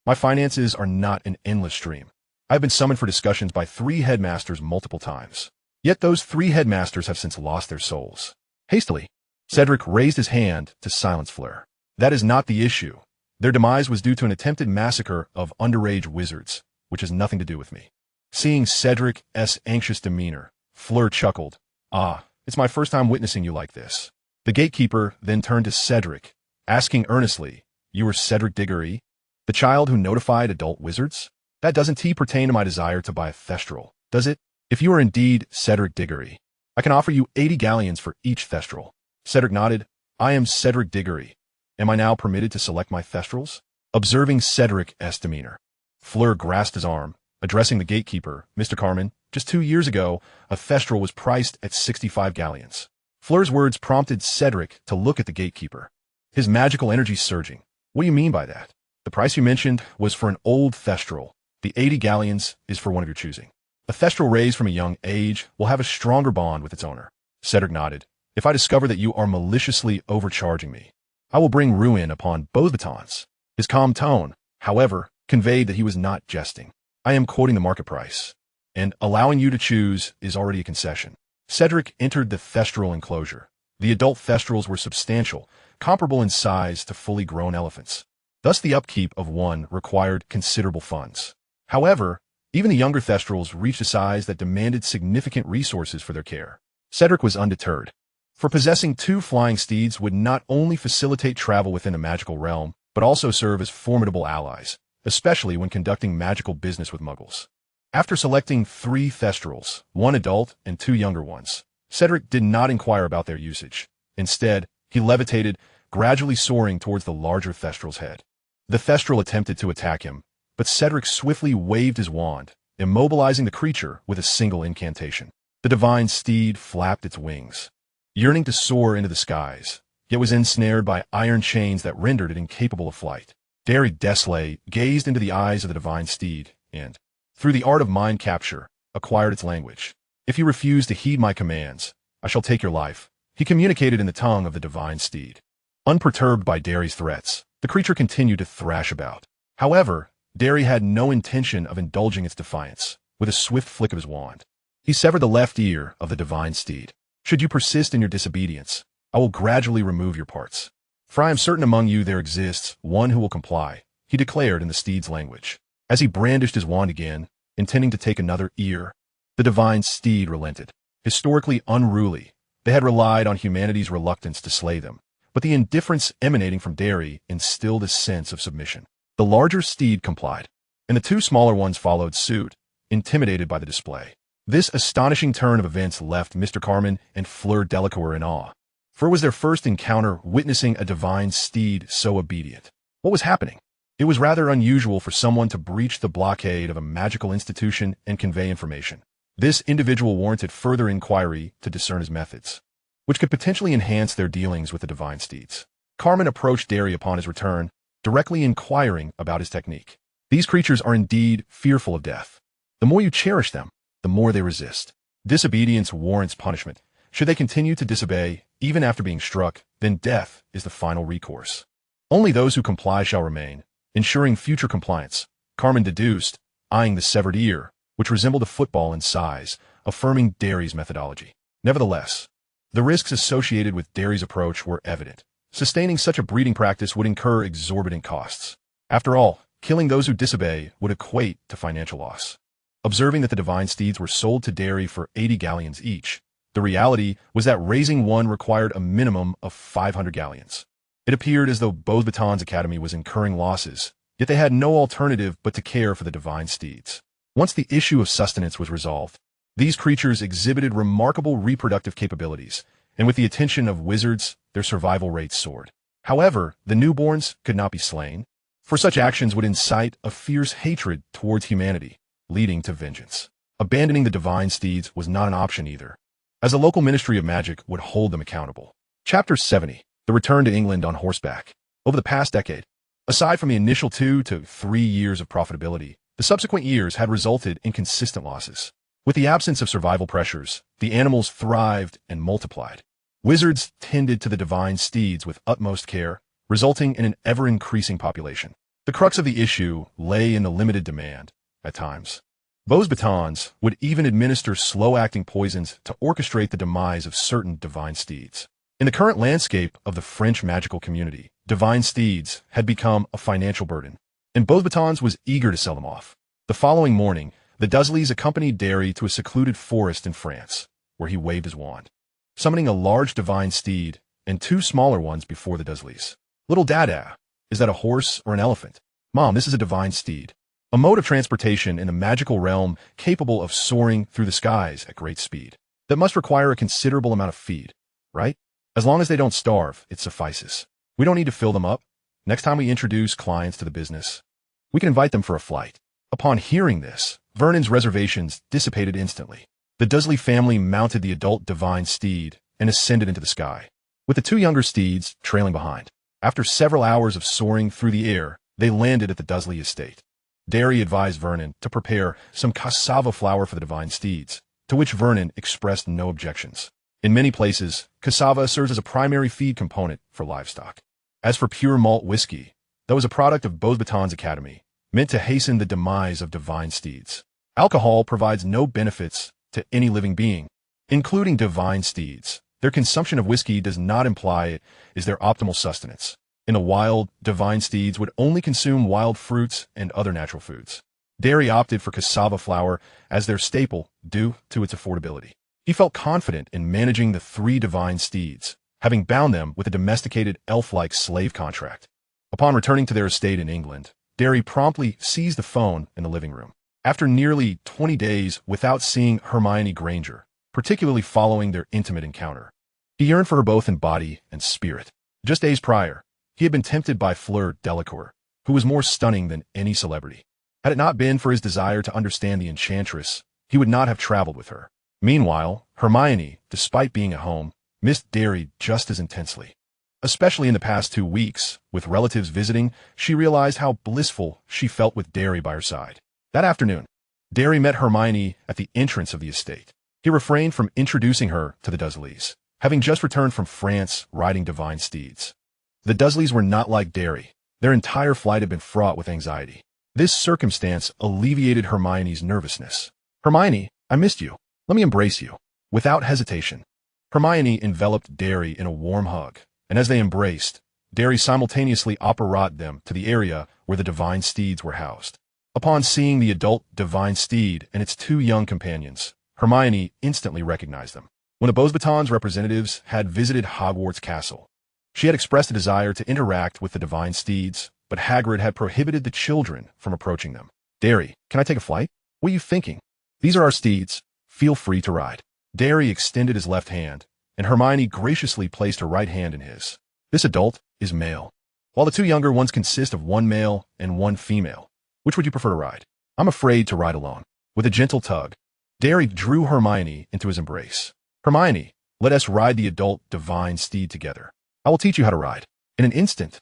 A: my finances are not an endless stream. I have been summoned for discussions by 3 headmasters multiple times. Yet those 3 headmasters have since lost their souls. Hastily, Cedric raised his hand to silence Fleur. That is not the issue. Their demise was due to an attempted massacre of underage wizards, which has nothing to do with me. Seeing Cedric's anxious demeanor, Fleur chuckled. Ah, it's my first time witnessing you like this. The gatekeeper then turned to Cedric, asking earnestly, You are Cedric Diggory, the child who notified adult wizards? That doesn't pertain to my desire to buy a Thestral, does it? If you are indeed Cedric Diggory, I can offer you 80 galleons for each Thestral. Cedric nodded. I am Cedric Diggory. Am I now permitted to select my Thestrals? Observing Cedric's demeanor, Fleur grasped his arm, addressing the gatekeeper, Mr. Carmen, just 2 years ago, a Thestral was priced at 65 galleons. Fleur's words prompted Cedric to look at the gatekeeper, his magical energy surging. What do you mean by that? The price you mentioned was for an old Thestral. The 80 galleons is for one of your choosing. A Thestral raised from a young age will have a stronger bond with its owner. Cedric nodded. If I discover that you are maliciously overcharging me, I will bring ruin upon Beauxbatons. His calm tone, however, conveyed that he was not jesting. I am quoting the market price, and allowing you to choose is already a concession. Cedric entered the Thestral enclosure. The adult Thestrals were substantial, comparable in size to fully grown elephants. Thus the upkeep of one required considerable funds. However, even the younger Thestrals reached a size that demanded significant resources for their care. Cedric was undeterred, for possessing 2 flying steeds would not only facilitate travel within the magical realm, but also serve as formidable allies, especially when conducting magical business with Muggles. After selecting 3 Thestrals, 1 adult and 2 younger ones, Cedric did not inquire about their usage. Instead, he levitated, gradually soaring towards the larger Thestral's head. The Thestral attempted to attack him, but Cedric swiftly waved his wand, immobilizing the creature with a single incantation. The divine steed flapped its wings, yearning to soar into the skies, yet was ensnared by iron chains that rendered it incapable of flight. Dramione Dursley gazed into the eyes of the divine steed and, through the art of mind capture, acquired its language. If you refuse to heed my commands, I shall take your life, he communicated in the tongue of the divine steed. Unperturbed by Drami's threats, the creature continued to thrash about. However, Drami had no intention of indulging its defiance. With a swift flick of his wand, he severed the left ear of the divine steed. Should you persist in your disobedience, I will gradually remove your parts. For I am certain among you there exists one who will comply, he declared in the steed's language. As he brandished his wand again, intending to take another ear, the divine steed relented. Historically unruly, they had relied on humanity's reluctance to slay them, but the indifference emanating from Drami instilled a sense of submission. The larger steed complied, and the 2 smaller ones followed suit, intimidated by the display. This astonishing turn of events left Mr. Carmen and Fleur Delacour in awe, for it was their first encounter witnessing a divine steed so obedient. What was happening? It was rather unusual for someone to breach the blockade of a magical institution and convey information. This individual warranted further inquiry to discern his methods, which could potentially enhance their dealings with the divine steeds. Carmen approached Derry upon his return, directly inquiring about his technique. These creatures are indeed fearful of death. The more you cherish them, the more they resist. Disobedience warrants punishment. Should they continue to disobey, even after being struck, then death is the final recourse. Only those who comply shall remain, ensuring future compliance, Carmen deduced, eyeing the severed ear, which resembled a football in size, affirming Derry's methodology. Nevertheless, the risks associated with Derry's approach were evident. Sustaining such a breeding practice would incur exorbitant costs. After all, killing those who disobey would equate to financial loss. Observing that the divine steeds were sold to Derry for 80 galleons each, the reality was that raising one required a minimum of 500 galleons. It appeared as though Beauxbatons Academy was incurring losses, yet they had no alternative but to care for the divine steeds. Once the issue of sustenance was resolved, these creatures exhibited remarkable reproductive capabilities, and with the attention of wizards, their survival rates soared. However, the newborns could not be slain, for such actions would incite a fierce hatred towards humanity, leading to vengeance. Abandoning the divine steeds was not an option either, as the local Ministry of Magic would hold them accountable. Chapter 70. The Return to England on Horseback. Over the past decade, aside from the initial 2 to 3 years of profitability, the subsequent years had resulted in consistent losses. With the absence of survival pressures, the animals thrived and multiplied. Wizards tended to the divine steeds with utmost care, resulting in an ever-increasing population. The crux of the issue lay in the limited demand, at times. Beauxbatons would even administer slow-acting poisons to orchestrate the demise of certain divine steeds. In the current landscape of the French magical community, divine steeds had become a financial burden, and Beauxbatons was eager to sell them off. The following morning, the Dursleys accompanied Derry to a secluded forest in France, where he waved his wand, summoning a large divine steed and 2 smaller ones before the Dursleys. "Little Dada, is that a horse or an elephant?" "Mom, this is a divine steed, a mode of transportation in the magical realm capable of soaring through the skies at great speed. That must require a considerable amount of feed, right? As long as they don't starve, it suffices. We don't need to fill them up. Next time we introduce clients to the business, we can invite them for a flight." Upon hearing this, Vernon's reservations dissipated instantly. The Dursley family mounted the adult divine steed and ascended into the sky, with the 2 younger steeds trailing behind. After several hours of soaring through the air, they landed at the Dursley estate. Derry advised Vernon to prepare some cassava flour for the divine steeds, to which Vernon expressed no objections. In many places, cassava serves as a primary feed component for livestock. As for pure malt whiskey, that was a product of Beauxbatons Academy, meant to hasten the demise of divine steeds. Alcohol provides no benefits to any living being, including divine steeds. Their consumption of whiskey does not imply it is their optimal sustenance. In the wild, divine steeds would only consume wild fruits and other natural foods. Derry opted for cassava flour as their staple due to its affordability. He felt confident in managing the 3 divine steeds, having bound them with a domesticated elf-like slave contract. Upon returning to their estate in England, Derry promptly seized the phone in the living room. After nearly 20 days without seeing Hermione Granger, particularly following their intimate encounter, he yearned for her both in body and spirit. Just days prior, he had been tempted by Fleur Delacour, who was more stunning than any celebrity. Had it not been for his desire to understand the enchantress, he would not have traveled with her. Meanwhile, Hermione, despite being at home, missed Derry just as intensely. Especially in the past 2 weeks, with relatives visiting, she realized how blissful she felt with Derry by her side. That afternoon, Derry met Hermione at the entrance of the estate. He refrained from introducing her to the Dursleys, having just returned from France riding divine steeds. The Dursleys were not like Derry. Their entire flight had been fraught with anxiety. This circumstance alleviated Hermione's nervousness. "Hermione, I missed you. Let me embrace you." Without hesitation, Hermione enveloped Derry in a warm hug, and as they embraced, Derry simultaneously apparat them to the area where the divine steeds were housed. Upon seeing the adult divine steed and its 2 young companions, Hermione instantly recognized them. When the Beauxbatons representatives had visited Hogwarts Castle, she had expressed a desire to interact with the divine steeds, but Hagrid had prohibited the children from approaching them. "Derry, can I take a flight?" "What are you thinking? These are our steeds, Feel free to ride. Harry extended his left hand, and Hermione graciously placed her right hand in his. This adult is male, while the two younger ones consist of one male and one female. Which would you prefer to ride? I'm afraid to ride alone. With a gentle tug, Harry drew Hermione into his embrace. Hermione, let us ride the adult divine steed together. I will teach you how to ride. In an instant,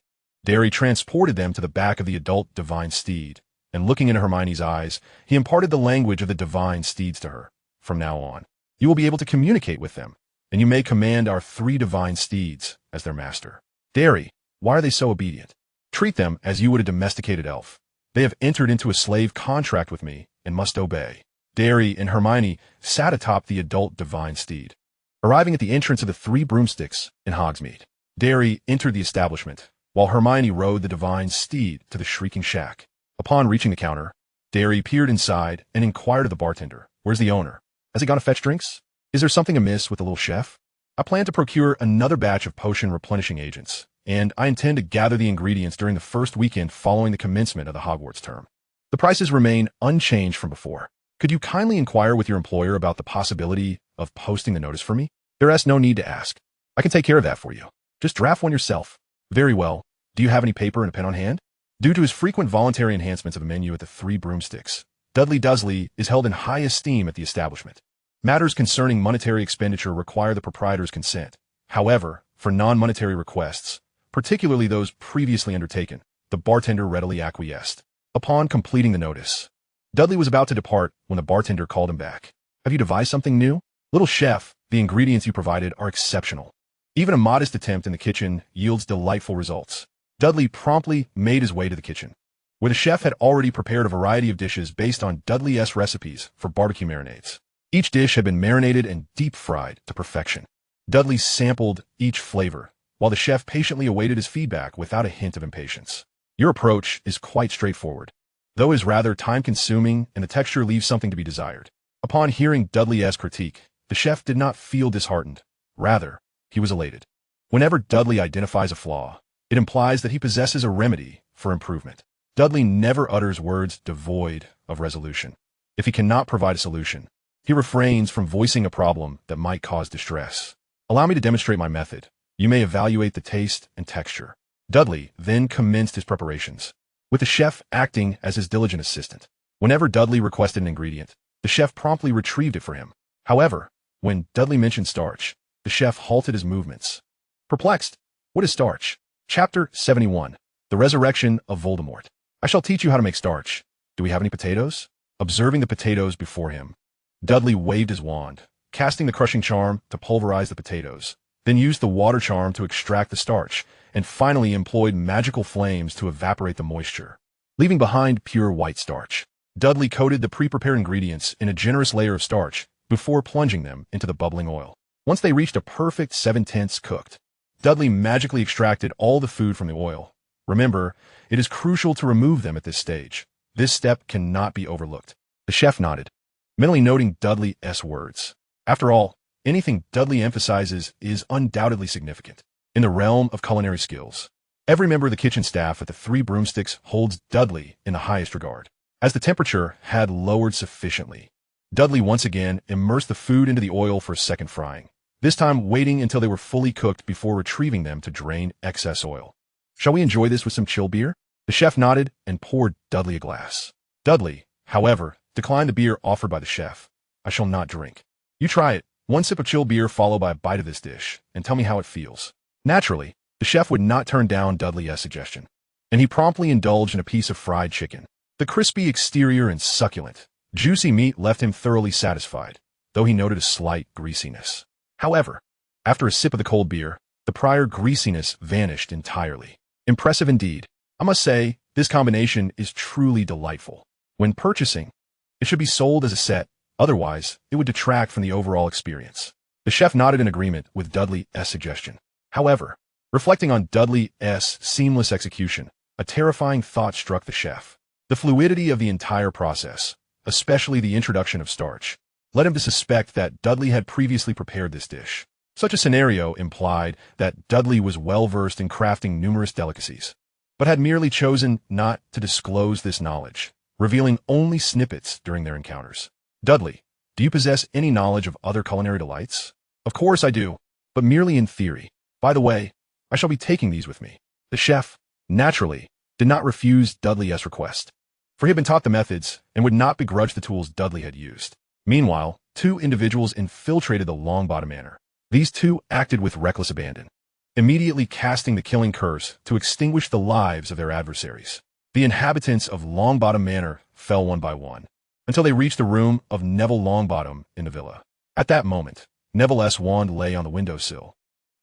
A: Harry transported them to the back of the adult divine steed, and looking into Hermione's eyes, he imparted the language of the divine steeds to her. From now on, you will be able to communicate with them, and you may command our 3 divine steeds as their master. Harry, why are they so obedient? Treat them as you would a domesticated elf. They have entered into a slave contract with me and must obey. Harry and Hermione sat atop the adult divine steed. Arriving at the entrance of the 3 broomsticks in Hogsmeade, Harry entered the establishment, while Hermione rode the divine steed to the shrieking shack. Upon reaching the counter, Harry peered inside and inquired of the bartender, "Where's the owner? Has he gone to fetch drinks? Is there something amiss with the little chef? I plan to procure another batch of potion replenishing agents, and I intend to gather the ingredients during the first weekend following the commencement of the Hogwarts term. The prices remain unchanged from before. Could you kindly inquire with your employer about the possibility of posting the notice for me? There is no need to ask. I can take care of that for you. Just draft one yourself." "Very well. Do you have any paper and a pen on hand?" Due to his frequent voluntary enhancements of the menu at the 3 broomsticks, Dudley Dursley is held in high esteem at the establishment. Matters concerning monetary expenditure require the proprietor's consent. However, for non-monetary requests, particularly those previously undertaken, the bartender readily acquiesced. Upon completing the notice, Dudley was about to depart when the bartender called him back. "Have you devised something new? Little chef, the ingredients you provided are exceptional. Even a modest attempt in the kitchen yields delightful results." Dudley promptly made his way to the kitchen, where the chef had already prepared a variety of dishes based on Dudley's recipes for barbecue marinades. Each dish had been marinated and deep-fried to perfection. Dudley sampled each flavor, while the chef patiently awaited his feedback without a hint of impatience. "Your approach is quite straightforward, though it is rather time-consuming and the texture leaves something to be desired." Upon hearing Dudley's critique, the chef did not feel disheartened. Rather, he was elated. Whenever Dudley identifies a flaw, it implies that he possesses a remedy for improvement. Dudley never utters words devoid of resolution. If he cannot provide a solution, he refrains from voicing a problem that might cause distress. "Allow me to demonstrate my method. You may evaluate the taste and texture." Dudley then commenced his preparations, with the chef acting as his diligent assistant. Whenever Dudley requested an ingredient, the chef promptly retrieved it for him. However, when Dudley mentioned starch, the chef halted his movements. Perplexed, "What is starch?" Chapter 71. The Resurrection of Voldemort. "I shall teach you how to make starch. Do we have any potatoes?" Observing the potatoes before him, Dudley waved his wand, casting the crushing charm to pulverize the potatoes, then used the water charm to extract the starch, and finally employed magical flames to evaporate the moisture, leaving behind pure white starch. Dudley coated the pre-prepared ingredients in a generous layer of starch before plunging them into the bubbling oil. Once they reached a perfect 7/10 cooked, Dudley magically extracted all the food from the oil. Remember, it is crucial to remove them at this stage. This step cannot be overlooked. The chef nodded, mentally noting Dudley's words. After all, anything Dudley emphasizes is undoubtedly significant. In the realm of culinary skills, every member of the kitchen staff at the 3 broomsticks holds Dudley in the highest regard. As the temperature had lowered sufficiently, Dudley once again immersed the food into the oil for a second frying, this time waiting until they were fully cooked before retrieving them to drain excess oil. "Shall we enjoy this with some chill beer?" The chef nodded and poured Dudley a glass. Dudley, however, declined the beer offered by the chef. "I shall not drink. You try it. One sip of chill beer followed by a bite of this dish, and tell me how it feels." Naturally, the chef would not turn down Dudley's suggestion, and he promptly indulged in a piece of fried chicken. The crispy exterior and succulent, juicy meat left him thoroughly satisfied, though he noted a slight greasiness. However, after a sip of the cold beer, the prior greasiness vanished entirely. Impressive indeed. I must say, this combination is truly delightful. When purchasing, it should be sold as a set, otherwise it would detract from the overall experience. The chef nodded in agreement with Dudley's suggestion. However, reflecting on Dudley's seamless execution, a terrifying thought struck the chef. The fluidity of the entire process, especially the introduction of starch, led him to suspect that Dudley had previously prepared this dish. Such a scenario implied that Dudley was well-versed in crafting numerous delicacies, but had merely chosen not to disclose this knowledge, revealing only snippets during their encounters. Dudley, Do you possess any knowledge of other culinary delights? Of course I do, but merely in theory. By the way, I shall be taking these with me. The chef, naturally, did not refuse Dudley's request, for he had been taught the methods and would not begrudge the tools Dudley had used. Meanwhile, two individuals infiltrated the Longbottom Manor. These two acted with reckless abandon, immediately casting the killing curse to extinguish the lives of their adversaries. The inhabitants of Longbottom Manor fell one by one, until they reached the room of Neville Longbottom in the villa. At that moment, Neville's wand lay on the windowsill,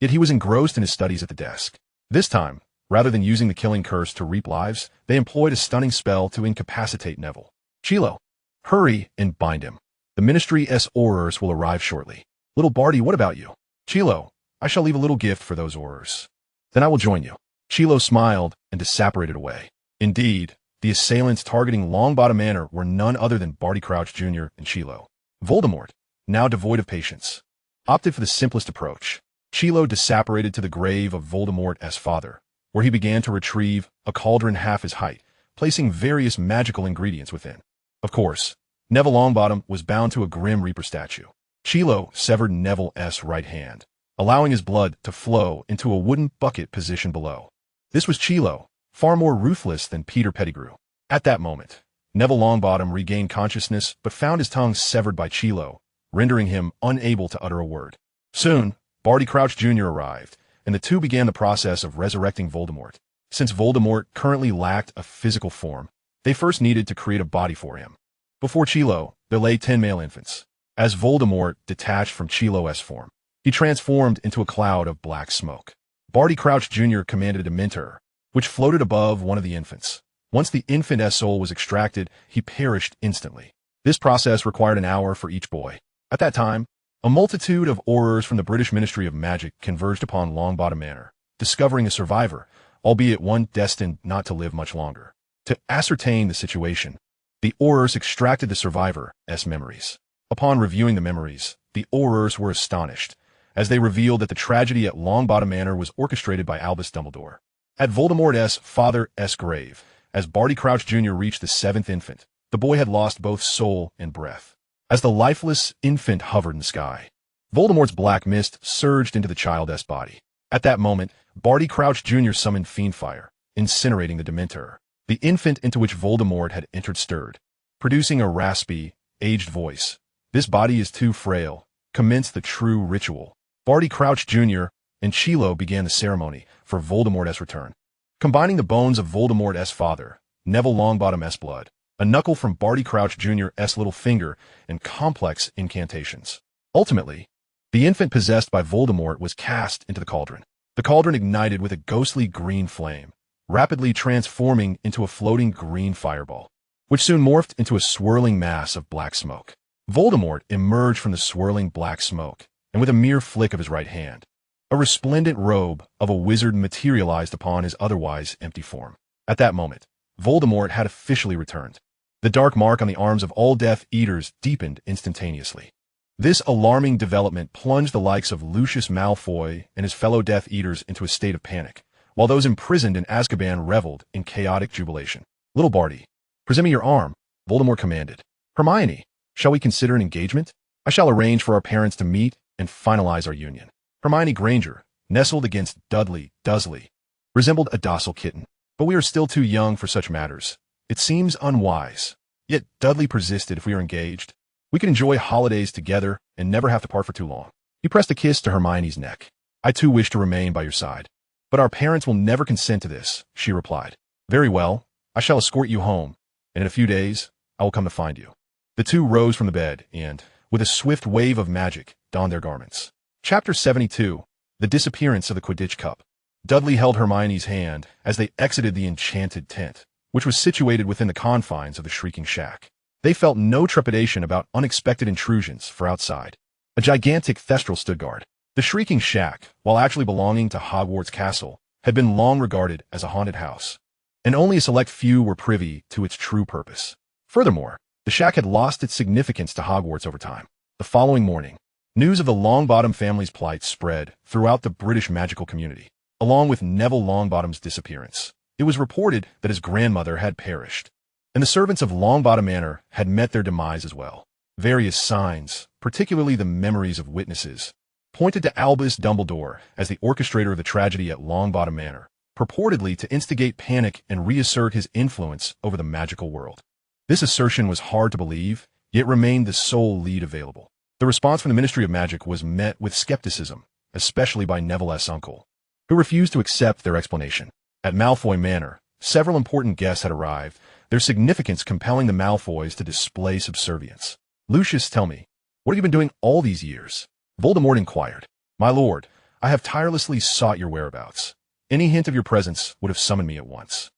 A: yet he was engrossed in his studies at the desk. This time, rather than using the killing curse to reap lives, they employed a stunning spell to incapacitate Neville. Chilo, hurry and bind him. The Ministry's Aurors will arrive shortly. Little Barty, what about you? Chilo, I shall leave a little gift for those Aurors. Then I will join you. Chilo smiled and disapparated away. Indeed, the assailants targeting Longbottom Manor were none other than Barty Crouch Jr. and Chilo. Voldemort, now devoid of patience, opted for the simplest approach. Chilo disapparated to the grave of Voldemort's father, where he began to retrieve a cauldron half his height, placing various magical ingredients within. Of course, Neville Longbottom was bound to a Grim Reaper statue. Chilo severed Neville's right hand, allowing his blood to flow into a wooden bucket positioned below. This was Chilo, far more ruthless than Peter Pettigrew. At that moment, Neville Longbottom regained consciousness but found his tongue severed by Chilo, rendering him unable to utter a word. Soon, Barty Crouch Jr. arrived, and the two began the process of resurrecting Voldemort. Since Voldemort currently lacked a physical form, they first needed to create a body for him. Before Chilo, there lay 10 male infants. As Voldemort detached from Chilo's form, he transformed into a cloud of black smoke. Barty Crouch Jr. commanded a Dementor, which floated above one of the infants. Once the infant's soul was extracted, he perished instantly. This process required an hour for each boy. At that time, a multitude of Aurors from the British Ministry of Magic converged upon Longbottom Manor, discovering a survivor, albeit one destined not to live much longer. To ascertain the situation, the Aurors extracted the survivor's memories. Upon reviewing the memories, the Aurors were astonished, as they revealed that the tragedy at Longbottom Manor was orchestrated by Albus Dumbledore. At Voldemort's father's grave, as Barty Crouch Jr. reached the 7th infant, the boy had lost both soul and breath. As the lifeless infant hovered in the sky, Voldemort's black mist surged into the child's body. At that moment, Barty Crouch Jr. summoned Fiendfire, incinerating the Dementor. The infant into which Voldemort had entered stirred, producing a raspy, aged voice. This body is too frail. Commenced the true ritual. Barty Crouch Jr. and Chilo began the ceremony for Voldemort's return. Combining the bones of Voldemort's father, Neville Longbottom's blood, a knuckle from Barty Crouch Jr.'s little finger, and complex incantations. Ultimately, the infant possessed by Voldemort was cast into the cauldron. The cauldron ignited with a ghostly green flame, rapidly transforming into a floating green fireball, which soon morphed into a swirling mass of black smoke. Voldemort emerged from the swirling black smoke, and with a mere flick of his right hand, a resplendent robe of a wizard materialized upon his otherwise empty form. At that moment, Voldemort had officially returned. The dark mark on the arms of all Death Eaters deepened instantaneously. This alarming development plunged the likes of Lucius Malfoy and his fellow Death Eaters into a state of panic, while those imprisoned in Azkaban reveled in chaotic jubilation. Little Barty, present me your arm, Voldemort commanded. Hermione, shall we consider an engagement? I shall arrange for our parents to meet and finalize our union. Hermione Granger, nestled against Dudley Dursley, resembled a docile kitten. But we are still too young for such matters. It seems unwise. Yet Dudley persisted. If we are engaged, we can enjoy holidays together and never have to part for too long. He pressed a kiss to Hermione's neck. I too wish to remain by your side. But our parents will never consent to this, she replied. Very well, I shall escort you home, and in a few days, I will come to find you. The two rose from the bed and, with a swift wave of magic, donned their garments. Chapter 72. The Disappearance of the Quidditch Cup. Dudley held Hermione's hand as they exited the enchanted tent, which was situated within the confines of the Shrieking Shack. They felt no trepidation about unexpected intrusions for outside. A gigantic thestral stood guard. The Shrieking Shack, while actually belonging to Hogwarts Castle, had been long regarded as a haunted house, and only a select few were privy to its true purpose. Furthermore, the shack had lost its significance to Hogwarts over time. The following morning, news of the Longbottom family's plight spread throughout the British magical community. Along with Neville Longbottom's disappearance, it was reported that his grandmother had perished, and the servants of Longbottom Manor had met their demise as well. Various signs, particularly the memories of witnesses, pointed to Albus Dumbledore as the orchestrator of the tragedy at Longbottom Manor, purportedly to instigate panic and reassert his influence over the magical world. This assertion was hard to believe, yet remained the sole lead available. The response from the Ministry of Magic was met with skepticism, especially by Neville's uncle, who refused to accept their explanation. At Malfoy Manor, several important guests had arrived, their significance compelling the Malfoys to display subservience. "Lucius, tell me, what have you been doing all these years?" Voldemort inquired. "My lord, I have tirelessly sought your whereabouts. Any hint of your presence would have summoned me at once."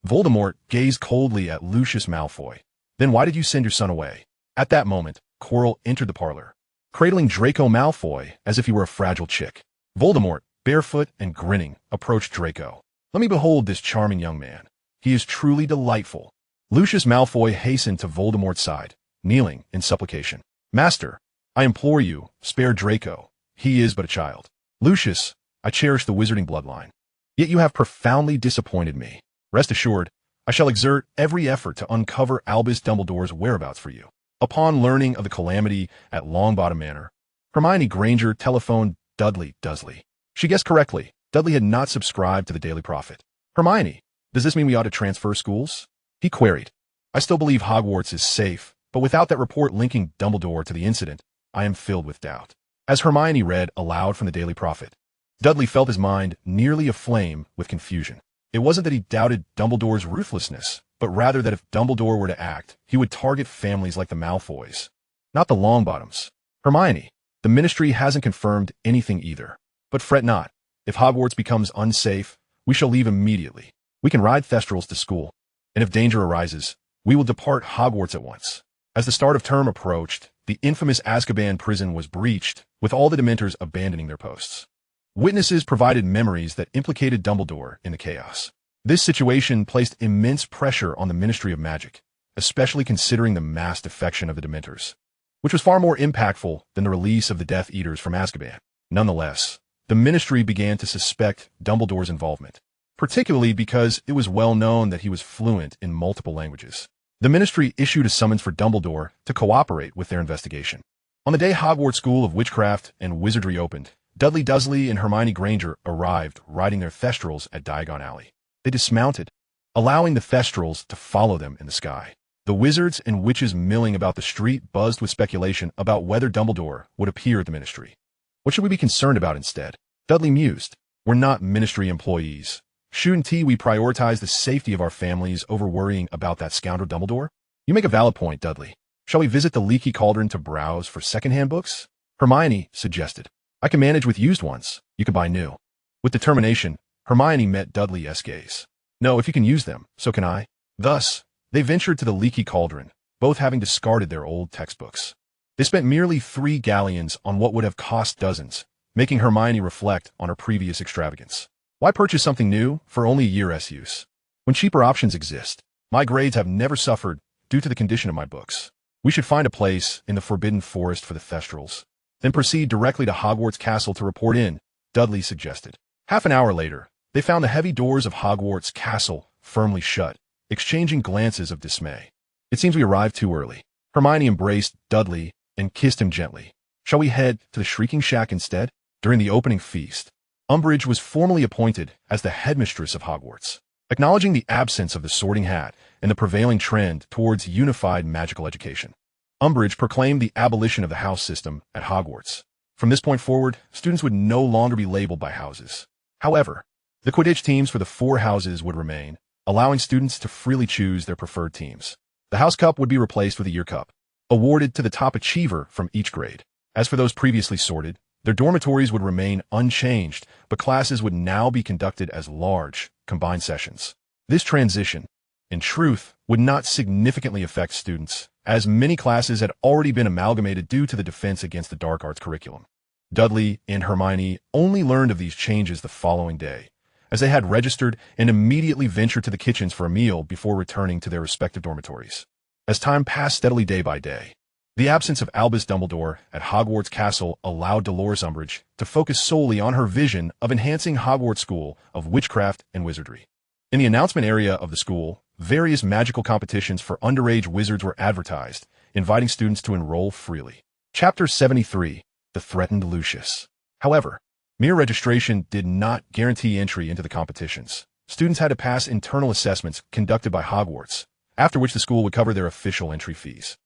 A: Voldemort gazed coldly at Lucius Malfoy. "Then why did you send your son away?" At that moment, Quirrell entered the parlor, cradling Draco Malfoy as if he were a fragile chick. Voldemort, barefoot and grinning, approached Draco. "Let me behold this charming young man. He is truly delightful." Lucius Malfoy hastened to Voldemort's side, kneeling in supplication. "Master, I implore you, spare Draco. He is but a child." "Lucius, I cherish the wizarding bloodline. Yet you have profoundly disappointed me. Rest assured, I shall exert every effort to uncover Albus Dumbledore's whereabouts for you." Upon learning of the calamity at Longbottom Manor, Hermione Granger telephoned Dudley Dursley. She guessed correctly. Dudley had not subscribed to the Daily Prophet. "Hermione, does this mean we ought to transfer schools?" he queried. "I still believe Hogwarts is safe, but without that report linking Dumbledore to the incident, I am filled with doubt." As Hermione read aloud from the Daily Prophet, Dudley felt his mind nearly aflame with confusion. It wasn't that he doubted Dumbledore's ruthlessness, but rather that if Dumbledore were to act, he would target families like the Malfoys, not the Longbottoms. "Hermione, the Ministry hasn't confirmed anything either. But fret not. If Hogwarts becomes unsafe, we shall leave immediately. We can ride Thestrals to school, and if danger arises, we will depart Hogwarts at once." As the start of term approached, the infamous Azkaban prison was breached, with all the Dementors abandoning their posts. Witnesses provided memories that implicated Dumbledore in the chaos. This situation placed immense pressure on the Ministry of Magic, especially considering the mass defection of the Dementors, which was far more impactful than the release of the Death Eaters from Azkaban. Nonetheless, the Ministry began to suspect Dumbledore's involvement, particularly because it was well known that he was fluent in multiple languages. The Ministry issued a summons for Dumbledore to cooperate with their investigation. On the day Hogwarts School of Witchcraft and Wizardry opened, Dudley Dursley and Hermione Granger arrived riding their Thestrals at Diagon Alley. They dismounted, allowing the Thestrals to follow them in the sky. The wizards and witches milling about the street buzzed with speculation about whether Dumbledore would appear at the Ministry. "What should we be concerned about instead?" Dudley mused. "We're not Ministry employees. Shouldn't we prioritize the safety of our families over worrying about that scoundrel Dumbledore?" "You make a valid point, Dudley. Shall we visit the Leaky Cauldron to browse for second-hand books?" Hermione suggested. "I can manage with used ones. You can buy new." With determination, Hermione met Dudley's gaze. "No, if you can use them, so can I." Thus, they ventured to the Leaky Cauldron, both having discarded their old textbooks. They spent merely 3 galleons on what would have cost dozens, making Hermione reflect on her previous extravagance. Why purchase something new for only a year's use, when cheaper options exist? My grades have never suffered due to the condition of my books. We should find a place in the Forbidden Forest for the Thestrals, then proceed directly to Hogwarts Castle to report in, Dudley suggested. Half an hour later, they found the heavy doors of Hogwarts Castle firmly shut, exchanging glances of dismay. "It seems we arrived too early." Hermione embraced Dudley and kissed him gently. "Shall we head to the Shrieking Shack instead?" During the opening feast, Umbridge was formally appointed as the headmistress of Hogwarts, acknowledging the absence of the Sorting Hat and the prevailing trend towards unified magical education. Umbridge proclaimed the abolition of the house system at Hogwarts. From this point forward, students would no longer be labeled by houses. However, the Quidditch teams for the 4 houses would remain, allowing students to freely choose their preferred teams. The House Cup would be replaced with a Year Cup, awarded to the top achiever from each grade. As for those previously sorted, their dormitories would remain unchanged, but classes would now be conducted as large, combined sessions. This transition, in truth, would not significantly affect students, as many classes had already been amalgamated due to the Defense Against the Dark Arts curriculum. Dudley and Hermione only learned of these changes the following day, as they had registered and immediately ventured to the kitchens for a meal before returning to their respective dormitories. As time passed steadily day by day, the absence of Albus Dumbledore at Hogwarts Castle allowed Dolores Umbridge to focus solely on her vision of enhancing Hogwarts School of Witchcraft and Wizardry. In the announcement area of the school, various magical competitions for underage wizards were advertised, inviting students to enroll freely. Chapter 73, The Threatened Lucius. However, mere registration did not guarantee entry into the competitions. Students had to pass internal assessments conducted by Hogwarts, after which the school would cover their official entry fees.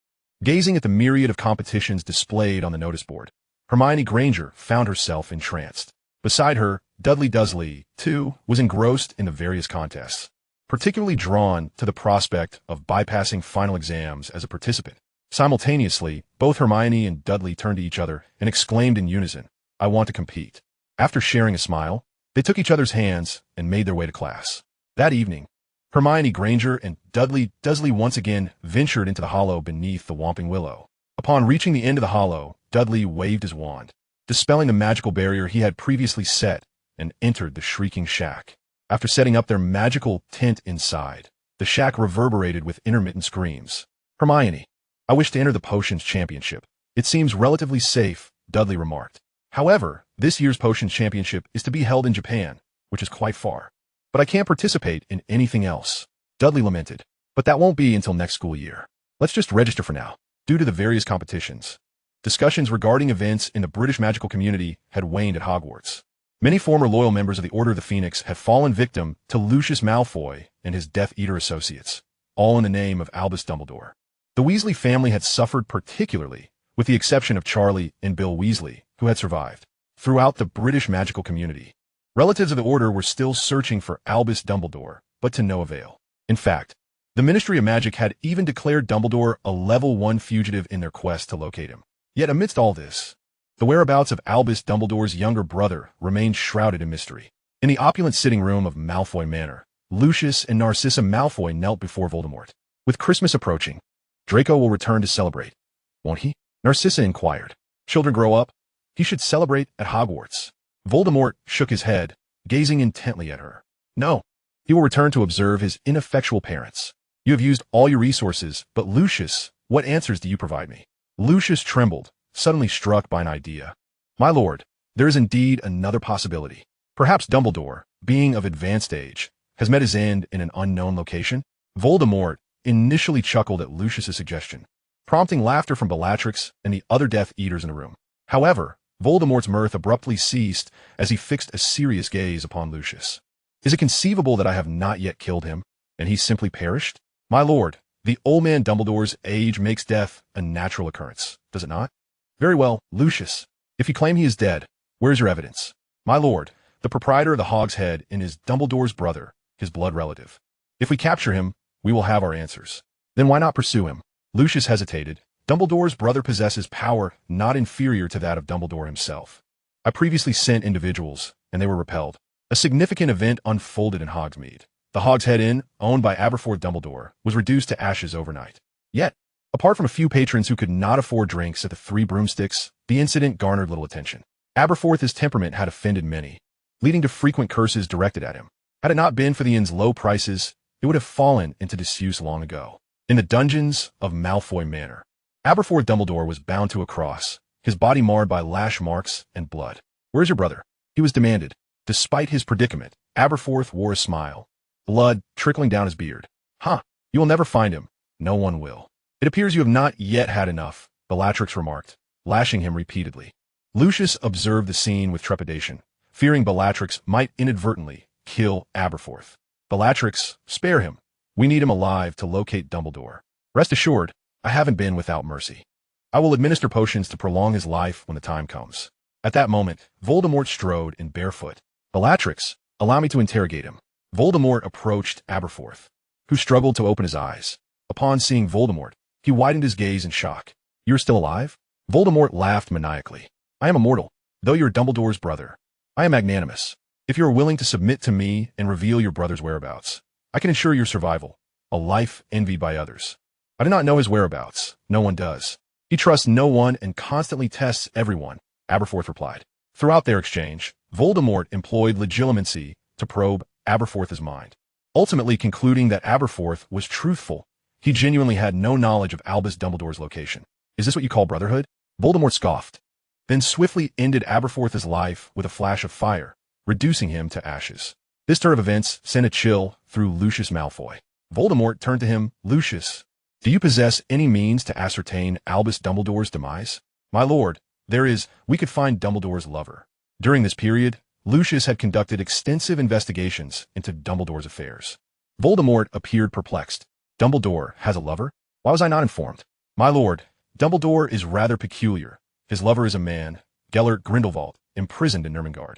A: Gazing at the myriad of competitions displayed on the notice board, Hermione Granger found herself entranced. Beside her, Dudley Dursley, too, was engrossed in the various contests, particularly drawn to the prospect of bypassing final exams as a participant. Simultaneously, both Hermione and Dudley turned to each other and exclaimed in unison, "I want to compete." After sharing a smile, they took each other's hands and made their way to class. That evening, Hermione Granger and Dudley Dursley once again ventured into the hollow beneath the Whomping Willow. Upon reaching the end of the hollow, Dudley waved his wand, dispelling the magical barrier he had previously set, and entered the Shrieking Shack. After setting up their magical tent inside, the shack reverberated with intermittent screams. "Hermione, I wish to enter the Potions Championship. It seems relatively safe," Dudley remarked. "However, this year's Potions Championship is to be held in Japan, which is quite far. But I can't participate in anything else," Dudley lamented. "But that won't be until next school year. Let's just register for now." Due to the various competitions, discussions regarding events in the British magical community had waned at Hogwarts. Many former loyal members of the Order of the Phoenix had fallen victim to Lucius Malfoy and his Death Eater associates, all in the name of Albus Dumbledore. The Weasley family had suffered particularly, with the exception of Charlie and Bill Weasley, who had survived. Throughout the British magical community, relatives of the Order were still searching for Albus Dumbledore, but to no avail. In fact, the Ministry of Magic had even declared Dumbledore a Level 1 fugitive in their quest to locate him. Yet amidst all this, the whereabouts of Albus Dumbledore's younger brother remained shrouded in mystery. In the opulent sitting room of Malfoy Manor, Lucius and Narcissa Malfoy knelt before Voldemort. With Christmas approaching, Draco will return to celebrate, won't he? Narcissa inquired. Children grow up. He should celebrate at Hogwarts. Voldemort shook his head, gazing intently at her. No, he will return to observe his ineffectual parents. You have used all your resources, but Lucius, what answers do you provide me? Lucius trembled, suddenly struck by an idea. My lord, there is indeed another possibility. Perhaps Dumbledore, being of advanced age, has met his end in an unknown location? Voldemort initially chuckled at Lucius's suggestion, prompting laughter from Bellatrix and the other Death Eaters in the room. However, Voldemort's mirth abruptly ceased as he fixed a serious gaze upon Lucius. Is it conceivable that I have not yet killed him, and he simply perished? My lord, the old man Dumbledore's age makes death a natural occurrence, does it not? Very well, Lucius. If you claim he is dead, where's your evidence? My lord, the proprietor of the Hog's Head is Dumbledore's brother, his blood relative. If we capture him, we will have our answers. Then why not pursue him? Lucius hesitated. Dumbledore's brother possesses power not inferior to that of Dumbledore himself. I previously sent individuals, and they were repelled. A significant event unfolded in Hogsmeade. The Hog's Head Inn, owned by Aberforth Dumbledore, was reduced to ashes overnight. Yet, apart from a few patrons who could not afford drinks at the Three Broomsticks, the incident garnered little attention. Aberforth's temperament had offended many, leading to frequent curses directed at him. Had it not been for the inn's low prices, it would have fallen into disuse long ago. In the dungeons of Malfoy Manor, Aberforth Dumbledore was bound to a cross, his body marred by lash marks and blood. Where's your brother? He was demanded. Despite his predicament, Aberforth wore a smile, blood trickling down his beard. Huh, you will never find him. No one will. It appears you have not yet had enough, Bellatrix remarked, lashing him repeatedly. Lucius observed the scene with trepidation, fearing Bellatrix might inadvertently kill Aberforth. Bellatrix, spare him. We need him alive to locate Dumbledore. Rest assured, I haven't been without mercy. I will administer potions to prolong his life when the time comes. At that moment, Voldemort strode in barefoot. Bellatrix, allow me to interrogate him. Voldemort approached Aberforth, who struggled to open his eyes. Upon seeing Voldemort, he widened his gaze in shock. You're still alive? Voldemort laughed maniacally. I am immortal, though you're Dumbledore's brother. I am magnanimous. If you are willing to submit to me and reveal your brother's whereabouts, I can ensure your survival, a life envied by others. I do not know his whereabouts. No one does. He trusts no one and constantly tests everyone, Aberforth replied. Throughout their exchange, Voldemort employed legilimency to probe Aberforth's mind, ultimately concluding that Aberforth was truthful. He genuinely had no knowledge of Albus Dumbledore's location. Is this what you call brotherhood? Voldemort scoffed, then swiftly ended Aberforth's life with a flash of fire, reducing him to ashes. This turn of events sent a chill through Lucius Malfoy. Voldemort turned to him. Lucius, Do you possess any means to ascertain Albus Dumbledore's demise? My lord, we could find Dumbledore's lover. During this period, Lucius had conducted extensive investigations into Dumbledore's affairs. Voldemort appeared perplexed. Dumbledore has a lover? Why was I not informed? My lord, Dumbledore is rather peculiar. His lover is a man, Gellert Grindelwald, imprisoned in Nurmengard.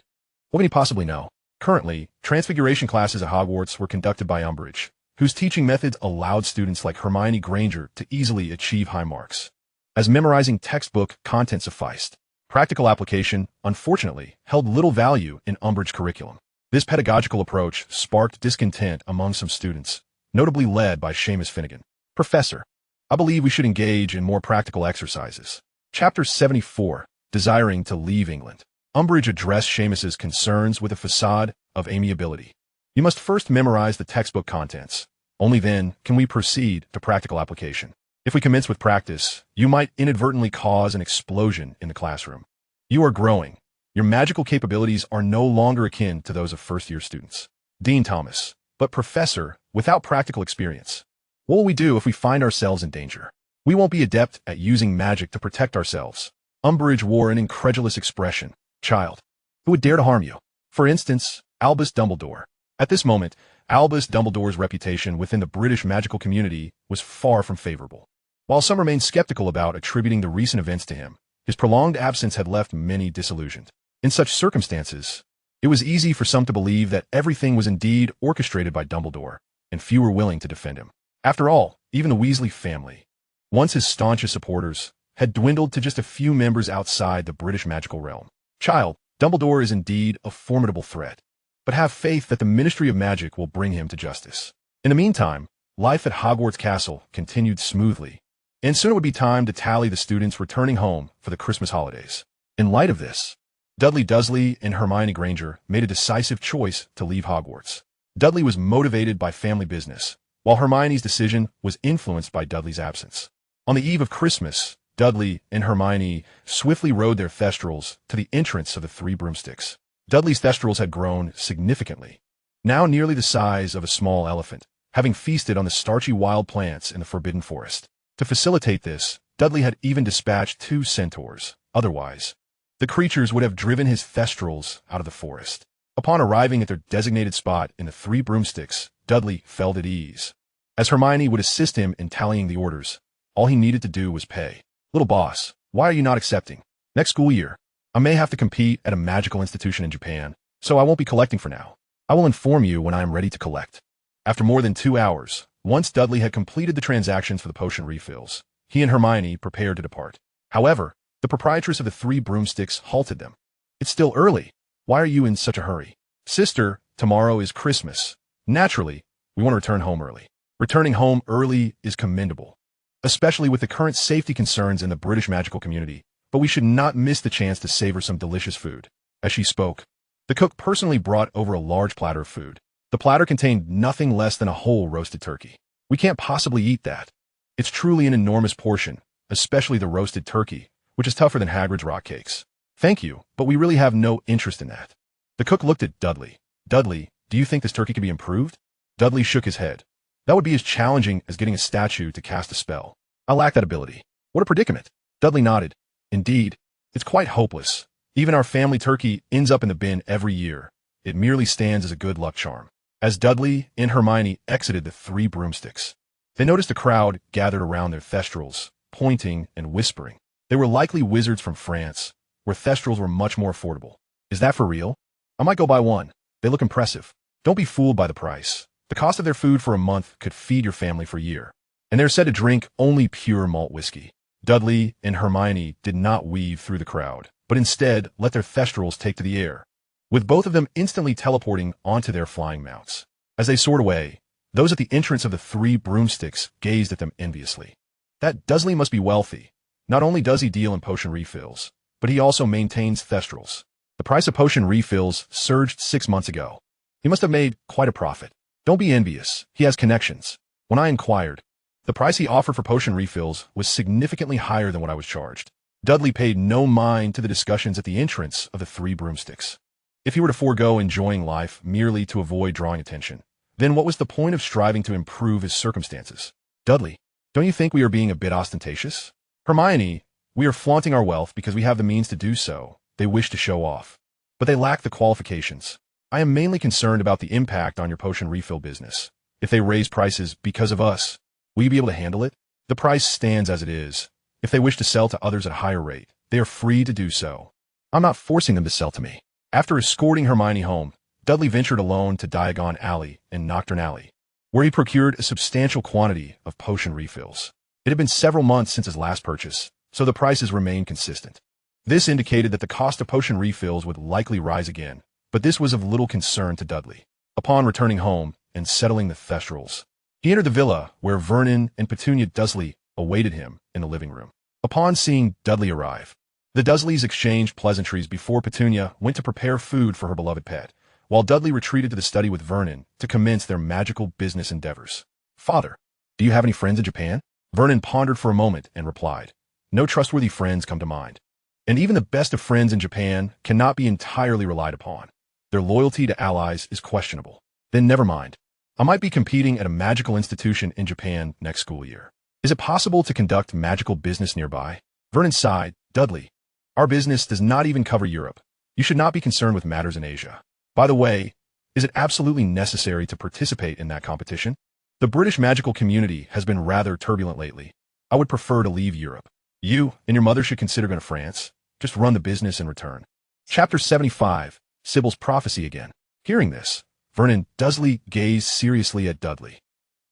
A: What can he possibly know? Currently, transfiguration classes at Hogwarts were conducted by Umbridge, whose teaching methods allowed students like Hermione Granger to easily achieve high marks. As memorizing textbook content sufficed, practical application, unfortunately, held little value in Umbridge curriculum. This pedagogical approach sparked discontent among some students, notably led by Seamus Finnegan. Professor, I believe we should engage in more practical exercises. Chapter 74, Desiring to Leave England. Umbridge addressed Seamus's concerns with a facade of amiability. You must first memorize the textbook contents. Only then can we proceed to practical application. If we commence with practice, you might inadvertently cause an explosion in the classroom. You are growing. Your magical capabilities are no longer akin to those of first-year students. Dean Thomas, but professor, without practical experience. What will we do if we find ourselves in danger? We won't be adept at using magic to protect ourselves. Umbridge wore an incredulous expression. Child, who would dare to harm you? For instance, Albus Dumbledore. At this moment, Albus Dumbledore's reputation within the British magical community was far from favorable. While some remained skeptical about attributing the recent events to him, his prolonged absence had left many disillusioned. In such circumstances, it was easy for some to believe that everything was indeed orchestrated by Dumbledore, and few were willing to defend him. After all, even the Weasley family, once his staunchest supporters, had dwindled to just a few members outside the British magical realm. Child, Dumbledore is indeed a formidable threat, but have faith that the Ministry of Magic will bring him to justice. In the meantime, life at Hogwarts Castle continued smoothly, and soon it would be time to tally the students returning home for the Christmas holidays. In light of this, Dudley Dursley and Hermione Granger made a decisive choice to leave Hogwarts. Dudley was motivated by family business, while Hermione's decision was influenced by Dudley's absence. On the eve of Christmas, Dudley and Hermione swiftly rode their thestrals to the entrance of the Three Broomsticks. Dudley's thestrals had grown significantly, now nearly the size of a small elephant, having feasted on the starchy wild plants in the Forbidden Forest. To facilitate this, Dudley had even dispatched 2 centaurs. Otherwise, the creatures would have driven his thestrals out of the forest. Upon arriving at their designated spot in the Three Broomsticks, Dudley felt at ease. As Hermione would assist him in tallying the orders, all he needed to do was pay. Little boss, why are you not accepting? Next school year, I may have to compete at a magical institution in Japan, so I won't be collecting for now. I will inform you when I am ready to collect. After more than 2 hours, once Dudley had completed the transactions for the potion refills, he and Hermione prepared to depart. However, the proprietress of the Three Broomsticks halted them. It's still early. Why are you in such a hurry? Sister, tomorrow is Christmas. Naturally, we want to return home early. Returning home early is commendable, especially with the current safety concerns in the British magical community, but we should not miss the chance to savor some delicious food. As she spoke, the cook personally brought over a large platter of food. The platter contained nothing less than a whole roasted turkey. We can't possibly eat that. It's truly an enormous portion, especially the roasted turkey, which is tougher than Hagrid's rock cakes. Thank you, but we really have no interest in that. The cook looked at Dudley. Dudley, do you think this turkey can be improved? Dudley shook his head. That would be as challenging as getting a statue to cast a spell. I lack that ability. What a predicament. Dudley nodded. Indeed, it's quite hopeless. Even our family turkey ends up in the bin every year. It merely stands as a good luck charm. As Dudley and Hermione exited the Three Broomsticks, they noticed a crowd gathered around their thestrals, pointing and whispering. They were likely wizards from France, where thestrals were much more affordable. Is that for real? I might go buy one. They look impressive. Don't be fooled by the price. The cost of their food for a month could feed your family for a year. And they're said to drink only pure malt whiskey. Dudley and Hermione did not weave through the crowd, but instead let their thestrals take to the air, with both of them instantly teleporting onto their flying mounts. As they soared away, those at the entrance of the Three Broomsticks gazed at them enviously. That Dursley must be wealthy. Not only does he deal in potion refills, but he also maintains thestrals. The price of potion refills surged 6 months ago. He must have made quite a profit. Don't be envious. He has connections. When I inquired, the price he offered for potion refills was significantly higher than what I was charged. Dudley paid no mind to the discussions at the entrance of the Three Broomsticks. If he were to forego enjoying life merely to avoid drawing attention, then what was the point of striving to improve his circumstances? Dudley, Don't you think we are being a bit ostentatious? Hermione, we are flaunting our wealth because we have the means to do so. They wish to show off. But they lack the qualifications. I am mainly concerned about the impact on your potion refill business. If they raise prices because of us, will you be able to handle it? The price stands as it is. If they wish to sell to others at a higher rate, they are free to do so. I'm not forcing them to sell to me. After escorting Hermione home, Dudley ventured alone to Diagon Alley and Nocturne Alley, where he procured a substantial quantity of potion refills. It had been several months since his last purchase, so the prices remained consistent. This indicated that the cost of potion refills would likely rise again, but this was of little concern to Dudley. Upon returning home and settling the Thestrals, he entered the villa where Vernon and Petunia Dursley awaited him in the living room. Upon seeing Dudley arrive, the Dursleys exchanged pleasantries before Petunia went to prepare food for her beloved pet, while Dudley retreated to the study with Vernon to commence their magical business endeavors. Father, do you have any friends in Japan? Vernon pondered for a moment and replied, No trustworthy friends come to mind. And even the best of friends in Japan cannot be entirely relied upon. Their loyalty to allies is questionable. Then never mind. I might be competing at a magical institution in Japan next school year. Is it possible to conduct magical business nearby? Vernon sighed. Dudley, our business does not even cover Europe. You should not be concerned with matters in Asia. By the way, is it absolutely necessary to participate in that competition? The British magical community has been rather turbulent lately. I would prefer to leave Europe. You and your mother should consider going to France. Just run the business and return. Chapter 75, Sybil's Prophecy again. Hearing this, Vernon Dursley gazed seriously at Dudley.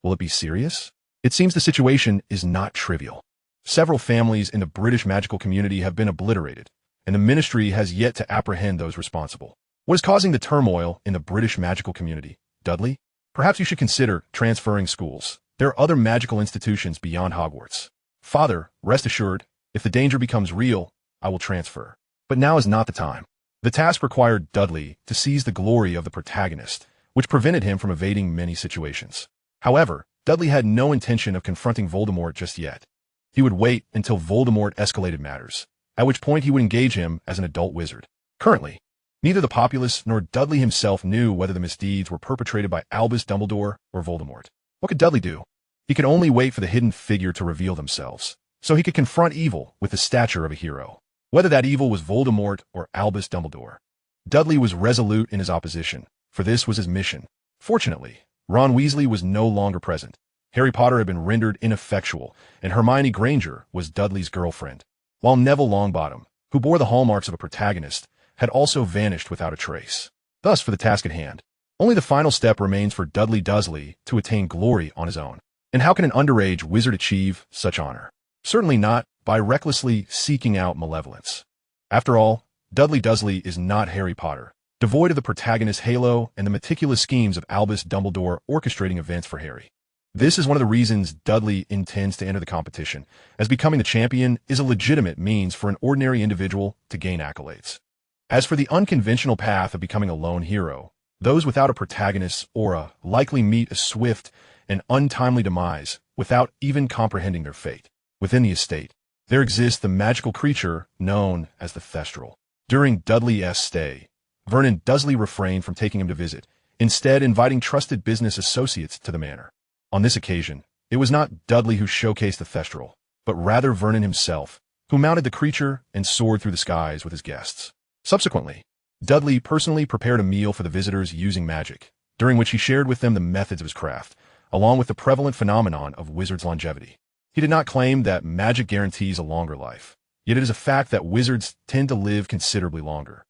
A: Will it be serious? It seems the situation is not trivial. Several families in the British magical community have been obliterated, and the ministry has yet to apprehend those responsible. What is causing the turmoil in the British magical community? Dudley, perhaps you should consider transferring schools. There are other magical institutions beyond Hogwarts. Father, rest assured, if the danger becomes real, I will transfer. But now is not the time. The task required Dudley to seize the glory of the protagonist, which prevented him from evading many situations. However, Dudley had no intention of confronting Voldemort just yet. He would wait until Voldemort escalated matters, at which point he would engage him as an adult wizard. Currently, neither the populace nor Dudley himself knew whether the misdeeds were perpetrated by Albus Dumbledore or Voldemort. What could Dudley do? He could only wait for the hidden figure to reveal themselves, so he could confront evil with the stature of a hero. Whether that evil was Voldemort or Albus Dumbledore, Dudley was resolute in his opposition, for this was his mission. Fortunately, Ron Weasley was no longer present. Harry Potter had been rendered ineffectual, and Hermione Granger was Dudley's girlfriend, while Neville Longbottom, who bore the hallmarks of a protagonist, had also vanished without a trace. Thus, for the task at hand, only the final step remains for Dudley Dursley to attain glory on his own. And how can an underage wizard achieve such honor? Certainly not by recklessly seeking out malevolence. After all, Dudley Dursley is not Harry Potter, devoid of the protagonist's halo and the meticulous schemes of Albus Dumbledore orchestrating events for Harry. This is one of the reasons Dudley intends to enter the competition, as becoming the champion is a legitimate means for an ordinary individual to gain accolades. As for the unconventional path of becoming a lone hero, those without a protagonist's aura likely meet a swift and untimely demise without even comprehending their fate. Within the estate, there exists the magical creature known as the Thestral. During Dudley's stay, Vernon Dursley refrained from taking him to visit, instead inviting trusted business associates to the manor. On this occasion, it was not Dudley who showcased the Thestral, but rather Vernon himself, who mounted the creature and soared through the skies with his guests. Subsequently, Dudley personally prepared a meal for the visitors using magic, during which he shared with them the methods of his craft, along with the prevalent phenomenon of wizards' longevity. He did not claim that magic guarantees a longer life, yet it is a fact that wizards tend to live considerably longer,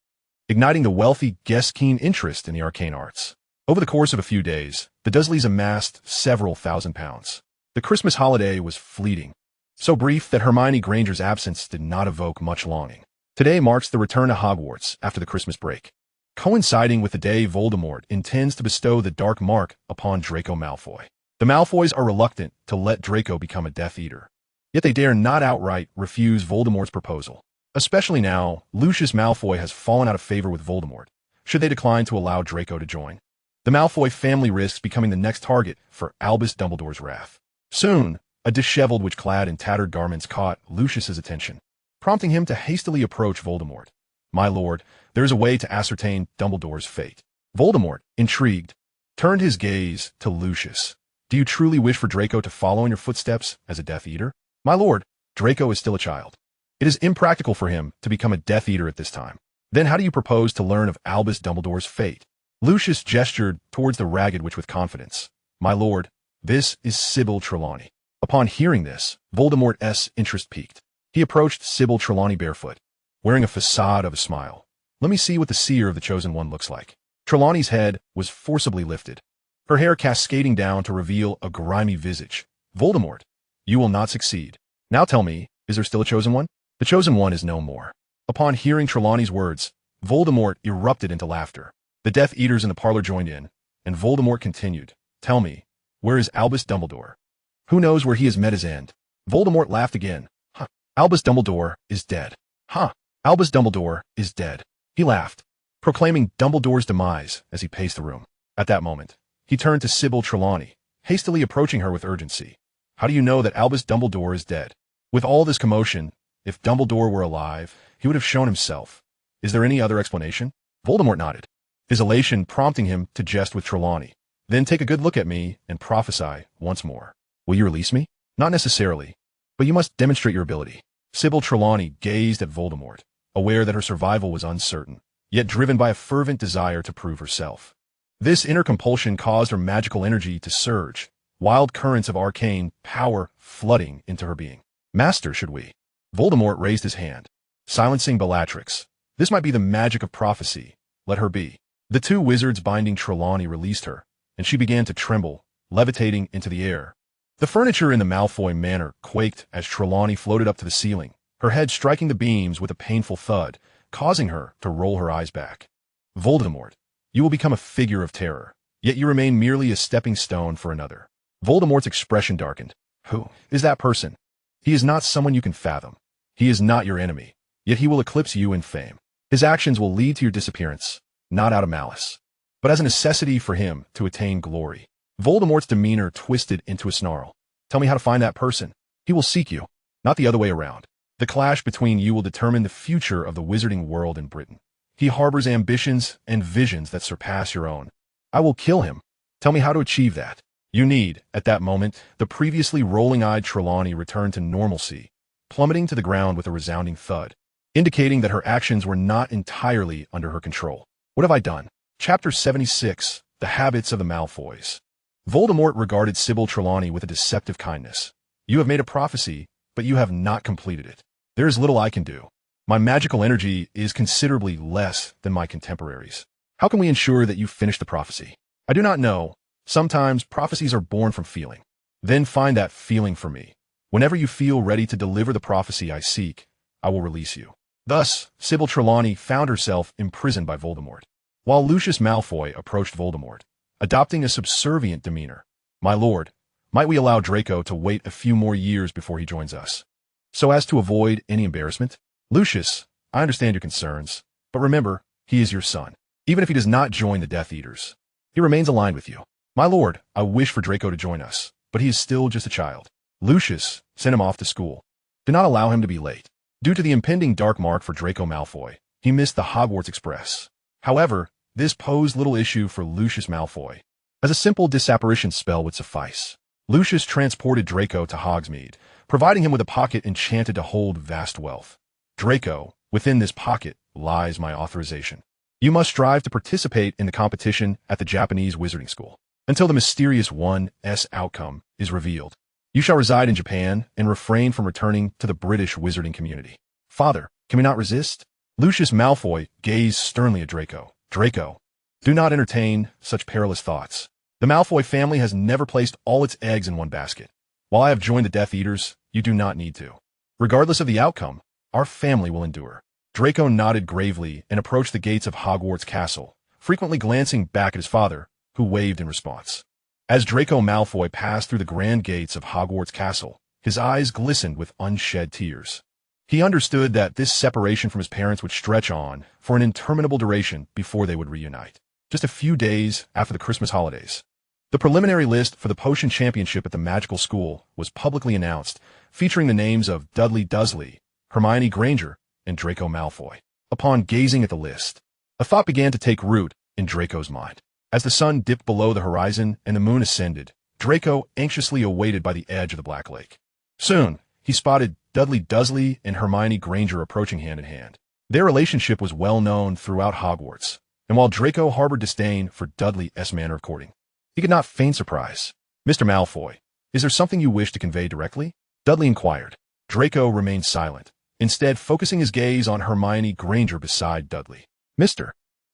A: igniting the wealthy guests' keen interest in the arcane arts. Over the course of a few days, the Dursleys amassed several £1,000s. The Christmas holiday was fleeting, so brief that Hermione Granger's absence did not evoke much longing. Today marks the return to Hogwarts after the Christmas break, coinciding with the day Voldemort intends to bestow the Dark Mark upon Draco Malfoy. The Malfoys are reluctant to let Draco become a Death Eater, yet they dare not outright refuse Voldemort's proposal. Especially now, Lucius Malfoy has fallen out of favor with Voldemort, should they decline to allow Draco to join. The Malfoy family risks becoming the next target for Albus Dumbledore's wrath. Soon, a disheveled witch-clad in tattered garments caught Lucius's attention, prompting him to hastily approach Voldemort. My lord, there is a way to ascertain Dumbledore's fate. Voldemort, intrigued, turned his gaze to Lucius, Do you truly wish for Draco to follow in your footsteps as a Death Eater? My lord, Draco is still a child. It is impractical for him to become a Death Eater at this time. Then how do you propose to learn of Albus Dumbledore's fate? Lucius gestured towards the Ragged Witch with confidence. My lord, this is Sybil Trelawney. Upon hearing this, Voldemort's interest peaked. He approached Sybil Trelawney barefoot, wearing a facade of a smile. Let me see what the seer of the Chosen One looks like. Trelawney's head was forcibly lifted, her hair cascading down to reveal a grimy visage. Voldemort, you will not succeed. Now tell me, is there still a Chosen One? The Chosen One is no more. Upon hearing Trelawney's words, Voldemort erupted into laughter. The Death Eaters in the parlor joined in, and Voldemort continued. Tell me, where is Albus Dumbledore? Who knows where he has met his end? Voldemort laughed again. Huh. Albus Dumbledore is dead. Huh. Albus Dumbledore is dead. He laughed, proclaiming Dumbledore's demise as he paced the room. At that moment, he turned to Sybil Trelawney, hastily approaching her with urgency. How do you know that Albus Dumbledore is dead? With all this commotion, if Dumbledore were alive, he would have shown himself. Is there any other explanation? Voldemort nodded, his elation prompting him to jest with Trelawney. Then take a good look at me and prophesy once more. Will you release me? Not necessarily, but you must demonstrate your ability. Sybil Trelawney gazed at Voldemort, aware that her survival was uncertain, yet driven by a fervent desire to prove herself. This inner compulsion caused her magical energy to surge, wild currents of arcane power flooding into her being. Master, should we? Voldemort raised his hand, silencing Bellatrix. This might be the magic of prophecy. Let her be. The two wizards binding Trelawney released her, and she began to tremble, levitating into the air. The furniture in the Malfoy manor quaked as Trelawney floated up to the ceiling, her head striking the beams with a painful thud, causing her to roll her eyes back. Voldemort, you will become a figure of terror, yet you remain merely a stepping stone for another. Voldemort's expression darkened. Who is that person? He is not someone you can fathom. He is not your enemy, yet he will eclipse you in fame. His actions will lead to your disappearance, not out of malice, but as a necessity for him to attain glory. Voldemort's demeanor twisted into a snarl. Tell me how to find that person. He will seek you, not the other way around. The clash between you will determine the future of the wizarding world in Britain. He harbors ambitions and visions that surpass your own. I will kill him. Tell me how to achieve that. You need, at that moment, the previously rolling-eyed Trelawney returned to normalcy, plummeting to the ground with a resounding thud, indicating that her actions were not entirely under her control. What have I done? Chapter 76, The Habits of the Malfoys. Voldemort regarded Sybil Trelawney with a deceptive kindness. You have made a prophecy, but you have not completed it. There is little I can do. My magical energy is considerably less than my contemporaries. How can we ensure that you finish the prophecy? I do not know. Sometimes prophecies are born from feeling. Then find that feeling for me. Whenever you feel ready to deliver the prophecy I seek, I will release you. Thus, Sybil Trelawney found herself imprisoned by Voldemort, while Lucius Malfoy approached Voldemort, adopting a subservient demeanor. My lord, might we allow Draco to wait a few more years before he joins us, so as to avoid any embarrassment? Lucius, I understand your concerns, but remember, he is your son. Even if he does not join the Death Eaters, he remains aligned with you. My lord, I wish for Draco to join us, but he is still just a child. Lucius, send him off to school. Do not allow him to be late. Due to the impending dark mark for Draco Malfoy, he missed the Hogwarts Express. However, this posed little issue for Lucius Malfoy, as a simple disapparition spell would suffice. Lucius transported Draco to Hogsmeade, providing him with a pocket enchanted to hold vast wealth. Draco, within this pocket lies my authorization. You must strive to participate in the competition at the Japanese Wizarding School, until the mysterious 1's outcome is revealed. You shall reside in Japan and refrain from returning to the British wizarding community. Father, can we not resist? Lucius Malfoy gazed sternly at Draco. Draco, do not entertain such perilous thoughts. The Malfoy family has never placed all its eggs in one basket. While I have joined the Death Eaters, you do not need to. Regardless of the outcome, our family will endure. Draco nodded gravely and approached the gates of Hogwarts Castle, frequently glancing back at his father, who waved in response. As Draco Malfoy passed through the grand gates of Hogwarts Castle, his eyes glistened with unshed tears. He understood that this separation from his parents would stretch on for an interminable duration before they would reunite, just a few days after the Christmas holidays. The preliminary list for the Potion Championship at the Magical School was publicly announced, featuring the names of Dudley Dursley, Hermione Granger, and Draco Malfoy. Upon gazing at the list, a thought began to take root in Draco's mind. As the sun dipped below the horizon and the moon ascended, Draco anxiously awaited by the edge of the Black Lake. Soon, he spotted Dudley Dursley and Hermione Granger approaching hand in hand. Their relationship was well known throughout Hogwarts, and while Draco harbored disdain for Dudley's manner of courting, he could not feign surprise. "Mr. Malfoy, is there something you wish to convey directly?" Dudley inquired. Draco remained silent, instead focusing his gaze on Hermione Granger beside Dudley. "Mr.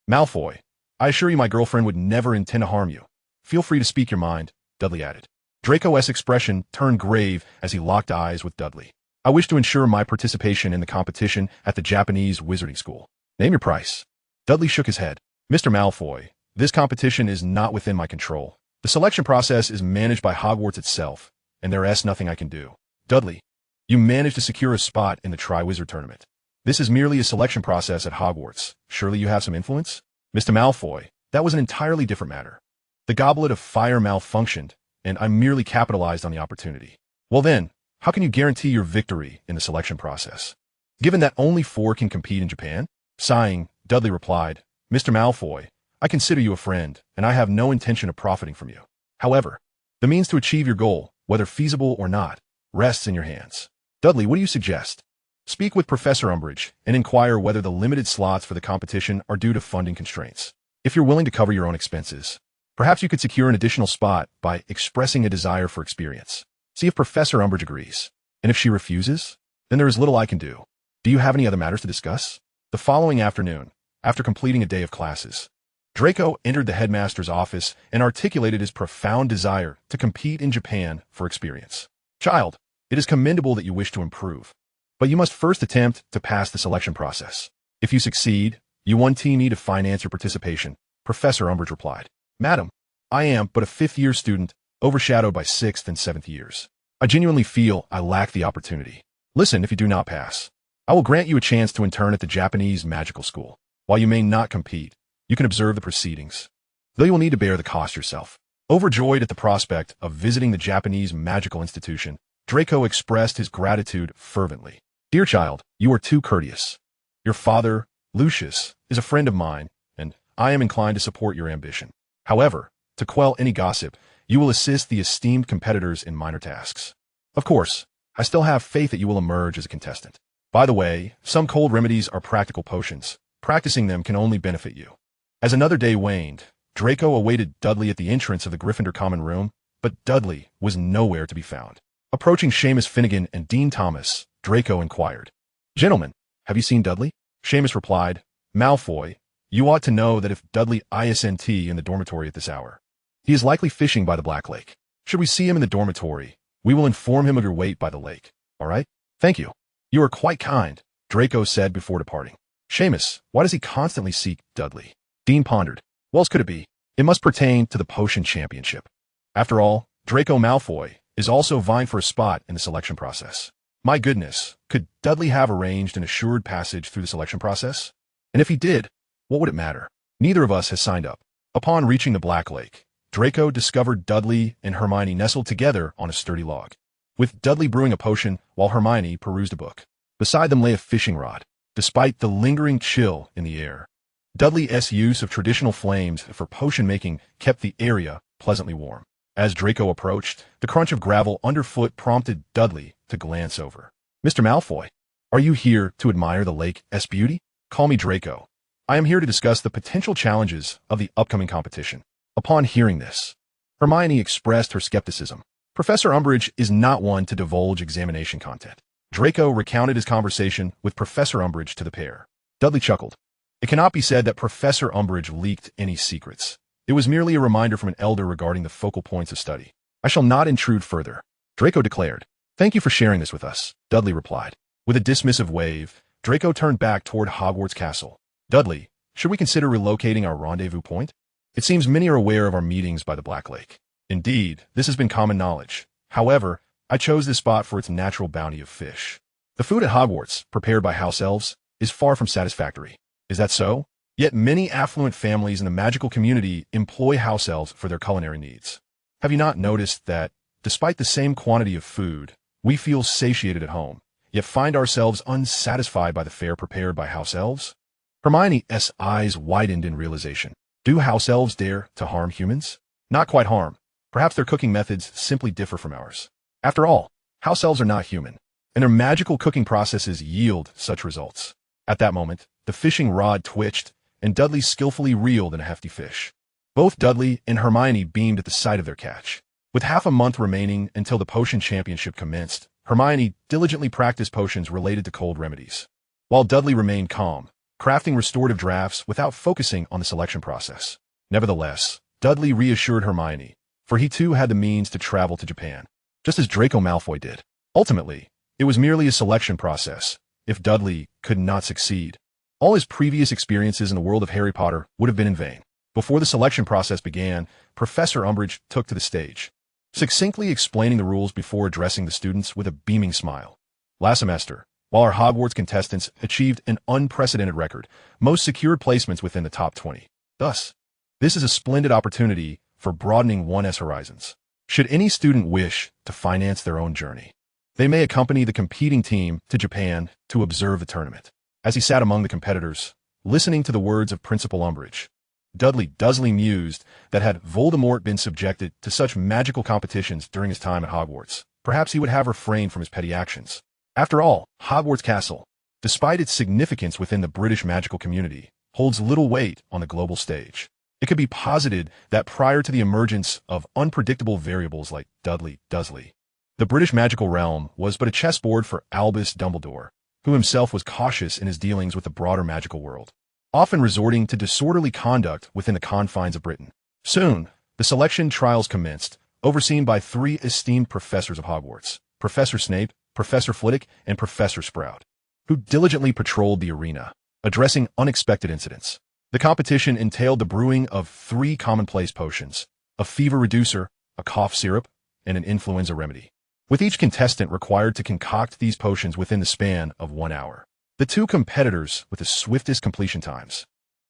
A: Malfoy, I assure you my girlfriend would never intend to harm you. Feel free to speak your mind," Dudley added. Draco's expression turned grave as he locked eyes with Dudley. "I wish to ensure my participation in the competition at the Japanese Wizarding School. Name your price." Dudley shook his head. "Mr. Malfoy, this competition is not within my control. The selection process is managed by Hogwarts itself, and there is nothing I can do." "Dudley, you managed to secure a spot in the Triwizard Tournament. This is merely a selection process at Hogwarts. Surely you have some influence?" "Mr. Malfoy, that was an entirely different matter. The Goblet of Fire malfunctioned, and I merely capitalized on the opportunity." "Well then, how can you guarantee your victory in the selection process, given that only 4 can compete in Japan?" Sighing, Dudley replied, "Mr. Malfoy, I consider you a friend, and I have no intention of profiting from you. However, the means to achieve your goal, whether feasible or not, rests in your hands." "Dudley, what do you suggest?" "Speak with Professor Umbridge and inquire whether the limited slots for the competition are due to funding constraints. If you're willing to cover your own expenses, perhaps you could secure an additional spot by expressing a desire for experience. See if Professor Umbridge agrees. And if she refuses, then there is little I can do. Do you have any other matters to discuss?" The following afternoon, after completing a day of classes, Draco entered the headmaster's office and articulated his profound desire to compete in Japan for experience. "Child, it is commendable that you wish to improve, but you must first attempt to pass the selection process. If you succeed, you want me to finance your participation," Professor Umbridge replied. "Madam, I am but a 5th-year student, overshadowed by 6th and 7th years. I genuinely feel I lack the opportunity. Listen, if you do not pass, I will grant you a chance to intern at the Japanese Magical School. While you may not compete, you can observe the proceedings, though you will need to bear the cost yourself." Overjoyed at the prospect of visiting the Japanese Magical Institution, Draco expressed his gratitude fervently. "Dear child, you are too courteous. Your father, Lucius, is a friend of mine, and I am inclined to support your ambition. However, to quell any gossip, you will assist the esteemed competitors in minor tasks. Of course, I still have faith that you will emerge as a contestant. By the way, some cold remedies are practical potions. Practicing them can only benefit you." As another day waned, Draco awaited Dudley at the entrance of the Gryffindor common room, but Dudley was nowhere to be found. Approaching Seamus Finnegan and Dean Thomas, Draco inquired, "Gentlemen, have you seen Dudley?" Seamus replied, "Malfoy, you ought to know that if Dudley isn't in the dormitory at this hour, he is likely fishing by the Black Lake. Should we see him in the dormitory, we will inform him of your wait by the lake. All right? Thank you. You are quite kind," Draco said before departing. "Seamus, why does he constantly seek Dudley?" Dean pondered. "What else could it be? It must pertain to the Potion Championship. After all, Draco Malfoy is also vying for a spot in the selection process. My goodness, could Dudley have arranged an assured passage through the selection process? And if he did, what would it matter? Neither of us has signed up." Upon reaching the Black Lake, Draco discovered Dudley and Hermione nestled together on a sturdy log, with Dudley brewing a potion while Hermione perused a book. Beside them lay a fishing rod. Despite the lingering chill in the air, Dudley's use of traditional flames for potion making kept the area pleasantly warm. As Draco approached, the crunch of gravel underfoot prompted Dudley to glance over. "Mr. Malfoy, are you here to admire the lake's beauty?" "Call me Draco. I am here to discuss the potential challenges of the upcoming competition." Upon hearing this, Hermione expressed her skepticism. Professor Umbridge is not one to divulge examination content. Draco recounted his conversation with Professor Umbridge to the pair. Dudley chuckled. "It cannot be said that Professor Umbridge leaked any secrets. It was merely a reminder from an elder regarding the focal points of study. I shall not intrude further," Draco declared. "Thank you for sharing this with us," Dudley replied. With a dismissive wave, Draco turned back toward Hogwarts Castle. "Dudley, should we consider relocating our rendezvous point? It seems many are aware of our meetings by the Black Lake. Indeed, this has been common knowledge. However, I chose this spot for its natural bounty of fish. The food at Hogwarts, prepared by house elves, is far from satisfactory. Is that so? Yet many affluent families in the magical community employ house elves for their culinary needs. Have you not noticed that, despite the same quantity of food, we feel satiated at home, yet find ourselves unsatisfied by the fare prepared by house elves?" Hermione's eyes widened in realization. "Do house elves dare to harm humans?" "Not quite harm. Perhaps their cooking methods simply differ from ours. After all, house elves are not human, and their magical cooking processes yield such results. At that moment, the fishing rod twitched, and Dudley skillfully reeled in a hefty fish. Both Dudley and Hermione beamed at the sight of their catch. With half a month remaining until the potion championship commenced, Hermione diligently practiced potions related to cold remedies, while Dudley remained calm, crafting restorative drafts without focusing on the selection process. Nevertheless, Dudley reassured Hermione, for he too had the means to travel to Japan, just as Draco Malfoy did. Ultimately, it was merely a selection process. If Dudley could not succeed, all his previous experiences in the world of Harry Potter would have been in vain. Before the selection process began, Professor Umbridge took to the stage, succinctly explaining the rules before addressing the students with a beaming smile. Last semester, while our Hogwarts contestants achieved an unprecedented record, most secured placements within the top 20. Thus, this is a splendid opportunity for broadening one's horizons. Should any student wish to finance their own journey, they may accompany the competing team to Japan to observe the tournament. As he sat among the competitors, listening to the words of Principal Umbridge, Dudley Dursley mused that had Voldemort been subjected to such magical competitions during his time at Hogwarts, perhaps he would have refrained from his petty actions. After all, Hogwarts Castle, despite its significance within the British magical community, holds little weight on the global stage. It could be posited that prior to the emergence of unpredictable variables like Dudley Dursley, the British magical realm was but a chessboard for Albus Dumbledore, who himself was cautious in his dealings with the broader magical world, often resorting to disorderly conduct within the confines of Britain. Soon, the selection trials commenced, overseen by three esteemed professors of Hogwarts, Professor Snape, Professor Flitwick, and Professor Sprout, who diligently patrolled the arena, addressing unexpected incidents. The competition entailed the brewing of 3 commonplace potions, a fever reducer, a cough syrup, and an influenza remedy, with each contestant required to concoct these potions within the span of 1 hour. The 2 competitors with the swiftest completion times,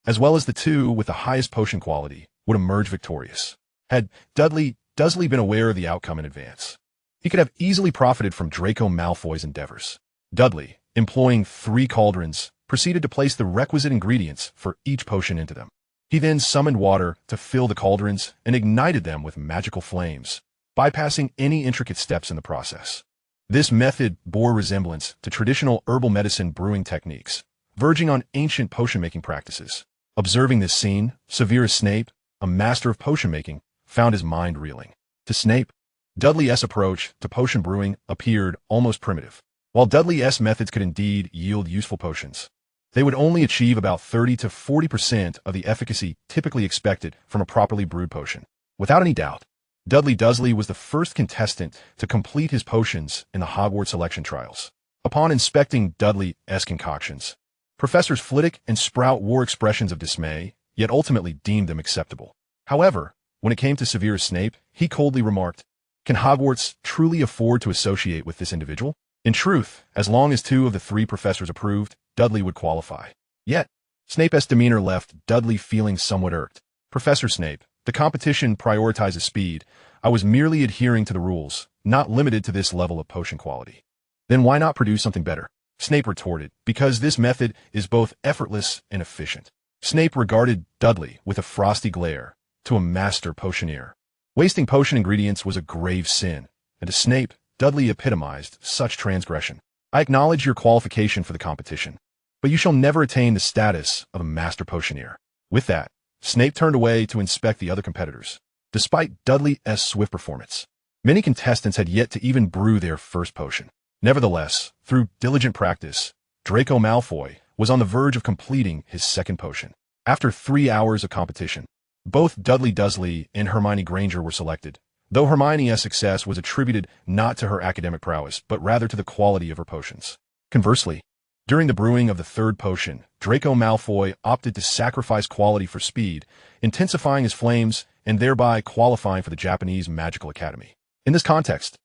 A: as well as the 2 with the highest potion quality, would emerge victorious. Had Dudley Dursley been aware of the outcome in advance, he could have easily profited from Draco Malfoy's endeavors. Dudley, employing 3 cauldrons, proceeded to place the requisite ingredients for each potion into them. He then summoned water to fill the cauldrons and ignited them with magical flames, bypassing any intricate steps in the process. This method bore resemblance to traditional herbal medicine brewing techniques, verging on ancient potion-making practices. Observing this scene, Severus Snape, a master of potion-making, found his mind reeling. To Snape, Dudley's approach to potion brewing appeared almost primitive. While Dudley's methods could indeed yield useful potions, they would only achieve about 30 to 40% of the efficacy typically expected from a properly brewed potion. Without any doubt, Dudley Dursley was the first contestant to complete his potions in the Hogwarts selection trials. Upon inspecting Dudley's concoctions, Professors Flitwick and Sprout wore expressions of dismay, yet ultimately deemed them acceptable. However, when it came to Severus Snape, he coldly remarked, "Can Hogwarts truly afford to associate with this individual?" In truth, as long as 2 of the 3 professors approved, Dudley would qualify. Yet, Snape's demeanor left Dudley feeling somewhat irked. "Professor Snape, the competition prioritizes speed. I was merely adhering to the rules, not limited to this level of potion quality." "Then why not produce something better?" Snape retorted, "Because this method is both effortless and efficient." Snape regarded Dudley with a frosty glare. To a master potioneer, wasting potion ingredients was a grave sin, and to Snape, Dudley epitomized such transgression. "I acknowledge your qualification for the competition, but you shall never attain the status of a master potioneer." With that, Snape turned away to inspect the other competitors. Despite Dudley's swift performance, many contestants had yet to even brew their first potion. Nevertheless, through diligent practice, Draco Malfoy was on the verge of completing his second potion. After 3 hours of competition, both Dudley Dursley and Hermione Granger were selected, though Hermione's success was attributed not to her academic prowess, but rather to the quality of her potions. Conversely, during the brewing of the third potion, Draco Malfoy opted to sacrifice quality for speed, intensifying his flames and thereby qualifying for the Japanese Magical Academy. In this context,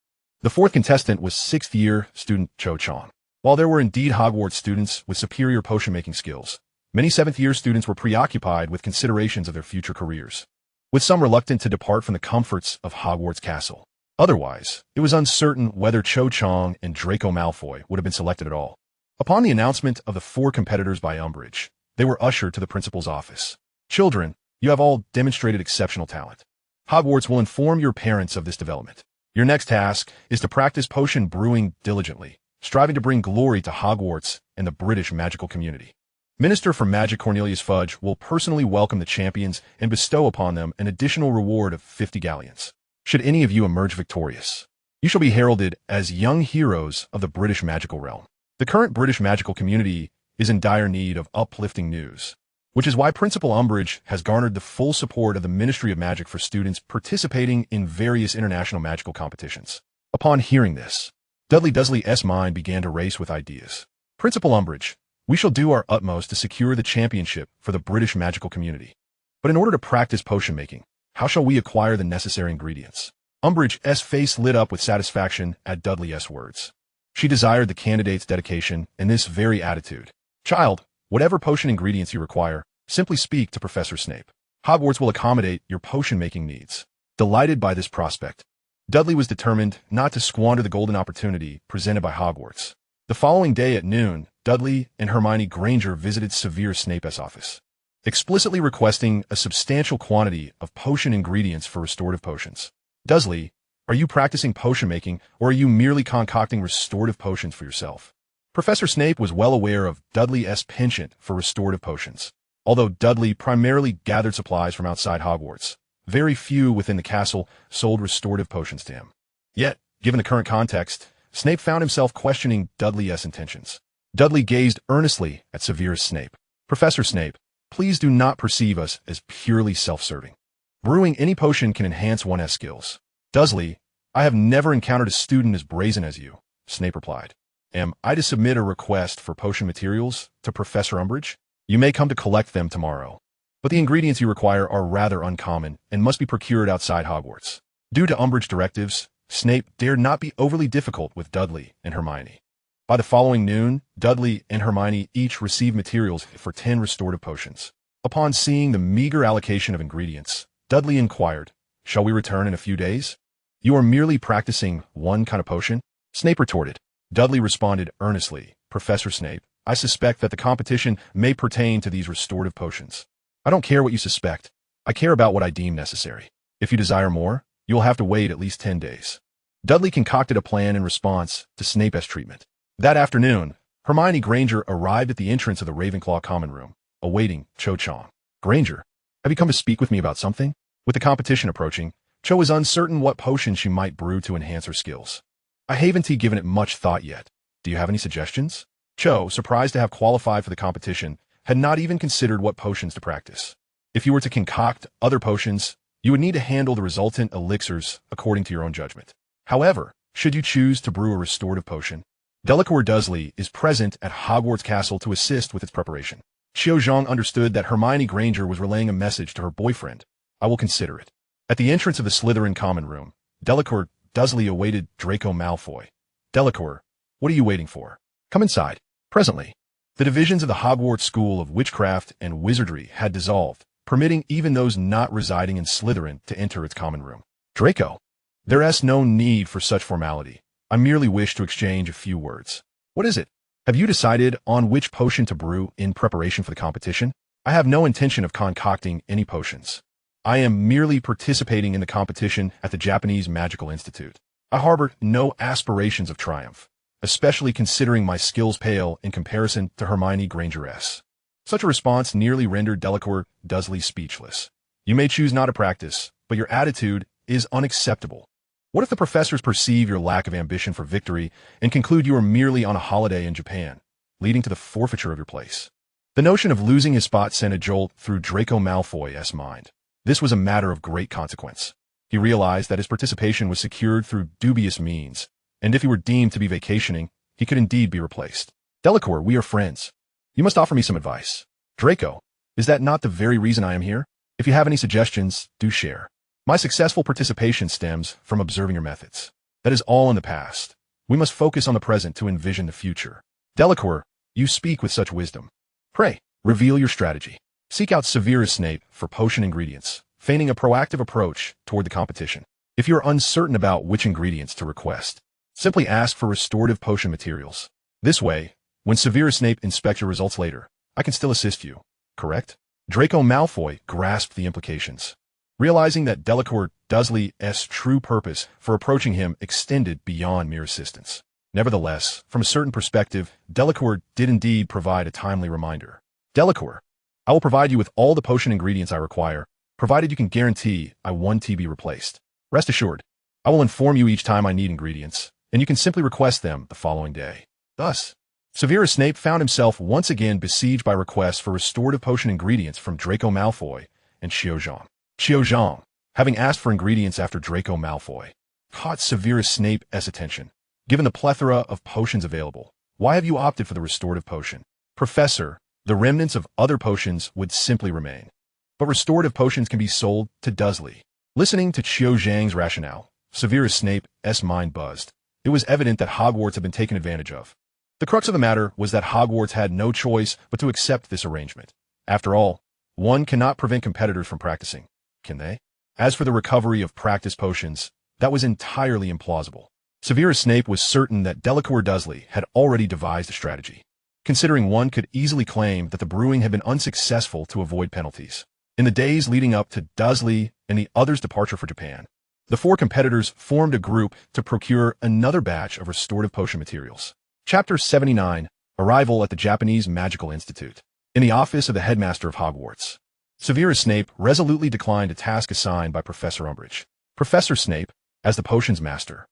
A: the 4th contestant was 6th-year student Cho Chang. While there were indeed Hogwarts students with superior potion-making skills, many 7th-year students were preoccupied with considerations of their future careers, with some reluctant to depart from the comforts of Hogwarts Castle. Otherwise, it was uncertain whether Cho Chang and Draco Malfoy would have been selected at all. Upon the announcement of the 4 competitors by Umbridge, they were ushered to the principal's office. "Children, you have all demonstrated exceptional talent. Hogwarts will inform your parents of this development. Your next task is to practice potion brewing diligently, striving to bring glory to Hogwarts and the British magical community. Minister for Magic Cornelius Fudge will personally welcome the champions and bestow upon them an additional reward of 50 galleons. Should any of you emerge victorious, you shall be heralded as young heroes of the British magical realm. The current British magical community is in dire need of uplifting news, which is why Principal Umbridge has garnered the full support of the Ministry of Magic for students participating in various international magical competitions. Upon hearing this, Dudley Dursley's mind began to race with ideas. Principal Umbridge, we shall do our utmost to secure the championship for the British magical community. But in order to practice potion making, how shall we acquire the necessary ingredients? Umbridge's face lit up with satisfaction at Dudley's words. She desired the candidate's dedication and this very attitude. Child, whatever potion ingredients you require, simply speak to Professor Snape. Hogwarts will accommodate your potion-making needs. Delighted by this prospect, Dudley was determined not to squander the golden opportunity presented by Hogwarts. The following day at noon, Dudley and Hermione Granger visited Severus Snape's office, explicitly requesting a substantial quantity of potion ingredients for restorative potions. Dursley, are you practicing potion making, or are you merely concocting restorative potions for yourself? Professor Snape was well aware of Dudley's penchant for restorative potions. Although Dudley primarily gathered supplies from outside Hogwarts, very few within the castle sold restorative potions to him. Yet, given the current context, Snape found himself questioning Dudley's intentions. Dudley gazed earnestly at Severus Snape. Professor Snape, please do not perceive us as purely self-serving. Brewing any potion can enhance one's skills. Dursley, I have never encountered a student as brazen as you, Snape replied. Am I to submit a request for potion materials to Professor Umbridge? You may come to collect them tomorrow. But the ingredients you require are rather uncommon and must be procured outside Hogwarts. Due to Umbridge directives, Snape dared not be overly difficult with Dudley and Hermione. By the following noon, Dudley and Hermione each received materials for 10 restorative potions. Upon seeing the meager allocation of ingredients, Dudley inquired, shall we return in a few days? You are merely practicing one kind of potion? Snape retorted. Dudley responded earnestly, Professor Snape, I suspect that the competition may pertain to these restorative potions. I don't care what you suspect. I care about what I deem necessary. If you desire more, you will have to wait at least 10 days. Dudley concocted a plan in response to Snape's treatment. That afternoon, Hermione Granger arrived at the entrance of the Ravenclaw common room, awaiting Cho Chang. Granger, have you come to speak with me about something? With the competition approaching, Cho was uncertain what potion she might brew to enhance her skills. I haven't given it much thought yet. Do you have any suggestions? Cho, surprised to have qualified for the competition, had not even considered what potions to practice. If you were to concoct other potions, you would need to handle the resultant elixirs according to your own judgment. However, should you choose to brew a restorative potion, Delacour Dursley is present at Hogwarts Castle to assist with its preparation. Xiao Zhang understood that Hermione Granger was relaying a message to her boyfriend. I will consider it. At the entrance of the Slytherin common room, Delacour Dursley awaited Draco Malfoy. Delacour, what are you waiting for? Come inside. Presently, the divisions of the Hogwarts School of Witchcraft and Wizardry had dissolved, permitting even those not residing in Slytherin to enter its common room. Draco, there is no need for such formality. I merely wish to exchange a few words. What is it? Have you decided on which potion to brew in preparation for the competition? I have no intention of concocting any potions. I am merely participating in the competition at the Japanese Magical Institute. I harbor no aspirations of triumph, especially considering my skills pale in comparison to Hermione Granger's. Such a response nearly rendered Delacour Dursley speechless. You may choose not to practice, but your attitude is unacceptable. What if the professors perceive your lack of ambition for victory and conclude you are merely on a holiday in Japan, leading to the forfeiture of your place? The notion of losing his spot sent a jolt through Draco Malfoy's mind. This was a matter of great consequence. He realized that his participation was secured through dubious means, and if he were deemed to be vacationing, he could indeed be replaced. Delacour, we are friends. You must offer me some advice. Draco, is that not the very reason I am here? If you have any suggestions, do share. My successful participation stems from observing your methods. That is all in the past. We must focus on the present to envision the future. Delacour, you speak with such wisdom. Pray, reveal your strategy. Seek out Severus Snape for potion ingredients, feigning a proactive approach toward the competition. If you are uncertain about which ingredients to request, simply ask for restorative potion materials. This way, when Severus Snape inspects your results later, I can still assist you, correct? Draco Malfoy grasped the implications. Realizing that Delacour Dursley's true purpose for approaching him extended beyond mere assistance. Nevertheless, from a certain perspective, Delacour did indeed provide a timely reminder. Delacour, I will provide you with all the potion ingredients I require, provided you can guarantee I won't be replaced. Rest assured, I will inform you each time I need ingredients, and you can simply request them the following day. Thus, Severus Snape found himself once again besieged by requests for restorative potion ingredients from Draco Malfoy and Xiao Zhang. Xiao Zhang, having asked for ingredients after Draco Malfoy, caught Severus Snape's attention. Given the plethora of potions available, why have you opted for the restorative potion? Professor, the remnants of other potions would simply remain. But restorative potions can be sold to Dursley. Listening to Xiao Zhang's rationale, Severus Snape's mind buzzed. It was evident that Hogwarts had been taken advantage of. The crux of the matter was that Hogwarts had no choice but to accept this arrangement. After all, one cannot prevent competitors from practicing, can they? As for the recovery of practice potions, that was entirely implausible. Severus Snape was certain that Delacour Dursley had already devised a strategy, considering one could easily claim that the brewing had been unsuccessful to avoid penalties. In the days leading up to Dursley and the others' departure for Japan, the four competitors formed a group to procure another batch of restorative potion materials. Chapter 79, Arrival at the Japanese Magical Institute. In the office of the headmaster of Hogwarts, Severus Snape resolutely declined a task assigned by Professor Umbridge. Professor Snape, as the potions master,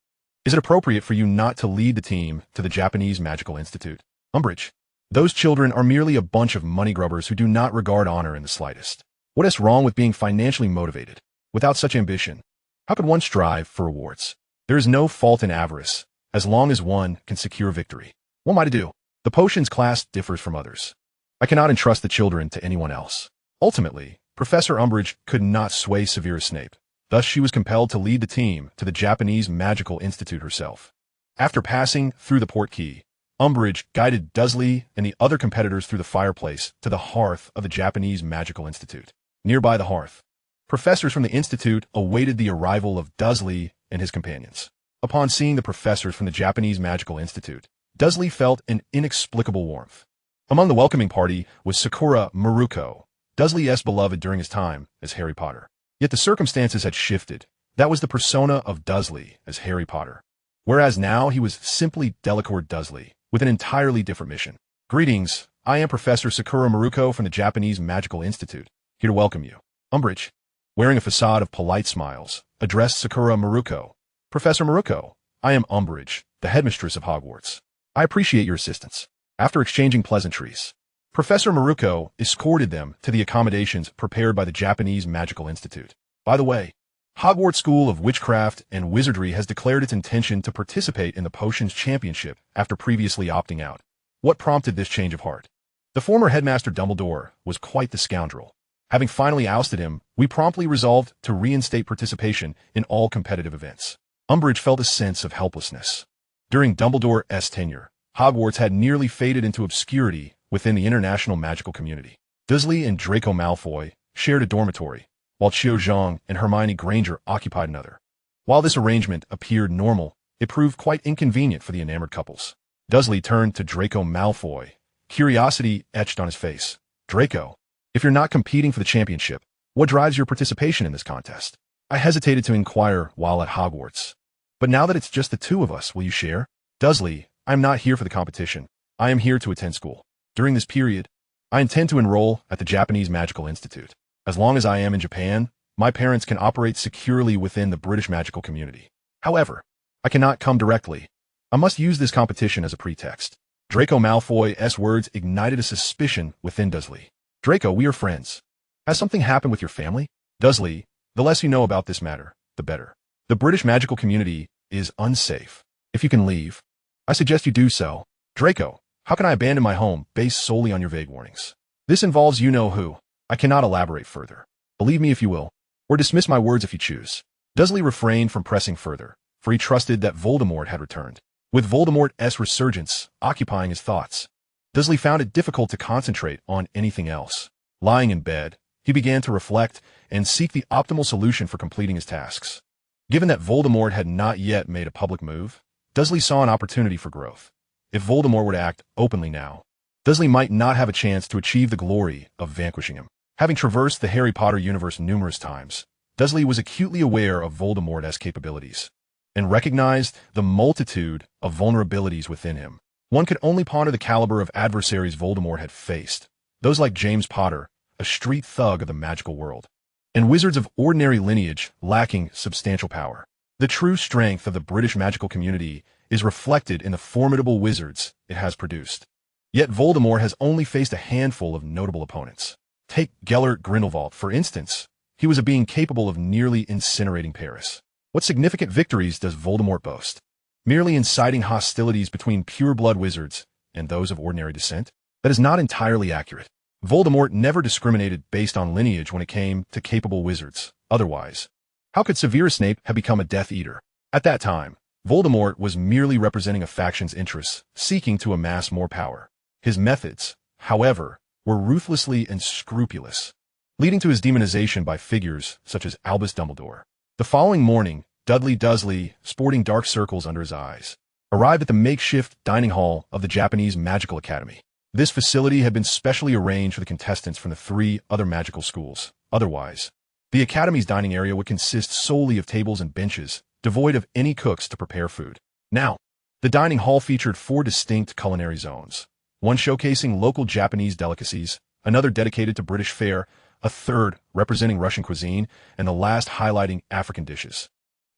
A: is it appropriate for you not to lead the team to the Japanese Magical Institute? Umbridge, those children are merely a bunch of money grubbers who do not regard honor in the slightest. What is wrong with being financially motivated? Without such ambition, how could one strive for rewards? There is no fault in avarice, as long as one can secure victory. What am I to do? The potions class differs from others. I cannot entrust the children to anyone else. Ultimately, Professor Umbridge could not sway Severus Snape. Thus, she was compelled to lead the team to the Japanese Magical Institute herself. After passing through the port key, Umbridge guided Dursley and the other competitors through the fireplace to the hearth of the Japanese Magical Institute. Nearby the hearth, professors from the institute awaited the arrival of Dursley and his companions. Upon seeing the professors from the Japanese Magical Institute, Dursley felt an inexplicable warmth. Among the welcoming party was Sakura Maruko, Dursley's beloved during his time as Harry Potter. Yet the circumstances had shifted. That was the persona of Dursley as Harry Potter. Whereas now he was simply Delacour Dursley, with an entirely different mission. Greetings, I am Professor Sakura Maruko from the Japanese Magical Institute, here to welcome you. Umbridge, wearing a facade of polite smiles, addressed Sakura Maruko. Professor Maruko, I am Umbridge, the headmistress of Hogwarts. I appreciate your assistance. After exchanging pleasantries, Professor Maruko escorted them to the accommodations prepared by the Japanese Magical Institute. By the way, Hogwarts School of Witchcraft and Wizardry has declared its intention to participate in the Potions Championship after previously opting out. What prompted this change of heart? The former headmaster Dumbledore was quite the scoundrel. Having finally ousted him, we promptly resolved to reinstate participation in all competitive events. Umbridge felt a sense of helplessness. During Dumbledore's tenure, Hogwarts had nearly faded into obscurity within the international magical community. Dursley and Draco Malfoy shared a dormitory, while Xiao Zhang and Hermione Granger occupied another. While this arrangement appeared normal, it proved quite inconvenient for the enamored couples. Dursley turned to Draco Malfoy, curiosity etched on his face. Draco, if you're not competing for the championship, what drives your participation in this contest? I hesitated to inquire while at Hogwarts. But now that it's just the two of us, will you share? Dursley, I'm not here for the competition. I am here to attend school. During this period, I intend to enroll at the Japanese Magical Institute. As long as I am in Japan, my parents can operate securely within the British magical community. However, I cannot come directly. I must use this competition as a pretext. Draco Malfoy's words ignited a suspicion within Dursley. Draco, we are friends. Has something happened with your family? Dursley, the less you know about this matter, the better. The British magical community is unsafe. If you can leave, I suggest you do so. Draco, how can I abandon my home based solely on your vague warnings? This involves you-know-who. I cannot elaborate further. Believe me if you will, or dismiss my words if you choose. Dursley refrained from pressing further, for he trusted that Voldemort had returned. With Voldemort's resurgence occupying his thoughts, Dursley found it difficult to concentrate on anything else. Lying in bed, he began to reflect and seek the optimal solution for completing his tasks. Given that Voldemort had not yet made a public move, Dursley saw an opportunity for growth. If Voldemort were to act openly now, Dursley might not have a chance to achieve the glory of vanquishing him. Having traversed the Harry Potter universe numerous times, Dursley was acutely aware of Voldemort's capabilities and recognized the multitude of vulnerabilities within him. One could only ponder the caliber of adversaries Voldemort had faced, those like James Potter, a street thug of the magical world, and wizards of ordinary lineage lacking substantial power. The true strength of the British magical community is reflected in the formidable wizards it has produced. Yet Voldemort has only faced a handful of notable opponents. Take Gellert Grindelwald, for instance. He was a being capable of nearly incinerating Paris. What significant victories does Voldemort boast? Merely inciting hostilities between pure-blood wizards and those of ordinary descent? That is not entirely accurate. Voldemort never discriminated based on lineage when it came to capable wizards. Otherwise, how could Severus Snape have become a Death Eater? At that time, Voldemort was merely representing a faction's interests, seeking to amass more power. His methods, however, were ruthlessly and scrupulous, leading to his demonization by figures such as Albus Dumbledore. The following morning, Dudley Dursley, sporting dark circles under his eyes, arrived at the makeshift dining hall of the Japanese Magical Academy. This facility had been specially arranged for the contestants from the 3 other magical schools. Otherwise, the Academy's dining area would consist solely of tables and benches, devoid of any cooks to prepare food. Now, the dining hall featured 4 distinct culinary zones, one showcasing local Japanese delicacies, another dedicated to British fare, a third representing Russian cuisine, and the last highlighting African dishes.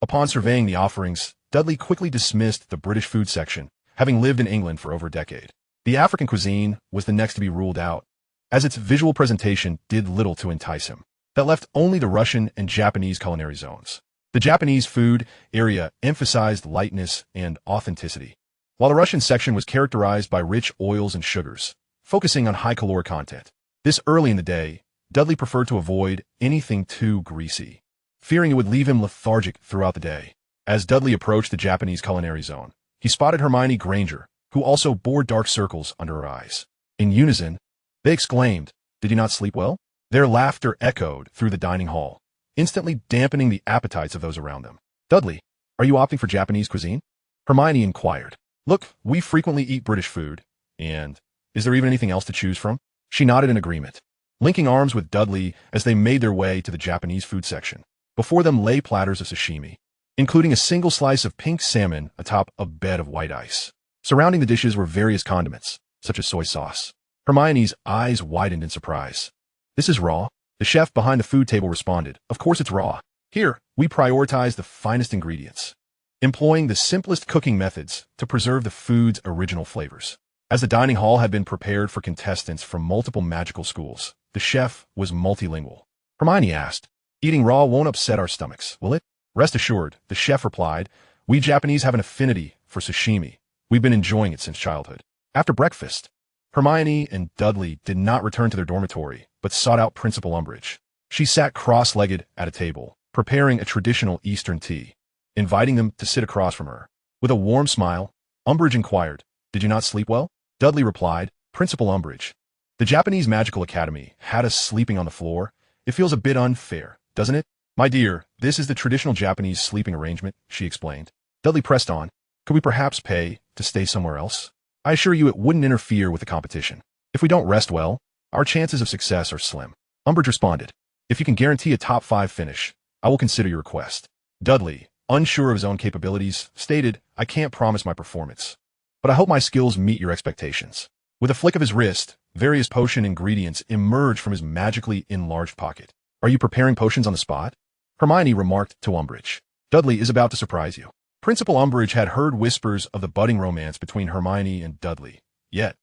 A: Upon surveying the offerings, Dudley quickly dismissed the British food section, having lived in England for over a decade. The African cuisine was the next to be ruled out, as its visual presentation did little to entice him. That left only the Russian and Japanese culinary zones. The Japanese food area emphasized lightness and authenticity, while the Russian section was characterized by rich oils and sugars, focusing on high caloric content. This early in the day, Dudley preferred to avoid anything too greasy, fearing it would leave him lethargic throughout the day. As Dudley approached the Japanese culinary zone, he spotted Hermione Granger, who also bore dark circles under her eyes. In unison, they exclaimed, "Did you not sleep well?" Their laughter echoed through the dining hall, instantly dampening the appetites of those around them. "Dudley, are you opting for Japanese cuisine?" Hermione inquired. "Look, we frequently eat British food, and is there even anything else to choose from?" She nodded in agreement, linking arms with Dudley as they made their way to the Japanese food section. Before them lay platters of sashimi, including a single slice of pink salmon atop a bed of white ice. Surrounding the dishes were various condiments, such as soy sauce. Hermione's eyes widened in surprise. "This is raw?" The chef behind the food table responded. "Of course it's raw. Here, we prioritize the finest ingredients, employing the simplest cooking methods to preserve the food's original flavors." As the dining hall had been prepared for contestants from multiple magical schools, the chef was multilingual. Hermione asked, "Eating raw won't upset our stomachs, will it?" "Rest assured," the chef replied, "we Japanese have an affinity for sashimi. We've been enjoying it since childhood." After breakfast, Hermione and Dudley did not return to their dormitory, but sought out Principal Umbridge. She sat cross-legged at a table, preparing a traditional Eastern tea, inviting them to sit across from her. With a warm smile, Umbridge inquired, "Did you not sleep well?" Dudley replied, "Principal Umbridge, the Japanese Magical Academy had us sleeping on the floor. It feels a bit unfair, doesn't it?" "My dear, this is the traditional Japanese sleeping arrangement," she explained. Dudley pressed on, "Could we perhaps pay to stay somewhere else? I assure you it wouldn't interfere with the competition. If we don't rest well, our chances of success are slim." Umbridge responded, "If you can guarantee a top 5 finish, I will consider your request." Dudley, unsure of his own capabilities, stated, "I can't promise my performance, but I hope my skills meet your expectations." With a flick of his wrist, various potion ingredients emerged from his magically enlarged pocket. "Are you preparing potions on the spot?" Hermione remarked to Umbridge. "Dudley is about to surprise you." Principal Umbridge had heard whispers of the budding romance between Hermione and Dudley. Yet,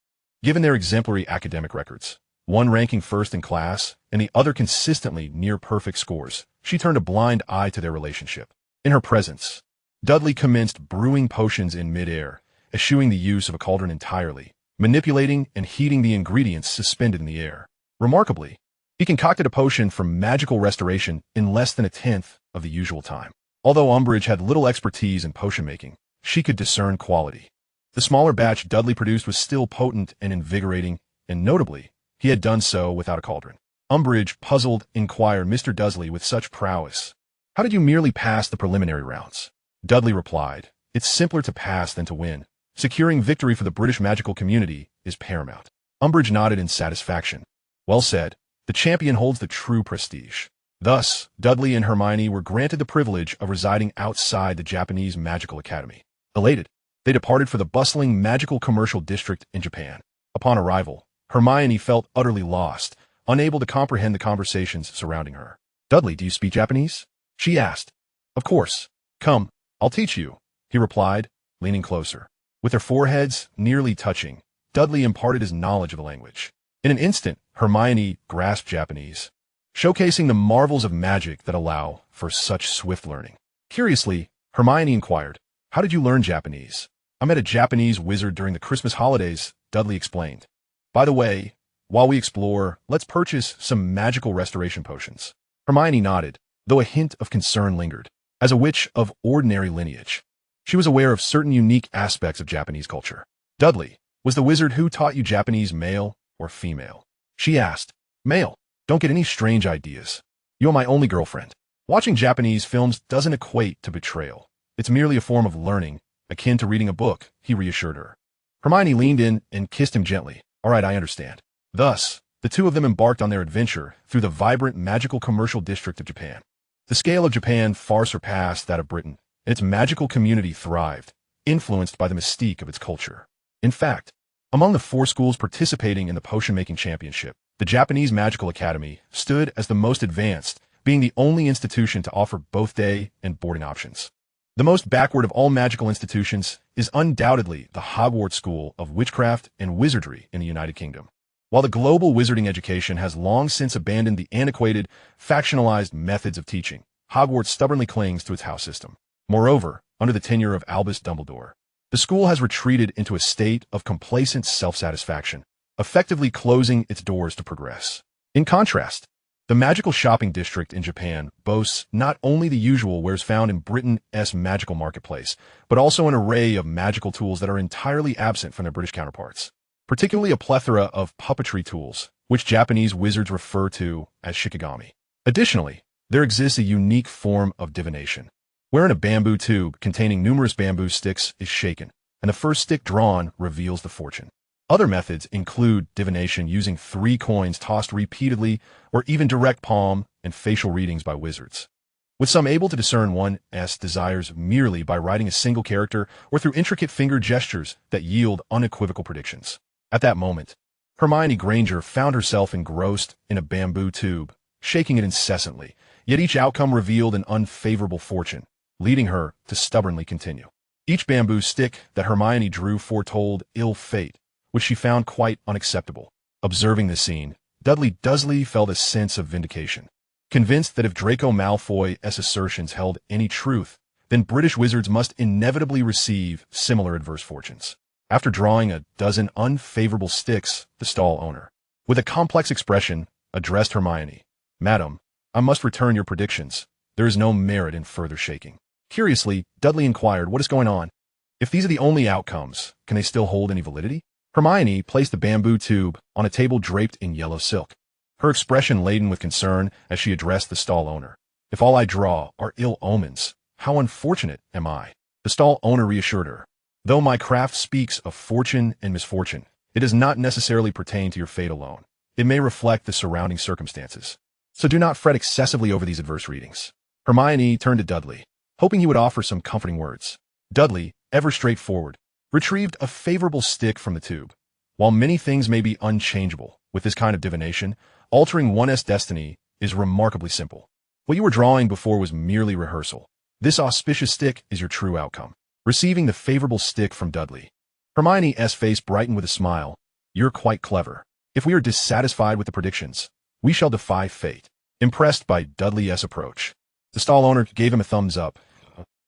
A: given their exemplary academic records, one ranking first in class and the other consistently near perfect scores, she turned a blind eye to their relationship. In her presence, Dudley commenced brewing potions in midair, eschewing the use of a cauldron entirely, manipulating and heating the ingredients suspended in the air. Remarkably, he concocted a potion for magical restoration in less than a tenth of the usual time. Although Umbridge had little expertise in potion making, she could discern quality. The smaller batch Dudley produced was still potent and invigorating, and notably, he had done so without a cauldron. Umbridge, puzzled, inquired, "Mr. Dursley, with such prowess, how did you merely pass the preliminary rounds?" Dudley replied, "It's simpler to pass than to win. Securing victory for the British magical community is paramount." Umbridge nodded in satisfaction. "Well said. The champion holds the true prestige." Thus, Dudley and Hermione were granted the privilege of residing outside the Japanese Magical Academy. Elated, they departed for the bustling magical commercial district in Japan. Upon arrival, Hermione felt utterly lost, unable to comprehend the conversations surrounding her. "Dudley, do you speak Japanese?" she asked. "Of course. Come, I'll teach you," he replied, leaning closer. With their foreheads nearly touching, Dudley imparted his knowledge of the language. In an instant, Hermione grasped Japanese, showcasing the marvels of magic that allow for such swift learning. Curiously, Hermione inquired, "How did you learn Japanese?" "I met a Japanese wizard during the Christmas holidays," Dudley explained. "By the way, while we explore, let's purchase some magical restoration potions." Hermione nodded, though a hint of concern lingered. As a witch of ordinary lineage, she was aware of certain unique aspects of Japanese culture. "Dudley, was the wizard who taught you Japanese male or female?" she asked. "Male. Don't get any strange ideas. You're my only girlfriend." Watching Japanese films doesn't equate to betrayal. It's merely a form of learning, akin to reading a book, he reassured her. Hermione leaned in and kissed him gently. "All right, I understand." Thus, the two of them embarked on their adventure through the vibrant magical commercial district of Japan. The scale of Japan far surpassed that of Britain, and its magical community thrived, influenced by the mystique of its culture. In fact, among the 4 schools participating in the potion-making championship, the Japanese Magical Academy stood as the most advanced, being the only institution to offer both day and boarding options. The most backward of all magical institutions is undoubtedly the Hogwarts School of Witchcraft and Wizardry in the United Kingdom. While the global wizarding education has long since abandoned the antiquated, factionalized methods of teaching, Hogwarts stubbornly clings to its house system. Moreover, under the tenure of Albus Dumbledore, the school has retreated into a state of complacent self-satisfaction, effectively closing its doors to progress. In contrast, the magical shopping district in Japan boasts not only the usual wares found in Britain's magical marketplace, but also an array of magical tools that are entirely absent from their British counterparts, particularly a plethora of puppetry tools, which Japanese wizards refer to as shikigami. Additionally, there exists a unique form of divination, wherein a bamboo tube containing numerous bamboo sticks is shaken, and the first stick drawn reveals the fortune. Other methods include divination using 3 coins tossed repeatedly, or even direct palm and facial readings by wizards, with some able to discern one's desires merely by writing a single character or through intricate finger gestures that yield unequivocal predictions. At that moment, Hermione Granger found herself engrossed in a bamboo tube, shaking it incessantly, yet each outcome revealed an unfavorable fortune, leading her to stubbornly continue. Each bamboo stick that Hermione drew foretold ill fate, which she found quite unacceptable. Observing this scene, Dudley Dursley felt a sense of vindication, convinced that if Draco Malfoy's assertions held any truth, then British wizards must inevitably receive similar adverse fortunes. After drawing a dozen unfavorable sticks, the stall owner, with a complex expression, addressed Hermione. "Madam, I must return your predictions. There is no merit in further shaking." Curiously, Dudley inquired, "What is going on? If these are the only outcomes, can they still hold any validity?" Hermione placed the bamboo tube on a table draped in yellow silk, her expression laden with concern as she addressed the stall owner. "If all I draw are ill omens, how unfortunate am I?" The stall owner reassured her. "Though my craft speaks of fortune and misfortune, it does not necessarily pertain to your fate alone. It may reflect the surrounding circumstances. So do not fret excessively over these adverse readings." Hermione turned to Dudley, hoping he would offer some comforting words. Dudley, ever straightforward, retrieved a favorable stick from the tube. While many things may be unchangeable with this kind of divination, altering one's destiny is remarkably simple. What you were drawing before was merely rehearsal. This auspicious stick is your true outcome. Receiving the favorable stick from Dudley, Hermione's face brightened with a smile. "You're quite clever. If we are dissatisfied with the predictions, we shall defy fate." Impressed by Dudley's approach, the stall owner gave him a thumbs up.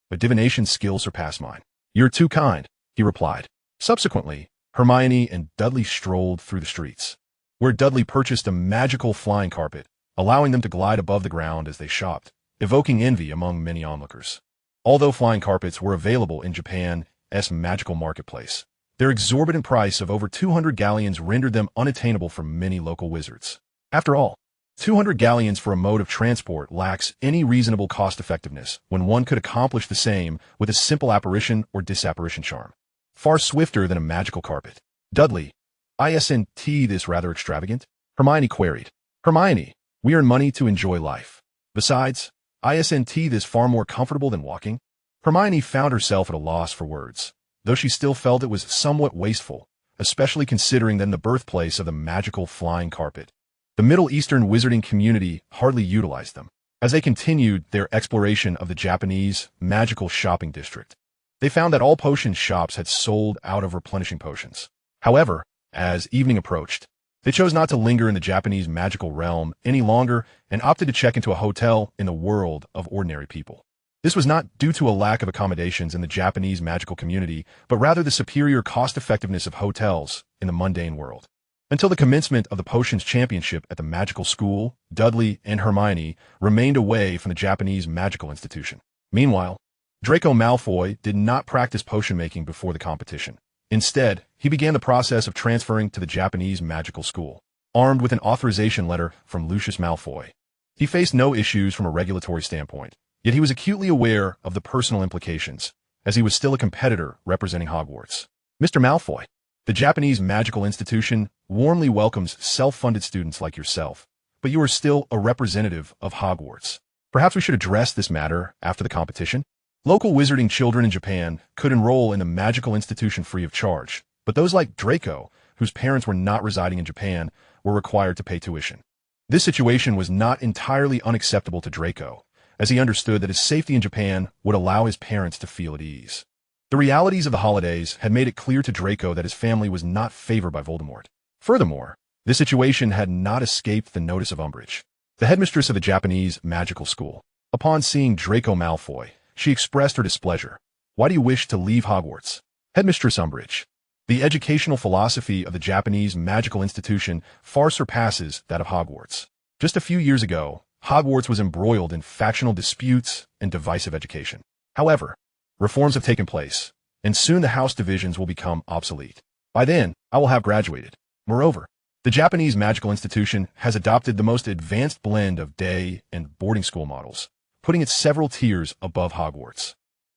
A: "But divination skills surpass mine." "You're too kind," he replied. Subsequently, Hermione and Dudley strolled through the streets, where Dudley purchased a magical flying carpet, allowing them to glide above the ground as they shopped, evoking envy among many onlookers. Although flying carpets were available in Japan's magical marketplace, their exorbitant price of over 200 galleons rendered them unattainable for many local wizards. After all, 200 galleons for a mode of transport lacks any reasonable cost-effectiveness when one could accomplish the same with a simple apparition or disapparition charm, far swifter than a magical carpet. "Dudley, isn't this rather extravagant?" Hermione queried. "Hermione, we earn money to enjoy life. Besides, isn't this far more comfortable than walking? Hermione found herself at a loss for words, though she still felt it was somewhat wasteful, especially considering them the birthplace of the magical flying carpet. The Middle Eastern wizarding community hardly utilized them. As they continued their exploration of the Japanese magical shopping district, they found that all potion shops had sold out of replenishing potions. However, as evening approached, they chose not to linger in the Japanese magical realm any longer and opted to check into a hotel in the world of ordinary people. This was not due to a lack of accommodations in the Japanese magical community, but rather the superior cost-effectiveness of hotels in the mundane world. Until the commencement of the Potions Championship at the magical school, Dudley and Hermione remained away from the Japanese magical institution. Meanwhile, Draco Malfoy did not practice potion-making before the competition. Instead, he began the process of transferring to the Japanese magical school, armed with an authorization letter from Lucius Malfoy. He faced no issues from a regulatory standpoint, yet he was acutely aware of the personal implications, as he was still a competitor representing Hogwarts. Mr. Malfoy, the Japanese magical institution warmly welcomes self-funded students like yourself, but you are still a representative of Hogwarts. Perhaps we should address this matter after the competition? Local wizarding children in Japan could enroll in the magical institution free of charge, but those like Draco, whose parents were not residing in Japan, were required to pay tuition. This situation was not entirely unacceptable to Draco, as he understood that his safety in Japan would allow his parents to feel at ease. The realities of the holidays had made it clear to Draco that his family was not favored by Voldemort. Furthermore, this situation had not escaped the notice of Umbridge, the headmistress of the Japanese magical school. Upon seeing Draco Malfoy, she expressed her displeasure. "Why do you wish to leave Hogwarts?" Headmistress Umbridge, the educational philosophy of the Japanese magical institution far surpasses that of Hogwarts. Just a few years ago, Hogwarts was embroiled in factional disputes and divisive education. However, reforms have taken place, and soon the house divisions will become obsolete. By then, I will have graduated. Moreover, the Japanese magical institution has adopted the most advanced blend of day and boarding school models, putting it several tiers above Hogwarts.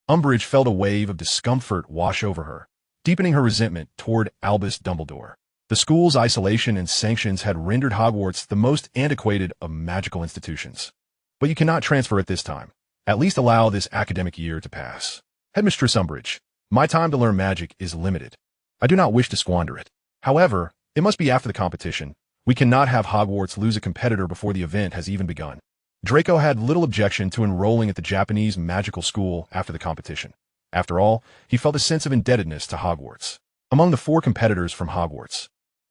A: Umbridge felt a wave of discomfort wash over her, deepening her resentment toward Albus Dumbledore. The school's isolation and sanctions had rendered Hogwarts the most antiquated of magical institutions. But you cannot transfer at this time. At least allow this academic year to pass. Headmistress Umbridge, my time to learn magic is limited. I do not wish to squander it. However, it must be after the competition. We cannot have Hogwarts lose a competitor before the event has even begun. Draco had little objection to enrolling at the Japanese magical school after the competition. After all, he felt a sense of indebtedness to Hogwarts. Among the 4 competitors from Hogwarts,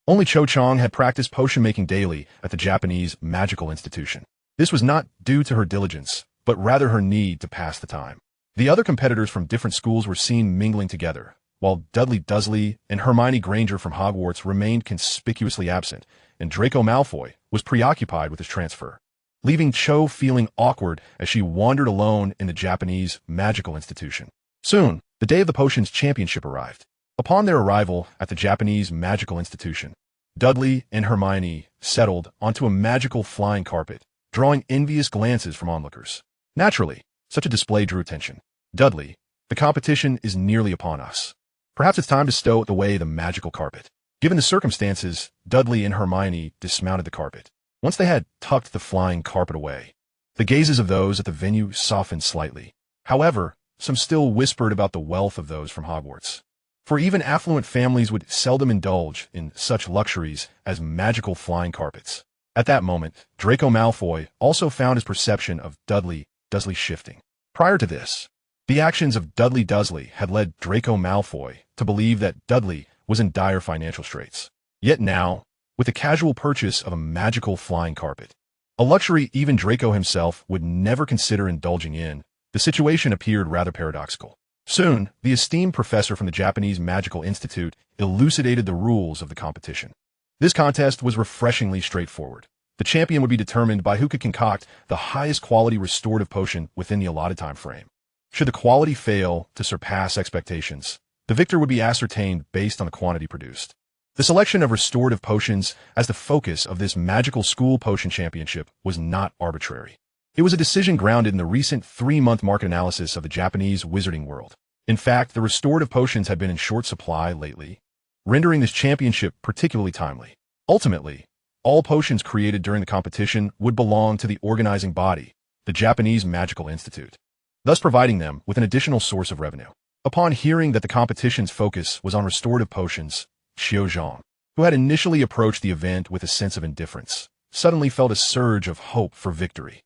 A: only Cho Chang had practiced potion-making daily at the Japanese magical institution. This was not due to her diligence, but rather her need to pass the time. The other competitors from different schools were seen mingling together, while Dudley Dursley and Hermione Granger from Hogwarts remained conspicuously absent, and Draco Malfoy was preoccupied with his transfer, leaving Cho feeling awkward as she wandered alone in the Japanese magical institution. Soon, the day of the Potions Championship arrived. Upon their arrival at the Japanese magical institution, Dudley and Hermione settled onto a magical flying carpet, drawing envious glances from onlookers. Naturally, such a display drew attention. Dudley, the competition is nearly upon us. Perhaps it's time to stow away the magical carpet. Given the circumstances, Dudley and Hermione dismounted the carpet. Once they had tucked the flying carpet away, the gazes of those at the venue softened slightly. However, some still whispered about the wealth of those from Hogwarts. For even affluent families would seldom indulge in such luxuries as magical flying carpets. At that moment, Draco Malfoy also found his perception of Dudley Dursley shifting. Prior to this, the actions of Dudley Dursley had led Draco Malfoy to believe that Dudley was in dire financial straits. Yet now, with the casual purchase of a magical flying carpet, a luxury even Draco himself would never consider indulging in, the situation appeared rather paradoxical. Soon, the esteemed professor from the Japanese Magical Institute elucidated the rules of the competition. This contest was refreshingly straightforward. The champion would be determined by who could concoct the highest quality restorative potion within the allotted time frame. Should the quality fail to surpass expectations, the victor would be ascertained based on the quantity produced. The selection of restorative potions as the focus of this magical school potion championship was not arbitrary. It was a decision grounded in the recent 3-month market analysis of the Japanese Wizarding World. In fact, the restorative potions had been in short supply lately, rendering this championship particularly timely. Ultimately, all potions created during the competition would belong to the organizing body, the Japanese Magical Institute, thus providing them with an additional source of revenue. Upon hearing that the competition's focus was on restorative potions, Xiao Zhang, who had initially approached the event with a sense of indifference, suddenly felt a surge of hope for victory.